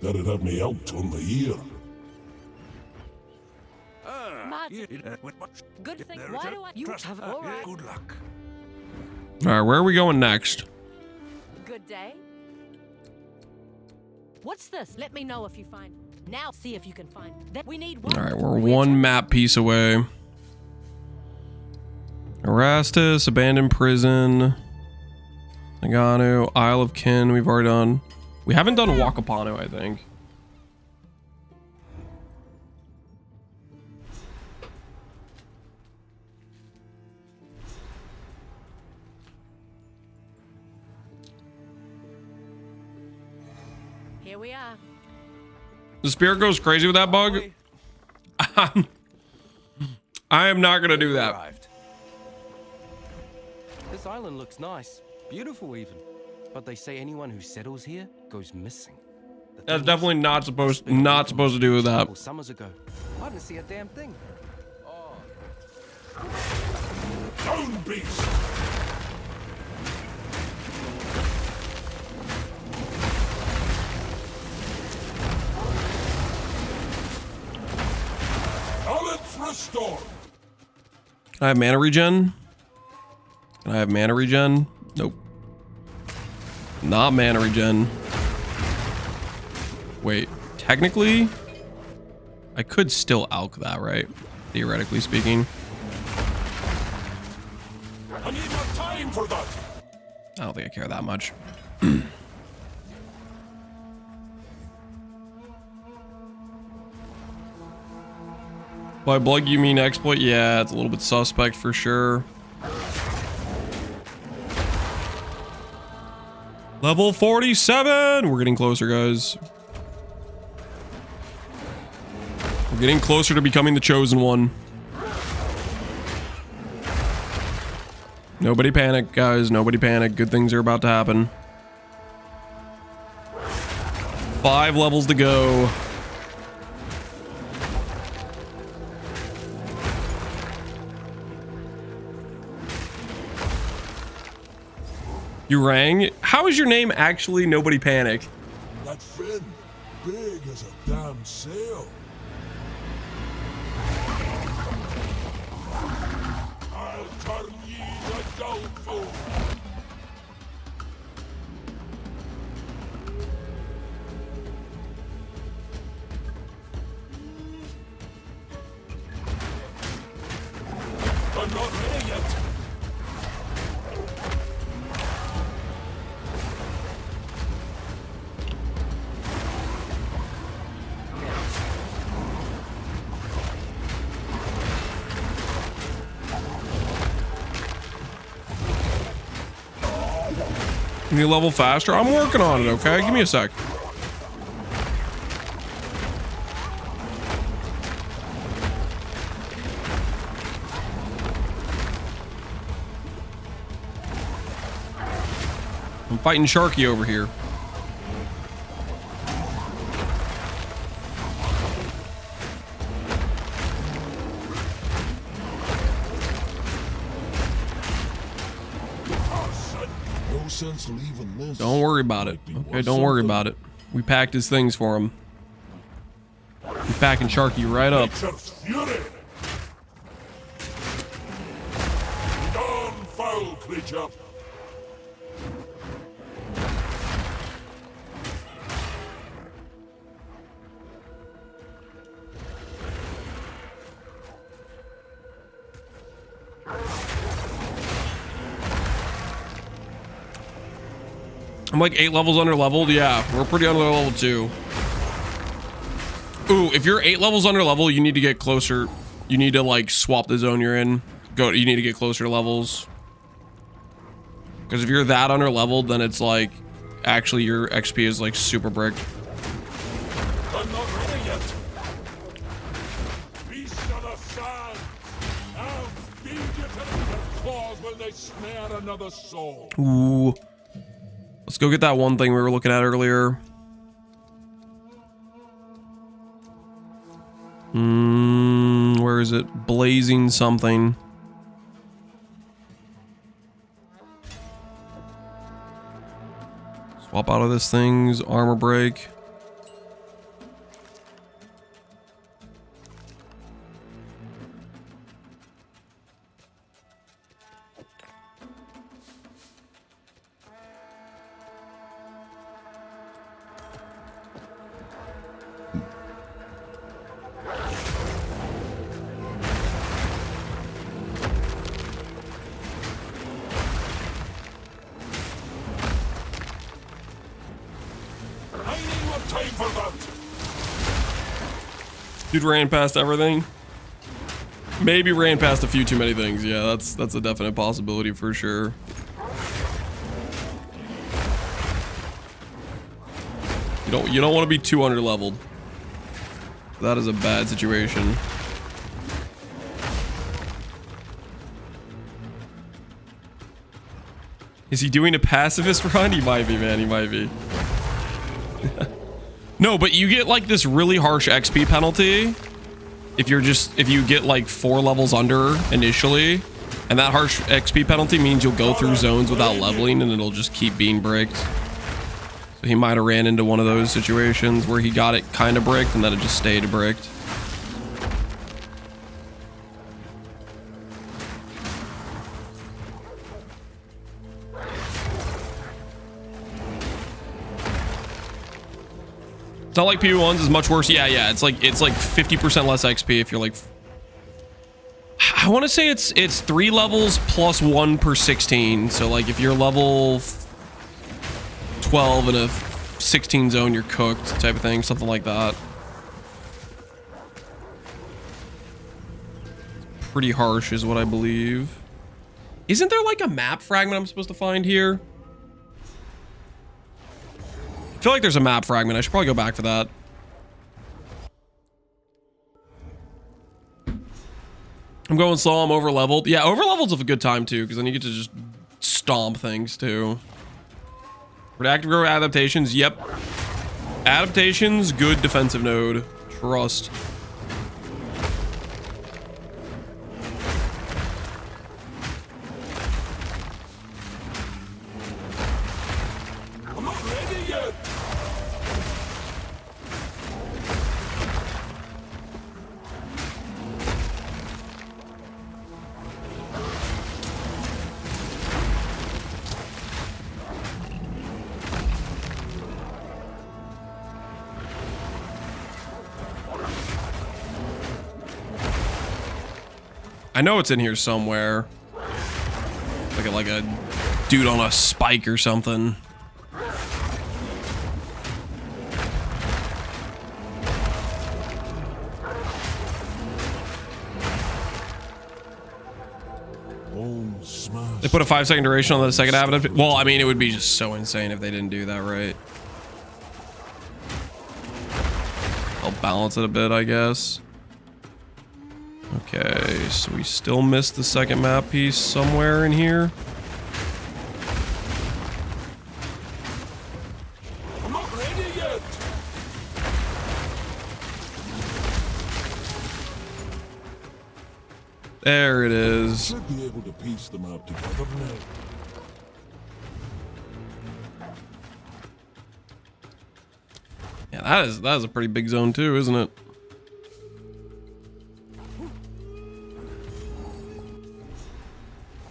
That'd have me out on the ear. Good thing. Why do you have all right? Good luck. All right, where are we going next? Good day. What's this? Let me know if you find. Now see if you can find. That we need one. All right, we're one map piece away. Erastus, Abandoned Prison, Nagano, Isle of Kin. We've already done. We haven't done Wakapano, I think. Here we are. The spirit goes crazy with that bug. I am not gonna do that. This island looks nice, beautiful even. But they say anyone who settles here goes missing. That's definitely not supposed to do with that. Summers ago, I didn't see a damn thing. Down, beast! Balance restored. Can I have mana regen? Can I have mana regen? Nope. Not mana regen. Wait, technically, I could still alch that, right? Theoretically speaking. I need more time for that. I don't think I care that much. By bug, you mean exploit? Yeah, it's a little bit suspect for sure. Level 47. We're getting closer, guys. We're getting closer to becoming the chosen one. Nobody panic, guys. Nobody panic. Good things are about to happen. 5 levels to go. You rang? How is your name actually Nobody Panic? That fin, big as a damn sail. I'll turn ye to doubtful. I'm not ready yet. Can you level faster? I'm working on it, okay? Give me a sec. I'm fighting Sharky over here. Sense leaving this. Don't worry about it. Okay, don't worry about it. We packed his things for him. We're packing Sharky right up. Fury. Dawn foul creature. I'm like 8 levels under leveled. Yeah, we're pretty under level too. Ooh, if you're 8 levels under level, you need to get closer. You need to like swap the zone you're in. You need to get closer to levels. Because if you're that under leveled, then it's like actually your XP is like super bricked. I'm not ready yet. Beast of the sun. I'll feed you to their claws when they snare another soul. Ooh. Let's go get that one thing we were looking at earlier. Where is it? Blazing something. Swap out of this thing's armor break. Dude ran past everything. Maybe ran past a few too many things. Yeah, that's a definite possibility for sure. You don't want to be too under leveled. That is a bad situation. Is he doing a pacifist run? He might be, man. He might be. No, but you get like this really harsh XP penalty if you get like 4 levels under initially, and that harsh XP penalty means you'll go through zones without leveling and it'll just keep being bricked. So he might have ran into one of those situations where he got it kind of bricked and then it just stayed bricked. It's not like PV1s is much worse. Yeah, it's like 50% less XP if you're like, I want to say it's 3 levels plus 1 per 16. So like if you're level 12 in a 16 zone, you're cooked type of thing, something like that. Pretty harsh is what I believe. Isn't there like a map fragment I'm supposed to find here? feel like there's a map fragment. I should probably go back for that. I'm going slow. I'm over leveled. Yeah, over leveled's a good time too, because then you get to just stomp things too. Reactive grow adaptations. Yep. Adaptations, good defensive node. Trust. I'm not ready yet. I know it's in here somewhere. Like a dude on a spike or something. They put a 5-second duration on the second adaptation. Well, I mean, it would be just so insane if they didn't do that right. I'll balance it a bit, I guess. Okay, so we still missed the second map piece somewhere in here. I'm not ready yet. There it is. Should be able to piece them out together now. Yeah, that is a pretty big zone too, isn't it?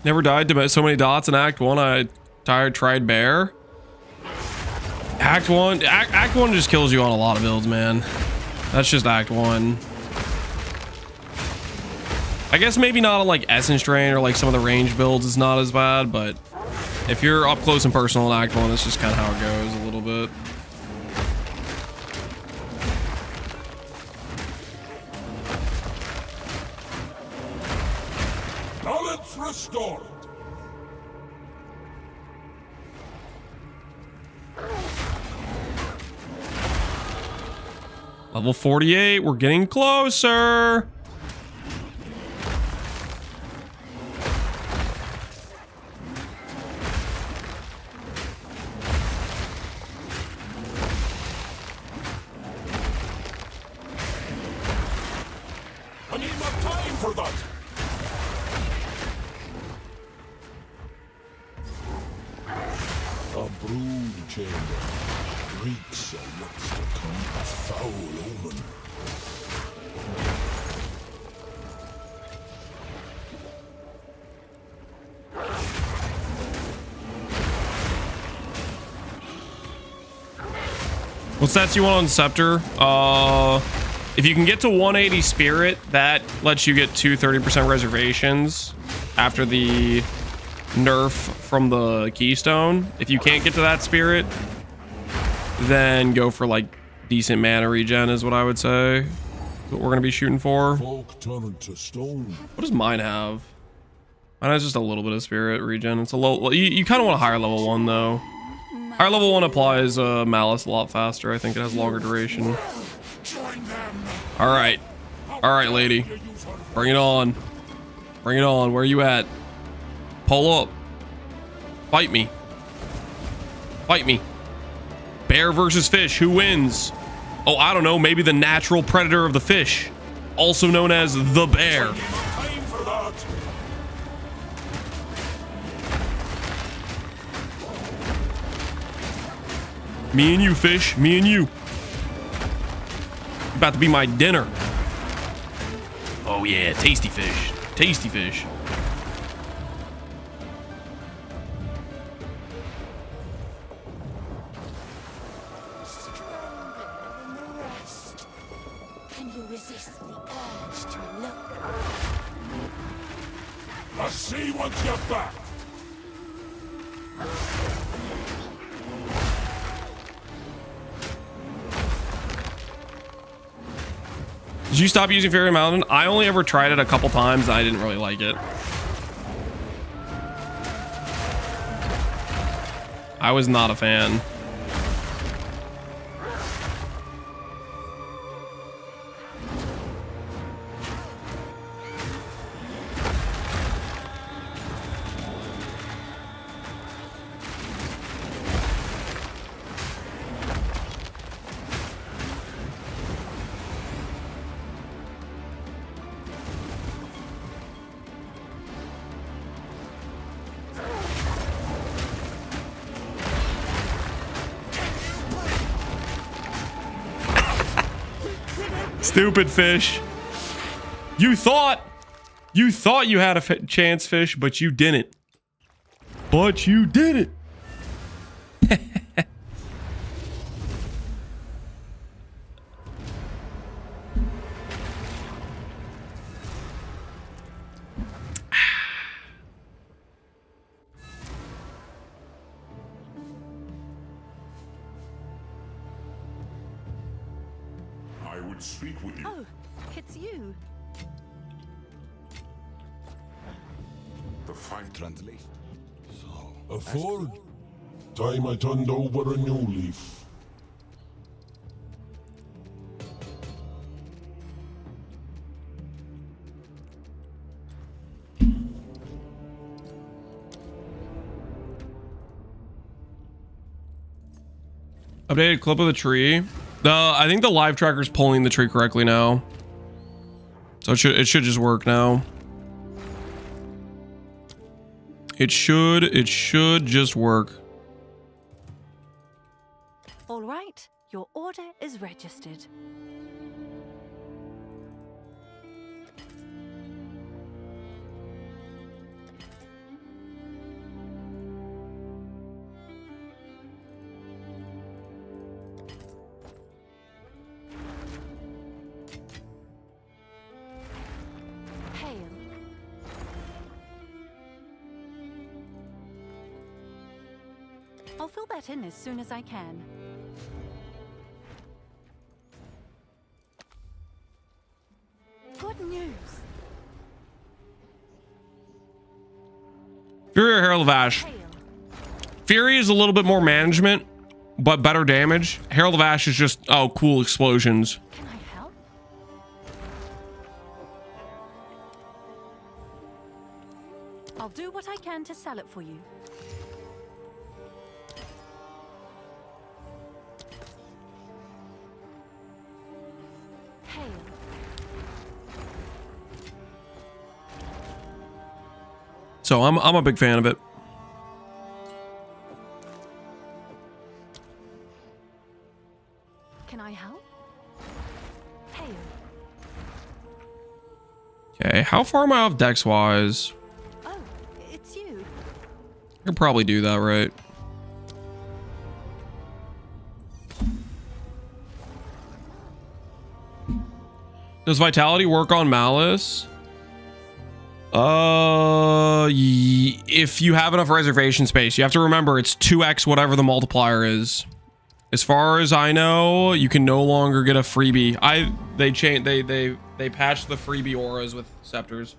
Never died to so many dots in Act 1. I tried bear. Act 1 just kills you on a lot of builds, man. That's just Act 1. I guess maybe not on like Essence Drain or like some of the range builds is not as bad, but if you're up close and personal in Act 1, it's just kind of how it goes a little bit. Balance restored. Level 48, we're getting closer. I need more time for that. A brood chamber. Reeks of what's to come. A foul omen. What stats you want on Scepter? If you can get to 180 Spirit, that lets you get 30% reservations after the nerf from the Keystone. If you can't get to that Spirit, then go for like decent mana regen is what I would say. That's what we're gonna be shooting for. Folk turn to stone. What does mine have? Mine has just a little bit of Spirit regen. It's a low. You kind of want a higher level one though. Higher level one applies Malice a lot faster. I think it has longer duration. All right, lady, bring it on. Bring it on. Where are you at? Pull up. Fight me. Fight me. Bear versus fish. Who wins? Oh, I don't know. Maybe the natural predator of the fish, also known as the bear. Me and you, fish. Me and you. About to be my dinner. Oh yeah, tasty fish. Tasty fish. Can you resist the urge to look? I see what you're back. Did you stop using Fairy Mountain? I only ever tried it a couple times and I didn't really like it. I was not a fan. Stupid fish. You thought you had a chance, fish, but you didn't. But you did it. I would speak with you. Oh, it's you. The fight translate. A fold. Time I turned over a new leaf. Updated clip of the tree. I think the live tracker's pulling the tree correctly now. So it should just work now. It should just work. All right, your order is registered. Hail. I'll fill that in as soon as I can. Good news. Fury or Herald of Ash? Fury is a little bit more management, but better damage. Herald of Ash is just, oh, cool explosions. Can I help? I'll do what I can to sell it for you. Hail. So I'm a big fan of it. Can I help? Hail. Okay, how far am I off dex wise? Oh, it's you. I could probably do that, right? Does Vitality work on Malice? If you have enough reservation space, you have to remember it's 2x whatever the multiplier is. As far as I know, you can no longer get a freebie. They patched the freebie auras with scepters.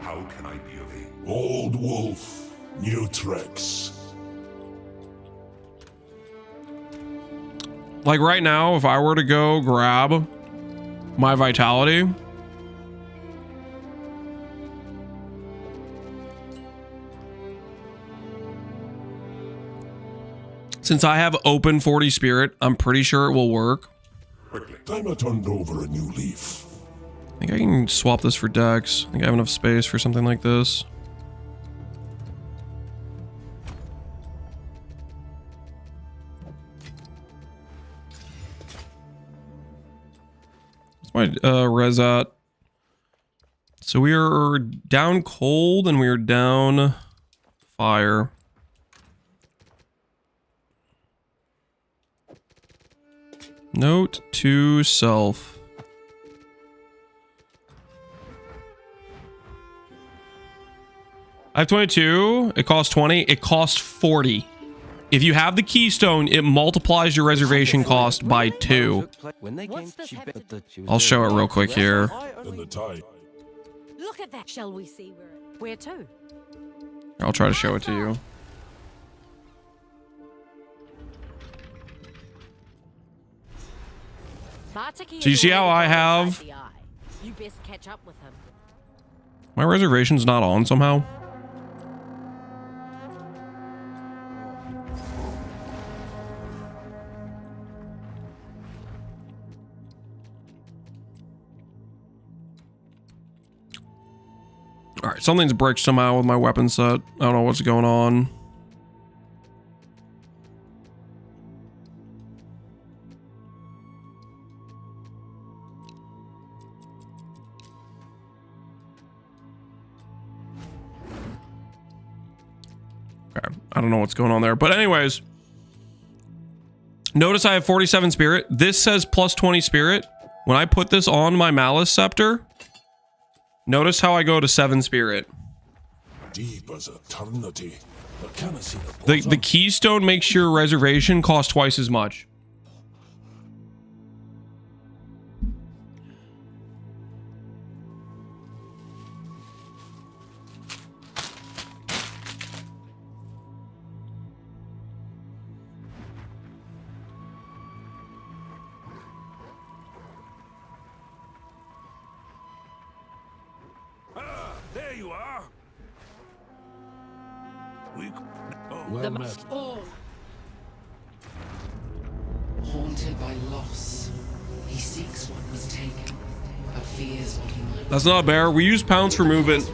How can I be of aid? Old wolf, new tricks. Like right now, if I were to go grab my vitality, since I have open 40 spirit, I'm pretty sure it will work. Quickly. Time I turned over a new leaf. I think I can swap this for dex. I think I have enough space for something like this. What's my res at? So we are down cold and we are down fire. Note to self. I have 22. It costs 20. It costs 40. If you have the keystone, it multiplies your reservation cost by 2. I'll show it real quick here. Look at that. Shall we see where to? I'll try to show it to you. So you see how I have You best catch up with him. my reservation's not on somehow? All right, something's bricked somehow with my weapon set. I don't know what's going on. I don't know what's going on there. But anyways, notice I have 47 spirit. This says plus 20 spirit. When I put this on my Malice Scepter, notice how I go to 7 spirit. Deep as eternity. The keystone makes your reservation cost twice as much. There you are. Well met. Haunted by loss, he seeks what was taken, but fears what he might. That's not a bear. We use pounds for movement.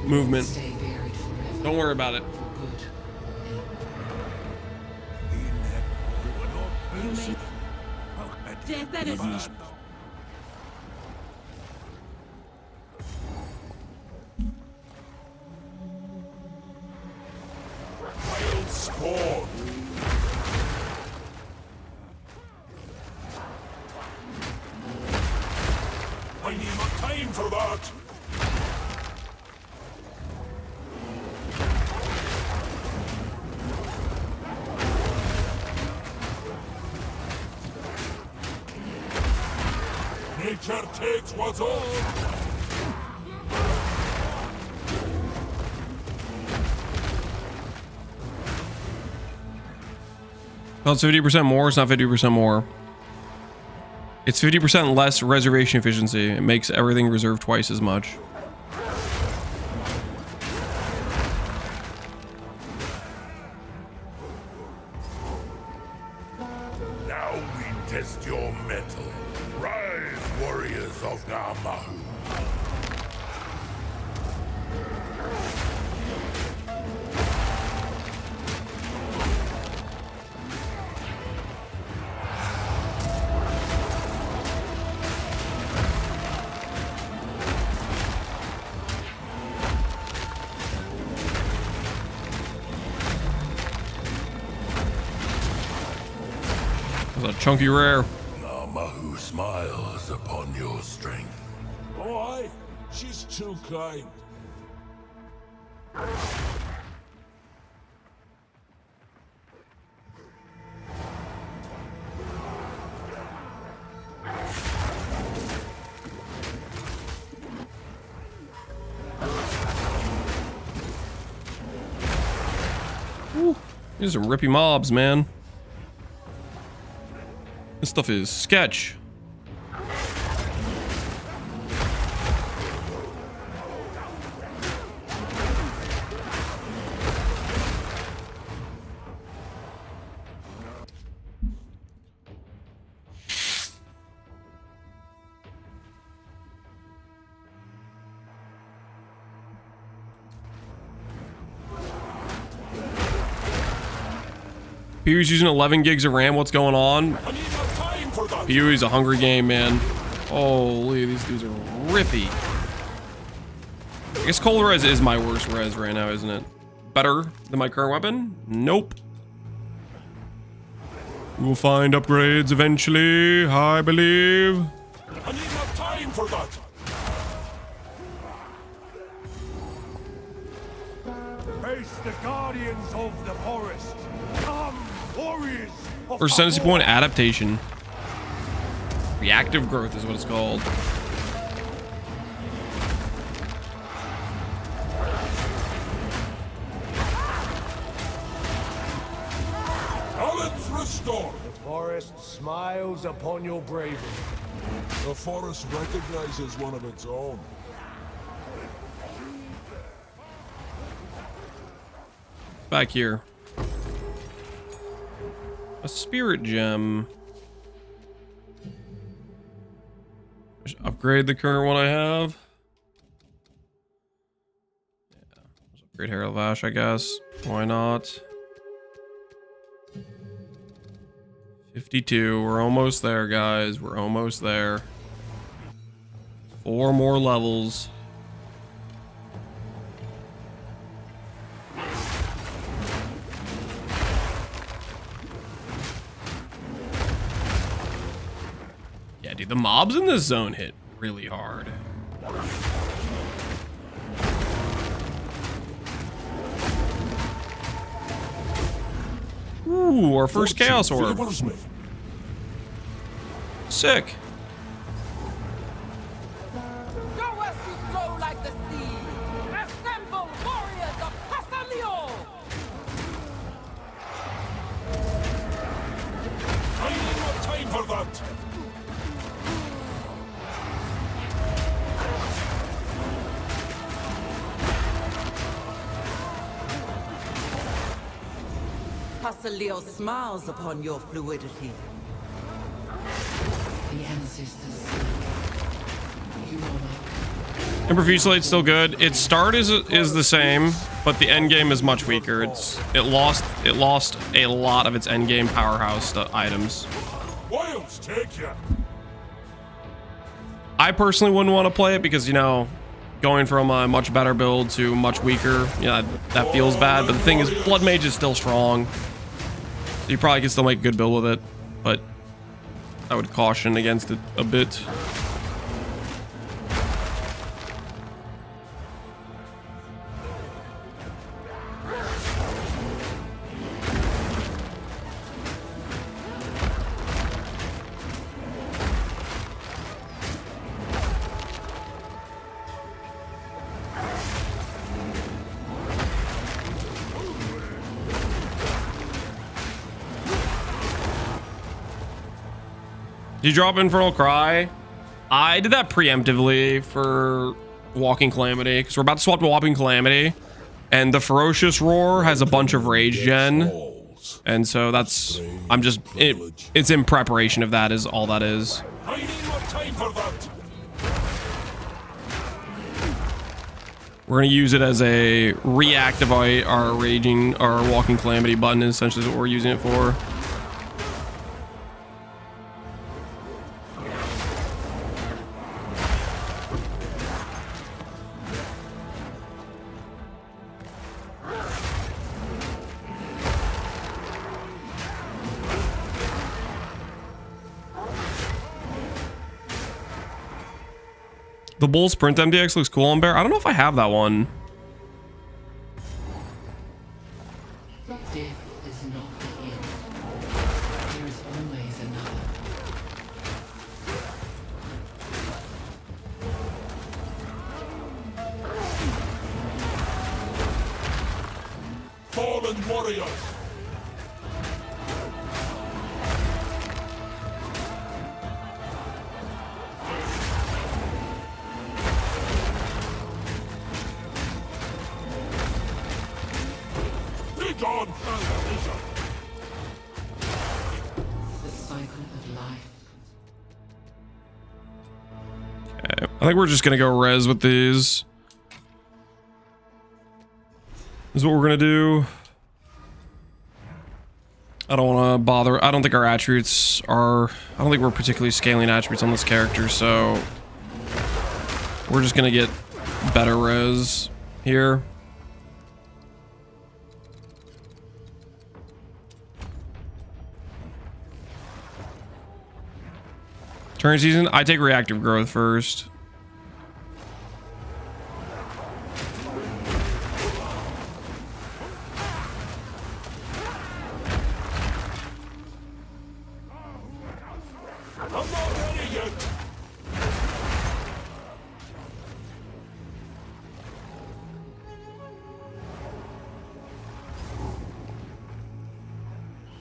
Don't worry about it. Death that is not. Wild spawn. I need more time for that. Nature takes what's old. Well, it's 50% more. It's not 50% more. It's 50% less reservation efficiency. It makes everything reserved twice as much. Now we test your mettle. Rise, warriors of Namahu. That's a chunky rare. Namahu smiles upon your strength. Oh, aye. She's too kind. Ooh, these are rippy mobs, man. This stuff is sketch. Pew's using 11 gigs of RAM. What's going on? Pew's a hungry game, man. Holy, these dudes are rippy. I guess cold res is my worst res right now, isn't it? Better than my current weapon? Nope. We'll find upgrades eventually, I believe. I need more time for that. Face the guardians of the forest. Come, warriors of First Ascendancy point adaptation. Reactive growth is what it's called. Balance restored. The forest smiles upon your bravery. The forest recognizes one of its own. Back here. A spirit gem. Just upgrade the current one I have. Yeah, just upgrade Herald of Ash, I guess. Why not? 52. We're almost there, guys. We're almost there. 4 more levels. mobs in this zone hit really hard. Ooh, our first Chaos Orb. Sick. Go west you flow like the sea. Assemble warriors of Casalio. I ain't got time for that. Casalio smiles upon your fluidity. The ancestors. You are Ember Fusilate's still good. Its start is the same, but the end game is much weaker. It lost a lot of its end game powerhouse items. Wilds take ya. I personally wouldn't want to play it because, you know, going from a much better build to much weaker, yeah, that feels bad. But the thing is, Blood Mage is still strong. You probably can still make a good build with it, but I would caution against it a bit. Did you drop Infernal Cry? I did that preemptively for Walking Calamity because we're about to swap to Walking Calamity, and the Ferocious Roar has a bunch of rage gen, and so that's it's in preparation of that is all that is. I ain't got time for that. We're gonna use it as a reactivate our Walking Calamity button is essentially what we're using it for. The Bull Sprint MDX looks cool on Bear. I don't know if I have that one. death is not the end. There is always another. Fallen warriors. The cycle of life. Okay. I think we're just gonna go res with these. This is what we're gonna do. I don't want to bother. I don't think our attributes are. I don't think we're particularly scaling attributes on this character, so we're just gonna get better res here. Turn season, I take reactive growth first. I'm not ready yet.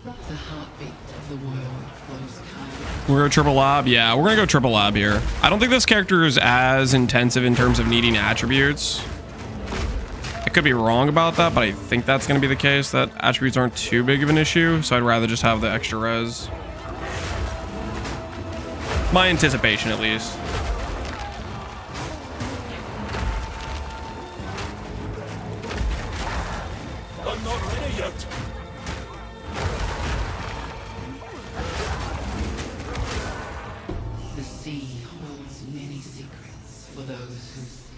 The heartbeat of the world flows calm. We're gonna triple lab. Yeah, we're gonna go triple lab here. I don't think this character is as intensive in terms of needing attributes. I could be wrong about that, but I think that's gonna be the case, that attributes aren't too big of an issue, so I'd rather just have the extra res. My anticipation, at least. I'm not ready yet. The sea holds many secrets for those who seek.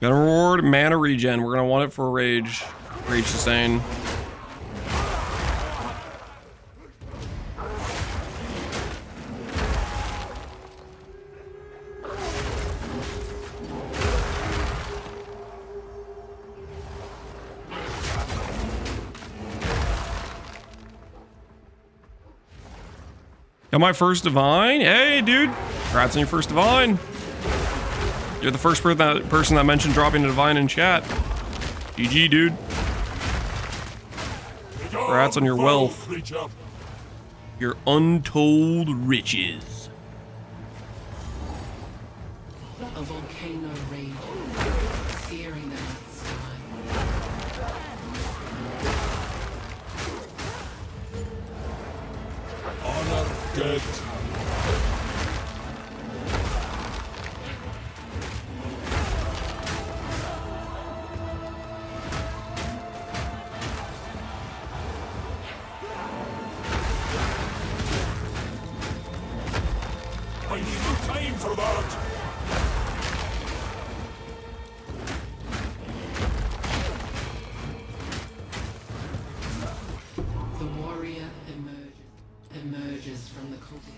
Gonna reward mana regen. We're gonna want it for rage sustain. Got my first divine. Hey, dude. Congrats on your first divine. You're the first person that mentioned dropping a divine in chat. GG, dude. Congrats on your wealth. Your untold riches. A volcano raged, searing the night sky. Honor dead. I need no time for that. The warrior emerges from the cultivation.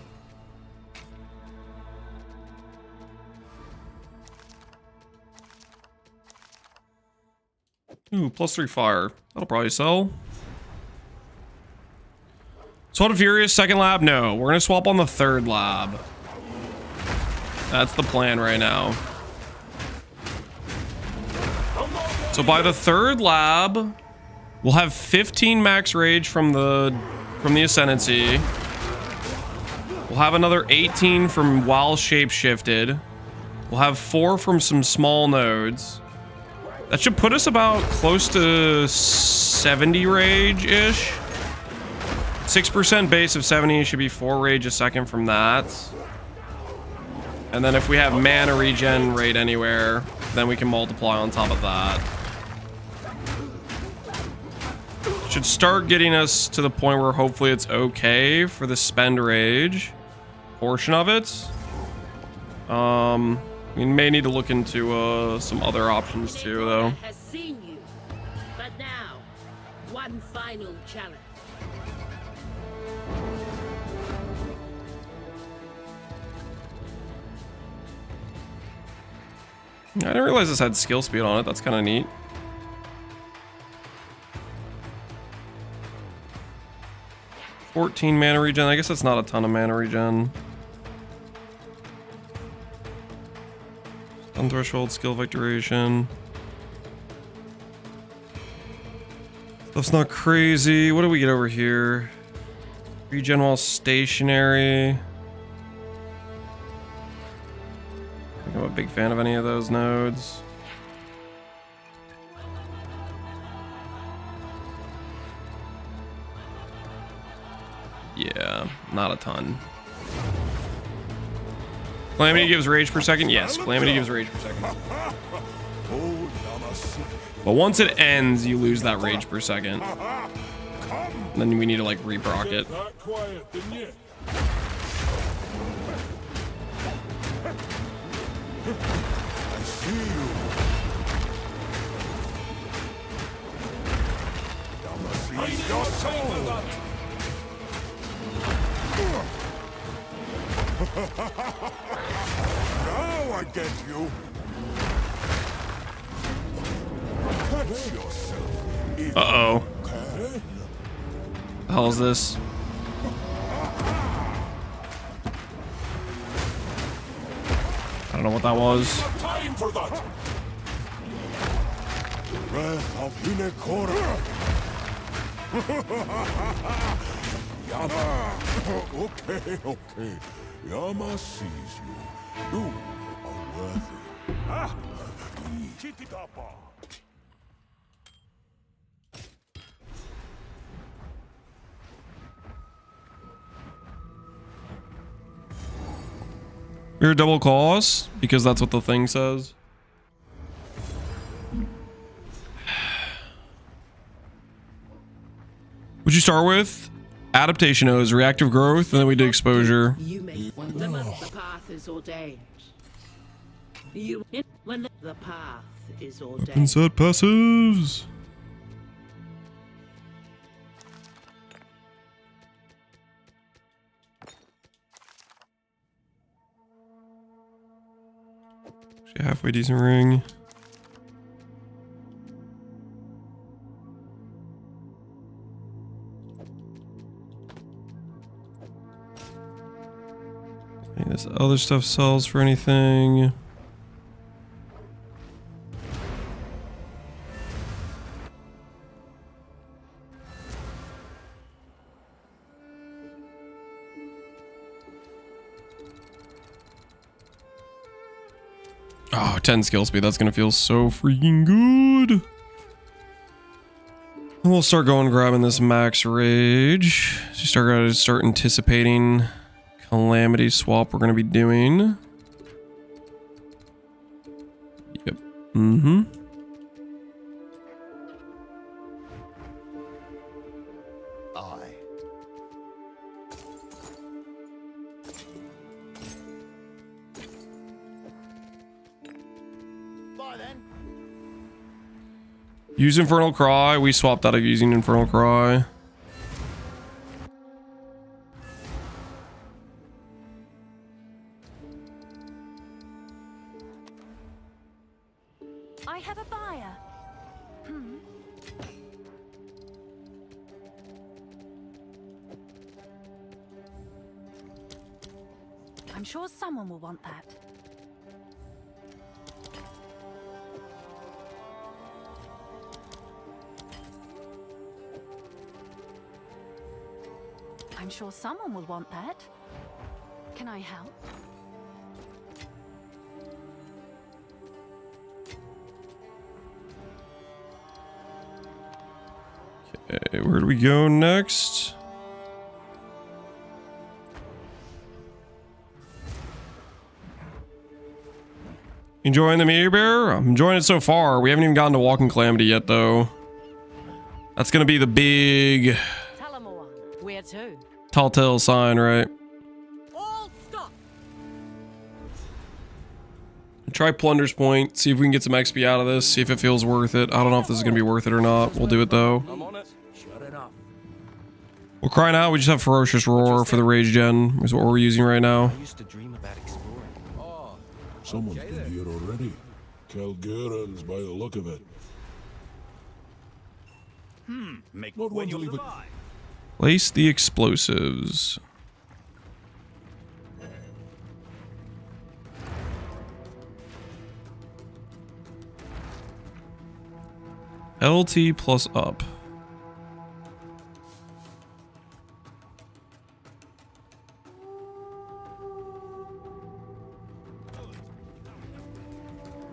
Ooh, +3 fire. That'll probably sell. Sword of Furious, second lab? No. We're gonna swap on the third lab. That's the plan right now. So by the third lab, we'll have 15 max rage from the Ascendancy. We'll have another 18 from while shapeshifted. We'll have 4 from some small nodes. That should put us about close to 70 rage-ish. 6% base of 70 should be 4 rage a second from that. And then if we have mana regen rate anywhere, then we can multiply on top of that. Should start getting us to the point where hopefully it's okay for the spend rage portion of it. We may need to look into some other options too, though. Has seen you, but now one final challenge. I didn't realize this had skill speed on it. That's kind of neat. $14 mana regen. I guess that's not a ton of mana regen. Stun threshold, skill victoration. Stuff's not crazy. What do we get over here? Regen while stationary. I'm a big fan of any of those nodes. Yeah, not a ton. Calamity gives rage per second? Yes, Calamity gives rage per second. But once it ends, you lose that rage per second. And then we need to like reproc it. I see you. I need your soul. Now I get you. Catch yourself. Uh-oh. The hell is this? I don't know what that was. Time for that. Breath of Hinekora. Yama. Okay. Yama sees you. You are worthy. Ah. Chititapa. You're a double cost because that's what the thing says. What'd you start with? Adaptation O's, reactive growth, and then we did exposure. You may when the path is ordained. You when the path is ordained. Insert passives. Halfway decent ring. Any of this other stuff sells for anything? Oh, 10 skill speed. That's going to feel so freaking good. And we'll start going grabbing this max rage. So start anticipating calamity swap we're going to be doing. Yep. Mm-hmm. Use Infernal Cry. We swapped out of using Infernal Cry. I have a buyer. I'm sure someone will want that. I'm sure someone will want that. Can I help? Okay, where do we go next? Enjoying the Meteor Bear? I'm enjoying it so far. We haven't even gotten to Walking Calamity yet, though. That's gonna be the big Where to? telltale sign, right? All stop. Try Plunder's Point, see if we can get some XP out of this, see if it feels worth it. I don't know if this is gonna be worth it or not. We'll do it though. I'm on it. Shut it up. We're crying out. We just have Ferocious Roar for the Rage Gen, is what we're using right now. I used to dream about exploring. Oh, Someone's been here already. Calgurans by the look of it. Make Not one to leave it. Place the explosives. LT plus up.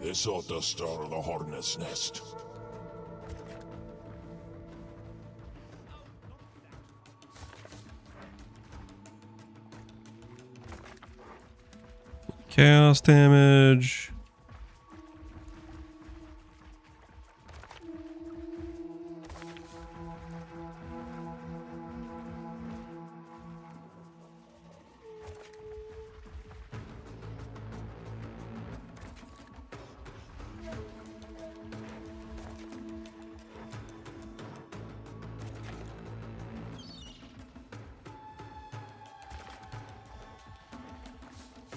This ought to stir the hornet's nest. Chaos damage.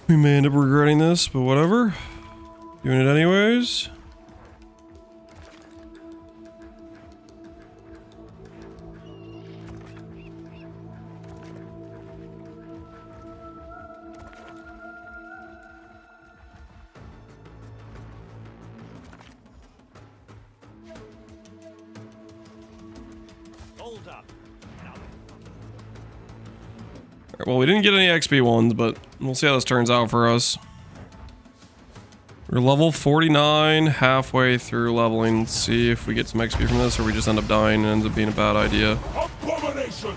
We may end up regretting this, but whatever. Doing it anyways. Hold up. Alright, well, we didn't get any XP ones, but we'll see how this turns out for us. We're level 49, halfway through leveling. Let's see if we get some XP from this, or we just end up dying and it ends up being a bad idea. Abomination!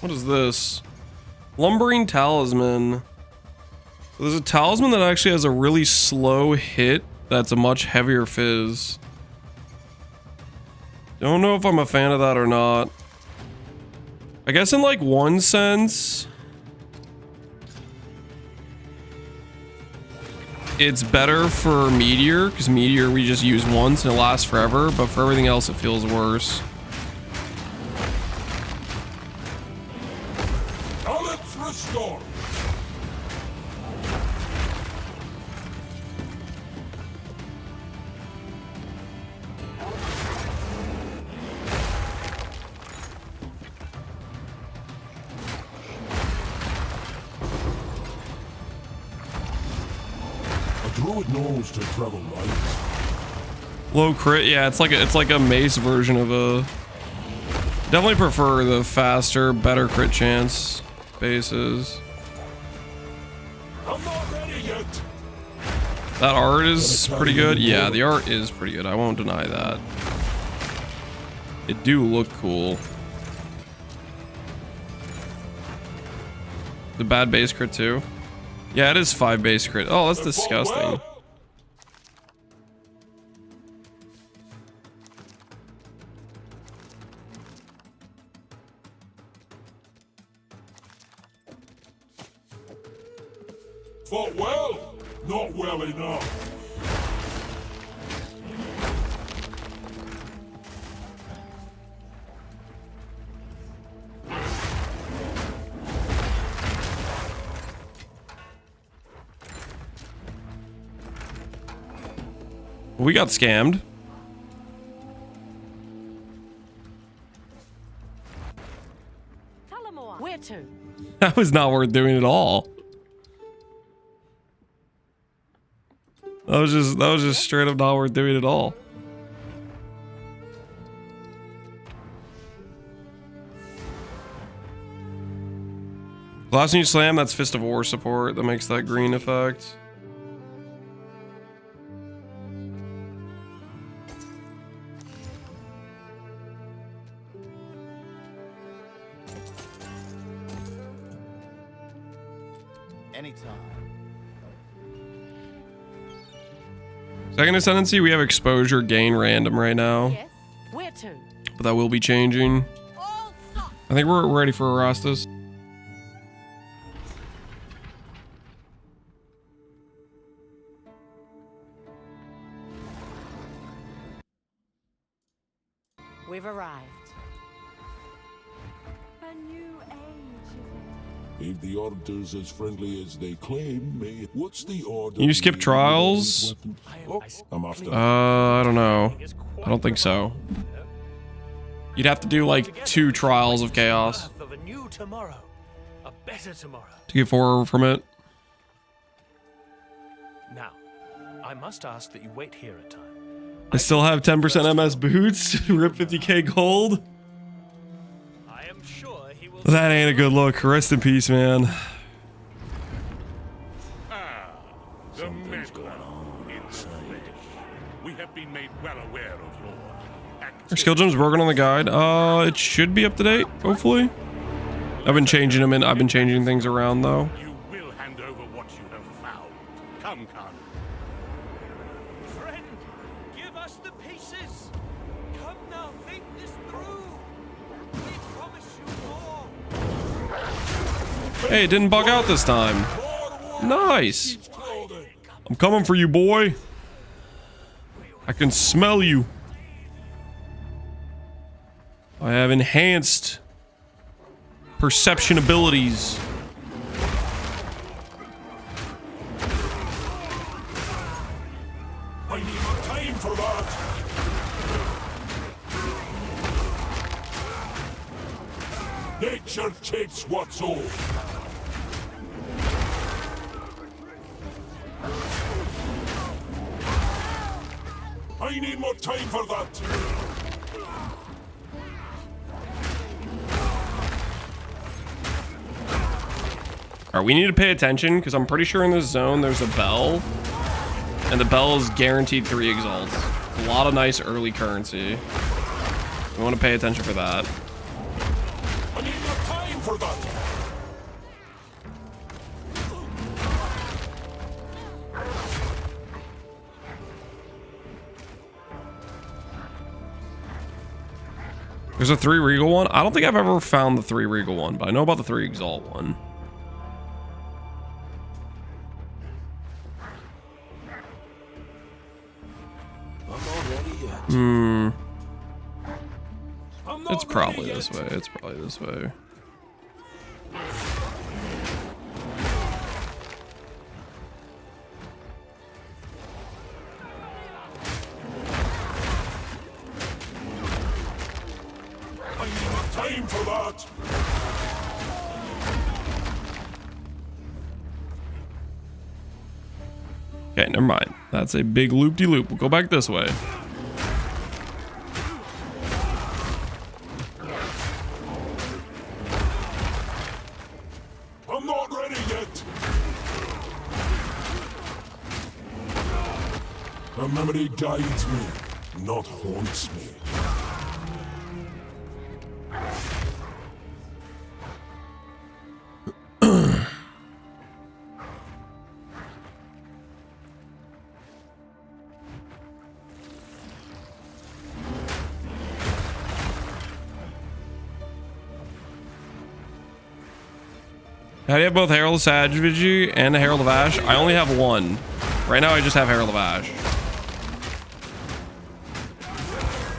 What is this? Lumbering Talisman. So there's a talisman that actually has a really slow hit that's a much heavier fizz. Don't know if I'm a fan of that or not. I guess in like one sense, it's better for Meteor, because Meteor we just use once and it lasts forever, but for everything else it feels worse. Balance restored! How it knows to travel light. Low crit, yeah, it's like a mace version of a. Definitely prefer the faster, better crit chance bases. I'm not ready yet. That art is pretty good. Yeah, the art is pretty good. I won't deny that. It do look cool. The bad base crit too. Yeah, it is 5 base crit. Oh, that's disgusting. Fought well, not well enough. We got scammed. Where to? That was not worth doing at all. That was just straight up not worth doing at all. Last time you slam, that's Fist of War support that makes that green effect. Second Ascendancy, we have exposure gain random right now. Yes. Where to? But that will be changing. I think we're ready for Erastus. We've arrived. A new age. If the Order's as friendly as they claim, what's the order? Can you skip trials? I'm after. I don't know. I don't think so. You'd have to do like 2 trials of chaos Of a new tomorrow, a better tomorrow. to get forward from it. Now, I must ask that you wait here a time. I still have 10% MS boots. Rip 50k gold. I am sure he will. That ain't a good look. Rest in peace, man. Something's going on inside. We have been made well aware of your Are skill gems broken on the guide? It should be up to date, hopefully. I've been changing them and I've been changing things around though. You will hand over what you have found. Come, Khan. Friend, give us the pieces. Come now, think this through. We promise you more. Hey, it didn't bug out this time. Nice. I'm coming for you, boy. I can smell you. I have enhanced perception abilities. I need more time for that. Nature takes what's old. I need more time for that. Alright, we need to pay attention because I'm pretty sure in this zone there's a bell. And the bell is guaranteed 3 exalts. A lot of nice early currency. We want to pay attention for that. I need more time for that. There's a 3 regal one. I don't think I've ever found the 3 regal one, but I know about the 3 exalt one. It's probably this way. It's probably this way. I need more time for that. Okay, Never mind. That's a big loop-de-loop. We'll go back this way. I'm not ready yet. A memory guides me, not haunts me. How do you have both Herald of Savagery and a Herald of Ash? I only have one. Right now I just have Herald of Ash.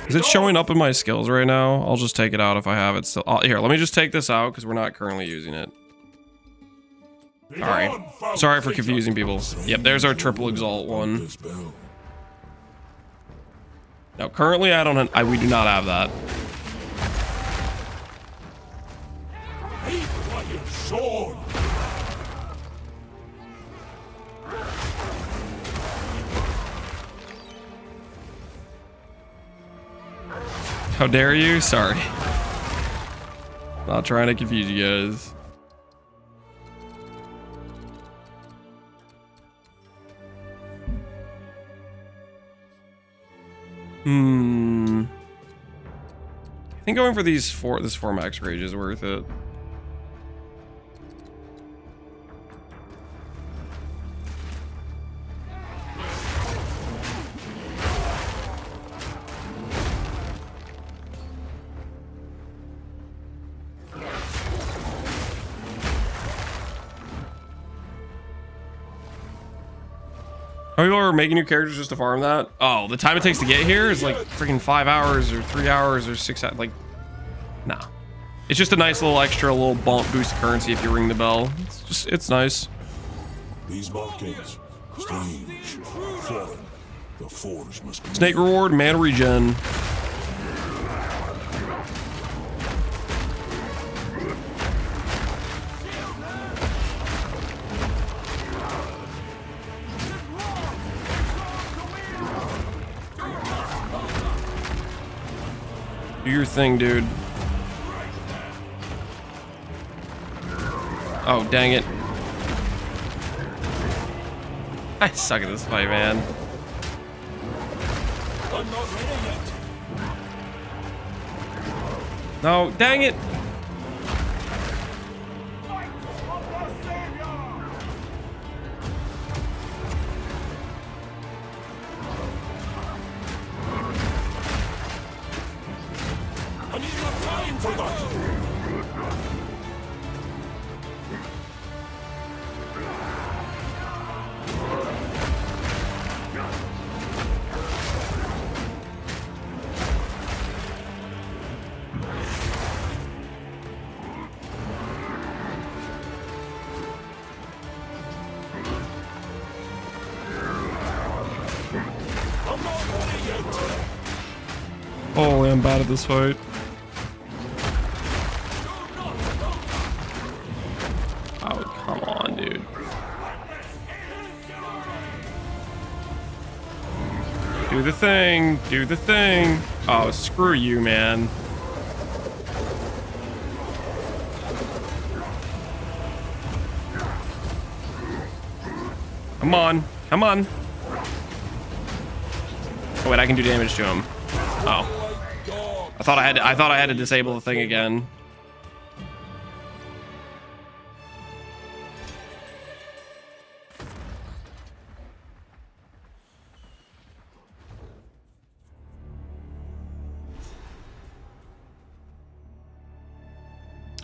Is it showing up in my skills right now? I'll just take it out if I have it still. Here, let me just take this out because we're not currently using it. Alright. Sorry for confusing people. Yep, there's our triple exalt one. Now currently we do not have that. Sword. How dare you? Sorry. Not trying to confuse you guys. I think going for this 4 max rage is worth it. How many people are making new characters just to farm that? Oh, the time it takes to get here is like freaking 5 hours or 3 hours or 6 hours. Like, nah. It's just a nice little extra little bump boost currency if you ring the bell. It's nice. These markings, strange, foreign. The forge must be Snake reward, mana regen. Do your thing, dude. Oh, dang it. I suck at this fight, man. I'm not ready yet. No, dang it. I need enough time for that. Holy, I'm bad at this fight. Oh, come on, dude. Do the thing. Do the thing. Oh, screw you, man. Come on. Come on. Oh, wait, I can do damage to him. Oh. I thought I had to disable the thing again.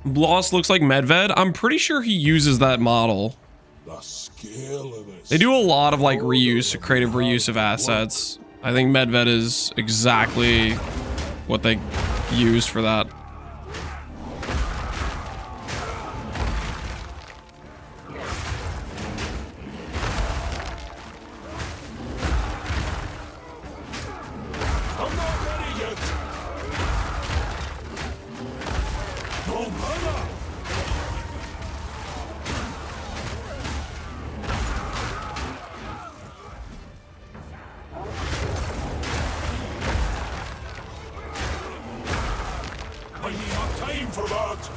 Bloss looks like Medved. I'm pretty sure he uses that model. They do a lot of like reuse, creative reuse of assets. I think Medved is exactly what they use for that. for that!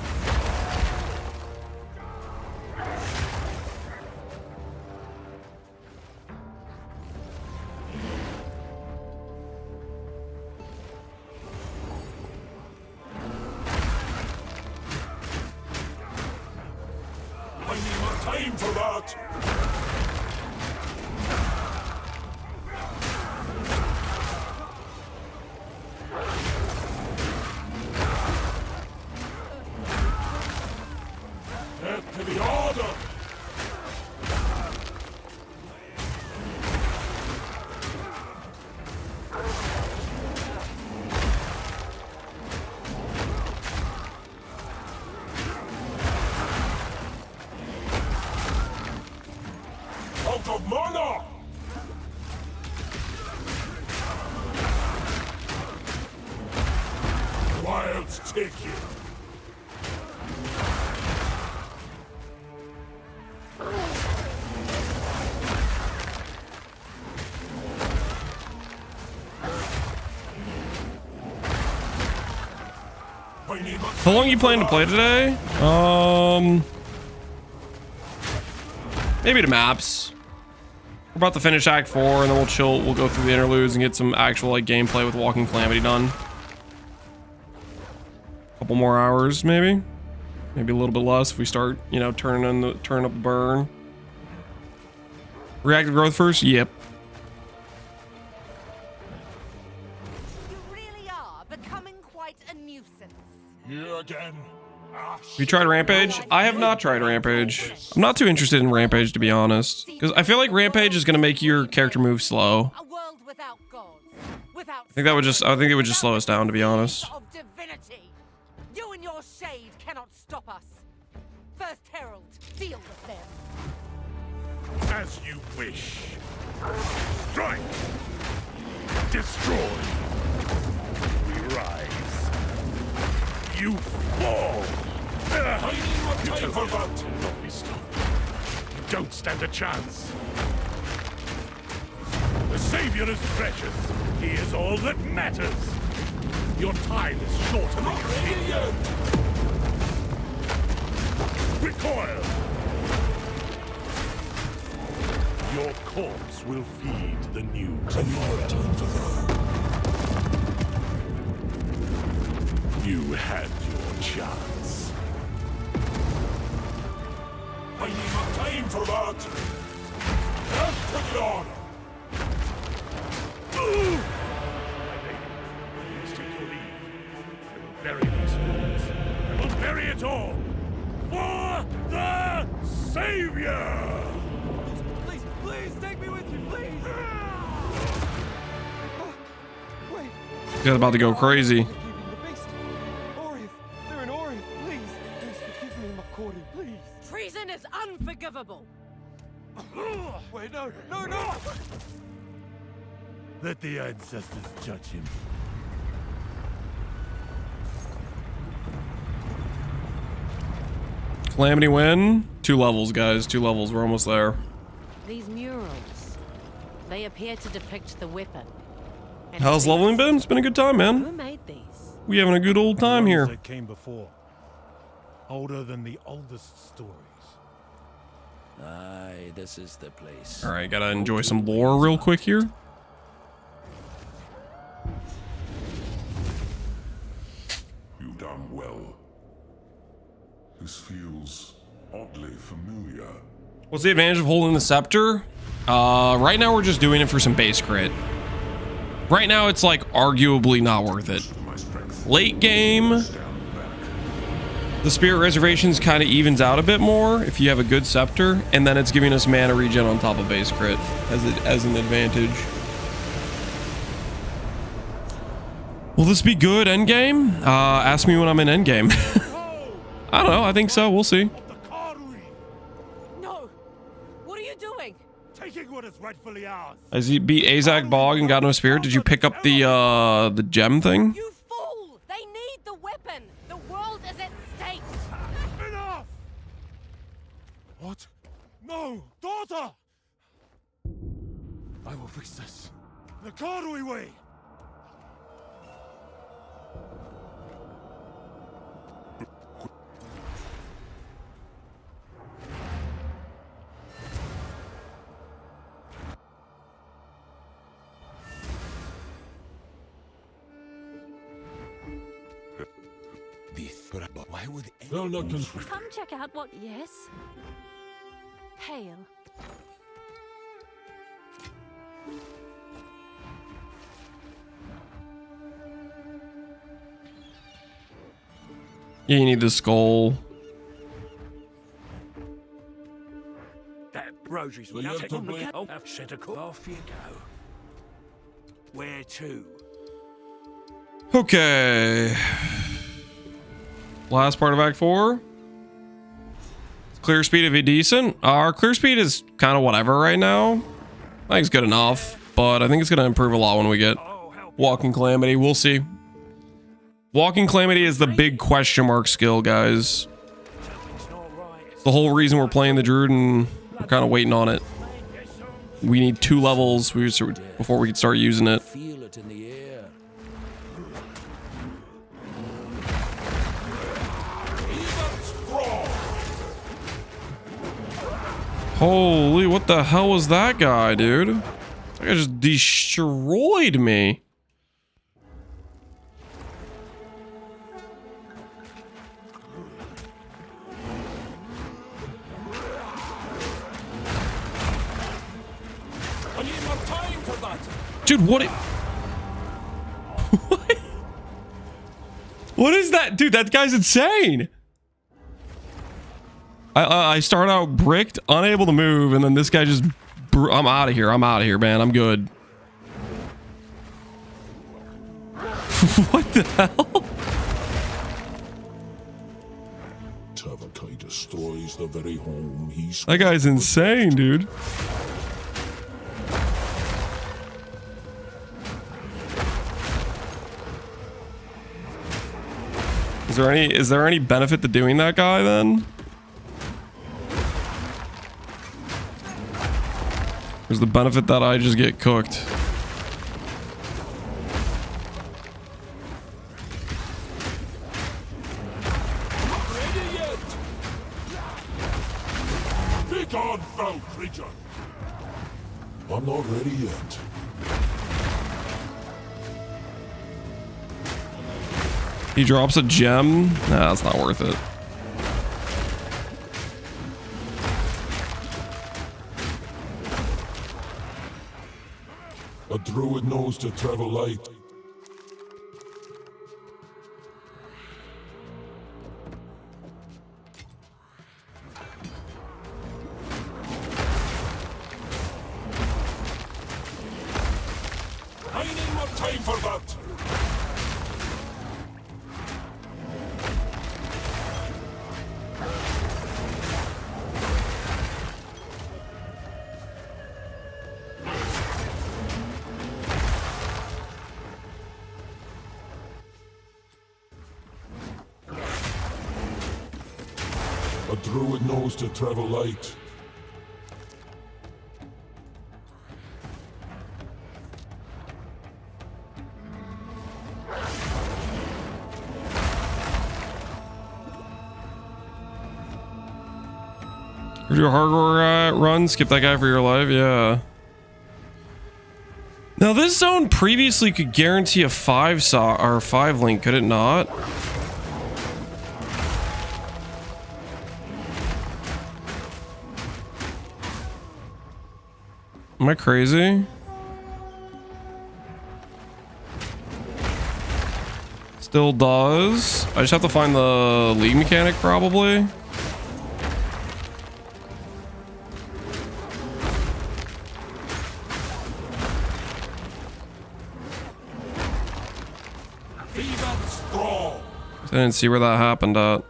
I need more time for that! Get to the order! Out of mana! Wilds take you! How long you plan to play today? Maybe the maps. We're about to finish Act 4 and then we'll chill. We'll go through the interludes and get some actual like gameplay with Walking Calamity done. Couple more hours, maybe. Maybe a little bit less if we start, you know, turn up the burn. Reactive growth first? Yep. You really are becoming quite a nuisance. You again? Have you tried Rampage? I have not tried Rampage. I'm not too interested in Rampage, to be honest. Because I feel like Rampage is going to make your character move slow. A world without gods, without I think it would just slow us down, to be honest. of divinity. You and your shade cannot stop us. First Herald, deal with them. As you wish. Strike! Destroy! We rise. You fall! You cannot be stopped. You don't stand a chance. The Savior is precious. He is all that matters. Your time is shorter than you idiot! Recoil! Your corpse will feed the new tomorrow. You had your chance. I need more time for that. Let's put it on. My lady, you must take your leave. I will bury these fools. I will bury it all. For the Savior! Please, please, take me with you, please! Wait. You guys about to go crazy. Treason is unforgivable. Wait, no, no, no! Let the ancestors judge him. Calamity win. 2 levels, guys. 2 levels. We're almost there. These murals, they appear to depict the weapon. And How's leveling been? It's been a good time, who man. made these? We having a good old time here. That came before. Older than the oldest stories. Aye, this is the place. All right, gotta enjoy some lore real quick here. You've done well. This feels oddly familiar. What's the advantage of holding the scepter? Right now we're just doing it for some base crit. Right now it's like arguably not worth it. Late game, the Spirit Reservations kind of evens out a bit more if you have a good scepter, and then it's giving us mana regen on top of base crit as an advantage. Will this be good endgame? Ask me when I'm in endgame. I don't know. I think so. We'll see. No! What are you doing? Taking what is rightfully ours. As he beat Azak Bog and got no spirit, did you pick up the gem thing? You fool! They need the weapon! The world is at stake! Enough! What? No! Daughter! I will fix this. The Karui way! But why would Come check out what. Yes. Hail. Yeah, you need the skull. That rosary's Well, you have to blame- upset a call. Off you go. Where to? Okay. Last part of Act 4. Clear speed would be decent. Our clear speed is kind of whatever right now. I think it's good enough, but I think it's going to improve a lot when we get Walking Calamity. We'll see. Walking Calamity is the big question mark skill, guys. It's the whole reason we're playing the Druid and we're kind of waiting on it. We need 2 levels before we can start using it. Feel it in the air. Holy, what the hell was that guy, dude? That guy just destroyed me. I need more time for that. Dude, what? What? What is that? Dude, that guy's insane. I start out bricked, unable to move, and then this guy just... I'm out of here. I'm out of here, man. I'm good. What the hell? Tavakai destroys the very home he's... That guy's insane, dude. Is there any benefit to doing that guy then? There's the benefit that I just get cooked. Be gone, foul creature! I'm not ready yet. He drops a gem? Nah, that's not worth it. A druid knows to travel light. I need more time for that. A druid knows to travel light. Do a hardcore run, skip that guy for your life, yeah. Now this zone previously could guarantee a 5 link, could it not? Am I crazy? Still does. I just have to find the league mechanic probably. I didn't see where that happened at.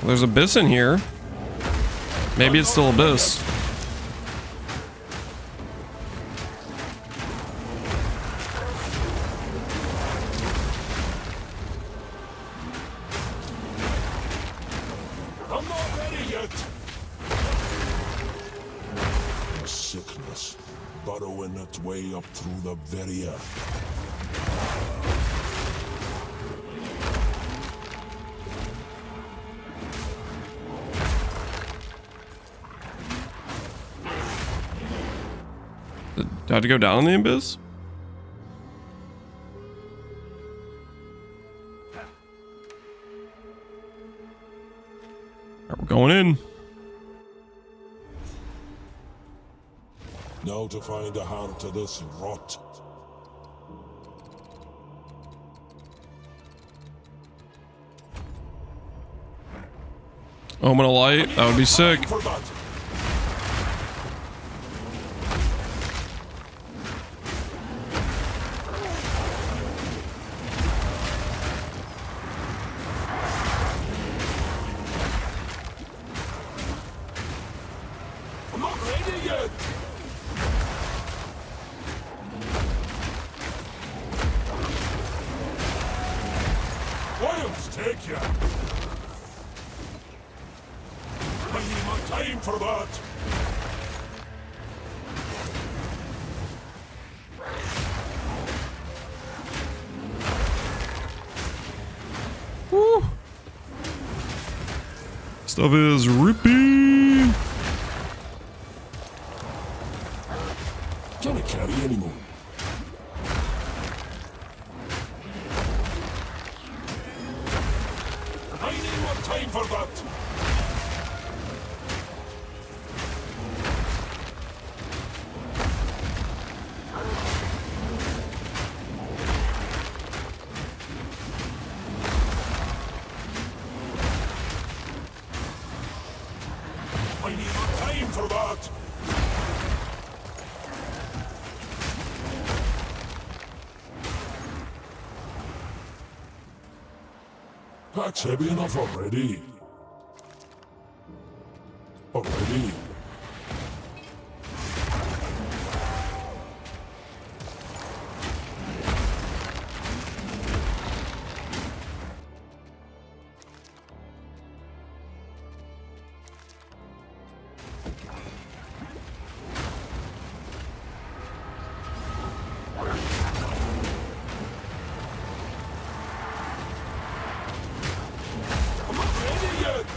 There's Abyss in here. Maybe it's still Abyss. I'm not ready yet. A sickness burrowing its way up through the very earth. Do I have to go down in the abyss? Alright, we're going in. Now to find a hand to this rot. Omen of light. That would be sick. For that. I'm not ready yet. Wilds take ya. I need my time for that. Woo. Stuff is ripping. Can't carry anymore. I need more time for that. I need more time for that. That's heavy enough already. Already. I'm not ready yet.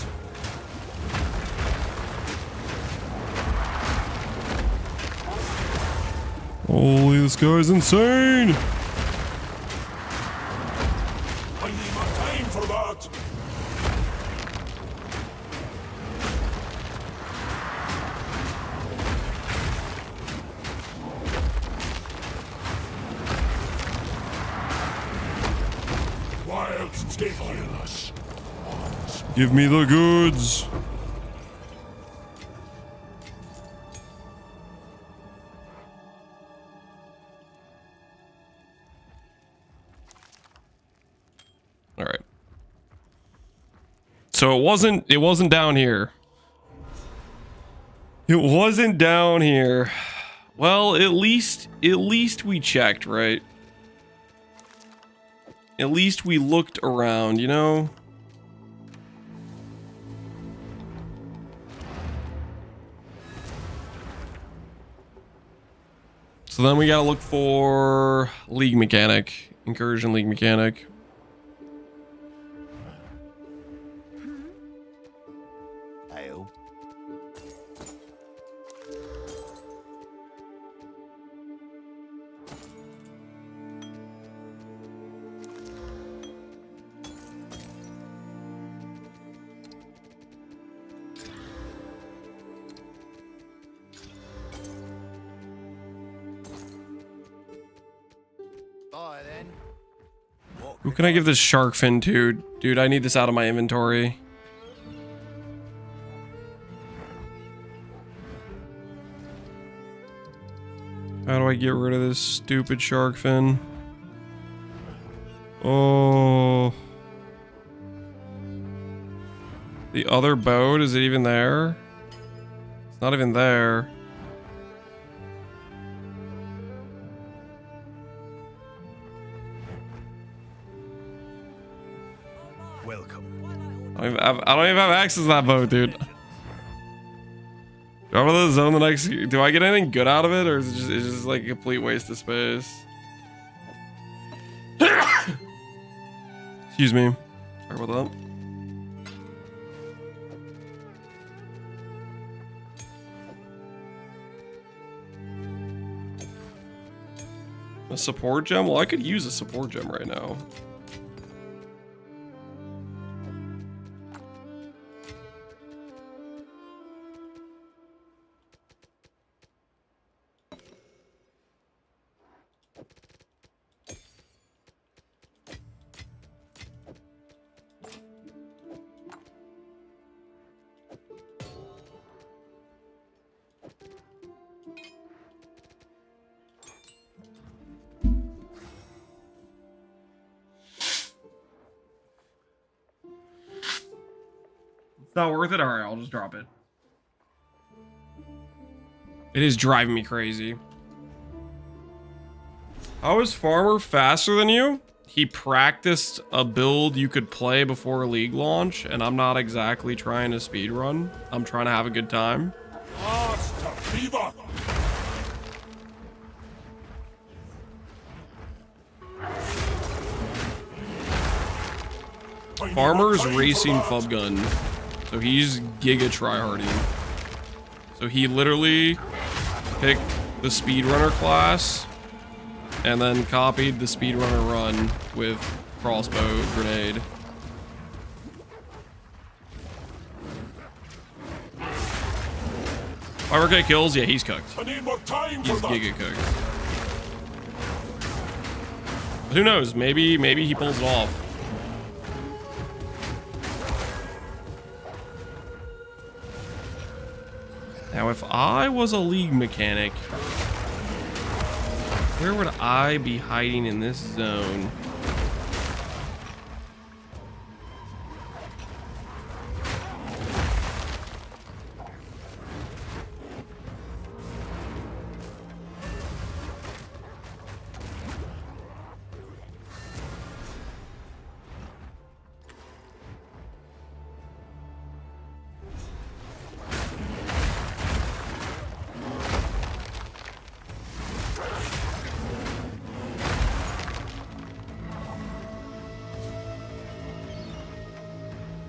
Holy, this guy's insane. I need more time for that. Wilds take you. Give me the goods. All right. So it wasn't down here. It wasn't down here. Well, at least we checked, right? At least we looked around, you know? So then we gotta look for League Mechanic. Incursion League Mechanic. Ayo. Bye then. Who can I give this shark fin to? Dude, I need this out of my inventory. How do I get rid of this stupid shark fin? Oh. The other boat, is it even there? It's not even there. Welcome. I don't even have access to that boat, dude. Do I want to zone the next? Do I get anything good out of it, or is it just like a complete waste of space? Excuse me. Sorry about that. A support gem? Well, I could use a support gem right now. It's not worth it? Alright, I'll just drop it. It is driving me crazy. How is Farmer faster than you? He practiced a build you could play before League launch, and I'm not exactly trying to speedrun. I'm trying to have a good time. Farmer's racing Fubgun, so he's giga tryharding. So he literally picked the speedrunner class and then copied the speedrunner run with crossbow grenade. K kills, yeah, he's cooked. He's giga cooked. But who knows? Maybe he pulls it off. Now, if I was a League mechanic, where would I be hiding in this zone?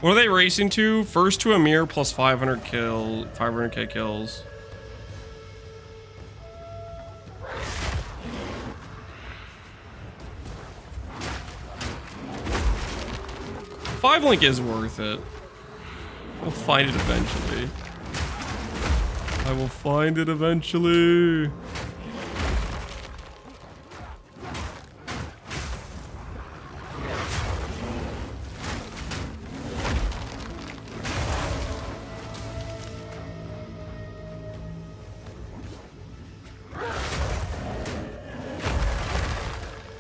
What are they racing to? First to Amir plus 500k kills. Five link is worth it. We'll find it eventually. I will find it eventually.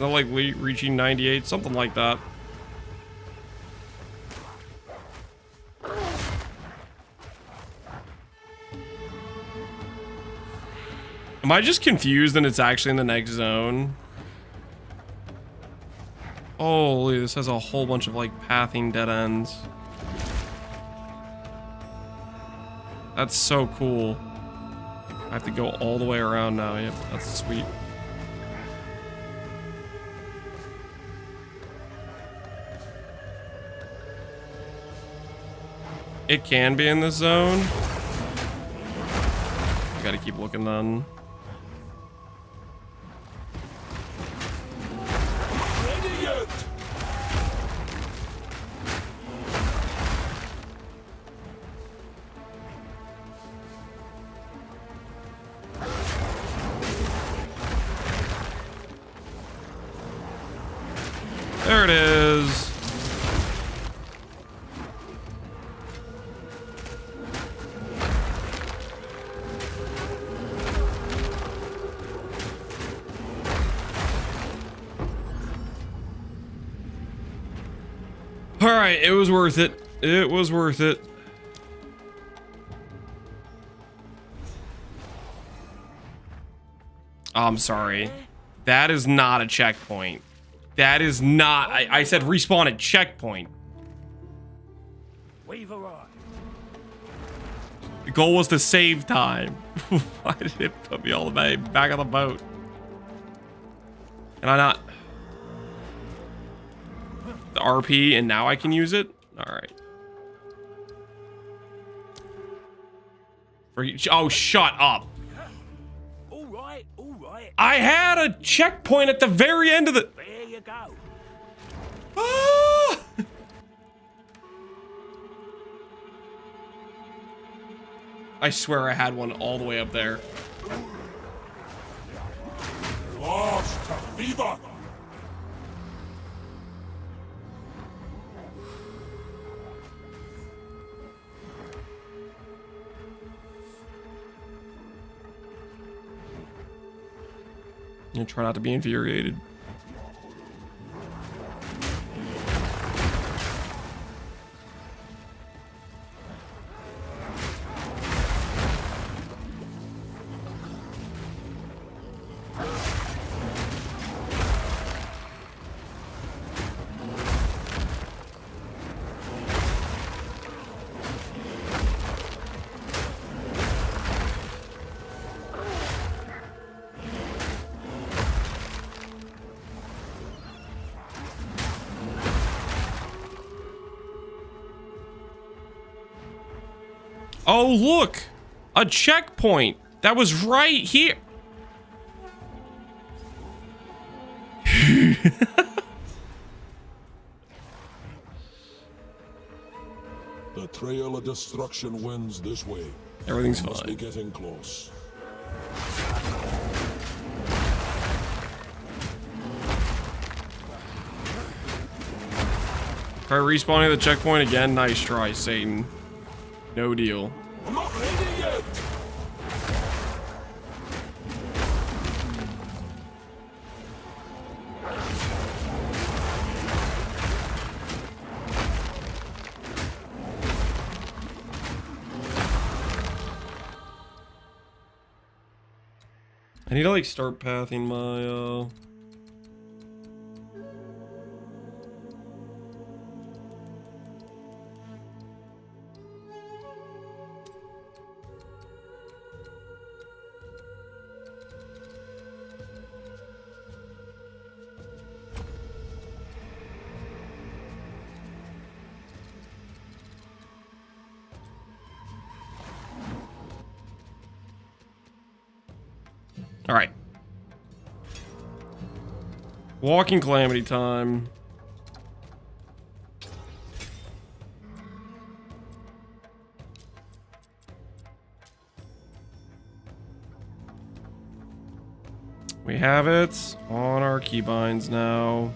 Like reaching 98, something like that. Am I just confused and it's actually in the next zone? Holy, this has a whole bunch of like pathing dead ends. That's so cool. I have to go all the way around now. Yep, that's sweet. It can be in this zone. Gotta keep looking then. There it is. All right, it was worth it. It was worth it. I'm sorry. That is not a checkpoint. That is not. I said respawn at checkpoint. We've arrived. The goal was to save time. Why did it put me all the way back on the boat? Can I not? The RP and now I can use it? Alright. Oh, shut up. All right, I had a checkpoint at the very end of the... There you go. Ah! I swear I had one all the way up there. Lost to fever. And try not to be infuriated. Oh, look! A checkpoint! That was right here! The trail of destruction wins this way. Everything's We must be fine. getting close. Try respawning the checkpoint again. Nice try, Satan. No deal. I'm not ready yet. I need to like start pathing my All right. Walking calamity time. We have it on our keybinds now.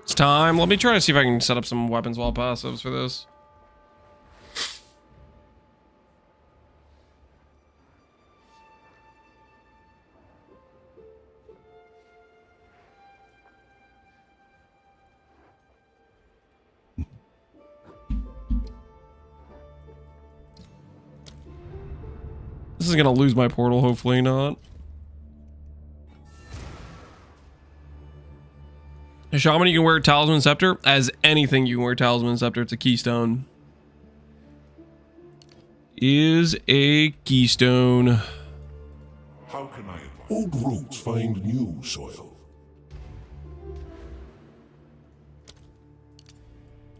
It's time. Let me try to see if I can set up some weapons wall passives for this. This is gonna lose my portal, hopefully not. A shaman, you can wear Talisman Scepter. As anything, you can wear Talisman Scepter. It's a keystone. Is a keystone. How can I? Old roots find new soil.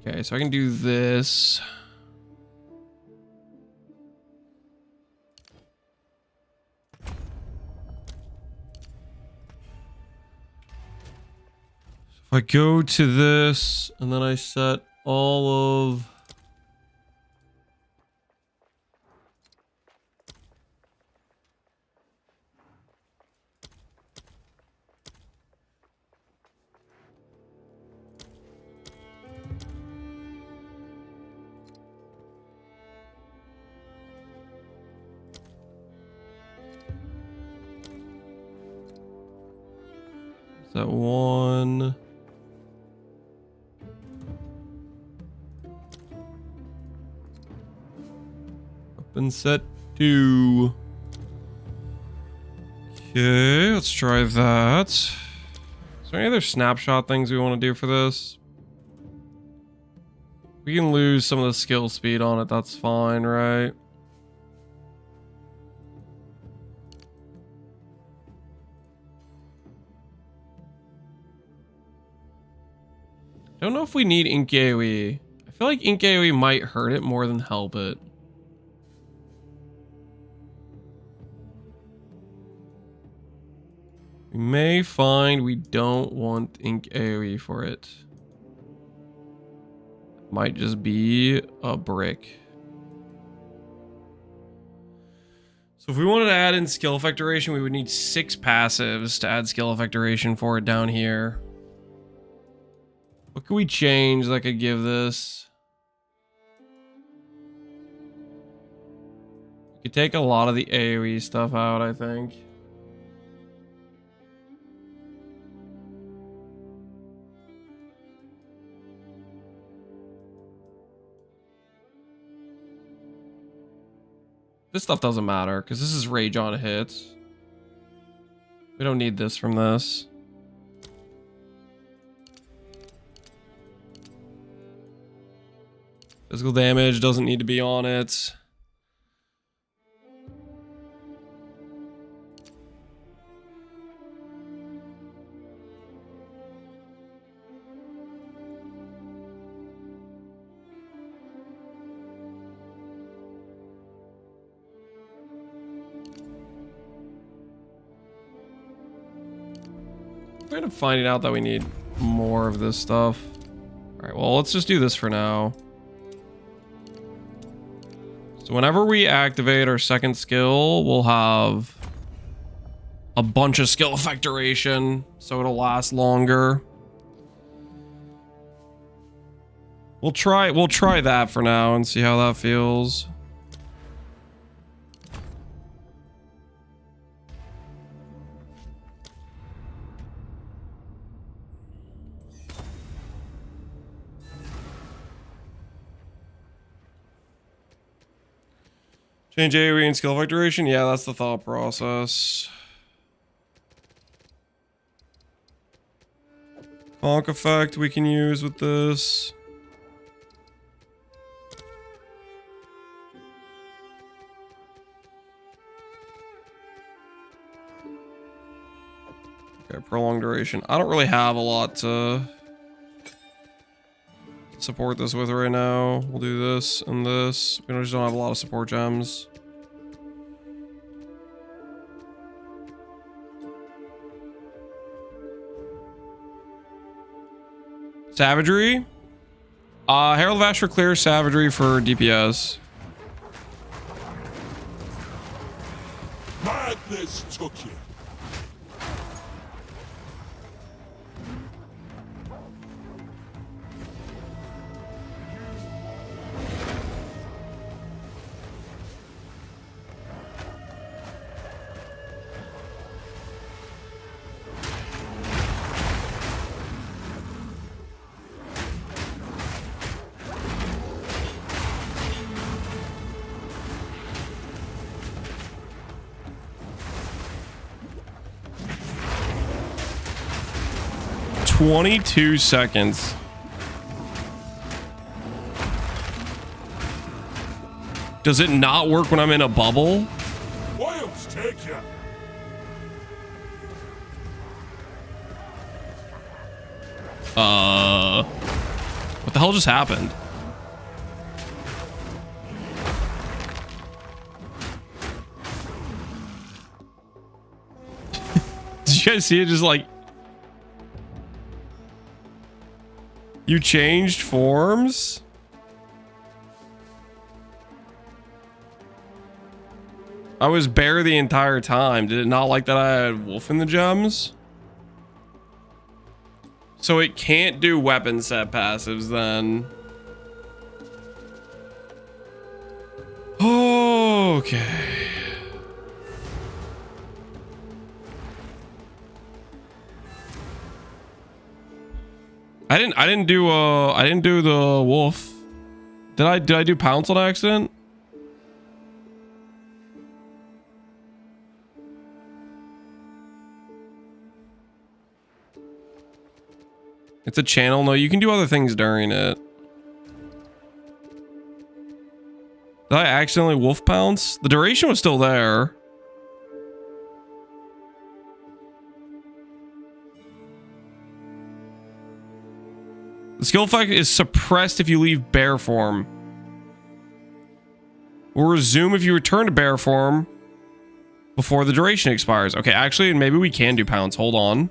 Okay, so I can do this. If I go to this and then I set all of that one. Been set 2. Okay, let's try that. Is there any other snapshot things we want to do for this? We can lose some of the skill speed on it, that's fine, right? I don't know if we need Ink AoE. I feel like Ink AoE might hurt it more than help it. We may find we don't want Ink AoE for it. Might just be a brick. So if we wanted to add in skill effect duration, we would need 6 passives to add skill effect duration for it down here. What could we change that could give this? We could take a lot of the AoE stuff out, I think. This stuff doesn't matter because this is rage on hits. We don't need this from this. Physical damage doesn't need to be on it. We're kind of finding out that we need more of this stuff. All right, well, let's just do this for now. So whenever we activate our second skill, we'll have a bunch of skill effect duration, so it'll last longer. We'll try that for now and see how that feels. Change AoE and skill effect duration? Yeah, that's the thought process. Honk effect we can use with this. Okay, prolonged duration. I don't really have a lot to support this with right now. We'll do this and this. We just don't have a lot of support gems. Savagery. Herald of Ash for clear, Savagery for DPS. Madness took you. $22 seconds. Does it not work when I'm in a bubble? Wilds take you. What the hell just happened? Did you guys see it just like... You changed forms? I was bear the entire time. Did it not like that I had wolf in the gems? So it can't do weapon set passives then. Okay. I didn't do the wolf. Did I do pounce on accident? It's a channel. No, you can do other things during it. Did I accidentally wolf pounce? The duration was still there. The skill effect is suppressed if you leave bear form. Will resume if you return to bear form before the duration expires. Okay, actually, maybe we can do pounce. Hold on.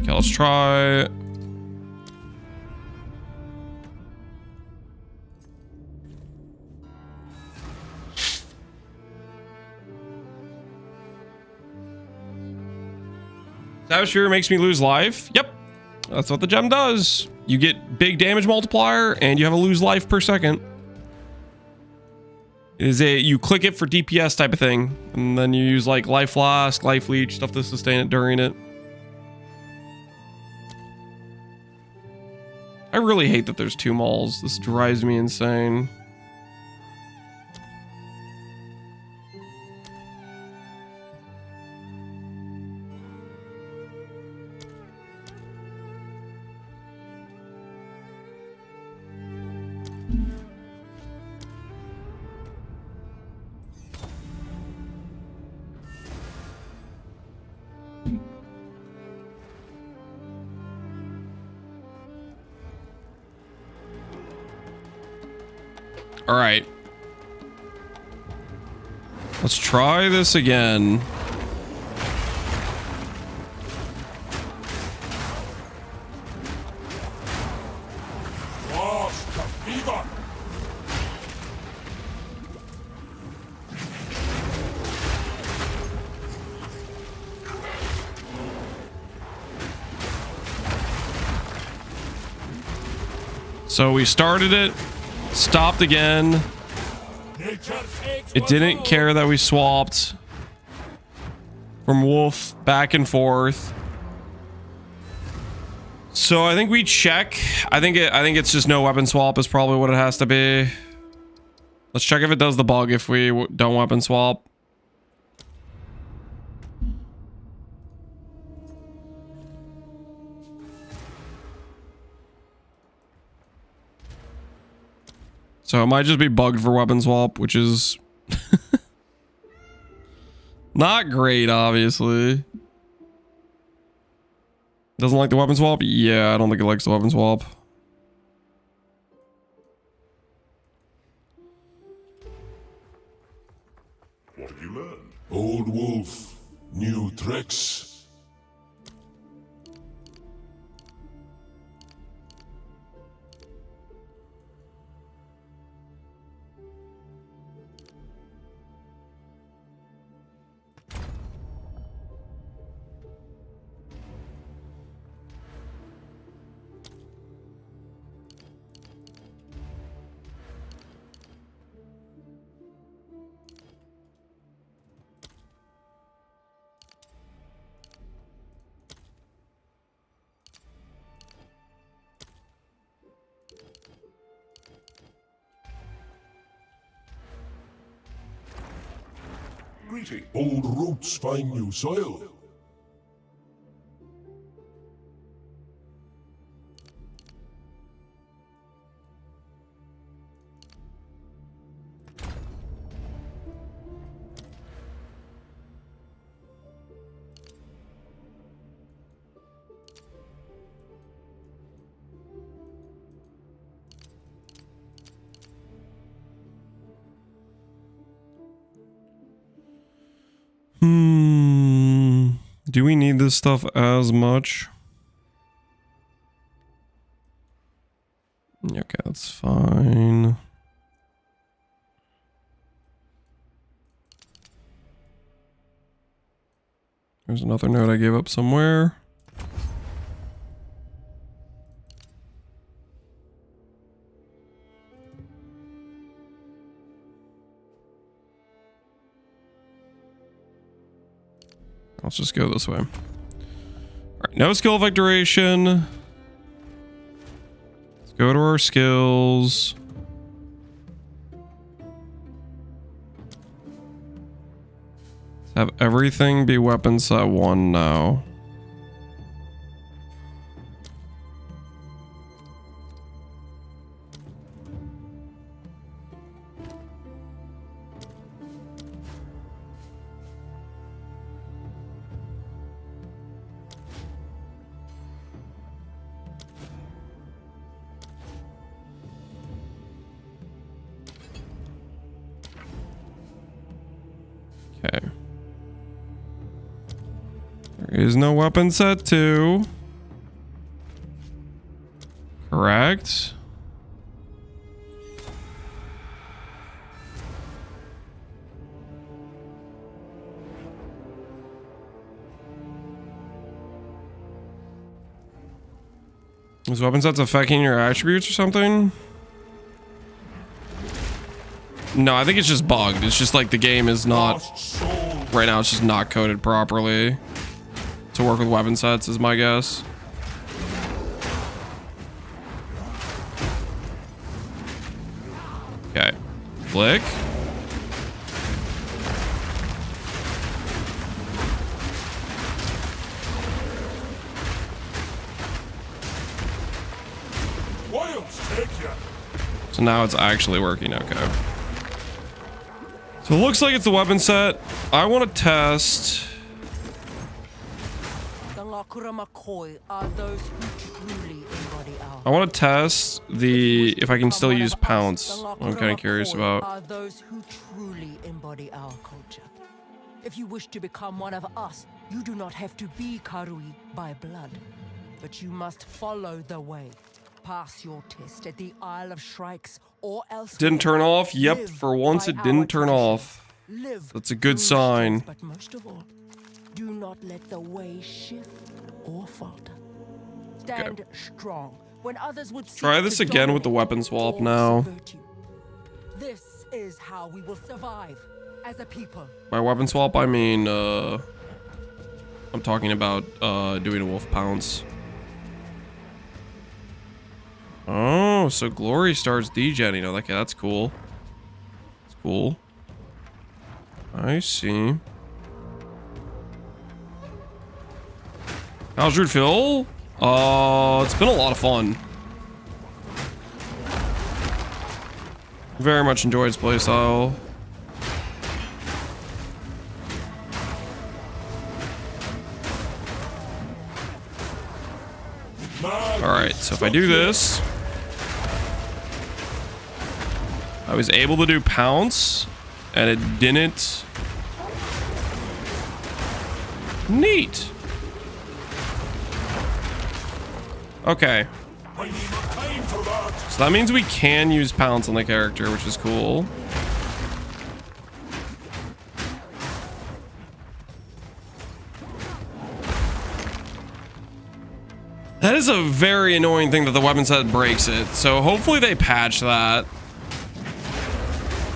Okay, let's try. Savage Fury makes me lose life. Yep. That's what the gem does. You get big damage multiplier and you have a lose life per second. It is you click it for DPS type of thing. And then you use like life flask, life leech, stuff to sustain it during it. I really hate that there's 2 malls. This drives me insane. All right. Let's try this again. So we started it, stopped again. It didn't care that we swapped from wolf back and forth. So I think we check. I think it's just no weapon swap is probably what it has to be. Let's check if it does the bug if we don't weapon swap. So it might just be bugged for weapon swap, which is not great, obviously. Doesn't like the weapon swap? Yeah, I don't think it likes the weapon swap. What have you learned? Old wolf, new tricks. Greeting. Old roots find new soil. Do we need this stuff as much? Okay, that's fine. There's another note I gave up somewhere. Let's just go this way. All right, no skill effect duration. Let's go to our skills. Let's have everything be weapon set 1 now. There is no weapon set 2. Correct. Is weapon sets affecting your attributes or something? No, I think it's just bugged. It's just like the game is not... Right now, it's just not coded properly to work with weapon sets, is my guess. Okay. Flick. So now it's actually working. Okay. So it looks like it's the weapon set. I want to test. I want to test the if I can still use pounce. I'm kind of curious about. Are those who truly embody our culture. If you wish to become one of us, you do not have to be Karui by blood, but you must follow the way. Pass your test at the Isle of Shrikes or else. Didn't turn off. Yep, for once it didn't turn off. That's a good sign. But most of all, do not let the way shift or falter. Stand strong when others would try this again with the weapon swap now. This is how we will survive as a people. By weapon swap, I mean I'm talking about doing a wolf pounce. Oh, so Glory starts degenning. Oh, okay, that's cool. That's cool. I see. How's Druid feel? It's been a lot of fun. Very much enjoyed his playstyle. Alright, so if I do this, I was able to do pounce, and it didn't. Neat. Okay. So that means we can use pounce on the character, which is cool. That is a very annoying thing that the weapon set breaks it. So hopefully they patch that.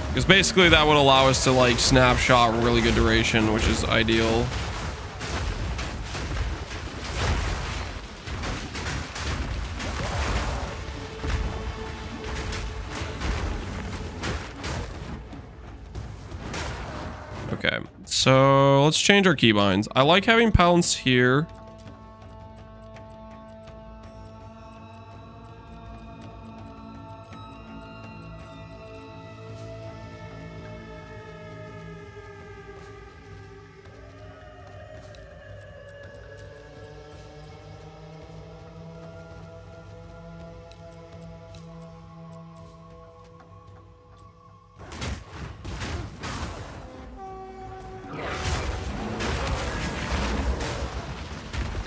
Because basically that would allow us to like snapshot really good duration, which is ideal. Okay, so let's change our keybinds. I like having pounce here.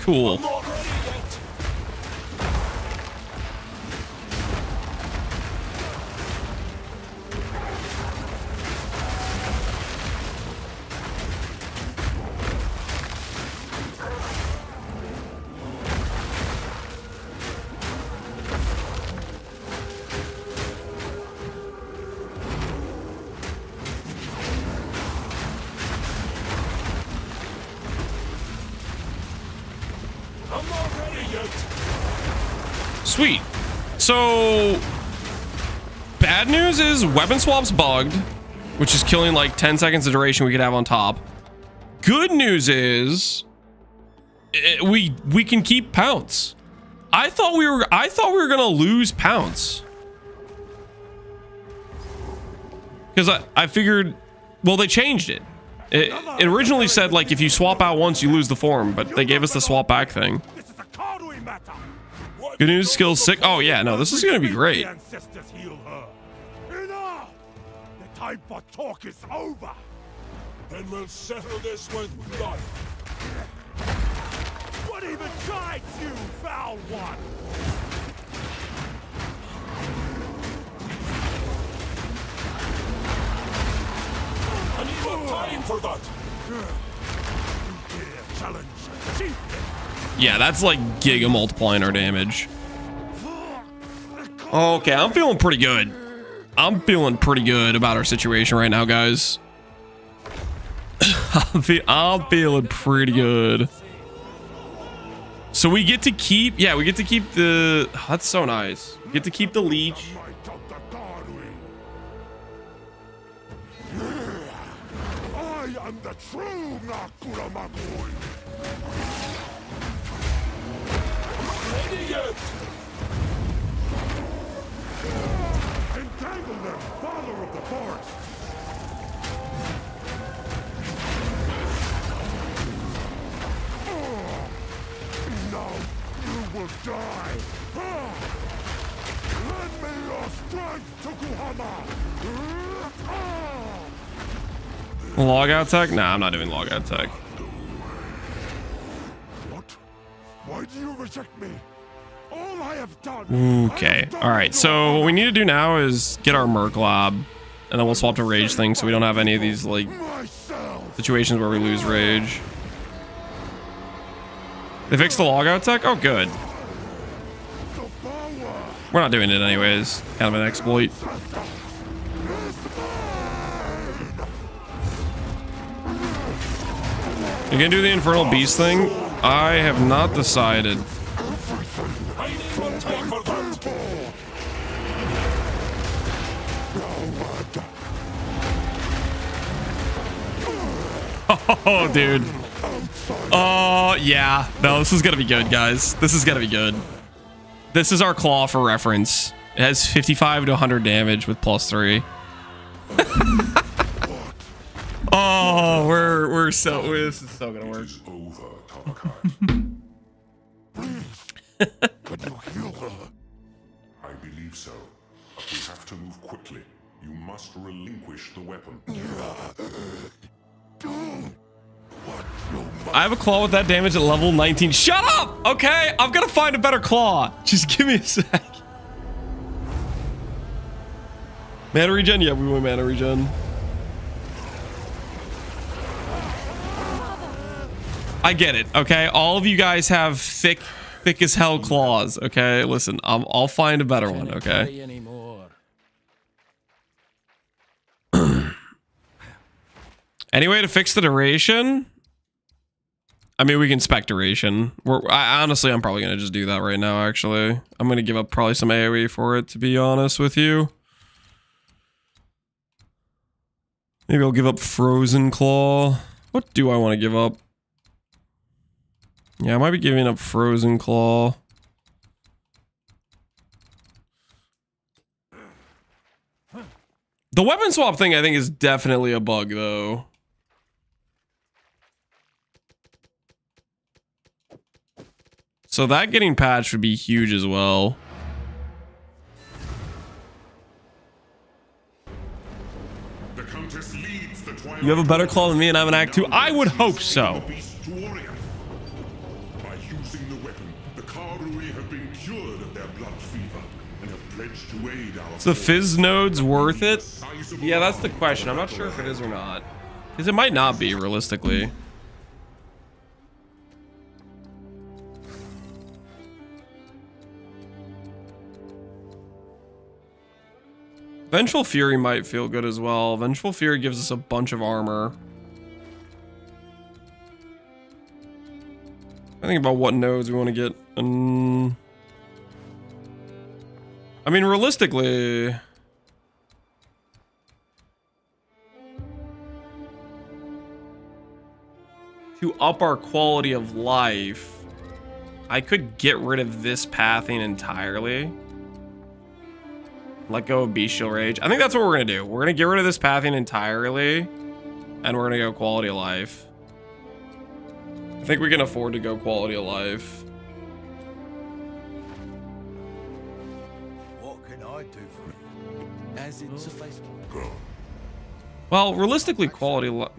Cool. Sweet. So bad news is weapon swap's bugged, which is killing like 10 seconds of duration we could have on top. Good news is we can keep pounce. I thought we were gonna lose pounce. Because I figured, well, they changed it. It originally said like if you swap out once you lose the form, but they gave us the swap back thing. Good news, skills 6. Oh yeah, no, this is gonna be great. Enough! The time for talk is over. Then we'll settle this with blood. What even guides you, foul one? I need more time for that. Challenge. Chief. Yeah, that's like giga multiplying our damage. Okay, I'm feeling pretty good. I'm feeling pretty good about our situation right now, guys. I'm feeling pretty good. So we get to keep, yeah, we get to keep the, oh, that's so nice. We get to keep the leech. I am the true Nakura Magui. Idiot! Entangle them, father of the forest. Now you will die. Lend me your strength, Tokuhama. Logout tech? Nah, I'm not doing logout tech. What? Why do you reject me? All I have done. Okay, all right. So what we need to do now is get our Merc Lob, and then we'll swap to Rage thing so we don't have any of these like situations where we lose Rage. They fixed the logout tech? Oh, good. We're not doing it anyways. Kind of an exploit. You gonna do the Infernal Beast thing? I have not decided. Oh, dude. Oh, yeah. No, this is gonna be good, guys. This is gonna be good. This is our claw for reference. It has 55 to 100 damage with +3. Oh, we're so, this is so gonna work. Could you heal her? I believe so. But we have to move quickly. You must relinquish the weapon. I have a claw with that damage at level 19. Shut up! Okay, I'm gonna find a better claw. Just give me a sec. Mana regen? Yeah, we went mana regen. I get it, okay? All of you guys have thick as hell claws, okay? Listen, I'll find a better one, okay? Any way to fix the duration? I mean, we can spec duration. Honestly, I'm probably going to just do that right now, actually. I'm going to give up probably some AoE for it, to be honest with you. Maybe I'll give up Frozen Claw. What do I want to give up? Yeah, I might be giving up Frozen Claw. The weapon swap thing, I think, is definitely a bug, though. So that getting patched would be huge as well. You have a better claw than me and I'm an Act 2? I would hope so. By using the weapon, the Karui have been cured of their blood fever and have pledged to aid our Is the Fizz nodes worth it? Yeah, that's the question. I'm not sure if it is or not. Because it might not be, realistically. Vengeful Fury might feel good as well. Vengeful Fury gives us a bunch of armor. I think about what nodes we want to get. I mean, realistically... to up our quality of life, I could get rid of this pathing entirely. Let go of Bestial Rage. I think that's what we're gonna do. We're gonna get rid of this pathing entirely, and we're gonna go quality of life. I think we can afford to go quality of life. What can I do for you? As it suffices. Well, realistically, quality of life.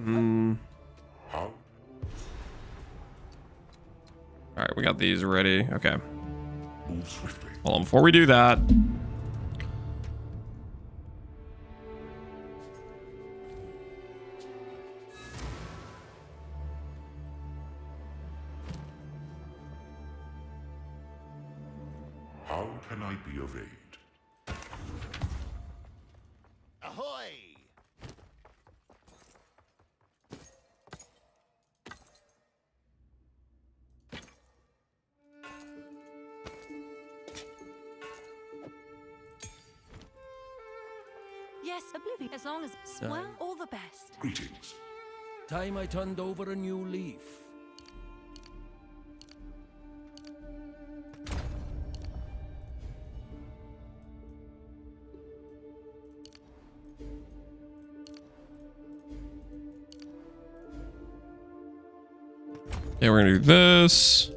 All right, we got these ready. Okay. Move swiftly. Hold on, before we do that. How can I be of aid? Ahoy! Yes, oblivion. As long as well, all the best. Greetings. Time I turned over a new leaf. Yeah, we're gonna do this.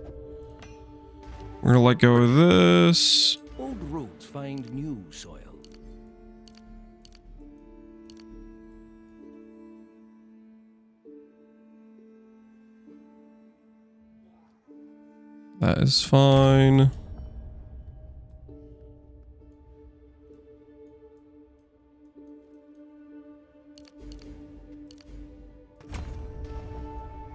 We're gonna let go of this. Old roots find new soil. That is fine.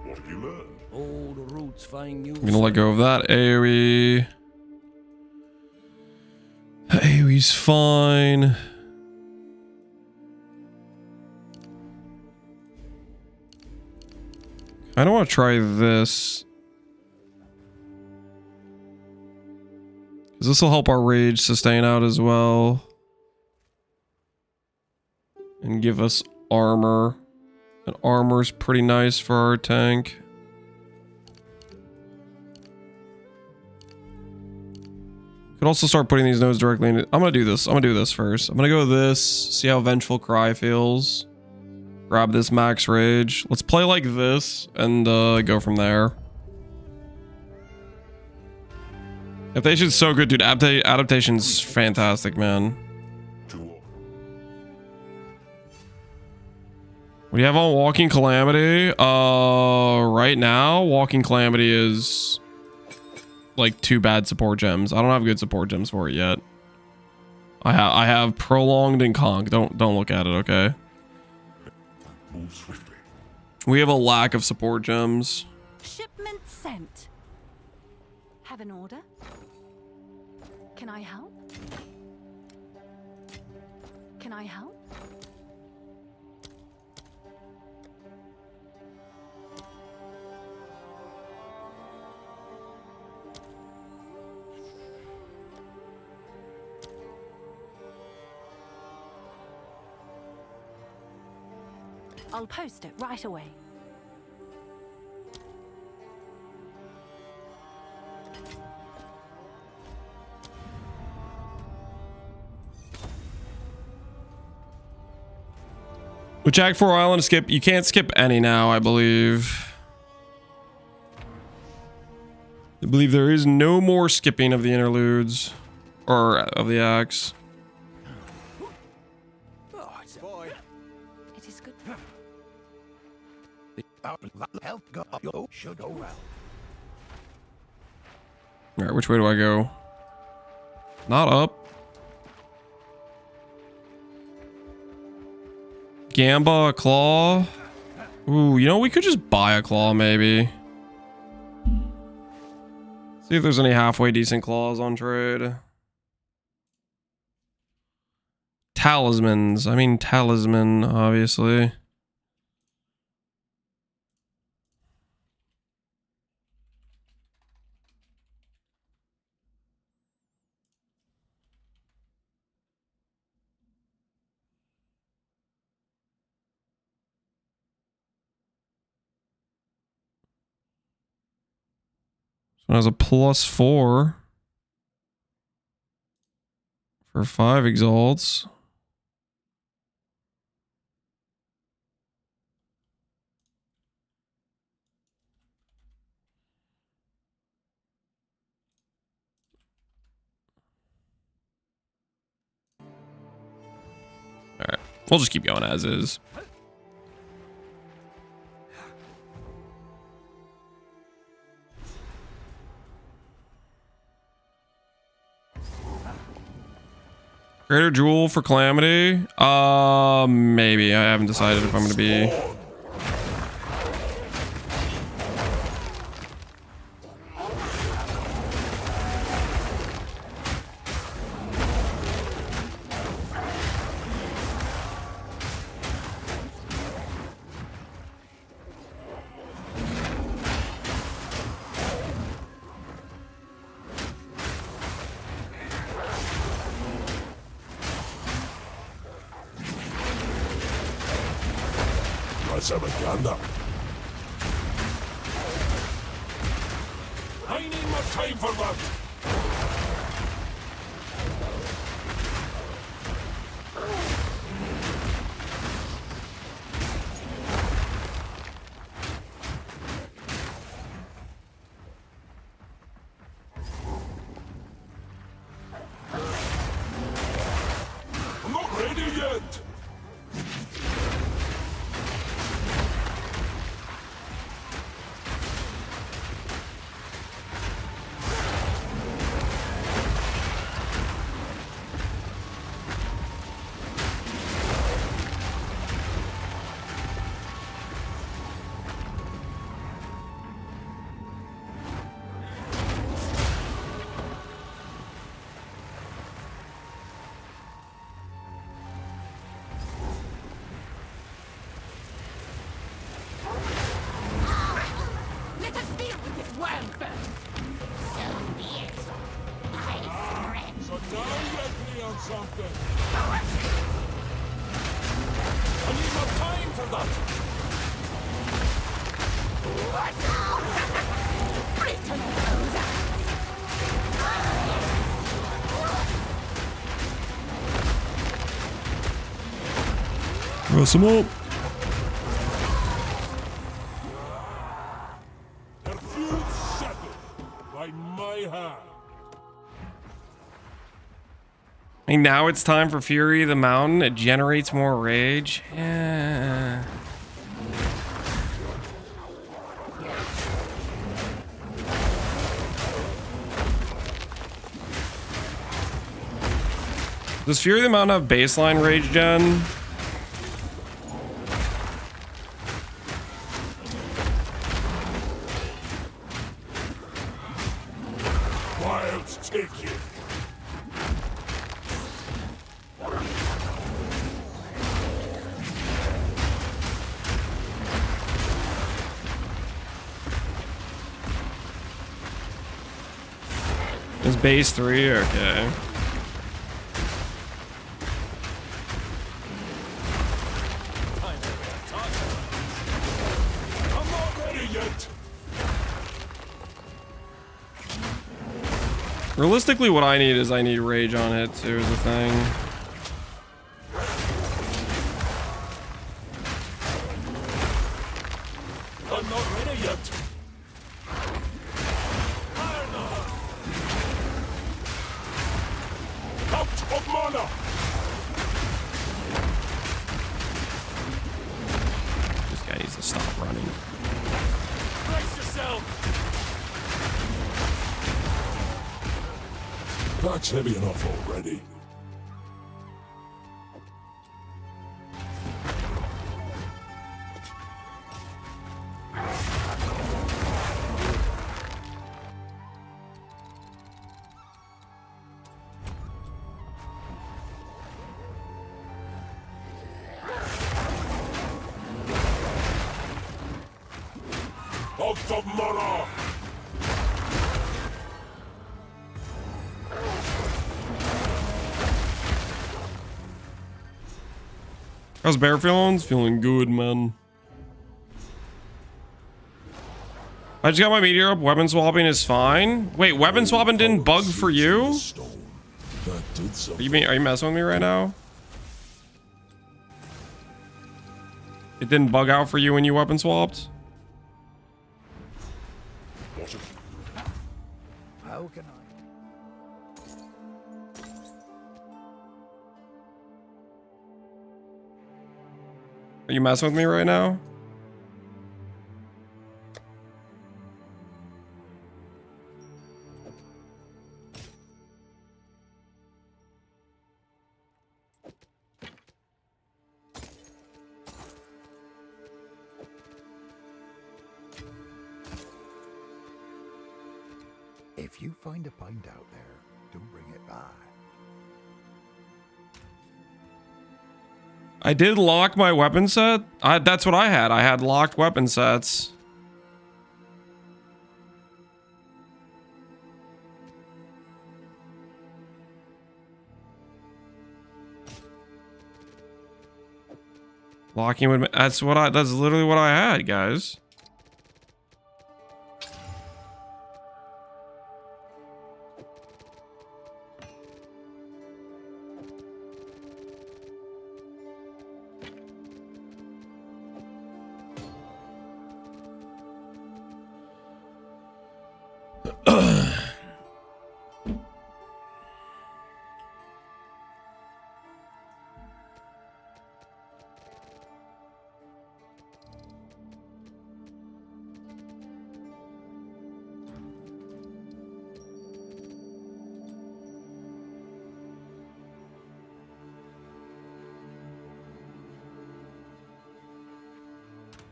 What have you learned? Old roots find new I'm gonna let go of that AoE. The AoE's fine. I don't want to try this. Because this will help our rage sustain out as well. And give us armor. And armor's pretty nice for our tank. Could also start putting these nodes directly in it. I'm gonna do this. I'm gonna do this first. I'm gonna go with this. See how Vengeful Cry feels. Grab this max rage. Let's play like this and go from there. Adaptation's so good, dude. Adaptation's fantastic, man. What do you have on Walking Calamity? Right now, Walking Calamity is like 2 bad support gems. I don't have good support gems for it yet. I have Prolonged and Conk. Don't look at it, okay? Move swiftly. We have a lack of support gems. Shipment sent. Have an order? Can I help? Can I help? I'll post it right away. With Jack 4 Island skip, you can't skip any now, I believe. I believe there is no more skipping of the interludes. Or of the acts. It is good. Help go should go well. Alright, which way do I go? Not up. Gamba, a claw. Ooh, you know, we could just buy a claw, maybe. See if there's any halfway decent claws on trade. Talismans. I mean, talisman, obviously. So it has a +4 for 5 exalts. Alright, we'll just keep going as is. Greater Jewel for Calamity? Maybe. I haven't decided if I'm gonna be. Let's have a gander. I need more time for that. I'm not ready yet. Let us deal with this worm first. So be it. I surrender. So now let me on something. I need more time for that. Brittle those Roll some up. Their feud settled by my hand. And now it's time for Fury of the Mountain. It generates more rage. Yeah. Does Fury of the Mountain have baseline rage gen? Wilds take you. Is base 3? Okay. I'm not ready yet. Realistically, what I need is I need rage on it too, is the thing. I'm not ready yet. Out of mana. This guy needs to stop running. Brace yourself. That's heavy enough already. Out of mana. How's Bear feeling? Feeling good, man. I just got my Meteor up. Weapon swapping is fine. Wait, weapon swapping didn't bug for you? Are you messing with me right now? It didn't bug out for you when you weapon swapped? How can I? Are you messing with me right now? If you find a pint out there, don't bring it back. I did lock my weapon set. That's what I had. I had locked weapon sets. Locking would. That's literally what I had, guys.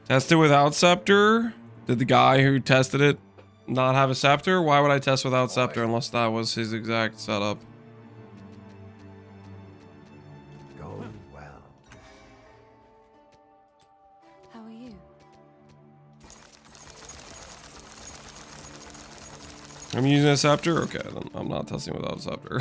Tested without scepter? Did the guy who tested it not have a scepter? Why would I test without scepter unless that was his exact setup? Go well. How are you? I'm using a scepter? Okay, then I'm not testing without a scepter.